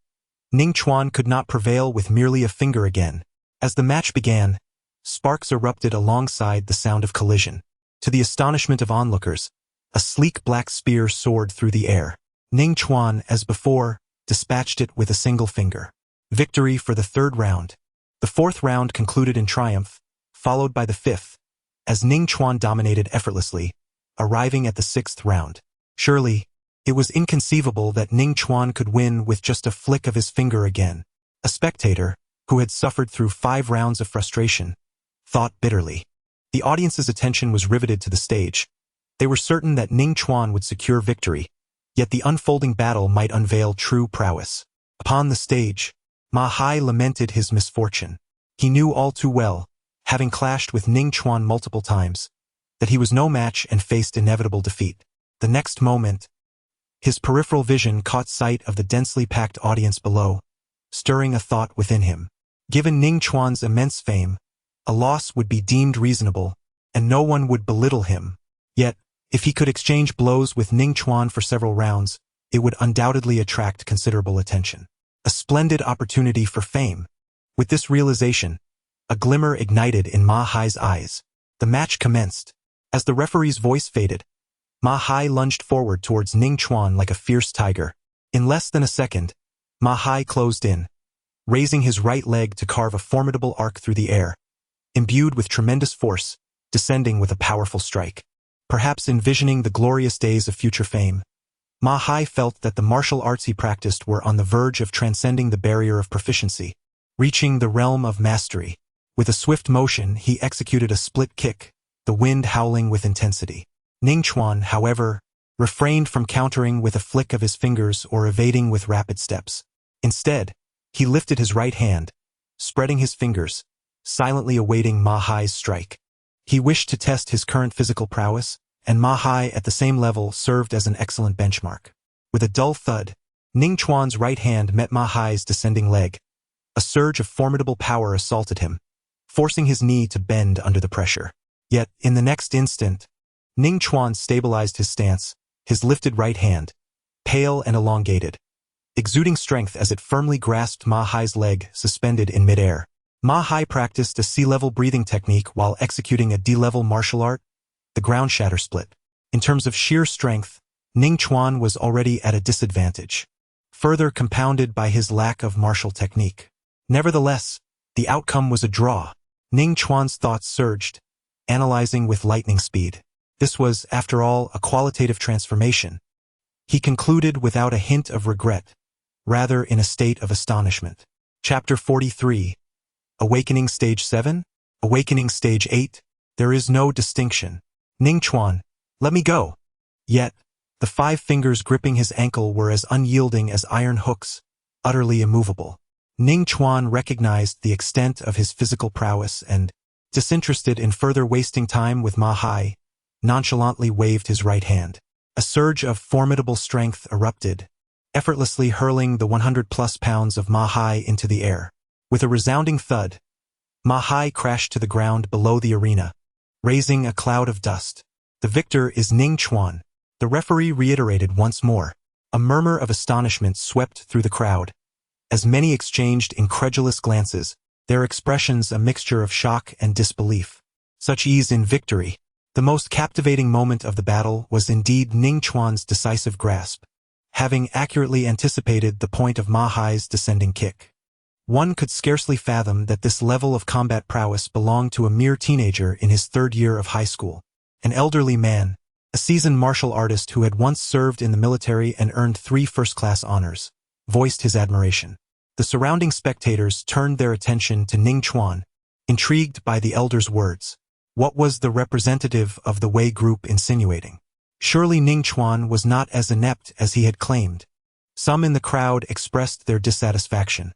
Ning Chuan could not prevail with merely a finger again. As the match began, sparks erupted alongside the sound of collision. To the astonishment of onlookers, a sleek black spear soared through the air. Ning Chuan, as before, dispatched it with a single finger. Victory for the third round. The fourth round concluded in triumph, followed by the fifth, as Ning Chuan dominated effortlessly, arriving at the 6th round. Surely, it was inconceivable that Ning Chuan could win with just a flick of his finger again. A spectator, who had suffered through 5 rounds of frustration, thought bitterly. The audience's attention was riveted to the stage. They were certain that Ning Chuan would secure victory, yet the unfolding battle might unveil true prowess. Upon the stage, Ma Hai lamented his misfortune. He knew all too well, having clashed with Ning Chuan multiple times, that he was no match and faced inevitable defeat. The next moment, his peripheral vision caught sight of the densely packed audience below, stirring a thought within him. Given Ning Chuan's immense fame, a loss would be deemed reasonable, and no one would belittle him. Yet, if he could exchange blows with Ning Chuan for several rounds, it would undoubtedly attract considerable attention. A splendid opportunity for fame. With this realization, a glimmer ignited in Ma Hai's eyes. The match commenced. As the referee's voice faded, Ma Hai lunged forward towards Ning Chuan like a fierce tiger. In less than a second, Ma Hai closed in, raising his right leg to carve a formidable arc through the air, imbued with tremendous force, descending with a powerful strike. Perhaps envisioning the glorious days of future fame, Ma Hai felt that the martial arts he practiced were on the verge of transcending the barrier of proficiency, reaching the realm of mastery. With a swift motion, he executed a split kick, the wind howling with intensity. Ning Chuan, however, refrained from countering with a flick of his fingers or evading with rapid steps. Instead, he lifted his right hand, spreading his fingers, silently awaiting Ma Hai's strike. He wished to test his current physical prowess, and Ma Hai at the same level served as an excellent benchmark. With a dull thud, Ning Chuan's right hand met Ma Hai's descending leg. A surge of formidable power assaulted him, forcing his knee to bend under the pressure. Yet, in the next instant, Ning Chuan stabilized his stance, his lifted right hand, pale and elongated, exuding strength as it firmly grasped Ma Hai's leg suspended in midair. Ma Hai practiced a sea-level breathing technique while executing a D-level martial art, the ground shatter split. In terms of sheer strength, Ning Chuan was already at a disadvantage, further compounded by his lack of martial technique. Nevertheless, the outcome was a draw. Ning Chuan's thoughts surged, analyzing with lightning speed. This was, after all, a qualitative transformation. He concluded without a hint of regret, rather in a state of astonishment. Chapter 43. Awakening Stage 7? Awakening Stage 8? There is no distinction. Ning Chuan, let me go. Yet, the 5 fingers gripping his ankle were as unyielding as iron hooks, utterly immovable. Ning Chuan recognized the extent of his physical prowess and, disinterested in further wasting time with Ma Hai, nonchalantly waved his right hand. A surge of formidable strength erupted, effortlessly hurling the 100+ pounds of Ma Hai into the air. With a resounding thud, Ma Hai crashed to the ground below the arena, raising a cloud of dust. The victor is Ning Chuan, the referee reiterated once more. A murmur of astonishment swept through the crowd, as many exchanged incredulous glances, their expressions a mixture of shock and disbelief. Such ease in victory. The most captivating moment of the battle was indeed Ning Chuan's decisive grasp, having accurately anticipated the point of Ma Hai's descending kick. One could scarcely fathom that this level of combat prowess belonged to a mere teenager in his 3rd year of high school. An elderly man, a seasoned martial artist who had once served in the military and earned 3 first-class honors, voiced his admiration. The surrounding spectators turned their attention to Ning Chuan, intrigued by the elder's words. What was the representative of the Wei group insinuating? Surely Ning Chuan was not as inept as he had claimed. Some in the crowd expressed their dissatisfaction,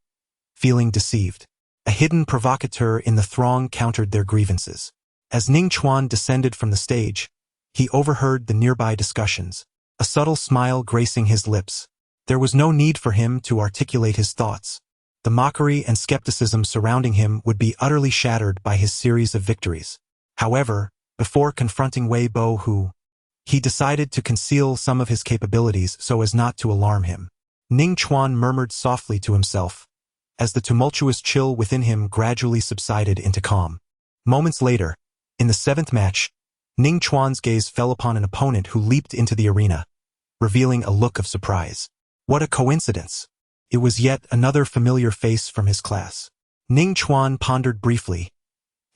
feeling deceived. A hidden provocateur in the throng countered their grievances. As Ning Chuan descended from the stage, he overheard the nearby discussions, a subtle smile gracing his lips. There was no need for him to articulate his thoughts. The mockery and skepticism surrounding him would be utterly shattered by his series of victories. However, before confronting Wei Bo, he decided to conceal some of his capabilities so as not to alarm him. Ning Chuan murmured softly to himself, as the tumultuous chill within him gradually subsided into calm. Moments later, in the 7th match, Ning Chuan's gaze fell upon an opponent who leaped into the arena, revealing a look of surprise. What a coincidence! It was yet another familiar face from his class. Ning Chuan pondered briefly,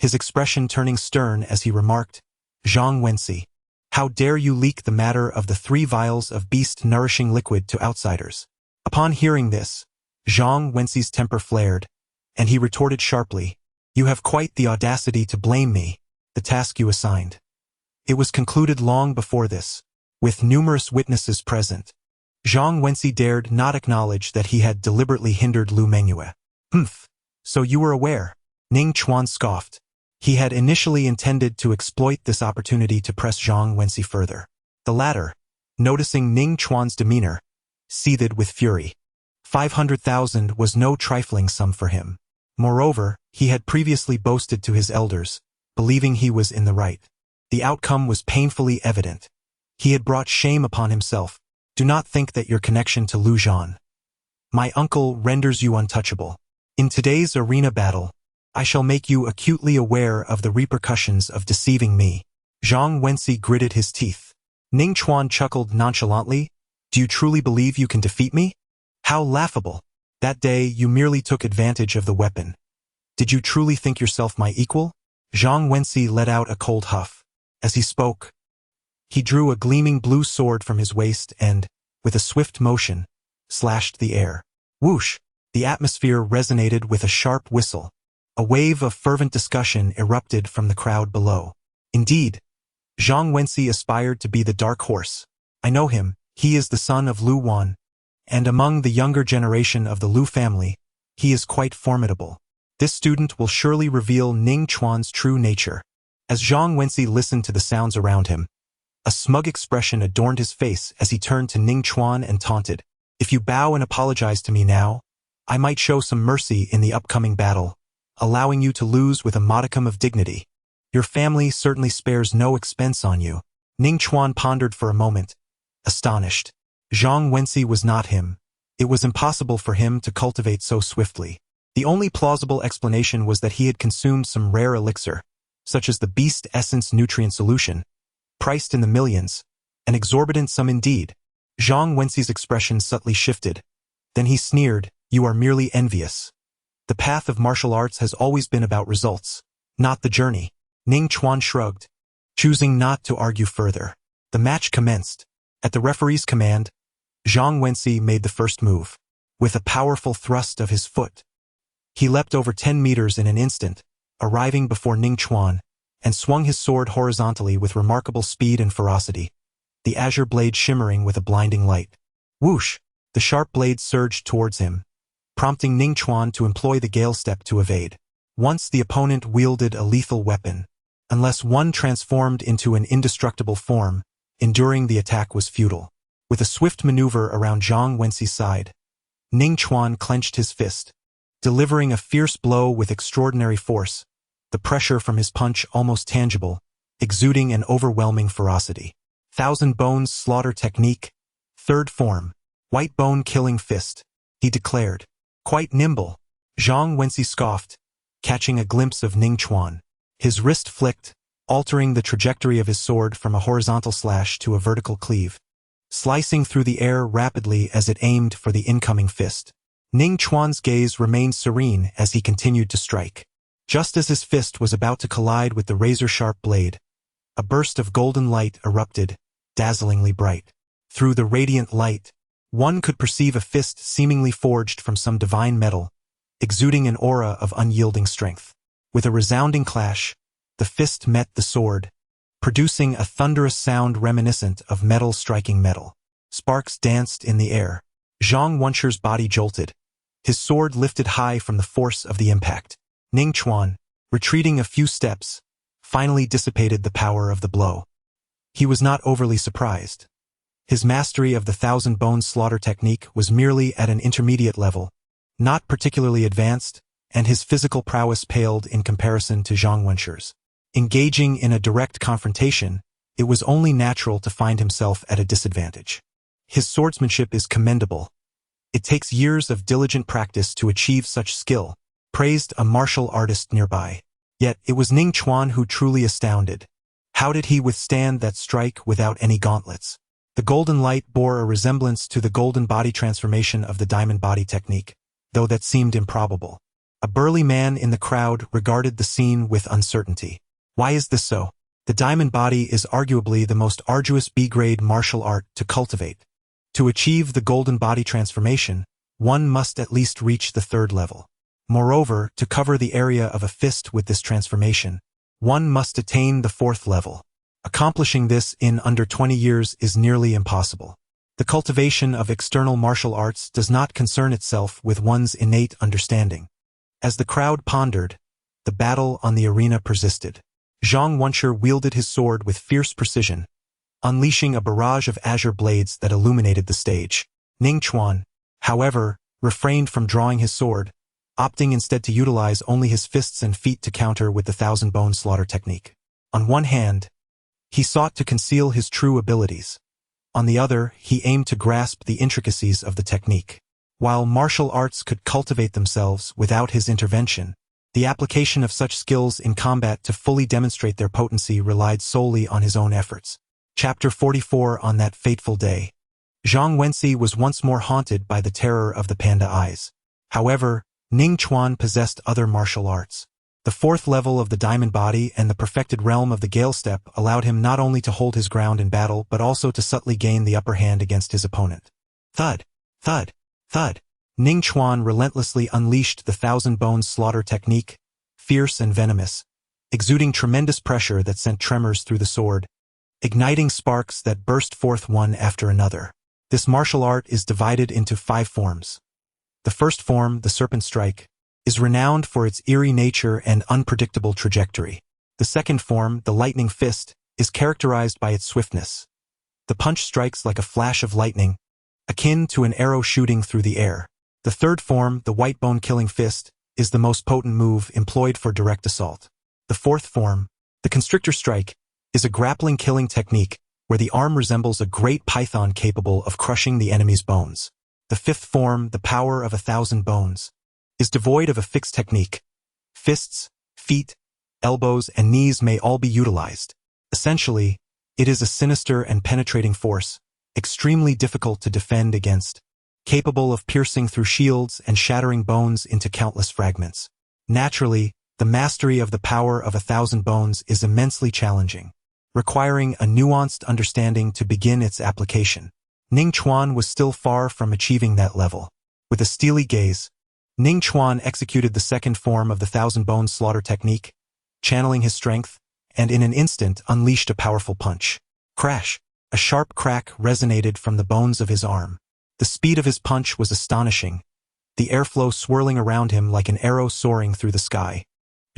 his expression turning stern as he remarked, "Zhang Wenxi, how dare you leak the matter of the 3 vials of beast-nourishing liquid to outsiders?" Upon hearing this, Zhang Wenxi's temper flared, and he retorted sharply, "You have quite the audacity to blame me, the task you assigned." It was concluded long before this, with numerous witnesses present. Zhang Wenxi dared not acknowledge that he had deliberately hindered Lu Mengyue. "Humph, so you were aware," Ning Chuan scoffed. He had initially intended to exploit this opportunity to press Zhang Wenxi further. The latter, noticing Ning Chuan's demeanor, seethed with fury. 500,000 was no trifling sum for him. Moreover, he had previously boasted to his elders, believing he was in the right. The outcome was painfully evident. He had brought shame upon himself. "Do not think that your connection to Lu Zhan, my uncle, renders you untouchable. In today's arena battle, I shall make you acutely aware of the repercussions of deceiving me." Zhang Wenxi gritted his teeth. Ning Chuan chuckled nonchalantly. "Do you truly believe you can defeat me? How laughable. That day you merely took advantage of the weapon. Did you truly think yourself my equal?" Zhang Wenxi let out a cold huff. As he spoke, he drew a gleaming blue sword from his waist and, with a swift motion, slashed the air. Whoosh! The atmosphere resonated with a sharp whistle. A wave of fervent discussion erupted from the crowd below. Indeed, Zhang Wenxi aspired to be the dark horse. "I know him, he is the son of Lu Wan, and among the younger generation of the Lu family, he is quite formidable. This student will surely reveal Ning Chuan's true nature." As Zhang Wenxi listened to the sounds around him, a smug expression adorned his face as he turned to Ning Chuan and taunted, "If you bow and apologize to me now, I might show some mercy in the upcoming battle, allowing you to lose with a modicum of dignity. Your family certainly spares no expense on you." Ning Chuan pondered for a moment, astonished. Zhang Wenxi was not him. It was impossible for him to cultivate so swiftly. The only plausible explanation was that he had consumed some rare elixir, such as the Beast Essence Nutrient Solution, priced in the millions, an exorbitant sum indeed. Zhang Wenxi's expression subtly shifted. Then he sneered, "You are merely envious. The path of martial arts has always been about results, not the journey." Ning Chuan shrugged, choosing not to argue further. The match commenced. At the referee's command, Zhang Wenxi made the first move. With a powerful thrust of his foot, he leapt over 10 meters in an instant, arriving before Ning Chuan, and swung his sword horizontally with remarkable speed and ferocity, the azure blade shimmering with a blinding light. Whoosh! The sharp blade surged towards him, prompting Ning Chuan to employ the gale step to evade. Once the opponent wielded a lethal weapon. Unless one transformed into an indestructible form, enduring the attack was futile. With a swift maneuver around Zhang Wenxi's side, Ning Chuan clenched his fist, delivering a fierce blow with extraordinary force, the pressure from his punch almost tangible, exuding an overwhelming ferocity. Thousand Bones Slaughter Technique, third form, White Bone Killing Fist, he declared. Quite nimble, Zhang Wenxi scoffed, catching a glimpse of Ning Chuan. His wrist flicked, altering the trajectory of his sword from a horizontal slash to a vertical cleave, slicing through the air rapidly as it aimed for the incoming fist. Ning Chuan's gaze remained serene as he continued to strike. Just as his fist was about to collide with the razor-sharp blade, a burst of golden light erupted, dazzlingly bright. Through the radiant light, one could perceive a fist seemingly forged from some divine metal, exuding an aura of unyielding strength. With a resounding clash, the fist met the sword, producing a thunderous sound reminiscent of metal striking metal. Sparks danced in the air. Zhang Wenxi's body jolted, his sword lifted high from the force of the impact. Ning Chuan, retreating a few steps, finally dissipated the power of the blow. He was not overly surprised. His mastery of the Thousand Bones Slaughter technique was merely at an intermediate level, not particularly advanced, and his physical prowess paled in comparison to Zhang Wenxi's. Engaging in a direct confrontation, it was only natural to find himself at a disadvantage. His swordsmanship is commendable. It takes years of diligent practice to achieve such skill, praised a martial artist nearby. Yet it was Ning Chuan who truly astounded. How did he withstand that strike without any gauntlets? The golden light bore a resemblance to the golden body transformation of the diamond body technique, though that seemed improbable. A burly man in the crowd regarded the scene with uncertainty. Why is this so? The diamond body is arguably the most arduous B-grade martial art to cultivate. To achieve the golden body transformation, one must at least reach the 3rd level. Moreover, to cover the area of a fist with this transformation, one must attain the 4th level. Accomplishing this in under 20 years is nearly impossible. The cultivation of external martial arts does not concern itself with one's innate understanding. As the crowd pondered, the battle on the arena persisted. Zhang Wenshi wielded his sword with fierce precision, unleashing a barrage of azure blades that illuminated the stage. Ning Chuan, however, refrained from drawing his sword, opting instead to utilize only his fists and feet to counter with the thousand-bone slaughter technique. On one hand, he sought to conceal his true abilities. On the other, he aimed to grasp the intricacies of the technique. While martial arts could cultivate themselves without his intervention, the application of such skills in combat to fully demonstrate their potency relied solely on his own efforts. Chapter 44. On that fateful day, Zhang Wenshi was once more haunted by the terror of the panda eyes. However, Ning Chuan possessed other martial arts. The 4th level of the diamond body and the perfected realm of the Gale Step allowed him not only to hold his ground in battle but also to subtly gain the upper hand against his opponent. Thud, thud, thud. Ning Chuan relentlessly unleashed the thousand-bone slaughter technique, fierce and venomous, exuding tremendous pressure that sent tremors through the sword, igniting sparks that burst forth one after another. This martial art is divided into 5 forms. The first form, the serpent strike, is renowned for its eerie nature and unpredictable trajectory. The second form, the lightning fist, is characterized by its swiftness. The punch strikes like a flash of lightning, akin to an arrow shooting through the air. The third form, the white bone killing fist, is the most potent move employed for direct assault. The fourth form, the constrictor strike, is a grappling killing technique where the arm resembles a great python capable of crushing the enemy's bones. The fifth form, the power of 1,000 bones, is devoid of a fixed technique. Fists, feet, elbows, and knees may all be utilized. Essentially, it is a sinister and penetrating force, extremely difficult to defend against, capable of piercing through shields and shattering bones into countless fragments. Naturally, the mastery of the power of 1,000 bones is immensely challenging, requiring a nuanced understanding to begin its application. Ning Chuan was still far from achieving that level. With a steely gaze, Ning Chuan executed the second form of the 1,000-bone slaughter technique, channeling his strength, and in an instant unleashed a powerful punch. Crash! A sharp crack resonated from the bones of his arm. The speed of his punch was astonishing, the airflow swirling around him like an arrow soaring through the sky.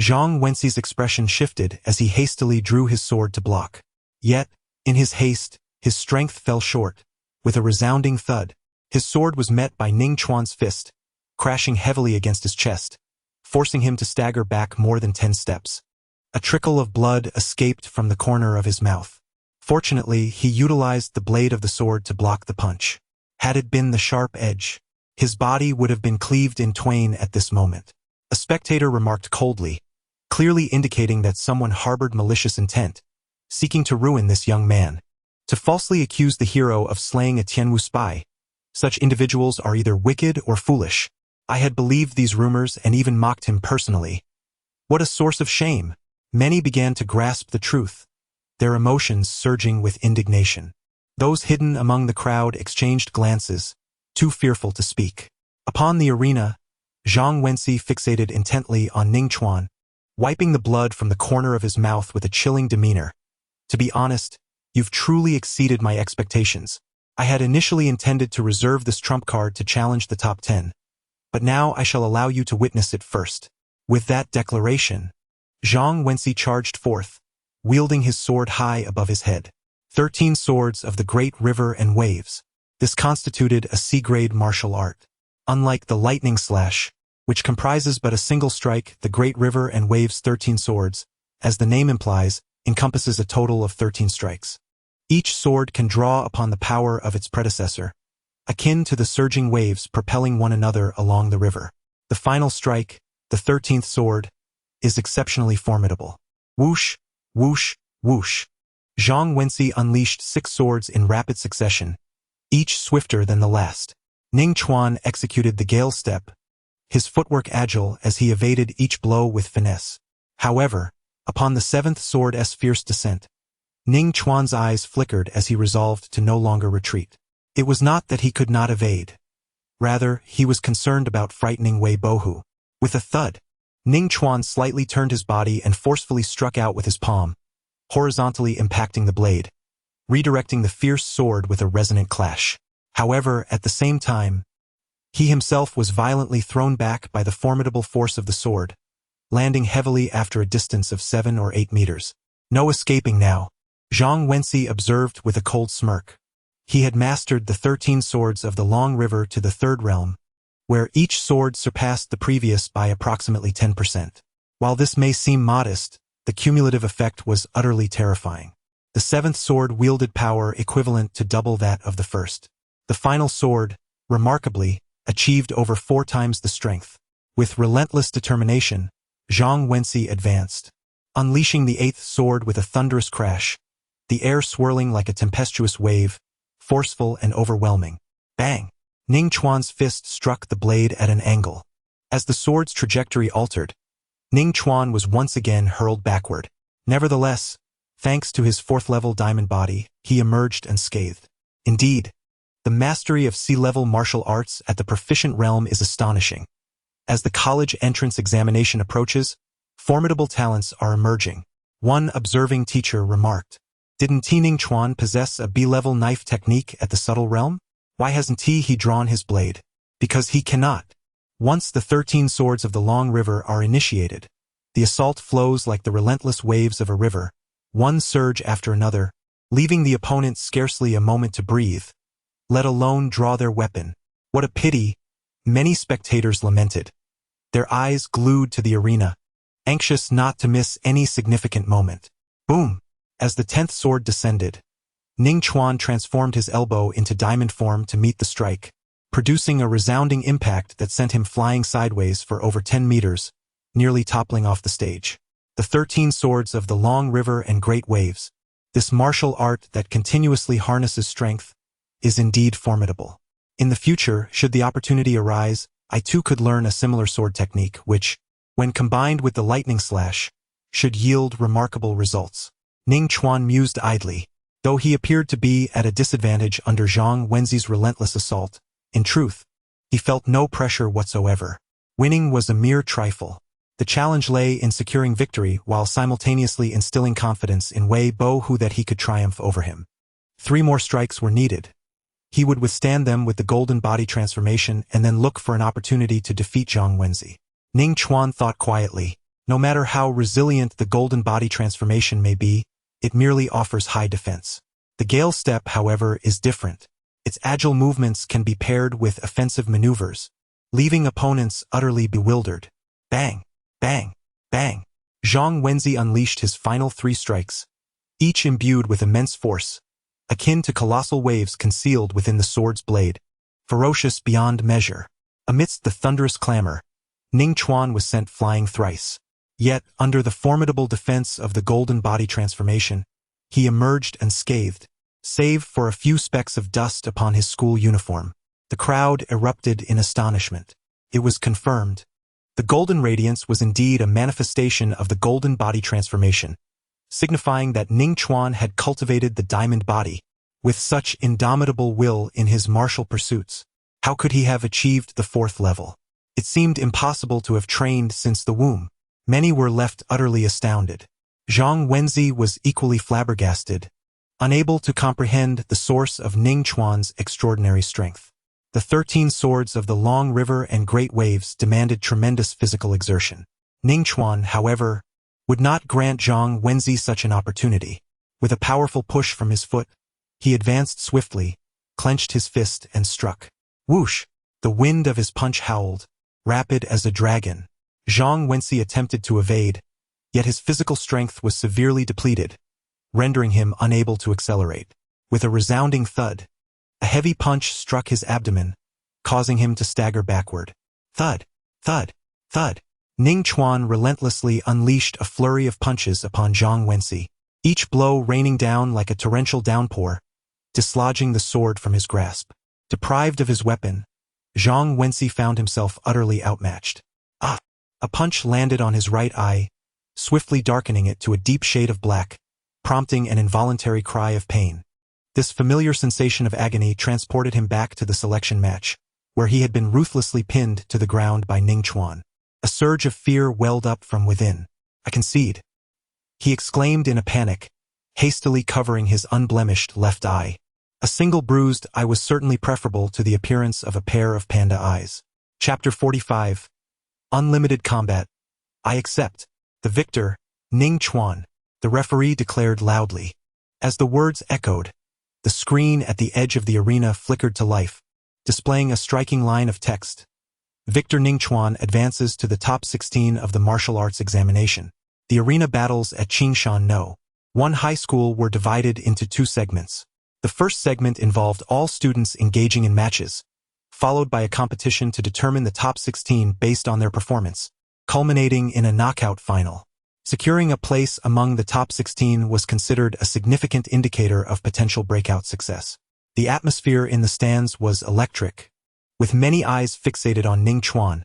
Zhang Wenshi's expression shifted as he hastily drew his sword to block. Yet, in his haste, his strength fell short. With a resounding thud, his sword was met by Ning Chuan's fist, crashing heavily against his chest, forcing him to stagger back more than 10 steps. A trickle of blood escaped from the corner of his mouth. Fortunately, he utilized the blade of the sword to block the punch. Had it been the sharp edge, his body would have been cleaved in twain at this moment. A spectator remarked coldly, clearly indicating that someone harbored malicious intent, seeking to ruin this young man. To falsely accuse the hero of slaying a Tianwu spy, such individuals are either wicked or foolish. I had believed these rumors and even mocked him personally. What a source of shame! Many began to grasp the truth, their emotions surging with indignation. Those hidden among the crowd exchanged glances, too fearful to speak. Upon the arena, Zhang Wenshi fixated intently on Ning Chuan, wiping the blood from the corner of his mouth with a chilling demeanor. To be honest, you've truly exceeded my expectations. I had initially intended to reserve this trump card to challenge the top 10, but now I shall allow you to witness it first. With that declaration, Zhang Wenshi charged forth, wielding his sword high above his head. 13 swords of the great river and waves. This constituted a C-grade martial art. Unlike the lightning slash, which comprises but a single strike, the great river and waves 13 swords, as the name implies, encompasses a total of 13 strikes. Each sword can draw upon the power of its predecessor, akin to the surging waves propelling one another along the river. The final strike, the 13th sword, is exceptionally formidable. Whoosh, whoosh, whoosh. Zhang Wenshi unleashed 6 swords in rapid succession, each swifter than the last. Ning Chuan executed the Gale Step, his footwork agile as he evaded each blow with finesse. However, upon the seventh sword's fierce descent, Ning Chuan's eyes flickered as he resolved to no longer retreat. It was not that he could not evade. Rather, he was concerned about frightening Wei Bohu. With a thud, Ning Chuan slightly turned his body and forcefully struck out with his palm, horizontally impacting the blade, redirecting the fierce sword with a resonant clash. However, at the same time, he himself was violently thrown back by the formidable force of the sword, landing heavily after a distance of 7 or 8 meters. No escaping now, Zhang Wenxi observed with a cold smirk. He had mastered the 13 swords of the Long River to the third realm, where each sword surpassed the previous by approximately 10%. While this may seem modest, the cumulative effect was utterly terrifying. The seventh sword wielded power equivalent to double that of the first. The final sword, remarkably, achieved over 4 times the strength. With relentless determination, Zhang Wenxi advanced, unleashing the eighth sword with a thunderous crash, the air swirling like a tempestuous wave, forceful and overwhelming. Bang! Ning Chuan's fist struck the blade at an angle. As the sword's trajectory altered, Ning Chuan was once again hurled backward. Nevertheless, thanks to his fourth-level diamond body, he emerged unscathed. Indeed, the mastery of sea-level martial arts at the proficient realm is astonishing. As the college entrance examination approaches, formidable talents are emerging. One observing teacher remarked, "Didn't Ning Chuan possess a B-level knife technique at the subtle realm? Why hasn't he drawn his blade?" Because he cannot. Once the 13 swords of the Long River are initiated, the assault flows like the relentless waves of a river, one surge after another, leaving the opponent scarcely a moment to breathe, let alone draw their weapon. What a pity, many spectators lamented, their eyes glued to the arena, anxious not to miss any significant moment. Boom! As the 10th sword descended, Ning Chuan transformed his elbow into diamond form to meet the strike, producing a resounding impact that sent him flying sideways for over 10 meters, nearly toppling off the stage. The 13 swords of the Long River and Great Waves, this martial art that continuously harnesses strength, is indeed formidable. In the future, should the opportunity arise, I too could learn a similar sword technique which, when combined with the lightning slash, should yield remarkable results. Ning Chuan mused idly. Though he appeared to be at a disadvantage under Zhang Wenxi's relentless assault, in truth, he felt no pressure whatsoever. Winning was a mere trifle. The challenge lay in securing victory while simultaneously instilling confidence in Wei Bohu that he could triumph over him. 3 more strikes were needed. He would withstand them with the golden body transformation and then look for an opportunity to defeat Zhang Wenxi. Ning Chuan thought quietly, no matter how resilient the golden body transformation may be, it merely offers high defense. The Gale Step, however, is different. Its agile movements can be paired with offensive maneuvers, leaving opponents utterly bewildered. Bang! Bang! Bang! Zhang Wenxi unleashed his final 3 strikes, each imbued with immense force, akin to colossal waves concealed within the sword's blade, ferocious beyond measure. Amidst the thunderous clamor, Ning Chuan was sent flying thrice. Yet, under the formidable defense of the golden body transformation, he emerged unscathed, save for a few specks of dust upon his school uniform. The crowd erupted in astonishment. It was confirmed. The golden radiance was indeed a manifestation of the golden body transformation, signifying that Ning Chuan had cultivated the diamond body with such indomitable will in his martial pursuits. How could he have achieved the 4th level? It seemed impossible to have trained since the womb. Many were left utterly astounded. Zhang Wenxi was equally flabbergasted, unable to comprehend the source of Ning Chuan's extraordinary strength. The 13 swords of the Long River and Great Waves demanded tremendous physical exertion. Ning Chuan, however, would not grant Zhang Wenxi such an opportunity. With a powerful push from his foot, he advanced swiftly, clenched his fist and struck. Whoosh! The wind of his punch howled, rapid as a dragon. Zhang Wenxi attempted to evade, yet his physical strength was severely depleted, rendering him unable to accelerate. With a resounding thud, a heavy punch struck his abdomen, causing him to stagger backward. Thud! Thud! Thud! Ning Chuan relentlessly unleashed a flurry of punches upon Zhang Wenxi, each blow raining down like a torrential downpour, dislodging the sword from his grasp. Deprived of his weapon, Zhang Wenxi found himself utterly outmatched. Ah! A punch landed on his right eye, swiftly darkening it to a deep shade of black, prompting an involuntary cry of pain. This familiar sensation of agony transported him back to the selection match, where he had been ruthlessly pinned to the ground by Ning Chuan. A surge of fear welled up from within. "I concede," he exclaimed in a panic, hastily covering his unblemished left eye. "A single bruised eye was certainly preferable to the appearance of a pair of panda eyes." Chapter 45. Unlimited Combat. "I accept." The victor, Ning Chuan, the referee declared loudly. As the words echoed, the screen at the edge of the arena flickered to life, displaying a striking line of text. Victor Ning Chuan advances to the top 16 of the martial arts examination. The arena battles at Qingshan No. 1 High School were divided into two segments. The first segment involved all students engaging in matches, followed by a competition to determine the top 16 based on their performance, culminating in a knockout final. Securing a place among the top 16 was considered a significant indicator of potential breakout success. The atmosphere in the stands was electric, with many eyes fixated on Ning Chuan,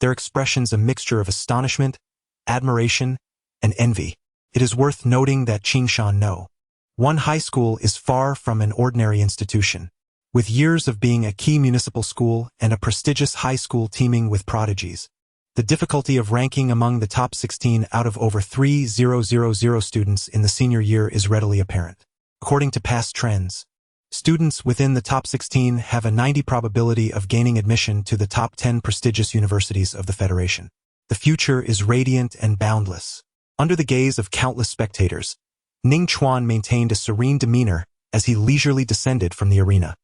their expressions a mixture of astonishment, admiration, and envy. It is worth noting that Qingshan No. 1 High School is far from an ordinary institution. With years of being a key municipal school and a prestigious high school teeming with prodigies, the difficulty of ranking among the top 16 out of over 3,000 students in the senior year is readily apparent. According to past trends, students within the top 16 have a 90 probability of gaining admission to the top 10 prestigious universities of the Federation. The future is radiant and boundless. Under the gaze of countless spectators, Ning Chuan maintained a serene demeanor as he leisurely descended from the arena.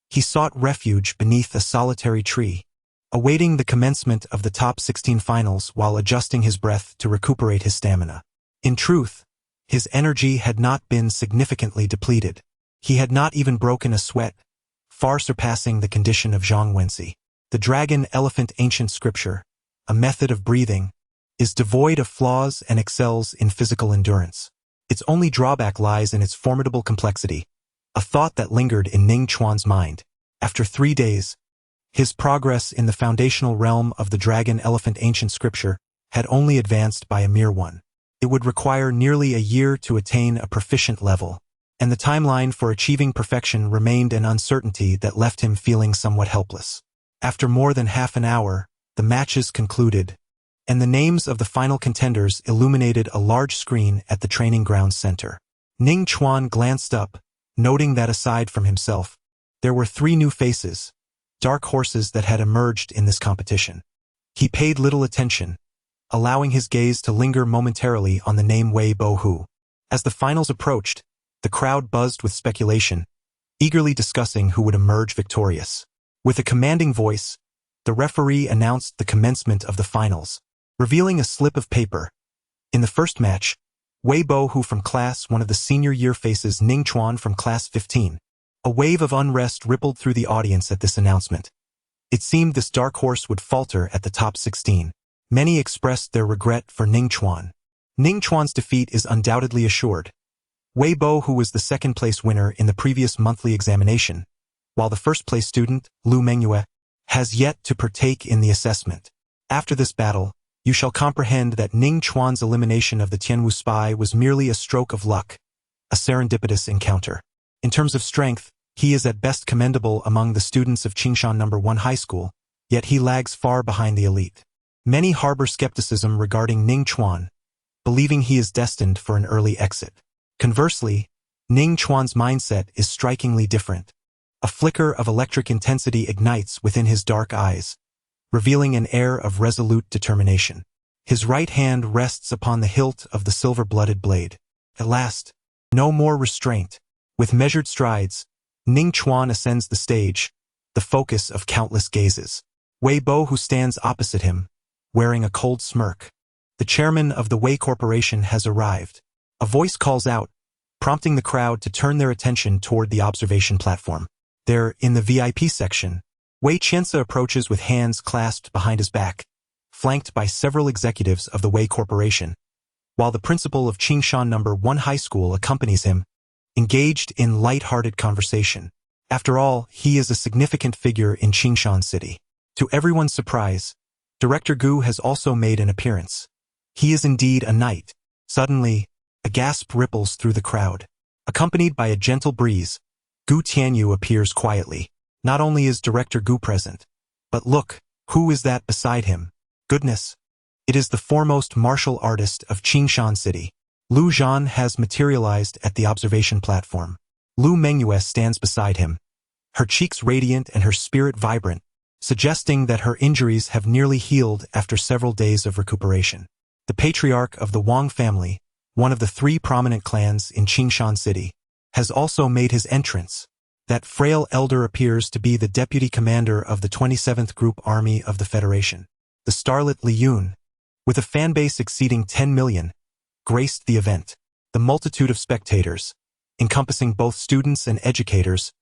He sought refuge beneath a solitary tree, awaiting the commencement of the top 16 finals while adjusting his breath to recuperate his stamina. In truth, his energy had not been significantly depleted. He had not even broken a sweat, far surpassing the condition of Zhang Wenxi. The dragon elephant ancient scripture, a method of breathing, is devoid of flaws and excels in physical endurance. Its only drawback lies in its formidable complexity, a thought that lingered in Ning Chuan's mind. After 3 days, his progress in the foundational realm of the dragon elephant ancient scripture had only advanced by a mere one. It would require nearly a year to attain a proficient level, and the timeline for achieving perfection remained an uncertainty that left him feeling somewhat helpless. After more than half an hour, the matches concluded, and the names of the final contenders illuminated a large screen at the training grounds center. Ning Chuan glanced up, noting that aside from himself, there were 3 new faces, dark horses that had emerged in this competition. He paid little attention, allowing his gaze to linger momentarily on the name Wei Bohu. As the finals approached, the crowd buzzed with speculation, eagerly discussing who would emerge victorious. With a commanding voice, the referee announced the commencement of the finals, revealing a slip of paper. In the first match, Wei Bohu from Class 1 of the senior year faces Ning Chuan from Class 15. A wave of unrest rippled through the audience at this announcement. It seemed this dark horse would falter at the top 16. Many expressed their regret for Ning Chuan. Ning Chuan's defeat is undoubtedly assured. Wei Bohu was the second-place winner in the previous monthly examination, while the first-place student, Lu Mengyue, has yet to partake in the assessment. After this battle, you shall comprehend that Ning Chuan's elimination of the Tianwu spy was merely a stroke of luck, a serendipitous encounter. In terms of strength, he is at best commendable among the students of Qingshan No. 1 High School, yet he lags far behind the elite. Many harbor skepticism regarding Ning Chuan, believing he is destined for an early exit. Conversely, Ning Chuan's mindset is strikingly different. A flicker of electric intensity ignites within his dark eyes, revealing an air of resolute determination. His right hand rests upon the hilt of the silver-blooded blade. At last, no more restraint. With measured strides, Ning Chuan ascends the stage, the focus of countless gazes. Wei Bo, who stands opposite him, wearing a cold smirk. The chairman of the Wei Corporation has arrived. A voice calls out, prompting the crowd to turn their attention toward the observation platform. There, in the VIP section, Wei Qiansa approaches with hands clasped behind his back, flanked by several executives of the Wei Corporation, while the principal of Qingshan No. 1 High School accompanies him, engaged in light-hearted conversation. After all, he is a significant figure in Qingshan City. To everyone's surprise, Director Gu has also made an appearance. He is indeed a knight. Suddenly, a gasp ripples through the crowd. Accompanied by a gentle breeze, Gu Tianyu appears quietly. Not only is Director Gu present, but look, who is that beside him? Goodness! It is the foremost martial artist of Qingshan City. Lu Zhan has materialized at the observation platform. Lu Mengyue stands beside him, her cheeks radiant and her spirit vibrant, suggesting that her injuries have nearly healed after several days of recuperation. The patriarch of the Wang family, one of the 3 prominent clans in Qingshan City, has also made his entrance. That frail elder appears to be the deputy commander of the 27th Group Army of the Federation. The starlet Li Yun, with a fanbase exceeding 10 million, graced the event. The multitude of spectators, encompassing both students and educators,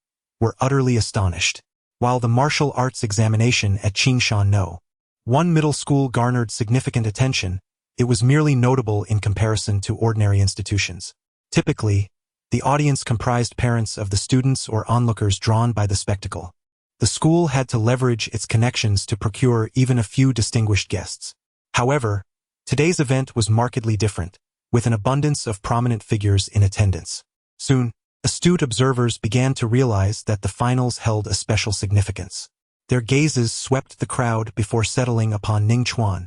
were utterly astonished. While the martial arts examination at Qingshan No. 1 middle school garnered significant attention, it was merely notable in comparison to ordinary institutions. Typically, the audience comprised parents of the students or onlookers drawn by the spectacle. The school had to leverage its connections to procure even a few distinguished guests. However, today's event was markedly different, with an abundance of prominent figures in attendance. Soon, astute observers began to realize that the finals held a special significance. Their gazes swept the crowd before settling upon Ning Chuan,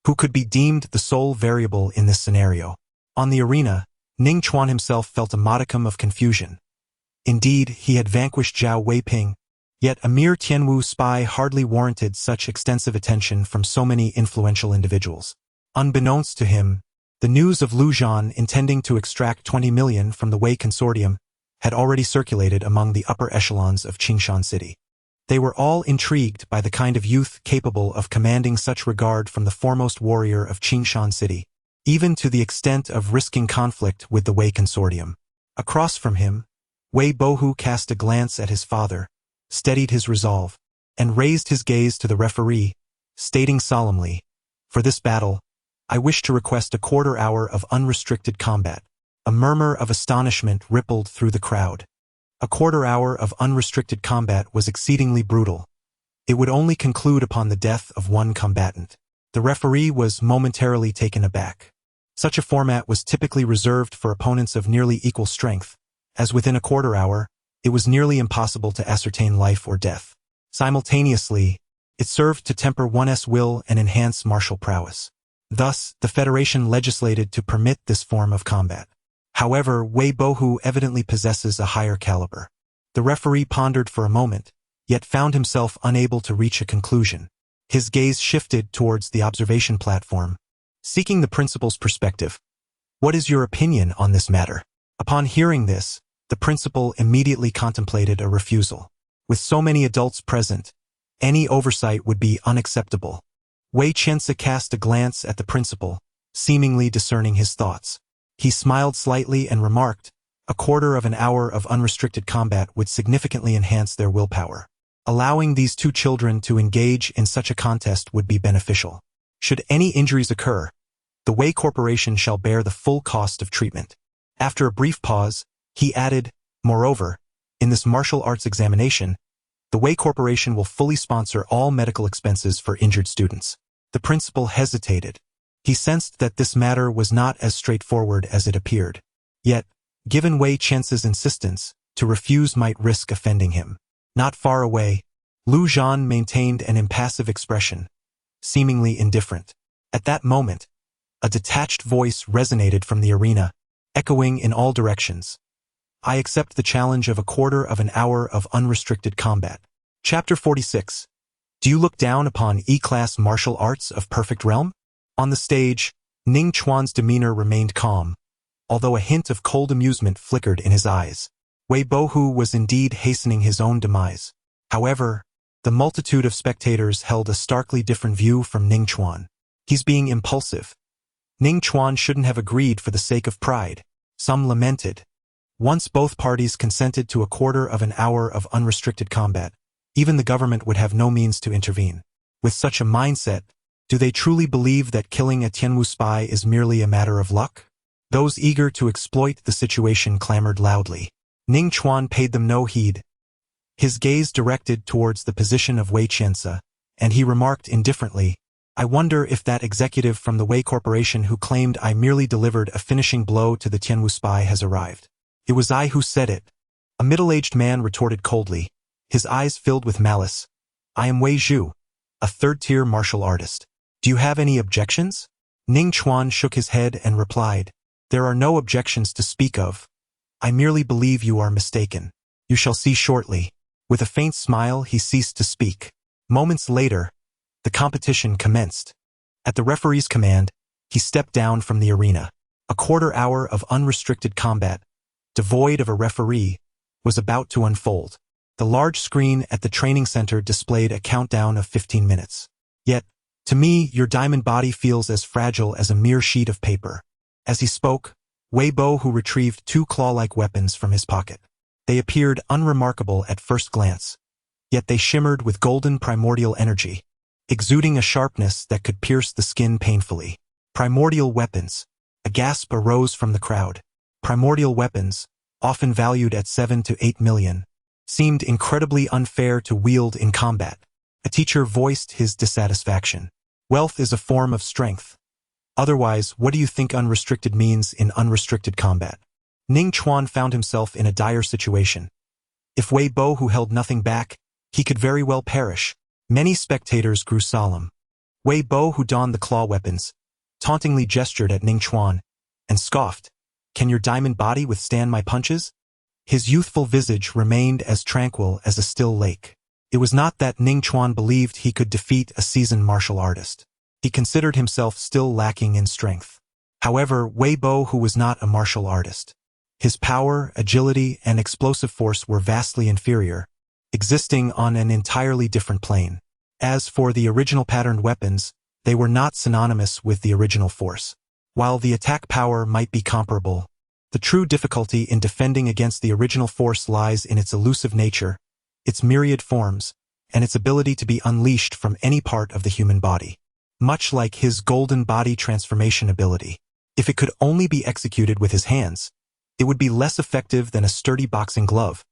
who could be deemed the sole variable in this scenario. On the arena, Ning Chuan himself felt a modicum of confusion. Indeed, he had vanquished Zhao Weiping, yet a mere Tianwu spy hardly warranted such extensive attention from so many influential individuals. Unbeknownst to him, the news of Lu Zhan intending to extract 20 million from the Wei Consortium had already circulated among the upper echelons of Qingshan City. They were all intrigued by the kind of youth capable of commanding such regard from the foremost warrior of Qingshan City, even to the extent of risking conflict with the Wei Consortium. Across from him, Wei Bohu cast a glance at his father, steadied his resolve, and raised his gaze to the referee, stating solemnly, "For this battle, I wish to request a quarter hour of unrestricted combat." A murmur of astonishment rippled through the crowd. A quarter hour of unrestricted combat was exceedingly brutal. It would only conclude upon the death of one combatant. The referee was momentarily taken aback. Such a format was typically reserved for opponents of nearly equal strength, as within a quarter hour, it was nearly impossible to ascertain life or death. Simultaneously, it served to temper one's will and enhance martial prowess. Thus, the Federation legislated to permit this form of combat. However, Wei Bohu evidently possesses a higher caliber. The referee pondered for a moment, yet found himself unable to reach a conclusion. His gaze shifted towards the observation platform, seeking the principal's perspective. "What is your opinion on this matter?" Upon hearing this, the principal immediately contemplated a refusal. With so many adults present, any oversight would be unacceptable. Wei Qianzi cast a glance at the principal, seemingly discerning his thoughts. He smiled slightly and remarked, "A quarter of an hour of unrestricted combat would significantly enhance their willpower. Allowing these 2 children to engage in such a contest would be beneficial. Should any injuries occur, the Wei Corporation shall bear the full cost of treatment." After a brief pause, he added, "Moreover, in this martial arts examination, the Wei Corporation will fully sponsor all medical expenses for injured students." The principal hesitated. He sensed that this matter was not as straightforward as it appeared. Yet, given Wei Qianzi's insistence, to refuse might risk offending him. Not far away, Lu Zhan maintained an impassive expression, seemingly indifferent. At that moment, a detached voice resonated from the arena, echoing in all directions. "I accept the challenge of a quarter of an hour of unrestricted combat." Chapter 46. Do you look down upon E-class martial arts of perfect realm? On the stage, Ning Chuan's demeanor remained calm, although a hint of cold amusement flickered in his eyes. Wei Bohu was indeed hastening his own demise. However, the multitude of spectators held a starkly different view from Ning Chuan. "He's being impulsive. Ning Chuan shouldn't have agreed for the sake of pride." Some lamented. Once both parties consented to a quarter of an hour of unrestricted combat, even the government would have no means to intervene. With such a mindset, do they truly believe that killing a Tianwu spy is merely a matter of luck? Those eager to exploit the situation clamored loudly. Ning Chuan paid them no heed. his gaze directed towards the position of Wei Qianzi, and he remarked indifferently, "I wonder if that executive from the Wei Corporation who claimed I merely delivered a finishing blow to the Tianwu spy has arrived." "It was I who said it," a middle-aged man retorted coldly, his eyes filled with malice. "I am Wei Zhu, a third-tier martial artist. Do you have any objections?" Ning Chuan shook his head and replied, "There are no objections to speak of. I merely believe you are mistaken. You shall see shortly." With a faint smile, he ceased to speak. Moments later, the competition commenced. At the referee's command, he stepped down from the arena. A quarter hour of unrestricted combat, devoid of a referee, was about to unfold. The large screen at the training center displayed a countdown of 15 minutes. "Yet, to me, your diamond body feels as fragile as a mere sheet of paper." As he spoke, Wei Bo who retrieved two claw-like weapons from his pocket. They appeared unremarkable at first glance, yet they shimmered with golden primordial energy, exuding a sharpness that could pierce the skin painfully. Primordial weapons. A gasp arose from the crowd. Primordial weapons, often valued at 7 to 8 million, seemed incredibly unfair to wield in combat. A teacher voiced his dissatisfaction. "Wealth is a form of strength. Otherwise, what do you think unrestricted means in unrestricted combat?" Ning Chuan found himself in a dire situation. If Wei Bo who held nothing back, he could very well perish. Many spectators grew solemn. Wei Bo who donned the claw weapons, tauntingly gestured at Ning Chuan, and scoffed, "Can your diamond body withstand my punches?" His youthful visage remained as tranquil as a still lake. It was not that Ning Chuan believed he could defeat a seasoned martial artist. He considered himself still lacking in strength. However, Wei Bo who was not a martial artist. His power, agility, and explosive force were vastly inferior, existing on an entirely different plane. As for the original patterned weapons, they were not synonymous with the original force. While the attack power might be comparable, the true difficulty in defending against the original force lies in its elusive nature, its myriad forms, and its ability to be unleashed from any part of the human body. Much like his golden body transformation ability. If it could only be executed with his hands, it would be less effective than a sturdy boxing glove,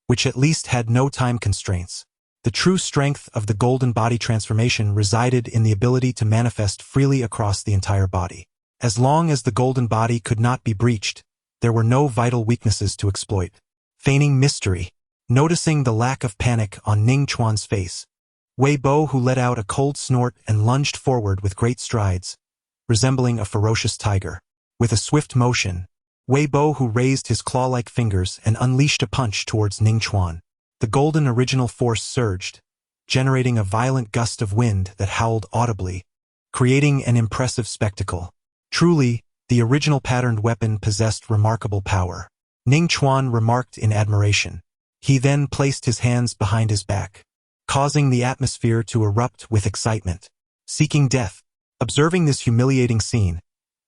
which at least had no time constraints. The true strength of the golden body transformation resided in the ability to manifest freely across the entire body. As long as the golden body could not be breached, there were no vital weaknesses to exploit. Feigning mystery. Noticing the lack of panic on Ning Chuan's face, Wei Bo who let out a cold snort and lunged forward with great strides, resembling a ferocious tiger. With a swift motion, Wei Bo who raised his claw-like fingers and unleashed a punch towards Ning Chuan. The golden original force surged, generating a violent gust of wind that howled audibly, creating an impressive spectacle. Truly, the original patterned weapon possessed remarkable power. Ning Chuan remarked in admiration. He then placed his hands behind his back, causing the atmosphere to erupt with excitement. Seeking death. Observing this humiliating scene,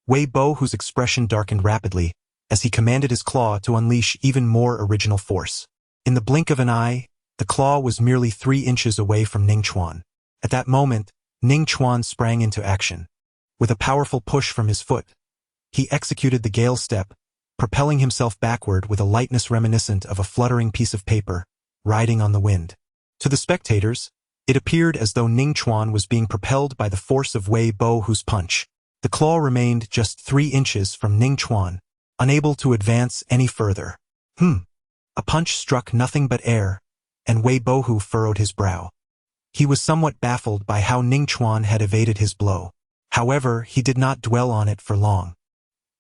Wei Bo whose expression darkened rapidly as he commanded his claw to unleash even more original force. In the blink of an eye, the claw was merely 3 inches away from Ning Chuan. At that moment, Ning Chuan sprang into action. With a powerful push from his foot, he executed the gale step, propelling himself backward with a lightness reminiscent of a fluttering piece of paper, riding on the wind. To the spectators, it appeared as though Ning Chuan was being propelled by the force of Wei Bo whose punch. The claw remained just 3 inches from Ning Chuan, unable to advance any further. A punch struck nothing but air, and Wei Bo who furrowed his brow. He was somewhat baffled by how Ning Chuan had evaded his blow. However, he did not dwell on it for long.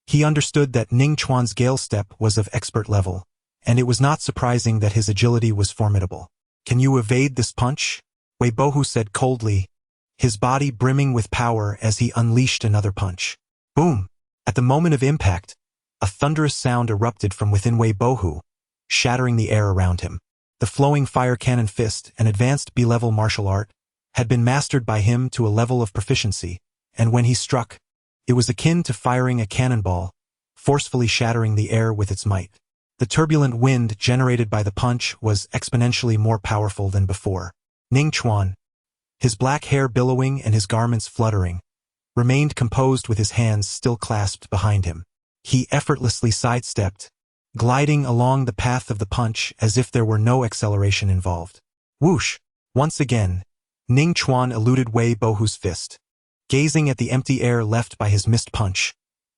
He understood that Ning Chuan's gale step was of expert level, and it was not surprising that his agility was formidable. "Can you evade this punch?" Wei Bo who said coldly, his body brimming with power as he unleashed another punch. Boom! At the moment of impact, a thunderous sound erupted from within Wei Bo who, shattering the air around him. The flowing fire cannon fist, an advanced B-level martial art, had been mastered by him to a level of proficiency, and when he struck, it was akin to firing a cannonball, forcefully shattering the air with its might. The turbulent wind generated by the punch was exponentially more powerful than before. Ning Chuan, his black hair billowing and his garments fluttering, remained composed with his hands still clasped behind him. He effortlessly sidestepped, gliding along the path of the punch as if there were no acceleration involved. Whoosh! Once again, Ning Chuan eluded Wei Bohu's fist. Gazing at the empty air left by his missed punch,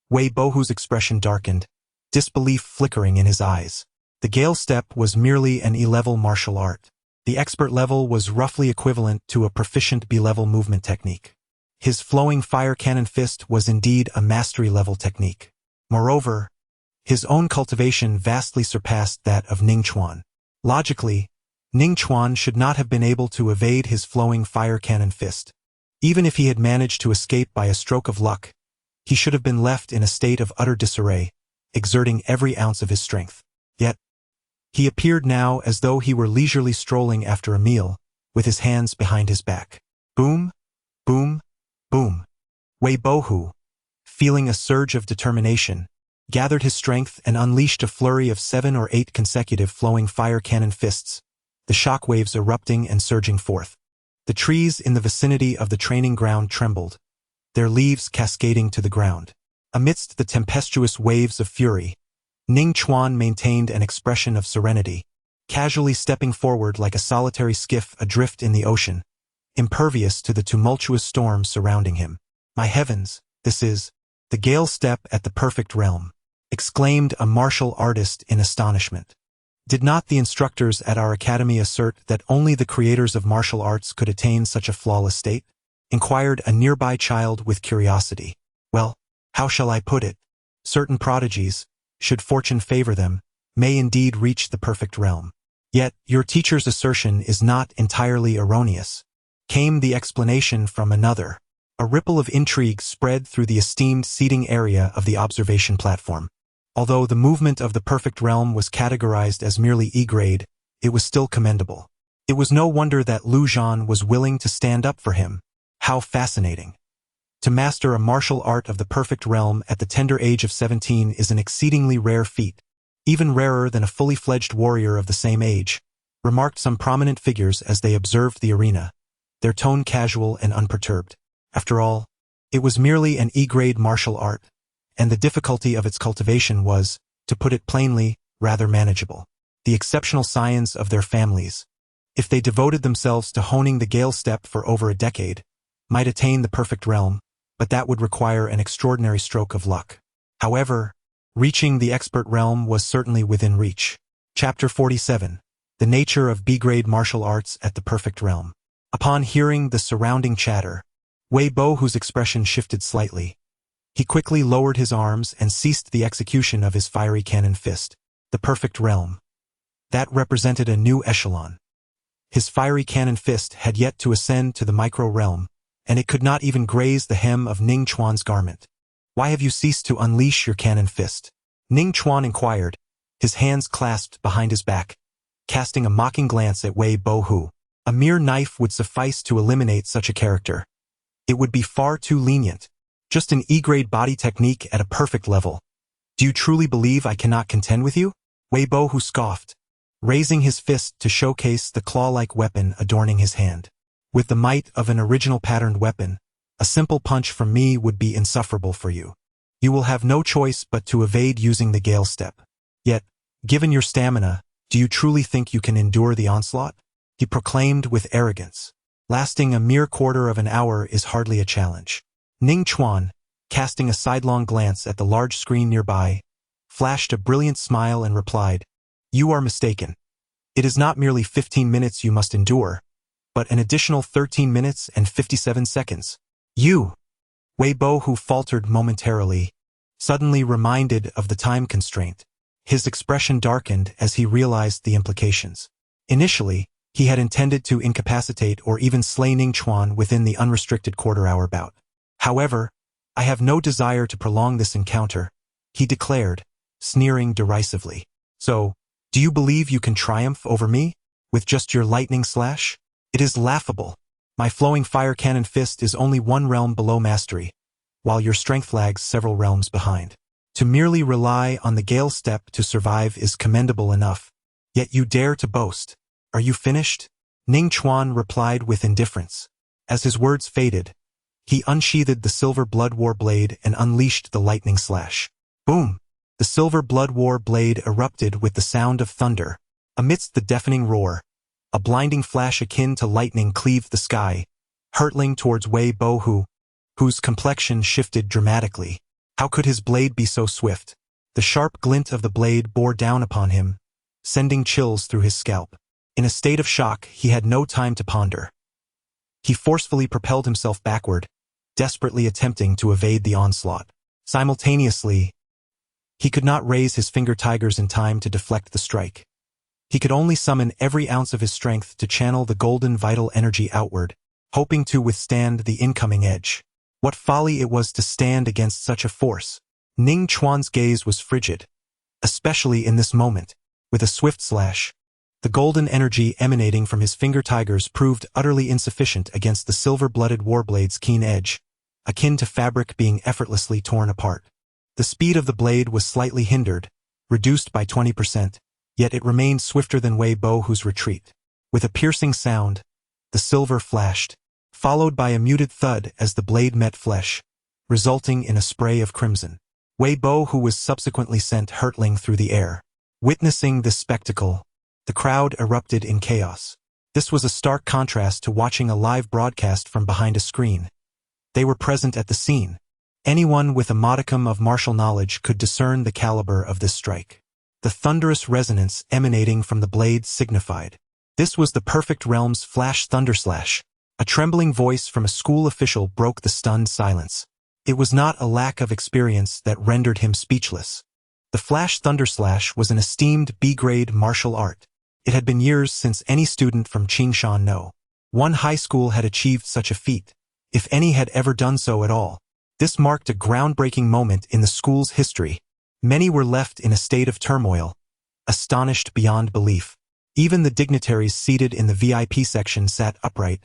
Wei Bohu's expression darkened, disbelief flickering in his eyes. The Gale Step was merely an E-level martial art. The expert level was roughly equivalent to a proficient B-level movement technique. His flowing fire cannon fist was indeed a mastery-level technique. Moreover, his own cultivation vastly surpassed that of Ning Chuan. Logically, Ning Chuan should not have been able to evade his flowing fire cannon fist. Even if he had managed to escape by a stroke of luck, he should have been left in a state of utter disarray, exerting every ounce of his strength. Yet, he appeared now as though he were leisurely strolling after a meal, with his hands behind his back. Boom, boom, boom. Wei Bohu, feeling a surge of determination, gathered his strength and unleashed a flurry of 7 or 8 consecutive flowing fire cannon fists, the shock waves erupting and surging forth. The trees in the vicinity of the training ground trembled, their leaves cascading to the ground. Amidst the tempestuous waves of fury, Ning Chuan maintained an expression of serenity, casually stepping forward like a solitary skiff adrift in the ocean, impervious to the tumultuous storm surrounding him. My heavens, this is the Gale Step at the perfect realm, exclaimed a martial artist in astonishment. Did not the instructors at our academy assert that only the creators of martial arts could attain such a flawless state? Inquired a nearby child with curiosity. Well, how shall I put it? Certain prodigies, should fortune favor them, may indeed reach the perfect realm. Yet, your teacher's assertion is not entirely erroneous. Came the explanation from another. A ripple of intrigue spread through the esteemed seating area of the observation platform. Although the movement of the perfect realm was categorized as merely E-grade, it was still commendable. It was no wonder that Lu Zhan was willing to stand up for him. How fascinating. To master a martial art of the perfect realm at the tender age of 17 is an exceedingly rare feat, even rarer than a fully fledged warrior of the same age, remarked some prominent figures as they observed the arena, their tone casual and unperturbed. After all, it was merely an E-grade martial art, and the difficulty of its cultivation was, to put it plainly, rather manageable. The exceptional science of their families, if they devoted themselves to honing the Gale Step for over a decade, might attain the perfect realm, but that would require an extraordinary stroke of luck. However, reaching the expert realm was certainly within reach. Chapter 47. The Nature of B-grade Martial Arts at the Perfect Realm. Upon hearing the surrounding chatter, Wei Bohu's expression shifted slightly. He quickly lowered his arms and ceased the execution of his fiery cannon fist. The perfect realm. That represented a new echelon. His fiery cannon fist had yet to ascend to the micro-realm, and it could not even graze the hem of Ning Chuan's garment. Why have you ceased to unleash your cannon fist? Ning Chuan inquired, his hands clasped behind his back, casting a mocking glance at Wei Bohu. A mere knife would suffice to eliminate such a character. It would be far too lenient. Just an E-grade body technique at a perfect level. Do you truly believe I cannot contend with you? Wei Bohu scoffed, raising his fist to showcase the claw-like weapon adorning his hand. With the might of an original patterned weapon, a simple punch from me would be insufferable for you. You will have no choice but to evade using the Gale Step. Yet, given your stamina, do you truly think you can endure the onslaught? He proclaimed with arrogance. Lasting a mere quarter of an hour is hardly a challenge. Ning Chuan, casting a sidelong glance at the large screen nearby, flashed a brilliant smile and replied, You are mistaken. It is not merely 15 minutes you must endure, but an additional 13 minutes and 57 seconds. You! Wei Bohu faltered momentarily, suddenly reminded of the time constraint. His expression darkened as he realized the implications. Initially, he had intended to incapacitate or even slay Ning Chuan within the unrestricted quarter-hour bout. However, I have no desire to prolong this encounter, he declared, sneering derisively. So, do you believe you can triumph over me, with just your lightning slash? It is laughable. My flowing fire cannon fist is only one realm below mastery, while your strength lags several realms behind. To merely rely on the Gale Step to survive is commendable enough, yet you dare to boast. Are you finished? Ning Chuan replied with indifference. As his words faded, he unsheathed the silver blood war blade and unleashed the lightning slash. Boom! The silver blood war blade erupted with the sound of thunder. Amidst the deafening roar, a blinding flash akin to lightning cleaved the sky, hurtling towards Wei Bo, whose complexion shifted dramatically. How could his blade be so swift? The sharp glint of the blade bore down upon him, sending chills through his scalp. In a state of shock, he had no time to ponder. He forcefully propelled himself backward, desperately attempting to evade the onslaught. Simultaneously, he could not raise his finger tigers in time to deflect the strike. He could only summon every ounce of his strength to channel the golden vital energy outward, hoping to withstand the incoming edge. What folly it was to stand against such a force. Ning Chuan's gaze was frigid, especially in this moment. With a swift slash, the golden energy emanating from his finger tigers proved utterly insufficient against the silver-blooded warblade's keen edge, akin to fabric being effortlessly torn apart. The speed of the blade was slightly hindered, reduced by 20%, yet it remained swifter than Wei Bo's retreat. With a piercing sound, the silver flashed, followed by a muted thud as the blade met flesh, resulting in a spray of crimson. Wei Bo, who was subsequently sent hurtling through the air. Witnessing this spectacle, the crowd erupted in chaos. This was a stark contrast to watching a live broadcast from behind a screen. They were present at the scene. Anyone with a modicum of martial knowledge could discern the caliber of this strike. The thunderous resonance emanating from the blade signified. This was the perfect realm's flash thunderslash. A trembling voice from a school official broke the stunned silence. It was not a lack of experience that rendered him speechless. The flash thunderslash was an esteemed B-grade martial art. It had been years since any student from Qingshan No. 1 high school had achieved such a feat, if any had ever done so at all. This marked a groundbreaking moment in the school's history. Many were left in a state of turmoil, astonished beyond belief. Even the dignitaries seated in the VIP section sat upright,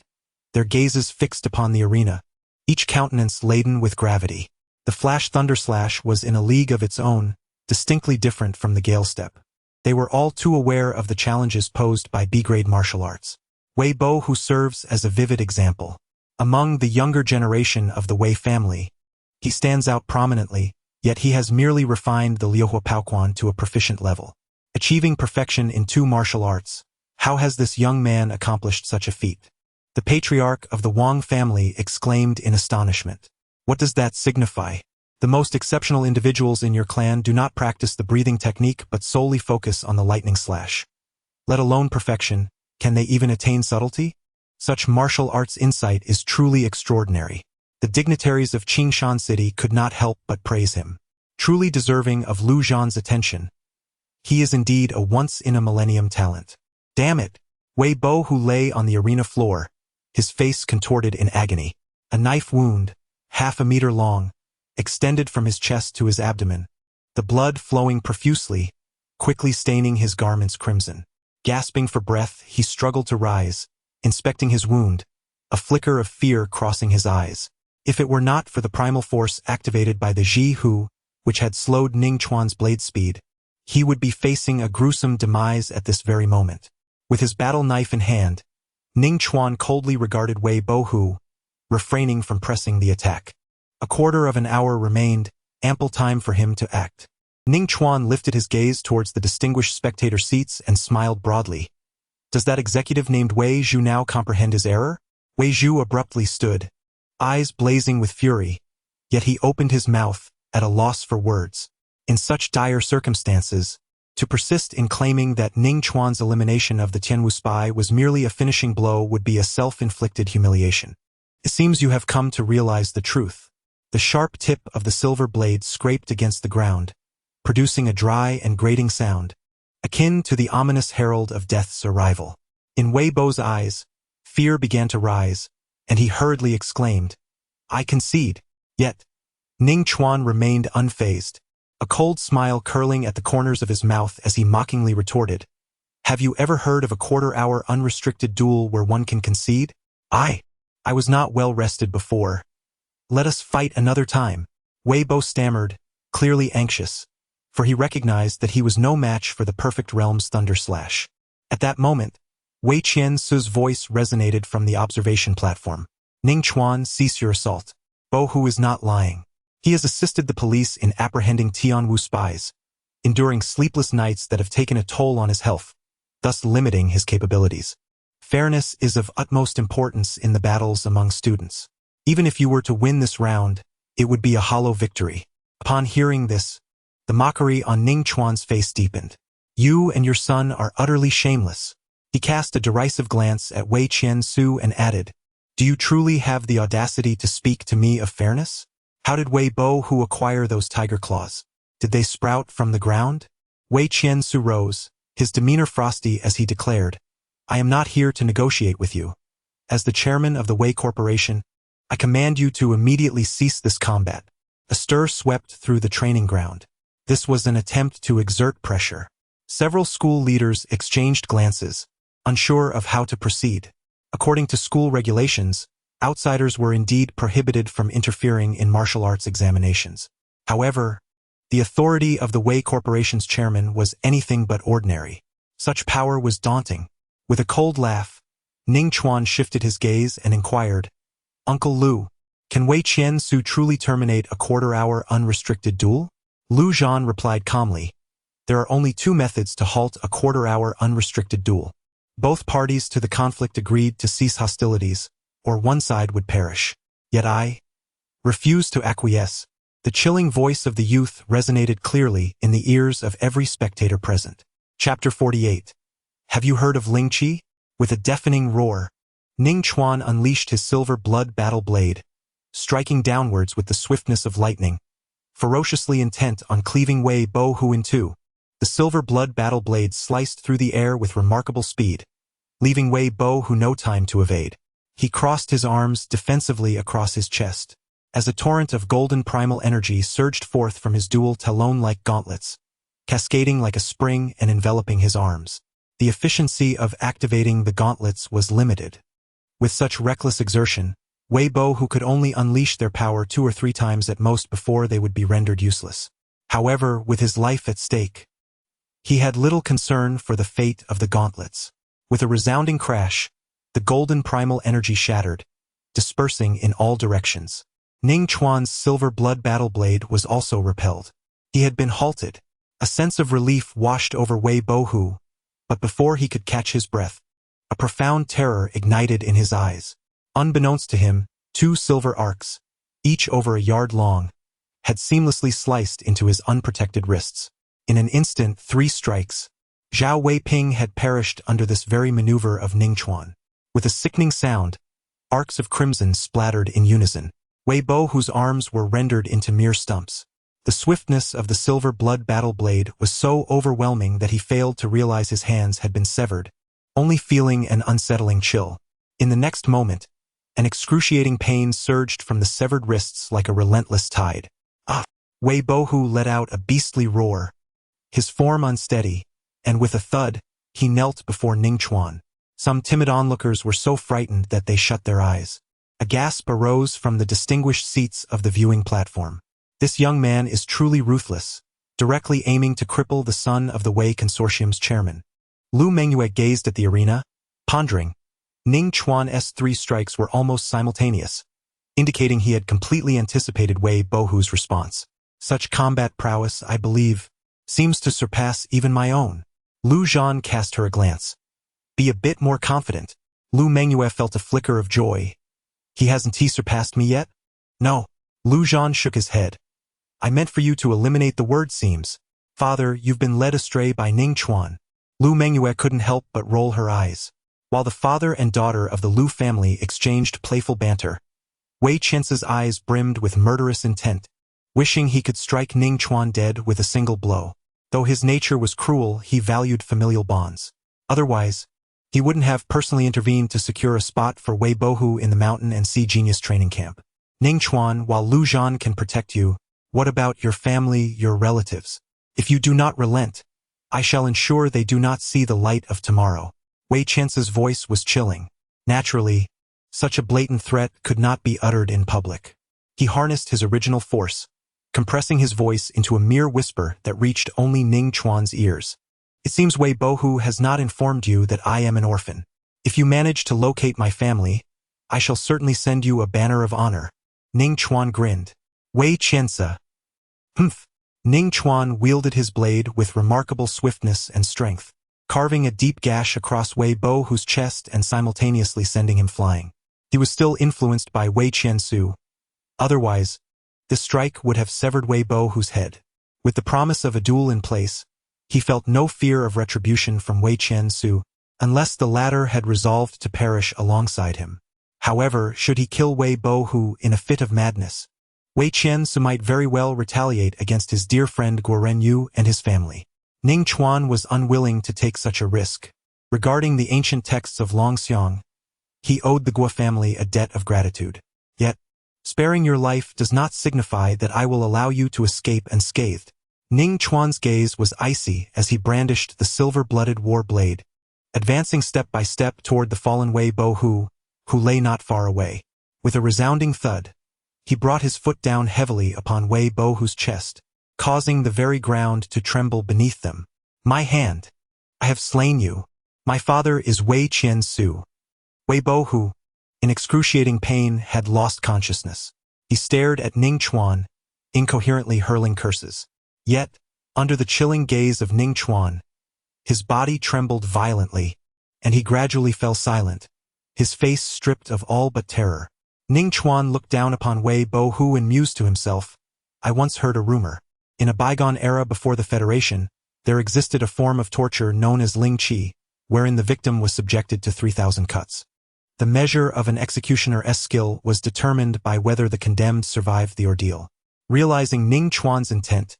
their gazes fixed upon the arena, each countenance laden with gravity. The flash thunderslash was in a league of its own, distinctly different from the Gale Step. They were all too aware of the challenges posed by B-grade martial arts. Wei Bo, who serves as a vivid example. Among the younger generation of the Wei family, he stands out prominently, yet he has merely refined the Liuhua Paoquan to a proficient level. Achieving perfection in 2 martial arts, how has this young man accomplished such a feat? The patriarch of the Wang family exclaimed in astonishment. What does that signify? The most exceptional individuals in your clan do not practice the breathing technique but solely focus on the lightning slash. Let alone perfection, can they even attain subtlety? Such martial arts insight is truly extraordinary. The dignitaries of Qingshan City could not help but praise him. Truly deserving of Lu Zhan's attention. He is indeed a once-in-a-millennium talent. Damn it! Wei Bo, who lay on the arena floor, his face contorted in agony. A knife wound, half a meter long, extended from his chest to his abdomen, the blood flowing profusely, quickly staining his garments crimson. Gasping for breath, he struggled to rise, inspecting his wound, a flicker of fear crossing his eyes. If it were not for the primal force activated by the Ji Hu, which had slowed Ning Chuan's blade speed, he would be facing a gruesome demise at this very moment. With his battle knife in hand, Ning Chuan coldly regarded Wei Bo, refraining from pressing the attack. A quarter of an hour remained, ample time for him to act. Ning Chuan lifted his gaze towards the distinguished spectator seats and smiled broadly. Does that executive named Wei Zhu now comprehend his error? Wei Zhu abruptly stood, eyes blazing with fury, yet he opened his mouth, at a loss for words. In such dire circumstances, to persist in claiming that Ning Chuan's elimination of the Tianwu spy was merely a finishing blow would be a self-inflicted humiliation. It seems you have come to realize the truth. The sharp tip of the silver blade scraped against the ground, producing a dry and grating sound, akin to the ominous herald of death's arrival. In Wei Bo's eyes, fear began to rise, and he hurriedly exclaimed, "I concede." Yet, Ning Chuan remained unfazed, a cold smile curling at the corners of his mouth as he mockingly retorted, "Have you ever heard of a quarter-hour unrestricted duel where one can concede? I was not well rested before. Let us fight another time." Wei Bo stammered, clearly anxious, for he recognized that he was no match for the perfect realm's thunder slash. At that moment, Wei Qiansu's voice resonated from the observation platform. "Ning Chuan, cease your assault. Bo is not lying. He has assisted the police in apprehending Tianwu spies. enduring sleepless nights that have taken a toll on his health, thus limiting his capabilities. Fairness is of utmost importance in the battles among students. Even if you were to win this round, it would be a hollow victory. Upon hearing this, the mockery on Ning Chuan's face deepened. You and your son are utterly shameless. He cast a derisive glance at Wei Qiansu and added, Do you truly have the audacity to speak to me of fairness? How did Wei Bohu acquire those tiger claws? Did they sprout from the ground? Wei Qiansu rose, his demeanor frosty as he declared, I am not here to negotiate with you. As the chairman of the Wei Corporation, I command you to immediately cease this combat. A stir swept through the training ground. This was an attempt to exert pressure. Several school leaders exchanged glances, unsure of how to proceed. According to school regulations, outsiders were indeed prohibited from interfering in martial arts examinations. However, the authority of the Wei Corporation's chairman was anything but ordinary. Such power was daunting. With a cold laugh, Ning Chuan shifted his gaze and inquired, Uncle Lu, can Wei Qiansu truly terminate a quarter-hour unrestricted duel? Lu Zhan replied calmly, There are only two methods to halt a quarter-hour unrestricted duel. Both parties to the conflict agreed to cease hostilities, or one side would perish. Yet I refused to acquiesce. The chilling voice of the youth resonated clearly in the ears of every spectator present. Chapter 48. Have you heard of Ling Qi? With a deafening roar, Ning Chuan unleashed his silver blood battle blade, striking downwards with the swiftness of lightning, ferociously intent on cleaving Wei Bohu in two. The silver blood battle blade sliced through the air with remarkable speed, leaving Wei Bohu no time to evade. He crossed his arms defensively across his chest, as a torrent of golden primal energy surged forth from his dual talon-like gauntlets, cascading like a spring and enveloping his arms. The efficiency of activating the gauntlets was limited. With such reckless exertion, Wei Bohu could only unleash their power 2 or 3 times at most before they would be rendered useless. However, with his life at stake, he had little concern for the fate of the gauntlets. With a resounding crash, the golden primal energy shattered, dispersing in all directions. Ning Chuan's silver blood battle blade was also repelled. He had been halted. A sense of relief washed over Wei Bohu, but before he could catch his breath, a profound terror ignited in his eyes. Unbeknownst to him, 2 silver arcs, each over a yard long, had seamlessly sliced into his unprotected wrists. In an instant, 3 strikes. Zhao Weiping had perished under this very maneuver of Ning Chuan. With a sickening sound, arcs of crimson splattered in unison. Wei Bohu's arms were rendered into mere stumps. The swiftness of the silver blood battle blade was so overwhelming that he failed to realize his hands had been severed, only feeling an unsettling chill. In the next moment, an excruciating pain surged from the severed wrists like a relentless tide. Ah! Wei Bohu let out a beastly roar, his form unsteady, and with a thud, he knelt before Ning Chuan. Some timid onlookers were so frightened that they shut their eyes. A gasp arose from the distinguished seats of the viewing platform. This young man is truly ruthless, directly aiming to cripple the son of the Wei Consortium's chairman. Lu Mengyue gazed at the arena, pondering. Ning Chuan's 3 strikes were almost simultaneous, indicating he had completely anticipated Wei Bohu's response. Such combat prowess, I believe, seems to surpass even my own. Lu Zhan cast her a glance. Be a bit more confident. Lu Mengyue felt a flicker of joy. Hasn't he surpassed me yet? No. Lu Zhan shook his head. I meant for you to eliminate the word seems. Father, you've been led astray by Ning Chuan. Lu Mengyue couldn't help but roll her eyes. While the father and daughter of the Lu family exchanged playful banter, Wei Qiance's eyes brimmed with murderous intent, wishing he could strike Ning Chuan dead with a single blow. Though his nature was cruel, he valued familial bonds. Otherwise, he wouldn't have personally intervened to secure a spot for Wei Bohu in the Mountain and Sea Genius training camp. Ning Chuan, while Lu Zhan can protect you, what about your family, your relatives? If you do not relent, I shall ensure they do not see the light of tomorrow. Wei Qiance's voice was chilling. Naturally, such a blatant threat could not be uttered in public. He harnessed his original force, compressing his voice into a mere whisper that reached only Ning Chuan's ears. It seems Wei Bohu has not informed you that I am an orphan. If you manage to locate my family, I shall certainly send you a banner of honor. Ning Chuan grinned. Wei Qiance. Humph. Ning Chuan wielded his blade with remarkable swiftness and strength, carving a deep gash across Wei Bohu's chest and simultaneously sending him flying. He was still influenced by Wei Qiansu. Otherwise, this strike would have severed Wei Bohu's head. With the promise of a duel in place, he felt no fear of retribution from Wei Qiansu, unless the latter had resolved to perish alongside him. However, should he kill Wei Bohu in a fit of madness, Wei Qiansu might very well retaliate against his dear friend Guo Renyu and his family. Ning Chuan was unwilling to take such a risk. Regarding the ancient texts of Longxiang, he owed the Guo family a debt of gratitude. Yet, sparing your life does not signify that I will allow you to escape unscathed. Ning Chuan's gaze was icy as he brandished the silver-blooded war blade, advancing step by step toward the fallen Wei Bohu, who lay not far away. With a resounding thud, he brought his foot down heavily upon Wei Bohu's chest, causing the very ground to tremble beneath them. My hand! I have slain you. My father is Wei Qiansu. Wei Bohu, in excruciating pain, had lost consciousness. He stared at Ning Chuan, incoherently hurling curses. Yet, under the chilling gaze of Ning Chuan, his body trembled violently, and he gradually fell silent, his face stripped of all but terror. Ning Chuan looked down upon Wei Bohu and mused to himself, I once heard a rumor. In a bygone era before the Federation, there existed a form of torture known as Ling Qi, wherein the victim was subjected to 3,000 cuts. The measure of an executioner's skill was determined by whether the condemned survived the ordeal. Realizing Ning Chuan's intent,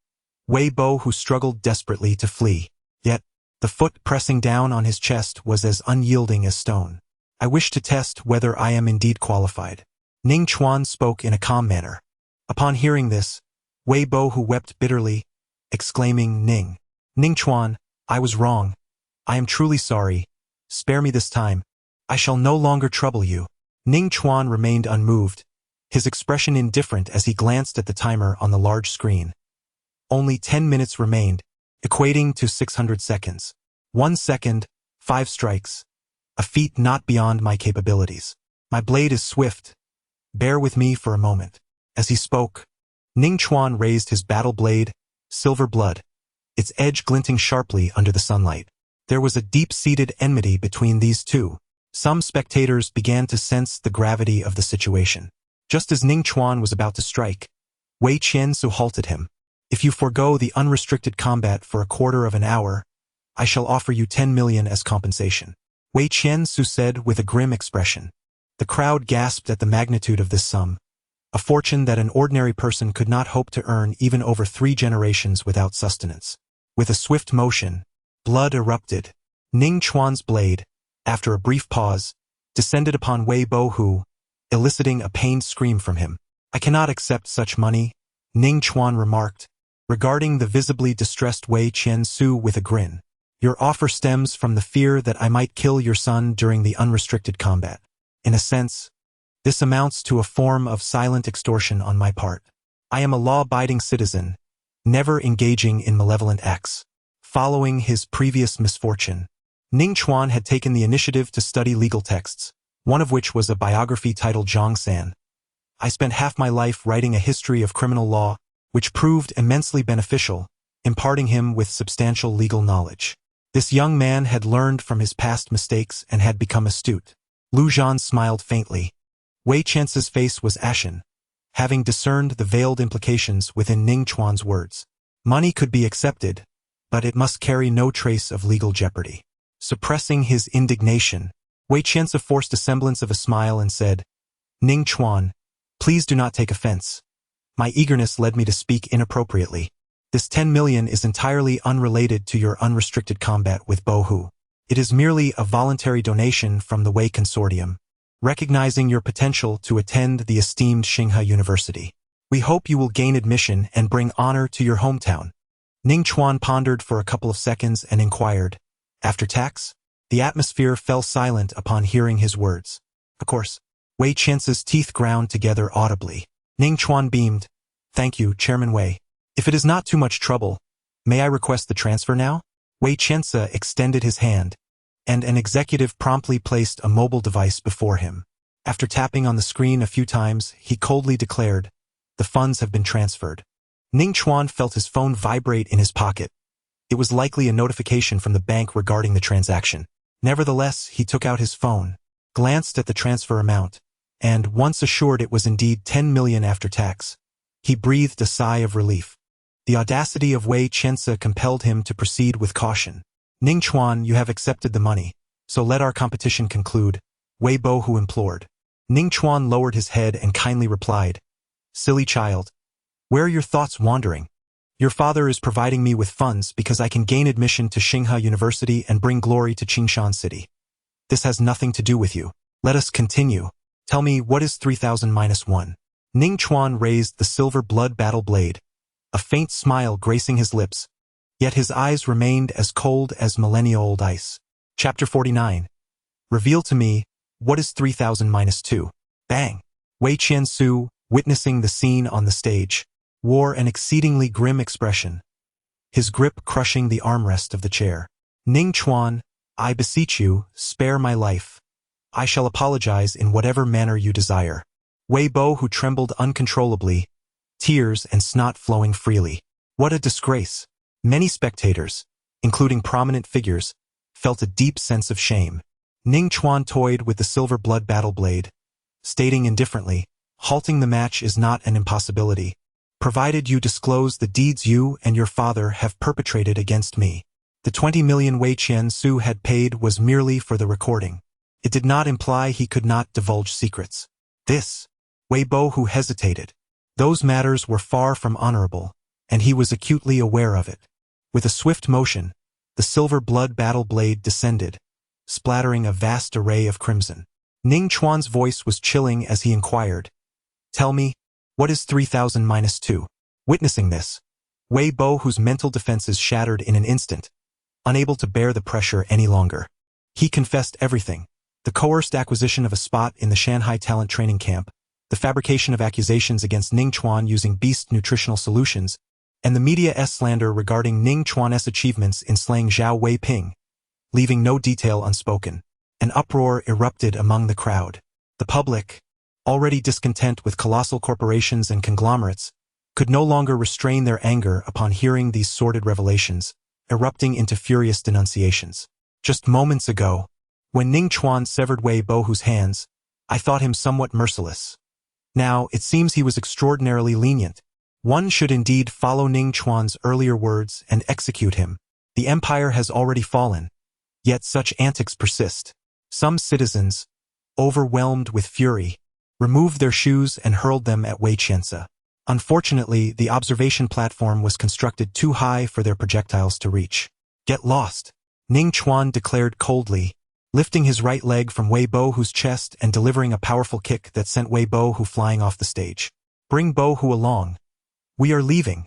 Wei Bohu struggled desperately to flee, yet, the foot pressing down on his chest was as unyielding as stone. I wish to test whether I am indeed qualified. Ning Chuan spoke in a calm manner. Upon hearing this, Wei Bohu wept bitterly, exclaiming, Ning Chuan, I was wrong. I am truly sorry. Spare me this time. I shall no longer trouble you. Ning Chuan remained unmoved, his expression indifferent as he glanced at the timer on the large screen. Only 10 minutes remained, equating to 600 seconds. 1 second, 5 strikes. A feat not beyond my capabilities. My blade is swift. Bear with me for a moment. As he spoke, Ning Chuan raised his battle blade, silver blood, its edge glinting sharply under the sunlight. There was a deep-seated enmity between these two. Some spectators began to sense the gravity of the situation. Just as Ning Chuan was about to strike, Wei Qiansu halted him. If you forego the unrestricted combat for a quarter of an hour, I shall offer you 10 million as compensation. Wei Qiansu said with a grim expression. The crowd gasped at the magnitude of this sum, a fortune that an ordinary person could not hope to earn even over 3 generations without sustenance. With a swift motion, blood erupted. Ning Chuan's blade, after a brief pause, descended upon Wei Bohu, eliciting a pained scream from him. I cannot accept such money, Ning Chuan remarked, regarding the visibly distressed Wei Qiansu with a grin. Your offer stems from the fear that I might kill your son during the unrestricted combat. In a sense, this amounts to a form of silent extortion on my part. I am a law-abiding citizen, never engaging in malevolent acts. Following his previous misfortune, Ning Chuan had taken the initiative to study legal texts, one of which was a biography titled Zhang San. I spent half my life writing a history of criminal law, which proved immensely beneficial, imparting him with substantial legal knowledge. This young man had learned from his past mistakes and had become astute. Lu Zhan smiled faintly. Wei Qiansu's face was ashen, having discerned the veiled implications within Ning Chuan's words. Money could be accepted, but it must carry no trace of legal jeopardy. Suppressing his indignation, Wei Qiansu forced a semblance of a smile and said, Ning Chuan, please do not take offense. My eagerness led me to speak inappropriately. This 10 million is entirely unrelated to your unrestricted combat with Bohu. It is merely a voluntary donation from the Wei Consortium, recognizing your potential to attend the esteemed Xinghe University. We hope you will gain admission and bring honor to your hometown. Ning Chuan pondered for a couple of seconds and inquired, after tax? The atmosphere fell silent upon hearing his words. Of course. Wei Qiansu's teeth ground together audibly. Ning Chuan beamed. Thank you, Chairman Wei. If it is not too much trouble, may I request the transfer now? Wei Qiansu extended his hand, and an executive promptly placed a mobile device before him. After tapping on the screen a few times, he coldly declared, the funds have been transferred. Ning Chuan felt his phone vibrate in his pocket. It was likely a notification from the bank regarding the transaction. Nevertheless, he took out his phone, glanced at the transfer amount, and, once assured it was indeed 10 million after tax, he breathed a sigh of relief. The audacity of Wei Qianse compelled him to proceed with caution. Ning Chuan, you have accepted the money, so let our competition conclude, Wei Bohu implored. Ning Chuan lowered his head and kindly replied, Silly child, where are your thoughts wandering? Your father is providing me with funds because I can gain admission to Tsinghua University and bring glory to Qingshan City. This has nothing to do with you. Let us continue. Tell me, what is 3000 minus 1? Ning Chuan raised the silver blood battle blade, a faint smile gracing his lips, yet his eyes remained as cold as millennia-old ice. Chapter 49. Reveal to me, what is 3000 minus 2? Bang! Wei Qiansu, witnessing the scene on the stage, wore an exceedingly grim expression, his grip crushing the armrest of the chair. Ning Chuan, I beseech you, spare my life. I shall apologize in whatever manner you desire. Wei Bo, who trembled uncontrollably, tears and snot flowing freely. What a disgrace! Many spectators, including prominent figures, felt a deep sense of shame. Ning Chuan toyed with the silver blood battle blade, stating indifferently, halting the match is not an impossibility, provided you disclose the deeds you and your father have perpetrated against me. The 20 million Wei Qiansu had paid was merely for the recording. It did not imply he could not divulge secrets. This, Wei Bo, who hesitated. Those matters were far from honorable, and he was acutely aware of it. With a swift motion, the silver blood battle blade descended, splattering a vast array of crimson. Ning Chuan's voice was chilling as he inquired, Tell me, what is 3000 minus 2? Witnessing this, Wei Bo, whose mental defenses shattered in an instant, unable to bear the pressure any longer. He confessed everything: the coerced acquisition of a spot in the Shanghai talent training camp, the fabrication of accusations against Ning Chuan using beast nutritional solutions, and the media's slander regarding Ning Chuan's achievements in slaying Zhao Weiping, leaving no detail unspoken. An uproar erupted among the crowd. The public, already discontent with colossal corporations and conglomerates, could no longer restrain their anger upon hearing these sordid revelations, erupting into furious denunciations. Just moments ago, when Ning Chuan severed Wei Bohu's hands, I thought him somewhat merciless. Now, it seems he was extraordinarily lenient. One should indeed follow Ning Chuan's earlier words and execute him. The empire has already fallen, yet such antics persist. Some citizens, overwhelmed with fury, removed their shoes and hurled them at Wei Qianse. Unfortunately, the observation platform was constructed too high for their projectiles to reach. Get lost, Ning Chuan declared coldly, lifting his right leg from Wei Bohu's chest and delivering a powerful kick that sent Wei Bohu flying off the stage. Bring Bohu along. We are leaving.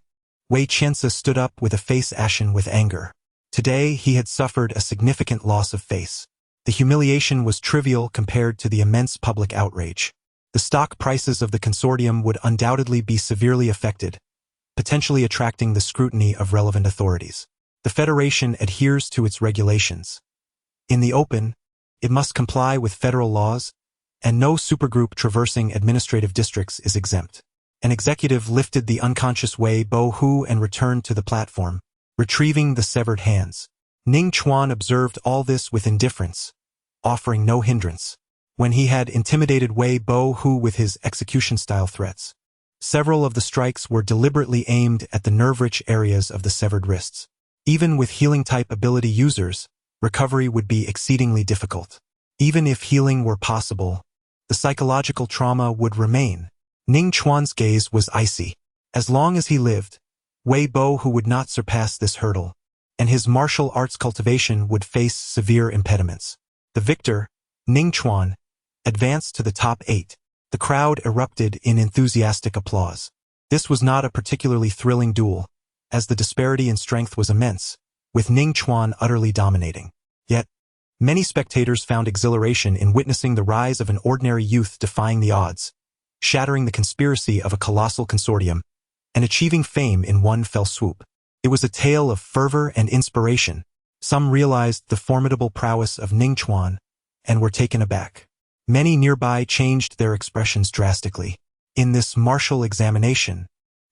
Wei Qianse stood up with a face ashen with anger. Today he had suffered a significant loss of face. The humiliation was trivial compared to the immense public outrage. The stock prices of the consortium would undoubtedly be severely affected, potentially attracting the scrutiny of relevant authorities. The Federation adheres to its regulations. In the open, it must comply with federal laws, and no supergroup traversing administrative districts is exempt. An executive lifted the unconscious Wei Bohu and returned to the platform, retrieving the severed hands. Ning Chuan observed all this with indifference, offering no hindrance. When he had intimidated Wei Bohu with his execution-style threats, several of the strikes were deliberately aimed at the nerve-rich areas of the severed wrists. Even with healing-type ability users, recovery would be exceedingly difficult. Even if healing were possible, the psychological trauma would remain. Ning Chuan's gaze was icy. As long as he lived, Wei Bohu would not surpass this hurdle, and his martial arts cultivation would face severe impediments. The victor, Ning Chuan, advanced to the top 8. The crowd erupted in enthusiastic applause. This was not a particularly thrilling duel, as the disparity in strength was immense, with Ning Chuan utterly dominating. Yet, many spectators found exhilaration in witnessing the rise of an ordinary youth defying the odds, shattering the conspiracy of a colossal consortium, and achieving fame in one fell swoop. It was a tale of fervor and inspiration. Some realized the formidable prowess of Ning Chuan and were taken aback. Many nearby changed their expressions drastically. In this martial examination,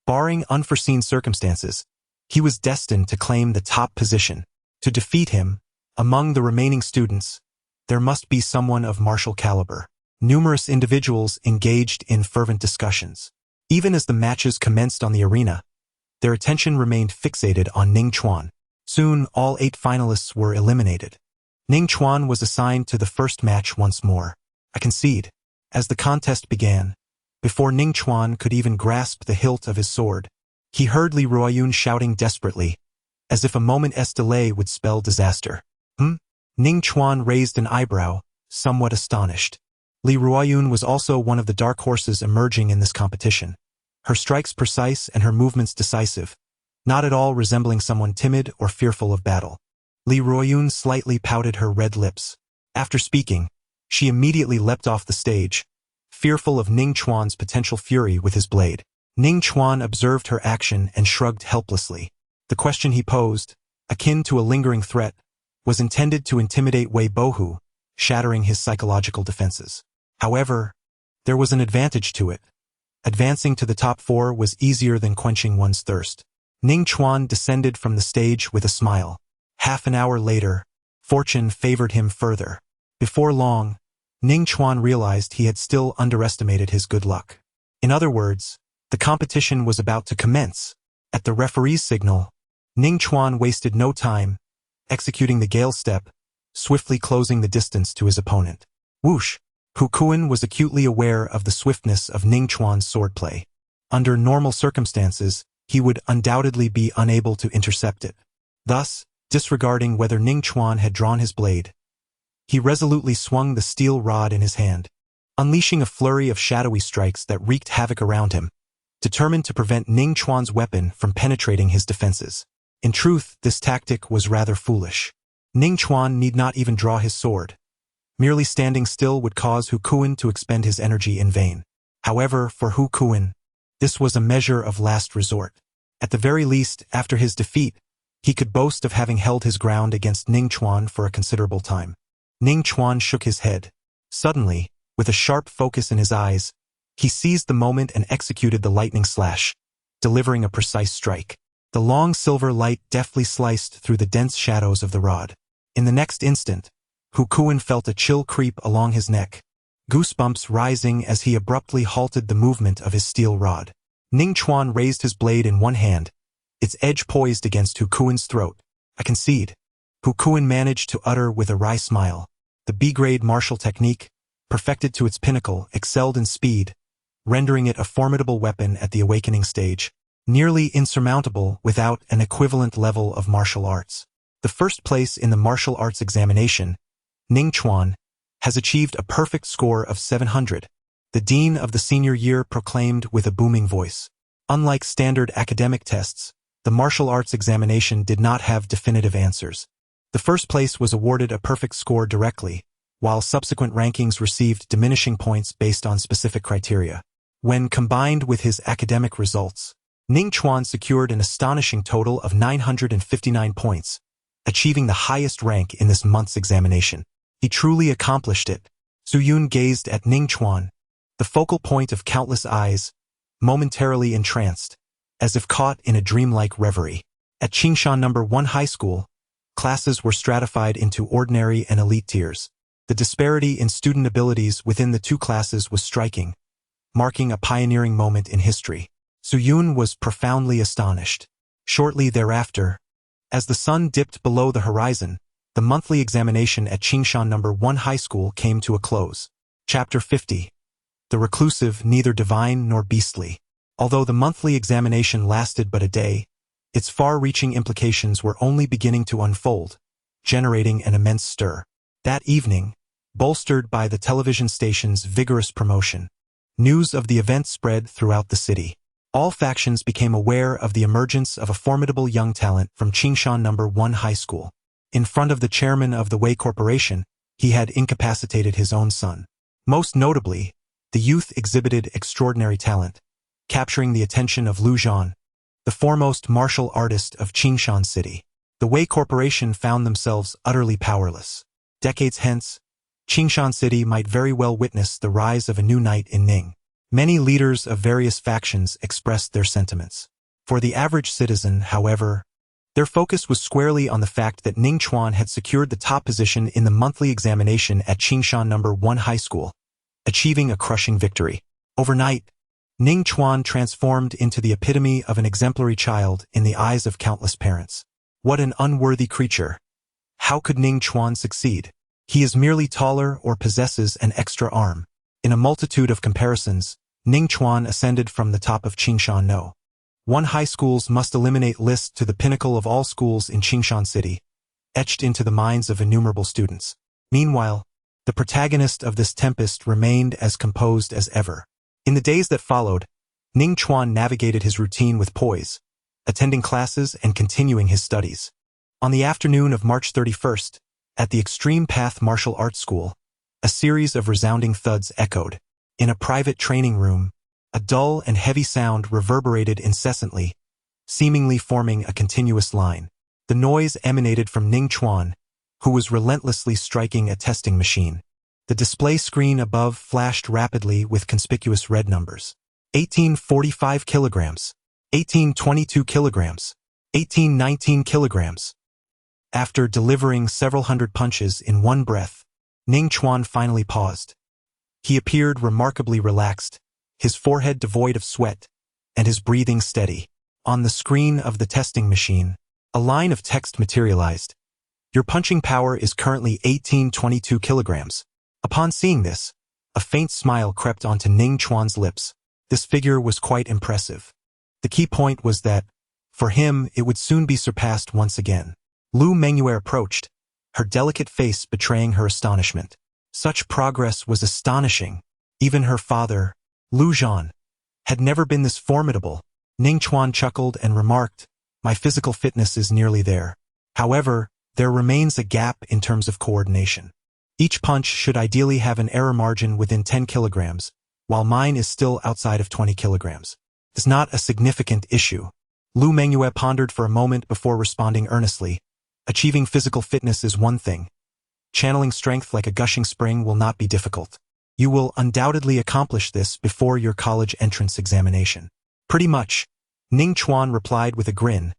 Barring unforeseen circumstances, he was destined to claim the top position. To defeat him, among the remaining students, there must be someone of martial caliber. Numerous individuals engaged in fervent discussions. Even as the matches commenced on the arena, their attention remained fixated on Ning Chuan. Soon, all 8 finalists were eliminated. Ning Chuan was assigned to the first match once more. I concede. As the contest began, before Ning Chuan could even grasp the hilt of his sword, he heard Li Ruoyun shouting desperately, as if a moment's delay would spell disaster. Ning Chuan raised an eyebrow, somewhat astonished. Li Ruoyun was also one of the dark horses emerging in this competition. Her strikes precise and her movements decisive, not at all resembling someone timid or fearful of battle. Li Ruoyun slightly pouted her red lips. After speaking, she immediately leapt off the stage, fearful of Ning Chuan's potential fury with his blade. Ning Chuan observed her action and shrugged helplessly. The question he posed, akin to a lingering threat, was intended to intimidate Wei Bohu, shattering his psychological defenses. However, there was an advantage to it. Advancing to the top 4 was easier than quenching one's thirst. Ning Chuan descended from the stage with a smile. Half an hour later, fortune favored him further. Before long, Ning Chuan realized he had still underestimated his good luck. In other words, the competition was about to commence. At the referee's signal, Ning Chuan wasted no time, executing the Gale Step, swiftly closing the distance to his opponent. Whoosh! Hu Kuan was acutely aware of the swiftness of Ning Chuan's swordplay. Under normal circumstances, he would undoubtedly be unable to intercept it. Thus, disregarding whether Ning Chuan had drawn his blade, he resolutely swung the steel rod in his hand, unleashing a flurry of shadowy strikes that wreaked havoc around him, determined to prevent Ning Chuan's weapon from penetrating his defenses. In truth, this tactic was rather foolish. Ning Chuan need not even draw his sword. Merely standing still would cause Hu Kuan to expend his energy in vain. However, for Hu Kuan, this was a measure of last resort. At the very least, after his defeat, he could boast of having held his ground against Ning Chuan for a considerable time. Ning Chuan shook his head. Suddenly, with a sharp focus in his eyes, he seized the moment and executed the lightning slash, delivering a precise strike. The long silver light deftly sliced through the dense shadows of the rod. In the next instant, Hu Kuan felt a chill creep along his neck, goosebumps rising as he abruptly halted the movement of his steel rod. Ning Chuan raised his blade in one hand, its edge poised against Hu Kuan's throat. I concede. Hu Kuan managed to utter with a wry smile. The B-grade martial technique, perfected to its pinnacle, excelled in speed, rendering it a formidable weapon at the awakening stage, nearly insurmountable without an equivalent level of martial arts. The first place in the martial arts examination, Ning Chuan, has achieved a perfect score of 700. The dean of the senior year proclaimed with a booming voice. Unlike standard academic tests, the martial arts examination did not have definitive answers. The first place was awarded a perfect score directly, while subsequent rankings received diminishing points based on specific criteria. When combined with his academic results, Ning Chuan secured an astonishing total of 959 points, achieving the highest rank in this month's examination. He truly accomplished it. Su Yun gazed at Ning Chuan, the focal point of countless eyes, momentarily entranced, as if caught in a dreamlike reverie. At Qingshan No. 1 High School, classes were stratified into ordinary and elite tiers. The disparity in student abilities within the two classes was striking, marking a pioneering moment in history. Su Yun was profoundly astonished. Shortly thereafter, as the sun dipped below the horizon, the monthly examination at Qingshan No. 1 High School came to a close. Chapter 50. The Reclusive, Neither Divine Nor Beastly. Although the monthly examination lasted but a day, its far-reaching implications were only beginning to unfold, generating an immense stir. That evening, bolstered by the television station's vigorous promotion, news of the event spread throughout the city. All factions became aware of the emergence of a formidable young talent from Qingshan No. 1 High School. In front of the chairman of the Wei Corporation, he had incapacitated his own son. Most notably, the youth exhibited extraordinary talent, capturing the attention of Lu Zhan, the foremost martial artist of Qingshan City. The Wei Corporation found themselves utterly powerless. Decades hence, Qingshan City might very well witness the rise of a new knight in Ning. Many leaders of various factions expressed their sentiments. For the average citizen, however, their focus was squarely on the fact that Ning Chuan had secured the top position in the monthly examination at Qingshan No. 1 High School, achieving a crushing victory. Overnight, Ning Chuan transformed into the epitome of an exemplary child in the eyes of countless parents. What an unworthy creature! How could Ning Chuan succeed? He is merely taller or possesses an extra arm. In a multitude of comparisons, Ning Chuan ascended from the top of Qingshan No. 1 High Schools must eliminate list to the pinnacle of all schools in Qingshan City, etched into the minds of innumerable students. Meanwhile, the protagonist of this tempest remained as composed as ever. In the days that followed, Ning Chuan navigated his routine with poise, attending classes and continuing his studies. On the afternoon of March 31st, at the Extreme Path Martial Arts School, a series of resounding thuds echoed. In a private training room, a dull and heavy sound reverberated incessantly, seemingly forming a continuous line. The noise emanated from Ning Chuan, who was relentlessly striking a testing machine. The display screen above flashed rapidly with conspicuous red numbers. 1845 kilograms, 1822 kilograms, 1819 kilograms. After delivering several hundred punches in one breath, Ning Chuan finally paused. He appeared remarkably relaxed, his forehead devoid of sweat, and his breathing steady. On the screen of the testing machine, a line of text materialized. Your punching power is currently 1822 kilograms. Upon seeing this, a faint smile crept onto Ning Chuan's lips. This figure was quite impressive. The key point was that, for him, it would soon be surpassed once again. Lu Mengyue approached, her delicate face betraying her astonishment. Such progress was astonishing. Even her father, Lu Zhan, had never been this formidable. Ning Chuan chuckled and remarked, "My physical fitness is nearly there. However, there remains a gap in terms of coordination. Each punch should ideally have an error margin within 10 kilograms, while mine is still outside of 20 kilograms. It's not a significant issue." Lu Mengyue pondered for a moment before responding earnestly. Achieving physical fitness is one thing. Channeling strength like a gushing spring will not be difficult. You will undoubtedly accomplish this before your college entrance examination. Pretty much, Ning Chuan replied with a grin,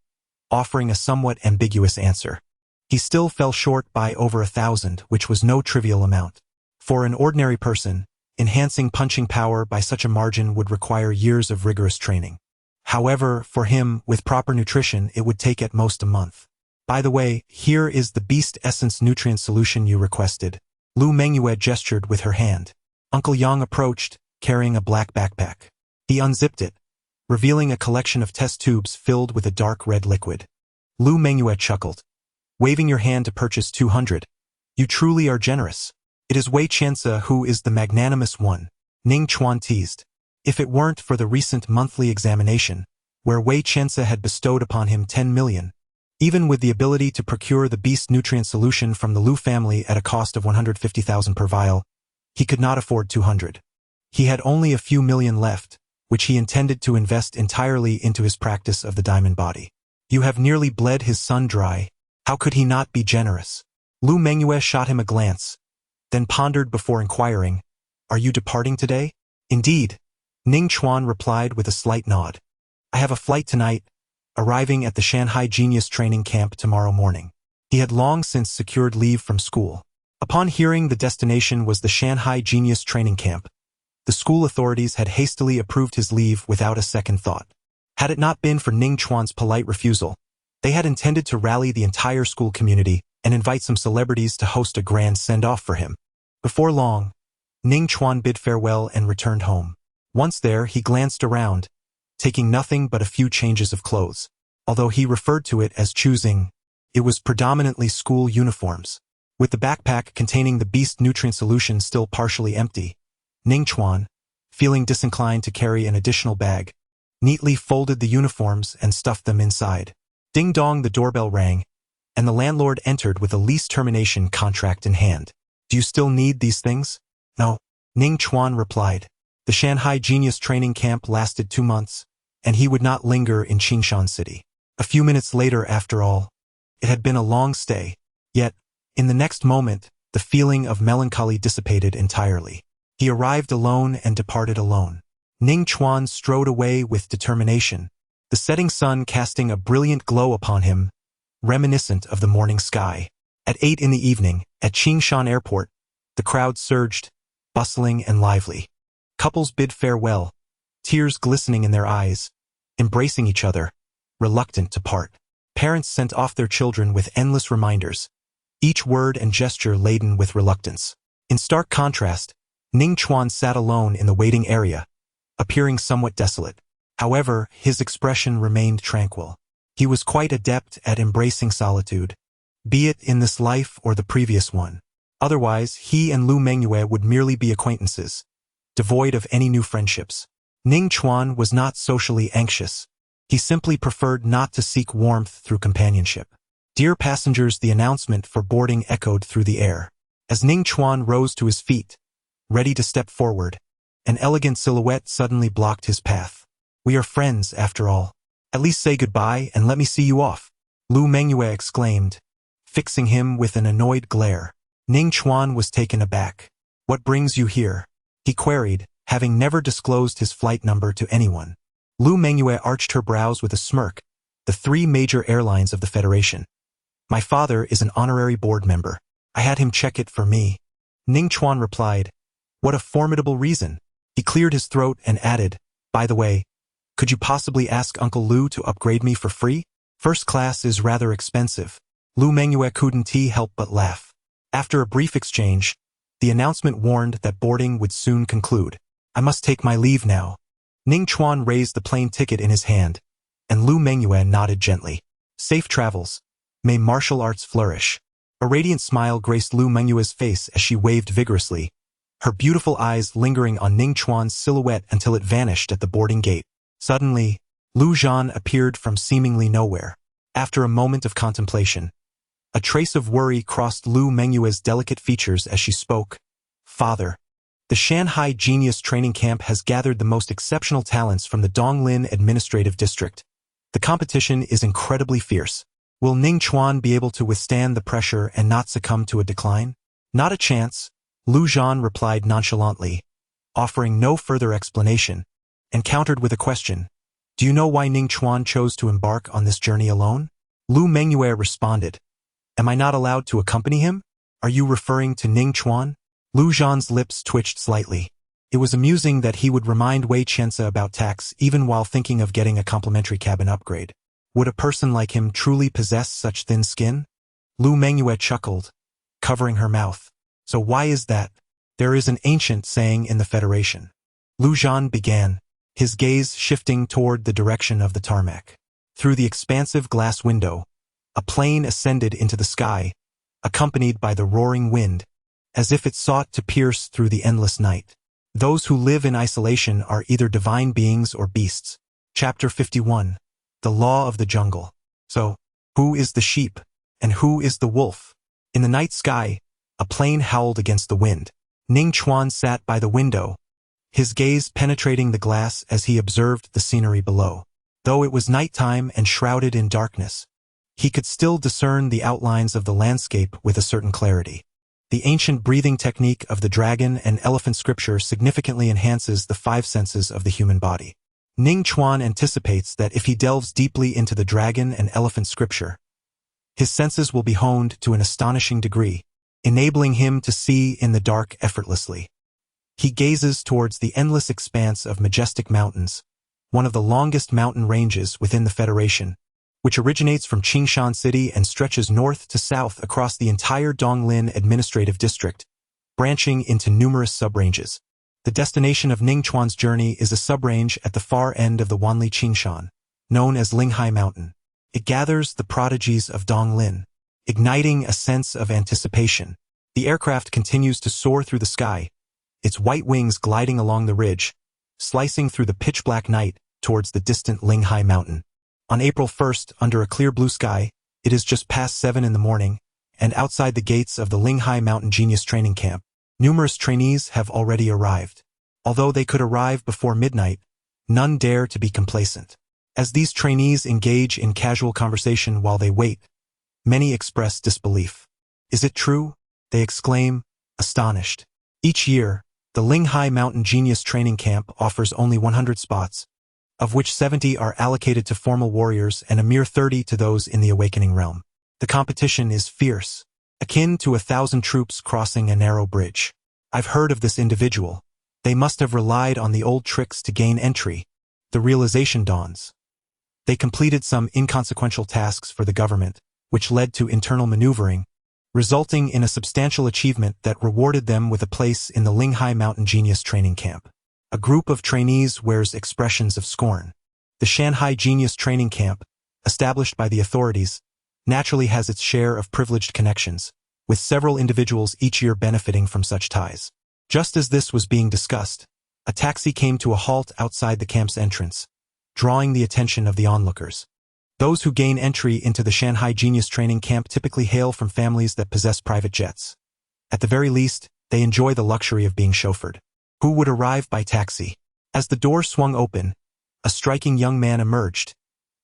offering a somewhat ambiguous answer. He still fell short by over 1,000, which was no trivial amount. For an ordinary person, enhancing punching power by such a margin would require years of rigorous training. However, for him, with proper nutrition, it would take at most a month. By the way, here is the Beast Essence nutrient solution you requested. Lu Mengyue gestured with her hand. Uncle Yang approached, carrying a black backpack. He unzipped it, revealing a collection of test tubes filled with a dark red liquid. Lu Mengyue chuckled, waving your hand to purchase 200. You truly are generous. It is Wei Qianzi who is the magnanimous one, Ning Chuan teased. If it weren't for the recent monthly examination, where Wei Qianzi had bestowed upon him 10 million, even with the ability to procure the beast nutrient solution from the Lu family at a cost of 150,000 per vial, he could not afford 200. He had only a few million left, which he intended to invest entirely into his practice of the diamond body. You have nearly bled his son dry. How could he not be generous? Lu Mengyue shot him a glance, then pondered before inquiring, "Are you departing today?" "Indeed," Ning Chuan replied with a slight nod. "I have a flight tonight, arriving at the Shanghai Genius Training Camp tomorrow morning." He had long since secured leave from school. Upon hearing the destination was the Shanghai Genius Training Camp, the school authorities had hastily approved his leave without a second thought. Had it not been for Ning Chuan's polite refusal, they had intended to rally the entire school community and invite some celebrities to host a grand send-off for him. Before long, Ning Chuan bid farewell and returned home. Once there, he glanced around, taking nothing but a few changes of clothes. Although he referred to it as choosing, it was predominantly school uniforms. With the backpack containing the beast nutrient solution still partially empty, Ning Chuan, feeling disinclined to carry an additional bag, neatly folded the uniforms and stuffed them inside. Ding-dong, the doorbell rang, and the landlord entered with a lease termination contract in hand. "Do you still need these things?" "No," Ning Chuan replied. The Shanghai Genius Training Camp lasted 2 months, and he would not linger in Qingshan City. A few minutes later, after all, it had been a long stay, yet, in the next moment, the feeling of melancholy dissipated entirely. He arrived alone and departed alone. Ning Chuan strode away with determination, the setting sun casting a brilliant glow upon him, reminiscent of the morning sky. At 8 in the evening, at Qingshan Airport, the crowd surged, bustling and lively. Couples bid farewell, tears glistening in their eyes, embracing each other, reluctant to part. Parents sent off their children with endless reminders, each word and gesture laden with reluctance. In stark contrast, Ning Chuan sat alone in the waiting area, appearing somewhat desolate. However, his expression remained tranquil. He was quite adept at embracing solitude, be it in this life or the previous one. Otherwise, he and Lu Mengyue would merely be acquaintances, devoid of any new friendships. Ning Chuan was not socially anxious. He simply preferred not to seek warmth through companionship. Dear passengers, the announcement for boarding echoed through the air. As Ning Chuan rose to his feet, ready to step forward, an elegant silhouette suddenly blocked his path. We are friends, after all. At least say goodbye and let me see you off, Lu Mengyue exclaimed, fixing him with an annoyed glare. Ning Chuan was taken aback. What brings you here? He queried, having never disclosed his flight number to anyone. Lu Mengyue arched her brows with a smirk. The 3 major airlines of the Federation. My father is an honorary board member. I had him check it for me. Ning Chuan replied, what a formidable reason. He cleared his throat and added, by the way, could you possibly ask Uncle Lu to upgrade me for free? First class is rather expensive. Lu Mengyue couldn't help but laugh. After a brief exchange, the announcement warned that boarding would soon conclude. I must take my leave now. Ning Chuan raised the plane ticket in his hand, and Lu Mengyue nodded gently. Safe travels. May martial arts flourish. A radiant smile graced Lu Mengyue's face as she waved vigorously, her beautiful eyes lingering on Ning Chuan's silhouette until it vanished at the boarding gate. Suddenly, Lu Zhan appeared from seemingly nowhere. After a moment of contemplation, a trace of worry crossed Lu Mengyue's delicate features as she spoke. Father, the Shanghai Genius Training Camp has gathered the most exceptional talents from the Donglin Administrative District. The competition is incredibly fierce. Will Ning Chuan be able to withstand the pressure and not succumb to a decline? Not a chance, Lu Zhan replied nonchalantly, offering no further explanation, and countered with a question. Do you know why Ning Chuan chose to embark on this journey alone? Lu Mengyue responded. Am I not allowed to accompany him? Are you referring to Ning Chuan? Lu Zhan's lips twitched slightly. It was amusing that he would remind Wei Qianzi about tax even while thinking of getting a complimentary cabin upgrade. Would a person like him truly possess such thin skin? Lu Mengyue chuckled, covering her mouth. So why is that? There is an ancient saying in the Federation. Lu Zhan began, his gaze shifting toward the direction of the tarmac. Through the expansive glass window, a plane ascended into the sky, accompanied by the roaring wind, as if it sought to pierce through the endless night. Those who live in isolation are either divine beings or beasts. Chapter 51. The Law of the Jungle. So, who is the sheep, and who is the wolf? In the night sky, a plane howled against the wind. Ning Chuan sat by the window, his gaze penetrating the glass as he observed the scenery below. Though it was nighttime and shrouded in darkness, he could still discern the outlines of the landscape with a certain clarity. The ancient breathing technique of the dragon and elephant scripture significantly enhances the 5 senses of the human body. Ning Chuan anticipates that if he delves deeply into the dragon and elephant scripture, his senses will be honed to an astonishing degree, enabling him to see in the dark effortlessly. He gazes towards the endless expanse of majestic mountains, one of the longest mountain ranges within the Federation, which originates from Qingshan City and stretches north to south across the entire Donglin Administrative District, branching into numerous subranges. The destination of Ning Chuan's journey is a subrange at the far end of the Wanli Qingshan, known as Linghai Mountain. It gathers the prodigies of Donglin, igniting a sense of anticipation. The aircraft continues to soar through the sky, its white wings gliding along the ridge, slicing through the pitch-black night towards the distant Linghai Mountain. On April 1st, under a clear blue sky, it is just past 7 in the morning, and outside the gates of the Linghai Mountain Genius Training Camp, numerous trainees have already arrived. Although they could arrive before midnight, none dare to be complacent. As these trainees engage in casual conversation while they wait, many express disbelief. Is it true? They exclaim, astonished. Each year, The Linghai Mountain Genius Training Camp offers only 100 spots, of which 70 are allocated to formal warriors and a mere 30 to those in the awakening realm. The competition is fierce, akin to 1,000 troops crossing a narrow bridge. I've heard of this individual. They must have relied on the old tricks to gain entry. The realization dawns. They completed some inconsequential tasks for the government, which led to internal maneuvering, resulting in a substantial achievement that rewarded them with a place in the Linghai Mountain Genius Training Camp. A group of trainees wears expressions of scorn. The Shanghai Genius Training Camp, established by the authorities, naturally has its share of privileged connections, with several individuals each year benefiting from such ties. Just as this was being discussed, a taxi came to a halt outside the camp's entrance, drawing the attention of the onlookers. Those who gain entry into the Shanghai Genius Training Camp typically hail from families that possess private jets. At the very least, they enjoy the luxury of being chauffeured. Who would arrive by taxi? As the door swung open, a striking young man emerged,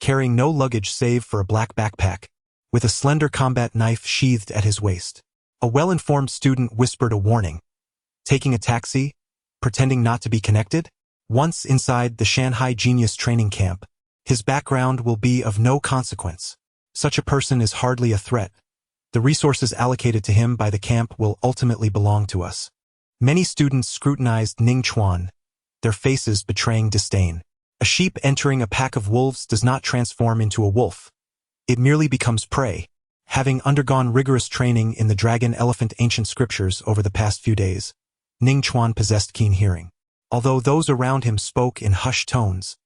carrying no luggage save for a black backpack, with a slender combat knife sheathed at his waist. A well-informed student whispered a warning. Taking a taxi? Pretending not to be connected? Once inside the Shanghai Genius Training Camp, his background will be of no consequence. Such a person is hardly a threat. The resources allocated to him by the camp will ultimately belong to us. Many students scrutinized Ning Chuan, their faces betraying disdain. A sheep entering a pack of wolves does not transform into a wolf. It merely becomes prey. Having undergone rigorous training in the dragon-elephant ancient scriptures over the past few days, Ning Chuan possessed keen hearing. Although those around him spoke in hushed tones,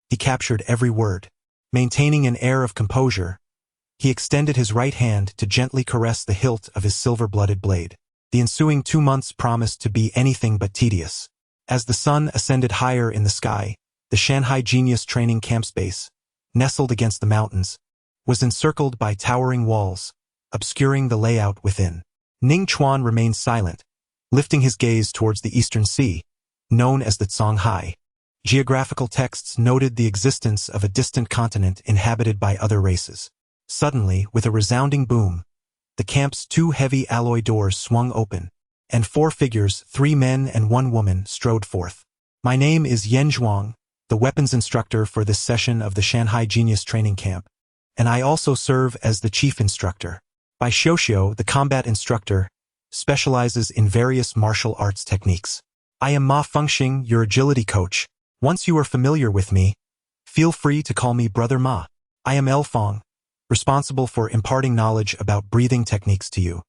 he captured every word. Maintaining an air of composure, he extended his right hand to gently caress the hilt of his silver-blooded blade. The ensuing 2 months promised to be anything but tedious. As the sun ascended higher in the sky, the Shanghai Genius Training Camp's base, nestled against the mountains, was encircled by towering walls, obscuring the layout within. Ning Chuan remained silent, lifting his gaze towards the eastern sea, known as the Songhai. Geographical texts noted the existence of a distant continent inhabited by other races. Suddenly, with a resounding boom, the camp's 2 heavy alloy doors swung open, and 4 figures, 3 men and 1 woman, strode forth. My name is Yan Zhuang, the weapons instructor for this session of the Shanghai Genius Training Camp, and I also serve as the chief instructor. Bai Xiuxiu, the combat instructor, specializes in various martial arts techniques. I am Ma Fengxing, your agility coach. Once you are familiar with me, feel free to call me Brother Ma. I am El Fong, responsible for imparting knowledge about breathing techniques to you.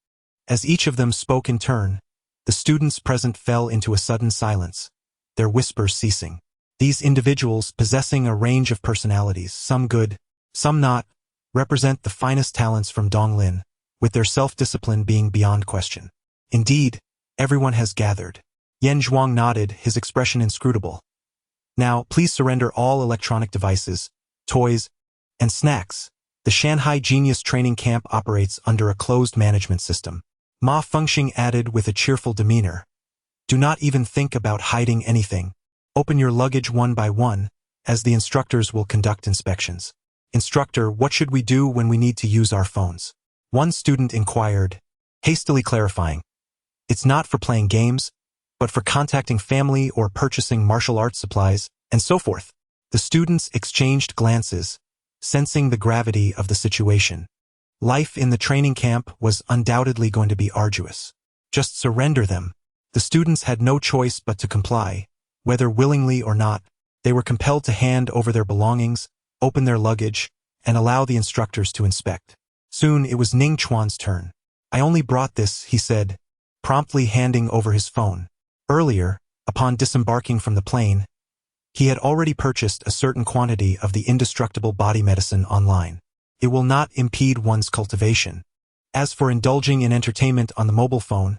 As each of them spoke in turn, the students present fell into a sudden silence, their whispers ceasing. These individuals, possessing a range of personalities, some good, some not, represent the finest talents from Donglin, with their self-discipline being beyond question. Indeed, everyone has gathered. Yan Zhuang nodded, his expression inscrutable. Now, please surrender all electronic devices, toys, and snacks. The Shanghai Genius Training Camp operates under a closed management system. Ma Fengxing added with a cheerful demeanor. Do not even think about hiding anything. Open your luggage one by one, as the instructors will conduct inspections. Instructor, what should we do when we need to use our phones? One student inquired, hastily clarifying. It's not for playing games, but for contacting family or purchasing martial arts supplies, and so forth. The students exchanged glances, sensing the gravity of the situation. Life in the training camp was undoubtedly going to be arduous. Just surrender them. The students had no choice but to comply. Whether willingly or not, they were compelled to hand over their belongings, open their luggage, and allow the instructors to inspect. Soon it was Ning Chuan's turn. I only brought this, he said, promptly handing over his phone. Earlier, upon disembarking from the plane, he had already purchased a certain quantity of the indestructible body medicine online. It will not impede one's cultivation. As for indulging in entertainment on the mobile phone,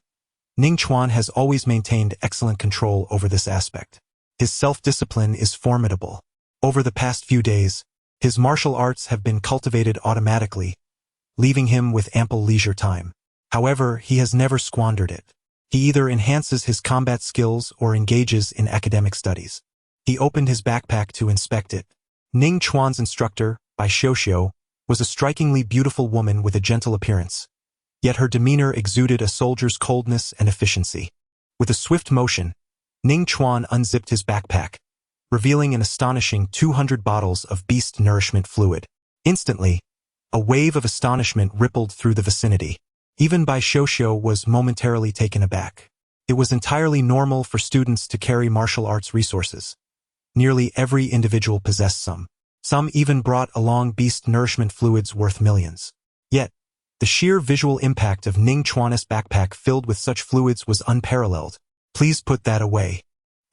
Ning Chuan has always maintained excellent control over this aspect. His self-discipline is formidable. Over the past few days, his martial arts have been cultivated automatically, leaving him with ample leisure time. However, he has never squandered it. He either enhances his combat skills or engages in academic studies. He opened his backpack to inspect it. Ning Chuan's instructor, Bai Xiuxiu, was a strikingly beautiful woman with a gentle appearance. Yet her demeanor exuded a soldier's coldness and efficiency. With a swift motion, Ning Chuan unzipped his backpack, revealing an astonishing 200 bottles of beast nourishment fluid. Instantly, a wave of astonishment rippled through the vicinity. Even Bai Xiuxiu was momentarily taken aback. It was entirely normal for students to carry martial arts resources. Nearly every individual possessed some. Some even brought along beast nourishment fluids worth millions. Yet, the sheer visual impact of Ning Chuan's backpack filled with such fluids was unparalleled. Please put that away.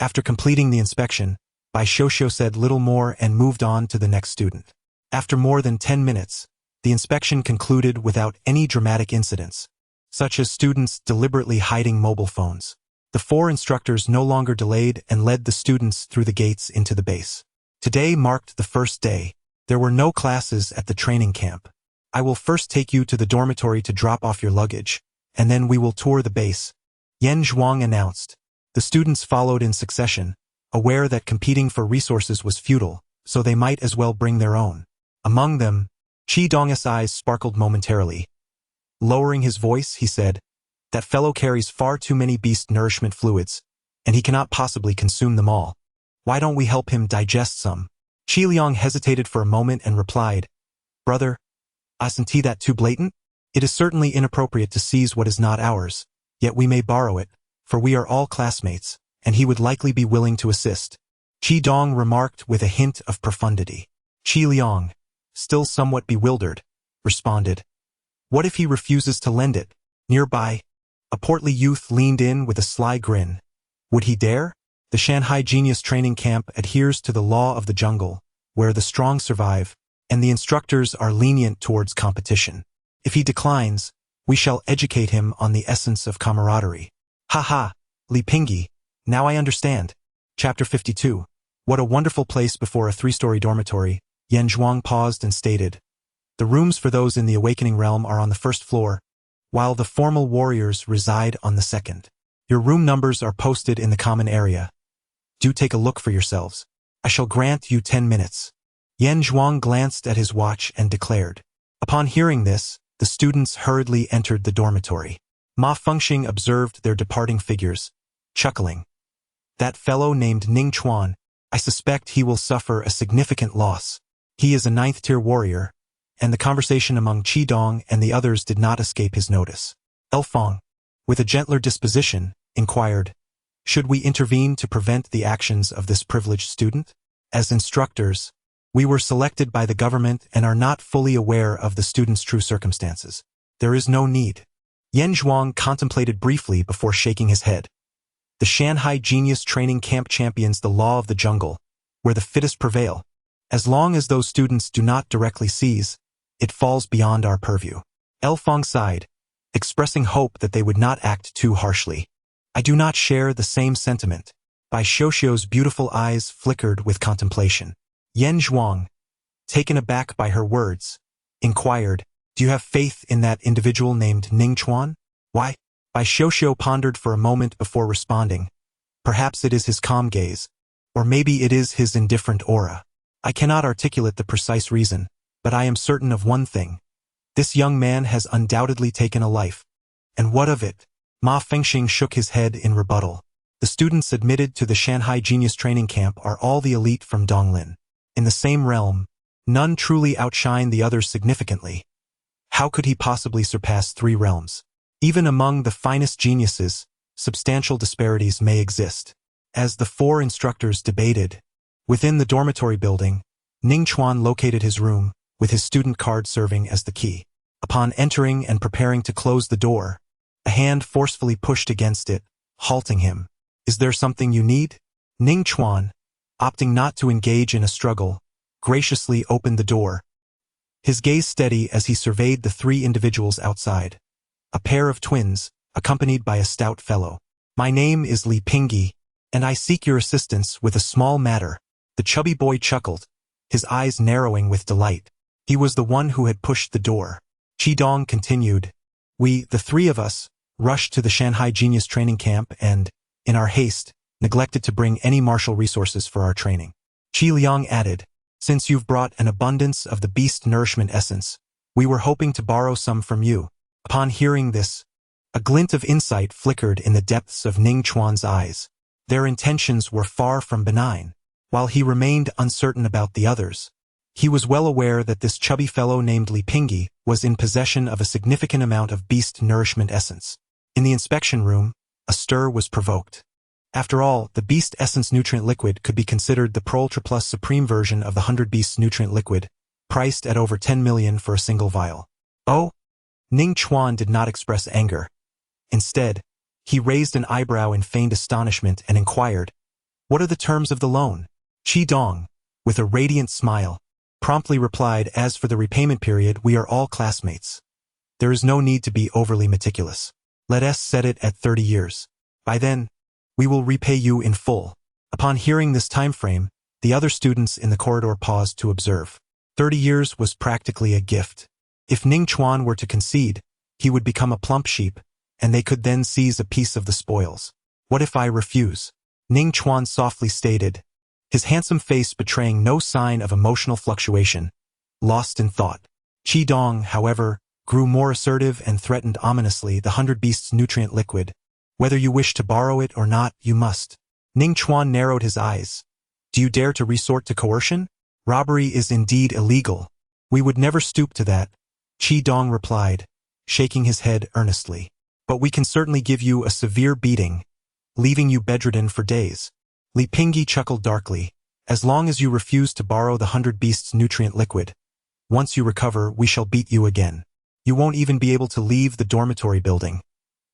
After completing the inspection, Bai Xiuxiu said little more and moved on to the next student. After more than 10 minutes, the inspection concluded without any dramatic incidents, such as students deliberately hiding mobile phones. The 4 instructors no longer delayed and led the students through the gates into the base. Today marked the first day. There were no classes at the training camp. I will first take you to the dormitory to drop off your luggage, and then we will tour the base, Yan Zhuang announced. The students followed in succession, aware that competing for resources was futile, so they might as well bring their own. Among them, Qi Dong's eyes sparkled momentarily. Lowering his voice, he said, "That fellow carries far too many beast nourishment fluids, and he cannot possibly consume them all. Why don't we help him digest some?" Qi Liang hesitated for a moment and replied, "Brother, isn't that too blatant? It is certainly inappropriate to seize what is not ours, yet we may borrow it, for we are all classmates, and he would likely be willing to assist." Qi Dong remarked with a hint of profundity. Qi Liang, still somewhat bewildered, responded, "What if he refuses to lend it?" Nearby, a portly youth leaned in with a sly grin. Would he dare? The Shanghai Genius Training Camp adheres to the law of the jungle, where the strong survive, and the instructors are lenient towards competition. If he declines, we shall educate him on the essence of camaraderie. Ha, Li Pingyi, now I understand. Chapter 52. What a wonderful place before a 3-story dormitory. Yan Zhuang paused and stated, "The rooms for those in the awakening realm are on the 1st floor, while the formal warriors reside on the 2nd. Your room numbers are posted in the common area. Do take a look for yourselves. I shall grant you 10 minutes. Yan Zhuang glanced at his watch and declared. Upon hearing this, the students hurriedly entered the dormitory. Ma Fengxing observed their departing figures, chuckling. That fellow named Ning Chuan, I suspect he will suffer a significant loss. He is a 9th-tier warrior, and the conversation among Qi Dong and the others did not escape his notice. Elfang, with a gentler disposition, inquired, "Should we intervene to prevent the actions of this privileged student? As instructors, we were selected by the government and are not fully aware of the student's true circumstances. There is no need." Yan Zhuang contemplated briefly before shaking his head. The Shanghai Genius Training Camp champions the law of the jungle, where the fittest prevail. As long as those students do not directly seize, it falls beyond our purview. Elfang sighed, expressing hope that they would not act too harshly. I do not share the same sentiment. Bai Xiuxiu's beautiful eyes flickered with contemplation. Yan Zhuang, taken aback by her words, inquired, "Do you have faith in that individual named Ning Chuan?" "Why?" Bai Xiuxiu pondered for a moment before responding. "Perhaps it is his calm gaze, or maybe it is his indifferent aura. I cannot articulate the precise reason, but I am certain of one thing. This young man has undoubtedly taken a life. And what of it?" Ma Fengxing shook his head in rebuttal. The students admitted to the Shanghai Genius Training Camp are all the elite from Donglin. In the same realm, none truly outshine the others significantly. How could he possibly surpass 3 realms? Even among the finest geniuses, substantial disparities may exist. As the 4 instructors debated, within the dormitory building, Ning Chuan located his room, with his student card serving as the key. Upon entering and preparing to close the door, a hand forcefully pushed against it, halting him. "Is there something you need?" Ning Chuan, opting not to engage in a struggle, graciously opened the door, his gaze steady as he surveyed the 3 individuals outside. A pair of twins, accompanied by a stout fellow. "My name is Li Pingyi, and I seek your assistance with a small matter." The chubby boy chuckled, his eyes narrowing with delight. He was the one who had pushed the door. Qi Dong continued, "We, the 3 of us, rushed to the Shanghai Genius Training Camp and, in our haste, neglected to bring any martial resources for our training." Qi Liang added, "Since you've brought an abundance of the beast nourishment essence, we were hoping to borrow some from you." Upon hearing this, a glint of insight flickered in the depths of Ning Chuan's eyes. Their intentions were far from benign. While he remained uncertain about the others, he was well aware that this chubby fellow named Li Pingyi was in possession of a significant amount of beast nourishment essence. In the inspection room, a stir was provoked. After all, the beast essence nutrient liquid could be considered the Pro Ultra Plus supreme version of the 100 Beasts nutrient liquid, priced at over 10 million for a single vial. Oh? Ning Chuan did not express anger. Instead, he raised an eyebrow in feigned astonishment and inquired, "What are the terms of the loan?" Qi Dong, with a radiant smile, promptly replied, "As for the repayment period, we are all classmates. There is no need to be overly meticulous. Let us set it at 30 years. By then, we will repay you in full." Upon hearing this time frame, the other students in the corridor paused to observe. 30 years was practically a gift. If Ning Chuan were to concede, he would become a plump sheep, and they could then seize a piece of the spoils. "What if I refuse?" Ning Chuan softly stated, his handsome face betraying no sign of emotional fluctuation, lost in thought. Qi Dong, however, grew more assertive and threatened ominously, "The 100 Beasts nutrient liquid. Whether you wish to borrow it or not, you must." Ning Chuan narrowed his eyes. "Do you dare to resort to coercion? Robbery is indeed illegal. We would never stoop to that," Qi Dong replied, shaking his head earnestly. "But we can certainly give you a severe beating, leaving you bedridden for days." Li Pingyi chuckled darkly. "As long as you refuse to borrow the 100 Beasts nutrient liquid, once you recover, we shall beat you again. You won't even be able to leave the dormitory building.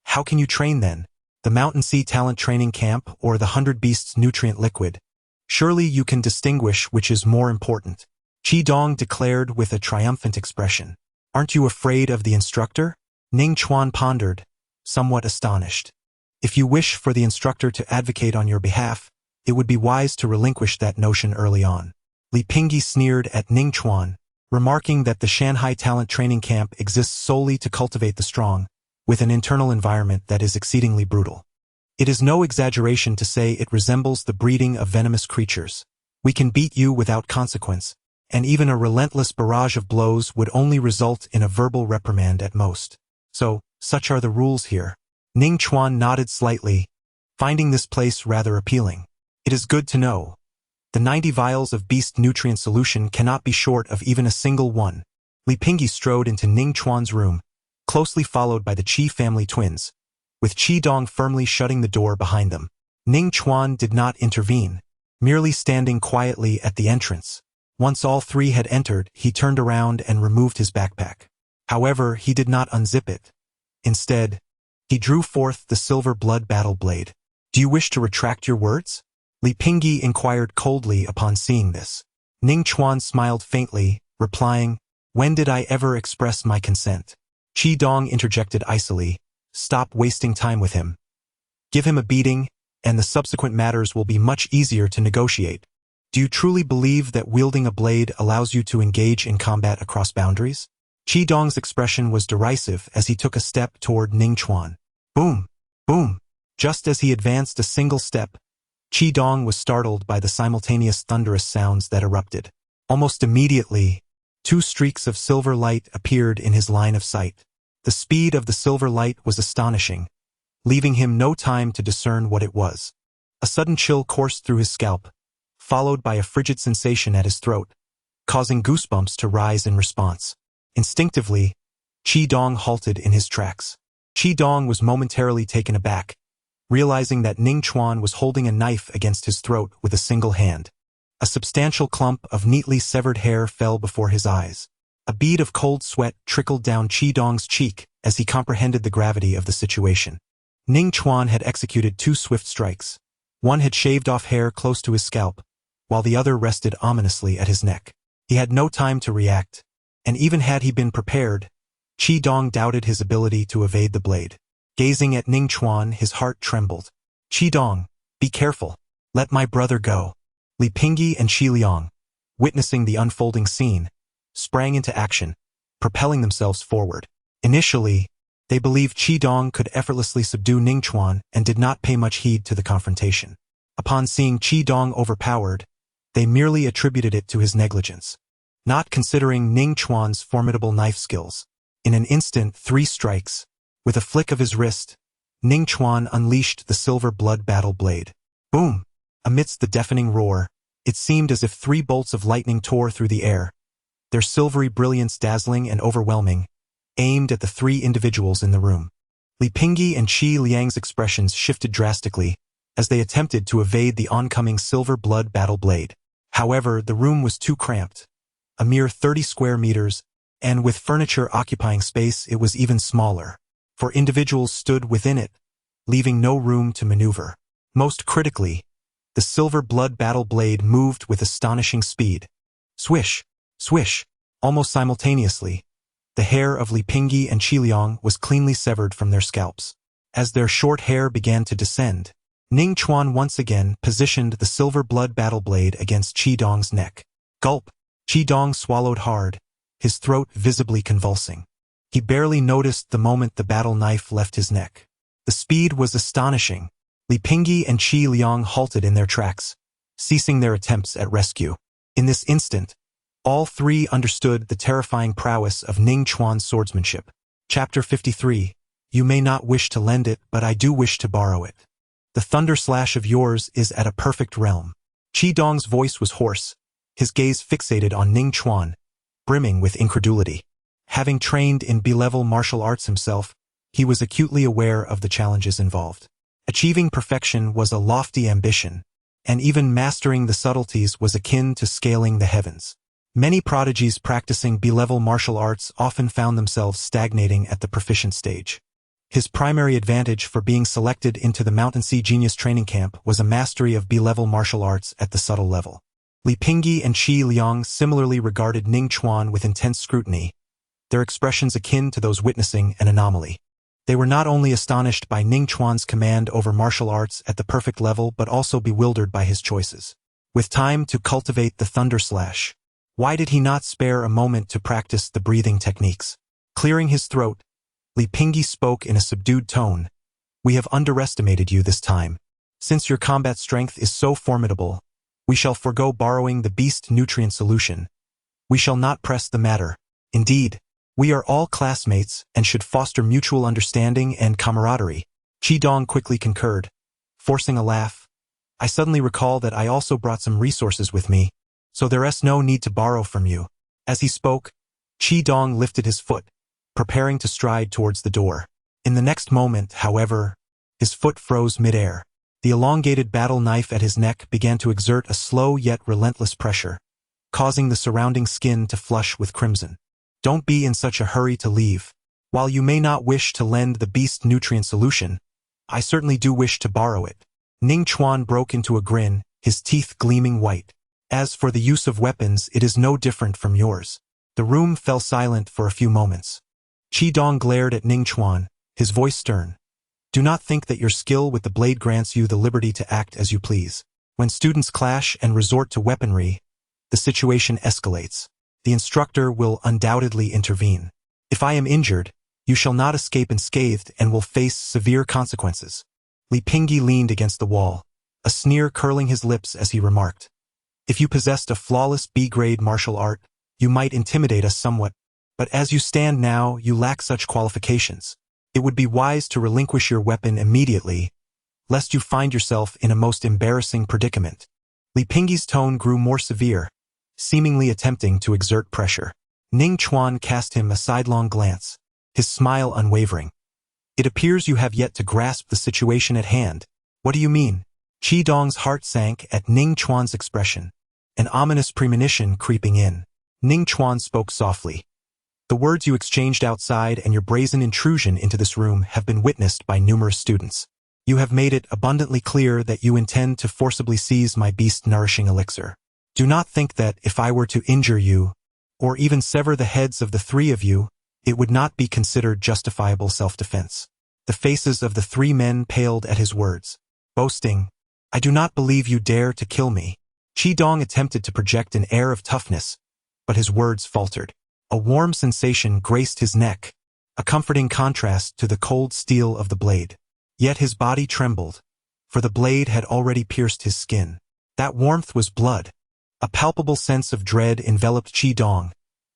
How can you train then? The Mountain Sea Talent Training Camp or the 100 Beasts nutrient liquid? Surely you can distinguish which is more important." Qi Dong declared with a triumphant expression. "Aren't you afraid of the instructor?" Ning Chuan pondered, somewhat astonished. "If you wish for the instructor to advocate on your behalf, it would be wise to relinquish that notion early on." Li Pingyi sneered at Ning Chuan, remarking that the Shanghai Talent Training Camp exists solely to cultivate the strong, with an internal environment that is exceedingly brutal. It is no exaggeration to say it resembles the breeding of venomous creatures. We can beat you without consequence, and even a relentless barrage of blows would only result in a verbal reprimand at most. So, such are the rules here. Ning Chuan nodded slightly, finding this place rather appealing. "It is good to know. The 90 vials of beast nutrient solution cannot be short of even a single one." Li Pingyi strode into Ning Chuan's room, closely followed by the Qi family twins, with Qi Dong firmly shutting the door behind them. Ning Chuan did not intervene, merely standing quietly at the entrance. Once all three had entered, he turned around and removed his backpack. However, he did not unzip it. Instead, he drew forth the silver blood battle blade. "Do you wish to retract your words?" Li Pingyi inquired coldly upon seeing this. Ning Chuan smiled faintly, replying, "When did I ever express my consent?" Qi Dong interjected icily, "Stop wasting time with him. Give him a beating, and the subsequent matters will be much easier to negotiate. Do you truly believe that wielding a blade allows you to engage in combat across boundaries?" Qi Dong's expression was derisive as he took a step toward Ning Chuan. Boom! Boom! Just as he advanced a single step, Qi Dong was startled by the simultaneous thunderous sounds that erupted. Almost immediately, 2 streaks of silver light appeared in his line of sight. The speed of the silver light was astonishing, leaving him no time to discern what it was. A sudden chill coursed through his scalp, followed by a frigid sensation at his throat, causing goosebumps to rise in response. Instinctively, Qi Dong halted in his tracks. Qi Dong was momentarily taken aback, realizing that Ning Chuan was holding a knife against his throat with a single hand. A substantial clump of neatly severed hair fell before his eyes. A bead of cold sweat trickled down Qi Dong's cheek as he comprehended the gravity of the situation. Ning Chuan had executed 2 swift strikes. One had shaved off hair close to his scalp, while the other rested ominously at his neck. He had no time to react, and even had he been prepared, Qi Dong doubted his ability to evade the blade. Gazing at Ning Chuan, his heart trembled. "Qi Dong, be careful. Let my brother go." Li Pingyi and Xi Liang, witnessing the unfolding scene, sprang into action, propelling themselves forward. Initially, they believed Qi Dong could effortlessly subdue Ning Chuan and did not pay much heed to the confrontation. Upon seeing Qi Dong overpowered, they merely attributed it to his negligence, not considering Ning Chuan's formidable knife skills. In an instant, 3 strikes. With a flick of his wrist, Ning Chuan unleashed the silver blood battle blade. Boom! Amidst the deafening roar, it seemed as if 3 bolts of lightning tore through the air, their silvery brilliance dazzling and overwhelming, aimed at the 3 individuals in the room. Li Pingyi and Qi Liang's expressions shifted drastically as they attempted to evade the oncoming silver blood battle blade. However, the room was too cramped, a mere 30 square meters, and with furniture occupying space it was even smaller, for individuals stood within it, leaving no room to maneuver. Most critically, the silver blood battle blade moved with astonishing speed. Swish, swish, almost simultaneously, the hair of Li Pingyi and Qi Liang was cleanly severed from their scalps. As their short hair began to descend, Ning Chuan once again positioned the silver blood battle blade against Qi Dong's neck. Gulp! Qi Dong swallowed hard, his throat visibly convulsing. He barely noticed the moment the battle knife left his neck. The speed was astonishing. Li Pingyi and Qi Liang halted in their tracks, ceasing their attempts at rescue. In this instant, all 3 understood the terrifying prowess of Ning Chuan's swordsmanship. Chapter 53. You may not wish to lend it, but I do wish to borrow it. The thunder slash of yours is at a perfect realm. Qi Dong's voice was hoarse, his gaze fixated on Ning Chuan, brimming with incredulity. Having trained in B-level martial arts himself, he was acutely aware of the challenges involved. Achieving perfection was a lofty ambition, and even mastering the subtleties was akin to scaling the heavens. Many prodigies practicing B-level martial arts often found themselves stagnating at the proficient stage. His primary advantage for being selected into the Mountain Sea Genius Training Camp was a mastery of B-level martial arts at the subtle level. Li Pingyi and Qi Liang similarly regarded Ning Chuan with intense scrutiny, their expressions akin to those witnessing an anomaly. They were not only astonished by Ning Chuan's command over martial arts at the perfect level but also bewildered by his choices. With time to cultivate the thunder slash, why did he not spare a moment to practice the breathing techniques? Clearing his throat, Li Pingyi spoke in a subdued tone. We have underestimated you this time. Since your combat strength is so formidable, we shall forego borrowing the beast nutrient solution. We shall not press the matter. Indeed, we are all classmates and should foster mutual understanding and camaraderie. Qi Dong quickly concurred, forcing a laugh. I suddenly recall that I also brought some resources with me, so there's no need to borrow from you. As he spoke, Qi Dong lifted his foot, preparing to stride towards the door. In the next moment, however, his foot froze mid-air. The elongated battle knife at his neck began to exert a slow yet relentless pressure, causing the surrounding skin to flush with crimson. Don't be in such a hurry to leave. While you may not wish to lend the beast nutrient solution, I certainly do wish to borrow it. Ning Chuan broke into a grin, his teeth gleaming white. As for the use of weapons, it is no different from yours. The room fell silent for a few moments. Qi Dong glared at Ning Chuan, his voice stern. Do not think that your skill with the blade grants you the liberty to act as you please. When students clash and resort to weaponry, the situation escalates. The instructor will undoubtedly intervene. If I am injured, you shall not escape unscathed and will face severe consequences. Li Pingyi leaned against the wall, a sneer curling his lips as he remarked. If you possessed a flawless B-grade martial art, you might intimidate us somewhat, but as you stand now, you lack such qualifications. It would be wise to relinquish your weapon immediately, lest you find yourself in a most embarrassing predicament. Li Pingyi's tone grew more severe, seemingly attempting to exert pressure. Ning Chuan cast him a sidelong glance, his smile unwavering. It appears you have yet to grasp the situation at hand. What do you mean? Qi Dong's heart sank at Ning Chuan's expression, an ominous premonition creeping in. Ning Chuan spoke softly. The words you exchanged outside and your brazen intrusion into this room have been witnessed by numerous students. You have made it abundantly clear that you intend to forcibly seize my beast-nourishing elixir. Do not think that if I were to injure you, or even sever the heads of the 3 of you, it would not be considered justifiable self-defense. The faces of the 3 men paled at his words. Boasting, I do not believe you dare to kill me. Qi Dong attempted to project an air of toughness, but his words faltered. A warm sensation graced his neck, a comforting contrast to the cold steel of the blade. Yet his body trembled, for the blade had already pierced his skin. That warmth was blood. A palpable sense of dread enveloped Qi Dong,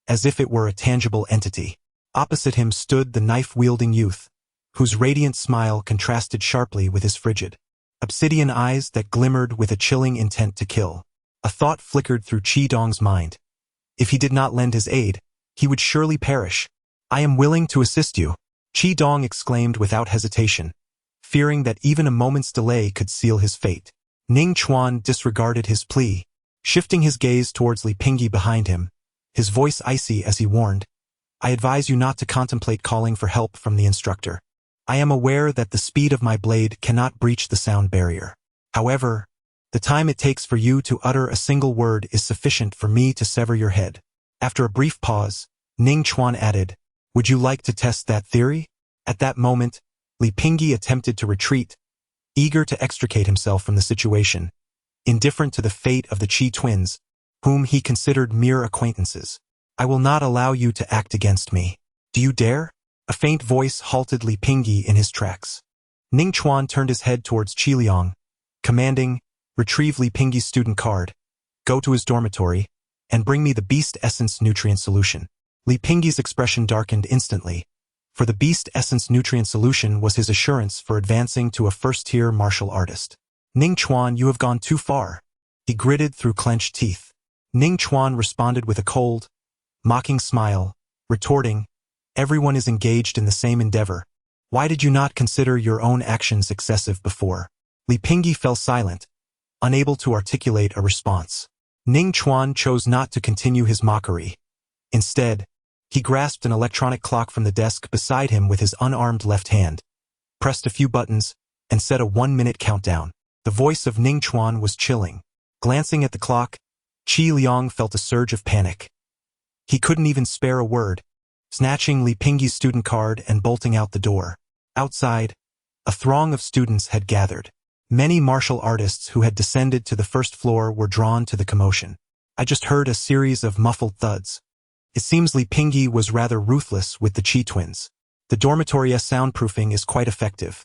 as if it were a tangible entity. Opposite him stood the knife-wielding youth, whose radiant smile contrasted sharply with his frigid, obsidian eyes that glimmered with a chilling intent to kill. A thought flickered through Qi Dong's mind. If he did not lend his aid, he would surely perish. I am willing to assist you, Qi Dong exclaimed without hesitation, fearing that even a moment's delay could seal his fate. Ning Chuan disregarded his plea, shifting his gaze towards Li Pingyi behind him, his voice icy as he warned, I advise you not to contemplate calling for help from the instructor. I am aware that the speed of my blade cannot breach the sound barrier. However, the time it takes for you to utter a single word is sufficient for me to sever your head. After a brief pause, Ning Chuan added, Would you like to test that theory? At that moment, Li Pingyi attempted to retreat, eager to extricate himself from the situation, indifferent to the fate of the Qi twins, whom he considered mere acquaintances. I will not allow you to act against me. Do you dare? A faint voice halted Li Pingyi in his tracks. Ning Chuan turned his head towards Qi Liang, commanding, Retrieve Li Pingyi's student card, go to his dormitory, and bring me the Beast Essence Nutrient Solution. Li Pingyi's expression darkened instantly, for the Beast Essence Nutrient Solution was his assurance for advancing to a first-tier martial artist. Ning Chuan, you have gone too far. He gritted through clenched teeth. Ning Chuan responded with a cold, mocking smile, retorting, Everyone is engaged in the same endeavor. Why did you not consider your own actions excessive before? Li Pingyi fell silent, unable to articulate a response. Ning Chuan chose not to continue his mockery. Instead, he grasped an electronic clock from the desk beside him with his unarmed left hand, pressed a few buttons, and set a 1-minute countdown. The voice of Ning Chuan was chilling. Glancing at the clock, Qi Liang felt a surge of panic. He couldn't even spare a word, snatching Li Pingyi's student card and bolting out the door. Outside, a throng of students had gathered. Many martial artists who had descended to the first floor were drawn to the commotion. I just heard a series of muffled thuds. It seems Li Pingyi was rather ruthless with the Qi twins. The dormitory's soundproofing is quite effective.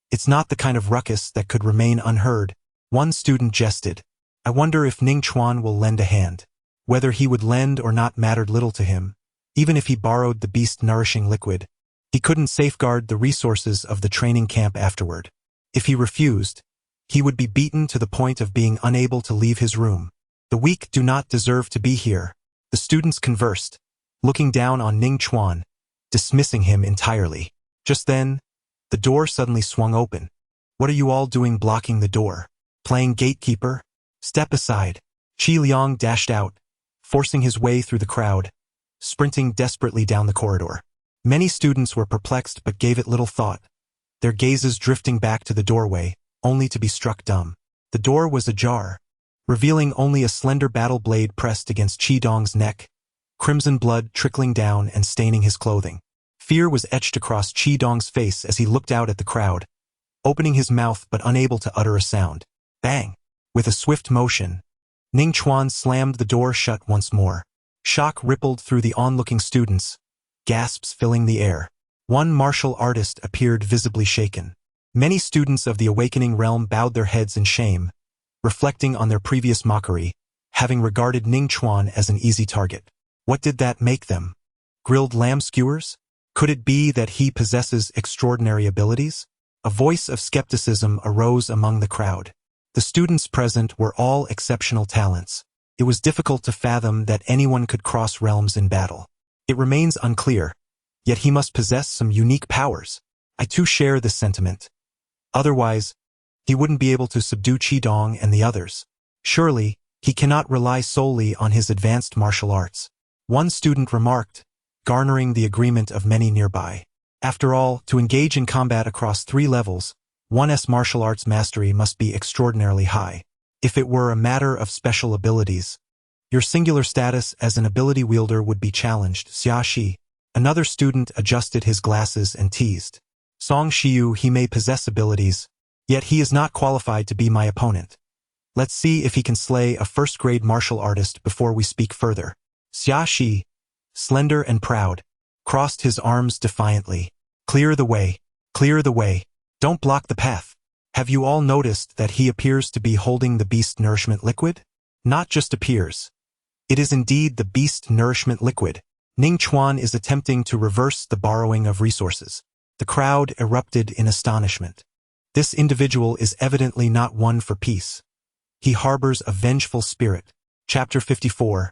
It's not the kind of ruckus that could remain unheard. One student jested. I wonder if Ning Chuan will lend a hand. Whether he would lend or not mattered little to him. Even if he borrowed the beast-nourishing liquid, he couldn't safeguard the resources of the training camp afterward. If he refused, he would be beaten to the point of being unable to leave his room. The weak do not deserve to be here. The students conversed, looking down on Ning Chuan, dismissing him entirely. Just then, the door suddenly swung open. What are you all doing blocking the door? Playing gatekeeper? Step aside. Qi Liang dashed out, forcing his way through the crowd, sprinting desperately down the corridor. Many students were perplexed but gave it little thought, their gazes drifting back to the doorway, only to be struck dumb. The door was ajar, revealing only a slender battle blade pressed against Qi Dong's neck, crimson blood trickling down and staining his clothing. Fear was etched across Qi Dong's face as he looked out at the crowd, opening his mouth but unable to utter a sound. Bang! With a swift motion, Ning Chuan slammed the door shut once more. Shock rippled through the onlooking students, gasps filling the air. One martial artist appeared visibly shaken. Many students of the awakening realm bowed their heads in shame, reflecting on their previous mockery, having regarded Ning Chuan as an easy target. What did that make them? Grilled lamb skewers? Could it be that he possesses extraordinary abilities? A voice of skepticism arose among the crowd. The students present were all exceptional talents. It was difficult to fathom that anyone could cross realms in battle. It remains unclear, yet he must possess some unique powers. I too share this sentiment. Otherwise, he wouldn't be able to subdue Qi Dong and the others. Surely, he cannot rely solely on his advanced martial arts. One student remarked, garnering the agreement of many nearby. After all, to engage in combat across 3 levels, one's martial arts mastery must be extraordinarily high. If it were a matter of special abilities, your singular status as an ability wielder would be challenged. Xia Shi. Another student adjusted his glasses and teased. Song Shiyu, he may possess abilities, yet he is not qualified to be my opponent. Let's see if he can slay a first-grade martial artist before we speak further. Xia Shi, slender and proud, crossed his arms defiantly. Clear the way. Clear the way. Don't block the path. Have you all noticed that he appears to be holding the beast nourishment liquid? Not just appears. It is indeed the beast nourishment liquid. Ning Chuan is attempting to reverse the borrowing of resources. The crowd erupted in astonishment. This individual is evidently not one for peace. He harbors a vengeful spirit. Chapter 54.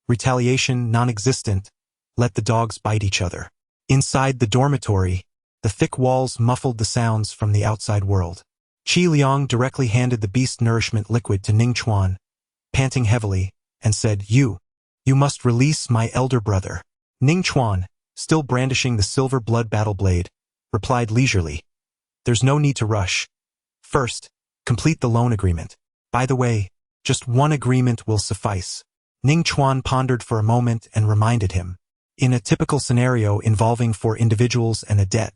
Retaliation non-existent. Let the dogs bite each other. Inside the dormitory, the thick walls muffled the sounds from the outside world. Qi Liang directly handed the beast nourishment liquid to Ning Chuan, panting heavily, and said, You must release my elder brother. Ning Chuan, still brandishing the silver blood battle blade, replied leisurely, There's no need to rush. First, complete the loan agreement. By the way, just one agreement will suffice. Ning Chuan pondered for a moment and reminded him. In a typical scenario involving 4 individuals and a debt,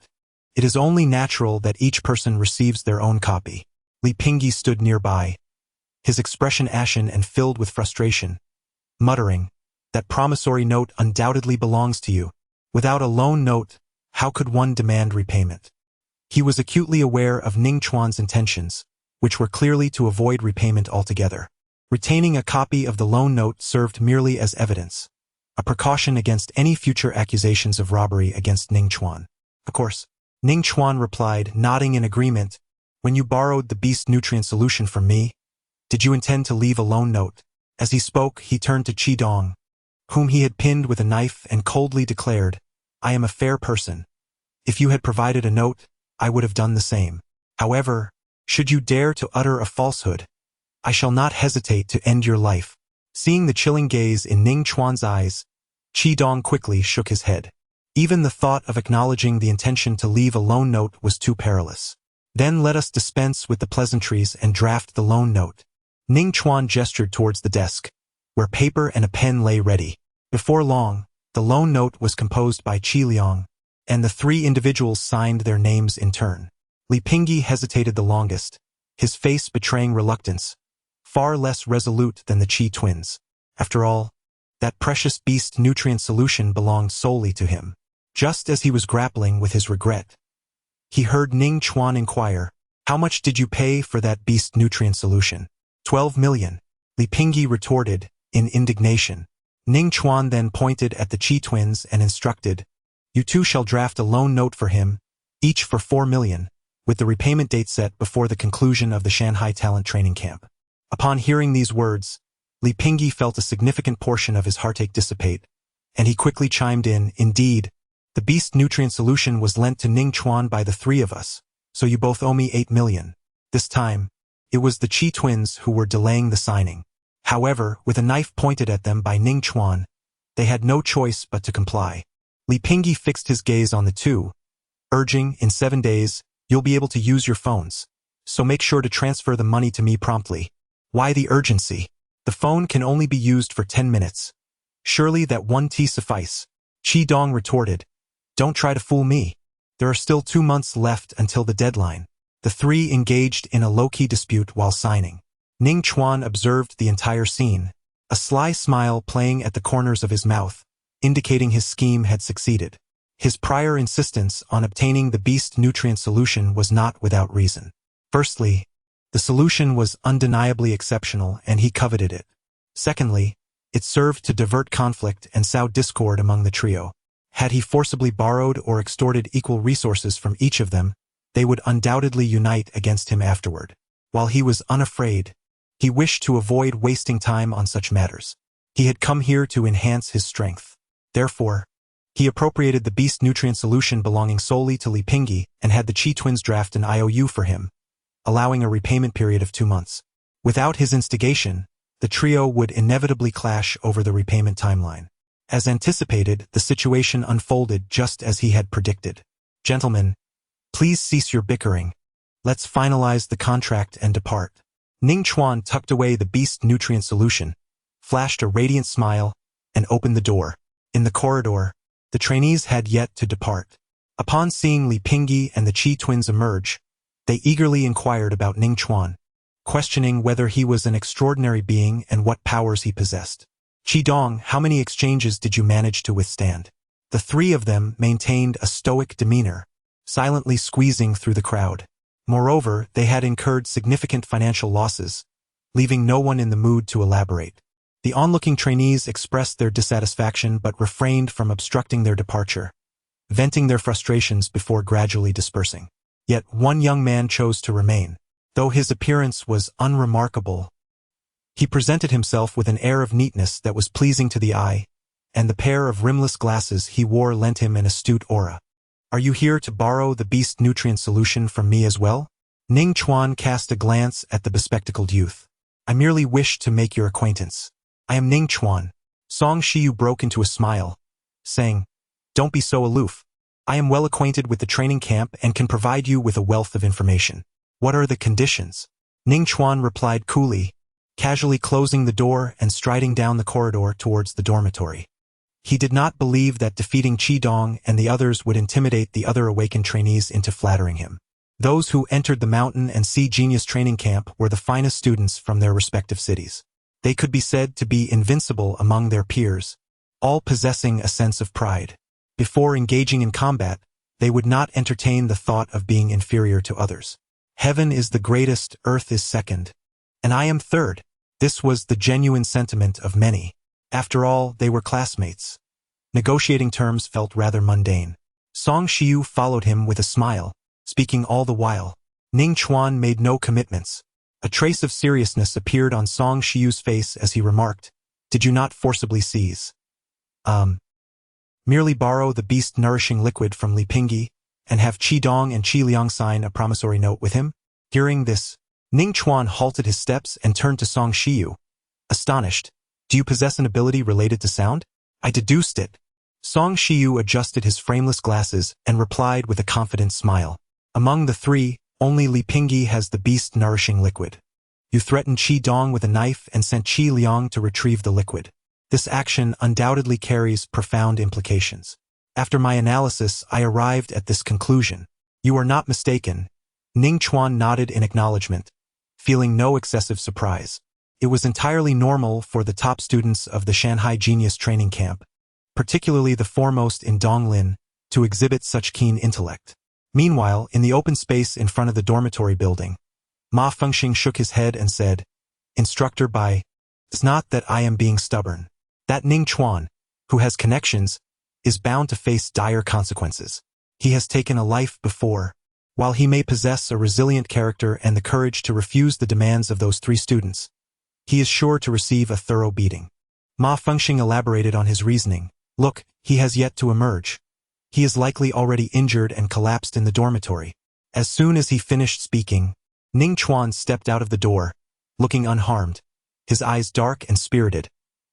it is only natural that each person receives their own copy. Li Pingyi stood nearby, his expression ashen and filled with frustration, muttering, That promissory note undoubtedly belongs to you. Without a loan note, how could one demand repayment? He was acutely aware of Ning Chuan's intentions, which were clearly to avoid repayment altogether. Retaining a copy of the loan note served merely as evidence, a precaution against any future accusations of robbery against Ning Chuan. Of course, Ning Chuan replied, nodding in agreement, When you borrowed the beast nutrient solution from me, did you intend to leave a loan note? As he spoke, he turned to Qi Dong, whom he had pinned with a knife, and coldly declared, I am a fair person. If you had provided a note, I would have done the same. However, should you dare to utter a falsehood, I shall not hesitate to end your life. Seeing the chilling gaze in Ning Chuan's eyes, Qi Dong quickly shook his head. Even the thought of acknowledging the intention to leave a loan note was too perilous. Then let us dispense with the pleasantries and draft the loan note. Ning Chuan gestured towards the desk, where paper and a pen lay ready. Before long, the loan note was composed by Qi Liang, and the 3 individuals signed their names in turn. Li Pingyi hesitated the longest, his face betraying reluctance, far less resolute than the Qi twins. After all, that precious beast nutrient solution belonged solely to him. Just as he was grappling with his regret, he heard Ning Chuan inquire, How much did you pay for that beast nutrient solution? 12 million. Li Pingyi retorted, in indignation. Ning Chuan then pointed at the Qi twins and instructed, You 2 shall draft a loan note for him, each for 4 million, with the repayment date set before the conclusion of the Shanghai Talent Training Camp. Upon hearing these words, Li Pingyi felt a significant portion of his heartache dissipate, and he quickly chimed in, Indeed, the beast nutrient solution was lent to Ning Chuan by the 3 of us, so you both owe me 8 million. This time, it was the Qi twins who were delaying the signing. However, with a knife pointed at them by Ning Chuan, they had no choice but to comply. Li Pingyi fixed his gaze on the 2, urging, In 7 days, you'll be able to use your phones, so make sure to transfer the money to me promptly. Why the urgency? The phone can only be used for 10 minutes. Surely that 1 tea suffice. Qi Dong retorted, Don't try to fool me. There are still 2 months left until the deadline. The 3 engaged in a low-key dispute while signing. Ning Chuan observed the entire scene, a sly smile playing at the corners of his mouth, indicating his scheme had succeeded. His prior insistence on obtaining the beast nutrient solution was not without reason. Firstly, the solution was undeniably exceptional and he coveted it. Secondly, it served to divert conflict and sow discord among the trio. Had he forcibly borrowed or extorted equal resources from each of them, they would undoubtedly unite against him afterward. While he was unafraid, he wished to avoid wasting time on such matters. He had come here to enhance his strength. Therefore, he appropriated the beast nutrient solution belonging solely to Li Pingyi and had the Qi twins draft an IOU for him, allowing a repayment period of 2 months. Without his instigation, the trio would inevitably clash over the repayment timeline. As anticipated, the situation unfolded just as he had predicted. Gentlemen, please cease your bickering. Let's finalize the contract and depart. Ning Chuan tucked away the beast nutrient solution, flashed a radiant smile, and opened the door. In the corridor, the trainees had yet to depart. Upon seeing Li Pingyi and the Qi twins emerge, they eagerly inquired about Ning Chuan, questioning whether he was an extraordinary being and what powers he possessed. Qi Dong, how many exchanges did you manage to withstand? The 3 of them maintained a stoic demeanor, silently squeezing through the crowd. Moreover, they had incurred significant financial losses, leaving no one in the mood to elaborate. The onlooking trainees expressed their dissatisfaction but refrained from obstructing their departure, venting their frustrations before gradually dispersing. Yet one young man chose to remain. Though his appearance was unremarkable, he presented himself with an air of neatness that was pleasing to the eye, and the pair of rimless glasses he wore lent him an astute aura. "Are you here to borrow the beast nutrient solution from me as well?" Ning Chuan cast a glance at the bespectacled youth. "I merely wish to make your acquaintance. I am Ning Chuan." Song Shiyu broke into a smile, saying, "Don't be so aloof. I am well acquainted with the training camp and can provide you with a wealth of information." "What are the conditions?" Ning Chuan replied coolly, casually closing the door and striding down the corridor towards the dormitory. He did not believe that defeating Qi Dong and the others would intimidate the other awakened trainees into flattering him. Those who entered the Mountain and Sea Genius training camp were the finest students from their respective cities. They could be said to be invincible among their peers, all possessing a sense of pride. Before engaging in combat, they would not entertain the thought of being inferior to others. "Heaven is the greatest, earth is second, and I am third." This was the genuine sentiment of many. After all, they were classmates. Negotiating terms felt rather mundane. Song Shiyu followed him with a smile, speaking all the while. Ning Chuan made no commitments. A trace of seriousness appeared on Song Shiyu's face as he remarked, "Did you not forcibly seize? Merely borrow the beast-nourishing liquid from Li Pingyi, and have Qi Dong and Qi Liang sign a promissory note with him?" Hearing this, Ning Chuan halted his steps and turned to Song Shiyu, astonished. "Do you possess an ability related to sound?" "I deduced it." Song Shiyu adjusted his frameless glasses and replied with a confident smile. "Among the three, only Li Pingyi has the beast-nourishing liquid. You threatened Qi Dong with a knife and sent Qi Liang to retrieve the liquid. This action undoubtedly carries profound implications. After my analysis, I arrived at this conclusion." "You are not mistaken." Ning Chuan nodded in acknowledgement, feeling no excessive surprise. It was entirely normal for the top students of the Shanghai Genius Training Camp, particularly the foremost in Donglin, to exhibit such keen intellect. Meanwhile, in the open space in front of the dormitory building, Ma Fengxing shook his head and said, "Instructor Bai, it's not that I am being stubborn. That Ning Chuan, who has connections, is bound to face dire consequences. He has taken a life before. While he may possess a resilient character and the courage to refuse the demands of those three students, he is sure to receive a thorough beating." Ma Fengxing elaborated on his reasoning. "Look, he has yet to emerge. He is likely already injured and collapsed in the dormitory." As soon as he finished speaking, Ning Chuan stepped out of the door, looking unharmed, his eyes dark and spirited,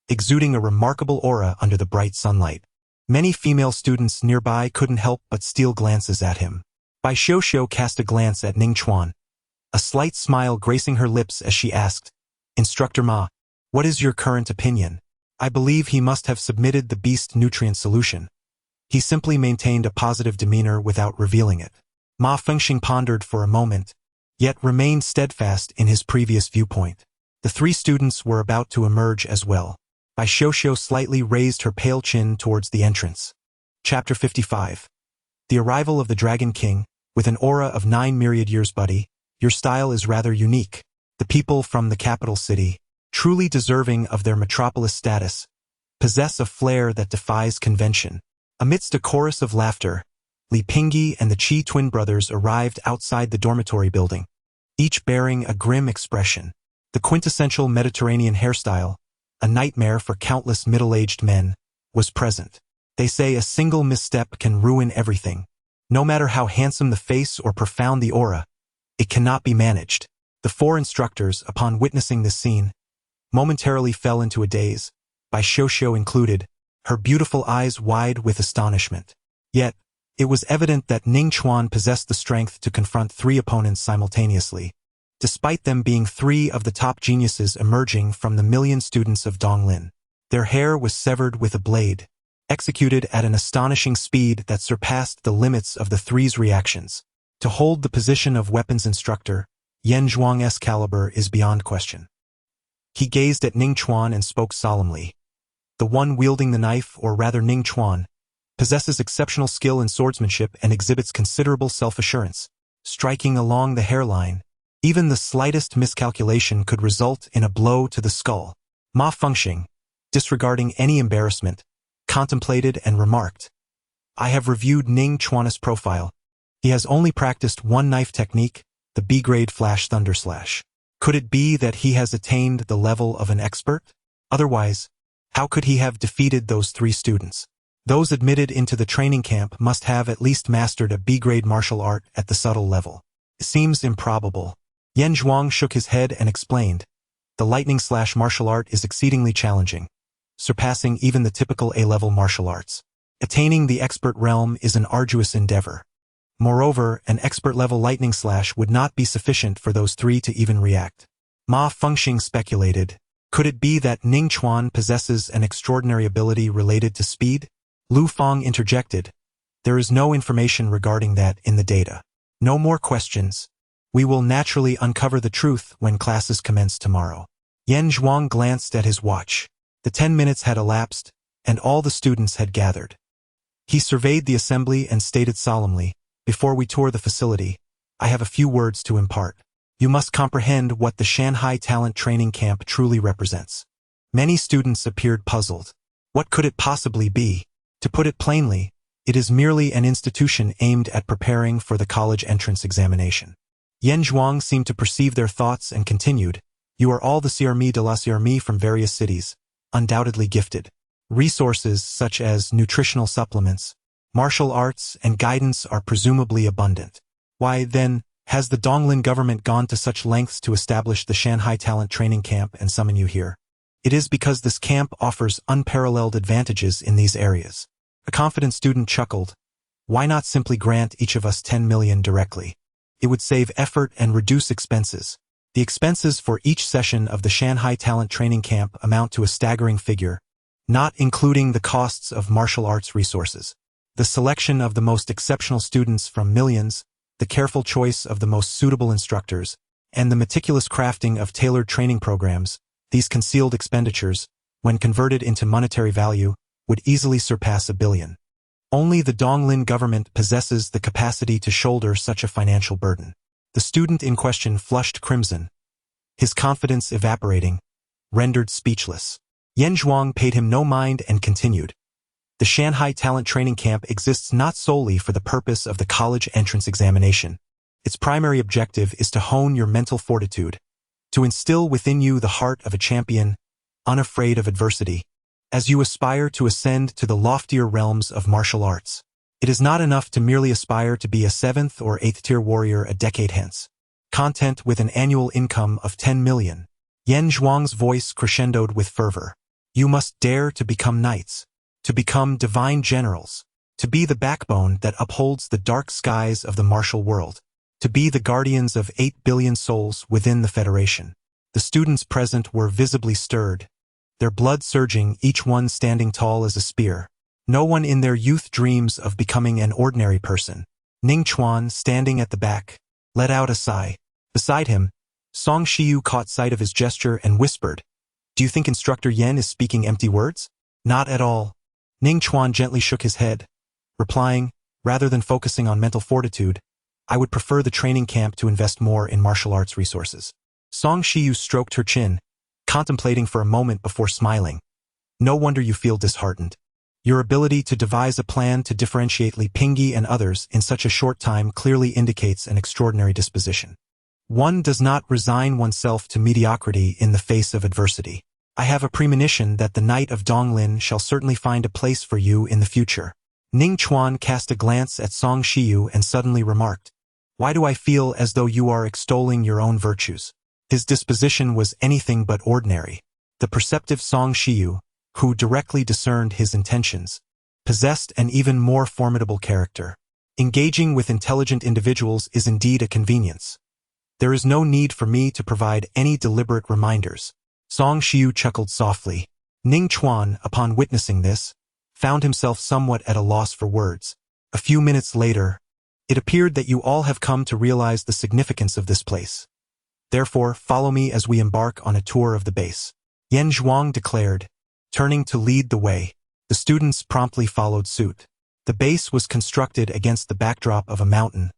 exuding a remarkable aura under the bright sunlight. Many female students nearby couldn't help but steal glances at him. Bai Xiuxiu cast a glance at Ning Chuan, a slight smile gracing her lips as she asked, "Instructor Ma, what is your current opinion?" "I believe he must have submitted the beast nutrient solution. He simply maintained a positive demeanor without revealing it." Ma Fengxing pondered for a moment, yet remained steadfast in his previous viewpoint. The three students were about to emerge as well. Bai Xiuxiu slightly raised her pale chin towards the entrance. Chapter 55. The arrival of the Dragon King, with an aura of 9 myriad years. "Buddy, your style is rather unique. The people from the capital city, truly deserving of their metropolis status, possess a flair that defies convention." Amidst a chorus of laughter, Li Pingyi and the Qi twin brothers arrived outside the dormitory building, each bearing a grim expression. The quintessential Mediterranean hairstyle, a nightmare for countless middle-aged men, was present. They say a single misstep can ruin everything. No matter how handsome the face or profound the aura, it cannot be managed. The four instructors, upon witnessing this scene, momentarily fell into a daze, Bai Xiuxiu included, her beautiful eyes wide with astonishment. Yet, it was evident that Ning Chuan possessed the strength to confront three opponents simultaneously, despite them being three of the top geniuses emerging from the million students of Donglin. Their hair was severed with a blade, executed at an astonishing speed that surpassed the limits of the three's reactions. To hold the position of weapons instructor, Yan Zhuang's caliber is beyond question. He gazed at Ning Chuan and spoke solemnly. The one wielding the knife, or rather Ning Chuan, possesses exceptional skill in swordsmanship and exhibits considerable self-assurance. Striking along the hairline, even the slightest miscalculation could result in a blow to the skull. Ma Fengxing, disregarding any embarrassment, contemplated and remarked, "I have reviewed Ning Chuan's profile. He has only practiced one knife technique, the B-grade flash thunder slash. Could it be that he has attained the level of an expert? Otherwise, how could he have defeated those 3 students? Those admitted into the training camp must have at least mastered a B-grade martial art at the subtle level. It seems improbable. Yan Zhuang shook his head and explained, the lightning slash martial art is exceedingly challenging, surpassing even the typical A-level martial arts. Attaining the expert realm is an arduous endeavor. Moreover, an expert-level lightning slash would not be sufficient for those 3 to even react. Ma Fengxing speculated, could it be that Ning Chuan possesses an extraordinary ability related to speed? Lu Feng interjected, there is no information regarding that in the data. No more questions. We will naturally uncover the truth when classes commence tomorrow. Yan Zhuang glanced at his watch. The 10 minutes had elapsed, and all the students had gathered. He surveyed the assembly and stated solemnly, before we tour the facility, I have a few words to impart. You must comprehend what the Shanghai Talent Training Camp truly represents. Many students appeared puzzled. What could it possibly be? To put it plainly, it is merely an institution aimed at preparing for the college entrance examination. Yan Zhuang seemed to perceive their thoughts and continued, you are all the Siermi de la Siermi from various cities, undoubtedly gifted. Resources such as nutritional supplements, martial arts, and guidance are presumably abundant. Why, then, has the Donglin government gone to such lengths to establish the Shanghai Talent Training Camp and summon you here? It is because this camp offers unparalleled advantages in these areas. A confident student chuckled. Why not simply grant each of us 10 million directly? It would save effort and reduce expenses. The expenses for each session of the Shanghai Talent Training Camp amount to a staggering figure, not including the costs of martial arts resources. The selection of the most exceptional students from millions, the careful choice of the most suitable instructors, and the meticulous crafting of tailored training programs, these concealed expenditures, when converted into monetary value, would easily surpass $1 billion. Only the Donglin government possesses the capacity to shoulder such a financial burden. The student in question flushed crimson, his confidence evaporating, rendered speechless. Yan Zhuang paid him no mind and continued. The Shanghai Talent Training Camp exists not solely for the purpose of the college entrance examination. Its primary objective is to hone your mental fortitude, to instill within you the heart of a champion, unafraid of adversity. As you aspire to ascend to the loftier realms of martial arts, it is not enough to merely aspire to be a 7th or 8th tier warrior a decade hence. Content with an annual income of 10 million. Yan Zhuang's voice crescendoed with fervor. You must dare to become knights, to become divine generals, to be the backbone that upholds the dark skies of the martial world, to be the guardians of 8 billion souls within the Federation. The students present were visibly stirred, their blood surging, each one standing tall as a spear. No one in their youth dreams of becoming an ordinary person. Ning Chuan, standing at the back, let out a sigh. Beside him, Song Shiyu caught sight of his gesture and whispered, do you think Instructor Yen is speaking empty words? Not at all. Ning Chuan gently shook his head, replying, rather than focusing on mental fortitude, I would prefer the training camp to invest more in martial arts resources. Song Shiyu stroked her chin, contemplating for a moment before smiling. No wonder you feel disheartened. Your ability to devise a plan to differentiate Li Pingyi and others in such a short time clearly indicates an extraordinary disposition. One does not resign oneself to mediocrity in the face of adversity. I have a premonition that the Knight of Donglin shall certainly find a place for you in the future. Ning Chuan cast a glance at Song Shiyu and suddenly remarked, why do I feel as though you are extolling your own virtues? His disposition was anything but ordinary. The perceptive Song Shiyu, who directly discerned his intentions, possessed an even more formidable character. Engaging with intelligent individuals is indeed a convenience. There is no need for me to provide any deliberate reminders. Song Shiyu chuckled softly. Ning Chuan, upon witnessing this, found himself somewhat at a loss for words. A few minutes later, it appeared that you all have come to realize the significance of this place. Therefore, follow me as we embark on a tour of the base. Yan Zhuang declared, turning to lead the way. The students promptly followed suit. The base was constructed against the backdrop of a mountain,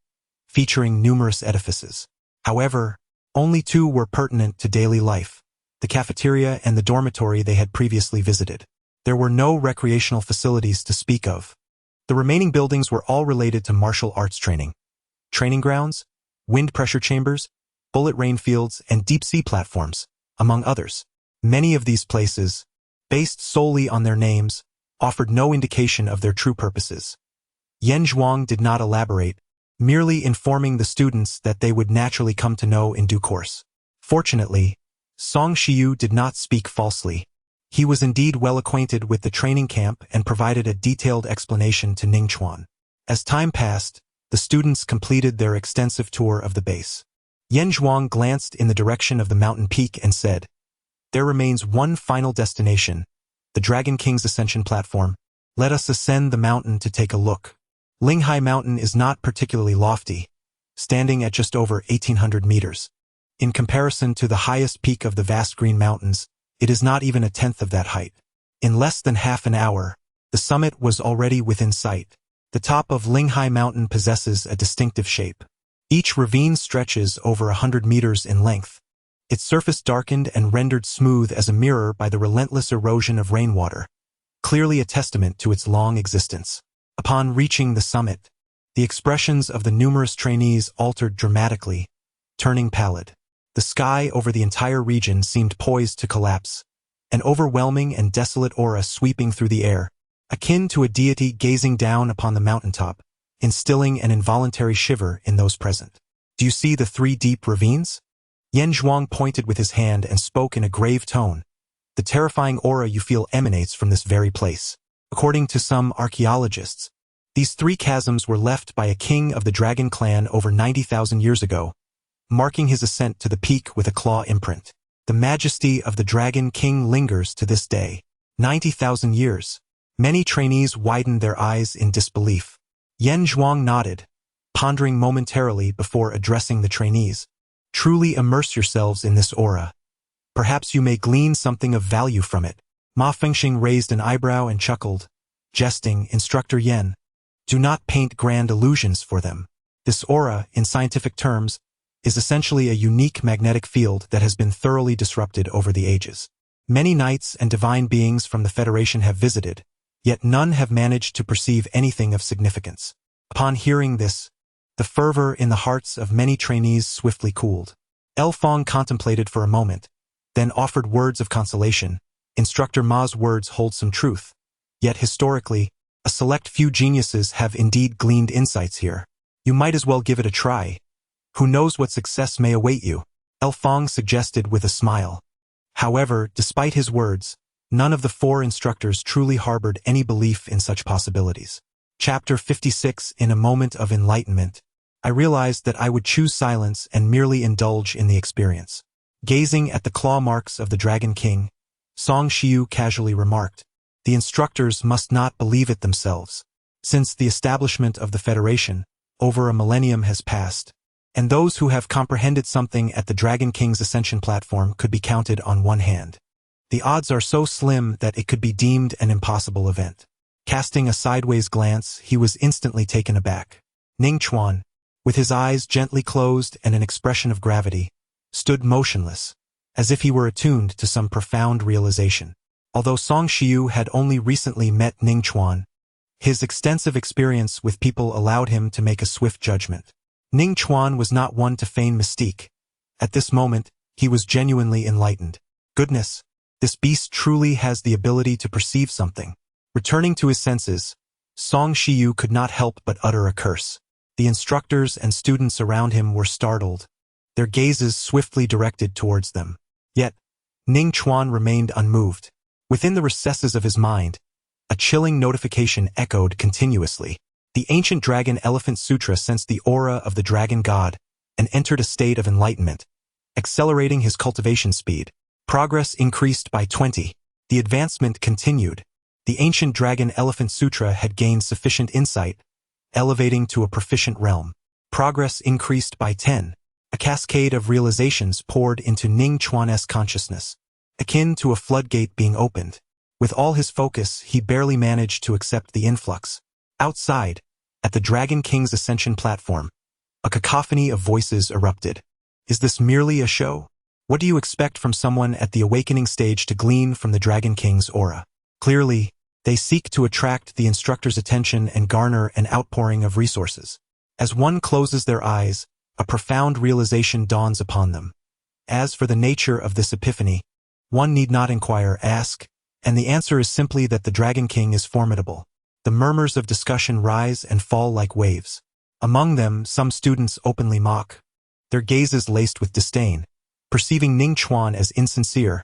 featuring numerous edifices. However, only 2 were pertinent to daily life, the cafeteria and the dormitory they had previously visited. There were no recreational facilities to speak of. The remaining buildings were all related to martial arts training. training grounds, wind pressure chambers, bullet rain fields, and deep-sea platforms, among others. Many of these places, based solely on their names, offered no indication of their true purposes. Yen Zhuang did not elaborate, merely informing the students that they would naturally come to know in due course. Fortunately, Song Shiyu did not speak falsely. He was indeed well acquainted with the training camp and provided a detailed explanation to Ning Chuan. As time passed, the students completed their extensive tour of the base. Yen Zhuang glanced in the direction of the mountain peak and said, "There remains one final destination, the Dragon King's ascension platform. Let us ascend the mountain to take a look." Linghai Mountain is not particularly lofty, standing at just over 1,800 meters. In comparison to the highest peak of the vast Green Mountains, it is not even a tenth of that height. In less than half an hour, the summit was already within sight. The top of Linghai Mountain possesses a distinctive shape. Each ravine stretches over 100 meters in length, its surface darkened and rendered smooth as a mirror by the relentless erosion of rainwater, clearly a testament to its long existence. Upon reaching the summit, the expressions of the numerous trainees altered dramatically, turning pallid. The sky over the entire region seemed poised to collapse, an overwhelming and desolate aura sweeping through the air, akin to a deity gazing down upon the mountaintop, instilling an involuntary shiver in those present. "Do you see the 3 deep ravines?" Yen Zhuang pointed with his hand and spoke in a grave tone. "The terrifying aura you feel emanates from this very place. According to some archaeologists, these 3 chasms were left by a king of the Dragon Clan over 90,000 years ago, marking his ascent to the peak with a claw imprint. The majesty of the Dragon King lingers to this day. 90,000 years. Many trainees widened their eyes in disbelief. Yen Zhuang nodded, pondering momentarily before addressing the trainees. "Truly immerse yourselves in this aura. Perhaps you may glean something of value from it." Ma Fengxing raised an eyebrow and chuckled, jesting, "Instructor Yen, do not paint grand illusions for them. This aura, in scientific terms, is essentially a unique magnetic field that has been thoroughly disrupted over the ages. Many knights and divine beings from the Federation have visited, yet none have managed to perceive anything of significance." Upon hearing this, the fervor in the hearts of many trainees swiftly cooled. El Fong contemplated for a moment, then offered words of consolation. "Instructor Ma's words hold some truth. Yet historically, a select few geniuses have indeed gleaned insights here. You might as well give it a try. Who knows what success may await you?" El Fong suggested with a smile. However, despite his words, none of the 4 instructors truly harbored any belief in such possibilities. Chapter 56. In a moment of enlightenment, I realized that I would choose silence and merely indulge in the experience. Gazing at the claw marks of the Dragon King, Song Shiyu casually remarked, "The instructors must not believe it themselves. Since the establishment of the Federation, over a millennium has passed, and those who have comprehended something at the Dragon King's ascension platform could be counted on one hand. The odds are so slim that it could be deemed an impossible event." Casting a sideways glance, he was instantly taken aback. Ning Chuan, with his eyes gently closed and an expression of gravity, stood motionless, as if he were attuned to some profound realization. Although Song Shiyu had only recently met Ning Chuan, his extensive experience with people allowed him to make a swift judgment. Ning Chuan was not one to feign mystique. At this moment, he was genuinely enlightened. Goodness, this beast truly has the ability to perceive something. Returning to his senses, Song Shiyu could not help but utter a curse. The instructors and students around him were startled, their gazes swiftly directed towards them. Yet, Ning Chuan remained unmoved. Within the recesses of his mind, a chilling notification echoed continuously. The ancient Dragon Elephant Sutra sensed the aura of the Dragon God and entered a state of enlightenment, accelerating his cultivation speed. Progress increased by 20. The advancement continued. The ancient Dragon Elephant Sutra had gained sufficient insight, elevating to a proficient realm. Progress increased by 10. A cascade of realizations poured into Ning Chuan's consciousness, akin to a floodgate being opened. With all his focus, he barely managed to accept the influx. Outside, at the Dragon King's ascension platform, a cacophony of voices erupted. Is this merely a show? What do you expect from someone at the awakening stage to glean from the Dragon King's aura? Clearly, they seek to attract the instructor's attention and garner an outpouring of resources. As one closes their eyes, a profound realization dawns upon them. As for the nature of this epiphany, one need not inquire, ask, and the answer is simply that the Dragon King is formidable. The murmurs of discussion rise and fall like waves. Among them, some students openly mock, their gazes laced with disdain, perceiving Ning Chuan as insincere,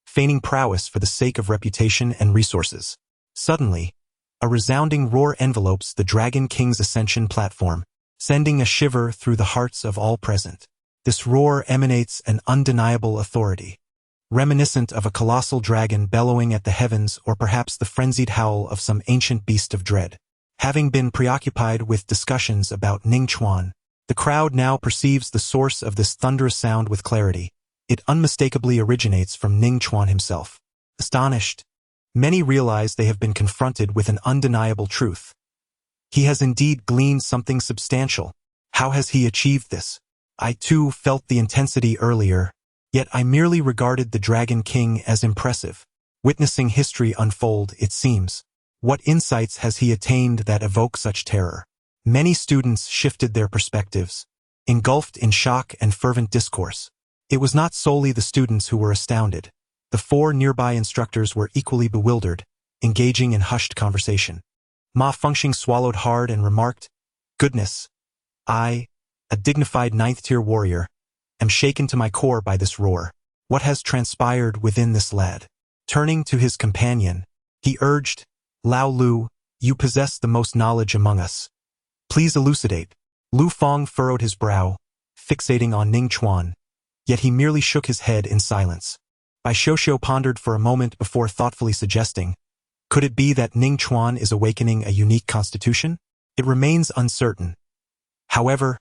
feigning prowess for the sake of reputation and resources. Suddenly, a resounding roar envelopes the Dragon King's ascension platform, sending a shiver through the hearts of all present. This roar emanates an undeniable authority, reminiscent of a colossal dragon bellowing at the heavens or perhaps the frenzied howl of some ancient beast of dread. Having been preoccupied with discussions about Ning Chuan, the crowd now perceives the source of this thunderous sound with clarity. It unmistakably originates from Ning Chuan himself. Astonished, many realize they have been confronted with an undeniable truth. He has indeed gleaned something substantial. How has he achieved this? I too felt the intensity earlier, yet I merely regarded the Dragon King as impressive. Witnessing history unfold, it seems. What insights has he attained that evoke such terror? Many students shifted their perspectives, engulfed in shock and fervent discourse. It was not solely the students who were astounded. The 4 nearby instructors were equally bewildered, engaging in hushed conversation. Ma Fengxing swallowed hard and remarked, "Goodness, I, a dignified 9th-tier warrior, am shaken to my core by this roar. What has transpired within this lad?" Turning to his companion, he urged, "Lao Lu, you possess the most knowledge among us. Please elucidate." Lu Feng furrowed his brow, fixating on Ning Chuan, yet he merely shook his head in silence. Bai Xiuxiu pondered for a moment before thoughtfully suggesting, "Could it be that Ning Chuan is awakening a unique constitution? It remains uncertain. However,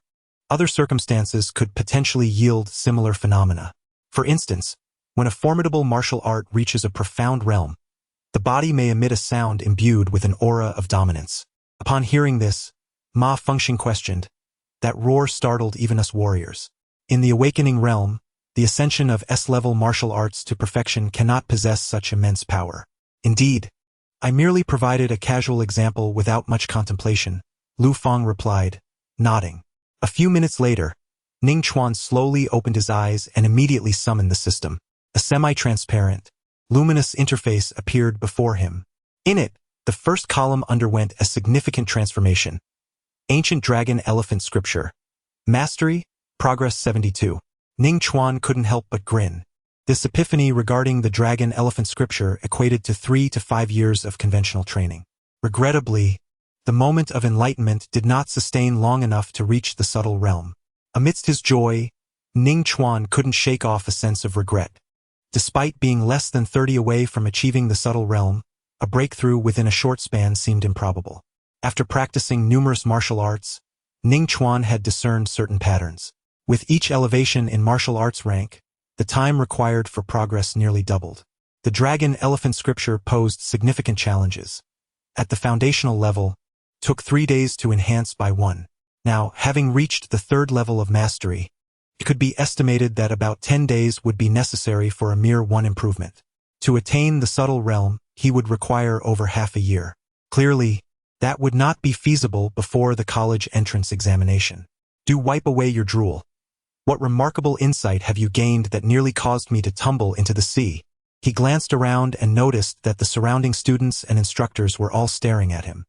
other circumstances could potentially yield similar phenomena. For instance, when a formidable martial art reaches a profound realm, the body may emit a sound imbued with an aura of dominance." Upon hearing this, Ma Fengxing questioned, "That roar startled even us warriors. In the awakening realm, the ascension of S-level martial arts to perfection cannot possess such immense power." "Indeed, I merely provided a casual example without much contemplation," Lu Feng replied, nodding. A few minutes later, Ning Chuan slowly opened his eyes and immediately summoned the system. A semi-transparent, luminous interface appeared before him. In it, the first column underwent a significant transformation. Ancient Dragon Elephant Scripture. Mastery, Progress 72. Ning Chuan couldn't help but grin. This epiphany regarding the Dragon Elephant Scripture equated to 3 to 5 years of conventional training. Regrettably, the moment of enlightenment did not sustain long enough to reach the subtle realm. Amidst his joy, Ning Chuan couldn't shake off a sense of regret. Despite being less than 30 away from achieving the subtle realm, a breakthrough within a short span seemed improbable. After practicing numerous martial arts, Ning Chuan had discerned certain patterns. With each elevation in martial arts rank, the time required for progress nearly doubled. The Dragon Elephant Scripture posed significant challenges. At the foundational level, it took 3 days to enhance by 1. Now, having reached the 3rd level of mastery, it could be estimated that about 10 days would be necessary for a mere 1 improvement. To attain the subtle realm, he would require over half a year. Clearly, that would not be feasible before the college entrance examination. Do wipe away your drool. What remarkable insight have you gained that nearly caused me to tumble into the sea? He glanced around and noticed that the surrounding students and instructors were all staring at him.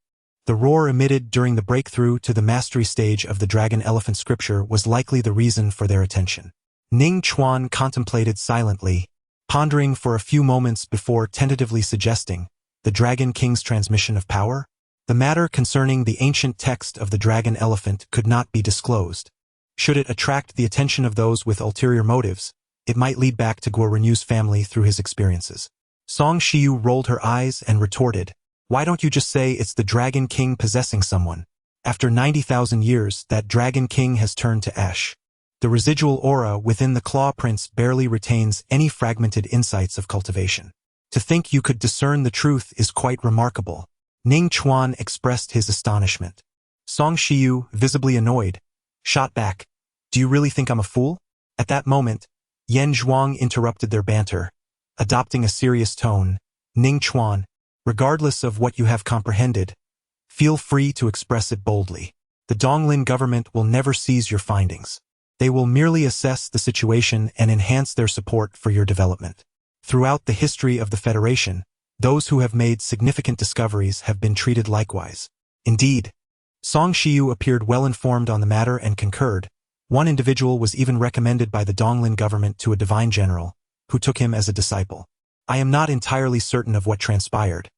The roar emitted during the breakthrough to the mastery stage of the Dragon Elephant Scripture was likely the reason for their attention. Ning Chuan contemplated silently, pondering for a few moments before tentatively suggesting, "The Dragon King's transmission of power?" The matter concerning the ancient text of the Dragon Elephant could not be disclosed. Should it attract the attention of those with ulterior motives, it might lead back to Guo Renyu's family through his experiences. Song Shiyu rolled her eyes and retorted, "Why don't you just say it's the Dragon King possessing someone? After 90,000 years, that Dragon King has turned to ash. The residual aura within the claw prints barely retains any fragmented insights of cultivation. To think you could discern the truth is quite remarkable." Ning Chuan expressed his astonishment. Song Shiyu, visibly annoyed, shot back, "Do you really think I'm a fool?" At that moment, Yan Zhuang interrupted their banter, adopting a serious tone. "Ning Chuan, regardless of what you have comprehended, feel free to express it boldly. The Donglin government will never seize your findings. They will merely assess the situation and enhance their support for your development. Throughout the history of the Federation, those who have made significant discoveries have been treated likewise. Indeed, Song Shiyu appeared well-informed on the matter and concurred. One individual was even recommended by the Donglin government to a divine general, who took him as a disciple. I am not entirely certain of what transpired.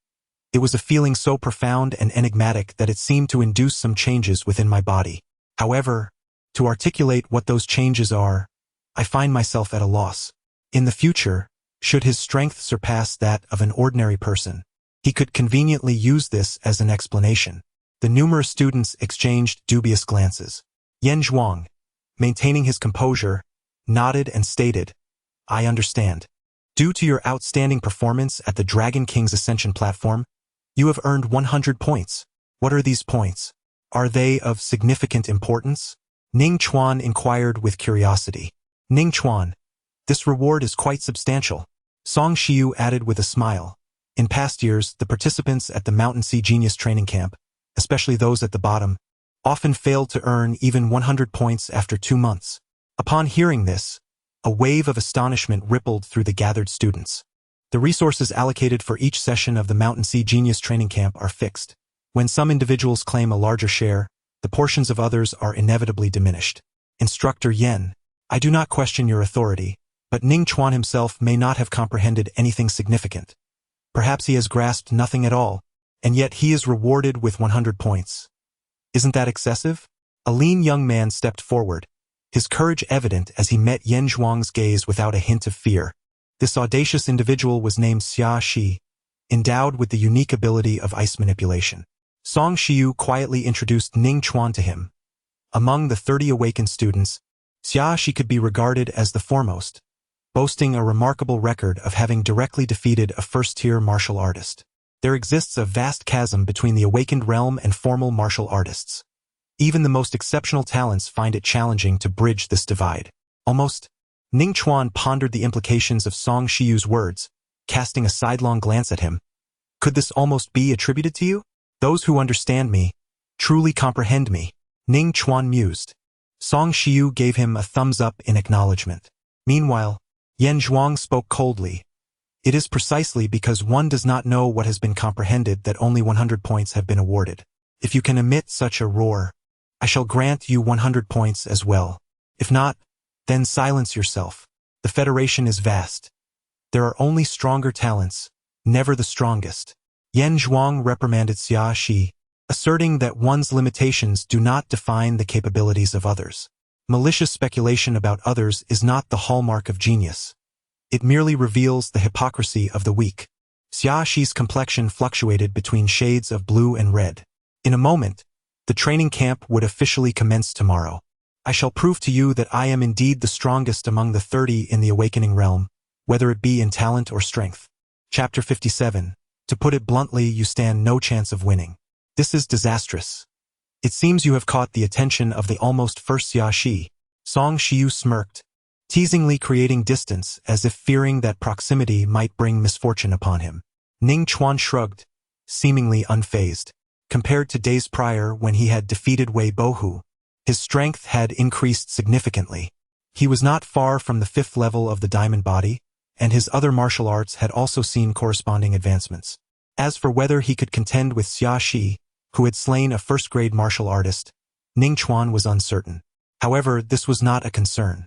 It was a feeling so profound and enigmatic that it seemed to induce some changes within my body. However, to articulate what those changes are, I find myself at a loss. In the future, should his strength surpass that of an ordinary person, he could conveniently use this as an explanation. The numerous students exchanged dubious glances. Yen Zhuang, maintaining his composure, nodded and stated, "I understand. Due to your outstanding performance at the Dragon King's Ascension platform, you have earned 100 points. What are these points? Are they of significant importance?" Ning Chuan inquired with curiosity. Ning Chuan, this reward is quite substantial. Song Shiyu added with a smile. In past years, the participants at the Mountain Sea Genius Training Camp, especially those at the bottom, often failed to earn even 100 points after 2 months. Upon hearing this, a wave of astonishment rippled through the gathered students. The resources allocated for each session of the Mountain Sea Genius Training Camp are fixed. When some individuals claim a larger share, the portions of others are inevitably diminished. Instructor Yen, I do not question your authority, but Ning Chuan himself may not have comprehended anything significant. Perhaps he has grasped nothing at all, and yet he is rewarded with 100 points. Isn't that excessive? A lean young man stepped forward, his courage evident as he met Yen Zhuang's gaze without a hint of fear. This audacious individual was named Xia Shi, endowed with the unique ability of ice manipulation. Song Shiyu quietly introduced Ning Chuan to him. Among the 30 awakened students, Xia Shi could be regarded as the foremost, boasting a remarkable record of having directly defeated a first-tier martial artist. There exists a vast chasm between the awakened realm and formal martial artists. Even the most exceptional talents find it challenging to bridge this divide. Almost, Ning Chuan pondered the implications of Song Shiyu's words, casting a sidelong glance at him. Could this almost be attributed to you? Those who understand me, truly comprehend me, Ning Chuan mused. Song Shiyu gave him a thumbs up in acknowledgement. Meanwhile, Yen Zhuang spoke coldly. It is precisely because one does not know what has been comprehended that only 100 points have been awarded. If you can emit such a roar, I shall grant you 100 points as well. If not, then silence yourself. The Federation is vast. There are only stronger talents, never the strongest. Yen Zhuang reprimanded Xia Shi, asserting that one's limitations do not define the capabilities of others. Malicious speculation about others is not the hallmark of genius. It merely reveals the hypocrisy of the weak. Xia Shi's complexion fluctuated between shades of blue and red. In a moment, the training camp would officially commence tomorrow. I shall prove to you that I am indeed the strongest among the 30 in the awakening realm, whether it be in talent or strength. Chapter 57. To put it bluntly, you stand no chance of winning. This is disastrous. It seems you have caught the attention of the almost first Xia Shi. Song Shiyu smirked, teasingly creating distance as if fearing that proximity might bring misfortune upon him. Ning Chuan shrugged, seemingly unfazed. Compared to days prior when he had defeated Wei Bohu, his strength had increased significantly. He was not far from the 5th level of the diamond body, and his other martial arts had also seen corresponding advancements. As for whether he could contend with Xia Shi, who had slain a first-grade martial artist, Ning Chuan was uncertain. However, this was not a concern.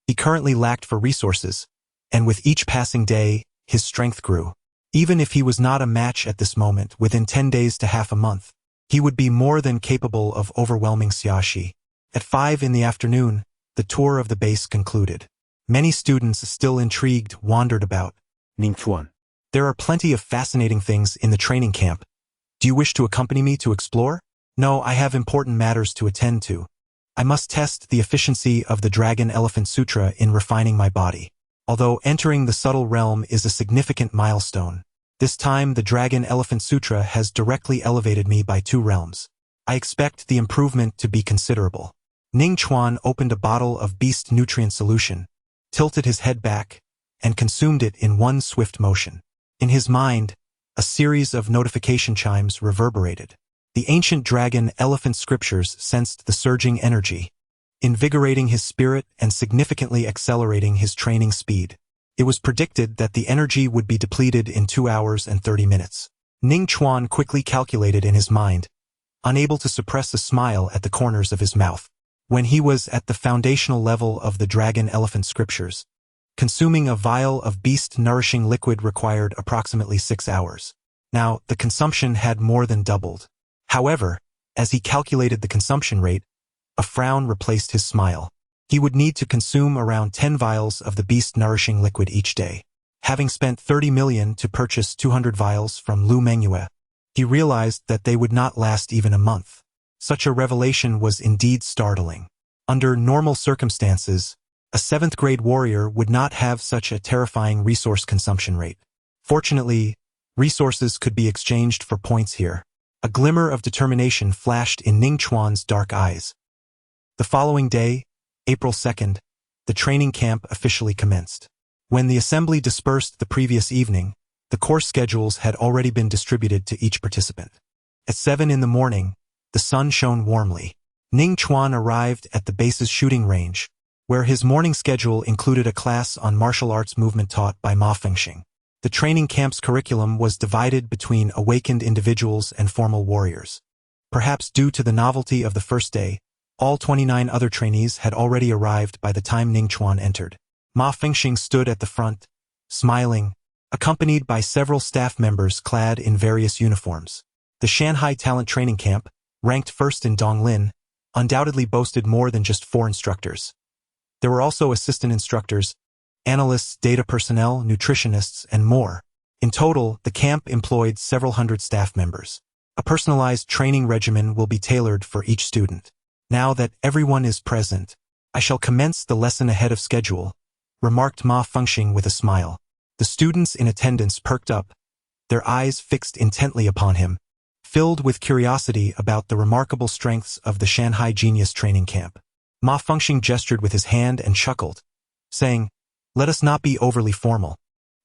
He currently lacked for resources, and with each passing day, his strength grew. Even if he was not a match at this moment, within 10 days to half a month, he would be more than capable of overwhelming Xia Shi. At 5 in the afternoon, the tour of the base concluded. Many students, still intrigued, wandered about. Ning Chuan. There are plenty of fascinating things in the training camp. Do you wish to accompany me to explore? No, I have important matters to attend to. I must test the efficiency of the Dragon Elephant Sutra in refining my body. Although entering the subtle realm is a significant milestone, this time the Dragon Elephant Sutra has directly elevated me by 2 realms. I expect the improvement to be considerable. Ning Chuan opened a bottle of beast nutrient solution, tilted his head back, and consumed it in one swift motion. In his mind, a series of notification chimes reverberated. The ancient dragon elephant scriptures sensed the surging energy, invigorating his spirit and significantly accelerating his training speed. It was predicted that the energy would be depleted in 2 hours and 30 minutes. Ning Chuan quickly calculated in his mind, unable to suppress a smile at the corners of his mouth. When he was at the foundational level of the dragon elephant scriptures, consuming a vial of beast-nourishing liquid required approximately 6 hours. Now, the consumption had more than doubled. However, as he calculated the consumption rate, a frown replaced his smile. He would need to consume around 10 vials of the beast-nourishing liquid each day. Having spent 30 million to purchase 200 vials from Lu Mengyue, he realized that they would not last even a month. Such a revelation was indeed startling. Under normal circumstances, a 7th-grade warrior would not have such a terrifying resource consumption rate. Fortunately, resources could be exchanged for points here. A glimmer of determination flashed in Ning Chuan's dark eyes. The following day, April 2nd, the training camp officially commenced. When the assembly dispersed the previous evening, the course schedules had already been distributed to each participant. At 7 in the morning, the sun shone warmly. Ning Chuan arrived at the base's shooting range, where his morning schedule included a class on martial arts movement taught by Ma Fengxing. The training camp's curriculum was divided between awakened individuals and formal warriors. Perhaps due to the novelty of the first day, all 29 other trainees had already arrived by the time Ning Chuan entered. Ma Fengxing stood at the front, smiling, accompanied by several staff members clad in various uniforms. The Shanghai Talent Training Camp, ranked first in Donglin, undoubtedly boasted more than just 4 instructors. There were also assistant instructors, analysts, data personnel, nutritionists, and more. In total, the camp employed several hundred staff members. A personalized training regimen will be tailored for each student. Now that everyone is present, I shall commence the lesson ahead of schedule, remarked Ma Fengxing with a smile. The students in attendance perked up, their eyes fixed intently upon him, filled with curiosity about the remarkable strengths of the Shanghai Genius Training Camp. Ma Fengxing gestured with his hand and chuckled, saying, "Let us not be overly formal.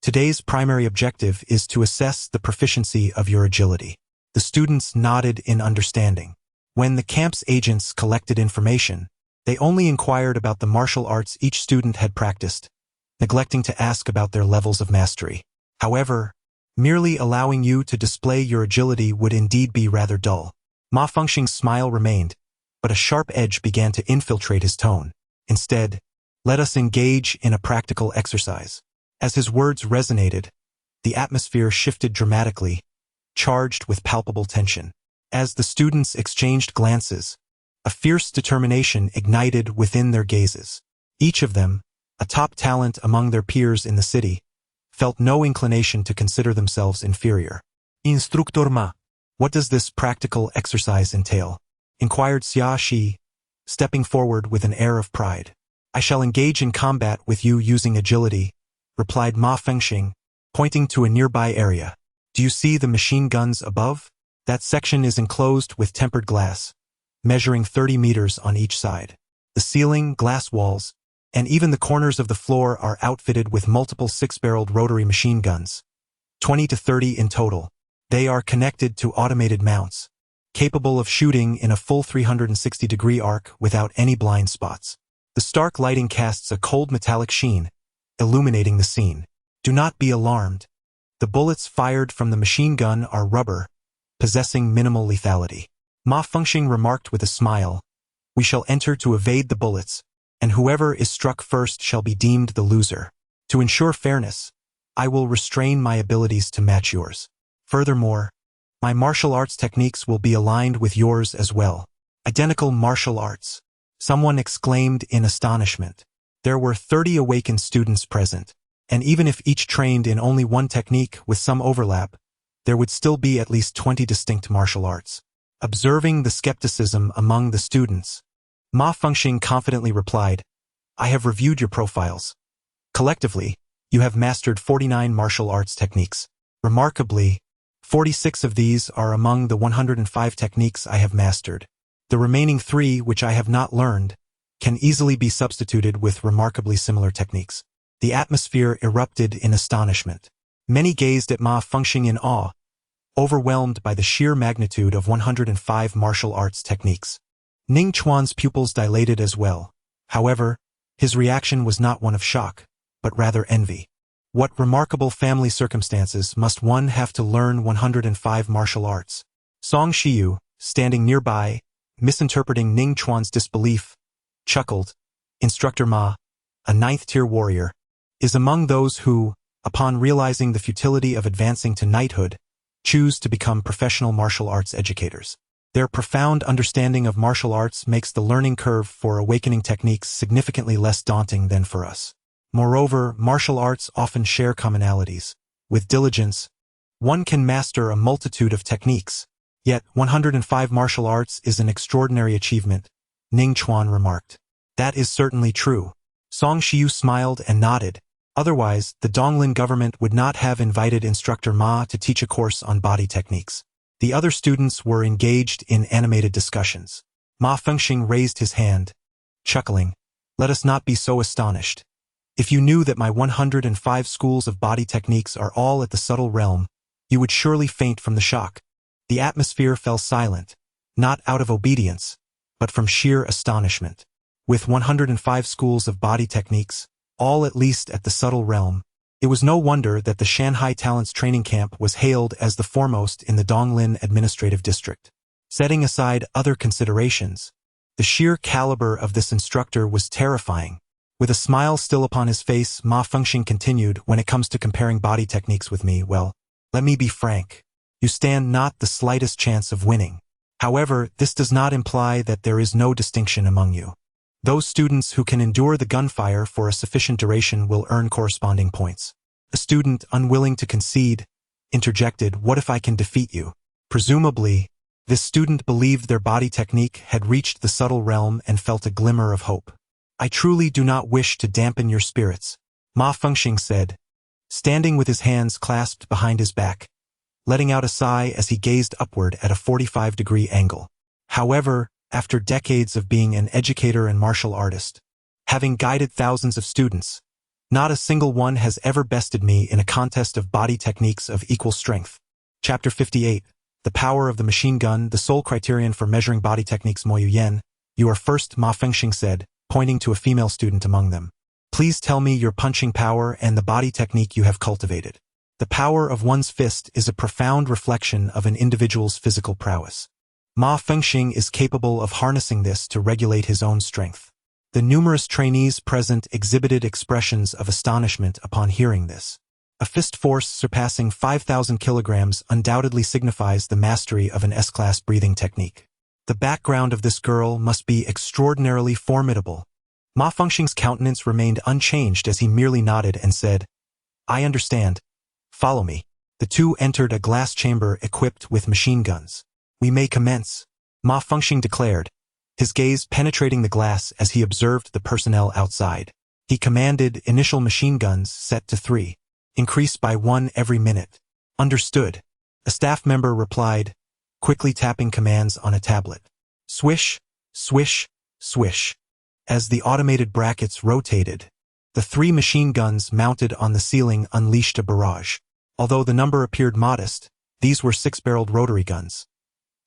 Today's primary objective is to assess the proficiency of your agility." The students nodded in understanding. When the camp's agents collected information, they only inquired about the martial arts each student had practiced, neglecting to ask about their levels of mastery. However, merely allowing you to display your agility would indeed be rather dull. Ma Fengxing's smile remained, but a sharp edge began to infiltrate his tone. Instead, let us engage in a practical exercise. As his words resonated, the atmosphere shifted dramatically, charged with palpable tension. As the students exchanged glances, a fierce determination ignited within their gazes. Each of them, a top talent among their peers in the city, felt no inclination to consider themselves inferior. "Instructor Ma, what does this practical exercise entail?" inquired Xia Shi, stepping forward with an air of pride. "I shall engage in combat with you using agility," replied Ma Fengxing, pointing to a nearby area. "Do you see the machine guns above? That section is enclosed with tempered glass, measuring 30 meters on each side. The ceiling, glass walls, and even the corners of the floor are outfitted with multiple 6-barreled rotary machine guns, 20 to 30 in total. They are connected to automated mounts, capable of shooting in a full 360-degree arc without any blind spots. The stark lighting casts a cold metallic sheen, illuminating the scene. Do not be alarmed. The bullets fired from the machine gun are rubber, possessing minimal lethality." Ma Fengxing remarked with a smile, "We shall enter to evade the bullets, and whoever is struck first shall be deemed the loser. To ensure fairness, I will restrain my abilities to match yours. Furthermore, my martial arts techniques will be aligned with yours as well." "Identical martial arts," someone exclaimed in astonishment. There were 30 awakened students present, and even if each trained in only one technique with some overlap, there would still be at least 20 distinct martial arts. Observing the skepticism among the students, Ma Fengxing confidently replied, "I have reviewed your profiles. Collectively, you have mastered 49 martial arts techniques. Remarkably, 46 of these are among the 105 techniques I have mastered. The remaining 3, which I have not learned, can easily be substituted with remarkably similar techniques." The atmosphere erupted in astonishment. Many gazed at Ma Fengxing in awe, overwhelmed by the sheer magnitude of 105 martial arts techniques. Ning Chuan's pupils dilated as well. However, his reaction was not one of shock, but rather envy. What remarkable family circumstances must one have to learn 105 martial arts? Song Shiyu, standing nearby, misinterpreting Ning Chuan's disbelief, chuckled. Instructor Ma, a ninth-tier warrior, is among those who, upon realizing the futility of advancing to knighthood, choose to become professional martial arts educators. Their profound understanding of martial arts makes the learning curve for awakening techniques significantly less daunting than for us. Moreover, martial arts often share commonalities. With diligence, one can master a multitude of techniques. Yet, 105 martial arts is an extraordinary achievement, Ning Chuan remarked. That is certainly true. Song Shiyu smiled and nodded. Otherwise, the Donglin government would not have invited Instructor Ma to teach a course on body techniques. The other students were engaged in animated discussions. Ma Fengxing raised his hand, chuckling. Let us not be so astonished. If you knew that my 105 schools of body techniques are all at the subtle realm, you would surely faint from the shock. The atmosphere fell silent, not out of obedience, but from sheer astonishment. With 105 schools of body techniques, all at least at the subtle realm, it was no wonder that the Shanghai Talents Training Camp was hailed as the foremost in the Donglin Administrative District. Setting aside other considerations, the sheer caliber of this instructor was terrifying. With a smile still upon his face, Ma Fengxing continued, when it comes to comparing body techniques with me, well, let me be frank. You stand not the slightest chance of winning. However, this does not imply that there is no distinction among you. Those students who can endure the gunfire for a sufficient duration will earn corresponding points. A student, unwilling to concede, interjected, what if I can defeat you? Presumably, this student believed their body technique had reached the subtle realm and felt a glimmer of hope. I truly do not wish to dampen your spirits, Ma Fengxing said, standing with his hands clasped behind his back, letting out a sigh as he gazed upward at a 45-degree angle. However, after decades of being an educator and martial artist, having guided thousands of students, not a single one has ever bested me in a contest of body techniques of equal strength. Chapter 58. The Power of the Machine Gun, the sole criterion for measuring body techniques. Mo Yuyen, you are first, Ma Fengxing said, pointing to a female student among them. Please tell me your punching power and the body technique you have cultivated. The power of one's fist is a profound reflection of an individual's physical prowess. Ma Fengxing is capable of harnessing this to regulate his own strength. The numerous trainees present exhibited expressions of astonishment upon hearing this. A fist force surpassing 5,000 kilograms undoubtedly signifies the mastery of an S-class breathing technique. The background of this girl must be extraordinarily formidable. Ma Fengxing's countenance remained unchanged as he merely nodded and said, I understand. Follow me. The two entered a glass chamber equipped with machine guns. We may commence, Ma Fengxing declared, his gaze penetrating the glass as he observed the personnel outside. He commanded initial machine guns set to 3. Increase by 1 every minute. Understood. A staff member replied, quickly tapping commands on a tablet. Swish, swish, swish. As the automated brackets rotated, the 3 machine guns mounted on the ceiling unleashed a barrage. Although the number appeared modest, these were 6-barreled rotary guns.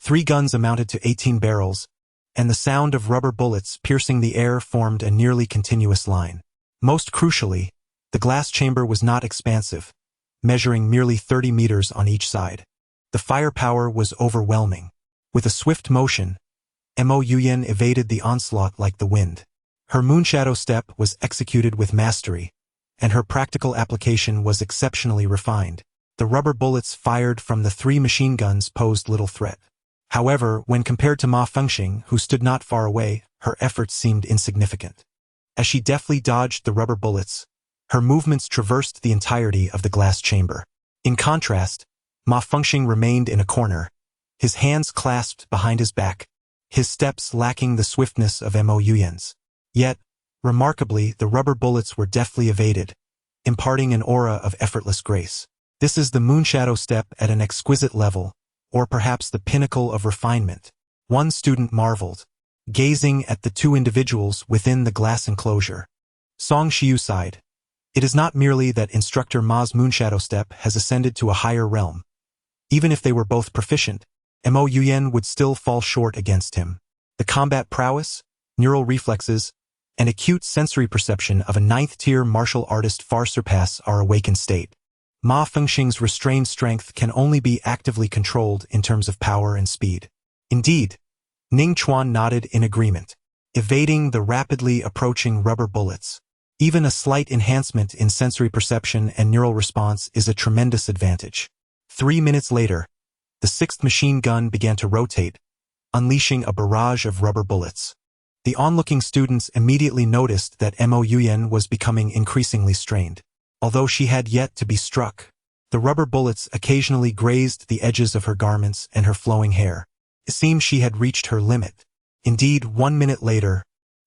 3 guns amounted to 18 barrels, and the sound of rubber bullets piercing the air formed a nearly continuous line. Most crucially, the glass chamber was not expansive, measuring merely 30 meters on each side. The firepower was overwhelming. With a swift motion, Mo Yuyen evaded the onslaught like the wind. Her moonshadow step was executed with mastery, and her practical application was exceptionally refined. The rubber bullets fired from the 3 machine guns posed little threat. However, when compared to Ma Fengxing, who stood not far away, her efforts seemed insignificant. As she deftly dodged the rubber bullets, her movements traversed the entirety of the glass chamber. In contrast, Ma Fengxing remained in a corner, his hands clasped behind his back, his steps lacking the swiftness of Mo Yuyen's. Yet, remarkably, the rubber bullets were deftly evaded, imparting an aura of effortless grace. This is the moonshadow step at an exquisite level, or perhaps the pinnacle of refinement. One student marveled, gazing at the 2 individuals within the glass enclosure. Song Shiyu sighed. It is not merely that Instructor Ma's moonshadow step has ascended to a higher realm. Even if they were both proficient, Mo Yuyan would still fall short against him. The combat prowess, neural reflexes, and acute sensory perception of a ninth-tier martial artist far surpass our awakened state. Ma Fengxing's restrained strength can only be actively controlled in terms of power and speed. Indeed, Ning Chuan nodded in agreement, evading the rapidly approaching rubber bullets. Even a slight enhancement in sensory perception and neural response is a tremendous advantage. 3 minutes later, the sixth machine gun began to rotate, unleashing a barrage of rubber bullets. The onlooking students immediately noticed that Mo Yuyan was becoming increasingly strained. Although she had yet to be struck, the rubber bullets occasionally grazed the edges of her garments and her flowing hair. It seemed she had reached her limit. Indeed, 1 minute later,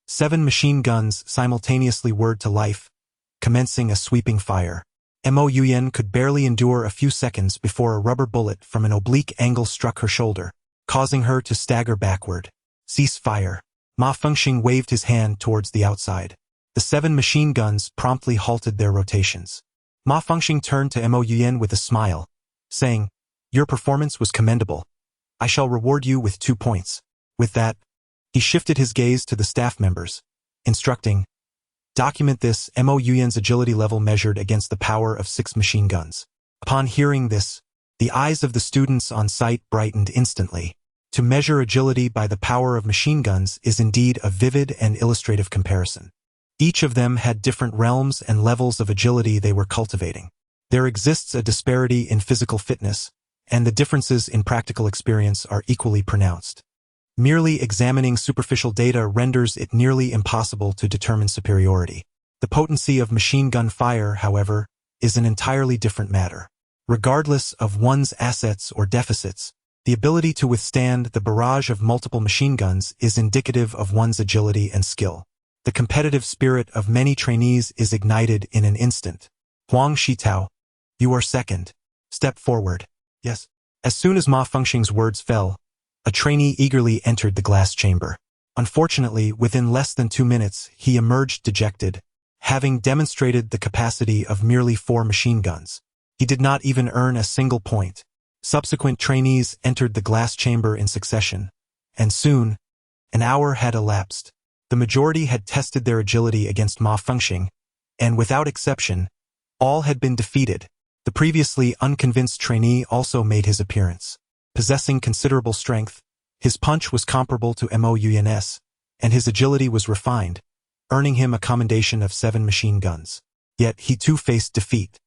7 machine guns simultaneously whirred to life, commencing a sweeping fire. Mo Yuyan could barely endure a few seconds before a rubber bullet from an oblique angle struck her shoulder, causing her to stagger backward. Cease fire. Ma Fengxing waved his hand towards the outside. The 7 machine guns promptly halted their rotations. Ma Fengxing turned to Mo Yuyan with a smile, saying, "Your performance was commendable. I shall reward you with 2 points." With that, he shifted his gaze to the staff members, instructing, "Document this." Mo Yuyan's agility level measured against the power of 6 machine guns. Upon hearing this, the eyes of the students on site brightened instantly. To measure agility by the power of machine guns is indeed a vivid and illustrative comparison. Each of them had different realms and levels of agility they were cultivating. There exists a disparity in physical fitness, and the differences in practical experience are equally pronounced. Merely examining superficial data renders it nearly impossible to determine superiority. The potency of machine gun fire, however, is an entirely different matter. Regardless of one's assets or deficits, the ability to withstand the barrage of multiple machine guns is indicative of one's agility and skill. The competitive spirit of many trainees is ignited in an instant. Huang Shitao, you are second. Step forward. Yes. As soon as Ma Fengxing's words fell, a trainee eagerly entered the glass chamber. Unfortunately, within less than 2 minutes, he emerged dejected, having demonstrated the capacity of merely 4 machine guns. He did not even earn a single point. Subsequent trainees entered the glass chamber in succession, and soon, an hour had elapsed. The majority had tested their agility against Ma Fengxing, and without exception, all had been defeated. The previously unconvinced trainee also made his appearance. Possessing considerable strength, his punch was comparable to Mo Yuyan's, and his agility was refined, earning him a commendation of 7 machine guns. Yet he too faced defeat.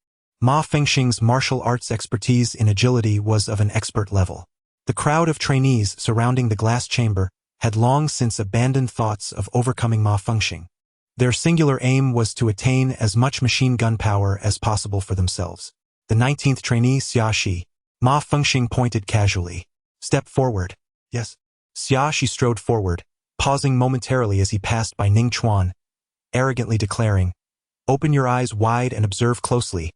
Ma Fengxing's martial arts expertise in agility was of an expert level. The crowd of trainees surrounding the glass chamber had long since abandoned thoughts of overcoming Ma Fengxing. Their singular aim was to attain as much machine gun power as possible for themselves. The 19th trainee, Xia Shi. Ma Fengxing pointed casually. Step forward. Yes. Xia Shi strode forward, pausing momentarily as he passed by Ning Chuan, arrogantly declaring, "Open your eyes wide and observe closely.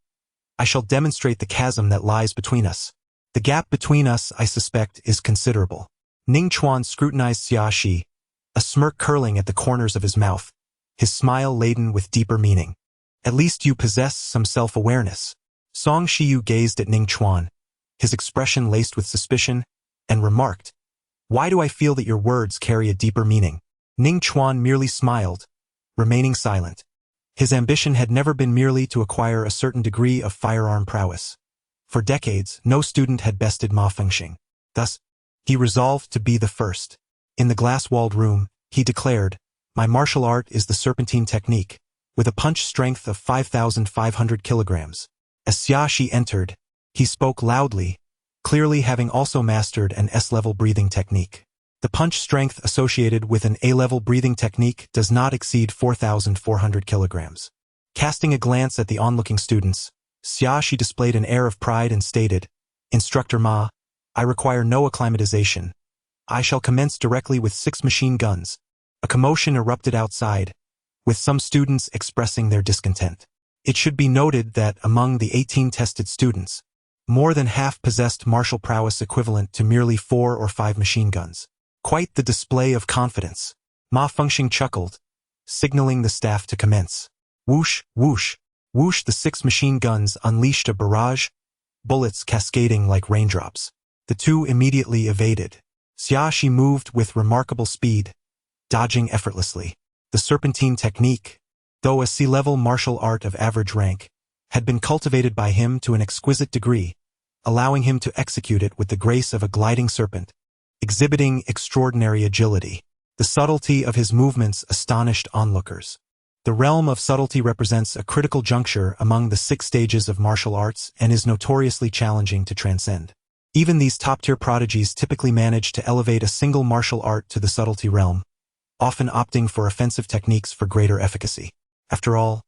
I shall demonstrate the chasm that lies between us. The gap between us, I suspect, is considerable." Ning Chuan scrutinized Xia Shi, a smirk curling at the corners of his mouth, his smile laden with deeper meaning. "At least you possess some self-awareness." Song Shiyu gazed at Ning Chuan, his expression laced with suspicion, and remarked, "Why do I feel that your words carry a deeper meaning?" Ning Chuan merely smiled, remaining silent. His ambition had never been merely to acquire a certain degree of firearm prowess. For decades, no student had bested Ma Fengxing. Thus, he resolved to be the first. In the glass-walled room, he declared, "My martial art is the serpentine technique, with a punch strength of 5,500 kilograms. As Xia Shi entered, he spoke loudly, clearly having also mastered an S-level breathing technique. The punch strength associated with an A-level breathing technique does not exceed 4,400 kilograms. Casting a glance at the onlooking students, Xia Shi displayed an air of pride and stated, "Instructor Ma, I require no acclimatization. I shall commence directly with 6 machine guns." A commotion erupted outside, with some students expressing their discontent. It should be noted that among the 18 tested students, more than half possessed martial prowess equivalent to merely 4 or 5 machine guns. Quite the display of confidence. Ma Fengxing chuckled, signaling the staff to commence. Whoosh, whoosh, whoosh. The 6 machine guns unleashed a barrage, bullets cascading like raindrops. The two immediately evaded. Xiaxi moved with remarkable speed, dodging effortlessly. The serpentine technique, though a sea-level martial art of average rank, had been cultivated by him to an exquisite degree, allowing him to execute it with the grace of a gliding serpent, exhibiting extraordinary agility. The subtlety of his movements astonished onlookers. The realm of subtlety represents a critical juncture among the 6 stages of martial arts and is notoriously challenging to transcend. Even these top-tier prodigies typically manage to elevate a single martial art to the subtlety realm, often opting for offensive techniques for greater efficacy. After all,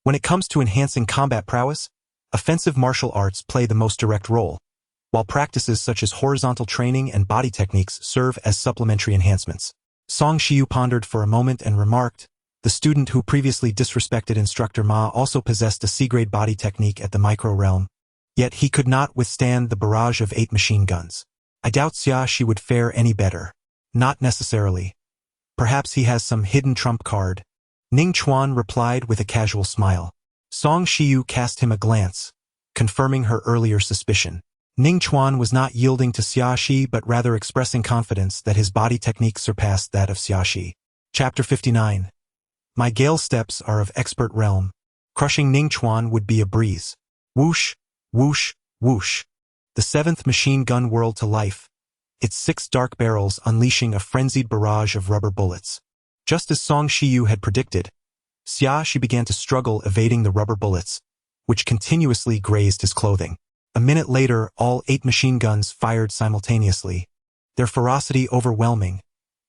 when it comes to enhancing combat prowess, offensive martial arts play the most direct role, while practices such as horizontal training and body techniques serve as supplementary enhancements. Song Shiyu pondered for a moment and remarked, the student who previously disrespected instructor Ma also possessed a C-grade body technique at the micro realm, yet he could not withstand the barrage of 8 machine guns. I doubt Xiaxi would fare any better. Not necessarily. Perhaps he has some hidden trump card. Ning Chuan replied with a casual smile. Song Shiyu cast him a glance, confirming her earlier suspicion. Ning Chuan was not yielding to Xiaxi but rather expressing confidence that his body technique surpassed that of Xiaxi. Chapter 59. My gale steps are of expert realm. Crushing Ning Chuan would be a breeze. Whoosh, whoosh, whoosh. The 7th machine gun whirled to life, its 6 dark barrels unleashing a frenzied barrage of rubber bullets. Just as Song Shiyu had predicted, Xiaxi began to struggle evading the rubber bullets, which continuously grazed his clothing. A minute later, all 8 machine guns fired simultaneously, their ferocity overwhelming,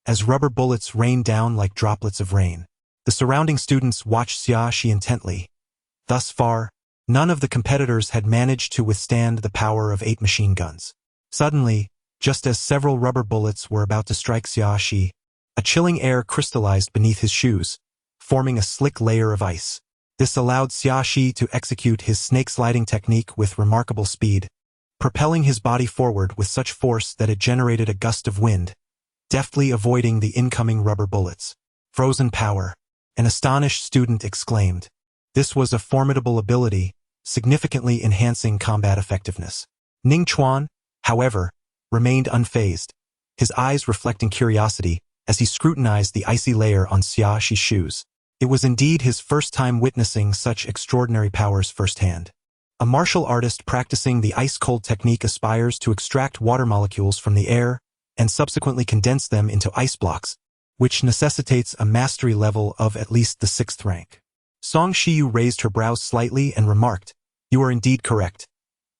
as rubber bullets rained down like droplets of rain. The surrounding students watched Xiaxi intently. Thus far, none of the competitors had managed to withstand the power of 8 machine guns. Suddenly, just as several rubber bullets were about to strike Xiaxi, a chilling air crystallized beneath his shoes, forming a slick layer of ice. This allowed Xiaxi to execute his snake-sliding technique with remarkable speed, propelling his body forward with such force that it generated a gust of wind, deftly avoiding the incoming rubber bullets. Frozen power. An astonished student exclaimed. This was a formidable ability, significantly enhancing combat effectiveness. Ning Chuan, however, remained unfazed, his eyes reflecting curiosity as he scrutinized the icy layer on Xiaxi's shoes. It was indeed his first time witnessing such extraordinary powers firsthand. A martial artist practicing the ice-cold technique aspires to extract water molecules from the air and subsequently condense them into ice blocks, which necessitates a mastery level of at least the 6th rank. Song Shiyu raised her brows slightly and remarked, "You are indeed correct.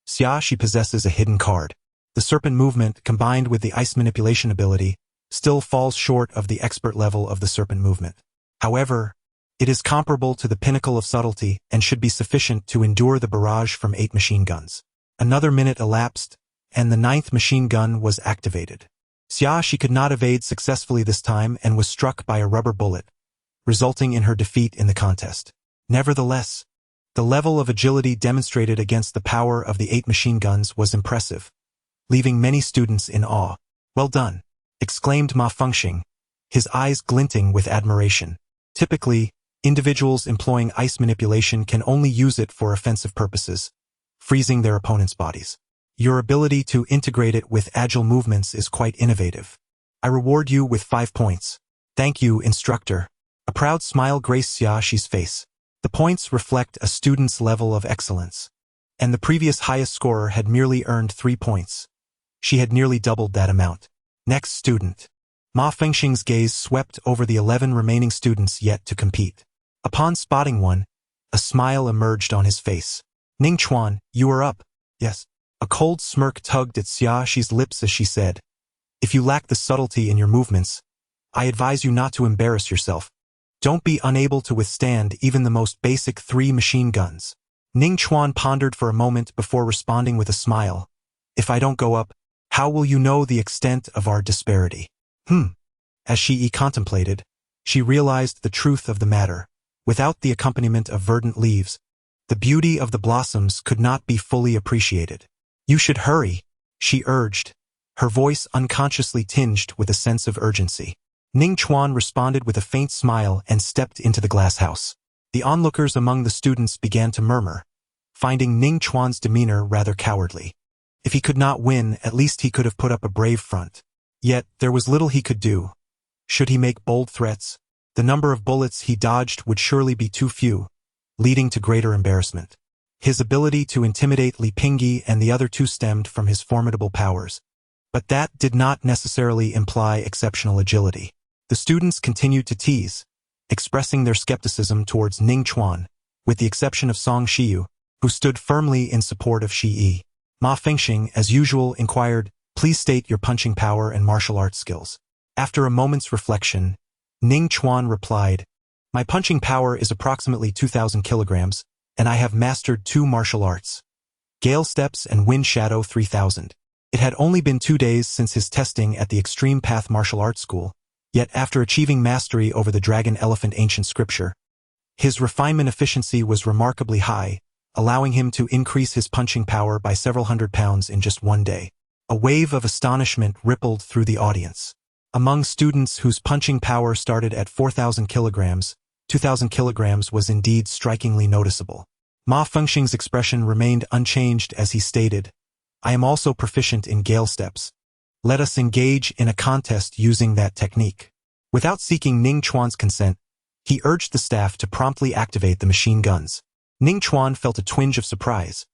Xiaxi possesses a hidden card. The serpent movement, combined with the ice manipulation ability, still falls short of the expert level of the serpent movement. However, it is comparable to the pinnacle of subtlety and should be sufficient to endure the barrage from 8 machine guns." Another minute elapsed, and the 9th machine gun was activated. Xiaxi could not evade successfully this time and was struck by a rubber bullet, resulting in her defeat in the contest. Nevertheless, the level of agility demonstrated against the power of the 8 machine guns was impressive, leaving many students in awe. "Well done," exclaimed Ma Fengxing, his eyes glinting with admiration. Typically, individuals employing ice manipulation can only use it for offensive purposes, freezing their opponents' bodies. Your ability to integrate it with agile movements is quite innovative. I reward you with 5 points. Thank you, instructor. A proud smile graced Xiaxi's face. The points reflect a student's level of excellence, and the previous highest scorer had merely earned 3 points. She had nearly doubled that amount. Next student. Ma Fengxing's gaze swept over the 11 remaining students yet to compete. Upon spotting one, a smile emerged on his face. "Ning Chuan, you are up." "Yes." A cold smirk tugged at Xiaxi's lips as she said, "If you lack the subtlety in your movements, I advise you not to embarrass yourself. Don't be unable to withstand even the most basic 3 machine guns." Ning Chuan pondered for a moment before responding with a smile. "If I don't go up, how will you know the extent of our disparity?" As she contemplated, she realized the truth of the matter. Without the accompaniment of verdant leaves, the beauty of the blossoms could not be fully appreciated. "You should hurry," she urged, her voice unconsciously tinged with a sense of urgency. Ning Chuan responded with a faint smile and stepped into the glass house. The onlookers among the students began to murmur, finding Ning Chuan's demeanor rather cowardly. If he could not win, at least he could have put up a brave front. Yet, there was little he could do. Should he make bold threats, the number of bullets he dodged would surely be too few, leading to greater embarrassment. His ability to intimidate Li Pingyi and the other two stemmed from his formidable powers. But that did not necessarily imply exceptional agility. The students continued to tease, expressing their skepticism towards Ning Chuan, with the exception of Song Shiyu, who stood firmly in support of Shi Yi. Ma Fengxing, as usual, inquired, "Please state your punching power and martial arts skills." After a moment's reflection, Ning Chuan replied, "My punching power is approximately 2,000 kilograms, and I have mastered 2 martial arts, Gale Steps and Wind Shadow 3000. It had only been 2 days since his testing at the Extreme Path Martial Arts School, yet after achieving mastery over the Dragon Elephant Ancient Scripture, his refinement efficiency was remarkably high, allowing him to increase his punching power by several hundred pounds in just 1 day. A wave of astonishment rippled through the audience. Among students whose punching power started at 4,000 kilograms, 2,000 kilograms was indeed strikingly noticeable. Ma Fengxing's expression remained unchanged as he stated, "I am also proficient in Gale Steps. Let us engage in a contest using that technique." Without seeking Ning Chuan's consent, he urged the staff to promptly activate the machine guns. Ning Chuan felt a twinge of surprise.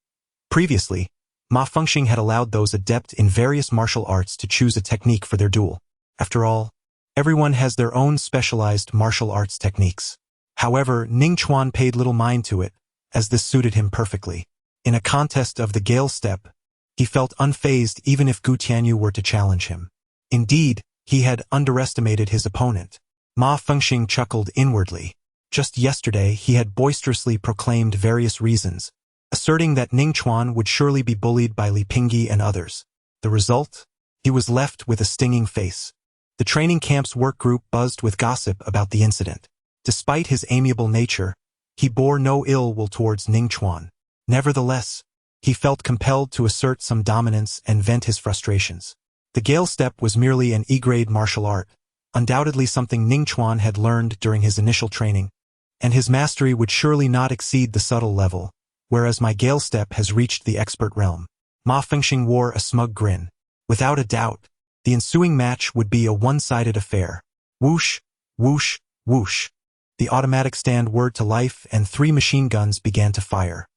Previously, Ma Fengxing had allowed those adept in various martial arts to choose a technique for their duel. After all, everyone has their own specialized martial arts techniques. However, Ning Chuan paid little mind to it, as this suited him perfectly. In a contest of the Gale Step, he felt unfazed even if Gu Tianyu were to challenge him. Indeed, he had underestimated his opponent. Ma Fengxing chuckled inwardly. Just yesterday, he had boisterously proclaimed various reasons, asserting that Ning Chuan would surely be bullied by Li Pingyi and others. The result? He was left with a stinging face. The training camp's work group buzzed with gossip about the incident. Despite his amiable nature, he bore no ill will towards Ning Chuan. Nevertheless, he felt compelled to assert some dominance and vent his frustrations. The Gale Step was merely an E-grade martial art, undoubtedly something Ning Chuan had learned during his initial training, and his mastery would surely not exceed the subtle level, whereas my Gale Step has reached the expert realm. Ma Fengxing wore a smug grin. Without a doubt, the ensuing match would be a one-sided affair. Whoosh, whoosh, whoosh. The automatic stand whirred to life and 3 machine guns began to fire.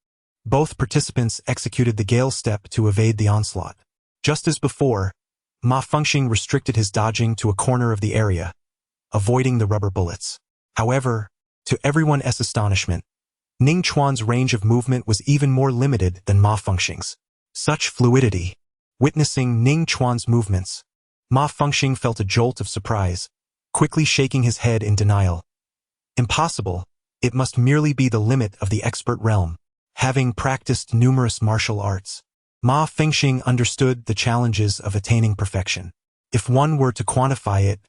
Both participants executed the Gale Step to evade the onslaught. Just as before, Ma Fengxing restricted his dodging to a corner of the area, avoiding the rubber bullets. However, to everyone's astonishment, Ning Chuan's range of movement was even more limited than Ma Fengxing's. Such fluidity. Witnessing Ning Chuan's movements, Ma Fengxing felt a jolt of surprise, quickly shaking his head in denial. Impossible, it must merely be the limit of the expert realm. Having practiced numerous martial arts, Ma Fengxing understood the challenges of attaining perfection. If one were to quantify it,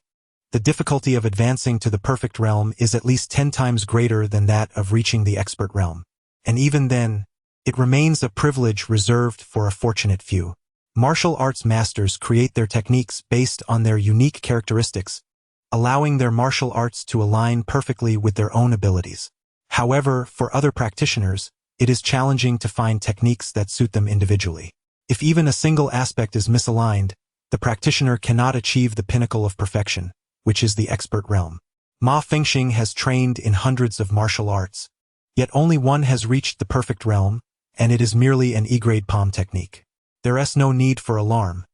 the difficulty of advancing to the perfect realm is at least 10 times greater than that of reaching the expert realm. And even then, it remains a privilege reserved for a fortunate few. Martial arts masters create their techniques based on their unique characteristics, allowing their martial arts to align perfectly with their own abilities. However, for other practitioners, it is challenging to find techniques that suit them individually. If even a single aspect is misaligned, the practitioner cannot achieve the pinnacle of perfection, which is the expert realm. Ma Fengxing has trained in hundreds of martial arts, yet only one has reached the perfect realm, and it is merely an E-grade palm technique. There is no need for alarm.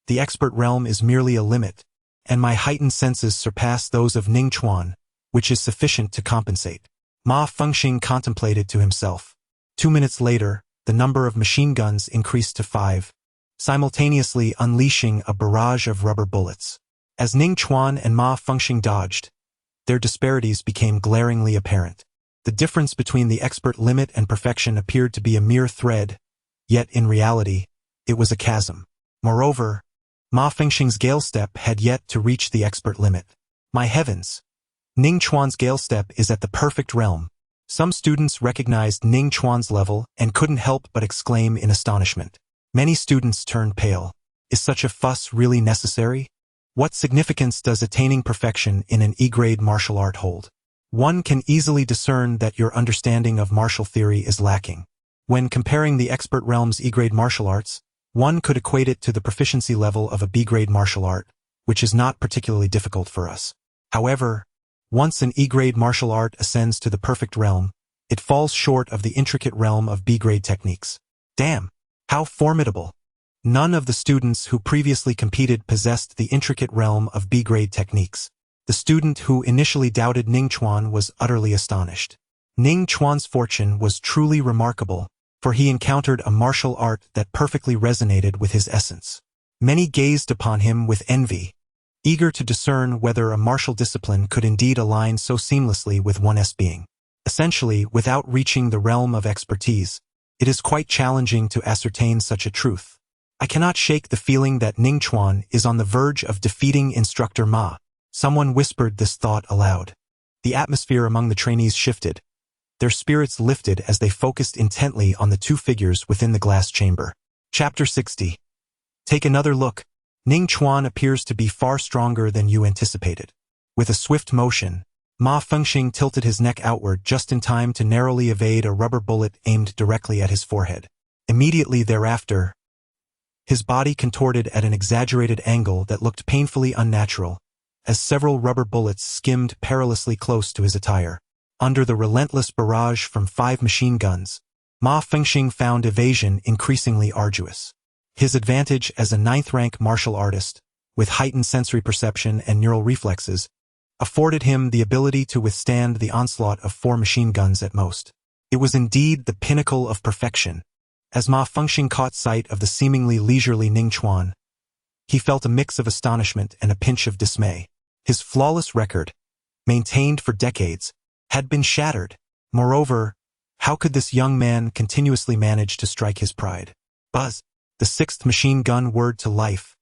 The expert realm is merely a limit, and my heightened senses surpass those of Ning Chuan, which is sufficient to compensate. Ma Fengxing contemplated to himself. 2 minutes later, the number of machine guns increased to 5, simultaneously unleashing a barrage of rubber bullets. As Ning Chuan and Ma Fengxing dodged, their disparities became glaringly apparent. The difference between the expert limit and perfection appeared to be a mere thread, yet in reality, it was a chasm. Moreover, Ma Fengxing's Gale Step had yet to reach the expert limit. My heavens! Ning Chuan's Gale Step is at the perfect realm. Some students recognized Ning Chuan's level and couldn't help but exclaim in astonishment. Many students turned pale. Is such a fuss really necessary? What significance does attaining perfection in an E-grade martial art hold? One can easily discern that your understanding of martial theory is lacking. When comparing the expert realm's E-grade martial arts, one could equate it to the proficiency level of a B-grade martial art, which is not particularly difficult for us. However, once an E-grade martial art ascends to the perfect realm, it falls short of the intricate realm of B-grade techniques. Damn! How formidable! None of the students who previously competed possessed the intricate realm of B-grade techniques. The student who initially doubted Ning Chuan was utterly astonished. Ning Chuan's fortune was truly remarkable, for he encountered a martial art that perfectly resonated with his essence. Many gazed upon him with envy, eager to discern whether a martial discipline could indeed align so seamlessly with one's being. Essentially, without reaching the realm of expertise, it is quite challenging to ascertain such a truth. I cannot shake the feeling that Ning Chuan is on the verge of defeating Instructor Ma. Someone whispered this thought aloud. The atmosphere among the trainees shifted. Their spirits lifted as they focused intently on the two figures within the glass chamber. Chapter 60. Take another look. Ning Chuan appears to be far stronger than you anticipated. With a swift motion, Ma Fengxing tilted his neck outward just in time to narrowly evade a rubber bullet aimed directly at his forehead. Immediately thereafter, his body contorted at an exaggerated angle that looked painfully unnatural, as several rubber bullets skimmed perilously close to his attire. Under the relentless barrage from 5 machine guns, Ma Fengxing found evasion increasingly arduous. His advantage as a 9th-rank martial artist, with heightened sensory perception and neural reflexes, afforded him the ability to withstand the onslaught of 4 machine guns at most. It was indeed the pinnacle of perfection. As Ma Fengxing caught sight of the seemingly leisurely Ning Chuan, he felt a mix of astonishment and a pinch of dismay. His flawless record, maintained for decades, had been shattered. Moreover, how could this young man continuously manage to strike his pride? Buzz! The 6th machine gun whirred to life,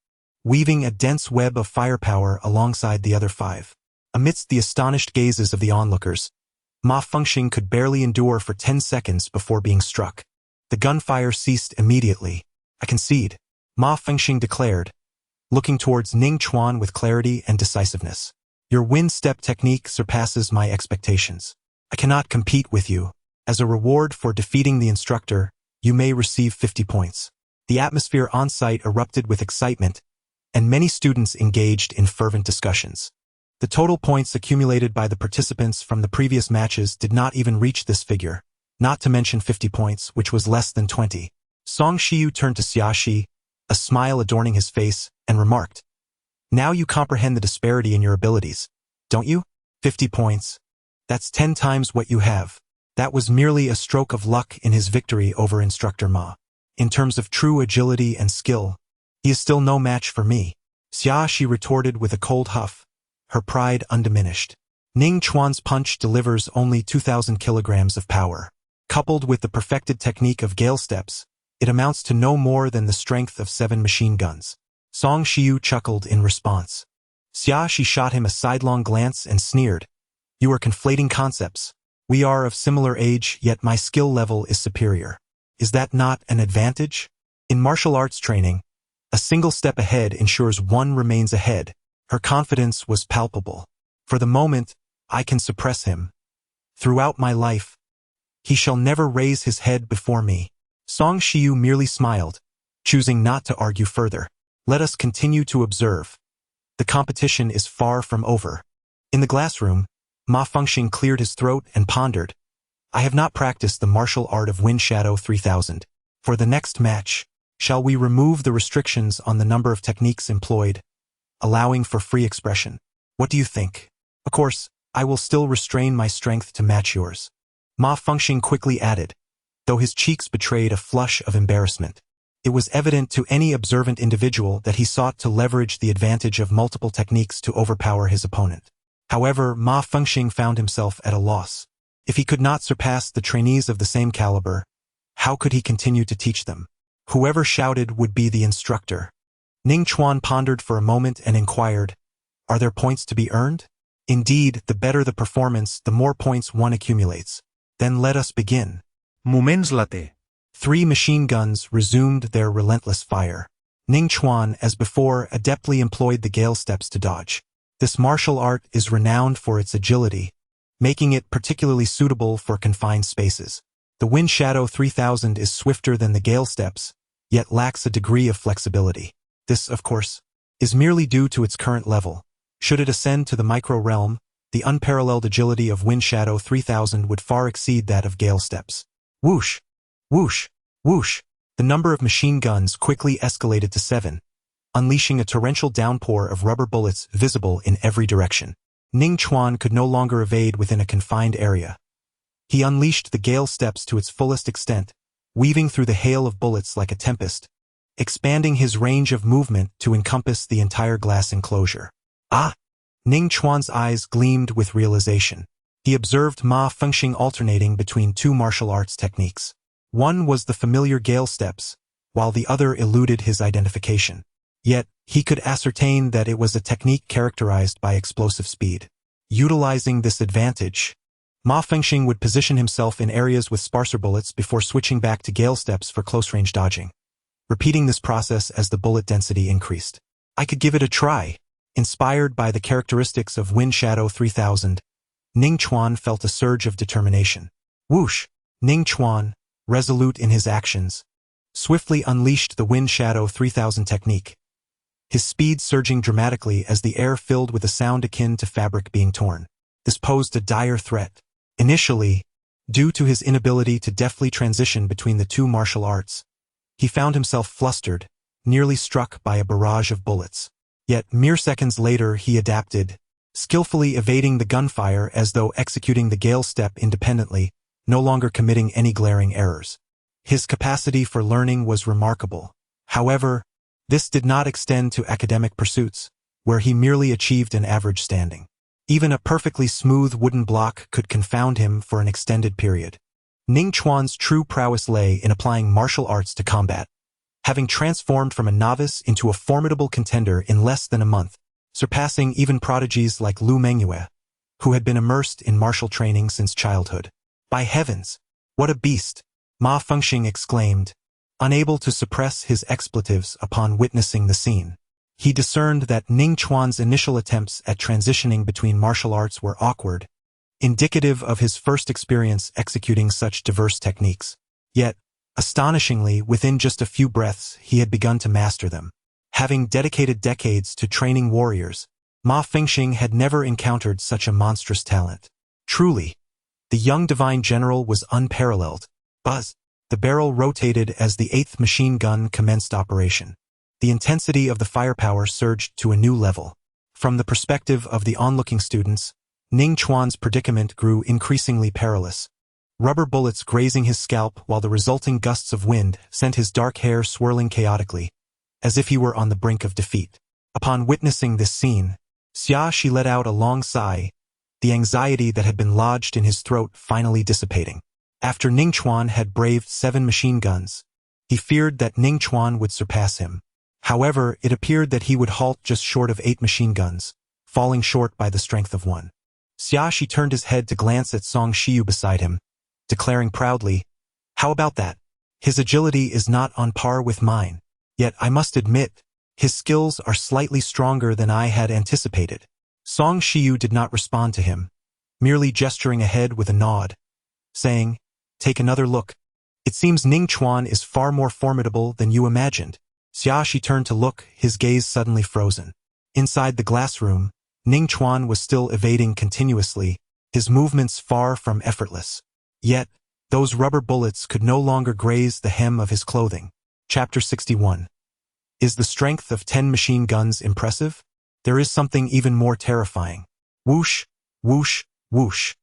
weaving a dense web of firepower alongside the other 5. Amidst the astonished gazes of the onlookers, Ma Fengxing could barely endure for 10 seconds before being struck. The gunfire ceased immediately. I concede, Ma Fengxing declared, looking towards Ning Chuan with clarity and decisiveness. Your wind-step technique surpasses my expectations. I cannot compete with you. As a reward for defeating the instructor, you may receive 50 points. The atmosphere on-site erupted with excitement, and many students engaged in fervent discussions. The total points accumulated by the participants from the previous matches did not even reach this figure, not to mention 50 points, which was less than 20. Song Shiyu turned to Xiaxi, a smile adorning his face, and remarked, "Now you comprehend the disparity in your abilities, don't you? 50 points. That's 10 times what you have." That was merely a stroke of luck in his victory over Instructor Ma. In terms of true agility and skill, he is still no match for me. Xiaxi retorted with a cold huff, her pride undiminished. Ning Chuan's punch delivers only 2,000 kilograms of power. Coupled with the perfected technique of gale steps, it amounts to no more than the strength of 7 machine guns. Song Shiyu chuckled in response. Xiaxi shot him a sidelong glance and sneered, "You are conflating concepts. We are of similar age, yet my skill level is superior. Is that not an advantage? In martial arts training, a single step ahead ensures one remains ahead." Her confidence was palpable. "For the moment, I can suppress him. Throughout my life, he shall never raise his head before me." Song Shiyu merely smiled, choosing not to argue further. Let us continue to observe. The competition is far from over. In the glass room, Ma Fengxing cleared his throat and pondered, "I have not practiced the martial art of Wind Shadow 3000. For the next match, shall we remove the restrictions on the number of techniques employed, allowing for free expression? What do you think? Of course, I will still restrain my strength to match yours." Ma Fengxing quickly added, though his cheeks betrayed a flush of embarrassment. It was evident to any observant individual that he sought to leverage the advantage of multiple techniques to overpower his opponent. However, Ma Fengxing found himself at a loss. If he could not surpass the trainees of the same caliber, how could he continue to teach them? Whoever shouted would be the instructor. Ning Chuan pondered for a moment and inquired, "Are there points to be earned?" Indeed, the better the performance, the more points one accumulates. Then let us begin. Moments later. 3 machine guns resumed their relentless fire. Ning Chuan, as before, adeptly employed the gale steps to dodge. This martial art is renowned for its agility, making it particularly suitable for confined spaces. The Wind Shadow 3000 is swifter than the Gale Steps, yet lacks a degree of flexibility. This, of course, is merely due to its current level. Should it ascend to the micro-realm, the unparalleled agility of Wind Shadow 3000 would far exceed that of Gale Steps. Whoosh! Whoosh! Whoosh! The number of machine guns quickly escalated to 7, unleashing a torrential downpour of rubber bullets visible in every direction. Ning Chuan could no longer evade within a confined area. He unleashed the Gale Steps to its fullest extent, weaving through the hail of bullets like a tempest, expanding his range of movement to encompass the entire glass enclosure. Ah! Ning Chuan's eyes gleamed with realization. He observed Ma Fengxing alternating between two martial arts techniques. One was the familiar Gale Steps, while the other eluded his identification. Yet, he could ascertain that it was a technique characterized by explosive speed. Utilizing this advantage, Ma Fengxing would position himself in areas with sparser bullets before switching back to Gale Steps for close-range dodging, repeating this process as the bullet density increased. I could give it a try. Inspired by the characteristics of Wind Shadow 3000, Ning Chuan felt a surge of determination. Whoosh! Ning Chuan, resolute in his actions, swiftly unleashed the Wind Shadow 3000 technique, his speed surging dramatically as the air filled with a sound akin to fabric being torn. This posed a dire threat. Initially, due to his inability to deftly transition between the two martial arts, he found himself flustered, nearly struck by a barrage of bullets. Yet mere seconds later he adapted, skillfully evading the gunfire as though executing the Gale Step independently, no longer committing any glaring errors. His capacity for learning was remarkable. However, this did not extend to academic pursuits, where he merely achieved an average standing. Even a perfectly smooth wooden block could confound him for an extended period. Ning Chuan's true prowess lay in applying martial arts to combat, having transformed from a novice into a formidable contender in less than a month, surpassing even prodigies like Lu Mengyue, who had been immersed in martial training since childhood. By heavens, what a beast! Ma Fengxing exclaimed, unable to suppress his expletives upon witnessing the scene. He discerned that Ning Chuan's initial attempts at transitioning between martial arts were awkward, indicative of his first experience executing such diverse techniques. Yet, astonishingly, within just a few breaths, he had begun to master them. Having dedicated decades to training warriors, Ma Fengxing had never encountered such a monstrous talent. Truly, the young divine general was unparalleled. Buzz! The barrel rotated as the 8th machine gun commenced operation. The intensity of the firepower surged to a new level. From the perspective of the onlooking students, Ning Chuan's predicament grew increasingly perilous. Rubber bullets grazing his scalp while the resulting gusts of wind sent his dark hair swirling chaotically, as if he were on the brink of defeat. Upon witnessing this scene, Xia let out a long sigh, the anxiety that had been lodged in his throat finally dissipating. After Ning Chuan had braved 7 machine guns, he feared that Ning Chuan would surpass him. However, it appeared that he would halt just short of 8 machine guns, falling short by the strength of 1. Xia turned his head to glance at Song Shiyu beside him, declaring proudly, "How about that? His agility is not on par with mine. Yet I must admit, his skills are slightly stronger than I had anticipated." Song Shiyu did not respond to him, merely gesturing ahead with a nod, saying, "Take another look. It seems Ning Chuan is far more formidable than you imagined." Xia turned to look, his gaze suddenly frozen. Inside the glass room, Ning Chuan was still evading continuously, his movements far from effortless. Yet, those rubber bullets could no longer graze the hem of his clothing. Chapter 61. Is the strength of 10 machine guns impressive? There is something even more terrifying. Whoosh, whoosh, whoosh.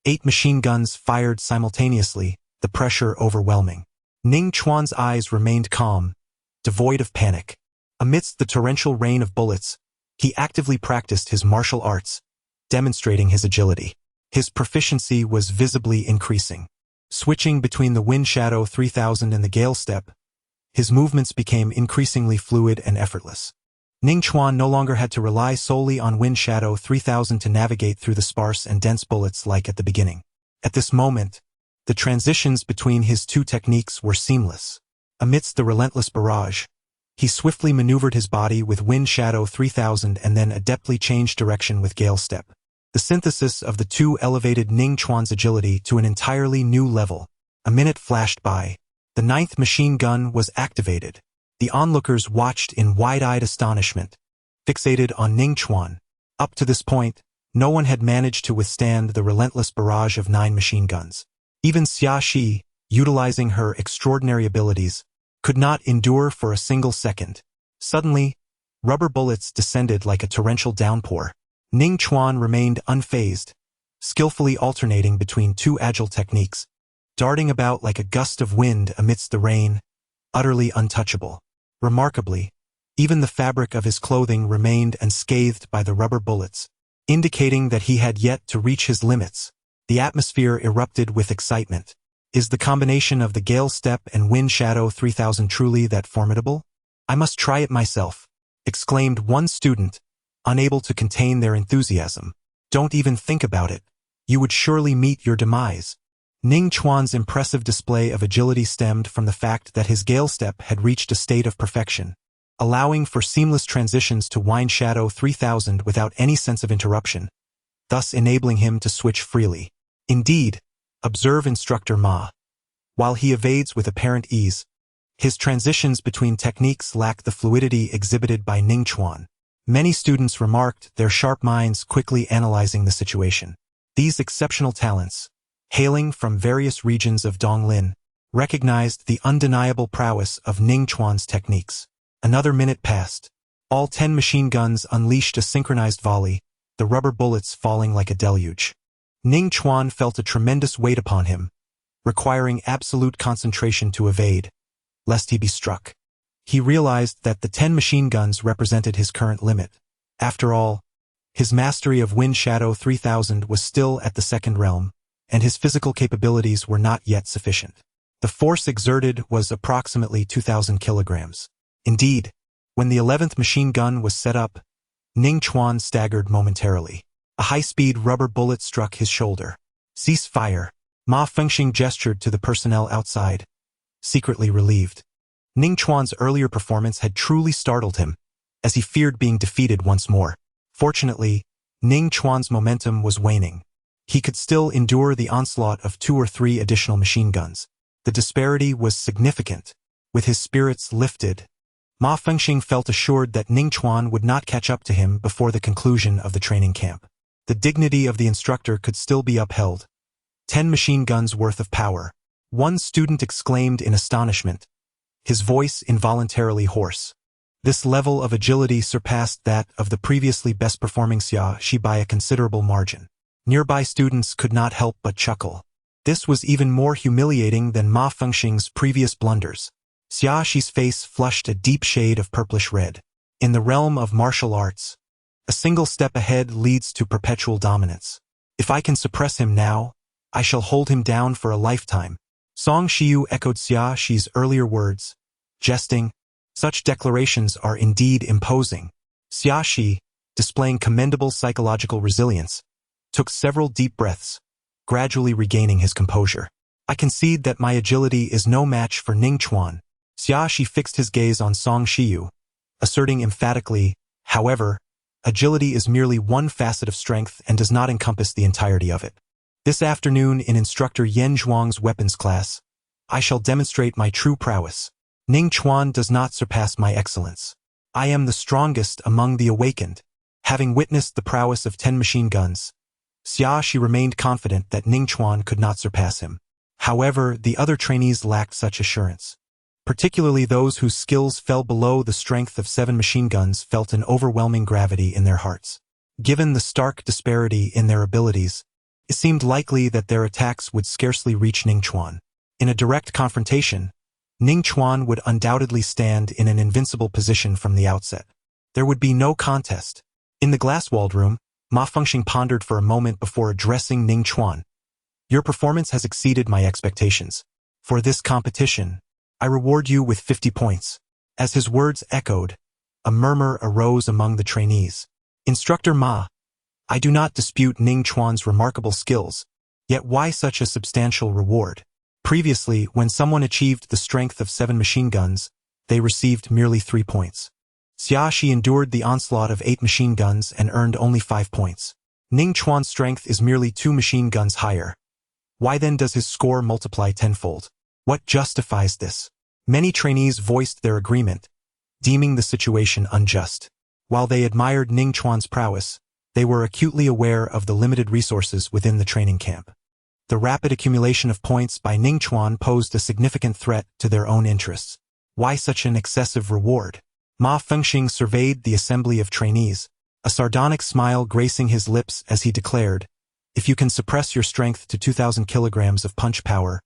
8 machine guns fired simultaneously, the pressure overwhelming. Ning Chuan's eyes remained calm, devoid of panic. Amidst the torrential rain of bullets, he actively practiced his martial arts, demonstrating his agility. His proficiency was visibly increasing. Switching between the Wind Shadow 3000 and the Gale Step, his movements became increasingly fluid and effortless. Ning Chuan no longer had to rely solely on Wind Shadow 3000 to navigate through the sparse and dense bullets like at the beginning. At this moment, the transitions between his two techniques were seamless. Amidst the relentless barrage, he swiftly maneuvered his body with Wind Shadow 3000 and then adeptly changed direction with Gale Step. The synthesis of the two elevated Ning Chuan's agility to an entirely new level. A minute flashed by. The 9th machine gun was activated. The onlookers watched in wide-eyed astonishment, fixated on Ning Chuan. Up to this point, no one had managed to withstand the relentless barrage of 9 machine guns. Even Xia Shi, utilizing her extraordinary abilities, could not endure for a single second. Suddenly, rubber bullets descended like a torrential downpour. Ning Chuan remained unfazed, skillfully alternating between 2 agile techniques, darting about like a gust of wind amidst the rain, utterly untouchable. Remarkably, even the fabric of his clothing remained unscathed by the rubber bullets, indicating that he had yet to reach his limits. The atmosphere erupted with excitement. Is the combination of the Gale Step and Wind Shadow 3000 truly that formidable? I must try it myself, exclaimed one student, unable to contain their enthusiasm. Don't even think about it. You would surely meet your demise. Ning Chuan's impressive display of agility stemmed from the fact that his Gale Step had reached a state of perfection, allowing for seamless transitions to Wind Shadow 3000 without any sense of interruption, thus enabling him to switch freely. Indeed, observe Instructor Ma. While he evades with apparent ease, his transitions between techniques lack the fluidity exhibited by Ning Chuan. Many students remarked, their sharp minds quickly analyzing the situation. These exceptional talents, hailing from various regions of Donglin, recognized the undeniable prowess of Ning Chuan's techniques. Another minute passed. All 10 machine guns unleashed a synchronized volley, the rubber bullets falling like a deluge. Ning Chuan felt a tremendous weight upon him, requiring absolute concentration to evade, lest he be struck. He realized that the 10 machine guns represented his current limit. After all, his mastery of Wind Shadow 3000 was still at the 2nd realm, and his physical capabilities were not yet sufficient. The force exerted was approximately 2,000 kilograms. Indeed, when the 11th machine gun was set up, Ning Chuan staggered momentarily. A high-speed rubber bullet struck his shoulder. Cease fire. Ma Fengxing gestured to the personnel outside, secretly relieved. Ning Chuan's earlier performance had truly startled him, as he feared being defeated once more. Fortunately, Ning Chuan's momentum was waning. He could still endure the onslaught of 2 or 3 additional machine guns. The disparity was significant. With his spirits lifted, Ma Fengxing felt assured that Ning Chuan would not catch up to him before the conclusion of the training camp. The dignity of the instructor could still be upheld. 10 machine guns worth of power. One student exclaimed in astonishment, his voice involuntarily hoarse. This level of agility surpassed that of the previously best-performing Xia Shi by a considerable margin. Nearby students could not help but chuckle. This was even more humiliating than Ma Fengxing's previous blunders. Xia Shi's face flushed a deep shade of purplish red. In the realm of martial arts, a single step ahead leads to perpetual dominance. If I can suppress him now, I shall hold him down for a lifetime. Song Shiyu echoed Xia Shi's earlier words, jesting. Such declarations are indeed imposing. Xia Shi, displaying commendable psychological resilience, took several deep breaths, gradually regaining his composure. I concede that my agility is no match for Ning Chuan. Xia Shi fixed his gaze on Song Shiyu, asserting emphatically, however, agility is merely one facet of strength and does not encompass the entirety of it. This afternoon in Instructor Yen Zhuang's weapons class, I shall demonstrate my true prowess. Ning Chuan does not surpass my excellence. I am the strongest among the awakened. Having witnessed the prowess of 10 machine guns, Xia Shi remained confident that Ning Chuan could not surpass him. However, the other trainees lacked such assurance. Particularly those whose skills fell below the strength of 7 machine guns felt an overwhelming gravity in their hearts. Given the stark disparity in their abilities, it seemed likely that their attacks would scarcely reach Ning Chuan. In a direct confrontation, Ning Chuan would undoubtedly stand in an invincible position from the outset. There would be no contest. In the glass-walled room, Ma Fengxing pondered for a moment before addressing Ning Chuan. Your performance has exceeded my expectations. For this competition, I reward you with 50 points. As his words echoed, a murmur arose among the trainees. Instructor Ma, I do not dispute Ning Chuan's remarkable skills, yet why such a substantial reward? Previously, when someone achieved the strength of 7 machine guns, they received merely 3 points. Xia Shi endured the onslaught of 8 machine guns and earned only 5 points. Ning Chuan's strength is merely 2 machine guns higher, Why then does his score multiply tenfold? What justifies this? Many trainees voiced their agreement, deeming the situation unjust. While they admired Ning Chuan's prowess, they were acutely aware of the limited resources within the training camp. The rapid accumulation of points by Ning Chuan posed a significant threat to their own interests. Why such an excessive reward? Ma Fengxing surveyed the assembly of trainees, a sardonic smile gracing his lips as he declared, "If you can suppress your strength to 2,000 kilograms of punch power,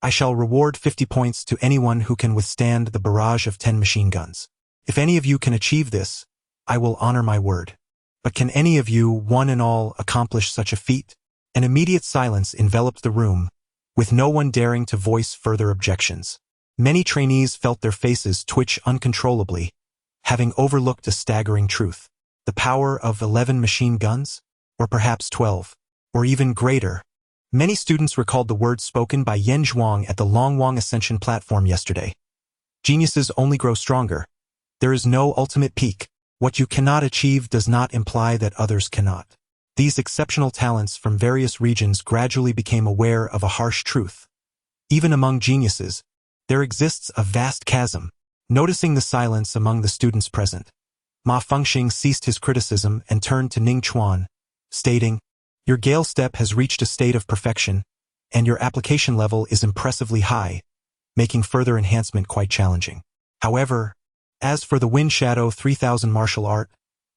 I shall reward 50 points to anyone who can withstand the barrage of 10 machine guns. If any of you can achieve this, I will honor my word. But can any of you, one and all, accomplish such a feat?" An immediate silence enveloped the room, with no one daring to voice further objections. Many trainees felt their faces twitch uncontrollably, having overlooked a staggering truth. The power of 11 machine guns? Or perhaps 12? Or even greater? Many students recalled the words spoken by Yan Zhuang at the Longwang Ascension platform yesterday. Geniuses only grow stronger. There is no ultimate peak. What you cannot achieve does not imply that others cannot. These exceptional talents from various regions gradually became aware of a harsh truth. Even among geniuses, there exists a vast chasm. Noticing the silence among the students present, Ma Fengxing ceased his criticism and turned to Ning Chuan, stating, "Your gale step has reached a state of perfection, and your application level is impressively high, making further enhancement quite challenging. However, as for the Wind Shadow 3000 martial art,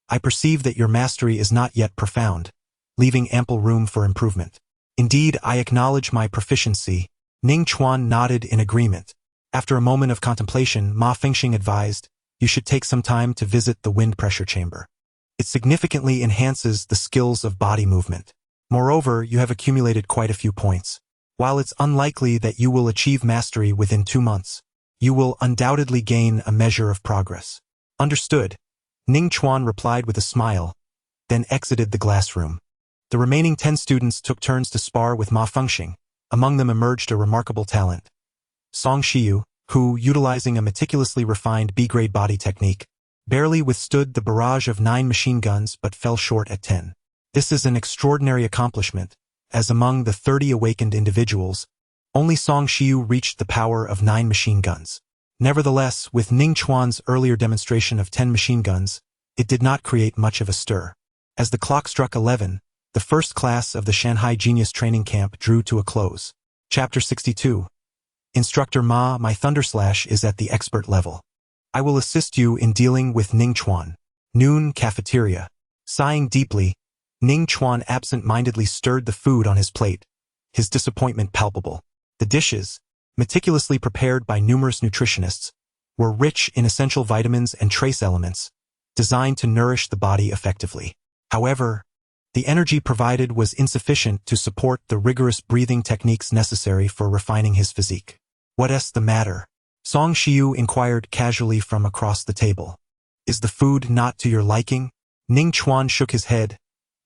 I perceive that your mastery is not yet profound, leaving ample room for improvement. Indeed, I acknowledge my proficiency." Ning Chuan nodded in agreement. After a moment of contemplation, Ma Fengxing advised, "You should take some time to visit the wind pressure chamber. It significantly enhances the skills of body movement. Moreover, you have accumulated quite a few points. While it's unlikely that you will achieve mastery within 2 months, you will undoubtedly gain a measure of progress." "Understood," Ning Chuan replied with a smile, then exited the glass room. The remaining 10 students took turns to spar with Ma Fengxing. Among them emerged a remarkable talent, Song Shiyu, who, utilizing a meticulously refined B-grade body technique, barely withstood the barrage of 9 machine guns but fell short at 10. This is an extraordinary accomplishment, as among the 30 awakened individuals, only Song Shiyu reached the power of 9 machine guns. Nevertheless, with Ning Chuan's earlier demonstration of 10 machine guns, it did not create much of a stir. As the clock struck 11, the first class of the Shanghai Genius Training Camp drew to a close. Chapter 62. Instructor Ma, my Thunderslash is at the expert level. I will assist you in dealing with Ning Chuan. Noon cafeteria. Sighing deeply, Ning Chuan absent-mindedly stirred the food on his plate, his disappointment palpable. The dishes, meticulously prepared by numerous nutritionists, were rich in essential vitamins and trace elements, designed to nourish the body effectively. However, the energy provided was insufficient to support the rigorous breathing techniques necessary for refining his physique. "What's the matter?" Song Shiyu inquired casually from across the table. "Is the food not to your liking?" Ning Chuan shook his head,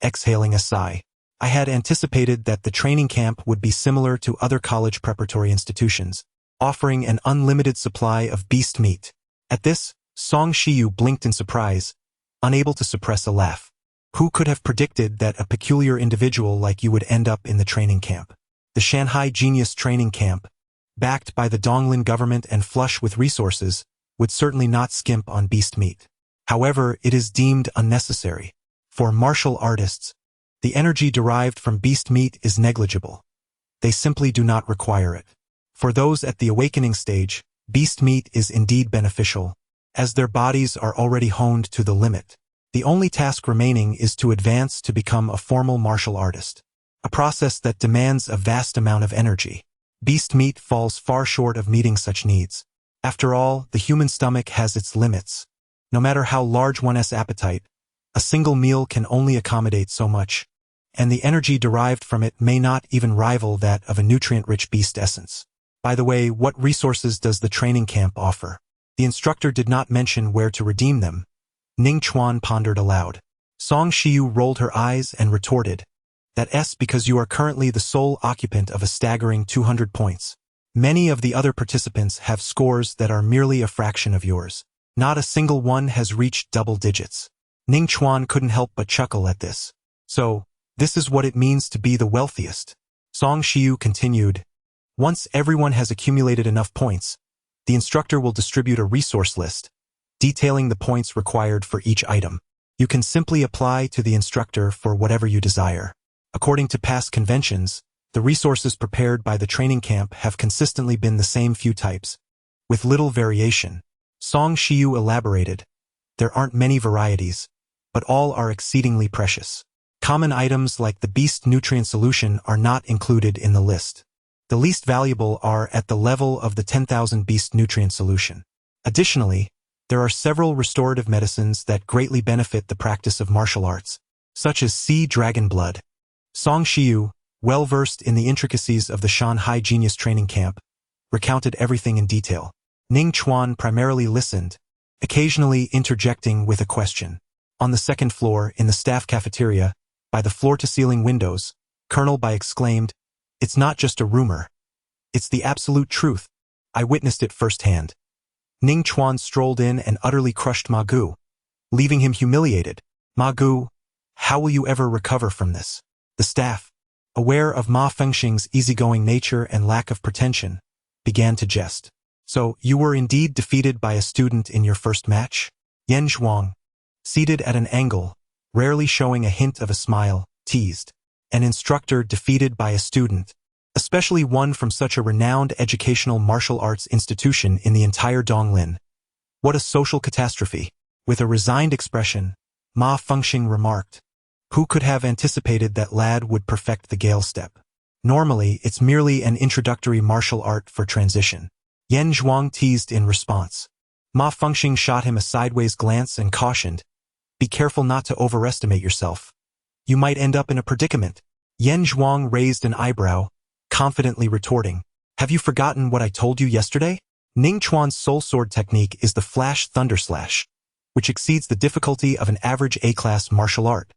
exhaling a sigh. "I had anticipated that the training camp would be similar to other college preparatory institutions, offering an unlimited supply of beast meat." At this, Song Shiyu blinked in surprise, unable to suppress a laugh. Who could have predicted that a peculiar individual like you would end up in the training camp? The Shanghai Genius Training Camp, backed by the Donglin government and flush with resources, would certainly not skimp on beast meat. However, it is deemed unnecessary. For martial artists, the energy derived from beast meat is negligible. They simply do not require it. For those at the awakening stage, beast meat is indeed beneficial, as their bodies are already honed to the limit. The only task remaining is to advance to become a formal martial artist, a process that demands a vast amount of energy. Beast meat falls far short of meeting such needs. After all, the human stomach has its limits. No matter how large one's appetite, a single meal can only accommodate so much, and the energy derived from it may not even rival that of a nutrient-rich beast essence. By the way, what resources does the training camp offer? The instructor did not mention where to redeem them. Ning Chuan pondered aloud. Song Shiyu rolled her eyes and retorted, "That's because you are currently the sole occupant of a staggering 200 points. Many of the other participants have scores that are merely a fraction of yours. Not a single one has reached double digits." Ning Chuan couldn't help but chuckle at this. "So, this is what it means to be the wealthiest. Song Shiyu continued, once everyone has accumulated enough points, the instructor will distribute a resource list, detailing the points required for each item. You can simply apply to the instructor for whatever you desire. According to past conventions, the resources prepared by the training camp have consistently been the same few types, with little variation. Song Shiyu elaborated, there aren't many varieties, but all are exceedingly precious. Common items like the Beast Nutrient Solution are not included in the list. The least valuable are at the level of the 10,000 Beast Nutrient Solution. Additionally, there are several restorative medicines that greatly benefit the practice of martial arts, such as Sea Dragon Blood. Song Shiyu, well-versed in the intricacies of the Shanghai Genius Training Camp, recounted everything in detail. Ning Chuan primarily listened, occasionally interjecting with a question. On the second floor, in the staff cafeteria, by the floor-to-ceiling windows, Colonel Bai exclaimed, it's not just a rumor. It's the absolute truth. I witnessed it firsthand. Ning Chuan strolled in and utterly crushed Ma Gu, leaving him humiliated. Ma Gu, how will you ever recover from this? The staff, aware of Ma Fengxing's easygoing nature and lack of pretension, began to jest. So, you were indeed defeated by a student in your first match? Yan Zhuang, seated at an angle, rarely showing a hint of a smile, teased. An instructor defeated by a student, especially one from such a renowned educational martial arts institution in the entire Donglin. What a social catastrophe. With a resigned expression, Ma Fengxing remarked, who could have anticipated that lad would perfect the Gale Step? Normally, it's merely an introductory martial art for transition. Yan Zhuang teased in response. Ma Fengxing shot him a sideways glance and cautioned, be careful not to overestimate yourself. You might end up in a predicament. Yan Zhuang raised an eyebrow, confidently retorting, have you forgotten what I told you yesterday? Ning Chuan's soul sword technique is the Flash Thunder Slash, which exceeds the difficulty of an average A-class martial art.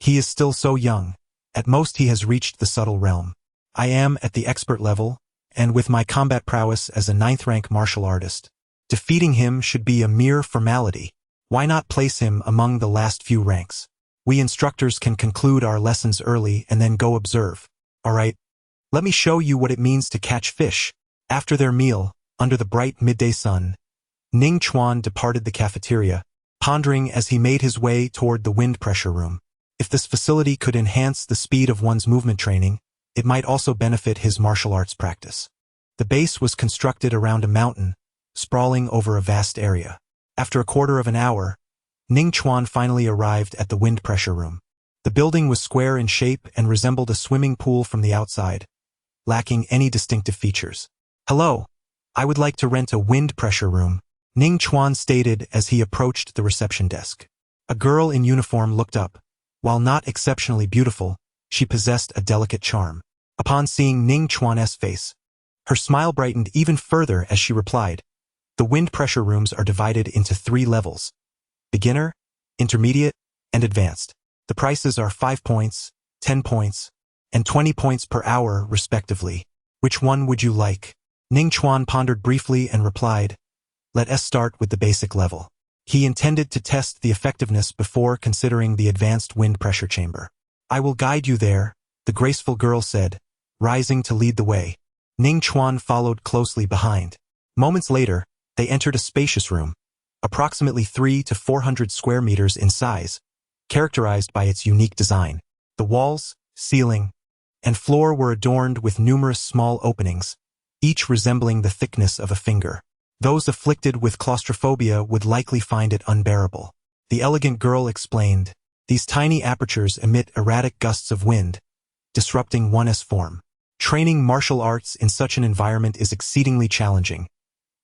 He is still so young. At most he has reached the subtle realm. I am at the expert level, and with my combat prowess as a 9th-rank martial artist, defeating him should be a mere formality. Why not place him among the last few ranks? We instructors can conclude our lessons early and then go observe. All right, let me show you what it means to catch fish. After their meal, under the bright midday sun, Ning Chuan departed the cafeteria, pondering as he made his way toward the wind pressure room. If this facility could enhance the speed of one's movement training, it might also benefit his martial arts practice. The base was constructed around a mountain, sprawling over a vast area. After a quarter of an hour, Ning Chuan finally arrived at the wind pressure room. The building was square in shape and resembled a swimming pool from the outside, lacking any distinctive features. Hello, I would like to rent a wind pressure room, Ning Chuan stated as he approached the reception desk. A girl in uniform looked up. While not exceptionally beautiful, she possessed a delicate charm. Upon seeing Ning Chuan's face, her smile brightened even further as she replied, the wind pressure rooms are divided into 3 levels: beginner, intermediate, and advanced. The prices are 5 points, 10 points, and 20 points per hour, respectively. Which one would you like? Ning Chuan pondered briefly and replied, let us start with the basic level. He intended to test the effectiveness before considering the advanced wind pressure chamber. I will guide you there, the graceful girl said, rising to lead the way. Ning Chuan followed closely behind. Moments later, they entered a spacious room, approximately 300 to 400 square meters in size, characterized by its unique design. The walls, ceiling, and floor were adorned with numerous small openings, each resembling the thickness of a finger. Those afflicted with claustrophobia would likely find it unbearable. The elegant girl explained, these tiny apertures emit erratic gusts of wind, disrupting one's form. Training martial arts in such an environment is exceedingly challenging.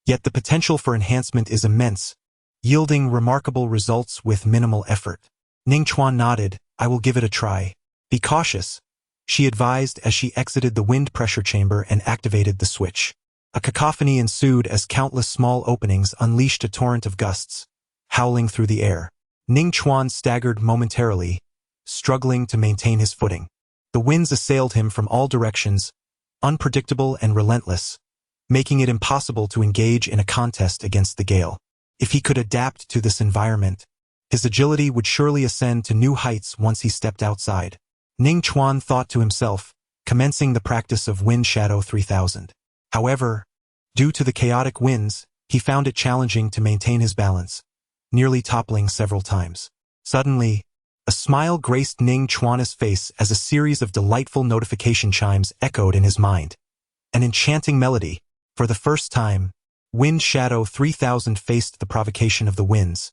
Yet the potential for enhancement is immense, yielding remarkable results with minimal effort. Ning Chuan nodded, I will give it a try. Be cautious, she advised as she exited the wind pressure chamber and activated the switch. A cacophony ensued as countless small openings unleashed a torrent of gusts, howling through the air. Ning Chuan staggered momentarily, struggling to maintain his footing. The winds assailed him from all directions, unpredictable and relentless, making it impossible to engage in a contest against the gale. If he could adapt to this environment, his agility would surely ascend to new heights once he stepped outside. Ning Chuan thought to himself, commencing the practice of Wind Shadow 3000. However, due to the chaotic winds, he found it challenging to maintain his balance, nearly toppling several times. Suddenly, a smile graced Ning Chuan's face as a series of delightful notification chimes echoed in his mind. An enchanting melody. For the first time, Wind Shadow 3000 faced the provocation of the winds,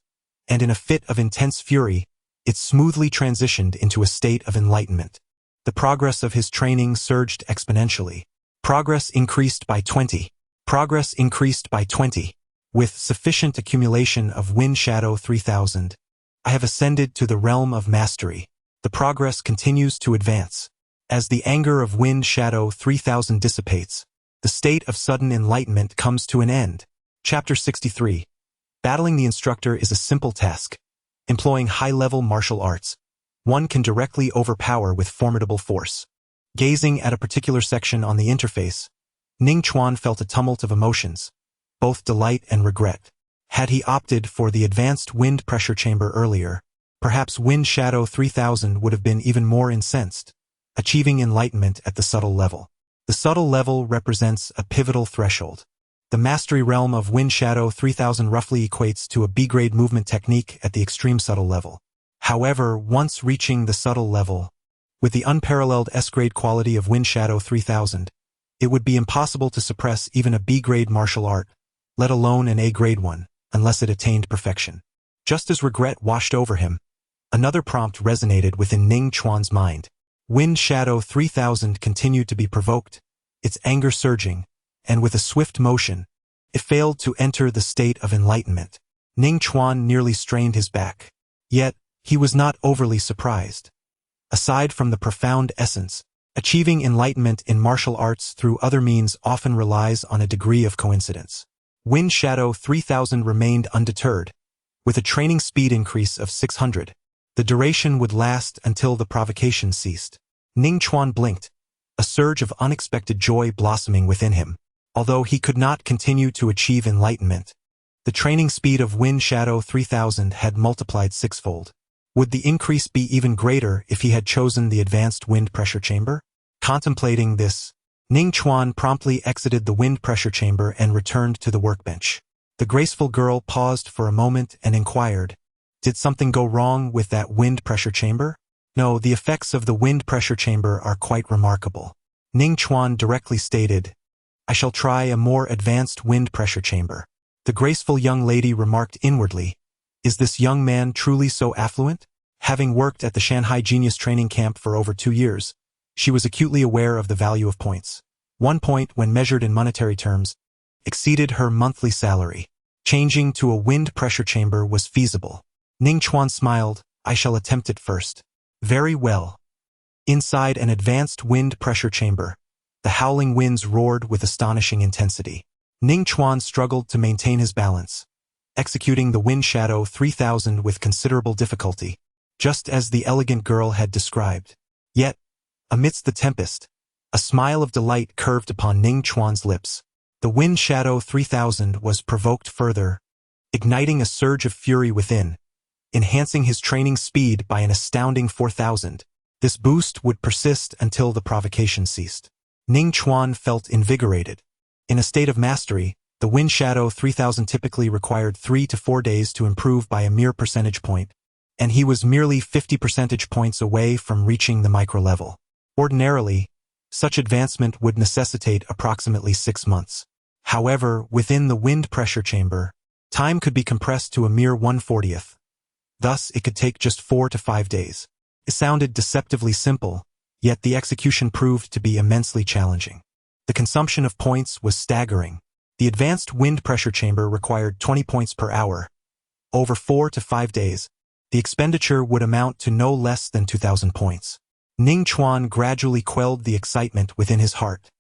and in a fit of intense fury, it smoothly transitioned into a state of enlightenment. The progress of his training surged exponentially. Progress increased by 20. Progress increased by 20. With sufficient accumulation of Wind Shadow 3000, I have ascended to the realm of mastery. The progress continues to advance. As the anger of Wind Shadow 3000 dissipates, the state of sudden enlightenment comes to an end. Chapter 63. Battling the instructor is a simple task. Employing high-level martial arts, one can directly overpower with formidable force. Gazing at a particular section on the interface, Ning Chuan felt a tumult of emotions, both delight and regret. Had he opted for the advanced wind pressure chamber earlier, perhaps Wind Shadow 3000 would have been even more incensed, achieving enlightenment at the subtle level. The subtle level represents a pivotal threshold. The mastery realm of Wind Shadow 3000 roughly equates to a B-grade movement technique at the extreme subtle level. However, once reaching the subtle level, with the unparalleled S-grade quality of Wind Shadow 3000, it would be impossible to suppress even a B-grade martial art, let alone an A-grade one, unless it attained perfection. Just as regret washed over him, another prompt resonated within Ning Chuan's mind. Wind Shadow 3000 continued to be provoked, its anger surging, and with a swift motion, it failed to enter the state of enlightenment. Ning Chuan nearly strained his back. Yet, he was not overly surprised. Aside from the profound essence, achieving enlightenment in martial arts through other means often relies on a degree of coincidence. Wind Shadow 3000 remained undeterred, with a training speed increase of 600. The duration would last until the provocation ceased. Ning Chuan blinked, a surge of unexpected joy blossoming within him. Although he could not continue to achieve enlightenment, the training speed of Wind Shadow 3000 had multiplied sixfold. Would the increase be even greater if he had chosen the advanced wind pressure chamber? Contemplating this, Ning Chuan promptly exited the wind pressure chamber and returned to the workbench. The graceful girl paused for a moment and inquired, "Did something go wrong with that wind pressure chamber?" "No, the effects of the wind pressure chamber are quite remarkable." Ning Chuan directly stated, "I shall try a more advanced wind pressure chamber." The graceful young lady remarked inwardly, "Is this young man truly so affluent?" Having worked at the Shanghai Genius Training Camp for over 2 years, she was acutely aware of the value of points. 1 point, when measured in monetary terms, exceeded her monthly salary. Changing to a wind pressure chamber was feasible. Ning Chuan smiled, "I shall attempt it first." Very well. Inside an advanced wind pressure chamber, the howling winds roared with astonishing intensity. Ning Chuan struggled to maintain his balance, executing the Wind Shadow 3000 with considerable difficulty, just as the elegant girl had described. Yet, amidst the tempest, a smile of delight curved upon Ning Chuan's lips. The Wind Shadow 3000 was provoked further, igniting a surge of fury within, enhancing his training speed by an astounding 4,000. This boost would persist until the provocation ceased. Ning Chuan felt invigorated. In a state of mastery, the Wind Shadow 3000 typically required 3 to 4 days to improve by a mere percentage point, and he was merely 50 percentage points away from reaching the micro-level. Ordinarily, such advancement would necessitate approximately 6 months. However, within the wind pressure chamber, time could be compressed to a mere 1/40th. Thus, it could take just 4 to 5 days. It sounded deceptively simple, yet the execution proved to be immensely challenging. The consumption of points was staggering. The advanced wind pressure chamber required 20 points per hour. Over 4 to 5 days, the expenditure would amount to no less than 2,000 points. Ning Chuan gradually quelled the excitement within his heart,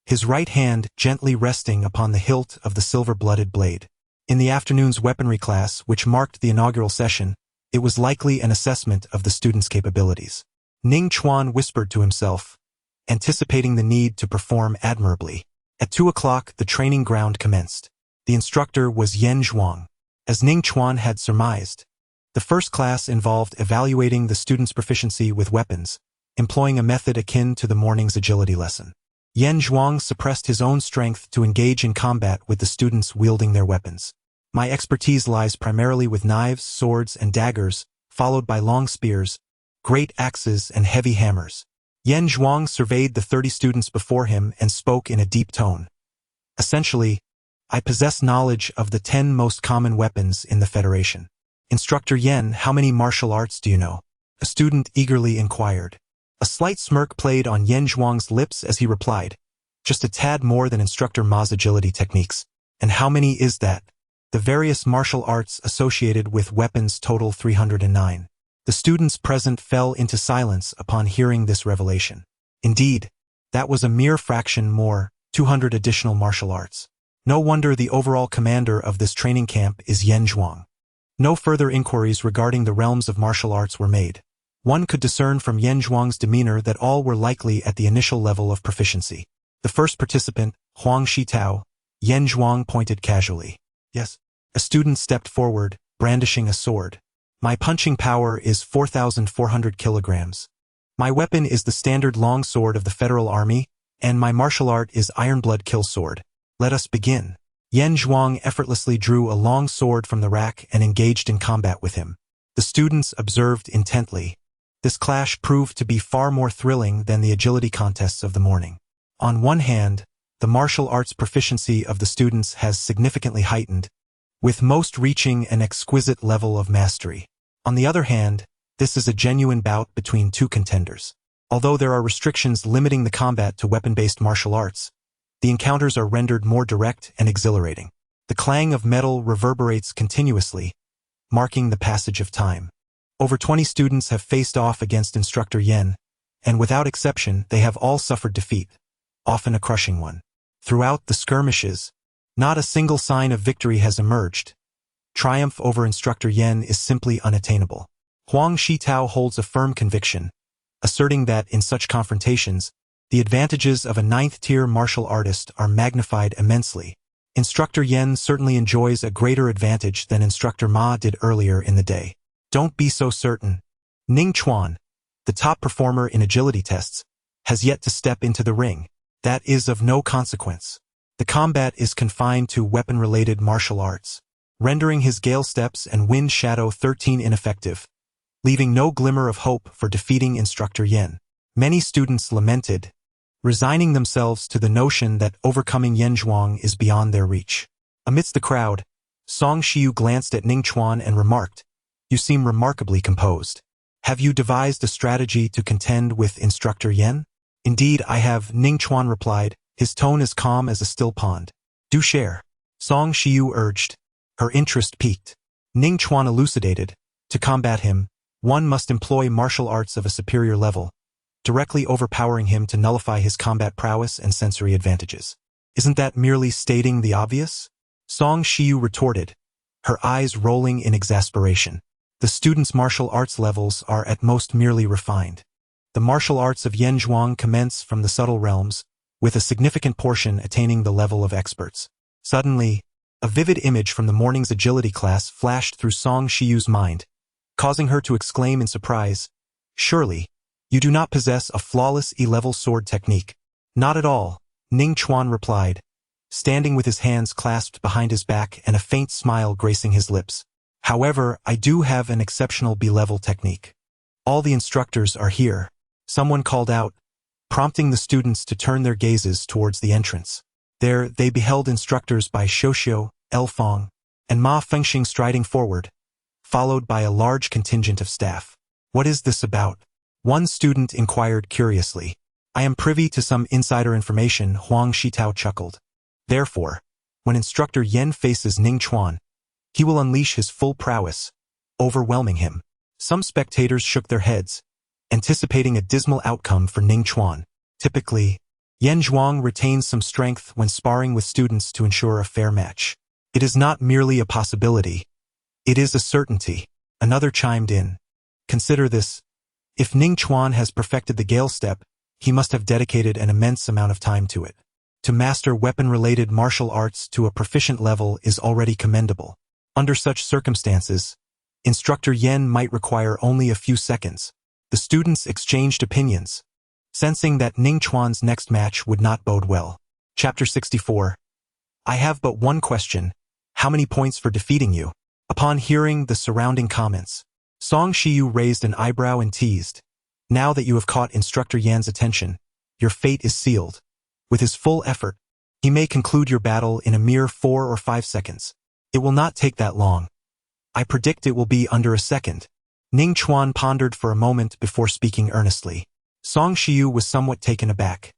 his right hand gently resting upon the hilt of the silver-blooded blade. In the afternoon's weaponry class, which marked the inaugural session, it was likely an assessment of the student's capabilities. Ning Chuan whispered to himself, anticipating the need to perform admirably. At 2 o'clock, the training ground commenced. The instructor was Yen Zhuang. As Ning Chuan had surmised, the first class involved evaluating the student's proficiency with weapons, employing a method akin to the morning's agility lesson. Yen Zhuang suppressed his own strength to engage in combat with the students wielding their weapons. My expertise lies primarily with knives, swords, and daggers, followed by long spears, great axes, and heavy hammers. Yen Zhuang surveyed the 30 students before him and spoke in a deep tone. Essentially, I possess knowledge of the 10 most common weapons in the Federation. Instructor Yen, how many martial arts do you know? A student eagerly inquired. A slight smirk played on Yen Zhuang's lips as he replied, just a tad more than Instructor Ma's agility techniques. And how many is that? The various martial arts associated with weapons total 309. The students present fell into silence upon hearing this revelation. Indeed, that was a mere fraction more, 200 additional martial arts. No wonder the overall commander of this training camp is Yen Zhuang. No further inquiries regarding the realms of martial arts were made. One could discern from Yen Zhuang's demeanor that all were likely at the initial level of proficiency. The first participant, Huang Shitao, Yen Zhuang pointed casually. Yes. A student stepped forward, brandishing a sword. My punching power is 4,400 kilograms. My weapon is the standard long sword of the Federal Army, and my martial art is Ironblood Kill Sword. Let us begin. Yen Zhuang effortlessly drew a long sword from the rack and engaged in combat with him. The students observed intently. This clash proved to be far more thrilling than the agility contests of the morning. On one hand, the martial arts proficiency of the students has significantly heightened, with most reaching an exquisite level of mastery. On the other hand, this is a genuine bout between two contenders. Although there are restrictions limiting the combat to weapon-based martial arts, the encounters are rendered more direct and exhilarating. The clang of metal reverberates continuously, marking the passage of time. Over 20 students have faced off against Instructor Yen, and without exception, they have all suffered defeat, often a crushing one. Throughout the skirmishes, not a single sign of victory has emerged. Triumph over Instructor Yen is simply unattainable. Huang Shitao holds a firm conviction, asserting that in such confrontations, the advantages of a 9th-tier martial artist are magnified immensely. Instructor Yen certainly enjoys a greater advantage than Instructor Ma did earlier in the day. Don't be so certain. Ning Chuan, the top performer in agility tests, has yet to step into the ring. That is of no consequence. The combat is confined to weapon-related martial arts, rendering his Gale Steps and Wind Shadow 13 ineffective, leaving no glimmer of hope for defeating Instructor Yen. Many students lamented, resigning themselves to the notion that overcoming Yen Zhuang is beyond their reach. Amidst the crowd, Song Shiyu glanced at Ning Chuan and remarked, "You seem remarkably composed. Have you devised a strategy to contend with Instructor Yen?" "Indeed, I have," Ning Chuan replied, his tone as calm as a still pond. "Do share," Song Shiyu urged. Her interest piqued. Ning Chuan elucidated, "To combat him, one must employ martial arts of a superior level, directly overpowering him to nullify his combat prowess and sensory advantages." "Isn't that merely stating the obvious?" Song Shiyu retorted, her eyes rolling in exasperation. The students' martial arts levels are at most merely refined. The martial arts of Yen Zhuang commence from the subtle realms, with a significant portion attaining the level of experts. Suddenly, a vivid image from the morning's agility class flashed through Song Shiyu's mind, causing her to exclaim in surprise, "Surely, you do not possess a flawless E-level sword technique." "Not at all," Ning Chuan replied, standing with his hands clasped behind his back and a faint smile gracing his lips. "However, I do have an exceptional B-level technique." "All the instructors are here," someone called out, prompting the students to turn their gazes towards the entrance. There, they beheld instructors by Xiuxiu, Elfong, and Ma Fengxing striding forward, followed by a large contingent of staff. "What is this about?" one student inquired curiously. "I am privy to some insider information," Huang Shitao chuckled. "Therefore, when Instructor Yen faces Ning Chuan, he will unleash his full prowess, overwhelming him." Some spectators shook their heads, anticipating a dismal outcome for Ning Chuan. Typically, Yen Zhuang retains some strength when sparring with students to ensure a fair match. "It is not merely a possibility. It is a certainty," another chimed in. "Consider this. If Ning Chuan has perfected the Gale Step, he must have dedicated an immense amount of time to it. To master weapon-related martial arts to a proficient level is already commendable. Under such circumstances, Instructor Yen might require only a few seconds. The students exchanged opinions, sensing that Ning Chuan's next match would not bode well. Chapter 64. I have but one question. How many points for defeating you? Upon hearing the surrounding comments, Song Shiyu raised an eyebrow and teased. Now that you have caught Instructor Yan's attention, your fate is sealed. With his full effort, he may conclude your battle in a mere 4 or 5 seconds. It will not take that long. I predict it will be under a second. Ning Chuan pondered for a moment before speaking earnestly. Song Shiyu was somewhat taken aback.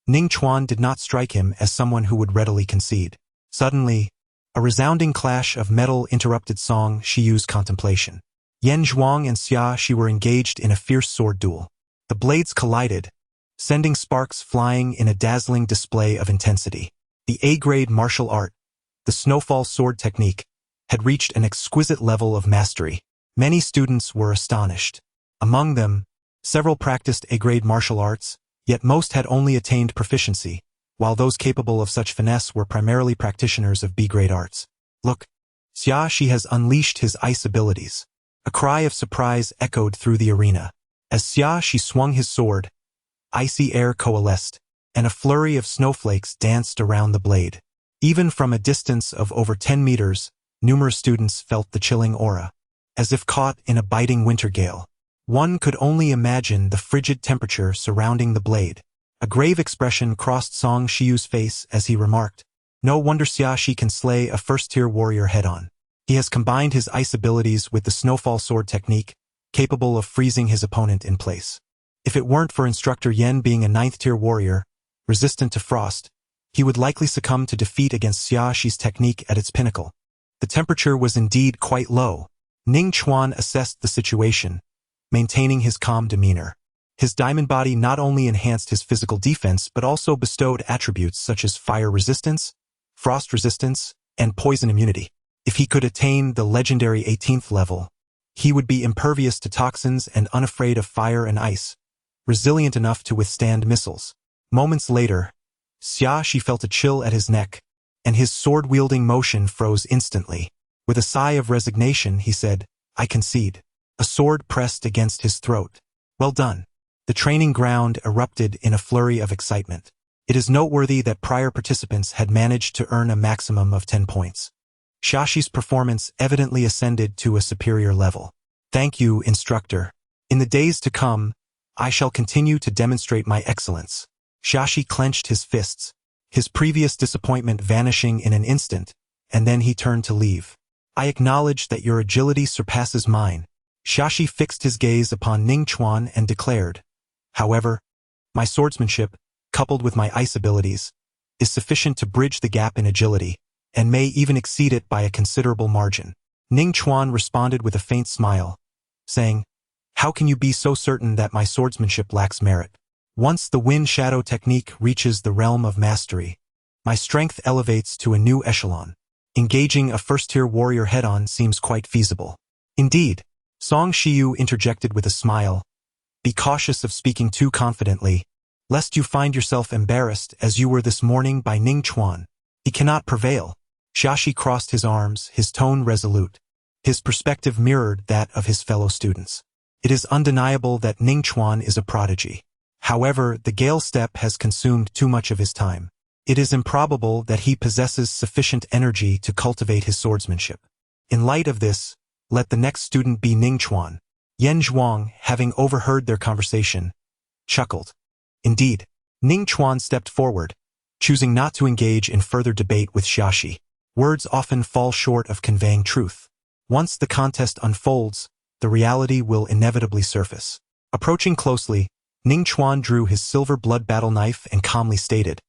Ning Chuan did not strike him as someone who would readily concede. Suddenly, a resounding clash of metal interrupted Song Shiyu's contemplation. Yan Zhuang and Xia Shi were engaged in a fierce sword duel. The blades collided, sending sparks flying in a dazzling display of intensity. The A-grade martial art, the snowfall sword technique, had reached an exquisite level of mastery. Many students were astonished. Among them, several practiced A-grade martial arts, yet most had only attained proficiency, while those capable of such finesse were primarily practitioners of B-grade arts. Look, Xia Shi has unleashed his ice abilities. A cry of surprise echoed through the arena. As Xia Shi swung his sword, icy air coalesced, and a flurry of snowflakes danced around the blade. Even from a distance of over 10 meters, numerous students felt the chilling aura. As if caught in a biting winter gale, one could only imagine the frigid temperature surrounding the blade. A grave expression crossed Song Shiyu's face as he remarked, "No wonder Xia Shi can slay a first-tier warrior head-on. He has combined his ice abilities with the snowfall sword technique, capable of freezing his opponent in place. If it weren't for Instructor Yan being a 9th-tier warrior, resistant to frost, he would likely succumb to defeat against Xia Shi's technique at its pinnacle." The temperature was indeed quite low. Ning Chuan assessed the situation, maintaining his calm demeanor. His diamond body not only enhanced his physical defense but also bestowed attributes such as fire resistance, frost resistance, and poison immunity. If he could attain the legendary 18th level, he would be impervious to toxins and unafraid of fire and ice, resilient enough to withstand missiles. Moments later, Xia Shi felt a chill at his neck, and his sword-wielding motion froze instantly. With a sigh of resignation, he said, "I concede." A sword pressed against his throat. Well done. The training ground erupted in a flurry of excitement. It is noteworthy that prior participants had managed to earn a maximum of 10 points. Xia Shi's performance evidently ascended to a superior level. Thank you, instructor. In the days to come, I shall continue to demonstrate my excellence. Xia Shi clenched his fists, his previous disappointment vanishing in an instant, and then he turned to leave. I acknowledge that your agility surpasses mine. Xia Shi fixed his gaze upon Ning Chuan and declared, "However, my swordsmanship, coupled with my ice abilities, is sufficient to bridge the gap in agility, and may even exceed it by a considerable margin." Ning Chuan responded with a faint smile, saying, "How can you be so certain that my swordsmanship lacks merit? Once the wind shadow technique reaches the realm of mastery, my strength elevates to a new echelon. Engaging a first-tier warrior head-on seems quite feasible." Indeed, Song Shiyu interjected with a smile, "Be cautious of speaking too confidently, lest you find yourself embarrassed as you were this morning by Ning Chuan. He cannot prevail." Xia Shi crossed his arms, his tone resolute. His perspective mirrored that of his fellow students. It is undeniable that Ning Chuan is a prodigy. However, the Gale Step has consumed too much of his time. It is improbable that he possesses sufficient energy to cultivate his swordsmanship. In light of this, let the next student be Ning Chuan. Yan Zhuang, having overheard their conversation, chuckled. Indeed, Ning Chuan stepped forward, choosing not to engage in further debate with Xia Shi. Words often fall short of conveying truth. Once the contest unfolds, the reality will inevitably surface. Approaching closely, Ning Chuan drew his silver blood battle knife and calmly stated,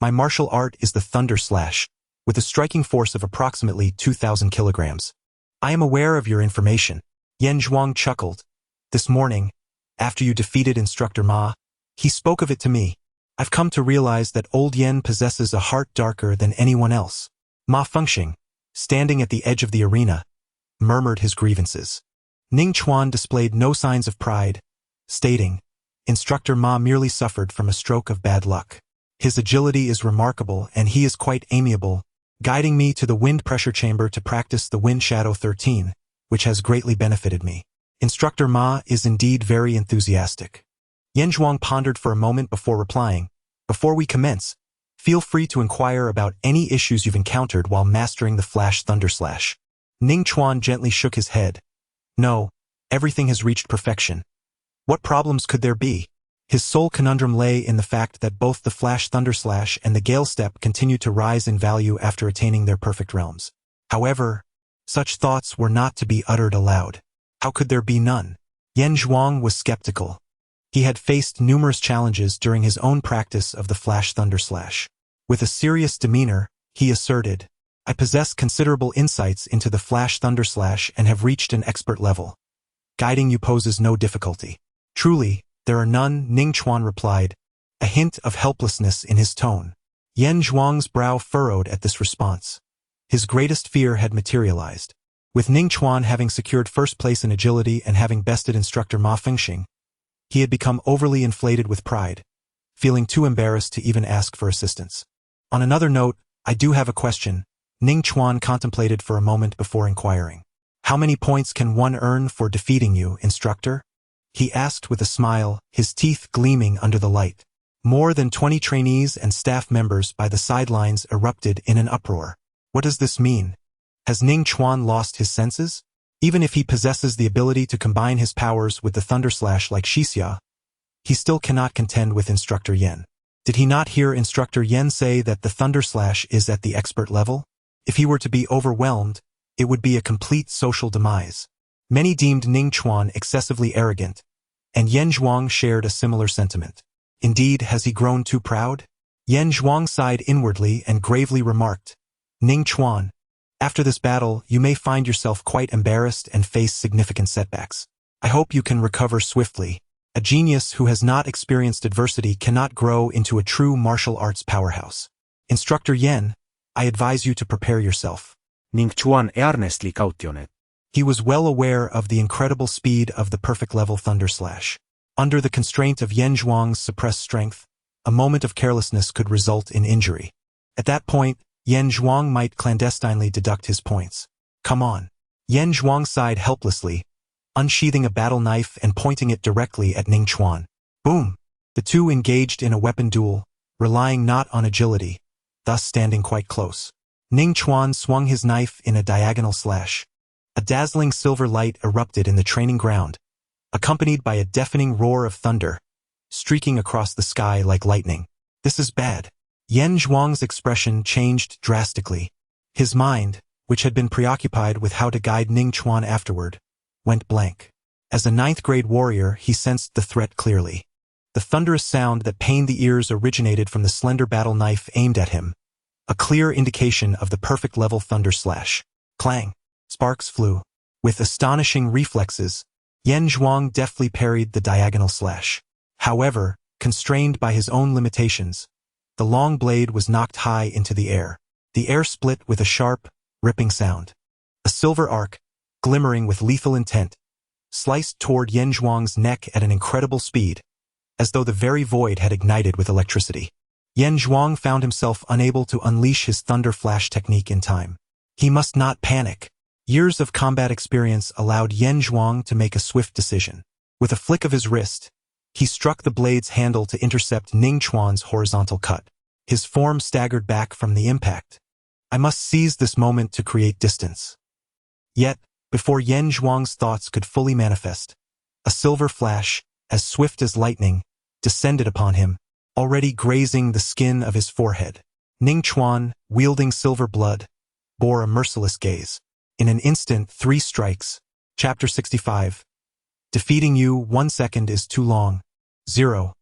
"My martial art is the Thunder Slash, with a striking force of approximately 2,000 kilograms. I am aware of your information." Yan Zhuang chuckled. "This morning, after you defeated Instructor Ma, he spoke of it to me. I've come to realize that old Yan possesses a heart darker than anyone else." Ma Fengxing, standing at the edge of the arena, murmured his grievances. Ning Chuan displayed no signs of pride, stating, "Instructor Ma merely suffered from a stroke of bad luck. His agility is remarkable and he is quite amiable, guiding me to the wind pressure chamber to practice the Wind Shadow 13, which has greatly benefited me. Instructor Ma is indeed very enthusiastic. Yan Zhuang pondered for a moment before replying, "Before we commence, feel free to inquire about any issues you've encountered while mastering the Flash Thunder Slash." Ning Chuan gently shook his head. "No, everything has reached perfection. What problems could there be?" His sole conundrum lay in the fact that both the Flash Thunder Slash and the Gale Step continued to rise in value after attaining their perfect realms. However, such thoughts were not to be uttered aloud. How could there be none? Yan Zhuang was skeptical. He had faced numerous challenges during his own practice of the Flash Thunder Slash. With a serious demeanor, he asserted, "I possess considerable insights into the Flash Thunder Slash and have reached an expert level. Guiding you poses no difficulty." "Truly, there are none," Ning Chuan replied, a hint of helplessness in his tone. Yan Zhuang's brow furrowed at this response. His greatest fear had materialized. With Ning Chuan having secured first place in agility and having bested instructor Ma Fengxing, he had become overly inflated with pride, feeling too embarrassed to even ask for assistance. "On another note, I do have a question," Ning Chuan contemplated for a moment before inquiring. "How many points can one earn for defeating you, instructor?" he asked with a smile, his teeth gleaming under the light. More than 20 trainees and staff members by the sidelines erupted in an uproar. What does this mean? Has Ning Chuan lost his senses? Even if he possesses the ability to combine his powers with the Thunder Slash like Xixia, he still cannot contend with Instructor Yan. Did he not hear Instructor Yan say that the Thunder Slash is at the expert level? If he were to be overwhelmed, it would be a complete social demise. Many deemed Ning Chuan excessively arrogant, and Yan Zhuang shared a similar sentiment. Indeed, has he grown too proud? Yan Zhuang sighed inwardly and gravely remarked, "Ning Chuan, after this battle, you may find yourself quite embarrassed and face significant setbacks. I hope you can recover swiftly. A genius who has not experienced adversity cannot grow into a true martial arts powerhouse. Instructor Yan, I advise you to prepare yourself." Ning Chuan earnestly cautioned. He was well aware of the incredible speed of the perfect level Thunder Slash. Under the constraint of Yan Zhuang's suppressed strength, a moment of carelessness could result in injury. At that point, Yan Zhuang might clandestinely deduct his points. "Come on." Yan Zhuang sighed helplessly, unsheathing a battle knife and pointing it directly at Ning Chuan. Boom! The two engaged in a weapon duel, relying not on agility, thus standing quite close. Ning Chuan swung his knife in a diagonal slash. A dazzling silver light erupted in the training ground, accompanied by a deafening roar of thunder, streaking across the sky like lightning. "This is bad." Yan Zhuang's expression changed drastically. His mind, which had been preoccupied with how to guide Ning Chuan afterward, went blank. As a 9th-grade warrior, he sensed the threat clearly. The thunderous sound that pained the ears originated from the slender battle knife aimed at him, a clear indication of the perfect level Thunder Slash. Clang! Sparks flew. With astonishing reflexes, Yan Zhuang deftly parried the diagonal slash. However, constrained by his own limitations, the long blade was knocked high into the air. The air split with a sharp, ripping sound. A silver arc, glimmering with lethal intent, sliced toward Yan Zhuang's neck at an incredible speed, as though the very void had ignited with electricity. Yan Zhuang found himself unable to unleash his Thunder Flash technique in time. He must not panic. Years of combat experience allowed Yan Zhuang to make a swift decision. With a flick of his wrist, he struck the blade's handle to intercept Ning Chuan's horizontal cut. His form staggered back from the impact. "I must seize this moment to create distance." Yet, before Yan Zhuang's thoughts could fully manifest, a silver flash, as swift as lightning, descended upon him, already grazing the skin of his forehead. Ning Chuan, wielding silver blood, bore a merciless gaze. In an instant, 3 strikes. Chapter 65. Defeating you 1 second is too long. 0.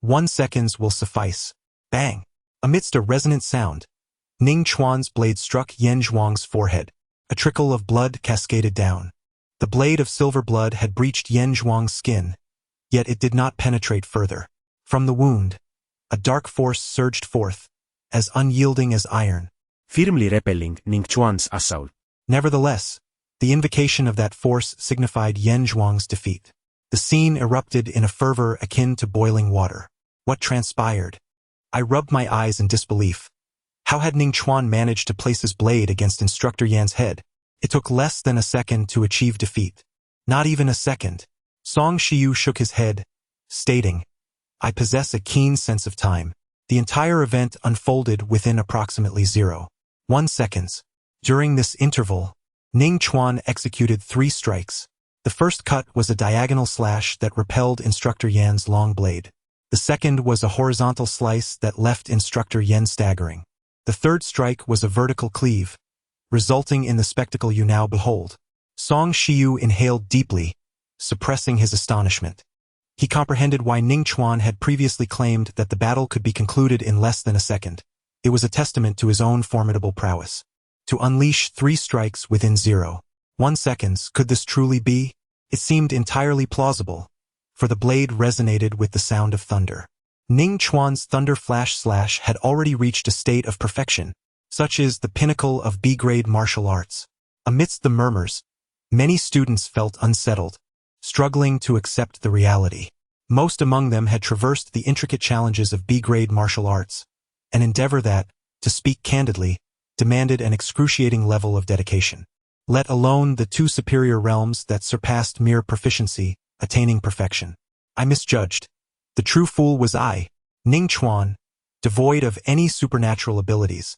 1 second will suffice. Bang! Amidst a resonant sound, Ning Chuan's blade struck Yan Zhuang's forehead. A trickle of blood cascaded down. The blade of silver blood had breached Yan Zhuang's skin, yet it did not penetrate further. From the wound, a dark force surged forth, as unyielding as iron, firmly repelling Ning Chuan's assault. Nevertheless, the invocation of that force signified Yan Zhuang's defeat. The scene erupted in a fervor akin to boiling water. What transpired? I rubbed my eyes in disbelief. How had Ning Chuan managed to place his blade against Instructor Yan's head? It took less than a second to achieve defeat. Not even a second. Song Shiyu shook his head, stating, I possess a keen sense of time. The entire event unfolded within approximately 0.1 seconds. During this interval, Ning Chuan executed 3 strikes. The first cut was a diagonal slash that repelled Instructor Yan's long blade. The second was a horizontal slice that left Instructor Yan staggering. The third strike was a vertical cleave, resulting in the spectacle you now behold. Song Shiyu inhaled deeply, suppressing his astonishment. He comprehended why Ning Chuan had previously claimed that the battle could be concluded in less than a second. It was a testament to his own formidable prowess. To unleash 3 strikes within 0.1 seconds, could this truly be? It seemed entirely plausible, for the blade resonated with the sound of thunder. Ning Chuan's thunder flash slash had already reached a state of perfection, such is the pinnacle of B-grade martial arts. Amidst the murmurs, many students felt unsettled, struggling to accept the reality. Most among them had traversed the intricate challenges of B-grade martial arts, an endeavor that, to speak candidly, demanded an excruciating level of dedication. Let alone the 2 superior realms that surpassed mere proficiency, attaining perfection. I misjudged. The true fool was I, Ning Chuan, devoid of any supernatural abilities.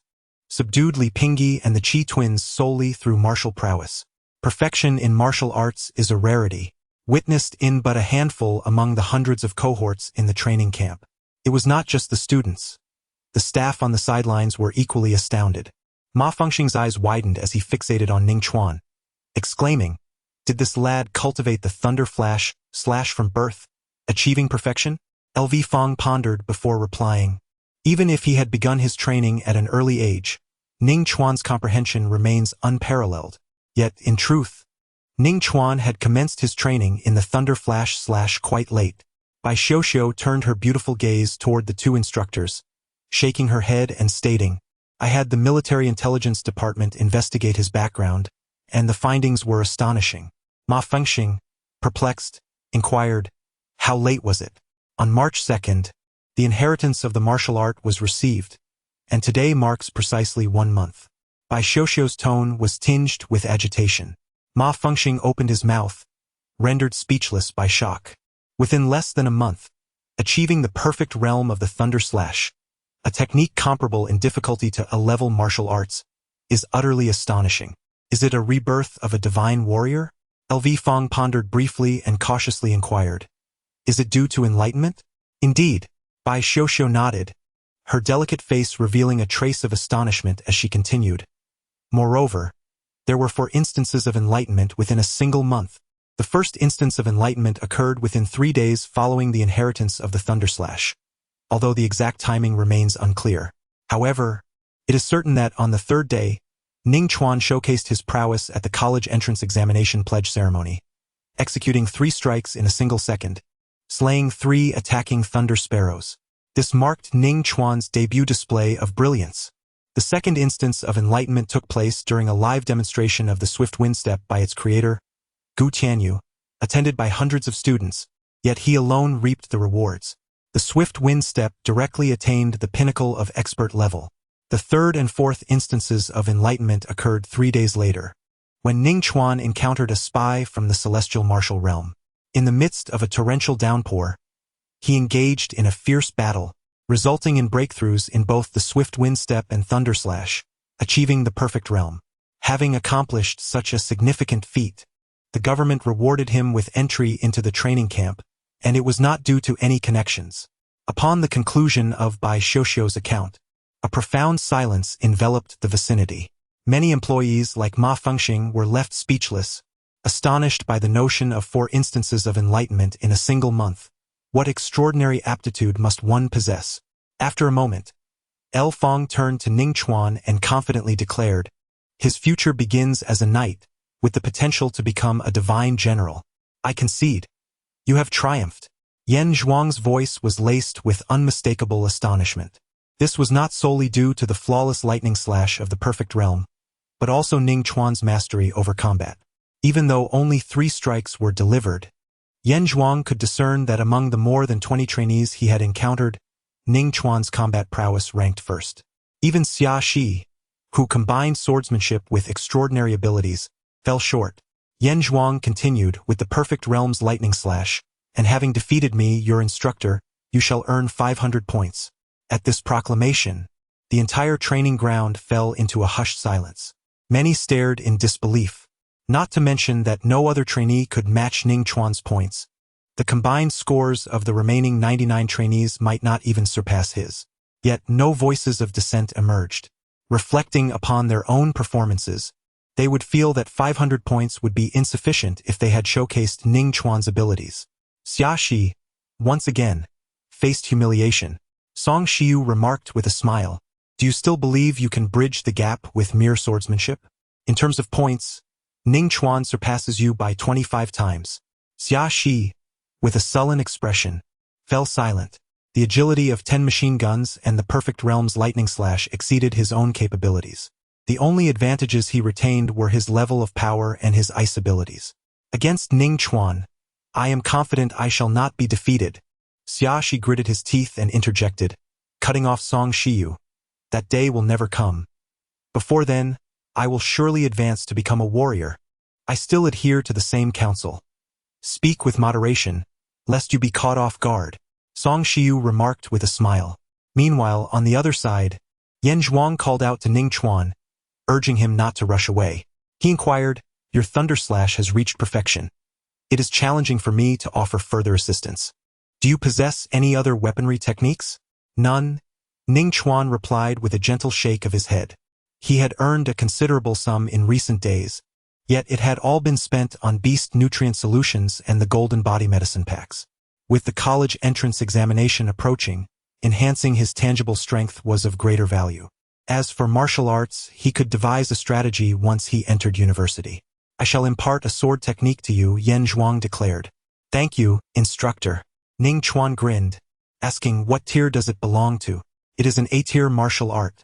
Subdued Li Pingyi and the Qi twins solely through martial prowess. Perfection in martial arts is a rarity, witnessed in but a handful among the hundreds of cohorts in the training camp. It was not just the students. The staff on the sidelines were equally astounded. Ma Fengxing's eyes widened as he fixated on Ning Chuan, exclaiming, did this lad cultivate the thunder flash slash from birth, achieving perfection? LV Feng pondered before replying. Even if he had begun his training at an early age, Ning Chuan's comprehension remains unparalleled. Yet, in truth, Ning Chuan had commenced his training in the thunder flash slash quite late. Bai Xiuxiu turned her beautiful gaze toward the 2 instructors, shaking her head and stating, I had the military intelligence department investigate his background, and the findings were astonishing. Ma Fengxing, perplexed, inquired, how late was it? On March 2nd, the inheritance of the martial art was received, and today marks precisely 1 month. Bai Xiuxiu's tone was tinged with agitation. Ma Fengxing opened his mouth, rendered speechless by shock. Within less than a month, achieving the perfect realm of the thunder slash, a technique comparable in difficulty to A-level martial arts, is utterly astonishing. Is it a rebirth of a divine warrior? LV Feng pondered briefly and cautiously inquired. Is it due to enlightenment? Indeed, Bai Xiuxiu nodded, her delicate face revealing a trace of astonishment as she continued. Moreover, there were 4 instances of enlightenment within a single month. The first instance of enlightenment occurred within 3 days following the inheritance of the thunder slash, although the exact timing remains unclear. However, it is certain that on the 3rd day, Ning Chuan showcased his prowess at the college entrance examination pledge ceremony, executing 3 strikes in a single second, slaying 3 attacking Thunder Sparrows. This marked Ning Chuan's debut display of brilliance. The second instance of enlightenment took place during a live demonstration of the Swift Wind Step by its creator, Gu Tianyu, attended by hundreds of students, yet he alone reaped the rewards. The Swift Wind Step directly attained the pinnacle of expert level. The 3rd and 4th instances of enlightenment occurred 3 days later, when Ning Chuan encountered a spy from the celestial martial realm. In the midst of a torrential downpour, he engaged in a fierce battle, resulting in breakthroughs in both the Swift Wind Step and Thunder Slash, achieving the perfect realm. Having accomplished such a significant feat, the government rewarded him with entry into the training camp, and it was not due to any connections. Upon the conclusion of Bai Xiuxiu's account, a profound silence enveloped the vicinity. Many employees like Ma Fengxing were left speechless, astonished by the notion of 4 instances of enlightenment in a single month. What extraordinary aptitude must one possess? After a moment, El Feng turned to Ning Chuan and confidently declared, his future begins as a knight, with the potential to become a divine general. I concede. You have triumphed. Yan Zhuang's voice was laced with unmistakable astonishment. This was not solely due to the flawless lightning slash of the perfect realm, but also Ning Chuan's mastery over combat. Even though only 3 strikes were delivered, Yan Zhuang could discern that among the more than 20 trainees he had encountered, Ning Chuan's combat prowess ranked first. Even Xia Shi, who combined swordsmanship with extraordinary abilities, fell short. Yan Zhuang continued with the perfect realm's lightning slash, and having defeated me, your instructor, you shall earn 500 points. At this proclamation, the entire training ground fell into a hushed silence. Many stared in disbelief, not to mention that no other trainee could match Ning Chuan's points. The combined scores of the remaining 99 trainees might not even surpass his. Yet no voices of dissent emerged. Reflecting upon their own performances, they would feel that 500 points would be insufficient if they had showcased Ning Chuan's abilities. Xia Shi, once again, faced humiliation. Song Shiyu remarked with a smile, "Do you still believe you can bridge the gap with mere swordsmanship? In terms of points, Ning Chuan surpasses you by 25 times. Xia Shi, with a sullen expression, fell silent. The agility of 10 machine guns and the perfect realm's lightning slash exceeded his own capabilities. The only advantages he retained were his level of power and his ice abilities. Against Ning Chuan, I am confident I shall not be defeated." Xia Shi gritted his teeth and interjected, cutting off Song Shiyu. "That day will never come. Before then, I will surely advance to become a warrior. I still adhere to the same counsel. Speak with moderation, lest you be caught off guard." Song Shiyu remarked with a smile. Meanwhile, on the other side, Yan Zhuang called out to Ning Chuan, urging him not to rush away. He inquired, "Your Thunder Slash has reached perfection. It is challenging for me to offer further assistance. Do you possess any other weaponry techniques?" "None," Ning Chuan replied with a gentle shake of his head. He had earned a considerable sum in recent days, yet it had all been spent on beast nutrient solutions and the golden body medicine packs. With the college entrance examination approaching, enhancing his tangible strength was of greater value. As for martial arts, he could devise a strategy once he entered university. "I shall impart a sword technique to you," Yan Zhuang declared. "Thank you, instructor." Ning Chuan grinned, asking what tier does it belong to. "It is an A-tier martial art.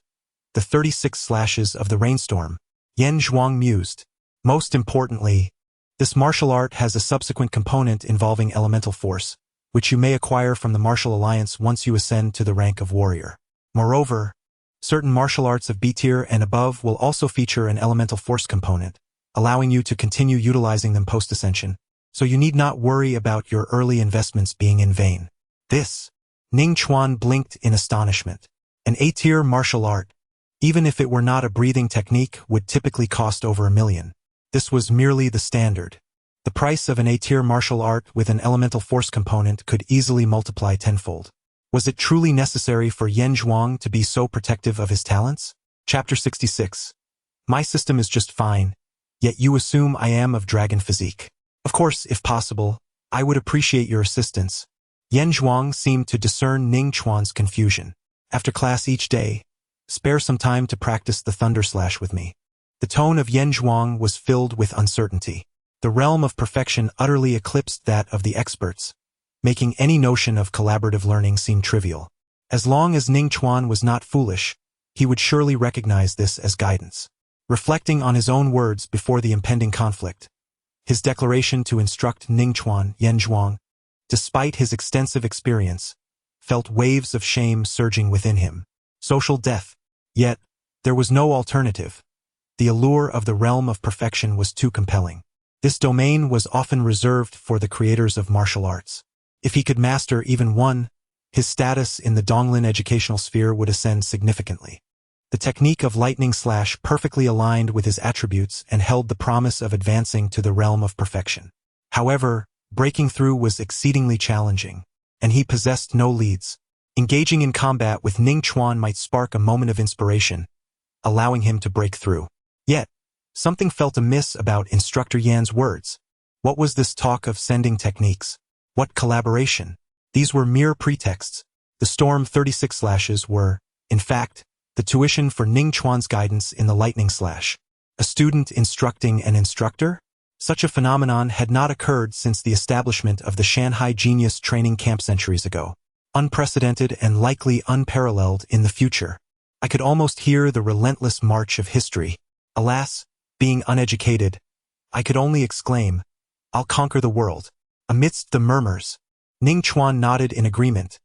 The 36 slashes of the rainstorm," Yan Zhuang mused. "Most importantly, this martial art has a subsequent component involving elemental force, which you may acquire from the martial alliance once you ascend to the rank of warrior. Moreover, certain martial arts of B-tier and above will also feature an elemental force component, allowing you to continue utilizing them post-ascension, so you need not worry about your early investments being in vain." This, Ning Chuan blinked in astonishment. An A-tier martial art, even if it were not a breathing technique, would typically cost over $1 million. This was merely the standard. The price of an A-tier martial art with an elemental force component could easily multiply tenfold. Was it truly necessary for Yan Zhuang to be so protective of his talents? Chapter 66. My system is just fine, yet you assume I am of dragon physique. Of course, if possible, I would appreciate your assistance. Yan Zhuang seemed to discern Ning Chuan's confusion. After class each day, spare some time to practice the Thunder Slash with me. The tone of Yan Zhuang was filled with uncertainty. The realm of perfection utterly eclipsed that of the experts, making any notion of collaborative learning seem trivial. As long as Ning Chuan was not foolish, he would surely recognize this as guidance. Reflecting on his own words before the impending conflict, his declaration to instruct Ning Chuan, Yan Zhuang, despite his extensive experience, felt waves of shame surging within him. Social death. Yet, there was no alternative. The allure of the realm of perfection was too compelling. This domain was often reserved for the creators of martial arts. If he could master even one, his status in the Donglin educational sphere would ascend significantly. The technique of lightning slash perfectly aligned with his attributes and held the promise of advancing to the realm of perfection. However, breaking through was exceedingly challenging, and he possessed no leads. Engaging in combat with Ning Chuan might spark a moment of inspiration, allowing him to break through. Yet, something felt amiss about Instructor Yan's words. What was this talk of sending techniques? What collaboration? These were mere pretexts. The Storm 36 slashes were, in fact, the tuition for Ning Chuan's guidance in the lightning slash. A student instructing an instructor? Such a phenomenon had not occurred since the establishment of the Shanghai Genius Training Camp centuries ago. Unprecedented and likely unparalleled in the future. I could almost hear the relentless march of history. Alas, being uneducated, I could only exclaim, "I'll conquer the world." Amidst the murmurs, Ning Chuan nodded in agreement.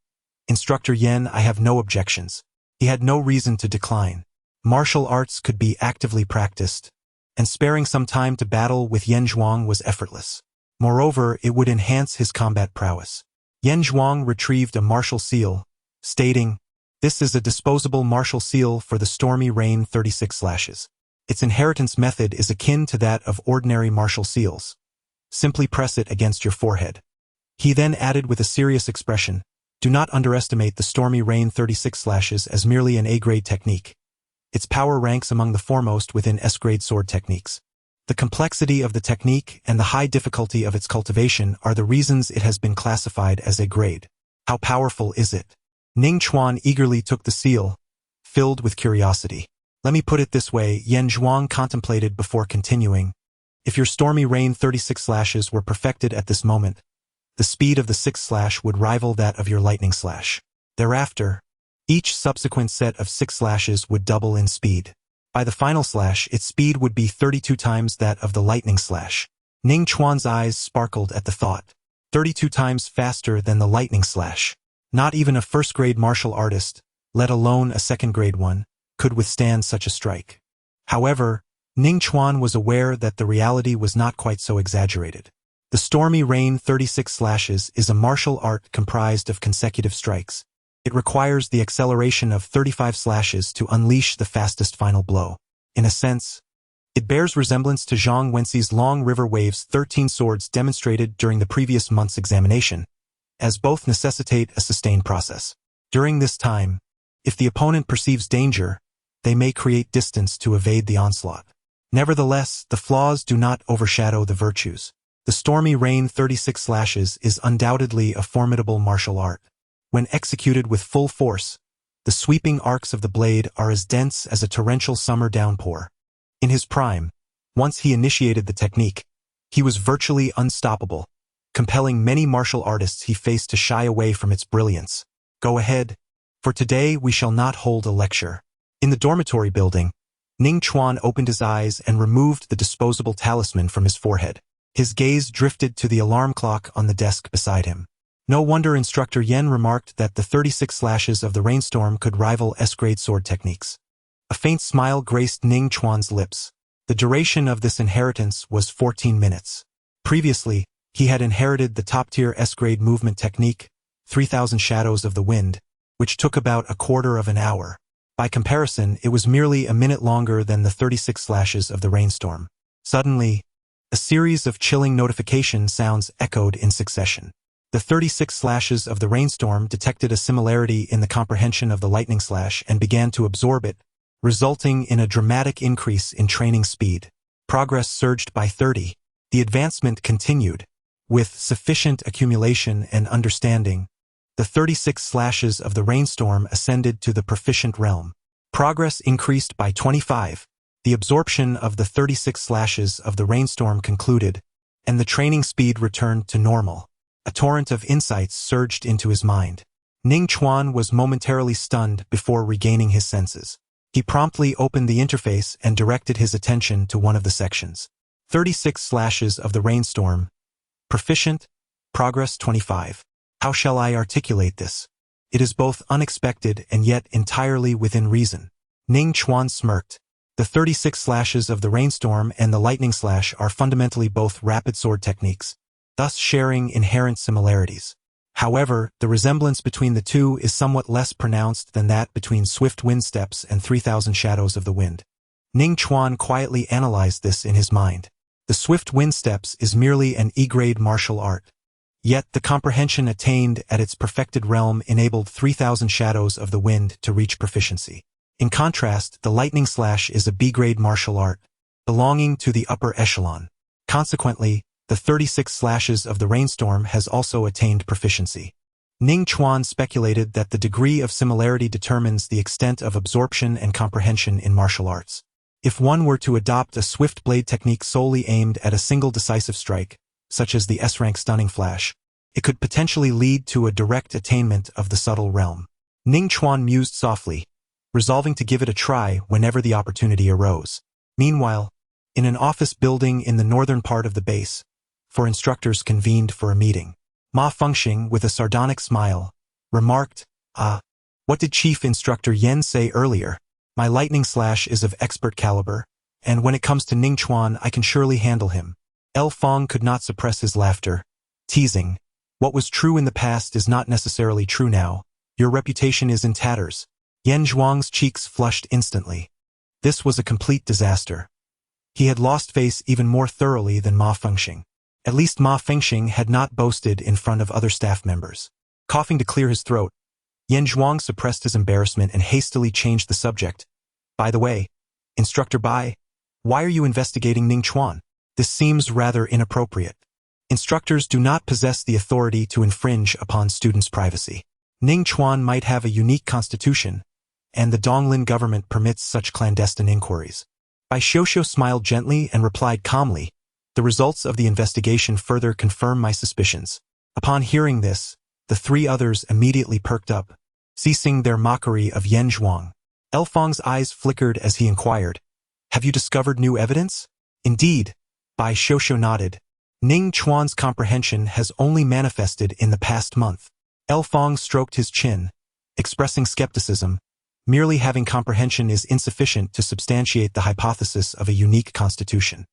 "Instructor Yan, I have no objections." He had no reason to decline. Martial arts could be actively practiced, and sparing some time to battle with Yan Zhuang was effortless. Moreover, it would enhance his combat prowess. Yan Zhuang retrieved a martial seal, stating, "This is a disposable martial seal for the Stormy Rain 36 slashes. Its inheritance method is akin to that of ordinary martial seals. Simply press it against your forehead." He then added with a serious expression, "Do not underestimate the Stormy Rain 36 slashes as merely an A-grade technique. Its power ranks among the foremost within S-grade sword techniques. The complexity of the technique and the high difficulty of its cultivation are the reasons it has been classified as A-grade. How powerful is it?" Ning Chuan eagerly took the seal, filled with curiosity. "Let me put it this way," Yan Zhuang contemplated before continuing. "If your Stormy Rain 36 slashes were perfected at this moment, the speed of the sixth slash would rival that of your lightning slash. Thereafter, each subsequent set of 6 slashes would double in speed. By the final slash, its speed would be 32 times that of the lightning slash." Ning Chuan's eyes sparkled at the thought. 32 times faster than the lightning slash. Not even a first-grade martial artist, let alone a second-grade one, could withstand such a strike. However, Ning Chuan was aware that the reality was not quite so exaggerated. The Stormy Rain 36 slashes is a martial art comprised of consecutive strikes. It requires the acceleration of 35 slashes to unleash the fastest final blow. In a sense, it bears resemblance to Zhang Wenxi's Long River Wave's 13 swords demonstrated during the previous month's examination, as both necessitate a sustained process. During this time, if the opponent perceives danger, they may create distance to evade the onslaught. Nevertheless, the flaws do not overshadow the virtues. The Stormy Rain 36 slashes is undoubtedly a formidable martial art. When executed with full force, the sweeping arcs of the blade are as dense as a torrential summer downpour. In his prime, once he initiated the technique, he was virtually unstoppable, compelling many martial artists he faced to shy away from its brilliance. Go ahead, for today we shall not hold a lecture. In the dormitory building, Ning Chuan opened his eyes and removed the disposable talisman from his forehead. His gaze drifted to the alarm clock on the desk beside him. No wonder Instructor Yen remarked that the 36 slashes of the rainstorm could rival S-grade sword techniques. A faint smile graced Ning Chuan's lips. The duration of this inheritance was 14 minutes. Previously, he had inherited the top-tier S-grade movement technique, 3,000 Shadows of the Wind, which took about a quarter of an hour. By comparison, it was merely a minute longer than the 36 slashes of the rainstorm. Suddenly, a series of chilling notification sounds echoed in succession. The 36 slashes of the rainstorm detected a similarity in the comprehension of the lightning slash and began to absorb it, resulting in a dramatic increase in training speed. Progress surged by 30. The advancement continued. With sufficient accumulation and understanding, the 36 slashes of the rainstorm ascended to the proficient realm. Progress increased by 25. The absorption of the 36 slashes of the rainstorm concluded, and the training speed returned to normal. A torrent of insights surged into his mind. Ning Chuan was momentarily stunned before regaining his senses. He promptly opened the interface and directed his attention to one of the sections. 36 slashes of the rainstorm. Proficient. Progress 25. How shall I articulate this? It is both unexpected and yet entirely within reason. Ning Chuan smirked. The 36 slashes of the rainstorm and the lightning slash are fundamentally both rapid sword techniques, thus sharing inherent similarities. However, the resemblance between the two is somewhat less pronounced than that between swift wind steps and 3,000 Shadows of the Wind. Ning Chuan quietly analyzed this in his mind. The swift wind steps is merely an E-grade martial art. Yet the comprehension attained at its perfected realm enabled 3,000 Shadows of the Wind to reach proficiency. In contrast, the lightning slash is a B-grade martial art, belonging to the upper echelon. Consequently, the 36 slashes of the rainstorm has also attained proficiency. Ning Chuan speculated that the degree of similarity determines the extent of absorption and comprehension in martial arts. If one were to adopt a swift blade technique solely aimed at a single decisive strike, such as the S-rank stunning flash, it could potentially lead to a direct attainment of the subtle realm. Ning Chuan mused softly, resolving to give it a try whenever the opportunity arose. Meanwhile, in an office building in the northern part of the base, 4 instructors convened for a meeting. Ma Fengxing, with a sardonic smile, remarked, what did Chief Instructor Yen say earlier? My lightning slash is of expert caliber, and when it comes to Ning Chuan, I can surely handle him. El Fong could not suppress his laughter, teasing, "What was true in the past is not necessarily true now. Your reputation is in tatters." Yan Zhuang's cheeks flushed instantly. This was a complete disaster. He had lost face even more thoroughly than Ma Fengxing. At least Ma Fengxing had not boasted in front of other staff members. Coughing to clear his throat, Yan Zhuang suppressed his embarrassment and hastily changed the subject. "By the way, Instructor Bai, why are you investigating Ning Chuan? This seems rather inappropriate. Instructors do not possess the authority to infringe upon students' privacy. Ning Chuan might have a unique constitution, and the Donglin government permits such clandestine inquiries." Bai Xiuxiu smiled gently and replied calmly, "The results of the investigation further confirm my suspicions." Upon hearing this, the three others immediately perked up, ceasing their mockery of Yan Zhuang. El Fong's eyes flickered as he inquired, "Have you discovered new evidence?" "Indeed," Bai Xiuxiu nodded. "Ning Chuan's comprehension has only manifested in the past month." El Fong stroked his chin, expressing skepticism. Merely having comprehension is insufficient to substantiate the hypothesis of a unique constitution.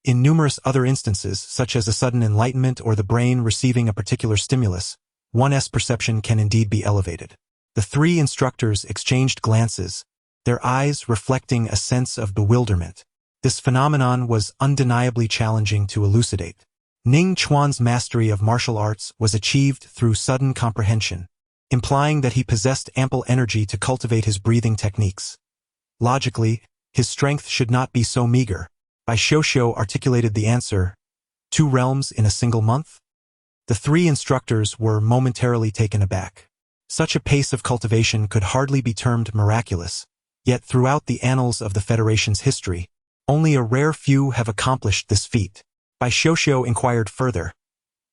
In numerous other instances, such as a sudden enlightenment or the brain receiving a particular stimulus, one's perception can indeed be elevated. The three instructors exchanged glances, their eyes reflecting a sense of bewilderment. This phenomenon was undeniably challenging to elucidate. Ning Chuan's mastery of martial arts was achieved through sudden comprehension, implying that he possessed ample energy to cultivate his breathing techniques. Logically, his strength should not be so meager. Bai Xiuxiu articulated the answer, 2 realms in a single month? The three instructors were momentarily taken aback. Such a pace of cultivation could hardly be termed miraculous, yet throughout the annals of the Federation's history, only a rare few have accomplished this feat. Bai Xiuxiu inquired further,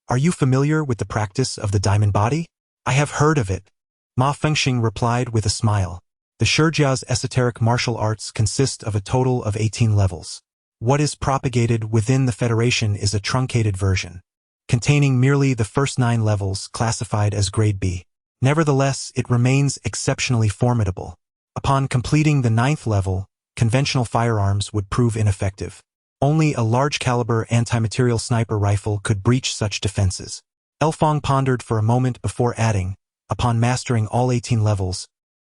"Are you familiar with the practice of the diamond body?" "I have heard of it," Ma Fengxing replied with a smile. The Shijia's esoteric martial arts consist of a total of 18 levels. What is propagated within the Federation is a truncated version, containing merely the first 9 levels classified as Grade B. Nevertheless, it remains exceptionally formidable. Upon completing the 9th level, conventional firearms would prove ineffective. Only a large-caliber anti-material sniper rifle could breach such defenses. El Fong pondered for a moment before adding, "Upon mastering all 18 levels,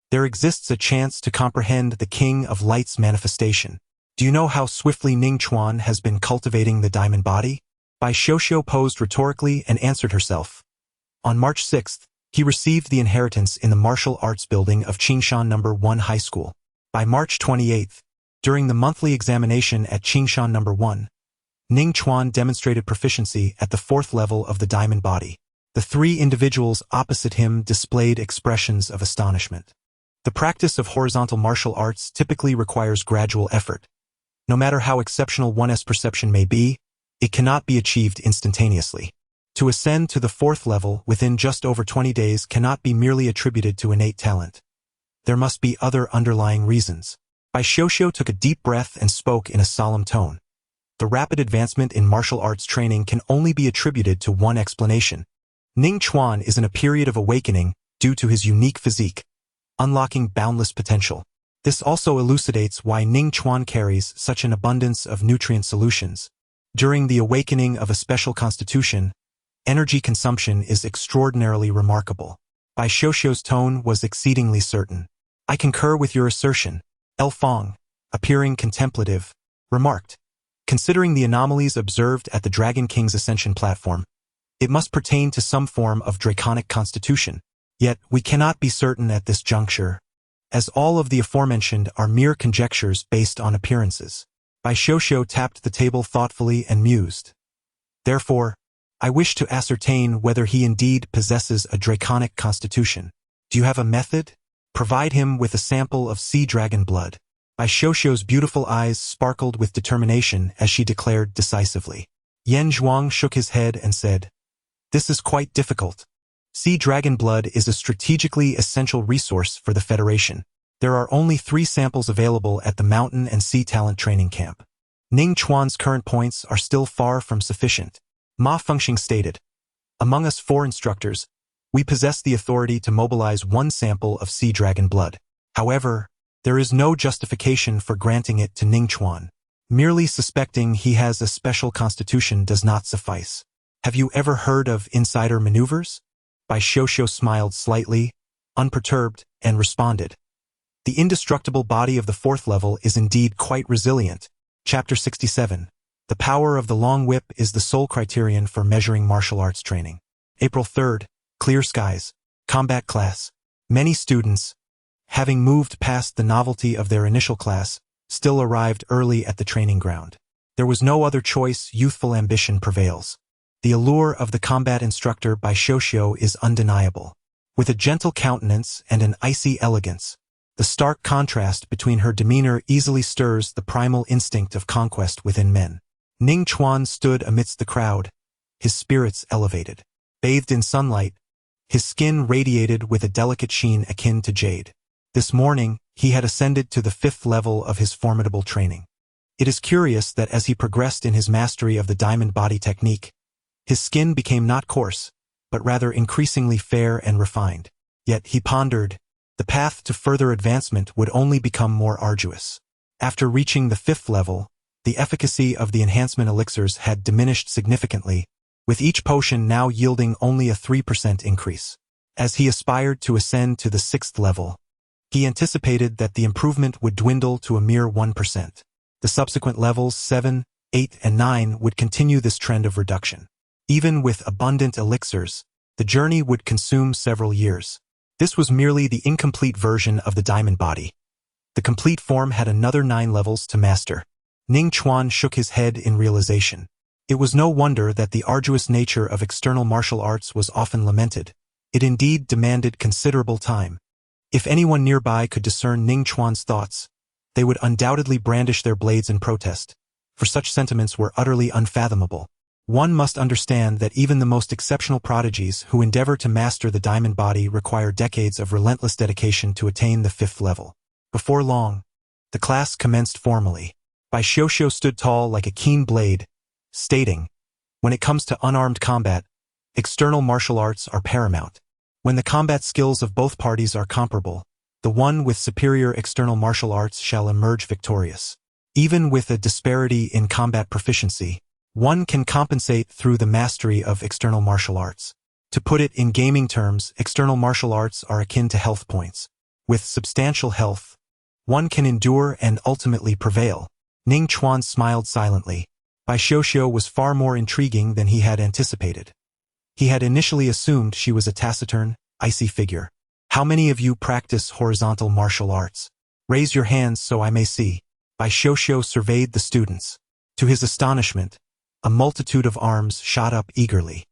there exists a chance to comprehend the King of Light's manifestation. Do you know how swiftly Ning Chuan has been cultivating the diamond body?" Bai Xiuxiu posed rhetorically and answered herself. On March 6th, he received the inheritance in the martial arts building of Qingshan No. 1 High School. By March 28th, during the monthly examination at Qingshan No. 1, Ning Chuan demonstrated proficiency at the 4th level of the diamond body. The three individuals opposite him displayed expressions of astonishment. The practice of horizontal martial arts typically requires gradual effort. No matter how exceptional one's perception may be, it cannot be achieved instantaneously. To ascend to the 4th level within just over 20 days cannot be merely attributed to innate talent. There must be other underlying reasons. Bai Xiuxiu took a deep breath and spoke in a solemn tone. The rapid advancement in martial arts training can only be attributed to one explanation. Ning Chuan is in a period of awakening due to his unique physique, unlocking boundless potential. This also elucidates why Ning Chuan carries such an abundance of nutrient solutions. During the awakening of a special constitution, energy consumption is extraordinarily remarkable. Bai Xiuxiu's tone was exceedingly certain. "I concur with your assertion," El Fong, appearing contemplative, remarked. "Considering the anomalies observed at the Dragon King's ascension platform, it must pertain to some form of draconic constitution. Yet we cannot be certain at this juncture, as all of the aforementioned are mere conjectures based on appearances." Bai Xiuxiu tapped the table thoughtfully and mused. "Therefore, I wish to ascertain whether he indeed possesses a draconic constitution. Do you have a method? Provide him with a sample of sea dragon blood." Bai Xiuxiu's beautiful eyes sparkled with determination as she declared decisively. Yan Zhuang shook his head and said, "This is quite difficult. Sea dragon blood is a strategically essential resource for the Federation. There are only 3 samples available at the Mountain and Sea Talent Training Camp. Ning Chuan's current points are still far from sufficient." Ma Fengxing stated, "Among us 4 instructors, we possess the authority to mobilize 1 sample of sea dragon blood. However, there is no justification for granting it to Ning Chuan. Merely suspecting he has a special constitution does not suffice. Have you ever heard of insider maneuvers? Bai Xiuxiu smiled slightly, unperturbed, and responded. The indestructible body of the fourth level is indeed quite resilient. Chapter 67. The power of the long whip is the sole criterion for measuring martial arts training. April 3rd, clear skies. Combat class. Many students, having moved past the novelty of their initial class, still arrived early at the training ground. There was no other choice, youthful ambition prevails. The allure of the combat instructor Bai Xiuxiu is undeniable. With a gentle countenance and an icy elegance, the stark contrast between her demeanor easily stirs the primal instinct of conquest within men. Ning Chuan stood amidst the crowd, his spirits elevated. Bathed in sunlight, his skin radiated with a delicate sheen akin to jade. This morning, he had ascended to the 5th level of his formidable training. It is curious that as he progressed in his mastery of the diamond body technique, his skin became not coarse, but rather increasingly fair and refined. Yet, he pondered, the path to further advancement would only become more arduous. After reaching the 5th level, the efficacy of the enhancement elixirs had diminished significantly, with each potion now yielding only a 3% increase. As he aspired to ascend to the 6th level, he anticipated that the improvement would dwindle to a mere 1%. The subsequent levels 7, 8, and 9 would continue this trend of reduction. Even with abundant elixirs, the journey would consume several years. This was merely the incomplete version of the diamond body. The complete form had another 9 levels to master. Ning Chuan shook his head in realization. It was no wonder that the arduous nature of external martial arts was often lamented. It indeed demanded considerable time. If anyone nearby could discern Ning Chuan's thoughts, they would undoubtedly brandish their blades in protest, for such sentiments were utterly unfathomable. One must understand that even the most exceptional prodigies who endeavor to master the diamond body require decades of relentless dedication to attain the 5th level. Before long, the class commenced formally. Bai Xiuxiu stood tall like a keen blade, stating, when it comes to unarmed combat, external martial arts are paramount. When the combat skills of both parties are comparable, the one with superior external martial arts shall emerge victorious. Even with a disparity in combat proficiency, one can compensate through the mastery of external martial arts. To put it in gaming terms, external martial arts are akin to health points. With substantial health, one can endure and ultimately prevail. Ning Chuan smiled silently. Bai Xiuxiu was far more intriguing than he had anticipated. He had initially assumed she was a taciturn, icy figure. How many of you practice horizontal martial arts? Raise your hands so I may see. Bai Xiuxiu surveyed the students. To his astonishment, a multitude of arms shot up eagerly.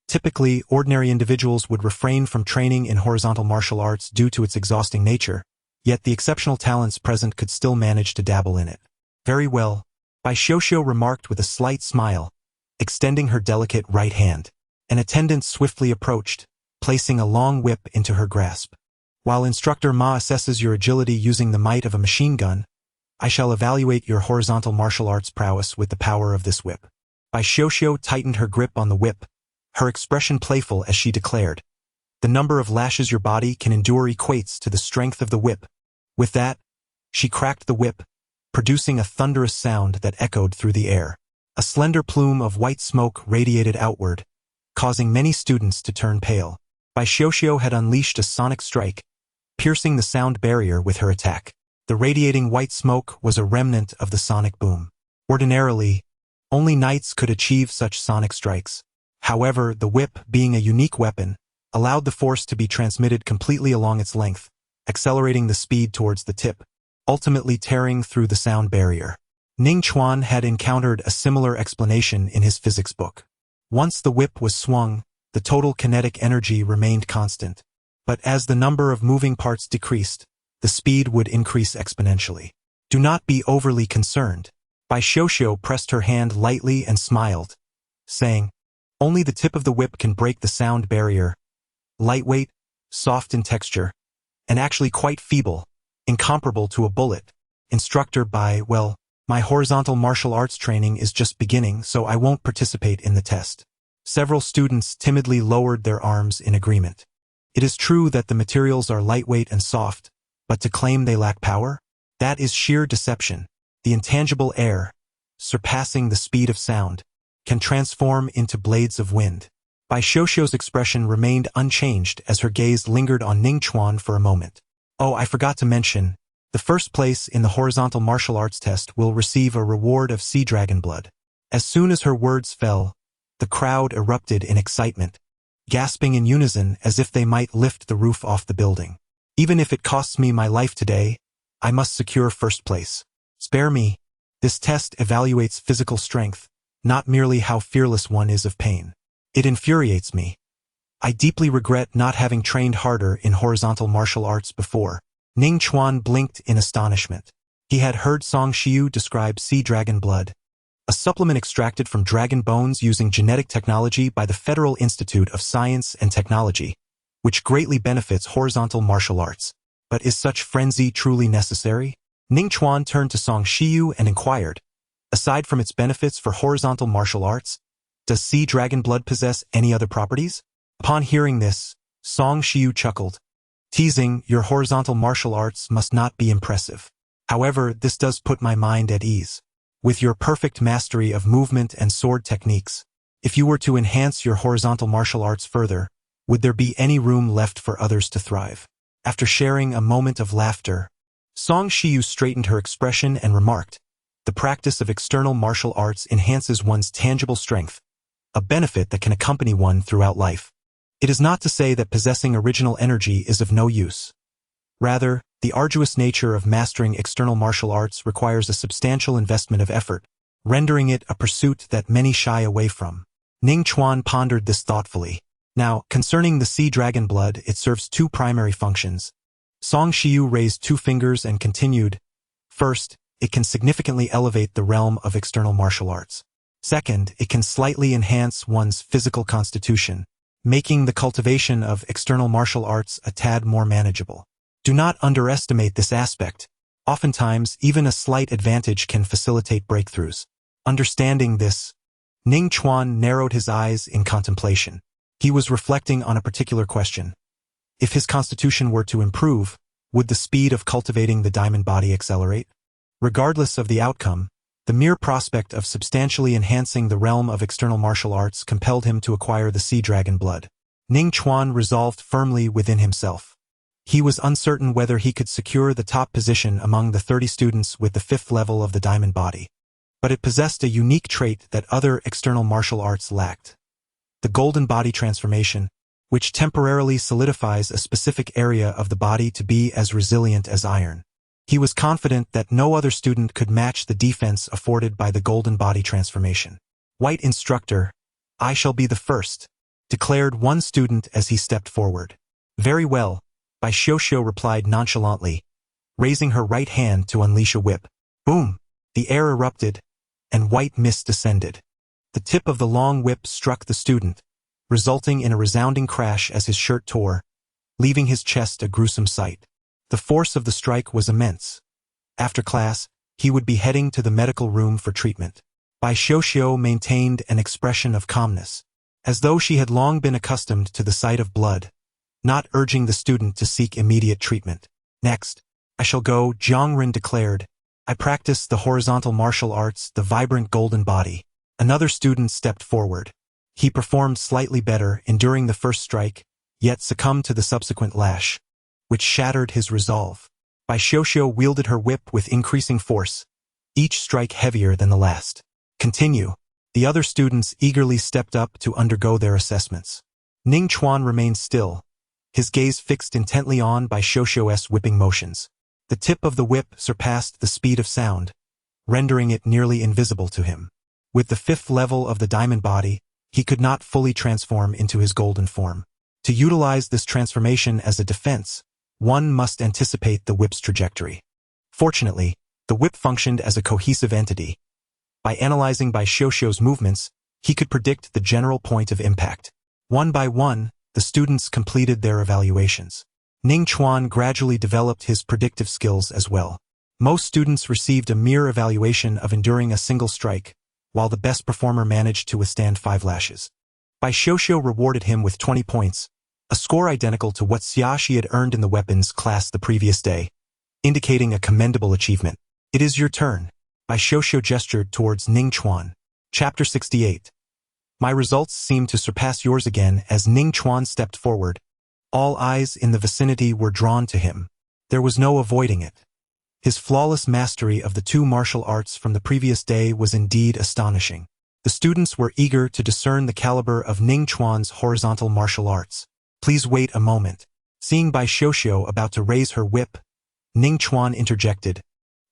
Typically, ordinary individuals would refrain from training in horizontal martial arts due to its exhausting nature, yet the exceptional talents present could still manage to dabble in it. Very well, Bai Xiuxiu remarked with a slight smile, extending her delicate right hand. An attendant swiftly approached, placing a long whip into her grasp. While Instructor Ma assesses your agility using the might of a machine gun, I shall evaluate your horizontal martial arts prowess with the power of this whip. Bai Xiuxiu tightened her grip on the whip, her expression playful as she declared, the number of lashes your body can endure equates to the strength of the whip. With that, she cracked the whip, producing a thunderous sound that echoed through the air. A slender plume of white smoke radiated outward, causing many students to turn pale. Bai Xiuxiu had unleashed a sonic strike, piercing the sound barrier with her attack. The radiating white smoke was a remnant of the sonic boom. Ordinarily, only knights could achieve such sonic strikes. However, the whip, being a unique weapon, allowed the force to be transmitted completely along its length, accelerating the speed towards the tip, ultimately tearing through the sound barrier. Ning Chuan had encountered a similar explanation in his physics book. Once the whip was swung, the total kinetic energy remained constant. But as the number of moving parts decreased, the speed would increase exponentially. Do not be overly concerned. Bai Xiuxiu pressed her hand lightly and smiled, saying, only the tip of the whip can break the sound barrier. Lightweight, soft in texture, and actually quite feeble, incomparable to a bullet. Instructor Bai, well, my horizontal martial arts training is just beginning, so I won't participate in the test. Several students timidly lowered their arms in agreement. It is true that the materials are lightweight and soft, but to claim they lack power? That is sheer deception. The intangible air, surpassing the speed of sound, can transform into blades of wind. Bai Xiuxiu's expression remained unchanged as her gaze lingered on Ning Chuan for a moment. Oh, I forgot to mention, the first place in the horizontal martial arts test will receive a reward of sea dragon blood. As soon as her words fell, the crowd erupted in excitement, gasping in unison as if they might lift the roof off the building. Even if it costs me my life today, I must secure first place. Spare me. This test evaluates physical strength, not merely how fearless one is of pain. It infuriates me. I deeply regret not having trained harder in horizontal martial arts before. Ning Chuan blinked in astonishment. He had heard Song Xiu describe sea dragon blood, a supplement extracted from dragon bones using genetic technology by the Federal Institute of Science and Technology, which greatly benefits horizontal martial arts. But is such frenzy truly necessary? Ning Chuan turned to Song Xiu and inquired, aside from its benefits for horizontal martial arts, does sea dragon blood possess any other properties? Upon hearing this, Song Xiu chuckled, teasing, your horizontal martial arts must not be impressive. However, this does put my mind at ease. With your perfect mastery of movement and sword techniques, if you were to enhance your horizontal martial arts further, would there be any room left for others to thrive? After sharing a moment of laughter, Song Xiu straightened her expression and remarked, the practice of external martial arts enhances one's tangible strength, a benefit that can accompany one throughout life. It is not to say that possessing original energy is of no use. Rather, the arduous nature of mastering external martial arts requires a substantial investment of effort, rendering it a pursuit that many shy away from. Ning Chuan pondered this thoughtfully. Now, concerning the sea dragon blood, it serves two primary functions. Song Xiu raised two fingers and continued, first, it can significantly elevate the realm of external martial arts. Second, it can slightly enhance one's physical constitution, making the cultivation of external martial arts a tad more manageable. Do not underestimate this aspect. Oftentimes, even a slight advantage can facilitate breakthroughs. Understanding this, Ning Chuan narrowed his eyes in contemplation. He was reflecting on a particular question. If his constitution were to improve, would the speed of cultivating the diamond body accelerate? Regardless of the outcome, the mere prospect of substantially enhancing the realm of external martial arts compelled him to acquire the sea dragon blood. Ning Chuan resolved firmly within himself. He was uncertain whether he could secure the top position among the 30 students with the 5th level of the diamond body. But it possessed a unique trait that other external martial arts lacked. The golden body transformation, which temporarily solidifies a specific area of the body to be as resilient as iron. He was confident that no other student could match the defense afforded by the golden body transformation. White instructor, I shall be the first, declared one student as he stepped forward. Very well, Bai Xiuxiu replied nonchalantly, raising her right hand to unleash a whip. Boom! The air erupted, and white mist descended. The tip of the long whip struck the student, resulting in a resounding crash as his shirt tore, leaving his chest a gruesome sight. The force of the strike was immense. After class, he would be heading to the medical room for treatment. Bai Xiuxiu maintained an expression of calmness, as though she had long been accustomed to the sight of blood, not urging the student to seek immediate treatment. Next, I shall go, Jiangren declared. I practice the horizontal martial arts, the vibrant golden body. Another student stepped forward. He performed slightly better, enduring the first strike, yet succumbed to the subsequent lash, which shattered his resolve. Bai Xiuxiu wielded her whip with increasing force, each strike heavier than the last. Continue. The other students eagerly stepped up to undergo their assessments. Ning Chuan remained still, his gaze fixed intently on Bai Xiuxiu's whipping motions. The tip of the whip surpassed the speed of sound, rendering it nearly invisible to him. With the 5th level of the diamond body, he could not fully transform into his golden form. To utilize this transformation as a defense, one must anticipate the whip's trajectory. Fortunately, the whip functioned as a cohesive entity. By analyzing Bai Xiuxiu's movements, he could predict the general point of impact. One by one, the students completed their evaluations. Ning Chuan gradually developed his predictive skills as well. Most students received a mere evaluation of enduring a single strike, while the best performer managed to withstand 5 lashes. Bai Xiuxiu rewarded him with 20 points, a score identical to what Xiaxi had earned in the weapons class the previous day, indicating a commendable achievement. It is your turn. Bai Xiuxiu gestured towards Ning Chuan. Chapter 68. My results seemed to surpass yours again as Ning Chuan stepped forward. All eyes in the vicinity were drawn to him. There was no avoiding it. His flawless mastery of the two martial arts from the previous day was indeed astonishing. The students were eager to discern the caliber of Ning Chuan's horizontal martial arts. Please wait a moment. Seeing Bai Xiuxiu about to raise her whip, Ning Chuan interjected,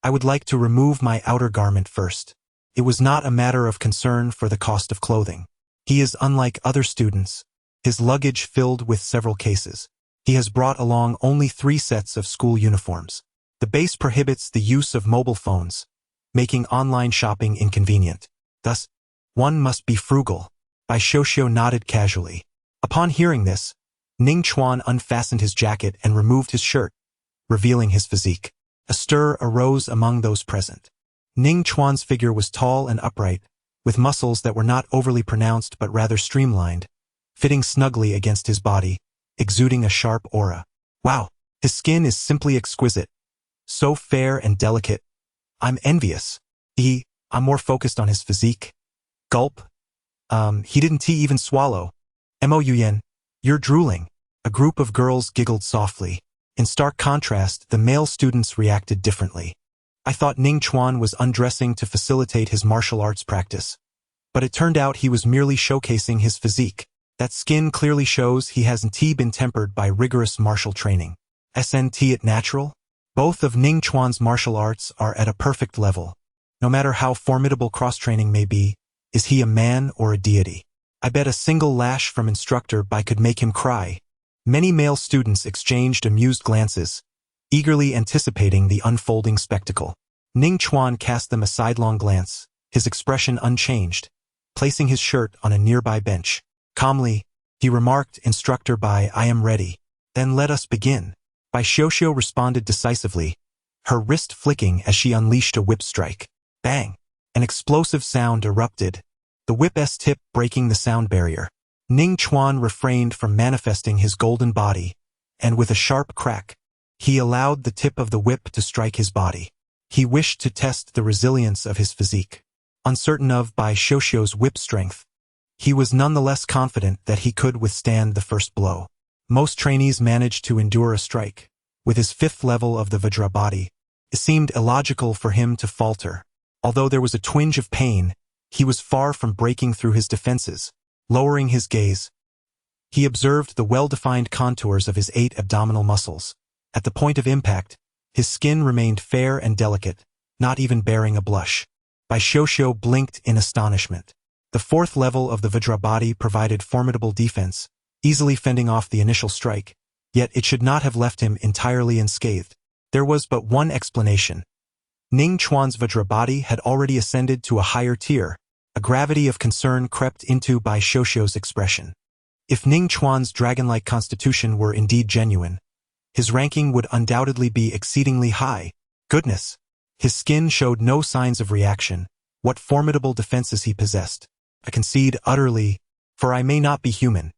I would like to remove my outer garment first. It was not a matter of concern for the cost of clothing. He is unlike other students, his luggage filled with several cases. He has brought along only 3 sets of school uniforms. The base prohibits the use of mobile phones, making online shopping inconvenient. Thus, one must be frugal. Bai Xiuxiu nodded casually. Upon hearing this, Ning Chuan unfastened his jacket and removed his shirt, revealing his physique. A stir arose among those present. Ning Chuan's figure was tall and upright, with muscles that were not overly pronounced but rather streamlined, fitting snugly against his body, exuding a sharp aura. Wow, his skin is simply exquisite. So fair and delicate. I'm envious. I'm more focused on his physique. Gulp. He didn't even swallow. Mo Yuyen, you're drooling. A group of girls giggled softly. In stark contrast, the male students reacted differently. I thought Ning Chuan was undressing to facilitate his martial arts practice. But it turned out he was merely showcasing his physique. That skin clearly shows he hasn't been tempered by rigorous martial training. Isn't it natural? Both of Ning Chuan's martial arts are at a perfect level. No matter how formidable cross-training may be, is he a man or a deity? I bet a single lash from instructor Bai could make him cry. Many male students exchanged amused glances, eagerly anticipating the unfolding spectacle. Ning Chuan cast them a sidelong glance, his expression unchanged, placing his shirt on a nearby bench. Calmly, he remarked, Instructor Bai, I am ready. Then let us begin. Bai Xiuxiu responded decisively, her wrist flicking as she unleashed a whip strike. Bang! An explosive sound erupted, the whip's tip breaking the sound barrier. Ning Chuan refrained from manifesting his golden body, and with a sharp crack, he allowed the tip of the whip to strike his body. He wished to test the resilience of his physique. Uncertain of Bai Xiuxiu's whip strength, he was nonetheless confident that he could withstand the first blow. Most trainees managed to endure a strike. With his 5th level of the Vajra body, it seemed illogical for him to falter. Although there was a twinge of pain, he was far from breaking through his defenses. Lowering his gaze, he observed the well-defined contours of his 8 abdominal muscles. At the point of impact, his skin remained fair and delicate, not even bearing a blush. Bai Xiuxiu blinked in astonishment. The 4th level of the Vajra body provided formidable defense, easily fending off the initial strike, yet it should not have left him entirely unscathed. There was but one explanation. Ning Chuan's Vajra body had already ascended to a higher tier. A gravity of concern crept into Bai Xiuxiu's expression. If Ning Chuan's dragon-like constitution were indeed genuine, his ranking would undoubtedly be exceedingly high. Goodness! His skin showed no signs of reaction. What formidable defenses he possessed. I concede utterly, for I may not be human.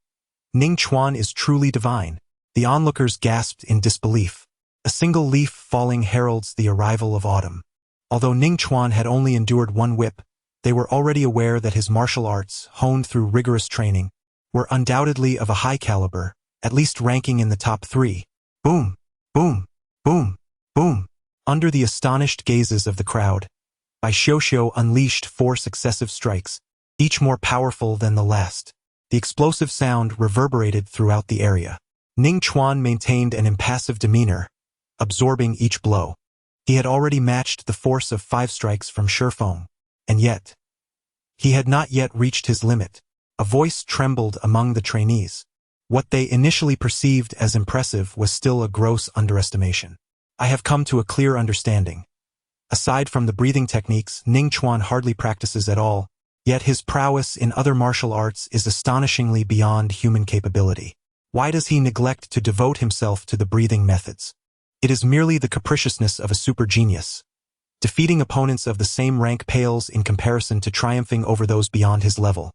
Ning Chuan is truly divine. The onlookers gasped in disbelief. A single leaf falling heralds the arrival of autumn. Although Ning Chuan had only endured 1 whip, they were already aware that his martial arts, honed through rigorous training, were undoubtedly of a high caliber, at least ranking in the top 3. Boom! Boom! Boom! Boom! Under the astonished gazes of the crowd, Bai Xiuxiu unleashed 4 successive strikes, each more powerful than the last. The explosive sound reverberated throughout the area. Ning Chuan maintained an impassive demeanor, absorbing each blow. He had already matched the force of 5 strikes from Shifeng. And yet, he had not yet reached his limit. A voice trembled among the trainees. What they initially perceived as impressive was still a gross underestimation. I have come to a clear understanding. Aside from the breathing techniques, Ning Chuan hardly practices at all, yet his prowess in other martial arts is astonishingly beyond human capability. Why does he neglect to devote himself to the breathing methods? It is merely the capriciousness of a super genius. Defeating opponents of the same rank pales in comparison to triumphing over those beyond his level.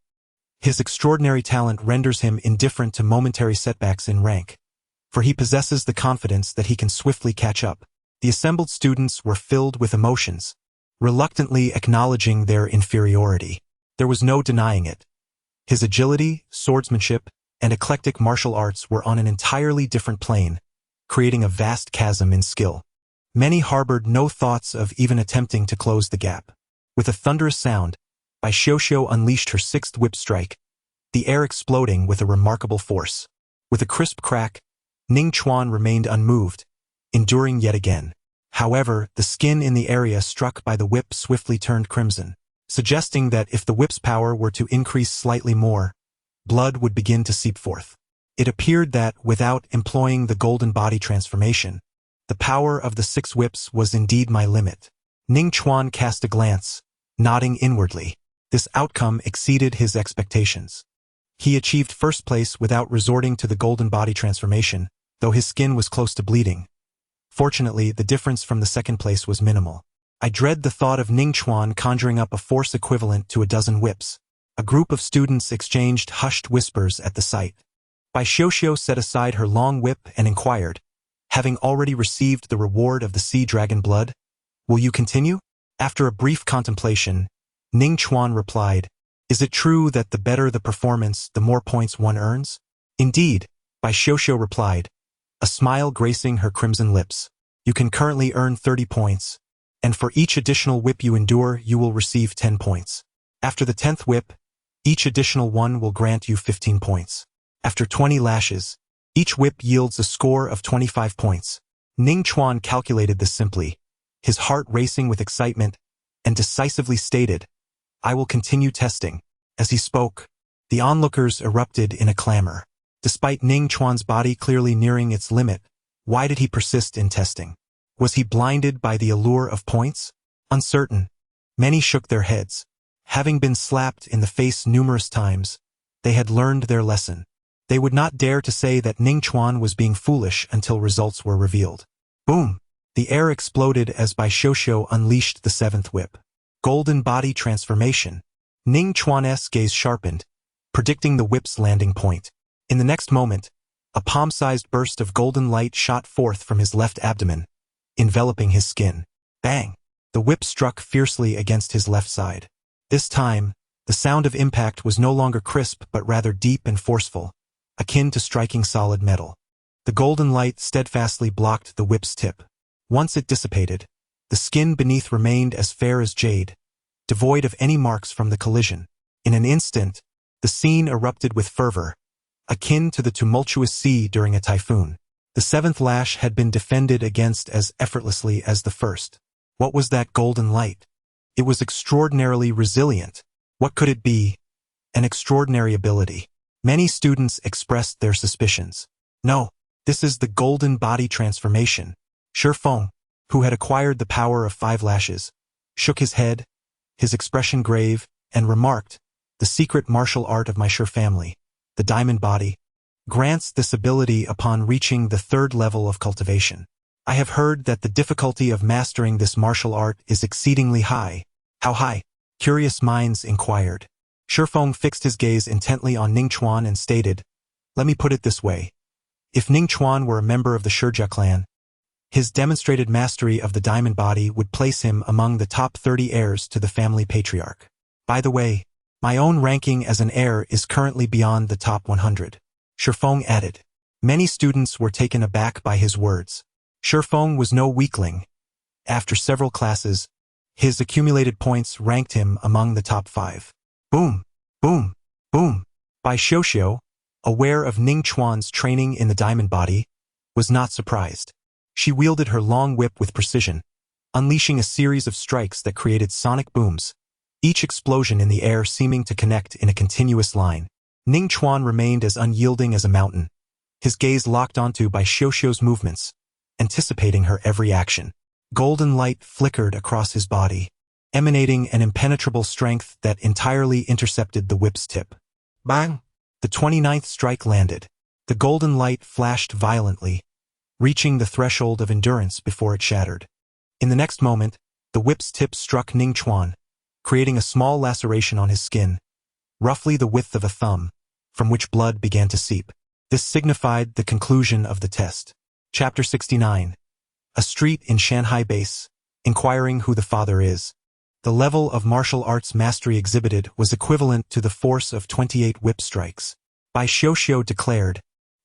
His extraordinary talent renders him indifferent to momentary setbacks in rank, for he possesses the confidence that he can swiftly catch up. The assembled students were filled with emotions. reluctantly acknowledging their inferiority. There was no denying it. His agility, swordsmanship, and eclectic martial arts were on an entirely different plane, creating a vast chasm in skill. Many harbored no thoughts of even attempting to close the gap. With a thunderous sound, Bai Xiuxiu unleashed her sixth whip strike, the air exploding with a remarkable force. With a crisp crack, Ning Chuan remained unmoved, enduring yet again. However, the skin in the area struck by the whip swiftly turned crimson, suggesting that if the whip's power were to increase slightly more, blood would begin to seep forth. It appeared that, without employing the golden body transformation, the power of the 6 whips was indeed my limit. Ning Chuan cast a glance, nodding inwardly. This outcome exceeded his expectations. He achieved first place without resorting to the golden body transformation, though his skin was close to bleeding. Fortunately, the difference from the second place was minimal. I dread the thought of Ning Chuan conjuring up a force equivalent to a dozen whips. A group of students exchanged hushed whispers at the sight. Bai Xiuxiu set aside her long whip and inquired, having already received the reward of the sea dragon blood, "Will you continue?" After a brief contemplation, Ning Chuan replied, "Is it true that the better the performance, the more points one earns?" "Indeed," Bai Xiuxiu replied, a smile gracing her crimson lips. "You can currently earn 30 points, and for each additional whip you endure, you will receive 10 points. After the 10th whip, each additional one will grant you 15 points. After 20 lashes, each whip yields a score of 25 points." Ning Chuan calculated this simply, his heart racing with excitement, and decisively stated, "I will continue testing." As he spoke, the onlookers erupted in a clamor. Despite Ning Chuan's body clearly nearing its limit, why did he persist in testing? Was he blinded by the allure of points? Uncertain. Many shook their heads. Having been slapped in the face numerous times, they had learned their lesson. They would not dare to say that Ning Chuan was being foolish until results were revealed. Boom! The air exploded as Bai Xiuxiu unleashed the 7th whip. Golden body transformation. Ning Chuan's gaze sharpened, predicting the whip's landing point. In the next moment, a palm-sized burst of golden light shot forth from his left abdomen, enveloping his skin. Bang! The whip struck fiercely against his left side. This time, the sound of impact was no longer crisp but rather deep and forceful, akin to striking solid metal. The golden light steadfastly blocked the whip's tip. Once it dissipated, the skin beneath remained as fair as jade, devoid of any marks from the collision. In an instant, the scene erupted with fervor, akin to the tumultuous sea during a typhoon. The 7th lash had been defended against as effortlessly as the first. What was that golden light? It was extraordinarily resilient. What could it be? An extraordinary ability. Many students expressed their suspicions. No, this is the golden body transformation. Shifeng, who had acquired the power of 5 lashes, shook his head, his expression grave, and remarked, "The secret martial art of my Shi family, the diamond body, grants this ability upon reaching the 3rd level of cultivation. I have heard that the difficulty of mastering this martial art is exceedingly high." "How high?" curious minds inquired. Shifeng fixed his gaze intently on Ning Chuan and stated, "Let me put it this way. If Ning Chuan were a member of the Shijia clan, his demonstrated mastery of the diamond body would place him among the top 30 heirs to the family patriarch. By the way, my own ranking as an heir is currently beyond the top 100. Shifeng added. Many students were taken aback by his words. Shifeng was no weakling. After several classes, his accumulated points ranked him among the top 5. Boom, boom, boom. Bai Xiuxiu, aware of Ning Chuan's training in the diamond body, was not surprised. She wielded her long whip with precision, unleashing a series of strikes that created sonic booms, each explosion in the air seeming to connect in a continuous line. Ning Chuan remained as unyielding as a mountain, his gaze locked onto Bai Xiuxiu's movements, anticipating her every action. Golden light flickered across his body, emanating an impenetrable strength that entirely intercepted the whip's tip. Bang! The 29th strike landed. The golden light flashed violently, reaching the threshold of endurance before it shattered. In the next moment, the whip's tip struck Ning Chuan, creating a small laceration on his skin, roughly the width of a thumb, from which blood began to seep. This signified the conclusion of the test. Chapter 69. A street in Shanghai base, inquiring who the father is. The level of martial arts mastery exhibited was equivalent to the force of 28 whip strikes. Bai Xiuxiu declared,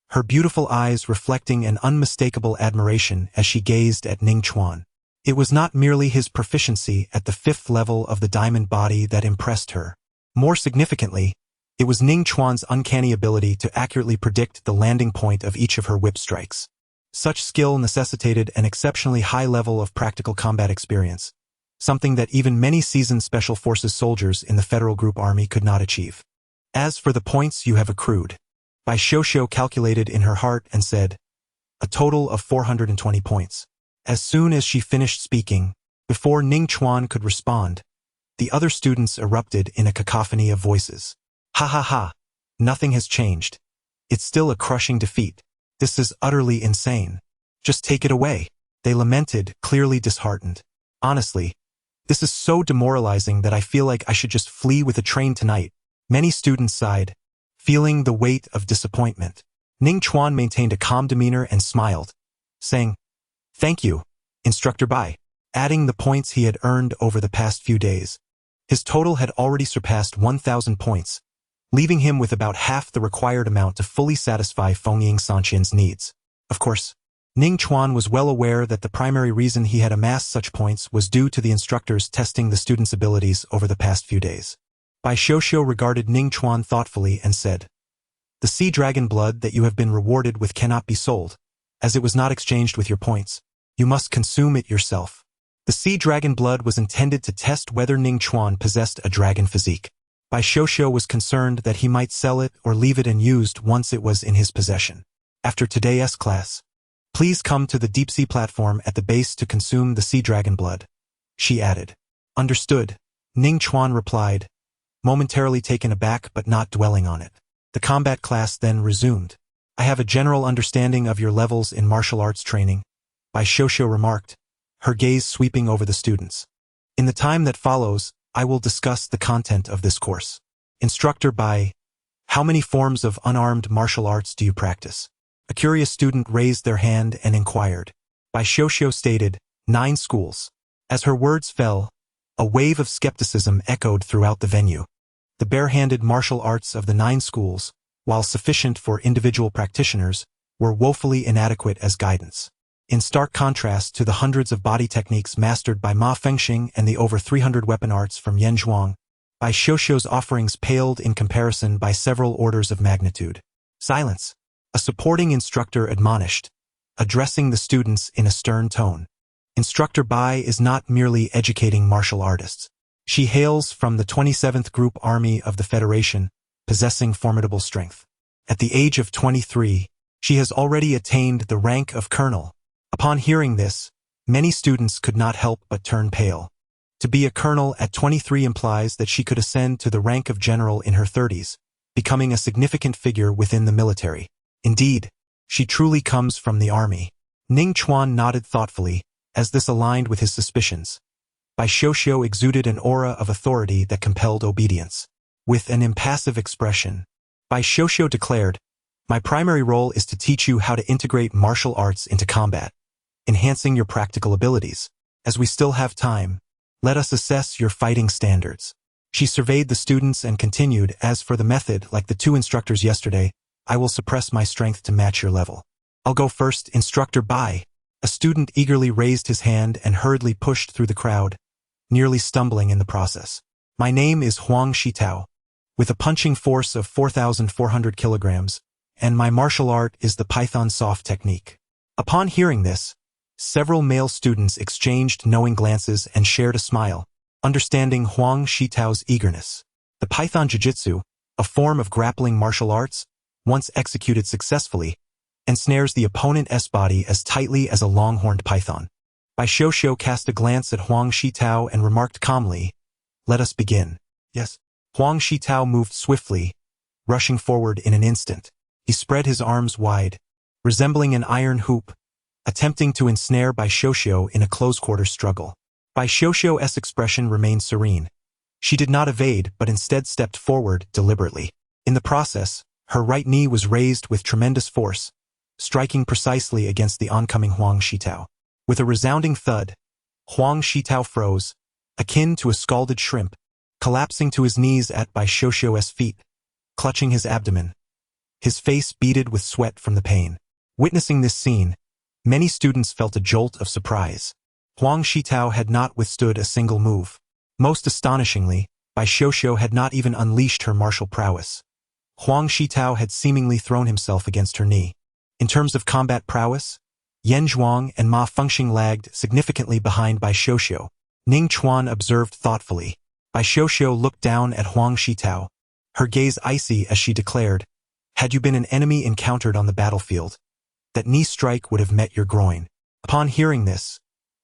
her beautiful eyes reflecting an unmistakable admiration as she gazed at Ning Chuan. It was not merely his proficiency at the 5th level of the diamond body that impressed her. More significantly, it was Ning Chuan's uncanny ability to accurately predict the landing point of each of her whip strikes. Such skill necessitated an exceptionally high level of practical combat experience, something that even many seasoned Special Forces soldiers in the Federal Group Army could not achieve. As for the points you have accrued, Bai Xiuxiu calculated in her heart and said, a total of 420 points. As soon as she finished speaking, before Ning Chuan could respond, the other students erupted in a cacophony of voices. Ha ha ha, nothing has changed. It's still a crushing defeat. This is utterly insane. Just take it away. They lamented, clearly disheartened. Honestly, this is so demoralizing that I feel like I should just flee with a train tonight. Many students sighed, feeling the weight of disappointment. Ning Chuan maintained a calm demeanor and smiled, saying, thank you, Instructor Bai, adding the points he had earned over the past few days. His total had already surpassed 1,000 points, leaving him with about half the required amount to fully satisfy Fengying Sanqian's needs. Of course, Ning Chuan was well aware that the primary reason he had amassed such points was due to the instructors testing the students' abilities over the past few days. Bai Xiuxiu regarded Ning Chuan thoughtfully and said, the sea dragon blood that you have been rewarded with cannot be sold, as it was not exchanged with your points. You must consume it yourself. The sea dragon blood was intended to test whether Ning Chuan possessed a dragon physique. Bai Xiuxiu was concerned that he might sell it or leave it unused once it was in his possession. After today's class, please come to the deep-sea platform at the base to consume the sea dragon blood, she added. Understood, Ning Chuan replied, momentarily taken aback but not dwelling on it. The combat class then resumed. I have a general understanding of your levels in martial arts training, Bai Xiuxiu remarked, her gaze sweeping over the students. In the time that follows, I will discuss the content of this course. Instructor Bai, how many forms of unarmed martial arts do you practice? A curious student raised their hand and inquired. Bai Xiuxiu stated, 9 schools. As her words fell, a wave of skepticism echoed throughout the venue. The bare-handed martial arts of the 9 schools, while sufficient for individual practitioners, were woefully inadequate as guidance. In stark contrast to the hundreds of body techniques mastered by Ma Fengxing and the over 300 weapon arts from Yan Zhuang, Bai Xiuxiu's offerings paled in comparison by several orders of magnitude. Silence, a supporting instructor admonished, addressing the students in a stern tone. Instructor Bai is not merely educating martial artists. She hails from the 27th Group Army of the Federation, possessing formidable strength. At the age of 23, she has already attained the rank of colonel. Upon hearing this, many students could not help but turn pale. To be a colonel at 23 implies that she could ascend to the rank of general in her 30s, becoming a significant figure within the military. Indeed, she truly comes from the army. Ning Chuan nodded thoughtfully, as this aligned with his suspicions. Bai Xiuxiu exuded an aura of authority that compelled obedience. With an impassive expression, Bai Xiuxiu declared, my primary role is to teach you how to integrate martial arts into combat, enhancing your practical abilities. As we still have time, let us assess your fighting standards. She surveyed the students and continued, as for the method, like the 2 instructors yesterday, I will suppress my strength to match your level. I'll go first, Instructor Bai. A student eagerly raised his hand and hurriedly pushed through the crowd, nearly stumbling in the process. My name is Huang Shitao, with a punching force of 4,400 kilograms, and my martial art is the Python Soft technique. Upon hearing this, several male students exchanged knowing glances and shared a smile, understanding Huang Shitao's eagerness. The Python Jiu-Jitsu, a form of grappling martial arts, once executed successfully, ensnares the opponent's body as tightly as a long-horned python. Bai Xiuxiu cast a glance at Huang Shitao and remarked calmly, let us begin. Yes. Huang Shitao moved swiftly, rushing forward in an instant. He spread his arms wide, resembling an iron hoop, attempting to ensnare Bai Xiuxiu in a close-quarter struggle. Bai Xiuxiu's expression remained serene. She did not evade, but instead stepped forward deliberately. In the process, her right knee was raised with tremendous force, striking precisely against the oncoming Huang Shitao. With a resounding thud, Huang Shitao froze, akin to a scalded shrimp, collapsing to his knees at Bai Xiuxiu's feet, clutching his abdomen, his face beaded with sweat from the pain. Witnessing this scene, many students felt a jolt of surprise. Huang Shitao had not withstood a single move. Most astonishingly, Bai Xiuxiu had not even unleashed her martial prowess. Huang Shitao had seemingly thrown himself against her knee. In terms of combat prowess, Yan Zhuang and Ma Fengxing lagged significantly behind Bai Xiuxiu. Ning Chuan observed thoughtfully. Bai Xiuxiu looked down at Huang Shitao, her gaze icy as she declared, "Had you been an enemy encountered on the battlefield, that knee strike would have met your groin." Upon hearing this,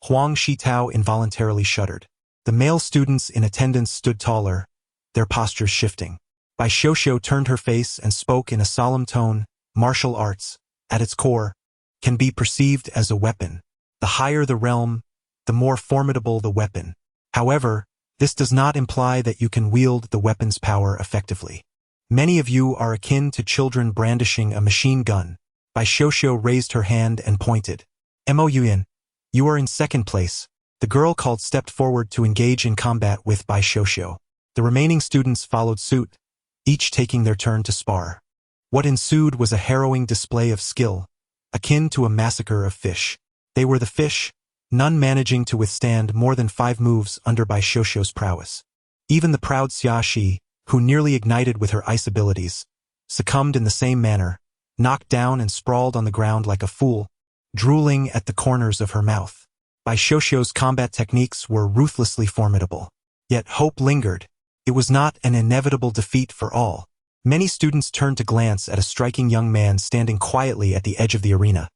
Huang Shitao involuntarily shuddered. The male students in attendance stood taller, their postures shifting. Bai Xiuxiu turned her face and spoke in a solemn tone. Martial arts, at its core, can be perceived as a weapon. The higher the realm, the more formidable the weapon. However, this does not imply that you can wield the weapon's power effectively. Many of you are akin to children brandishing a machine gun. Bai Xiuxiu raised her hand and pointed. Mo Yuan, you are in second place. The girl called stepped forward to engage in combat with Bai Xiuxiu. The remaining students followed suit, each taking their turn to spar. What ensued was a harrowing display of skill, akin to a massacre of fish. They were the fish, none managing to withstand more than 5 moves under Bai Xiuxiu's prowess. Even the proud Xia Shi, who nearly ignited with her ice abilities, succumbed in the same manner, knocked down and sprawled on the ground like a fool, drooling at the corners of her mouth. Bai Xiuxiu's combat techniques were ruthlessly formidable. Yet hope lingered. It was not an inevitable defeat for all. Many students turned to glance at a striking young man standing quietly at the edge of the arena,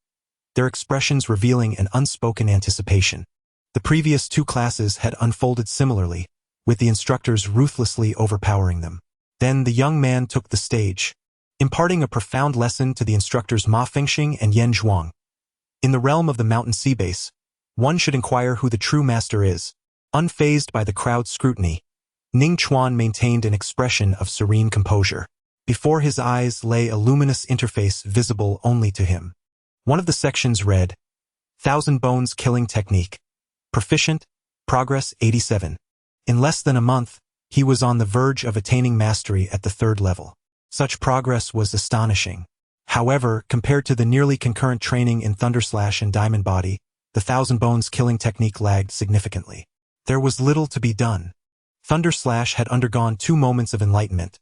their expressions revealing an unspoken anticipation. The previous 2 classes had unfolded similarly, with the instructors ruthlessly overpowering them. Then the young man took the stage, imparting a profound lesson to the instructors Ma Fengxing and Yan Zhuang. In the realm of the mountain sea base, one should inquire who the true master is. Unfazed by the crowd's scrutiny, Ning Chuan maintained an expression of serene composure. Before his eyes lay a luminous interface visible only to him. One of the sections read, "Thousand Bones Killing Technique. Proficient, Progress 87. In less than a month, he was on the verge of attaining mastery at the 3rd level. Such progress was astonishing. However, compared to the nearly concurrent training in Thunder Slash and Diamond Body, the Thousand Bones Killing Technique lagged significantly. There was little to be done. Thunder Slash had undergone 2 moments of enlightenment,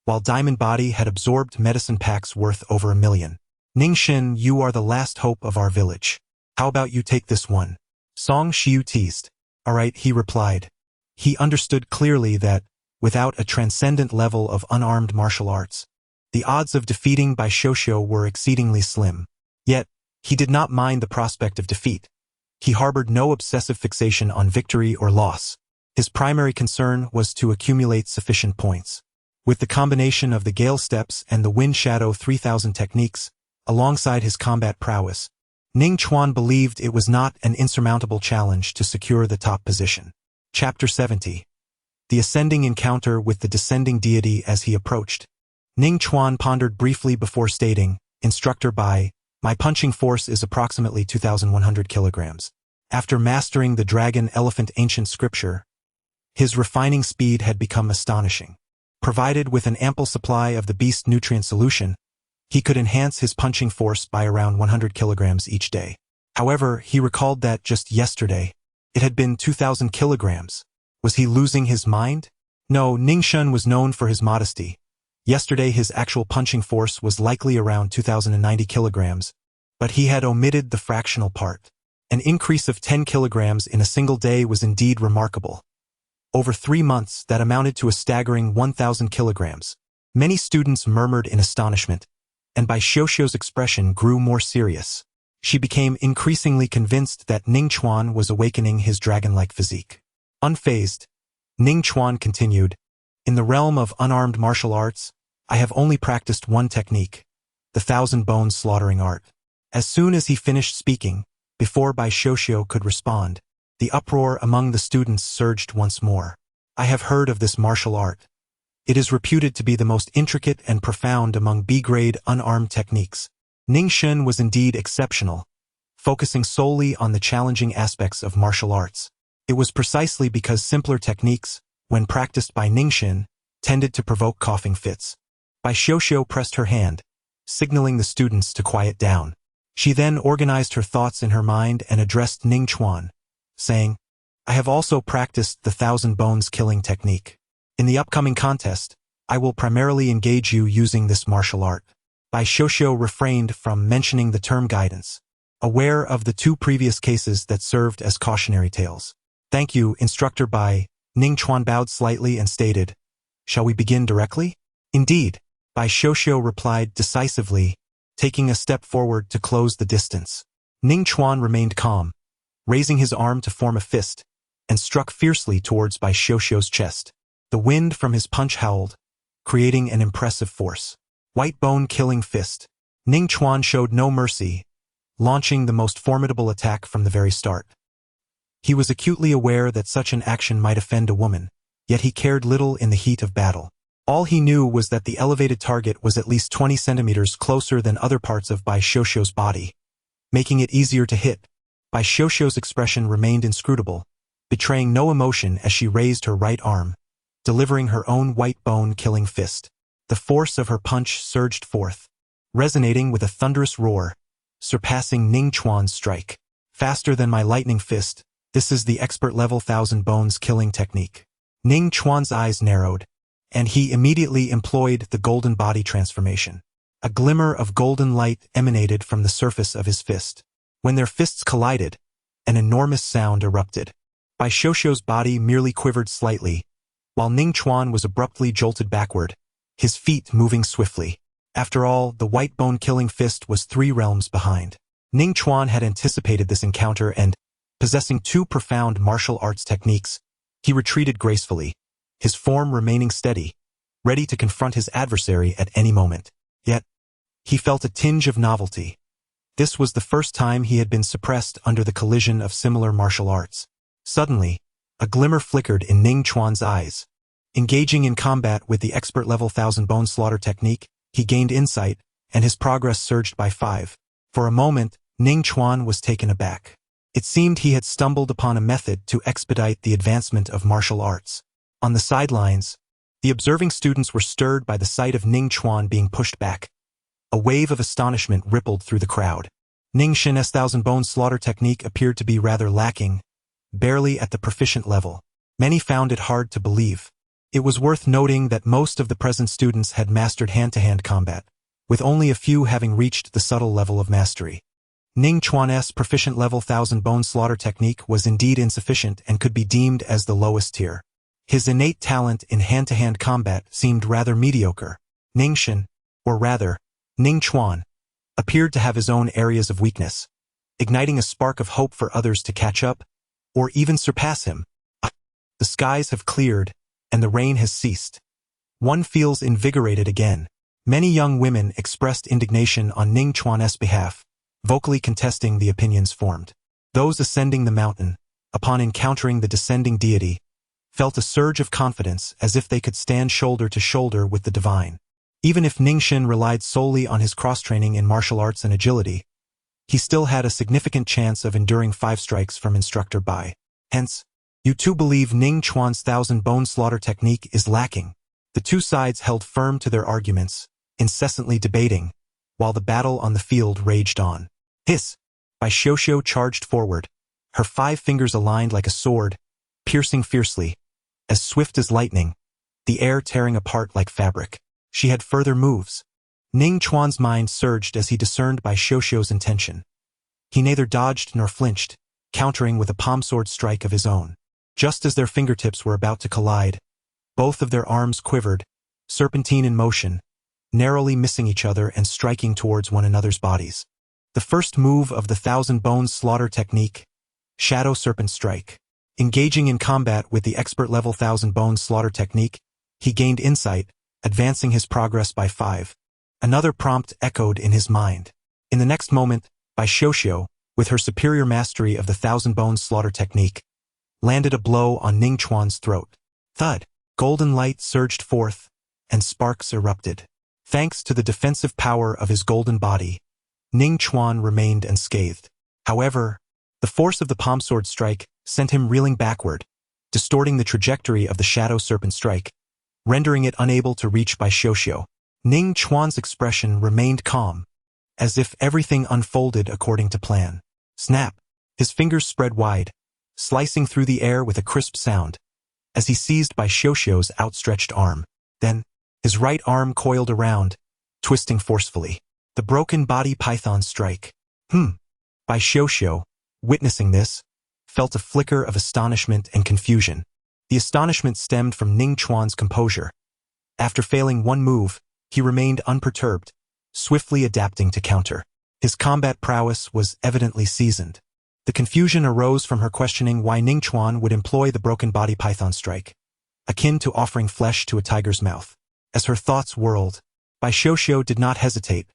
while Diamond Body had absorbed medicine packs worth over 1 million. Ningxin, you are the last hope of our village. How about you take this one? Song Xiu teased. Alright, he replied. He understood clearly that, without a transcendent level of unarmed martial arts, the odds of defeating Bai Xiuxiu were exceedingly slim. Yet, he did not mind the prospect of defeat. He harbored no obsessive fixation on victory or loss. His primary concern was to accumulate sufficient points. With the combination of the Gale Steps and the Wind Shadow 3000 techniques, alongside his combat prowess, Ning Chuan believed it was not an insurmountable challenge to secure the top position. Chapter 70. The Ascending Encounter with the Descending Deity. As he approached, Ning Chuan pondered briefly before stating, Instructor Bai, my punching force is approximately 2,100 kilograms. After mastering the Dragon Elephant ancient scripture, his refining speed had become astonishing. Provided with an ample supply of the beast nutrient solution, he could enhance his punching force by around 100 kilograms each day. However, he recalled that just yesterday, it had been 2,000 kilograms. Was he losing his mind? No, Ningxun was known for his modesty. Yesterday his actual punching force was likely around 2,090 kilograms, but he had omitted the fractional part. An increase of 10 kilograms in a single day was indeed remarkable. Over 3 months, that amounted to a staggering 1,000 kilograms. Many students murmured in astonishment, and Bai Xiuxiu's expression grew more serious. She became increasingly convinced that Ning Chuan was awakening his dragon-like physique. Unfazed, Ning Chuan continued, in the realm of unarmed martial arts, I have only practiced one technique, the Thousand Bones slaughtering art. As soon as he finished speaking, before Bai Xiuxiu could respond, the uproar among the students surged once more. I have heard of this martial art. It is reputed to be the most intricate and profound among B-grade unarmed techniques. Ningxun was indeed exceptional, focusing solely on the challenging aspects of martial arts. It was precisely because simpler techniques, when practiced by Ningxin, tended to provoke coughing fits. Bai Xiuxiu pressed her hand, signaling the students to quiet down. She then organized her thoughts in her mind and addressed Ning Chuan, saying, I have also practiced the Thousand Bones killing technique. In the upcoming contest, I will primarily engage you using this martial art. Bai Xiuxiu refrained from mentioning the term guidance, aware of the 2 previous cases that served as cautionary tales. Thank you, Instructor Bai. Ning Chuan bowed slightly and stated, Shall we begin directly? Indeed, Bai Xiuxiu replied decisively, taking a step forward to close the distance. Ning Chuan remained calm, raising his arm to form a fist, and struck fiercely towards Bai Xiuxiu's chest. The wind from his punch howled, creating an impressive force. White bone killing fist. Ning Chuan showed no mercy, launching the most formidable attack from the very start. He was acutely aware that such an action might offend a woman, yet he cared little in the heat of battle. All he knew was that the elevated target was at least 20 centimeters closer than other parts of Bai Xiuxiu's body, making it easier to hit. Bai Xiuxiu's expression remained inscrutable, betraying no emotion as she raised her right arm, delivering her own white bone killing fist. The force of her punch surged forth, resonating with a thunderous roar, surpassing Ning Chuan's strike. Faster than my lightning fist, this is the expert-level Thousand Bones killing technique. Ning Chuan's eyes narrowed, and he immediately employed the golden body transformation. A glimmer of golden light emanated from the surface of his fist. When their fists collided, an enormous sound erupted. Bai Xiuxiu's body merely quivered slightly, while Ning Chuan was abruptly jolted backward, his feet moving swiftly. After all, the white bone killing fist was 3 realms behind. Ning Chuan had anticipated this encounter and, possessing 2 profound martial arts techniques, he retreated gracefully, his form remaining steady, ready to confront his adversary at any moment. Yet, he felt a tinge of novelty. This was the first time he had been suppressed under the collision of similar martial arts. Suddenly, a glimmer flickered in Ning Chuan's eyes. Engaging in combat with the expert-level Thousand Bone Slaughter technique, he gained insight, and his progress surged by 5. For a moment, Ning Chuan was taken aback. It seemed he had stumbled upon a method to expedite the advancement of martial arts. On the sidelines, the observing students were stirred by the sight of Ning Chuan being pushed back. A wave of astonishment rippled through the crowd. Ning Xin's Thousand Bone Slaughter technique appeared to be rather lacking, barely at the proficient level. Many found it hard to believe. It was worth noting that most of the present students had mastered hand-to-hand combat, with only a few having reached the subtle level of mastery. Ning Chuan's proficient level Thousand Bone Slaughter technique was indeed insufficient and could be deemed as the lowest tier. His innate talent in hand-to-hand combat seemed rather mediocre. Ningxin, or rather, Ning Chuan, appeared to have his own areas of weakness, igniting a spark of hope for others to catch up, or even surpass him. The skies have cleared, and the rain has ceased. One feels invigorated again. Many young women expressed indignation on Ning Chuan's behalf, vocally contesting the opinions formed. Those ascending the mountain, upon encountering the descending deity, felt a surge of confidence as if they could stand shoulder to shoulder with the divine. Even if Ningxin relied solely on his cross-training in martial arts and agility, he still had a significant chance of enduring 5 strikes from Instructor Bai. Hence, you two believe Ning Chuan's Thousand Bone Slaughter technique is lacking. The 2 sides held firm to their arguments, incessantly debating, while the battle on the field raged on. Hiss! Bai Xiuxiu charged forward, her 5 fingers aligned like a sword, piercing fiercely, as swift as lightning, the air tearing apart like fabric. She had further moves. Ning Chuan's mind surged as he discerned Bai Xiuxiu's intention. He neither dodged nor flinched, countering with a palm sword strike of his own. Just as their fingertips were about to collide, both of their arms quivered, serpentine in motion, narrowly missing each other and striking towards one another's bodies. The first move of the Thousand Bones Slaughter technique, Shadow Serpent Strike. Engaging in combat with the expert-level Thousand Bones Slaughter technique, he gained insight, advancing his progress by 5. Another prompt echoed in his mind. In the next moment, Bai Xiuxiu, with her superior mastery of the Thousand Bones Slaughter technique, landed a blow on Ning Chuan's throat. Thud! Golden light surged forth, and sparks erupted. Thanks to the defensive power of his golden body, Ning Chuan remained unscathed. However, the force of the palm sword strike sent him reeling backward, distorting the trajectory of the Shadow Serpent strike, rendering it unable to reach Bai Xiuxiu. Ning Chuan's expression remained calm, as if everything unfolded according to plan. Snap! His fingers spread wide, slicing through the air with a crisp sound, as he seized Bai Xiuxiu's outstretched arm. Then, his right arm coiled around, twisting forcefully. The broken body python strike. Bai Xiuxiu, witnessing this, felt a flicker of astonishment and confusion. The astonishment stemmed from Ning Chuan's composure. After failing one move, he remained unperturbed, swiftly adapting to counter. His combat prowess was evidently seasoned. The confusion arose from her questioning why Ning Chuan would employ the broken body python strike, akin to offering flesh to a tiger's mouth. As her thoughts whirled, Bai Xiuxiu did not hesitate,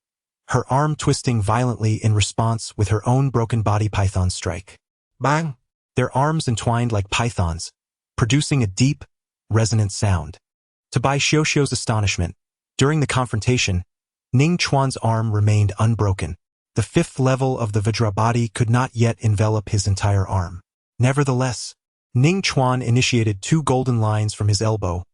her arm twisting violently in response with her own broken body python strike. Bang! Their arms entwined like pythons, producing a deep, resonant sound. To Bai Xiuxiu's astonishment, during the confrontation, Ning Chuan's arm remained unbroken. The fifth level of the Vajra body could not yet envelop his entire arm. Nevertheless, Ning Chuan initiated 2 golden lines from his elbow,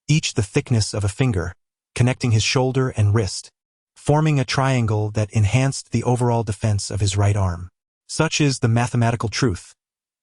each the thickness of a finger, connecting his shoulder and wrist, forming a triangle that enhanced the overall defense of his right arm. Such is the mathematical truth.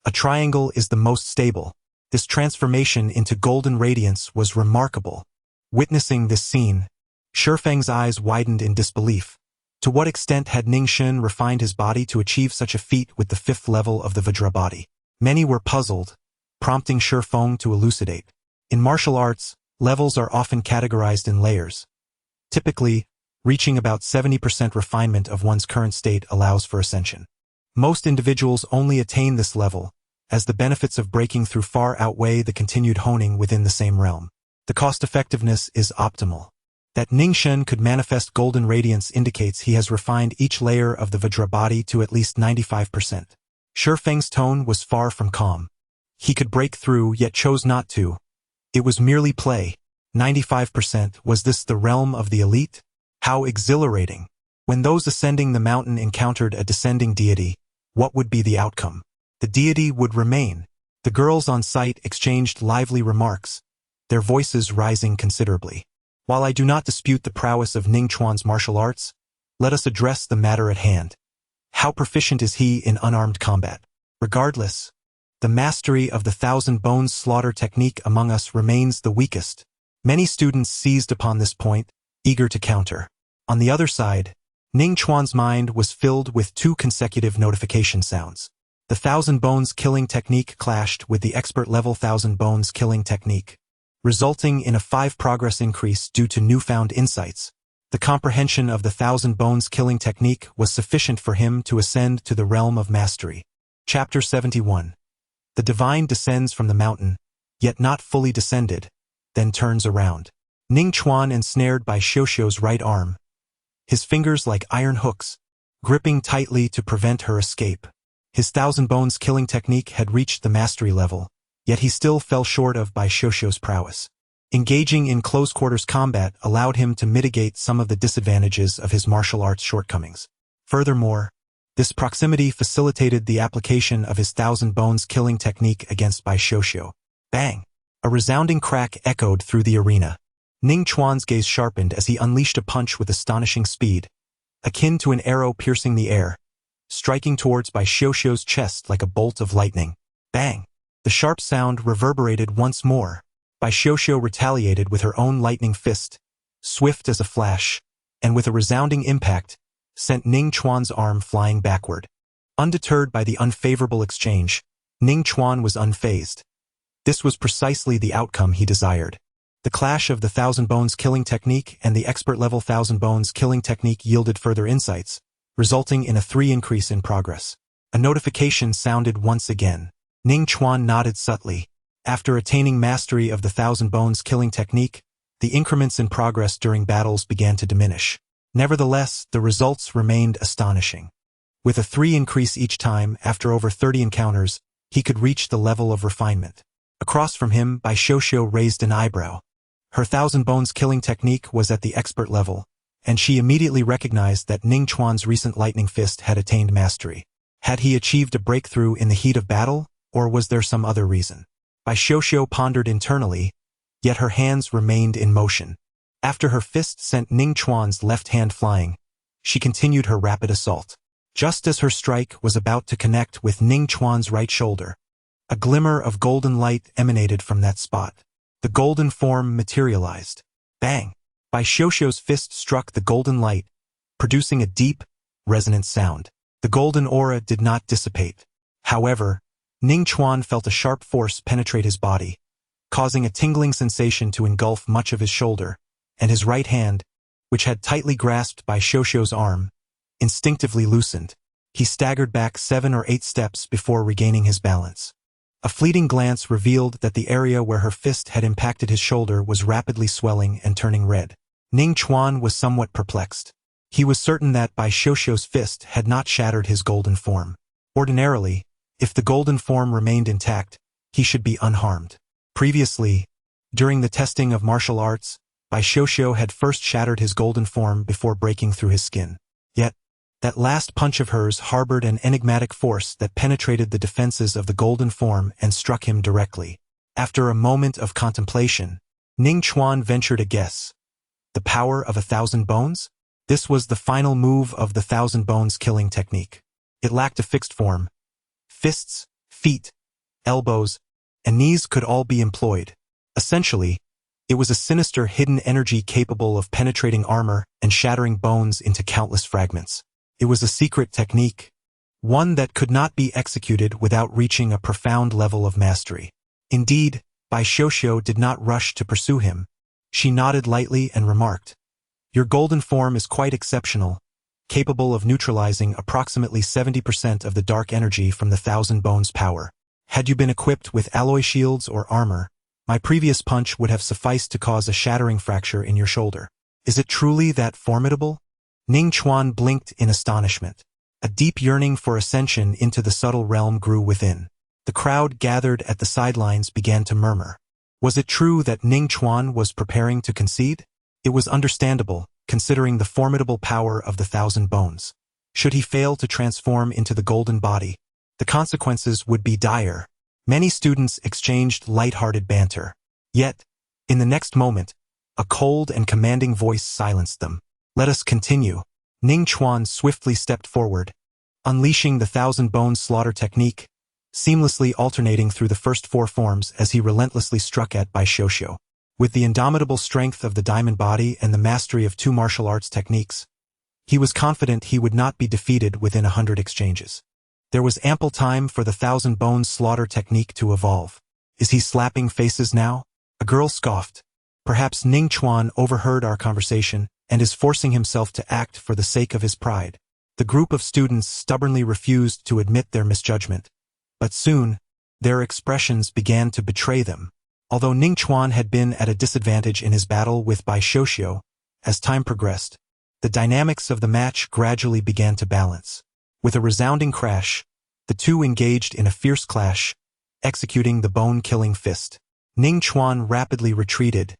A triangle is the most stable. This transformation into golden radiance was remarkable. Witnessing this scene, Shifeng's eyes widened in disbelief. To what extent had Ning Xuan refined his body to achieve such a feat with the 5th level of the Vajra body? Many were puzzled, prompting Shifeng to elucidate. In martial arts, levels are often categorized in layers. Typically, reaching about 70% refinement of one's current state allows for ascension. Most individuals only attain this level, as the benefits of breaking through far outweigh the continued honing within the same realm. The cost-effectiveness is optimal. That Ning Xuan could manifest golden radiance indicates he has refined each layer of the Vajra body to at least 95%. Shifeng's tone was far from calm. He could break through yet chose not to. It was merely play. 95%, was this the realm of the elite? How exhilarating! When those ascending the mountain encountered a descending deity, what would be the outcome? The deity would remain. The girls on site exchanged lively remarks, their voices rising considerably. While I do not dispute the prowess of Ning Chuan's martial arts, let us address the matter at hand. How proficient is he in unarmed combat? Regardless, the mastery of the 1,000 bones slaughter technique among us remains the weakest. Many students seized upon this point, eager to counter. On the other side, Ning Chuan's mind was filled with 2 consecutive notification sounds. The 1,000 bones killing technique clashed with the expert level 1,000 bones killing technique, resulting in a 5 progress increase due to newfound insights. The comprehension of the 1,000 bones killing technique was sufficient for him to ascend to the realm of mastery. Chapter 71. The divine descends from the mountain, yet not fully descended, then turns around. Ning Chuan ensnared by Xiuxiu's right arm, his fingers like iron hooks, gripping tightly to prevent her escape. His 1,000 bones killing technique had reached the mastery level, yet he still fell short of Bai Xiuxiu's prowess. Engaging in close-quarters combat allowed him to mitigate some of the disadvantages of his martial arts shortcomings. Furthermore, this proximity facilitated the application of his 1,000 bones killing technique against Bai Xiuxiu. Bang! A resounding crack echoed through the arena. Ning Chuan's gaze sharpened as he unleashed a punch with astonishing speed, akin to an arrow piercing the air, striking towards Bai Xiuxiu's chest like a bolt of lightning. Bang! The sharp sound reverberated once more. Bai Xiuxiu retaliated with her own lightning fist, swift as a flash, and with a resounding impact, sent Ning Chuan's arm flying backward. Undeterred by the unfavorable exchange, Ning Chuan was unfazed. This was precisely the outcome he desired. The clash of the 1,000 bones killing technique and the expert level 1,000 bones killing technique yielded further insights, resulting in a 3 increase in progress. A notification sounded once again. Ning Chuan nodded subtly. After attaining mastery of the 1,000 bones killing technique, the increments in progress during battles began to diminish. Nevertheless, the results remained astonishing. With a 3 increase each time after over 30 encounters, he could reach the level of refinement. Across from him, Bai Xiuxiu raised an eyebrow. Her 1,000 bones killing technique was at the expert level, and she immediately recognized that Ning Chuan's recent lightning fist had attained mastery. Had he achieved a breakthrough in the heat of battle? Or was there some other reason? Bai Xiuxiu pondered internally, yet her hands remained in motion. After her fist sent Ning Chuan's left hand flying, she continued her rapid assault. Just as her strike was about to connect with Ning Chuan's right shoulder, a glimmer of golden light emanated from that spot. The golden form materialized. Bang! Bai Xiuxiu's fist struck the golden light, producing a deep, resonant sound. The golden aura did not dissipate. However, Ning Chuan felt a sharp force penetrate his body, causing a tingling sensation to engulf much of his shoulder, and his right hand, which had tightly grasped Bai Xiuxiu's arm, instinctively loosened. He staggered back 7 or 8 steps before regaining his balance. A fleeting glance revealed that the area where her fist had impacted his shoulder was rapidly swelling and turning red. Ning Chuan was somewhat perplexed. He was certain that Bai Xiuxiu's fist had not shattered his golden form. Ordinarily, if the golden form remained intact, he should be unharmed. Previously, during the testing of martial arts, Bai Xiuxiu had first shattered his golden form before breaking through his skin. Yet, that last punch of hers harbored an enigmatic force that penetrated the defenses of the golden form and struck him directly. After a moment of contemplation, Ning Chuan ventured a guess. The power of 1,000 bones? This was the final move of the 1,000 bones killing technique. It lacked a fixed form. Fists, feet, elbows, and knees could all be employed. Essentially, it was a sinister hidden energy capable of penetrating armor and shattering bones into countless fragments. It was a secret technique, one that could not be executed without reaching a profound level of mastery. Indeed, Bai Xiuxiu did not rush to pursue him. She nodded lightly and remarked, "Your golden form is quite exceptional, capable of neutralizing approximately 70% of the dark energy from the 1,000 bones power. Had you been equipped with alloy shields or armor, my previous punch would have sufficed to cause a shattering fracture in your shoulder. Is it truly that formidable?" Ning Chuan blinked in astonishment. A deep yearning for ascension into the subtle realm grew within. The crowd gathered at the sidelines began to murmur. Was it true that Ning Chuan was preparing to concede? It was understandable, considering the formidable power of the 1,000 bones. Should he fail to transform into the golden body, the consequences would be dire. Many students exchanged light-hearted banter. Yet, in the next moment, a cold and commanding voice silenced them. "Let us continue." Ning Chuan swiftly stepped forward, unleashing the 1,000 bones slaughter technique, seamlessly alternating through the first 4 forms as he relentlessly struck at Bai Xiuxiu. With the indomitable strength of the diamond body and the mastery of 2 martial arts techniques, he was confident he would not be defeated within 100 exchanges. There was ample time for the 1,000 bones slaughter technique to evolve. "Is he slapping faces now?" A girl scoffed. "Perhaps Ning Chuan overheard our conversation and is forcing himself to act for the sake of his pride." The group of students stubbornly refused to admit their misjudgment. But soon, their expressions began to betray them. Although Ning Chuan had been at a disadvantage in his battle with Bai Xiuxiu, as time progressed, the dynamics of the match gradually began to balance. With a resounding crash, the two engaged in a fierce clash, executing the bone-killing fist. Ning Chuan rapidly retreated,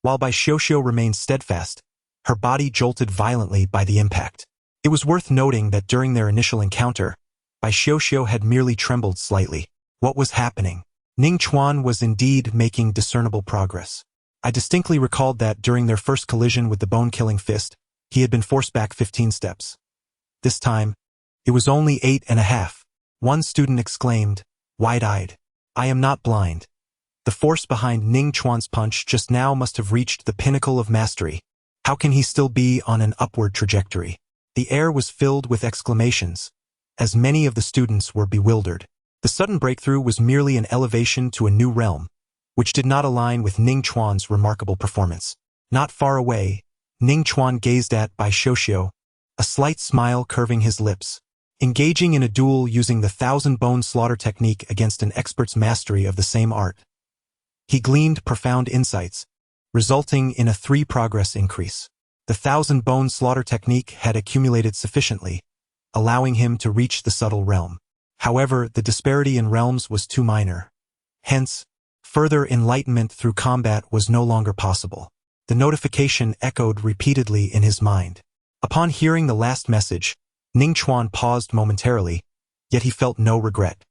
while Bai Xiuxiu remained steadfast, her body jolted violently by the impact. It was worth noting that during their initial encounter, Bai Xiuxiu had merely trembled slightly. What was happening? Ning Chuan was indeed making discernible progress. I distinctly recalled that during their first collision with the bone-killing fist, he had been forced back 15 steps. This time, it was only 8.5. One student exclaimed, wide-eyed, "I am not blind." The force behind Ning Chuan's punch just now must have reached the pinnacle of mastery. How can he still be on an upward trajectory? The air was filled with exclamations, as many of the students were bewildered. The sudden breakthrough was merely an elevation to a new realm, which did not align with Ning Chuan's remarkable performance. Not far away, Ning Chuan gazed at Bai Xiuxiu, a slight smile curving his lips. Engaging in a duel using the 1,000 bone slaughter technique against an expert's mastery of the same art, he gleaned profound insights, resulting in a 3 progress increase. The 1,000 bone slaughter technique had accumulated sufficiently, allowing him to reach the subtle realm. However, the disparity in realms was too minor. Hence, further enlightenment through combat was no longer possible. The notification echoed repeatedly in his mind. Upon hearing the last message, Ning Chuan paused momentarily, yet he felt no regret.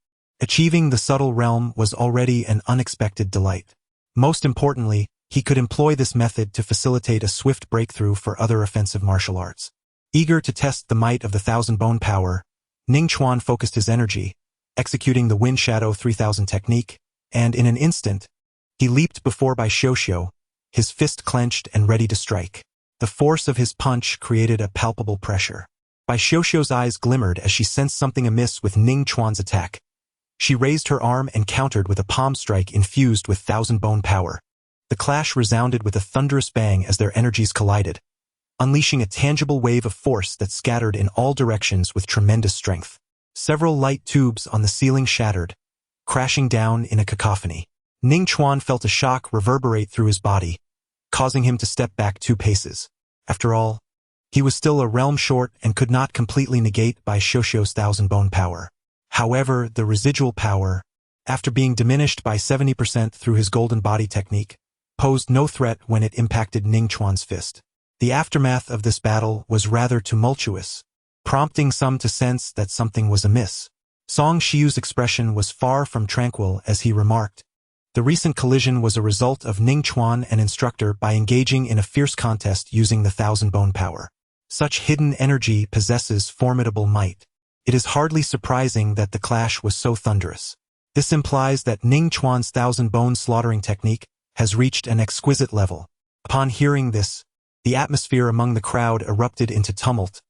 Achieving the subtle realm was already an unexpected delight. Most importantly, he could employ this method to facilitate a swift breakthrough for other offensive martial arts. Eager to test the might of the Thousand Bone power, Ning Chuan focused his energy, executing the Wind Shadow 3000 technique, and in an instant, he leaped before Bai Xiuxiu, his fist clenched and ready to strike. The force of his punch created a palpable pressure. Bai Xiuxiu's eyes glimmered as she sensed something amiss with Ning Chuan's attack. She raised her arm and countered with a palm strike infused with Thousand Bone power. The clash resounded with a thunderous bang as their energies collided, unleashing a tangible wave of force that scattered in all directions with tremendous strength. Several light tubes on the ceiling shattered, crashing down in a cacophony. Ning Chuan felt a shock reverberate through his body, causing him to step back 2 paces. After all, he was still a realm short and could not completely negate Bai Xiuxiu's Thousand Bone power. However, the residual power, after being diminished by 70% through his golden body technique, posed no threat when it impacted Ning Chuan's fist. The aftermath of this battle was rather tumultuous, prompting some to sense that something was amiss. Song Xiu's expression was far from tranquil as he remarked, "The recent collision was a result of Ning Chuan and instructor by engaging in a fierce contest using the Thousand Bone power. Such hidden energy possesses formidable might. It is hardly surprising that the clash was so thunderous. This implies that Ning Chuan's Thousand Bone slaughtering technique has reached an exquisite level." Upon hearing this, the atmosphere among the crowd erupted into tumult,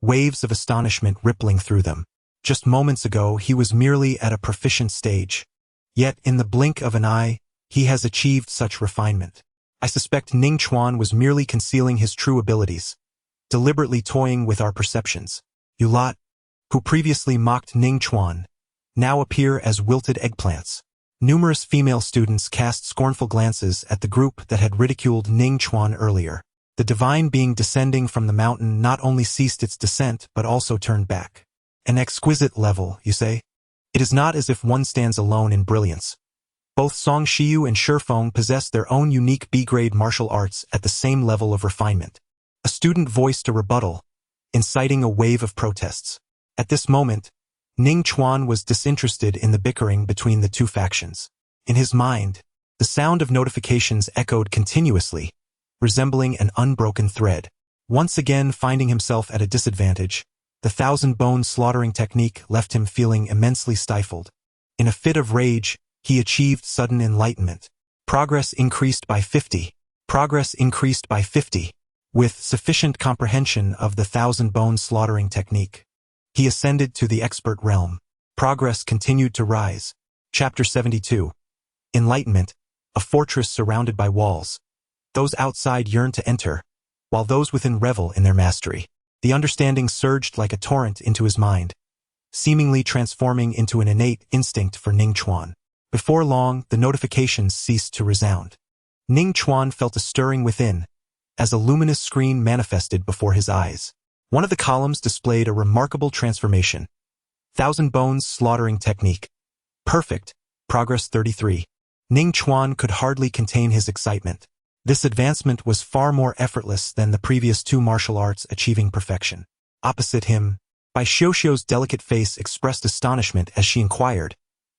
waves of astonishment rippling through them. Just moments ago, he was merely at a proficient stage. Yet, in the blink of an eye, he has achieved such refinement. I suspect Ning Chuan was merely concealing his true abilities, deliberately toying with our perceptions. You lot, who previously mocked Ning Chuan, now appear as wilted eggplants. Numerous female students cast scornful glances at the group that had ridiculed Ning Chuan earlier. The divine being descending from the mountain not only ceased its descent but also turned back. An exquisite level, you say? It is not as if one stands alone in brilliance. Both Song Xiu and Shifeng possess their own unique B-grade martial arts at the same level of refinement. A student voiced a rebuttal, inciting a wave of protests. At this moment, Ning Chuan was disinterested in the bickering between the 2 factions. In his mind, the sound of notifications echoed continuously, resembling an unbroken thread. Once again finding himself at a disadvantage, the Thousand Bone slaughtering technique left him feeling immensely stifled. In a fit of rage, he achieved sudden enlightenment. Progress increased by 50. Progress increased by 50. With sufficient comprehension of the Thousand Bone slaughtering technique, he ascended to the expert realm. Progress continued to rise. Chapter 72. Enlightenment, a fortress surrounded by walls. Those outside yearn to enter, while those within revel in their mastery. The understanding surged like a torrent into his mind, seemingly transforming into an innate instinct for Ning Chuan. Before long, the notifications ceased to resound. Ning Chuan felt a stirring within, as a luminous screen manifested before his eyes. One of the columns displayed a remarkable transformation. Thousand Bones slaughtering technique. Perfect. Progress 33. Ning Chuan could hardly contain his excitement. This advancement was far more effortless than the previous 2 martial arts achieving perfection. Opposite him, Bai Xiuxiu's delicate face expressed astonishment as she inquired,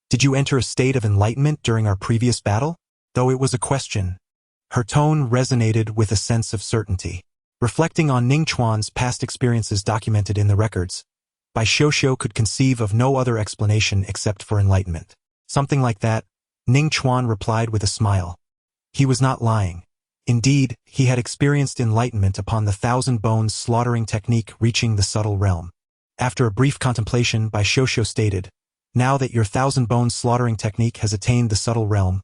"Did you enter a state of enlightenment during our previous battle?" Though it was a question, her tone resonated with a sense of certainty. Reflecting on Ning Chuan's past experiences documented in the records, Bai Xiuxiu could conceive of no other explanation except for enlightenment. Something like that, Ning Chuan replied with a smile. He was not lying. Indeed, he had experienced enlightenment upon the Thousand Bones slaughtering technique reaching the subtle realm. After a brief contemplation, Bai Xiuxiu stated, "Now that your Thousand Bones slaughtering technique has attained the subtle realm,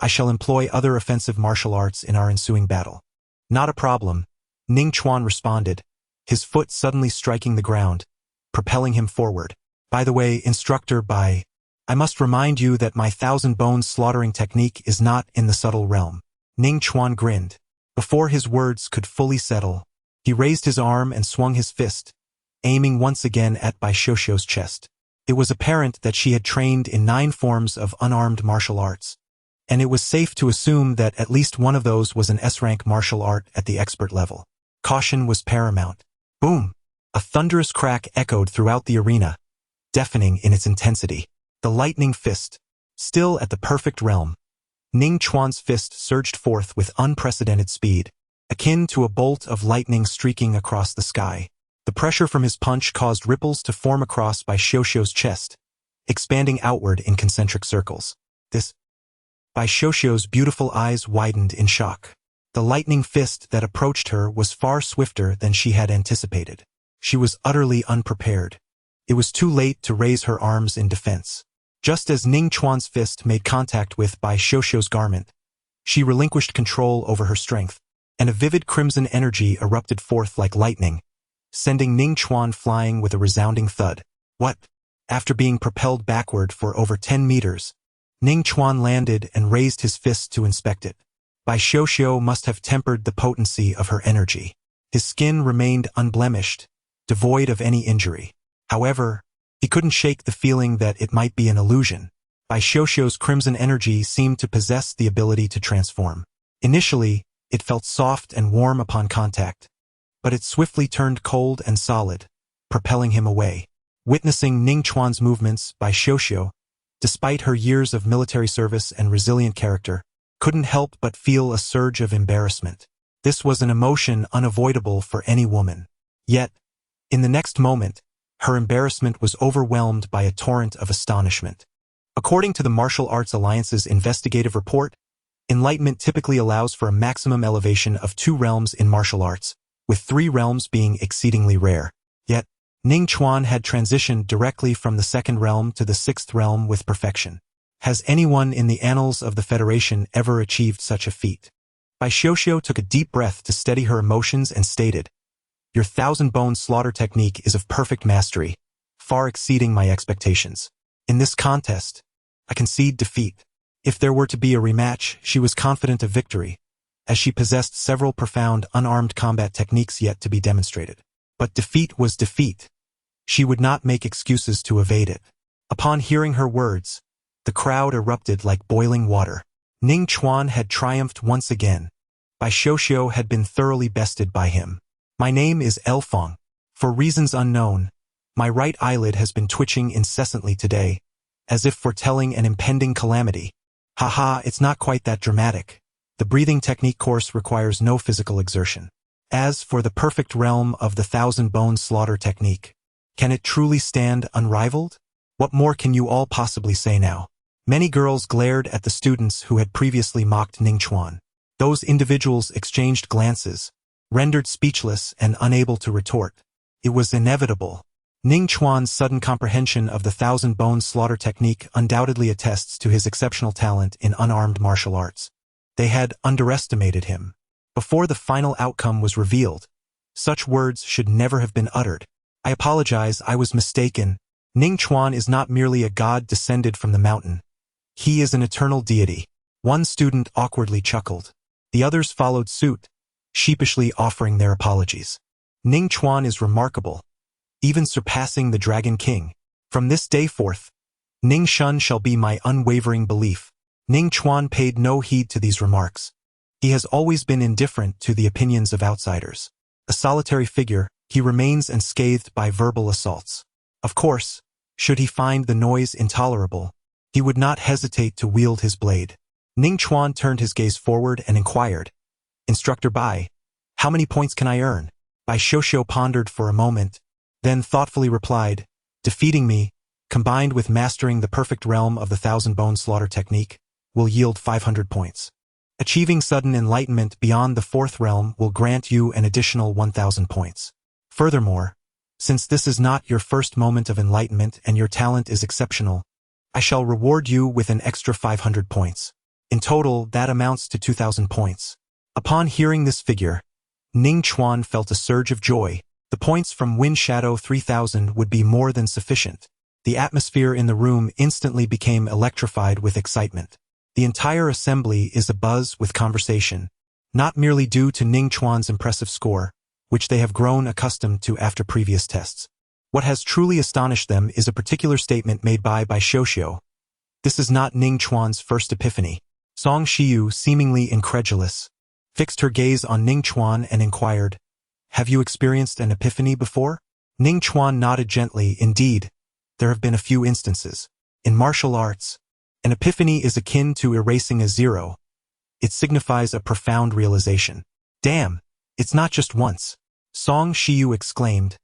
I shall employ other offensive martial arts in our ensuing battle." "Not a problem," Ning Chuan responded, his foot suddenly striking the ground, propelling him forward. "By the way, Instructor Bai, I must remind you that my Thousand Bones slaughtering technique is not in the subtle realm." Ning Chuan grinned. Before his words could fully settle, he raised his arm and swung his fist, aiming once again at Bai Xiuxiu's chest. It was apparent that she had trained in 9 forms of unarmed martial arts, and it was safe to assume that at least one of those was an S-rank martial art at the expert level. Caution was paramount. Boom! A thunderous crack echoed throughout the arena, deafening in its intensity. The lightning fist. Still at the perfect realm, Ning Chuan's fist surged forth with unprecedented speed, akin to a bolt of lightning streaking across the sky. The pressure from his punch caused ripples to form across Bai Xiuxiu's chest, expanding outward in concentric circles. Bai Xiuxiu's beautiful eyes widened in shock. The lightning fist that approached her was far swifter than she had anticipated. She was utterly unprepared. It was too late to raise her arms in defense. Just as Ning Chuan's fist made contact with Bai Xiuxiu's garment, she relinquished control over her strength, and a vivid crimson energy erupted forth like lightning, sending Ning Chuan flying with a resounding thud. What? After being propelled backward for over 10 meters, Ning Chuan landed and raised his fist to inspect it. Bai Xiuxiu must have tempered the potency of her energy. His skin remained unblemished, devoid of any injury. However, he couldn't shake the feeling that it might be an illusion. Bai Xiuxiu's crimson energy seemed to possess the ability to transform. Initially, it felt soft and warm upon contact, but it swiftly turned cold and solid, propelling him away. Witnessing Ning Chuan's movements, Bai Xiuxiu, despite her years of military service and resilient character, couldn't help but feel a surge of embarrassment. This was an emotion unavoidable for any woman. Yet, in the next moment, her embarrassment was overwhelmed by a torrent of astonishment. According to the Martial Arts Alliance's investigative report, enlightenment typically allows for a maximum elevation of 2 realms in martial arts, with 3 realms being exceedingly rare. Yet, Ning Chuan had transitioned directly from the 2nd realm to the 6th realm with perfection. Has anyone in the annals of the Federation ever achieved such a feat? Bai Xiuxiu took a deep breath to steady her emotions and stated, "Your 1,000-bone slaughter technique is of perfect mastery, far exceeding my expectations. In this contest, I concede defeat." If there were to be a rematch, she was confident of victory, as she possessed several profound unarmed combat techniques yet to be demonstrated. But defeat was defeat. She would not make excuses to evade it. Upon hearing her words, the crowd erupted like boiling water. Ning Chuan had triumphed once again. Bai Xiuxiu had been thoroughly bested by him. "My name is Elfong. For reasons unknown, my right eyelid has been twitching incessantly today, as if foretelling an impending calamity. Haha, it's not quite that dramatic. The breathing technique course requires no physical exertion. As for the perfect realm of the 1,000-bone slaughter technique, can it truly stand unrivaled? What more can you all possibly say now?" Many girls glared at the students who had previously mocked Ning Chuan. Those individuals exchanged glances, rendered speechless and unable to retort. It was inevitable. Ning Chuan's sudden comprehension of the 1,000-bone slaughter technique undoubtedly attests to his exceptional talent in unarmed martial arts. They had underestimated him. Before the final outcome was revealed, such words should never have been uttered. "I apologize, I was mistaken. Ning Chuan is not merely a god descended from the mountain. He is an eternal deity." One student awkwardly chuckled. The others followed suit, sheepishly offering their apologies. "Ning Chuan is remarkable, even surpassing the Dragon King. From this day forth, Ning Shun shall be my unwavering belief." Ning Chuan paid no heed to these remarks. He has always been indifferent to the opinions of outsiders. A solitary figure, he remains unscathed by verbal assaults. Of course, should he find the noise intolerable, he would not hesitate to wield his blade. Ning Chuan turned his gaze forward and inquired, "Instructor Bai, how many points can I earn?" Bai Xiuxiu pondered for a moment, then thoughtfully replied, "Defeating me, combined with mastering the perfect realm of the 1,000-bone slaughter technique, will yield 500 points. Achieving sudden enlightenment beyond the 4th realm will grant you an additional 1,000 points. Furthermore, since this is not your first moment of enlightenment and your talent is exceptional, I shall reward you with an extra 500 points. In total, that amounts to 2,000 points." Upon hearing this figure, Ning Chuan felt a surge of joy. The points from Wind Shadow 3,000 would be more than sufficient. The atmosphere in the room instantly became electrified with excitement. The entire assembly is abuzz with conversation, not merely due to Ning Chuan's impressive score, which they have grown accustomed to after previous tests. What has truly astonished them is a particular statement made by Bai Xiuxiu. This is not Ning Chuan's first epiphany. Song Shiyu, seemingly incredulous, fixed her gaze on Ning Chuan and inquired, "Have you experienced an epiphany before?" Ning Chuan nodded gently. "Indeed, there have been a few instances. In martial arts, an epiphany is akin to erasing a zero. It signifies a profound realization. Damn, it's not just once. Song Shiyu exclaimed,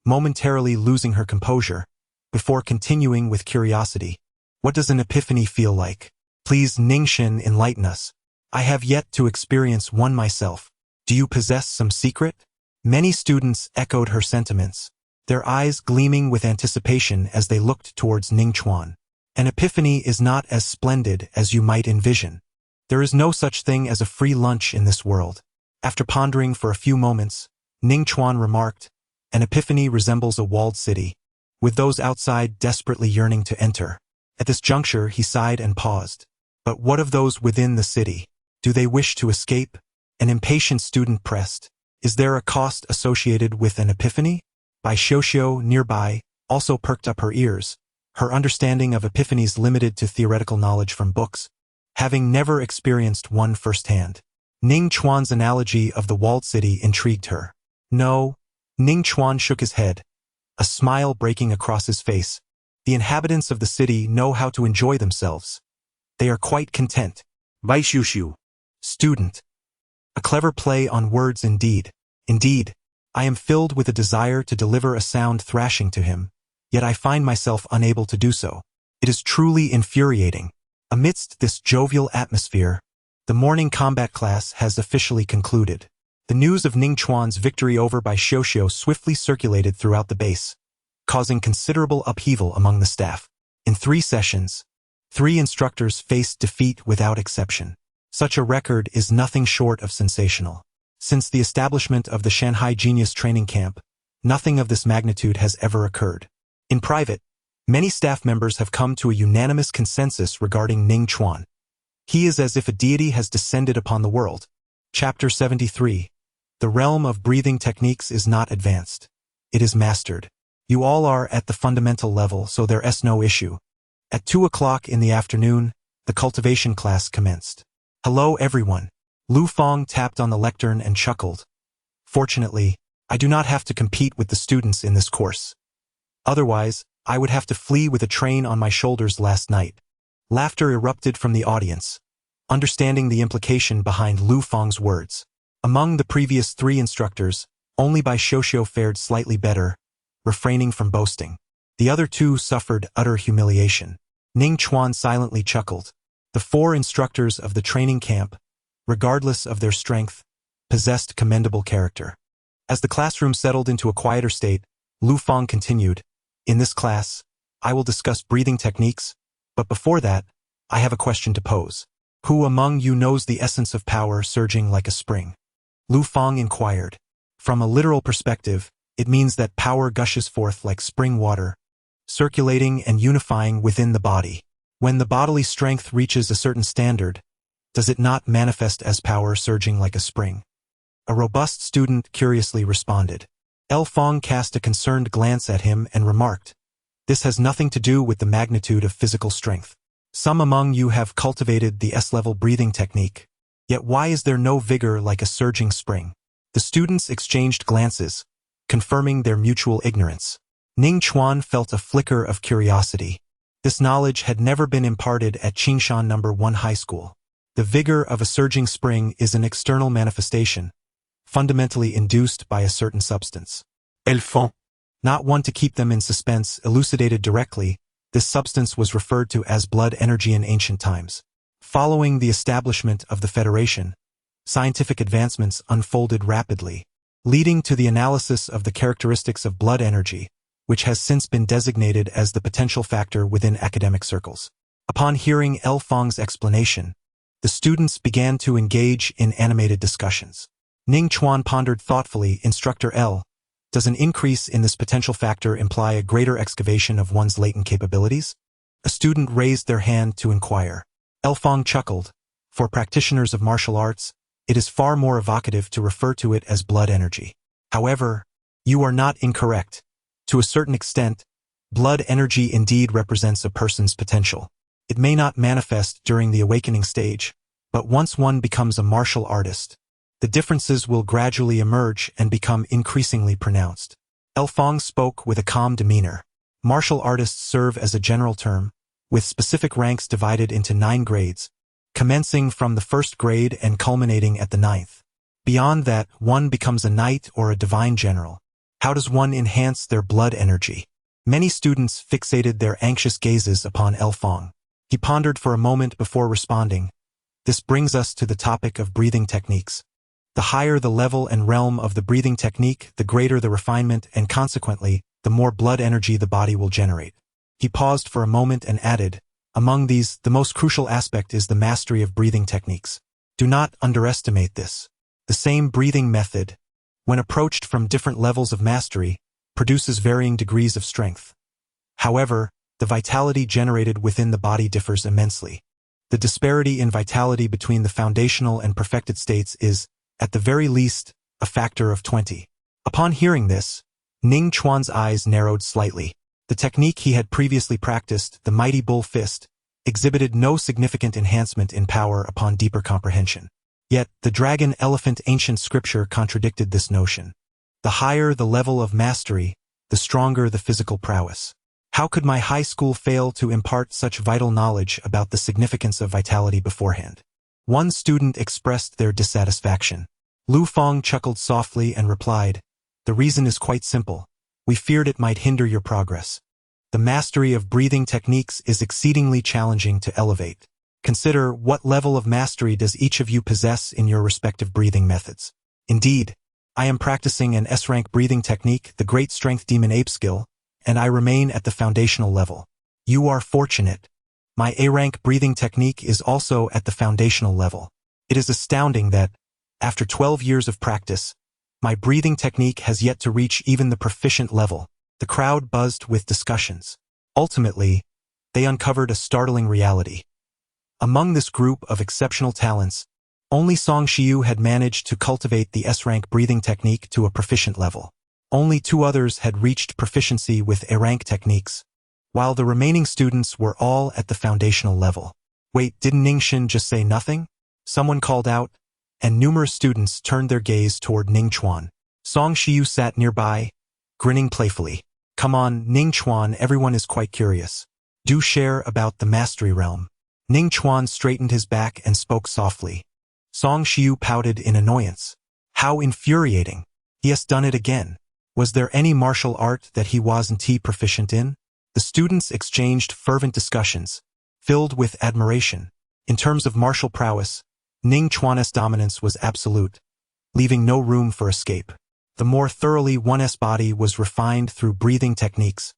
momentarily losing her composure, before continuing with curiosity. What does an epiphany feel like? Please, Ning Chuan, enlighten us. I have yet to experience one myself. Do you possess some secret? Many students echoed her sentiments, their eyes gleaming with anticipation as they looked towards Ning Chuan. An epiphany is not as splendid as you might envision. There is no such thing as a free lunch in this world. After pondering for a few moments, Ning Chuan remarked, an epiphany resembles a walled city, with those outside desperately yearning to enter. At this juncture, he sighed and paused. But what of those within the city? Do they wish to escape? An impatient student pressed. Is there a cost associated with an epiphany? Bai Xiuxiu, nearby, also perked up her ears, her understanding of epiphanies limited to theoretical knowledge from books, having never experienced one firsthand. Ning Chuan's analogy of the walled city intrigued her. No, Ning Chuan shook his head, a smile breaking across his face. The inhabitants of the city know how to enjoy themselves. They are quite content. Bai Xiuxiu. Student. A clever play on words indeed. Indeed, I am filled with a desire to deliver a sound thrashing to him, yet I find myself unable to do so. It is truly infuriating. Amidst this jovial atmosphere, the morning combat class has officially concluded. The news of Ning Chuan's victory over Bai Xiuxiu swiftly circulated throughout the base, causing considerable upheaval among the staff. In 3 sessions, 3 instructors faced defeat without exception. Such a record is nothing short of sensational. Since the establishment of the Shanghai Genius Training Camp, nothing of this magnitude has ever occurred. In private, many staff members have come to a unanimous consensus regarding Ning Chuan. He is as if a deity has descended upon the world. Chapter 73. The realm of breathing techniques is not advanced. It is mastered. You all are at the fundamental level, so there is no issue. At 2 o'clock in the afternoon, the cultivation class commenced. Hello everyone. Lu Fong tapped on the lectern and chuckled. Fortunately, I do not have to compete with the students in this course. Otherwise, I would have to flee with a train on my shoulders last night. Laughter erupted from the audience, understanding the implication behind Lu Fong's words. Among the previous 3 instructors, only Bai Xiuxiu fared slightly better, refraining from boasting. The other 2 suffered utter humiliation. Ning Chuan silently chuckled. The 4 instructors of the training camp, regardless of their strength, possessed commendable character. As the classroom settled into a quieter state, Lu Fong continued, in this class, I will discuss breathing techniques, but before that, I have a question to pose. Who among you knows the essence of power surging like a spring? Lu Fong inquired. From a literal perspective, it means that power gushes forth like spring water, circulating and unifying within the body. When the bodily strength reaches a certain standard, does it not manifest as power surging like a spring? A robust student curiously responded. El Fong cast a concerned glance at him and remarked, this has nothing to do with the magnitude of physical strength. Some among you have cultivated the S-level breathing technique. Yet why is there no vigor like a surging spring? The students exchanged glances, confirming their mutual ignorance. Ning Chuan felt a flicker of curiosity. This knowledge had never been imparted at Qingshan No. 1 High School. The vigor of a surging spring is an external manifestation, fundamentally induced by a certain substance. El Fond. Not one to keep them in suspense, elucidated directly, this substance was referred to as blood energy in ancient times. Following the establishment of the Federation, scientific advancements unfolded rapidly, leading to the analysis of the characteristics of blood energy, which has since been designated as the potential factor within academic circles. Upon hearing El Fong's explanation, the students began to engage in animated discussions. Ning Chuan pondered thoughtfully, Instructor L, does an increase in this potential factor imply a greater excavation of one's latent capabilities? A student raised their hand to inquire. El Fong chuckled. For practitioners of martial arts, it is far more evocative to refer to it as blood energy. However, you are not incorrect. To a certain extent, blood energy indeed represents a person's potential. It may not manifest during the awakening stage, but once one becomes a martial artist, the differences will gradually emerge and become increasingly pronounced. El Fong spoke with a calm demeanor. Martial artists serve as a general term, with specific ranks divided into 9 grades, commencing from the 1st grade and culminating at the 9th. Beyond that, one becomes a knight or a divine general. How does one enhance their blood energy? Many students fixated their anxious gazes upon Elfong. He pondered for a moment before responding. This brings us to the topic of breathing techniques. The higher the level and realm of the breathing technique, the greater the refinement, and consequently, the more blood energy the body will generate. He paused for a moment and added, among these, the most crucial aspect is the mastery of breathing techniques. Do not underestimate this. The same breathing method, when approached from different levels of mastery, produces varying degrees of strength. However, the vitality generated within the body differs immensely. The disparity in vitality between the foundational and perfected states is, at the very least, a factor of 20. Upon hearing this, Ning Chuan's eyes narrowed slightly. The technique he had previously practiced, the mighty bull fist, exhibited no significant enhancement in power upon deeper comprehension. Yet, the dragon-elephant ancient scripture contradicted this notion. The higher the level of mastery, the stronger the physical prowess. How could my high school fail to impart such vital knowledge about the significance of vitality beforehand? One student expressed their dissatisfaction. Lu Fong chuckled softly and replied, "The reason is quite simple. We feared it might hinder your progress. The mastery of breathing techniques is exceedingly challenging to elevate. Consider what level of mastery does each of you possess in your respective breathing methods. Indeed, I am practicing an S-rank breathing technique, the Great Strength Demon Ape skill, and I remain at the foundational level. You are fortunate. My A-rank breathing technique is also at the foundational level. It is astounding that, after 12 years of practice, my breathing technique has yet to reach even the proficient level." The crowd buzzed with discussions. Ultimately, they uncovered a startling reality. Among this group of exceptional talents, only Song Shiyu had managed to cultivate the S-rank breathing technique to a proficient level. Only 2 others had reached proficiency with A-rank techniques, while the remaining students were all at the foundational level. Wait, didn't Ning Chuan just say nothing? Someone called out, and numerous students turned their gaze toward Ning Chuan. Song Shiyu sat nearby, grinning playfully. Come on, Ning Chuan, everyone is quite curious. Do share about the mastery realm. Ning Chuan straightened his back and spoke softly. Song Shiyu pouted in annoyance. How infuriating. He has done it again. Was there any martial art that he wasn't proficient in? The students exchanged fervent discussions, filled with admiration. In terms of martial prowess, Ning Chuan's dominance was absolute, leaving no room for escape. The more thoroughly one's body was refined through breathing techniques,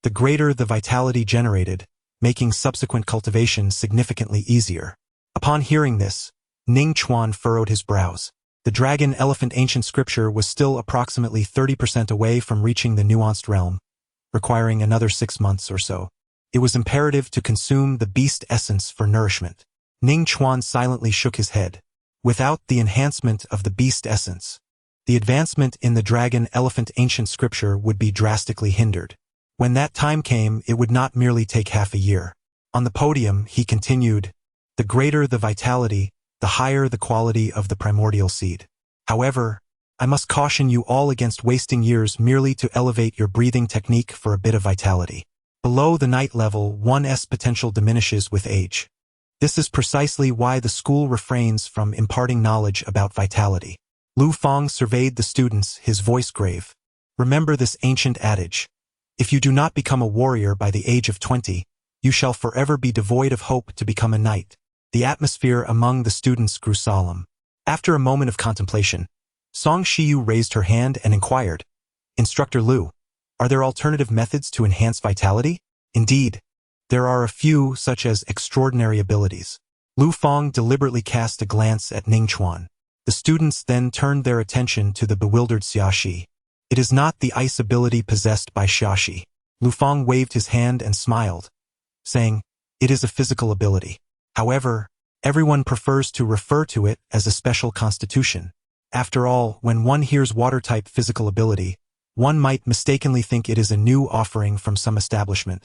the greater the vitality generated, making subsequent cultivation significantly easier. Upon hearing this, Ning Chuan furrowed his brows. The dragon-elephant ancient scripture was still approximately 30% away from reaching the nuanced realm, requiring another 6 months or so. It was imperative to consume the beast essence for nourishment. Ning Chuan silently shook his head. Without the enhancement of the beast essence, the advancement in the dragon-elephant ancient scripture would be drastically hindered. When that time came, it would not merely take half a year. On the podium, he continued, the greater the vitality, the higher the quality of the primordial seed. However, I must caution you all against wasting years merely to elevate your breathing technique for a bit of vitality. Below the night level, one's potential diminishes with age. This is precisely why the school refrains from imparting knowledge about vitality. Lu Fong surveyed the students, his voice grave. Remember this ancient adage. If you do not become a warrior by the age of 20, you shall forever be devoid of hope to become a knight. The atmosphere among the students grew solemn. After a moment of contemplation, Song Shiyu raised her hand and inquired, Instructor Lu, are there alternative methods to enhance vitality? Indeed, there are a few, such as extraordinary abilities. Lu Fong deliberately cast a glance at Ning Chuan. The students then turned their attention to the bewildered Xiaxi. It is not the ice ability possessed by Xiaxi. Lu Fong waved his hand and smiled, saying, it is a physical ability. However, everyone prefers to refer to it as a special constitution. After all, when one hears water-type physical ability, one might mistakenly think it is a new offering from some establishment.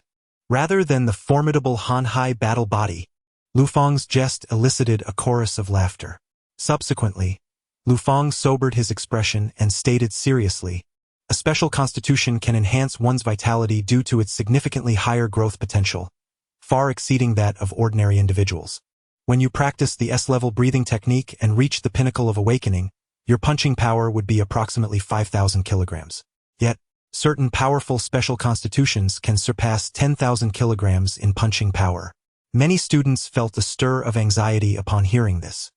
Rather than the formidable Han-Hai battle body, Lu Fong's jest elicited a chorus of laughter. Subsequently, Lu Fong sobered his expression and stated seriously, a special constitution can enhance one's vitality due to its significantly higher growth potential. far exceeding that of ordinary individuals. When you practice the S-level breathing technique and reach the pinnacle of awakening, your punching power would be approximately 5,000 kilograms. Yet, certain powerful special constitutions can surpass 10,000 kilograms in punching power. Many students felt a stir of anxiety upon hearing this.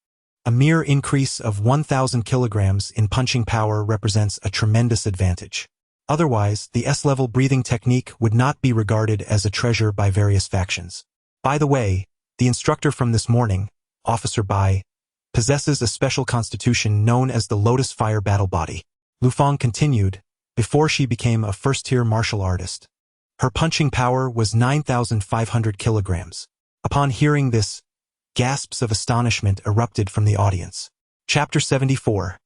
A mere increase of 1,000 kilograms in punching power represents a tremendous advantage. Otherwise, the S-level breathing technique would not be regarded as a treasure by various factions. By the way, the instructor from this morning, Officer Bai, possesses a special constitution known as the Lotus Fire Battle Body. Lu Fang continued, before she became a first-tier martial artist. Her punching power was 9,500 kilograms. Upon hearing this, gasps of astonishment erupted from the audience. Chapter 74.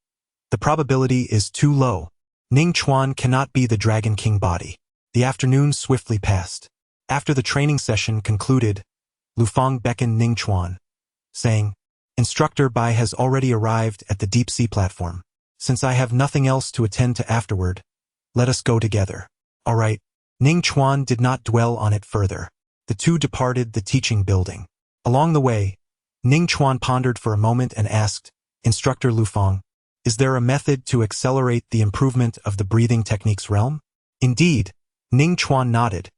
The probability is too low. Ning Chuan cannot be the Dragon King body. The afternoon swiftly passed. After the training session concluded, Lu Fang beckoned Ning Chuan, saying, Instructor Bai has already arrived at the deep-sea platform. Since I have nothing else to attend to afterward, let us go together. All right. Ning Chuan did not dwell on it further. The two departed the teaching building. Along the way, Ning Chuan pondered for a moment and asked, Instructor Lu Fang, is there a method to accelerate the improvement of the breathing techniques realm? Indeed, Ning Chuan nodded,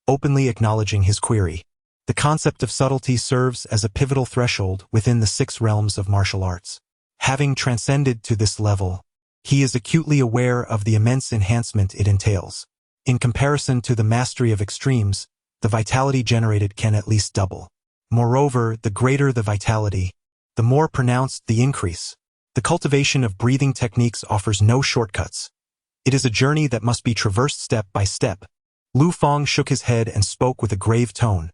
openly acknowledging his query. The concept of subtlety serves as a pivotal threshold within the 6 realms of martial arts. Having transcended to this level, he is acutely aware of the immense enhancement it entails. In comparison to the mastery of extremes, the vitality generated can at least double. Moreover, the greater the vitality, the more pronounced the increase. The cultivation of breathing techniques offers no shortcuts. It is a journey that must be traversed step by step. Lu Fang shook his head and spoke with a grave tone.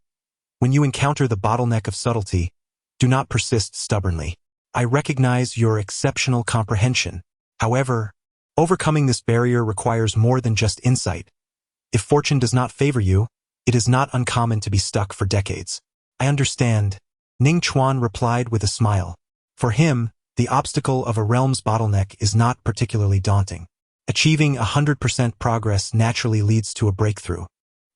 When you encounter the bottleneck of subtlety, do not persist stubbornly. I recognize your exceptional comprehension. However, overcoming this barrier requires more than just insight. If fortune does not favor you, it is not uncommon to be stuck for decades. I understand, Ning Chuan replied with a smile. For him, the obstacle of a realm's bottleneck is not particularly daunting. Achieving 100% progress naturally leads to a breakthrough.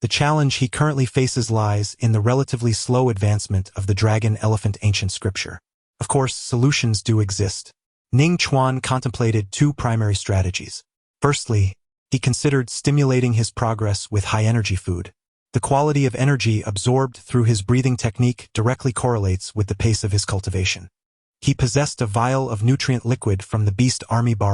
The challenge he currently faces lies in the relatively slow advancement of the dragon-elephant ancient scripture. Of course, solutions do exist. Ning Chuan contemplated 2 primary strategies. Firstly, he considered stimulating his progress with high-energy food. The quality of energy absorbed through his breathing technique directly correlates with the pace of his cultivation. He possessed a vial of nutrient liquid from the beast army borrowed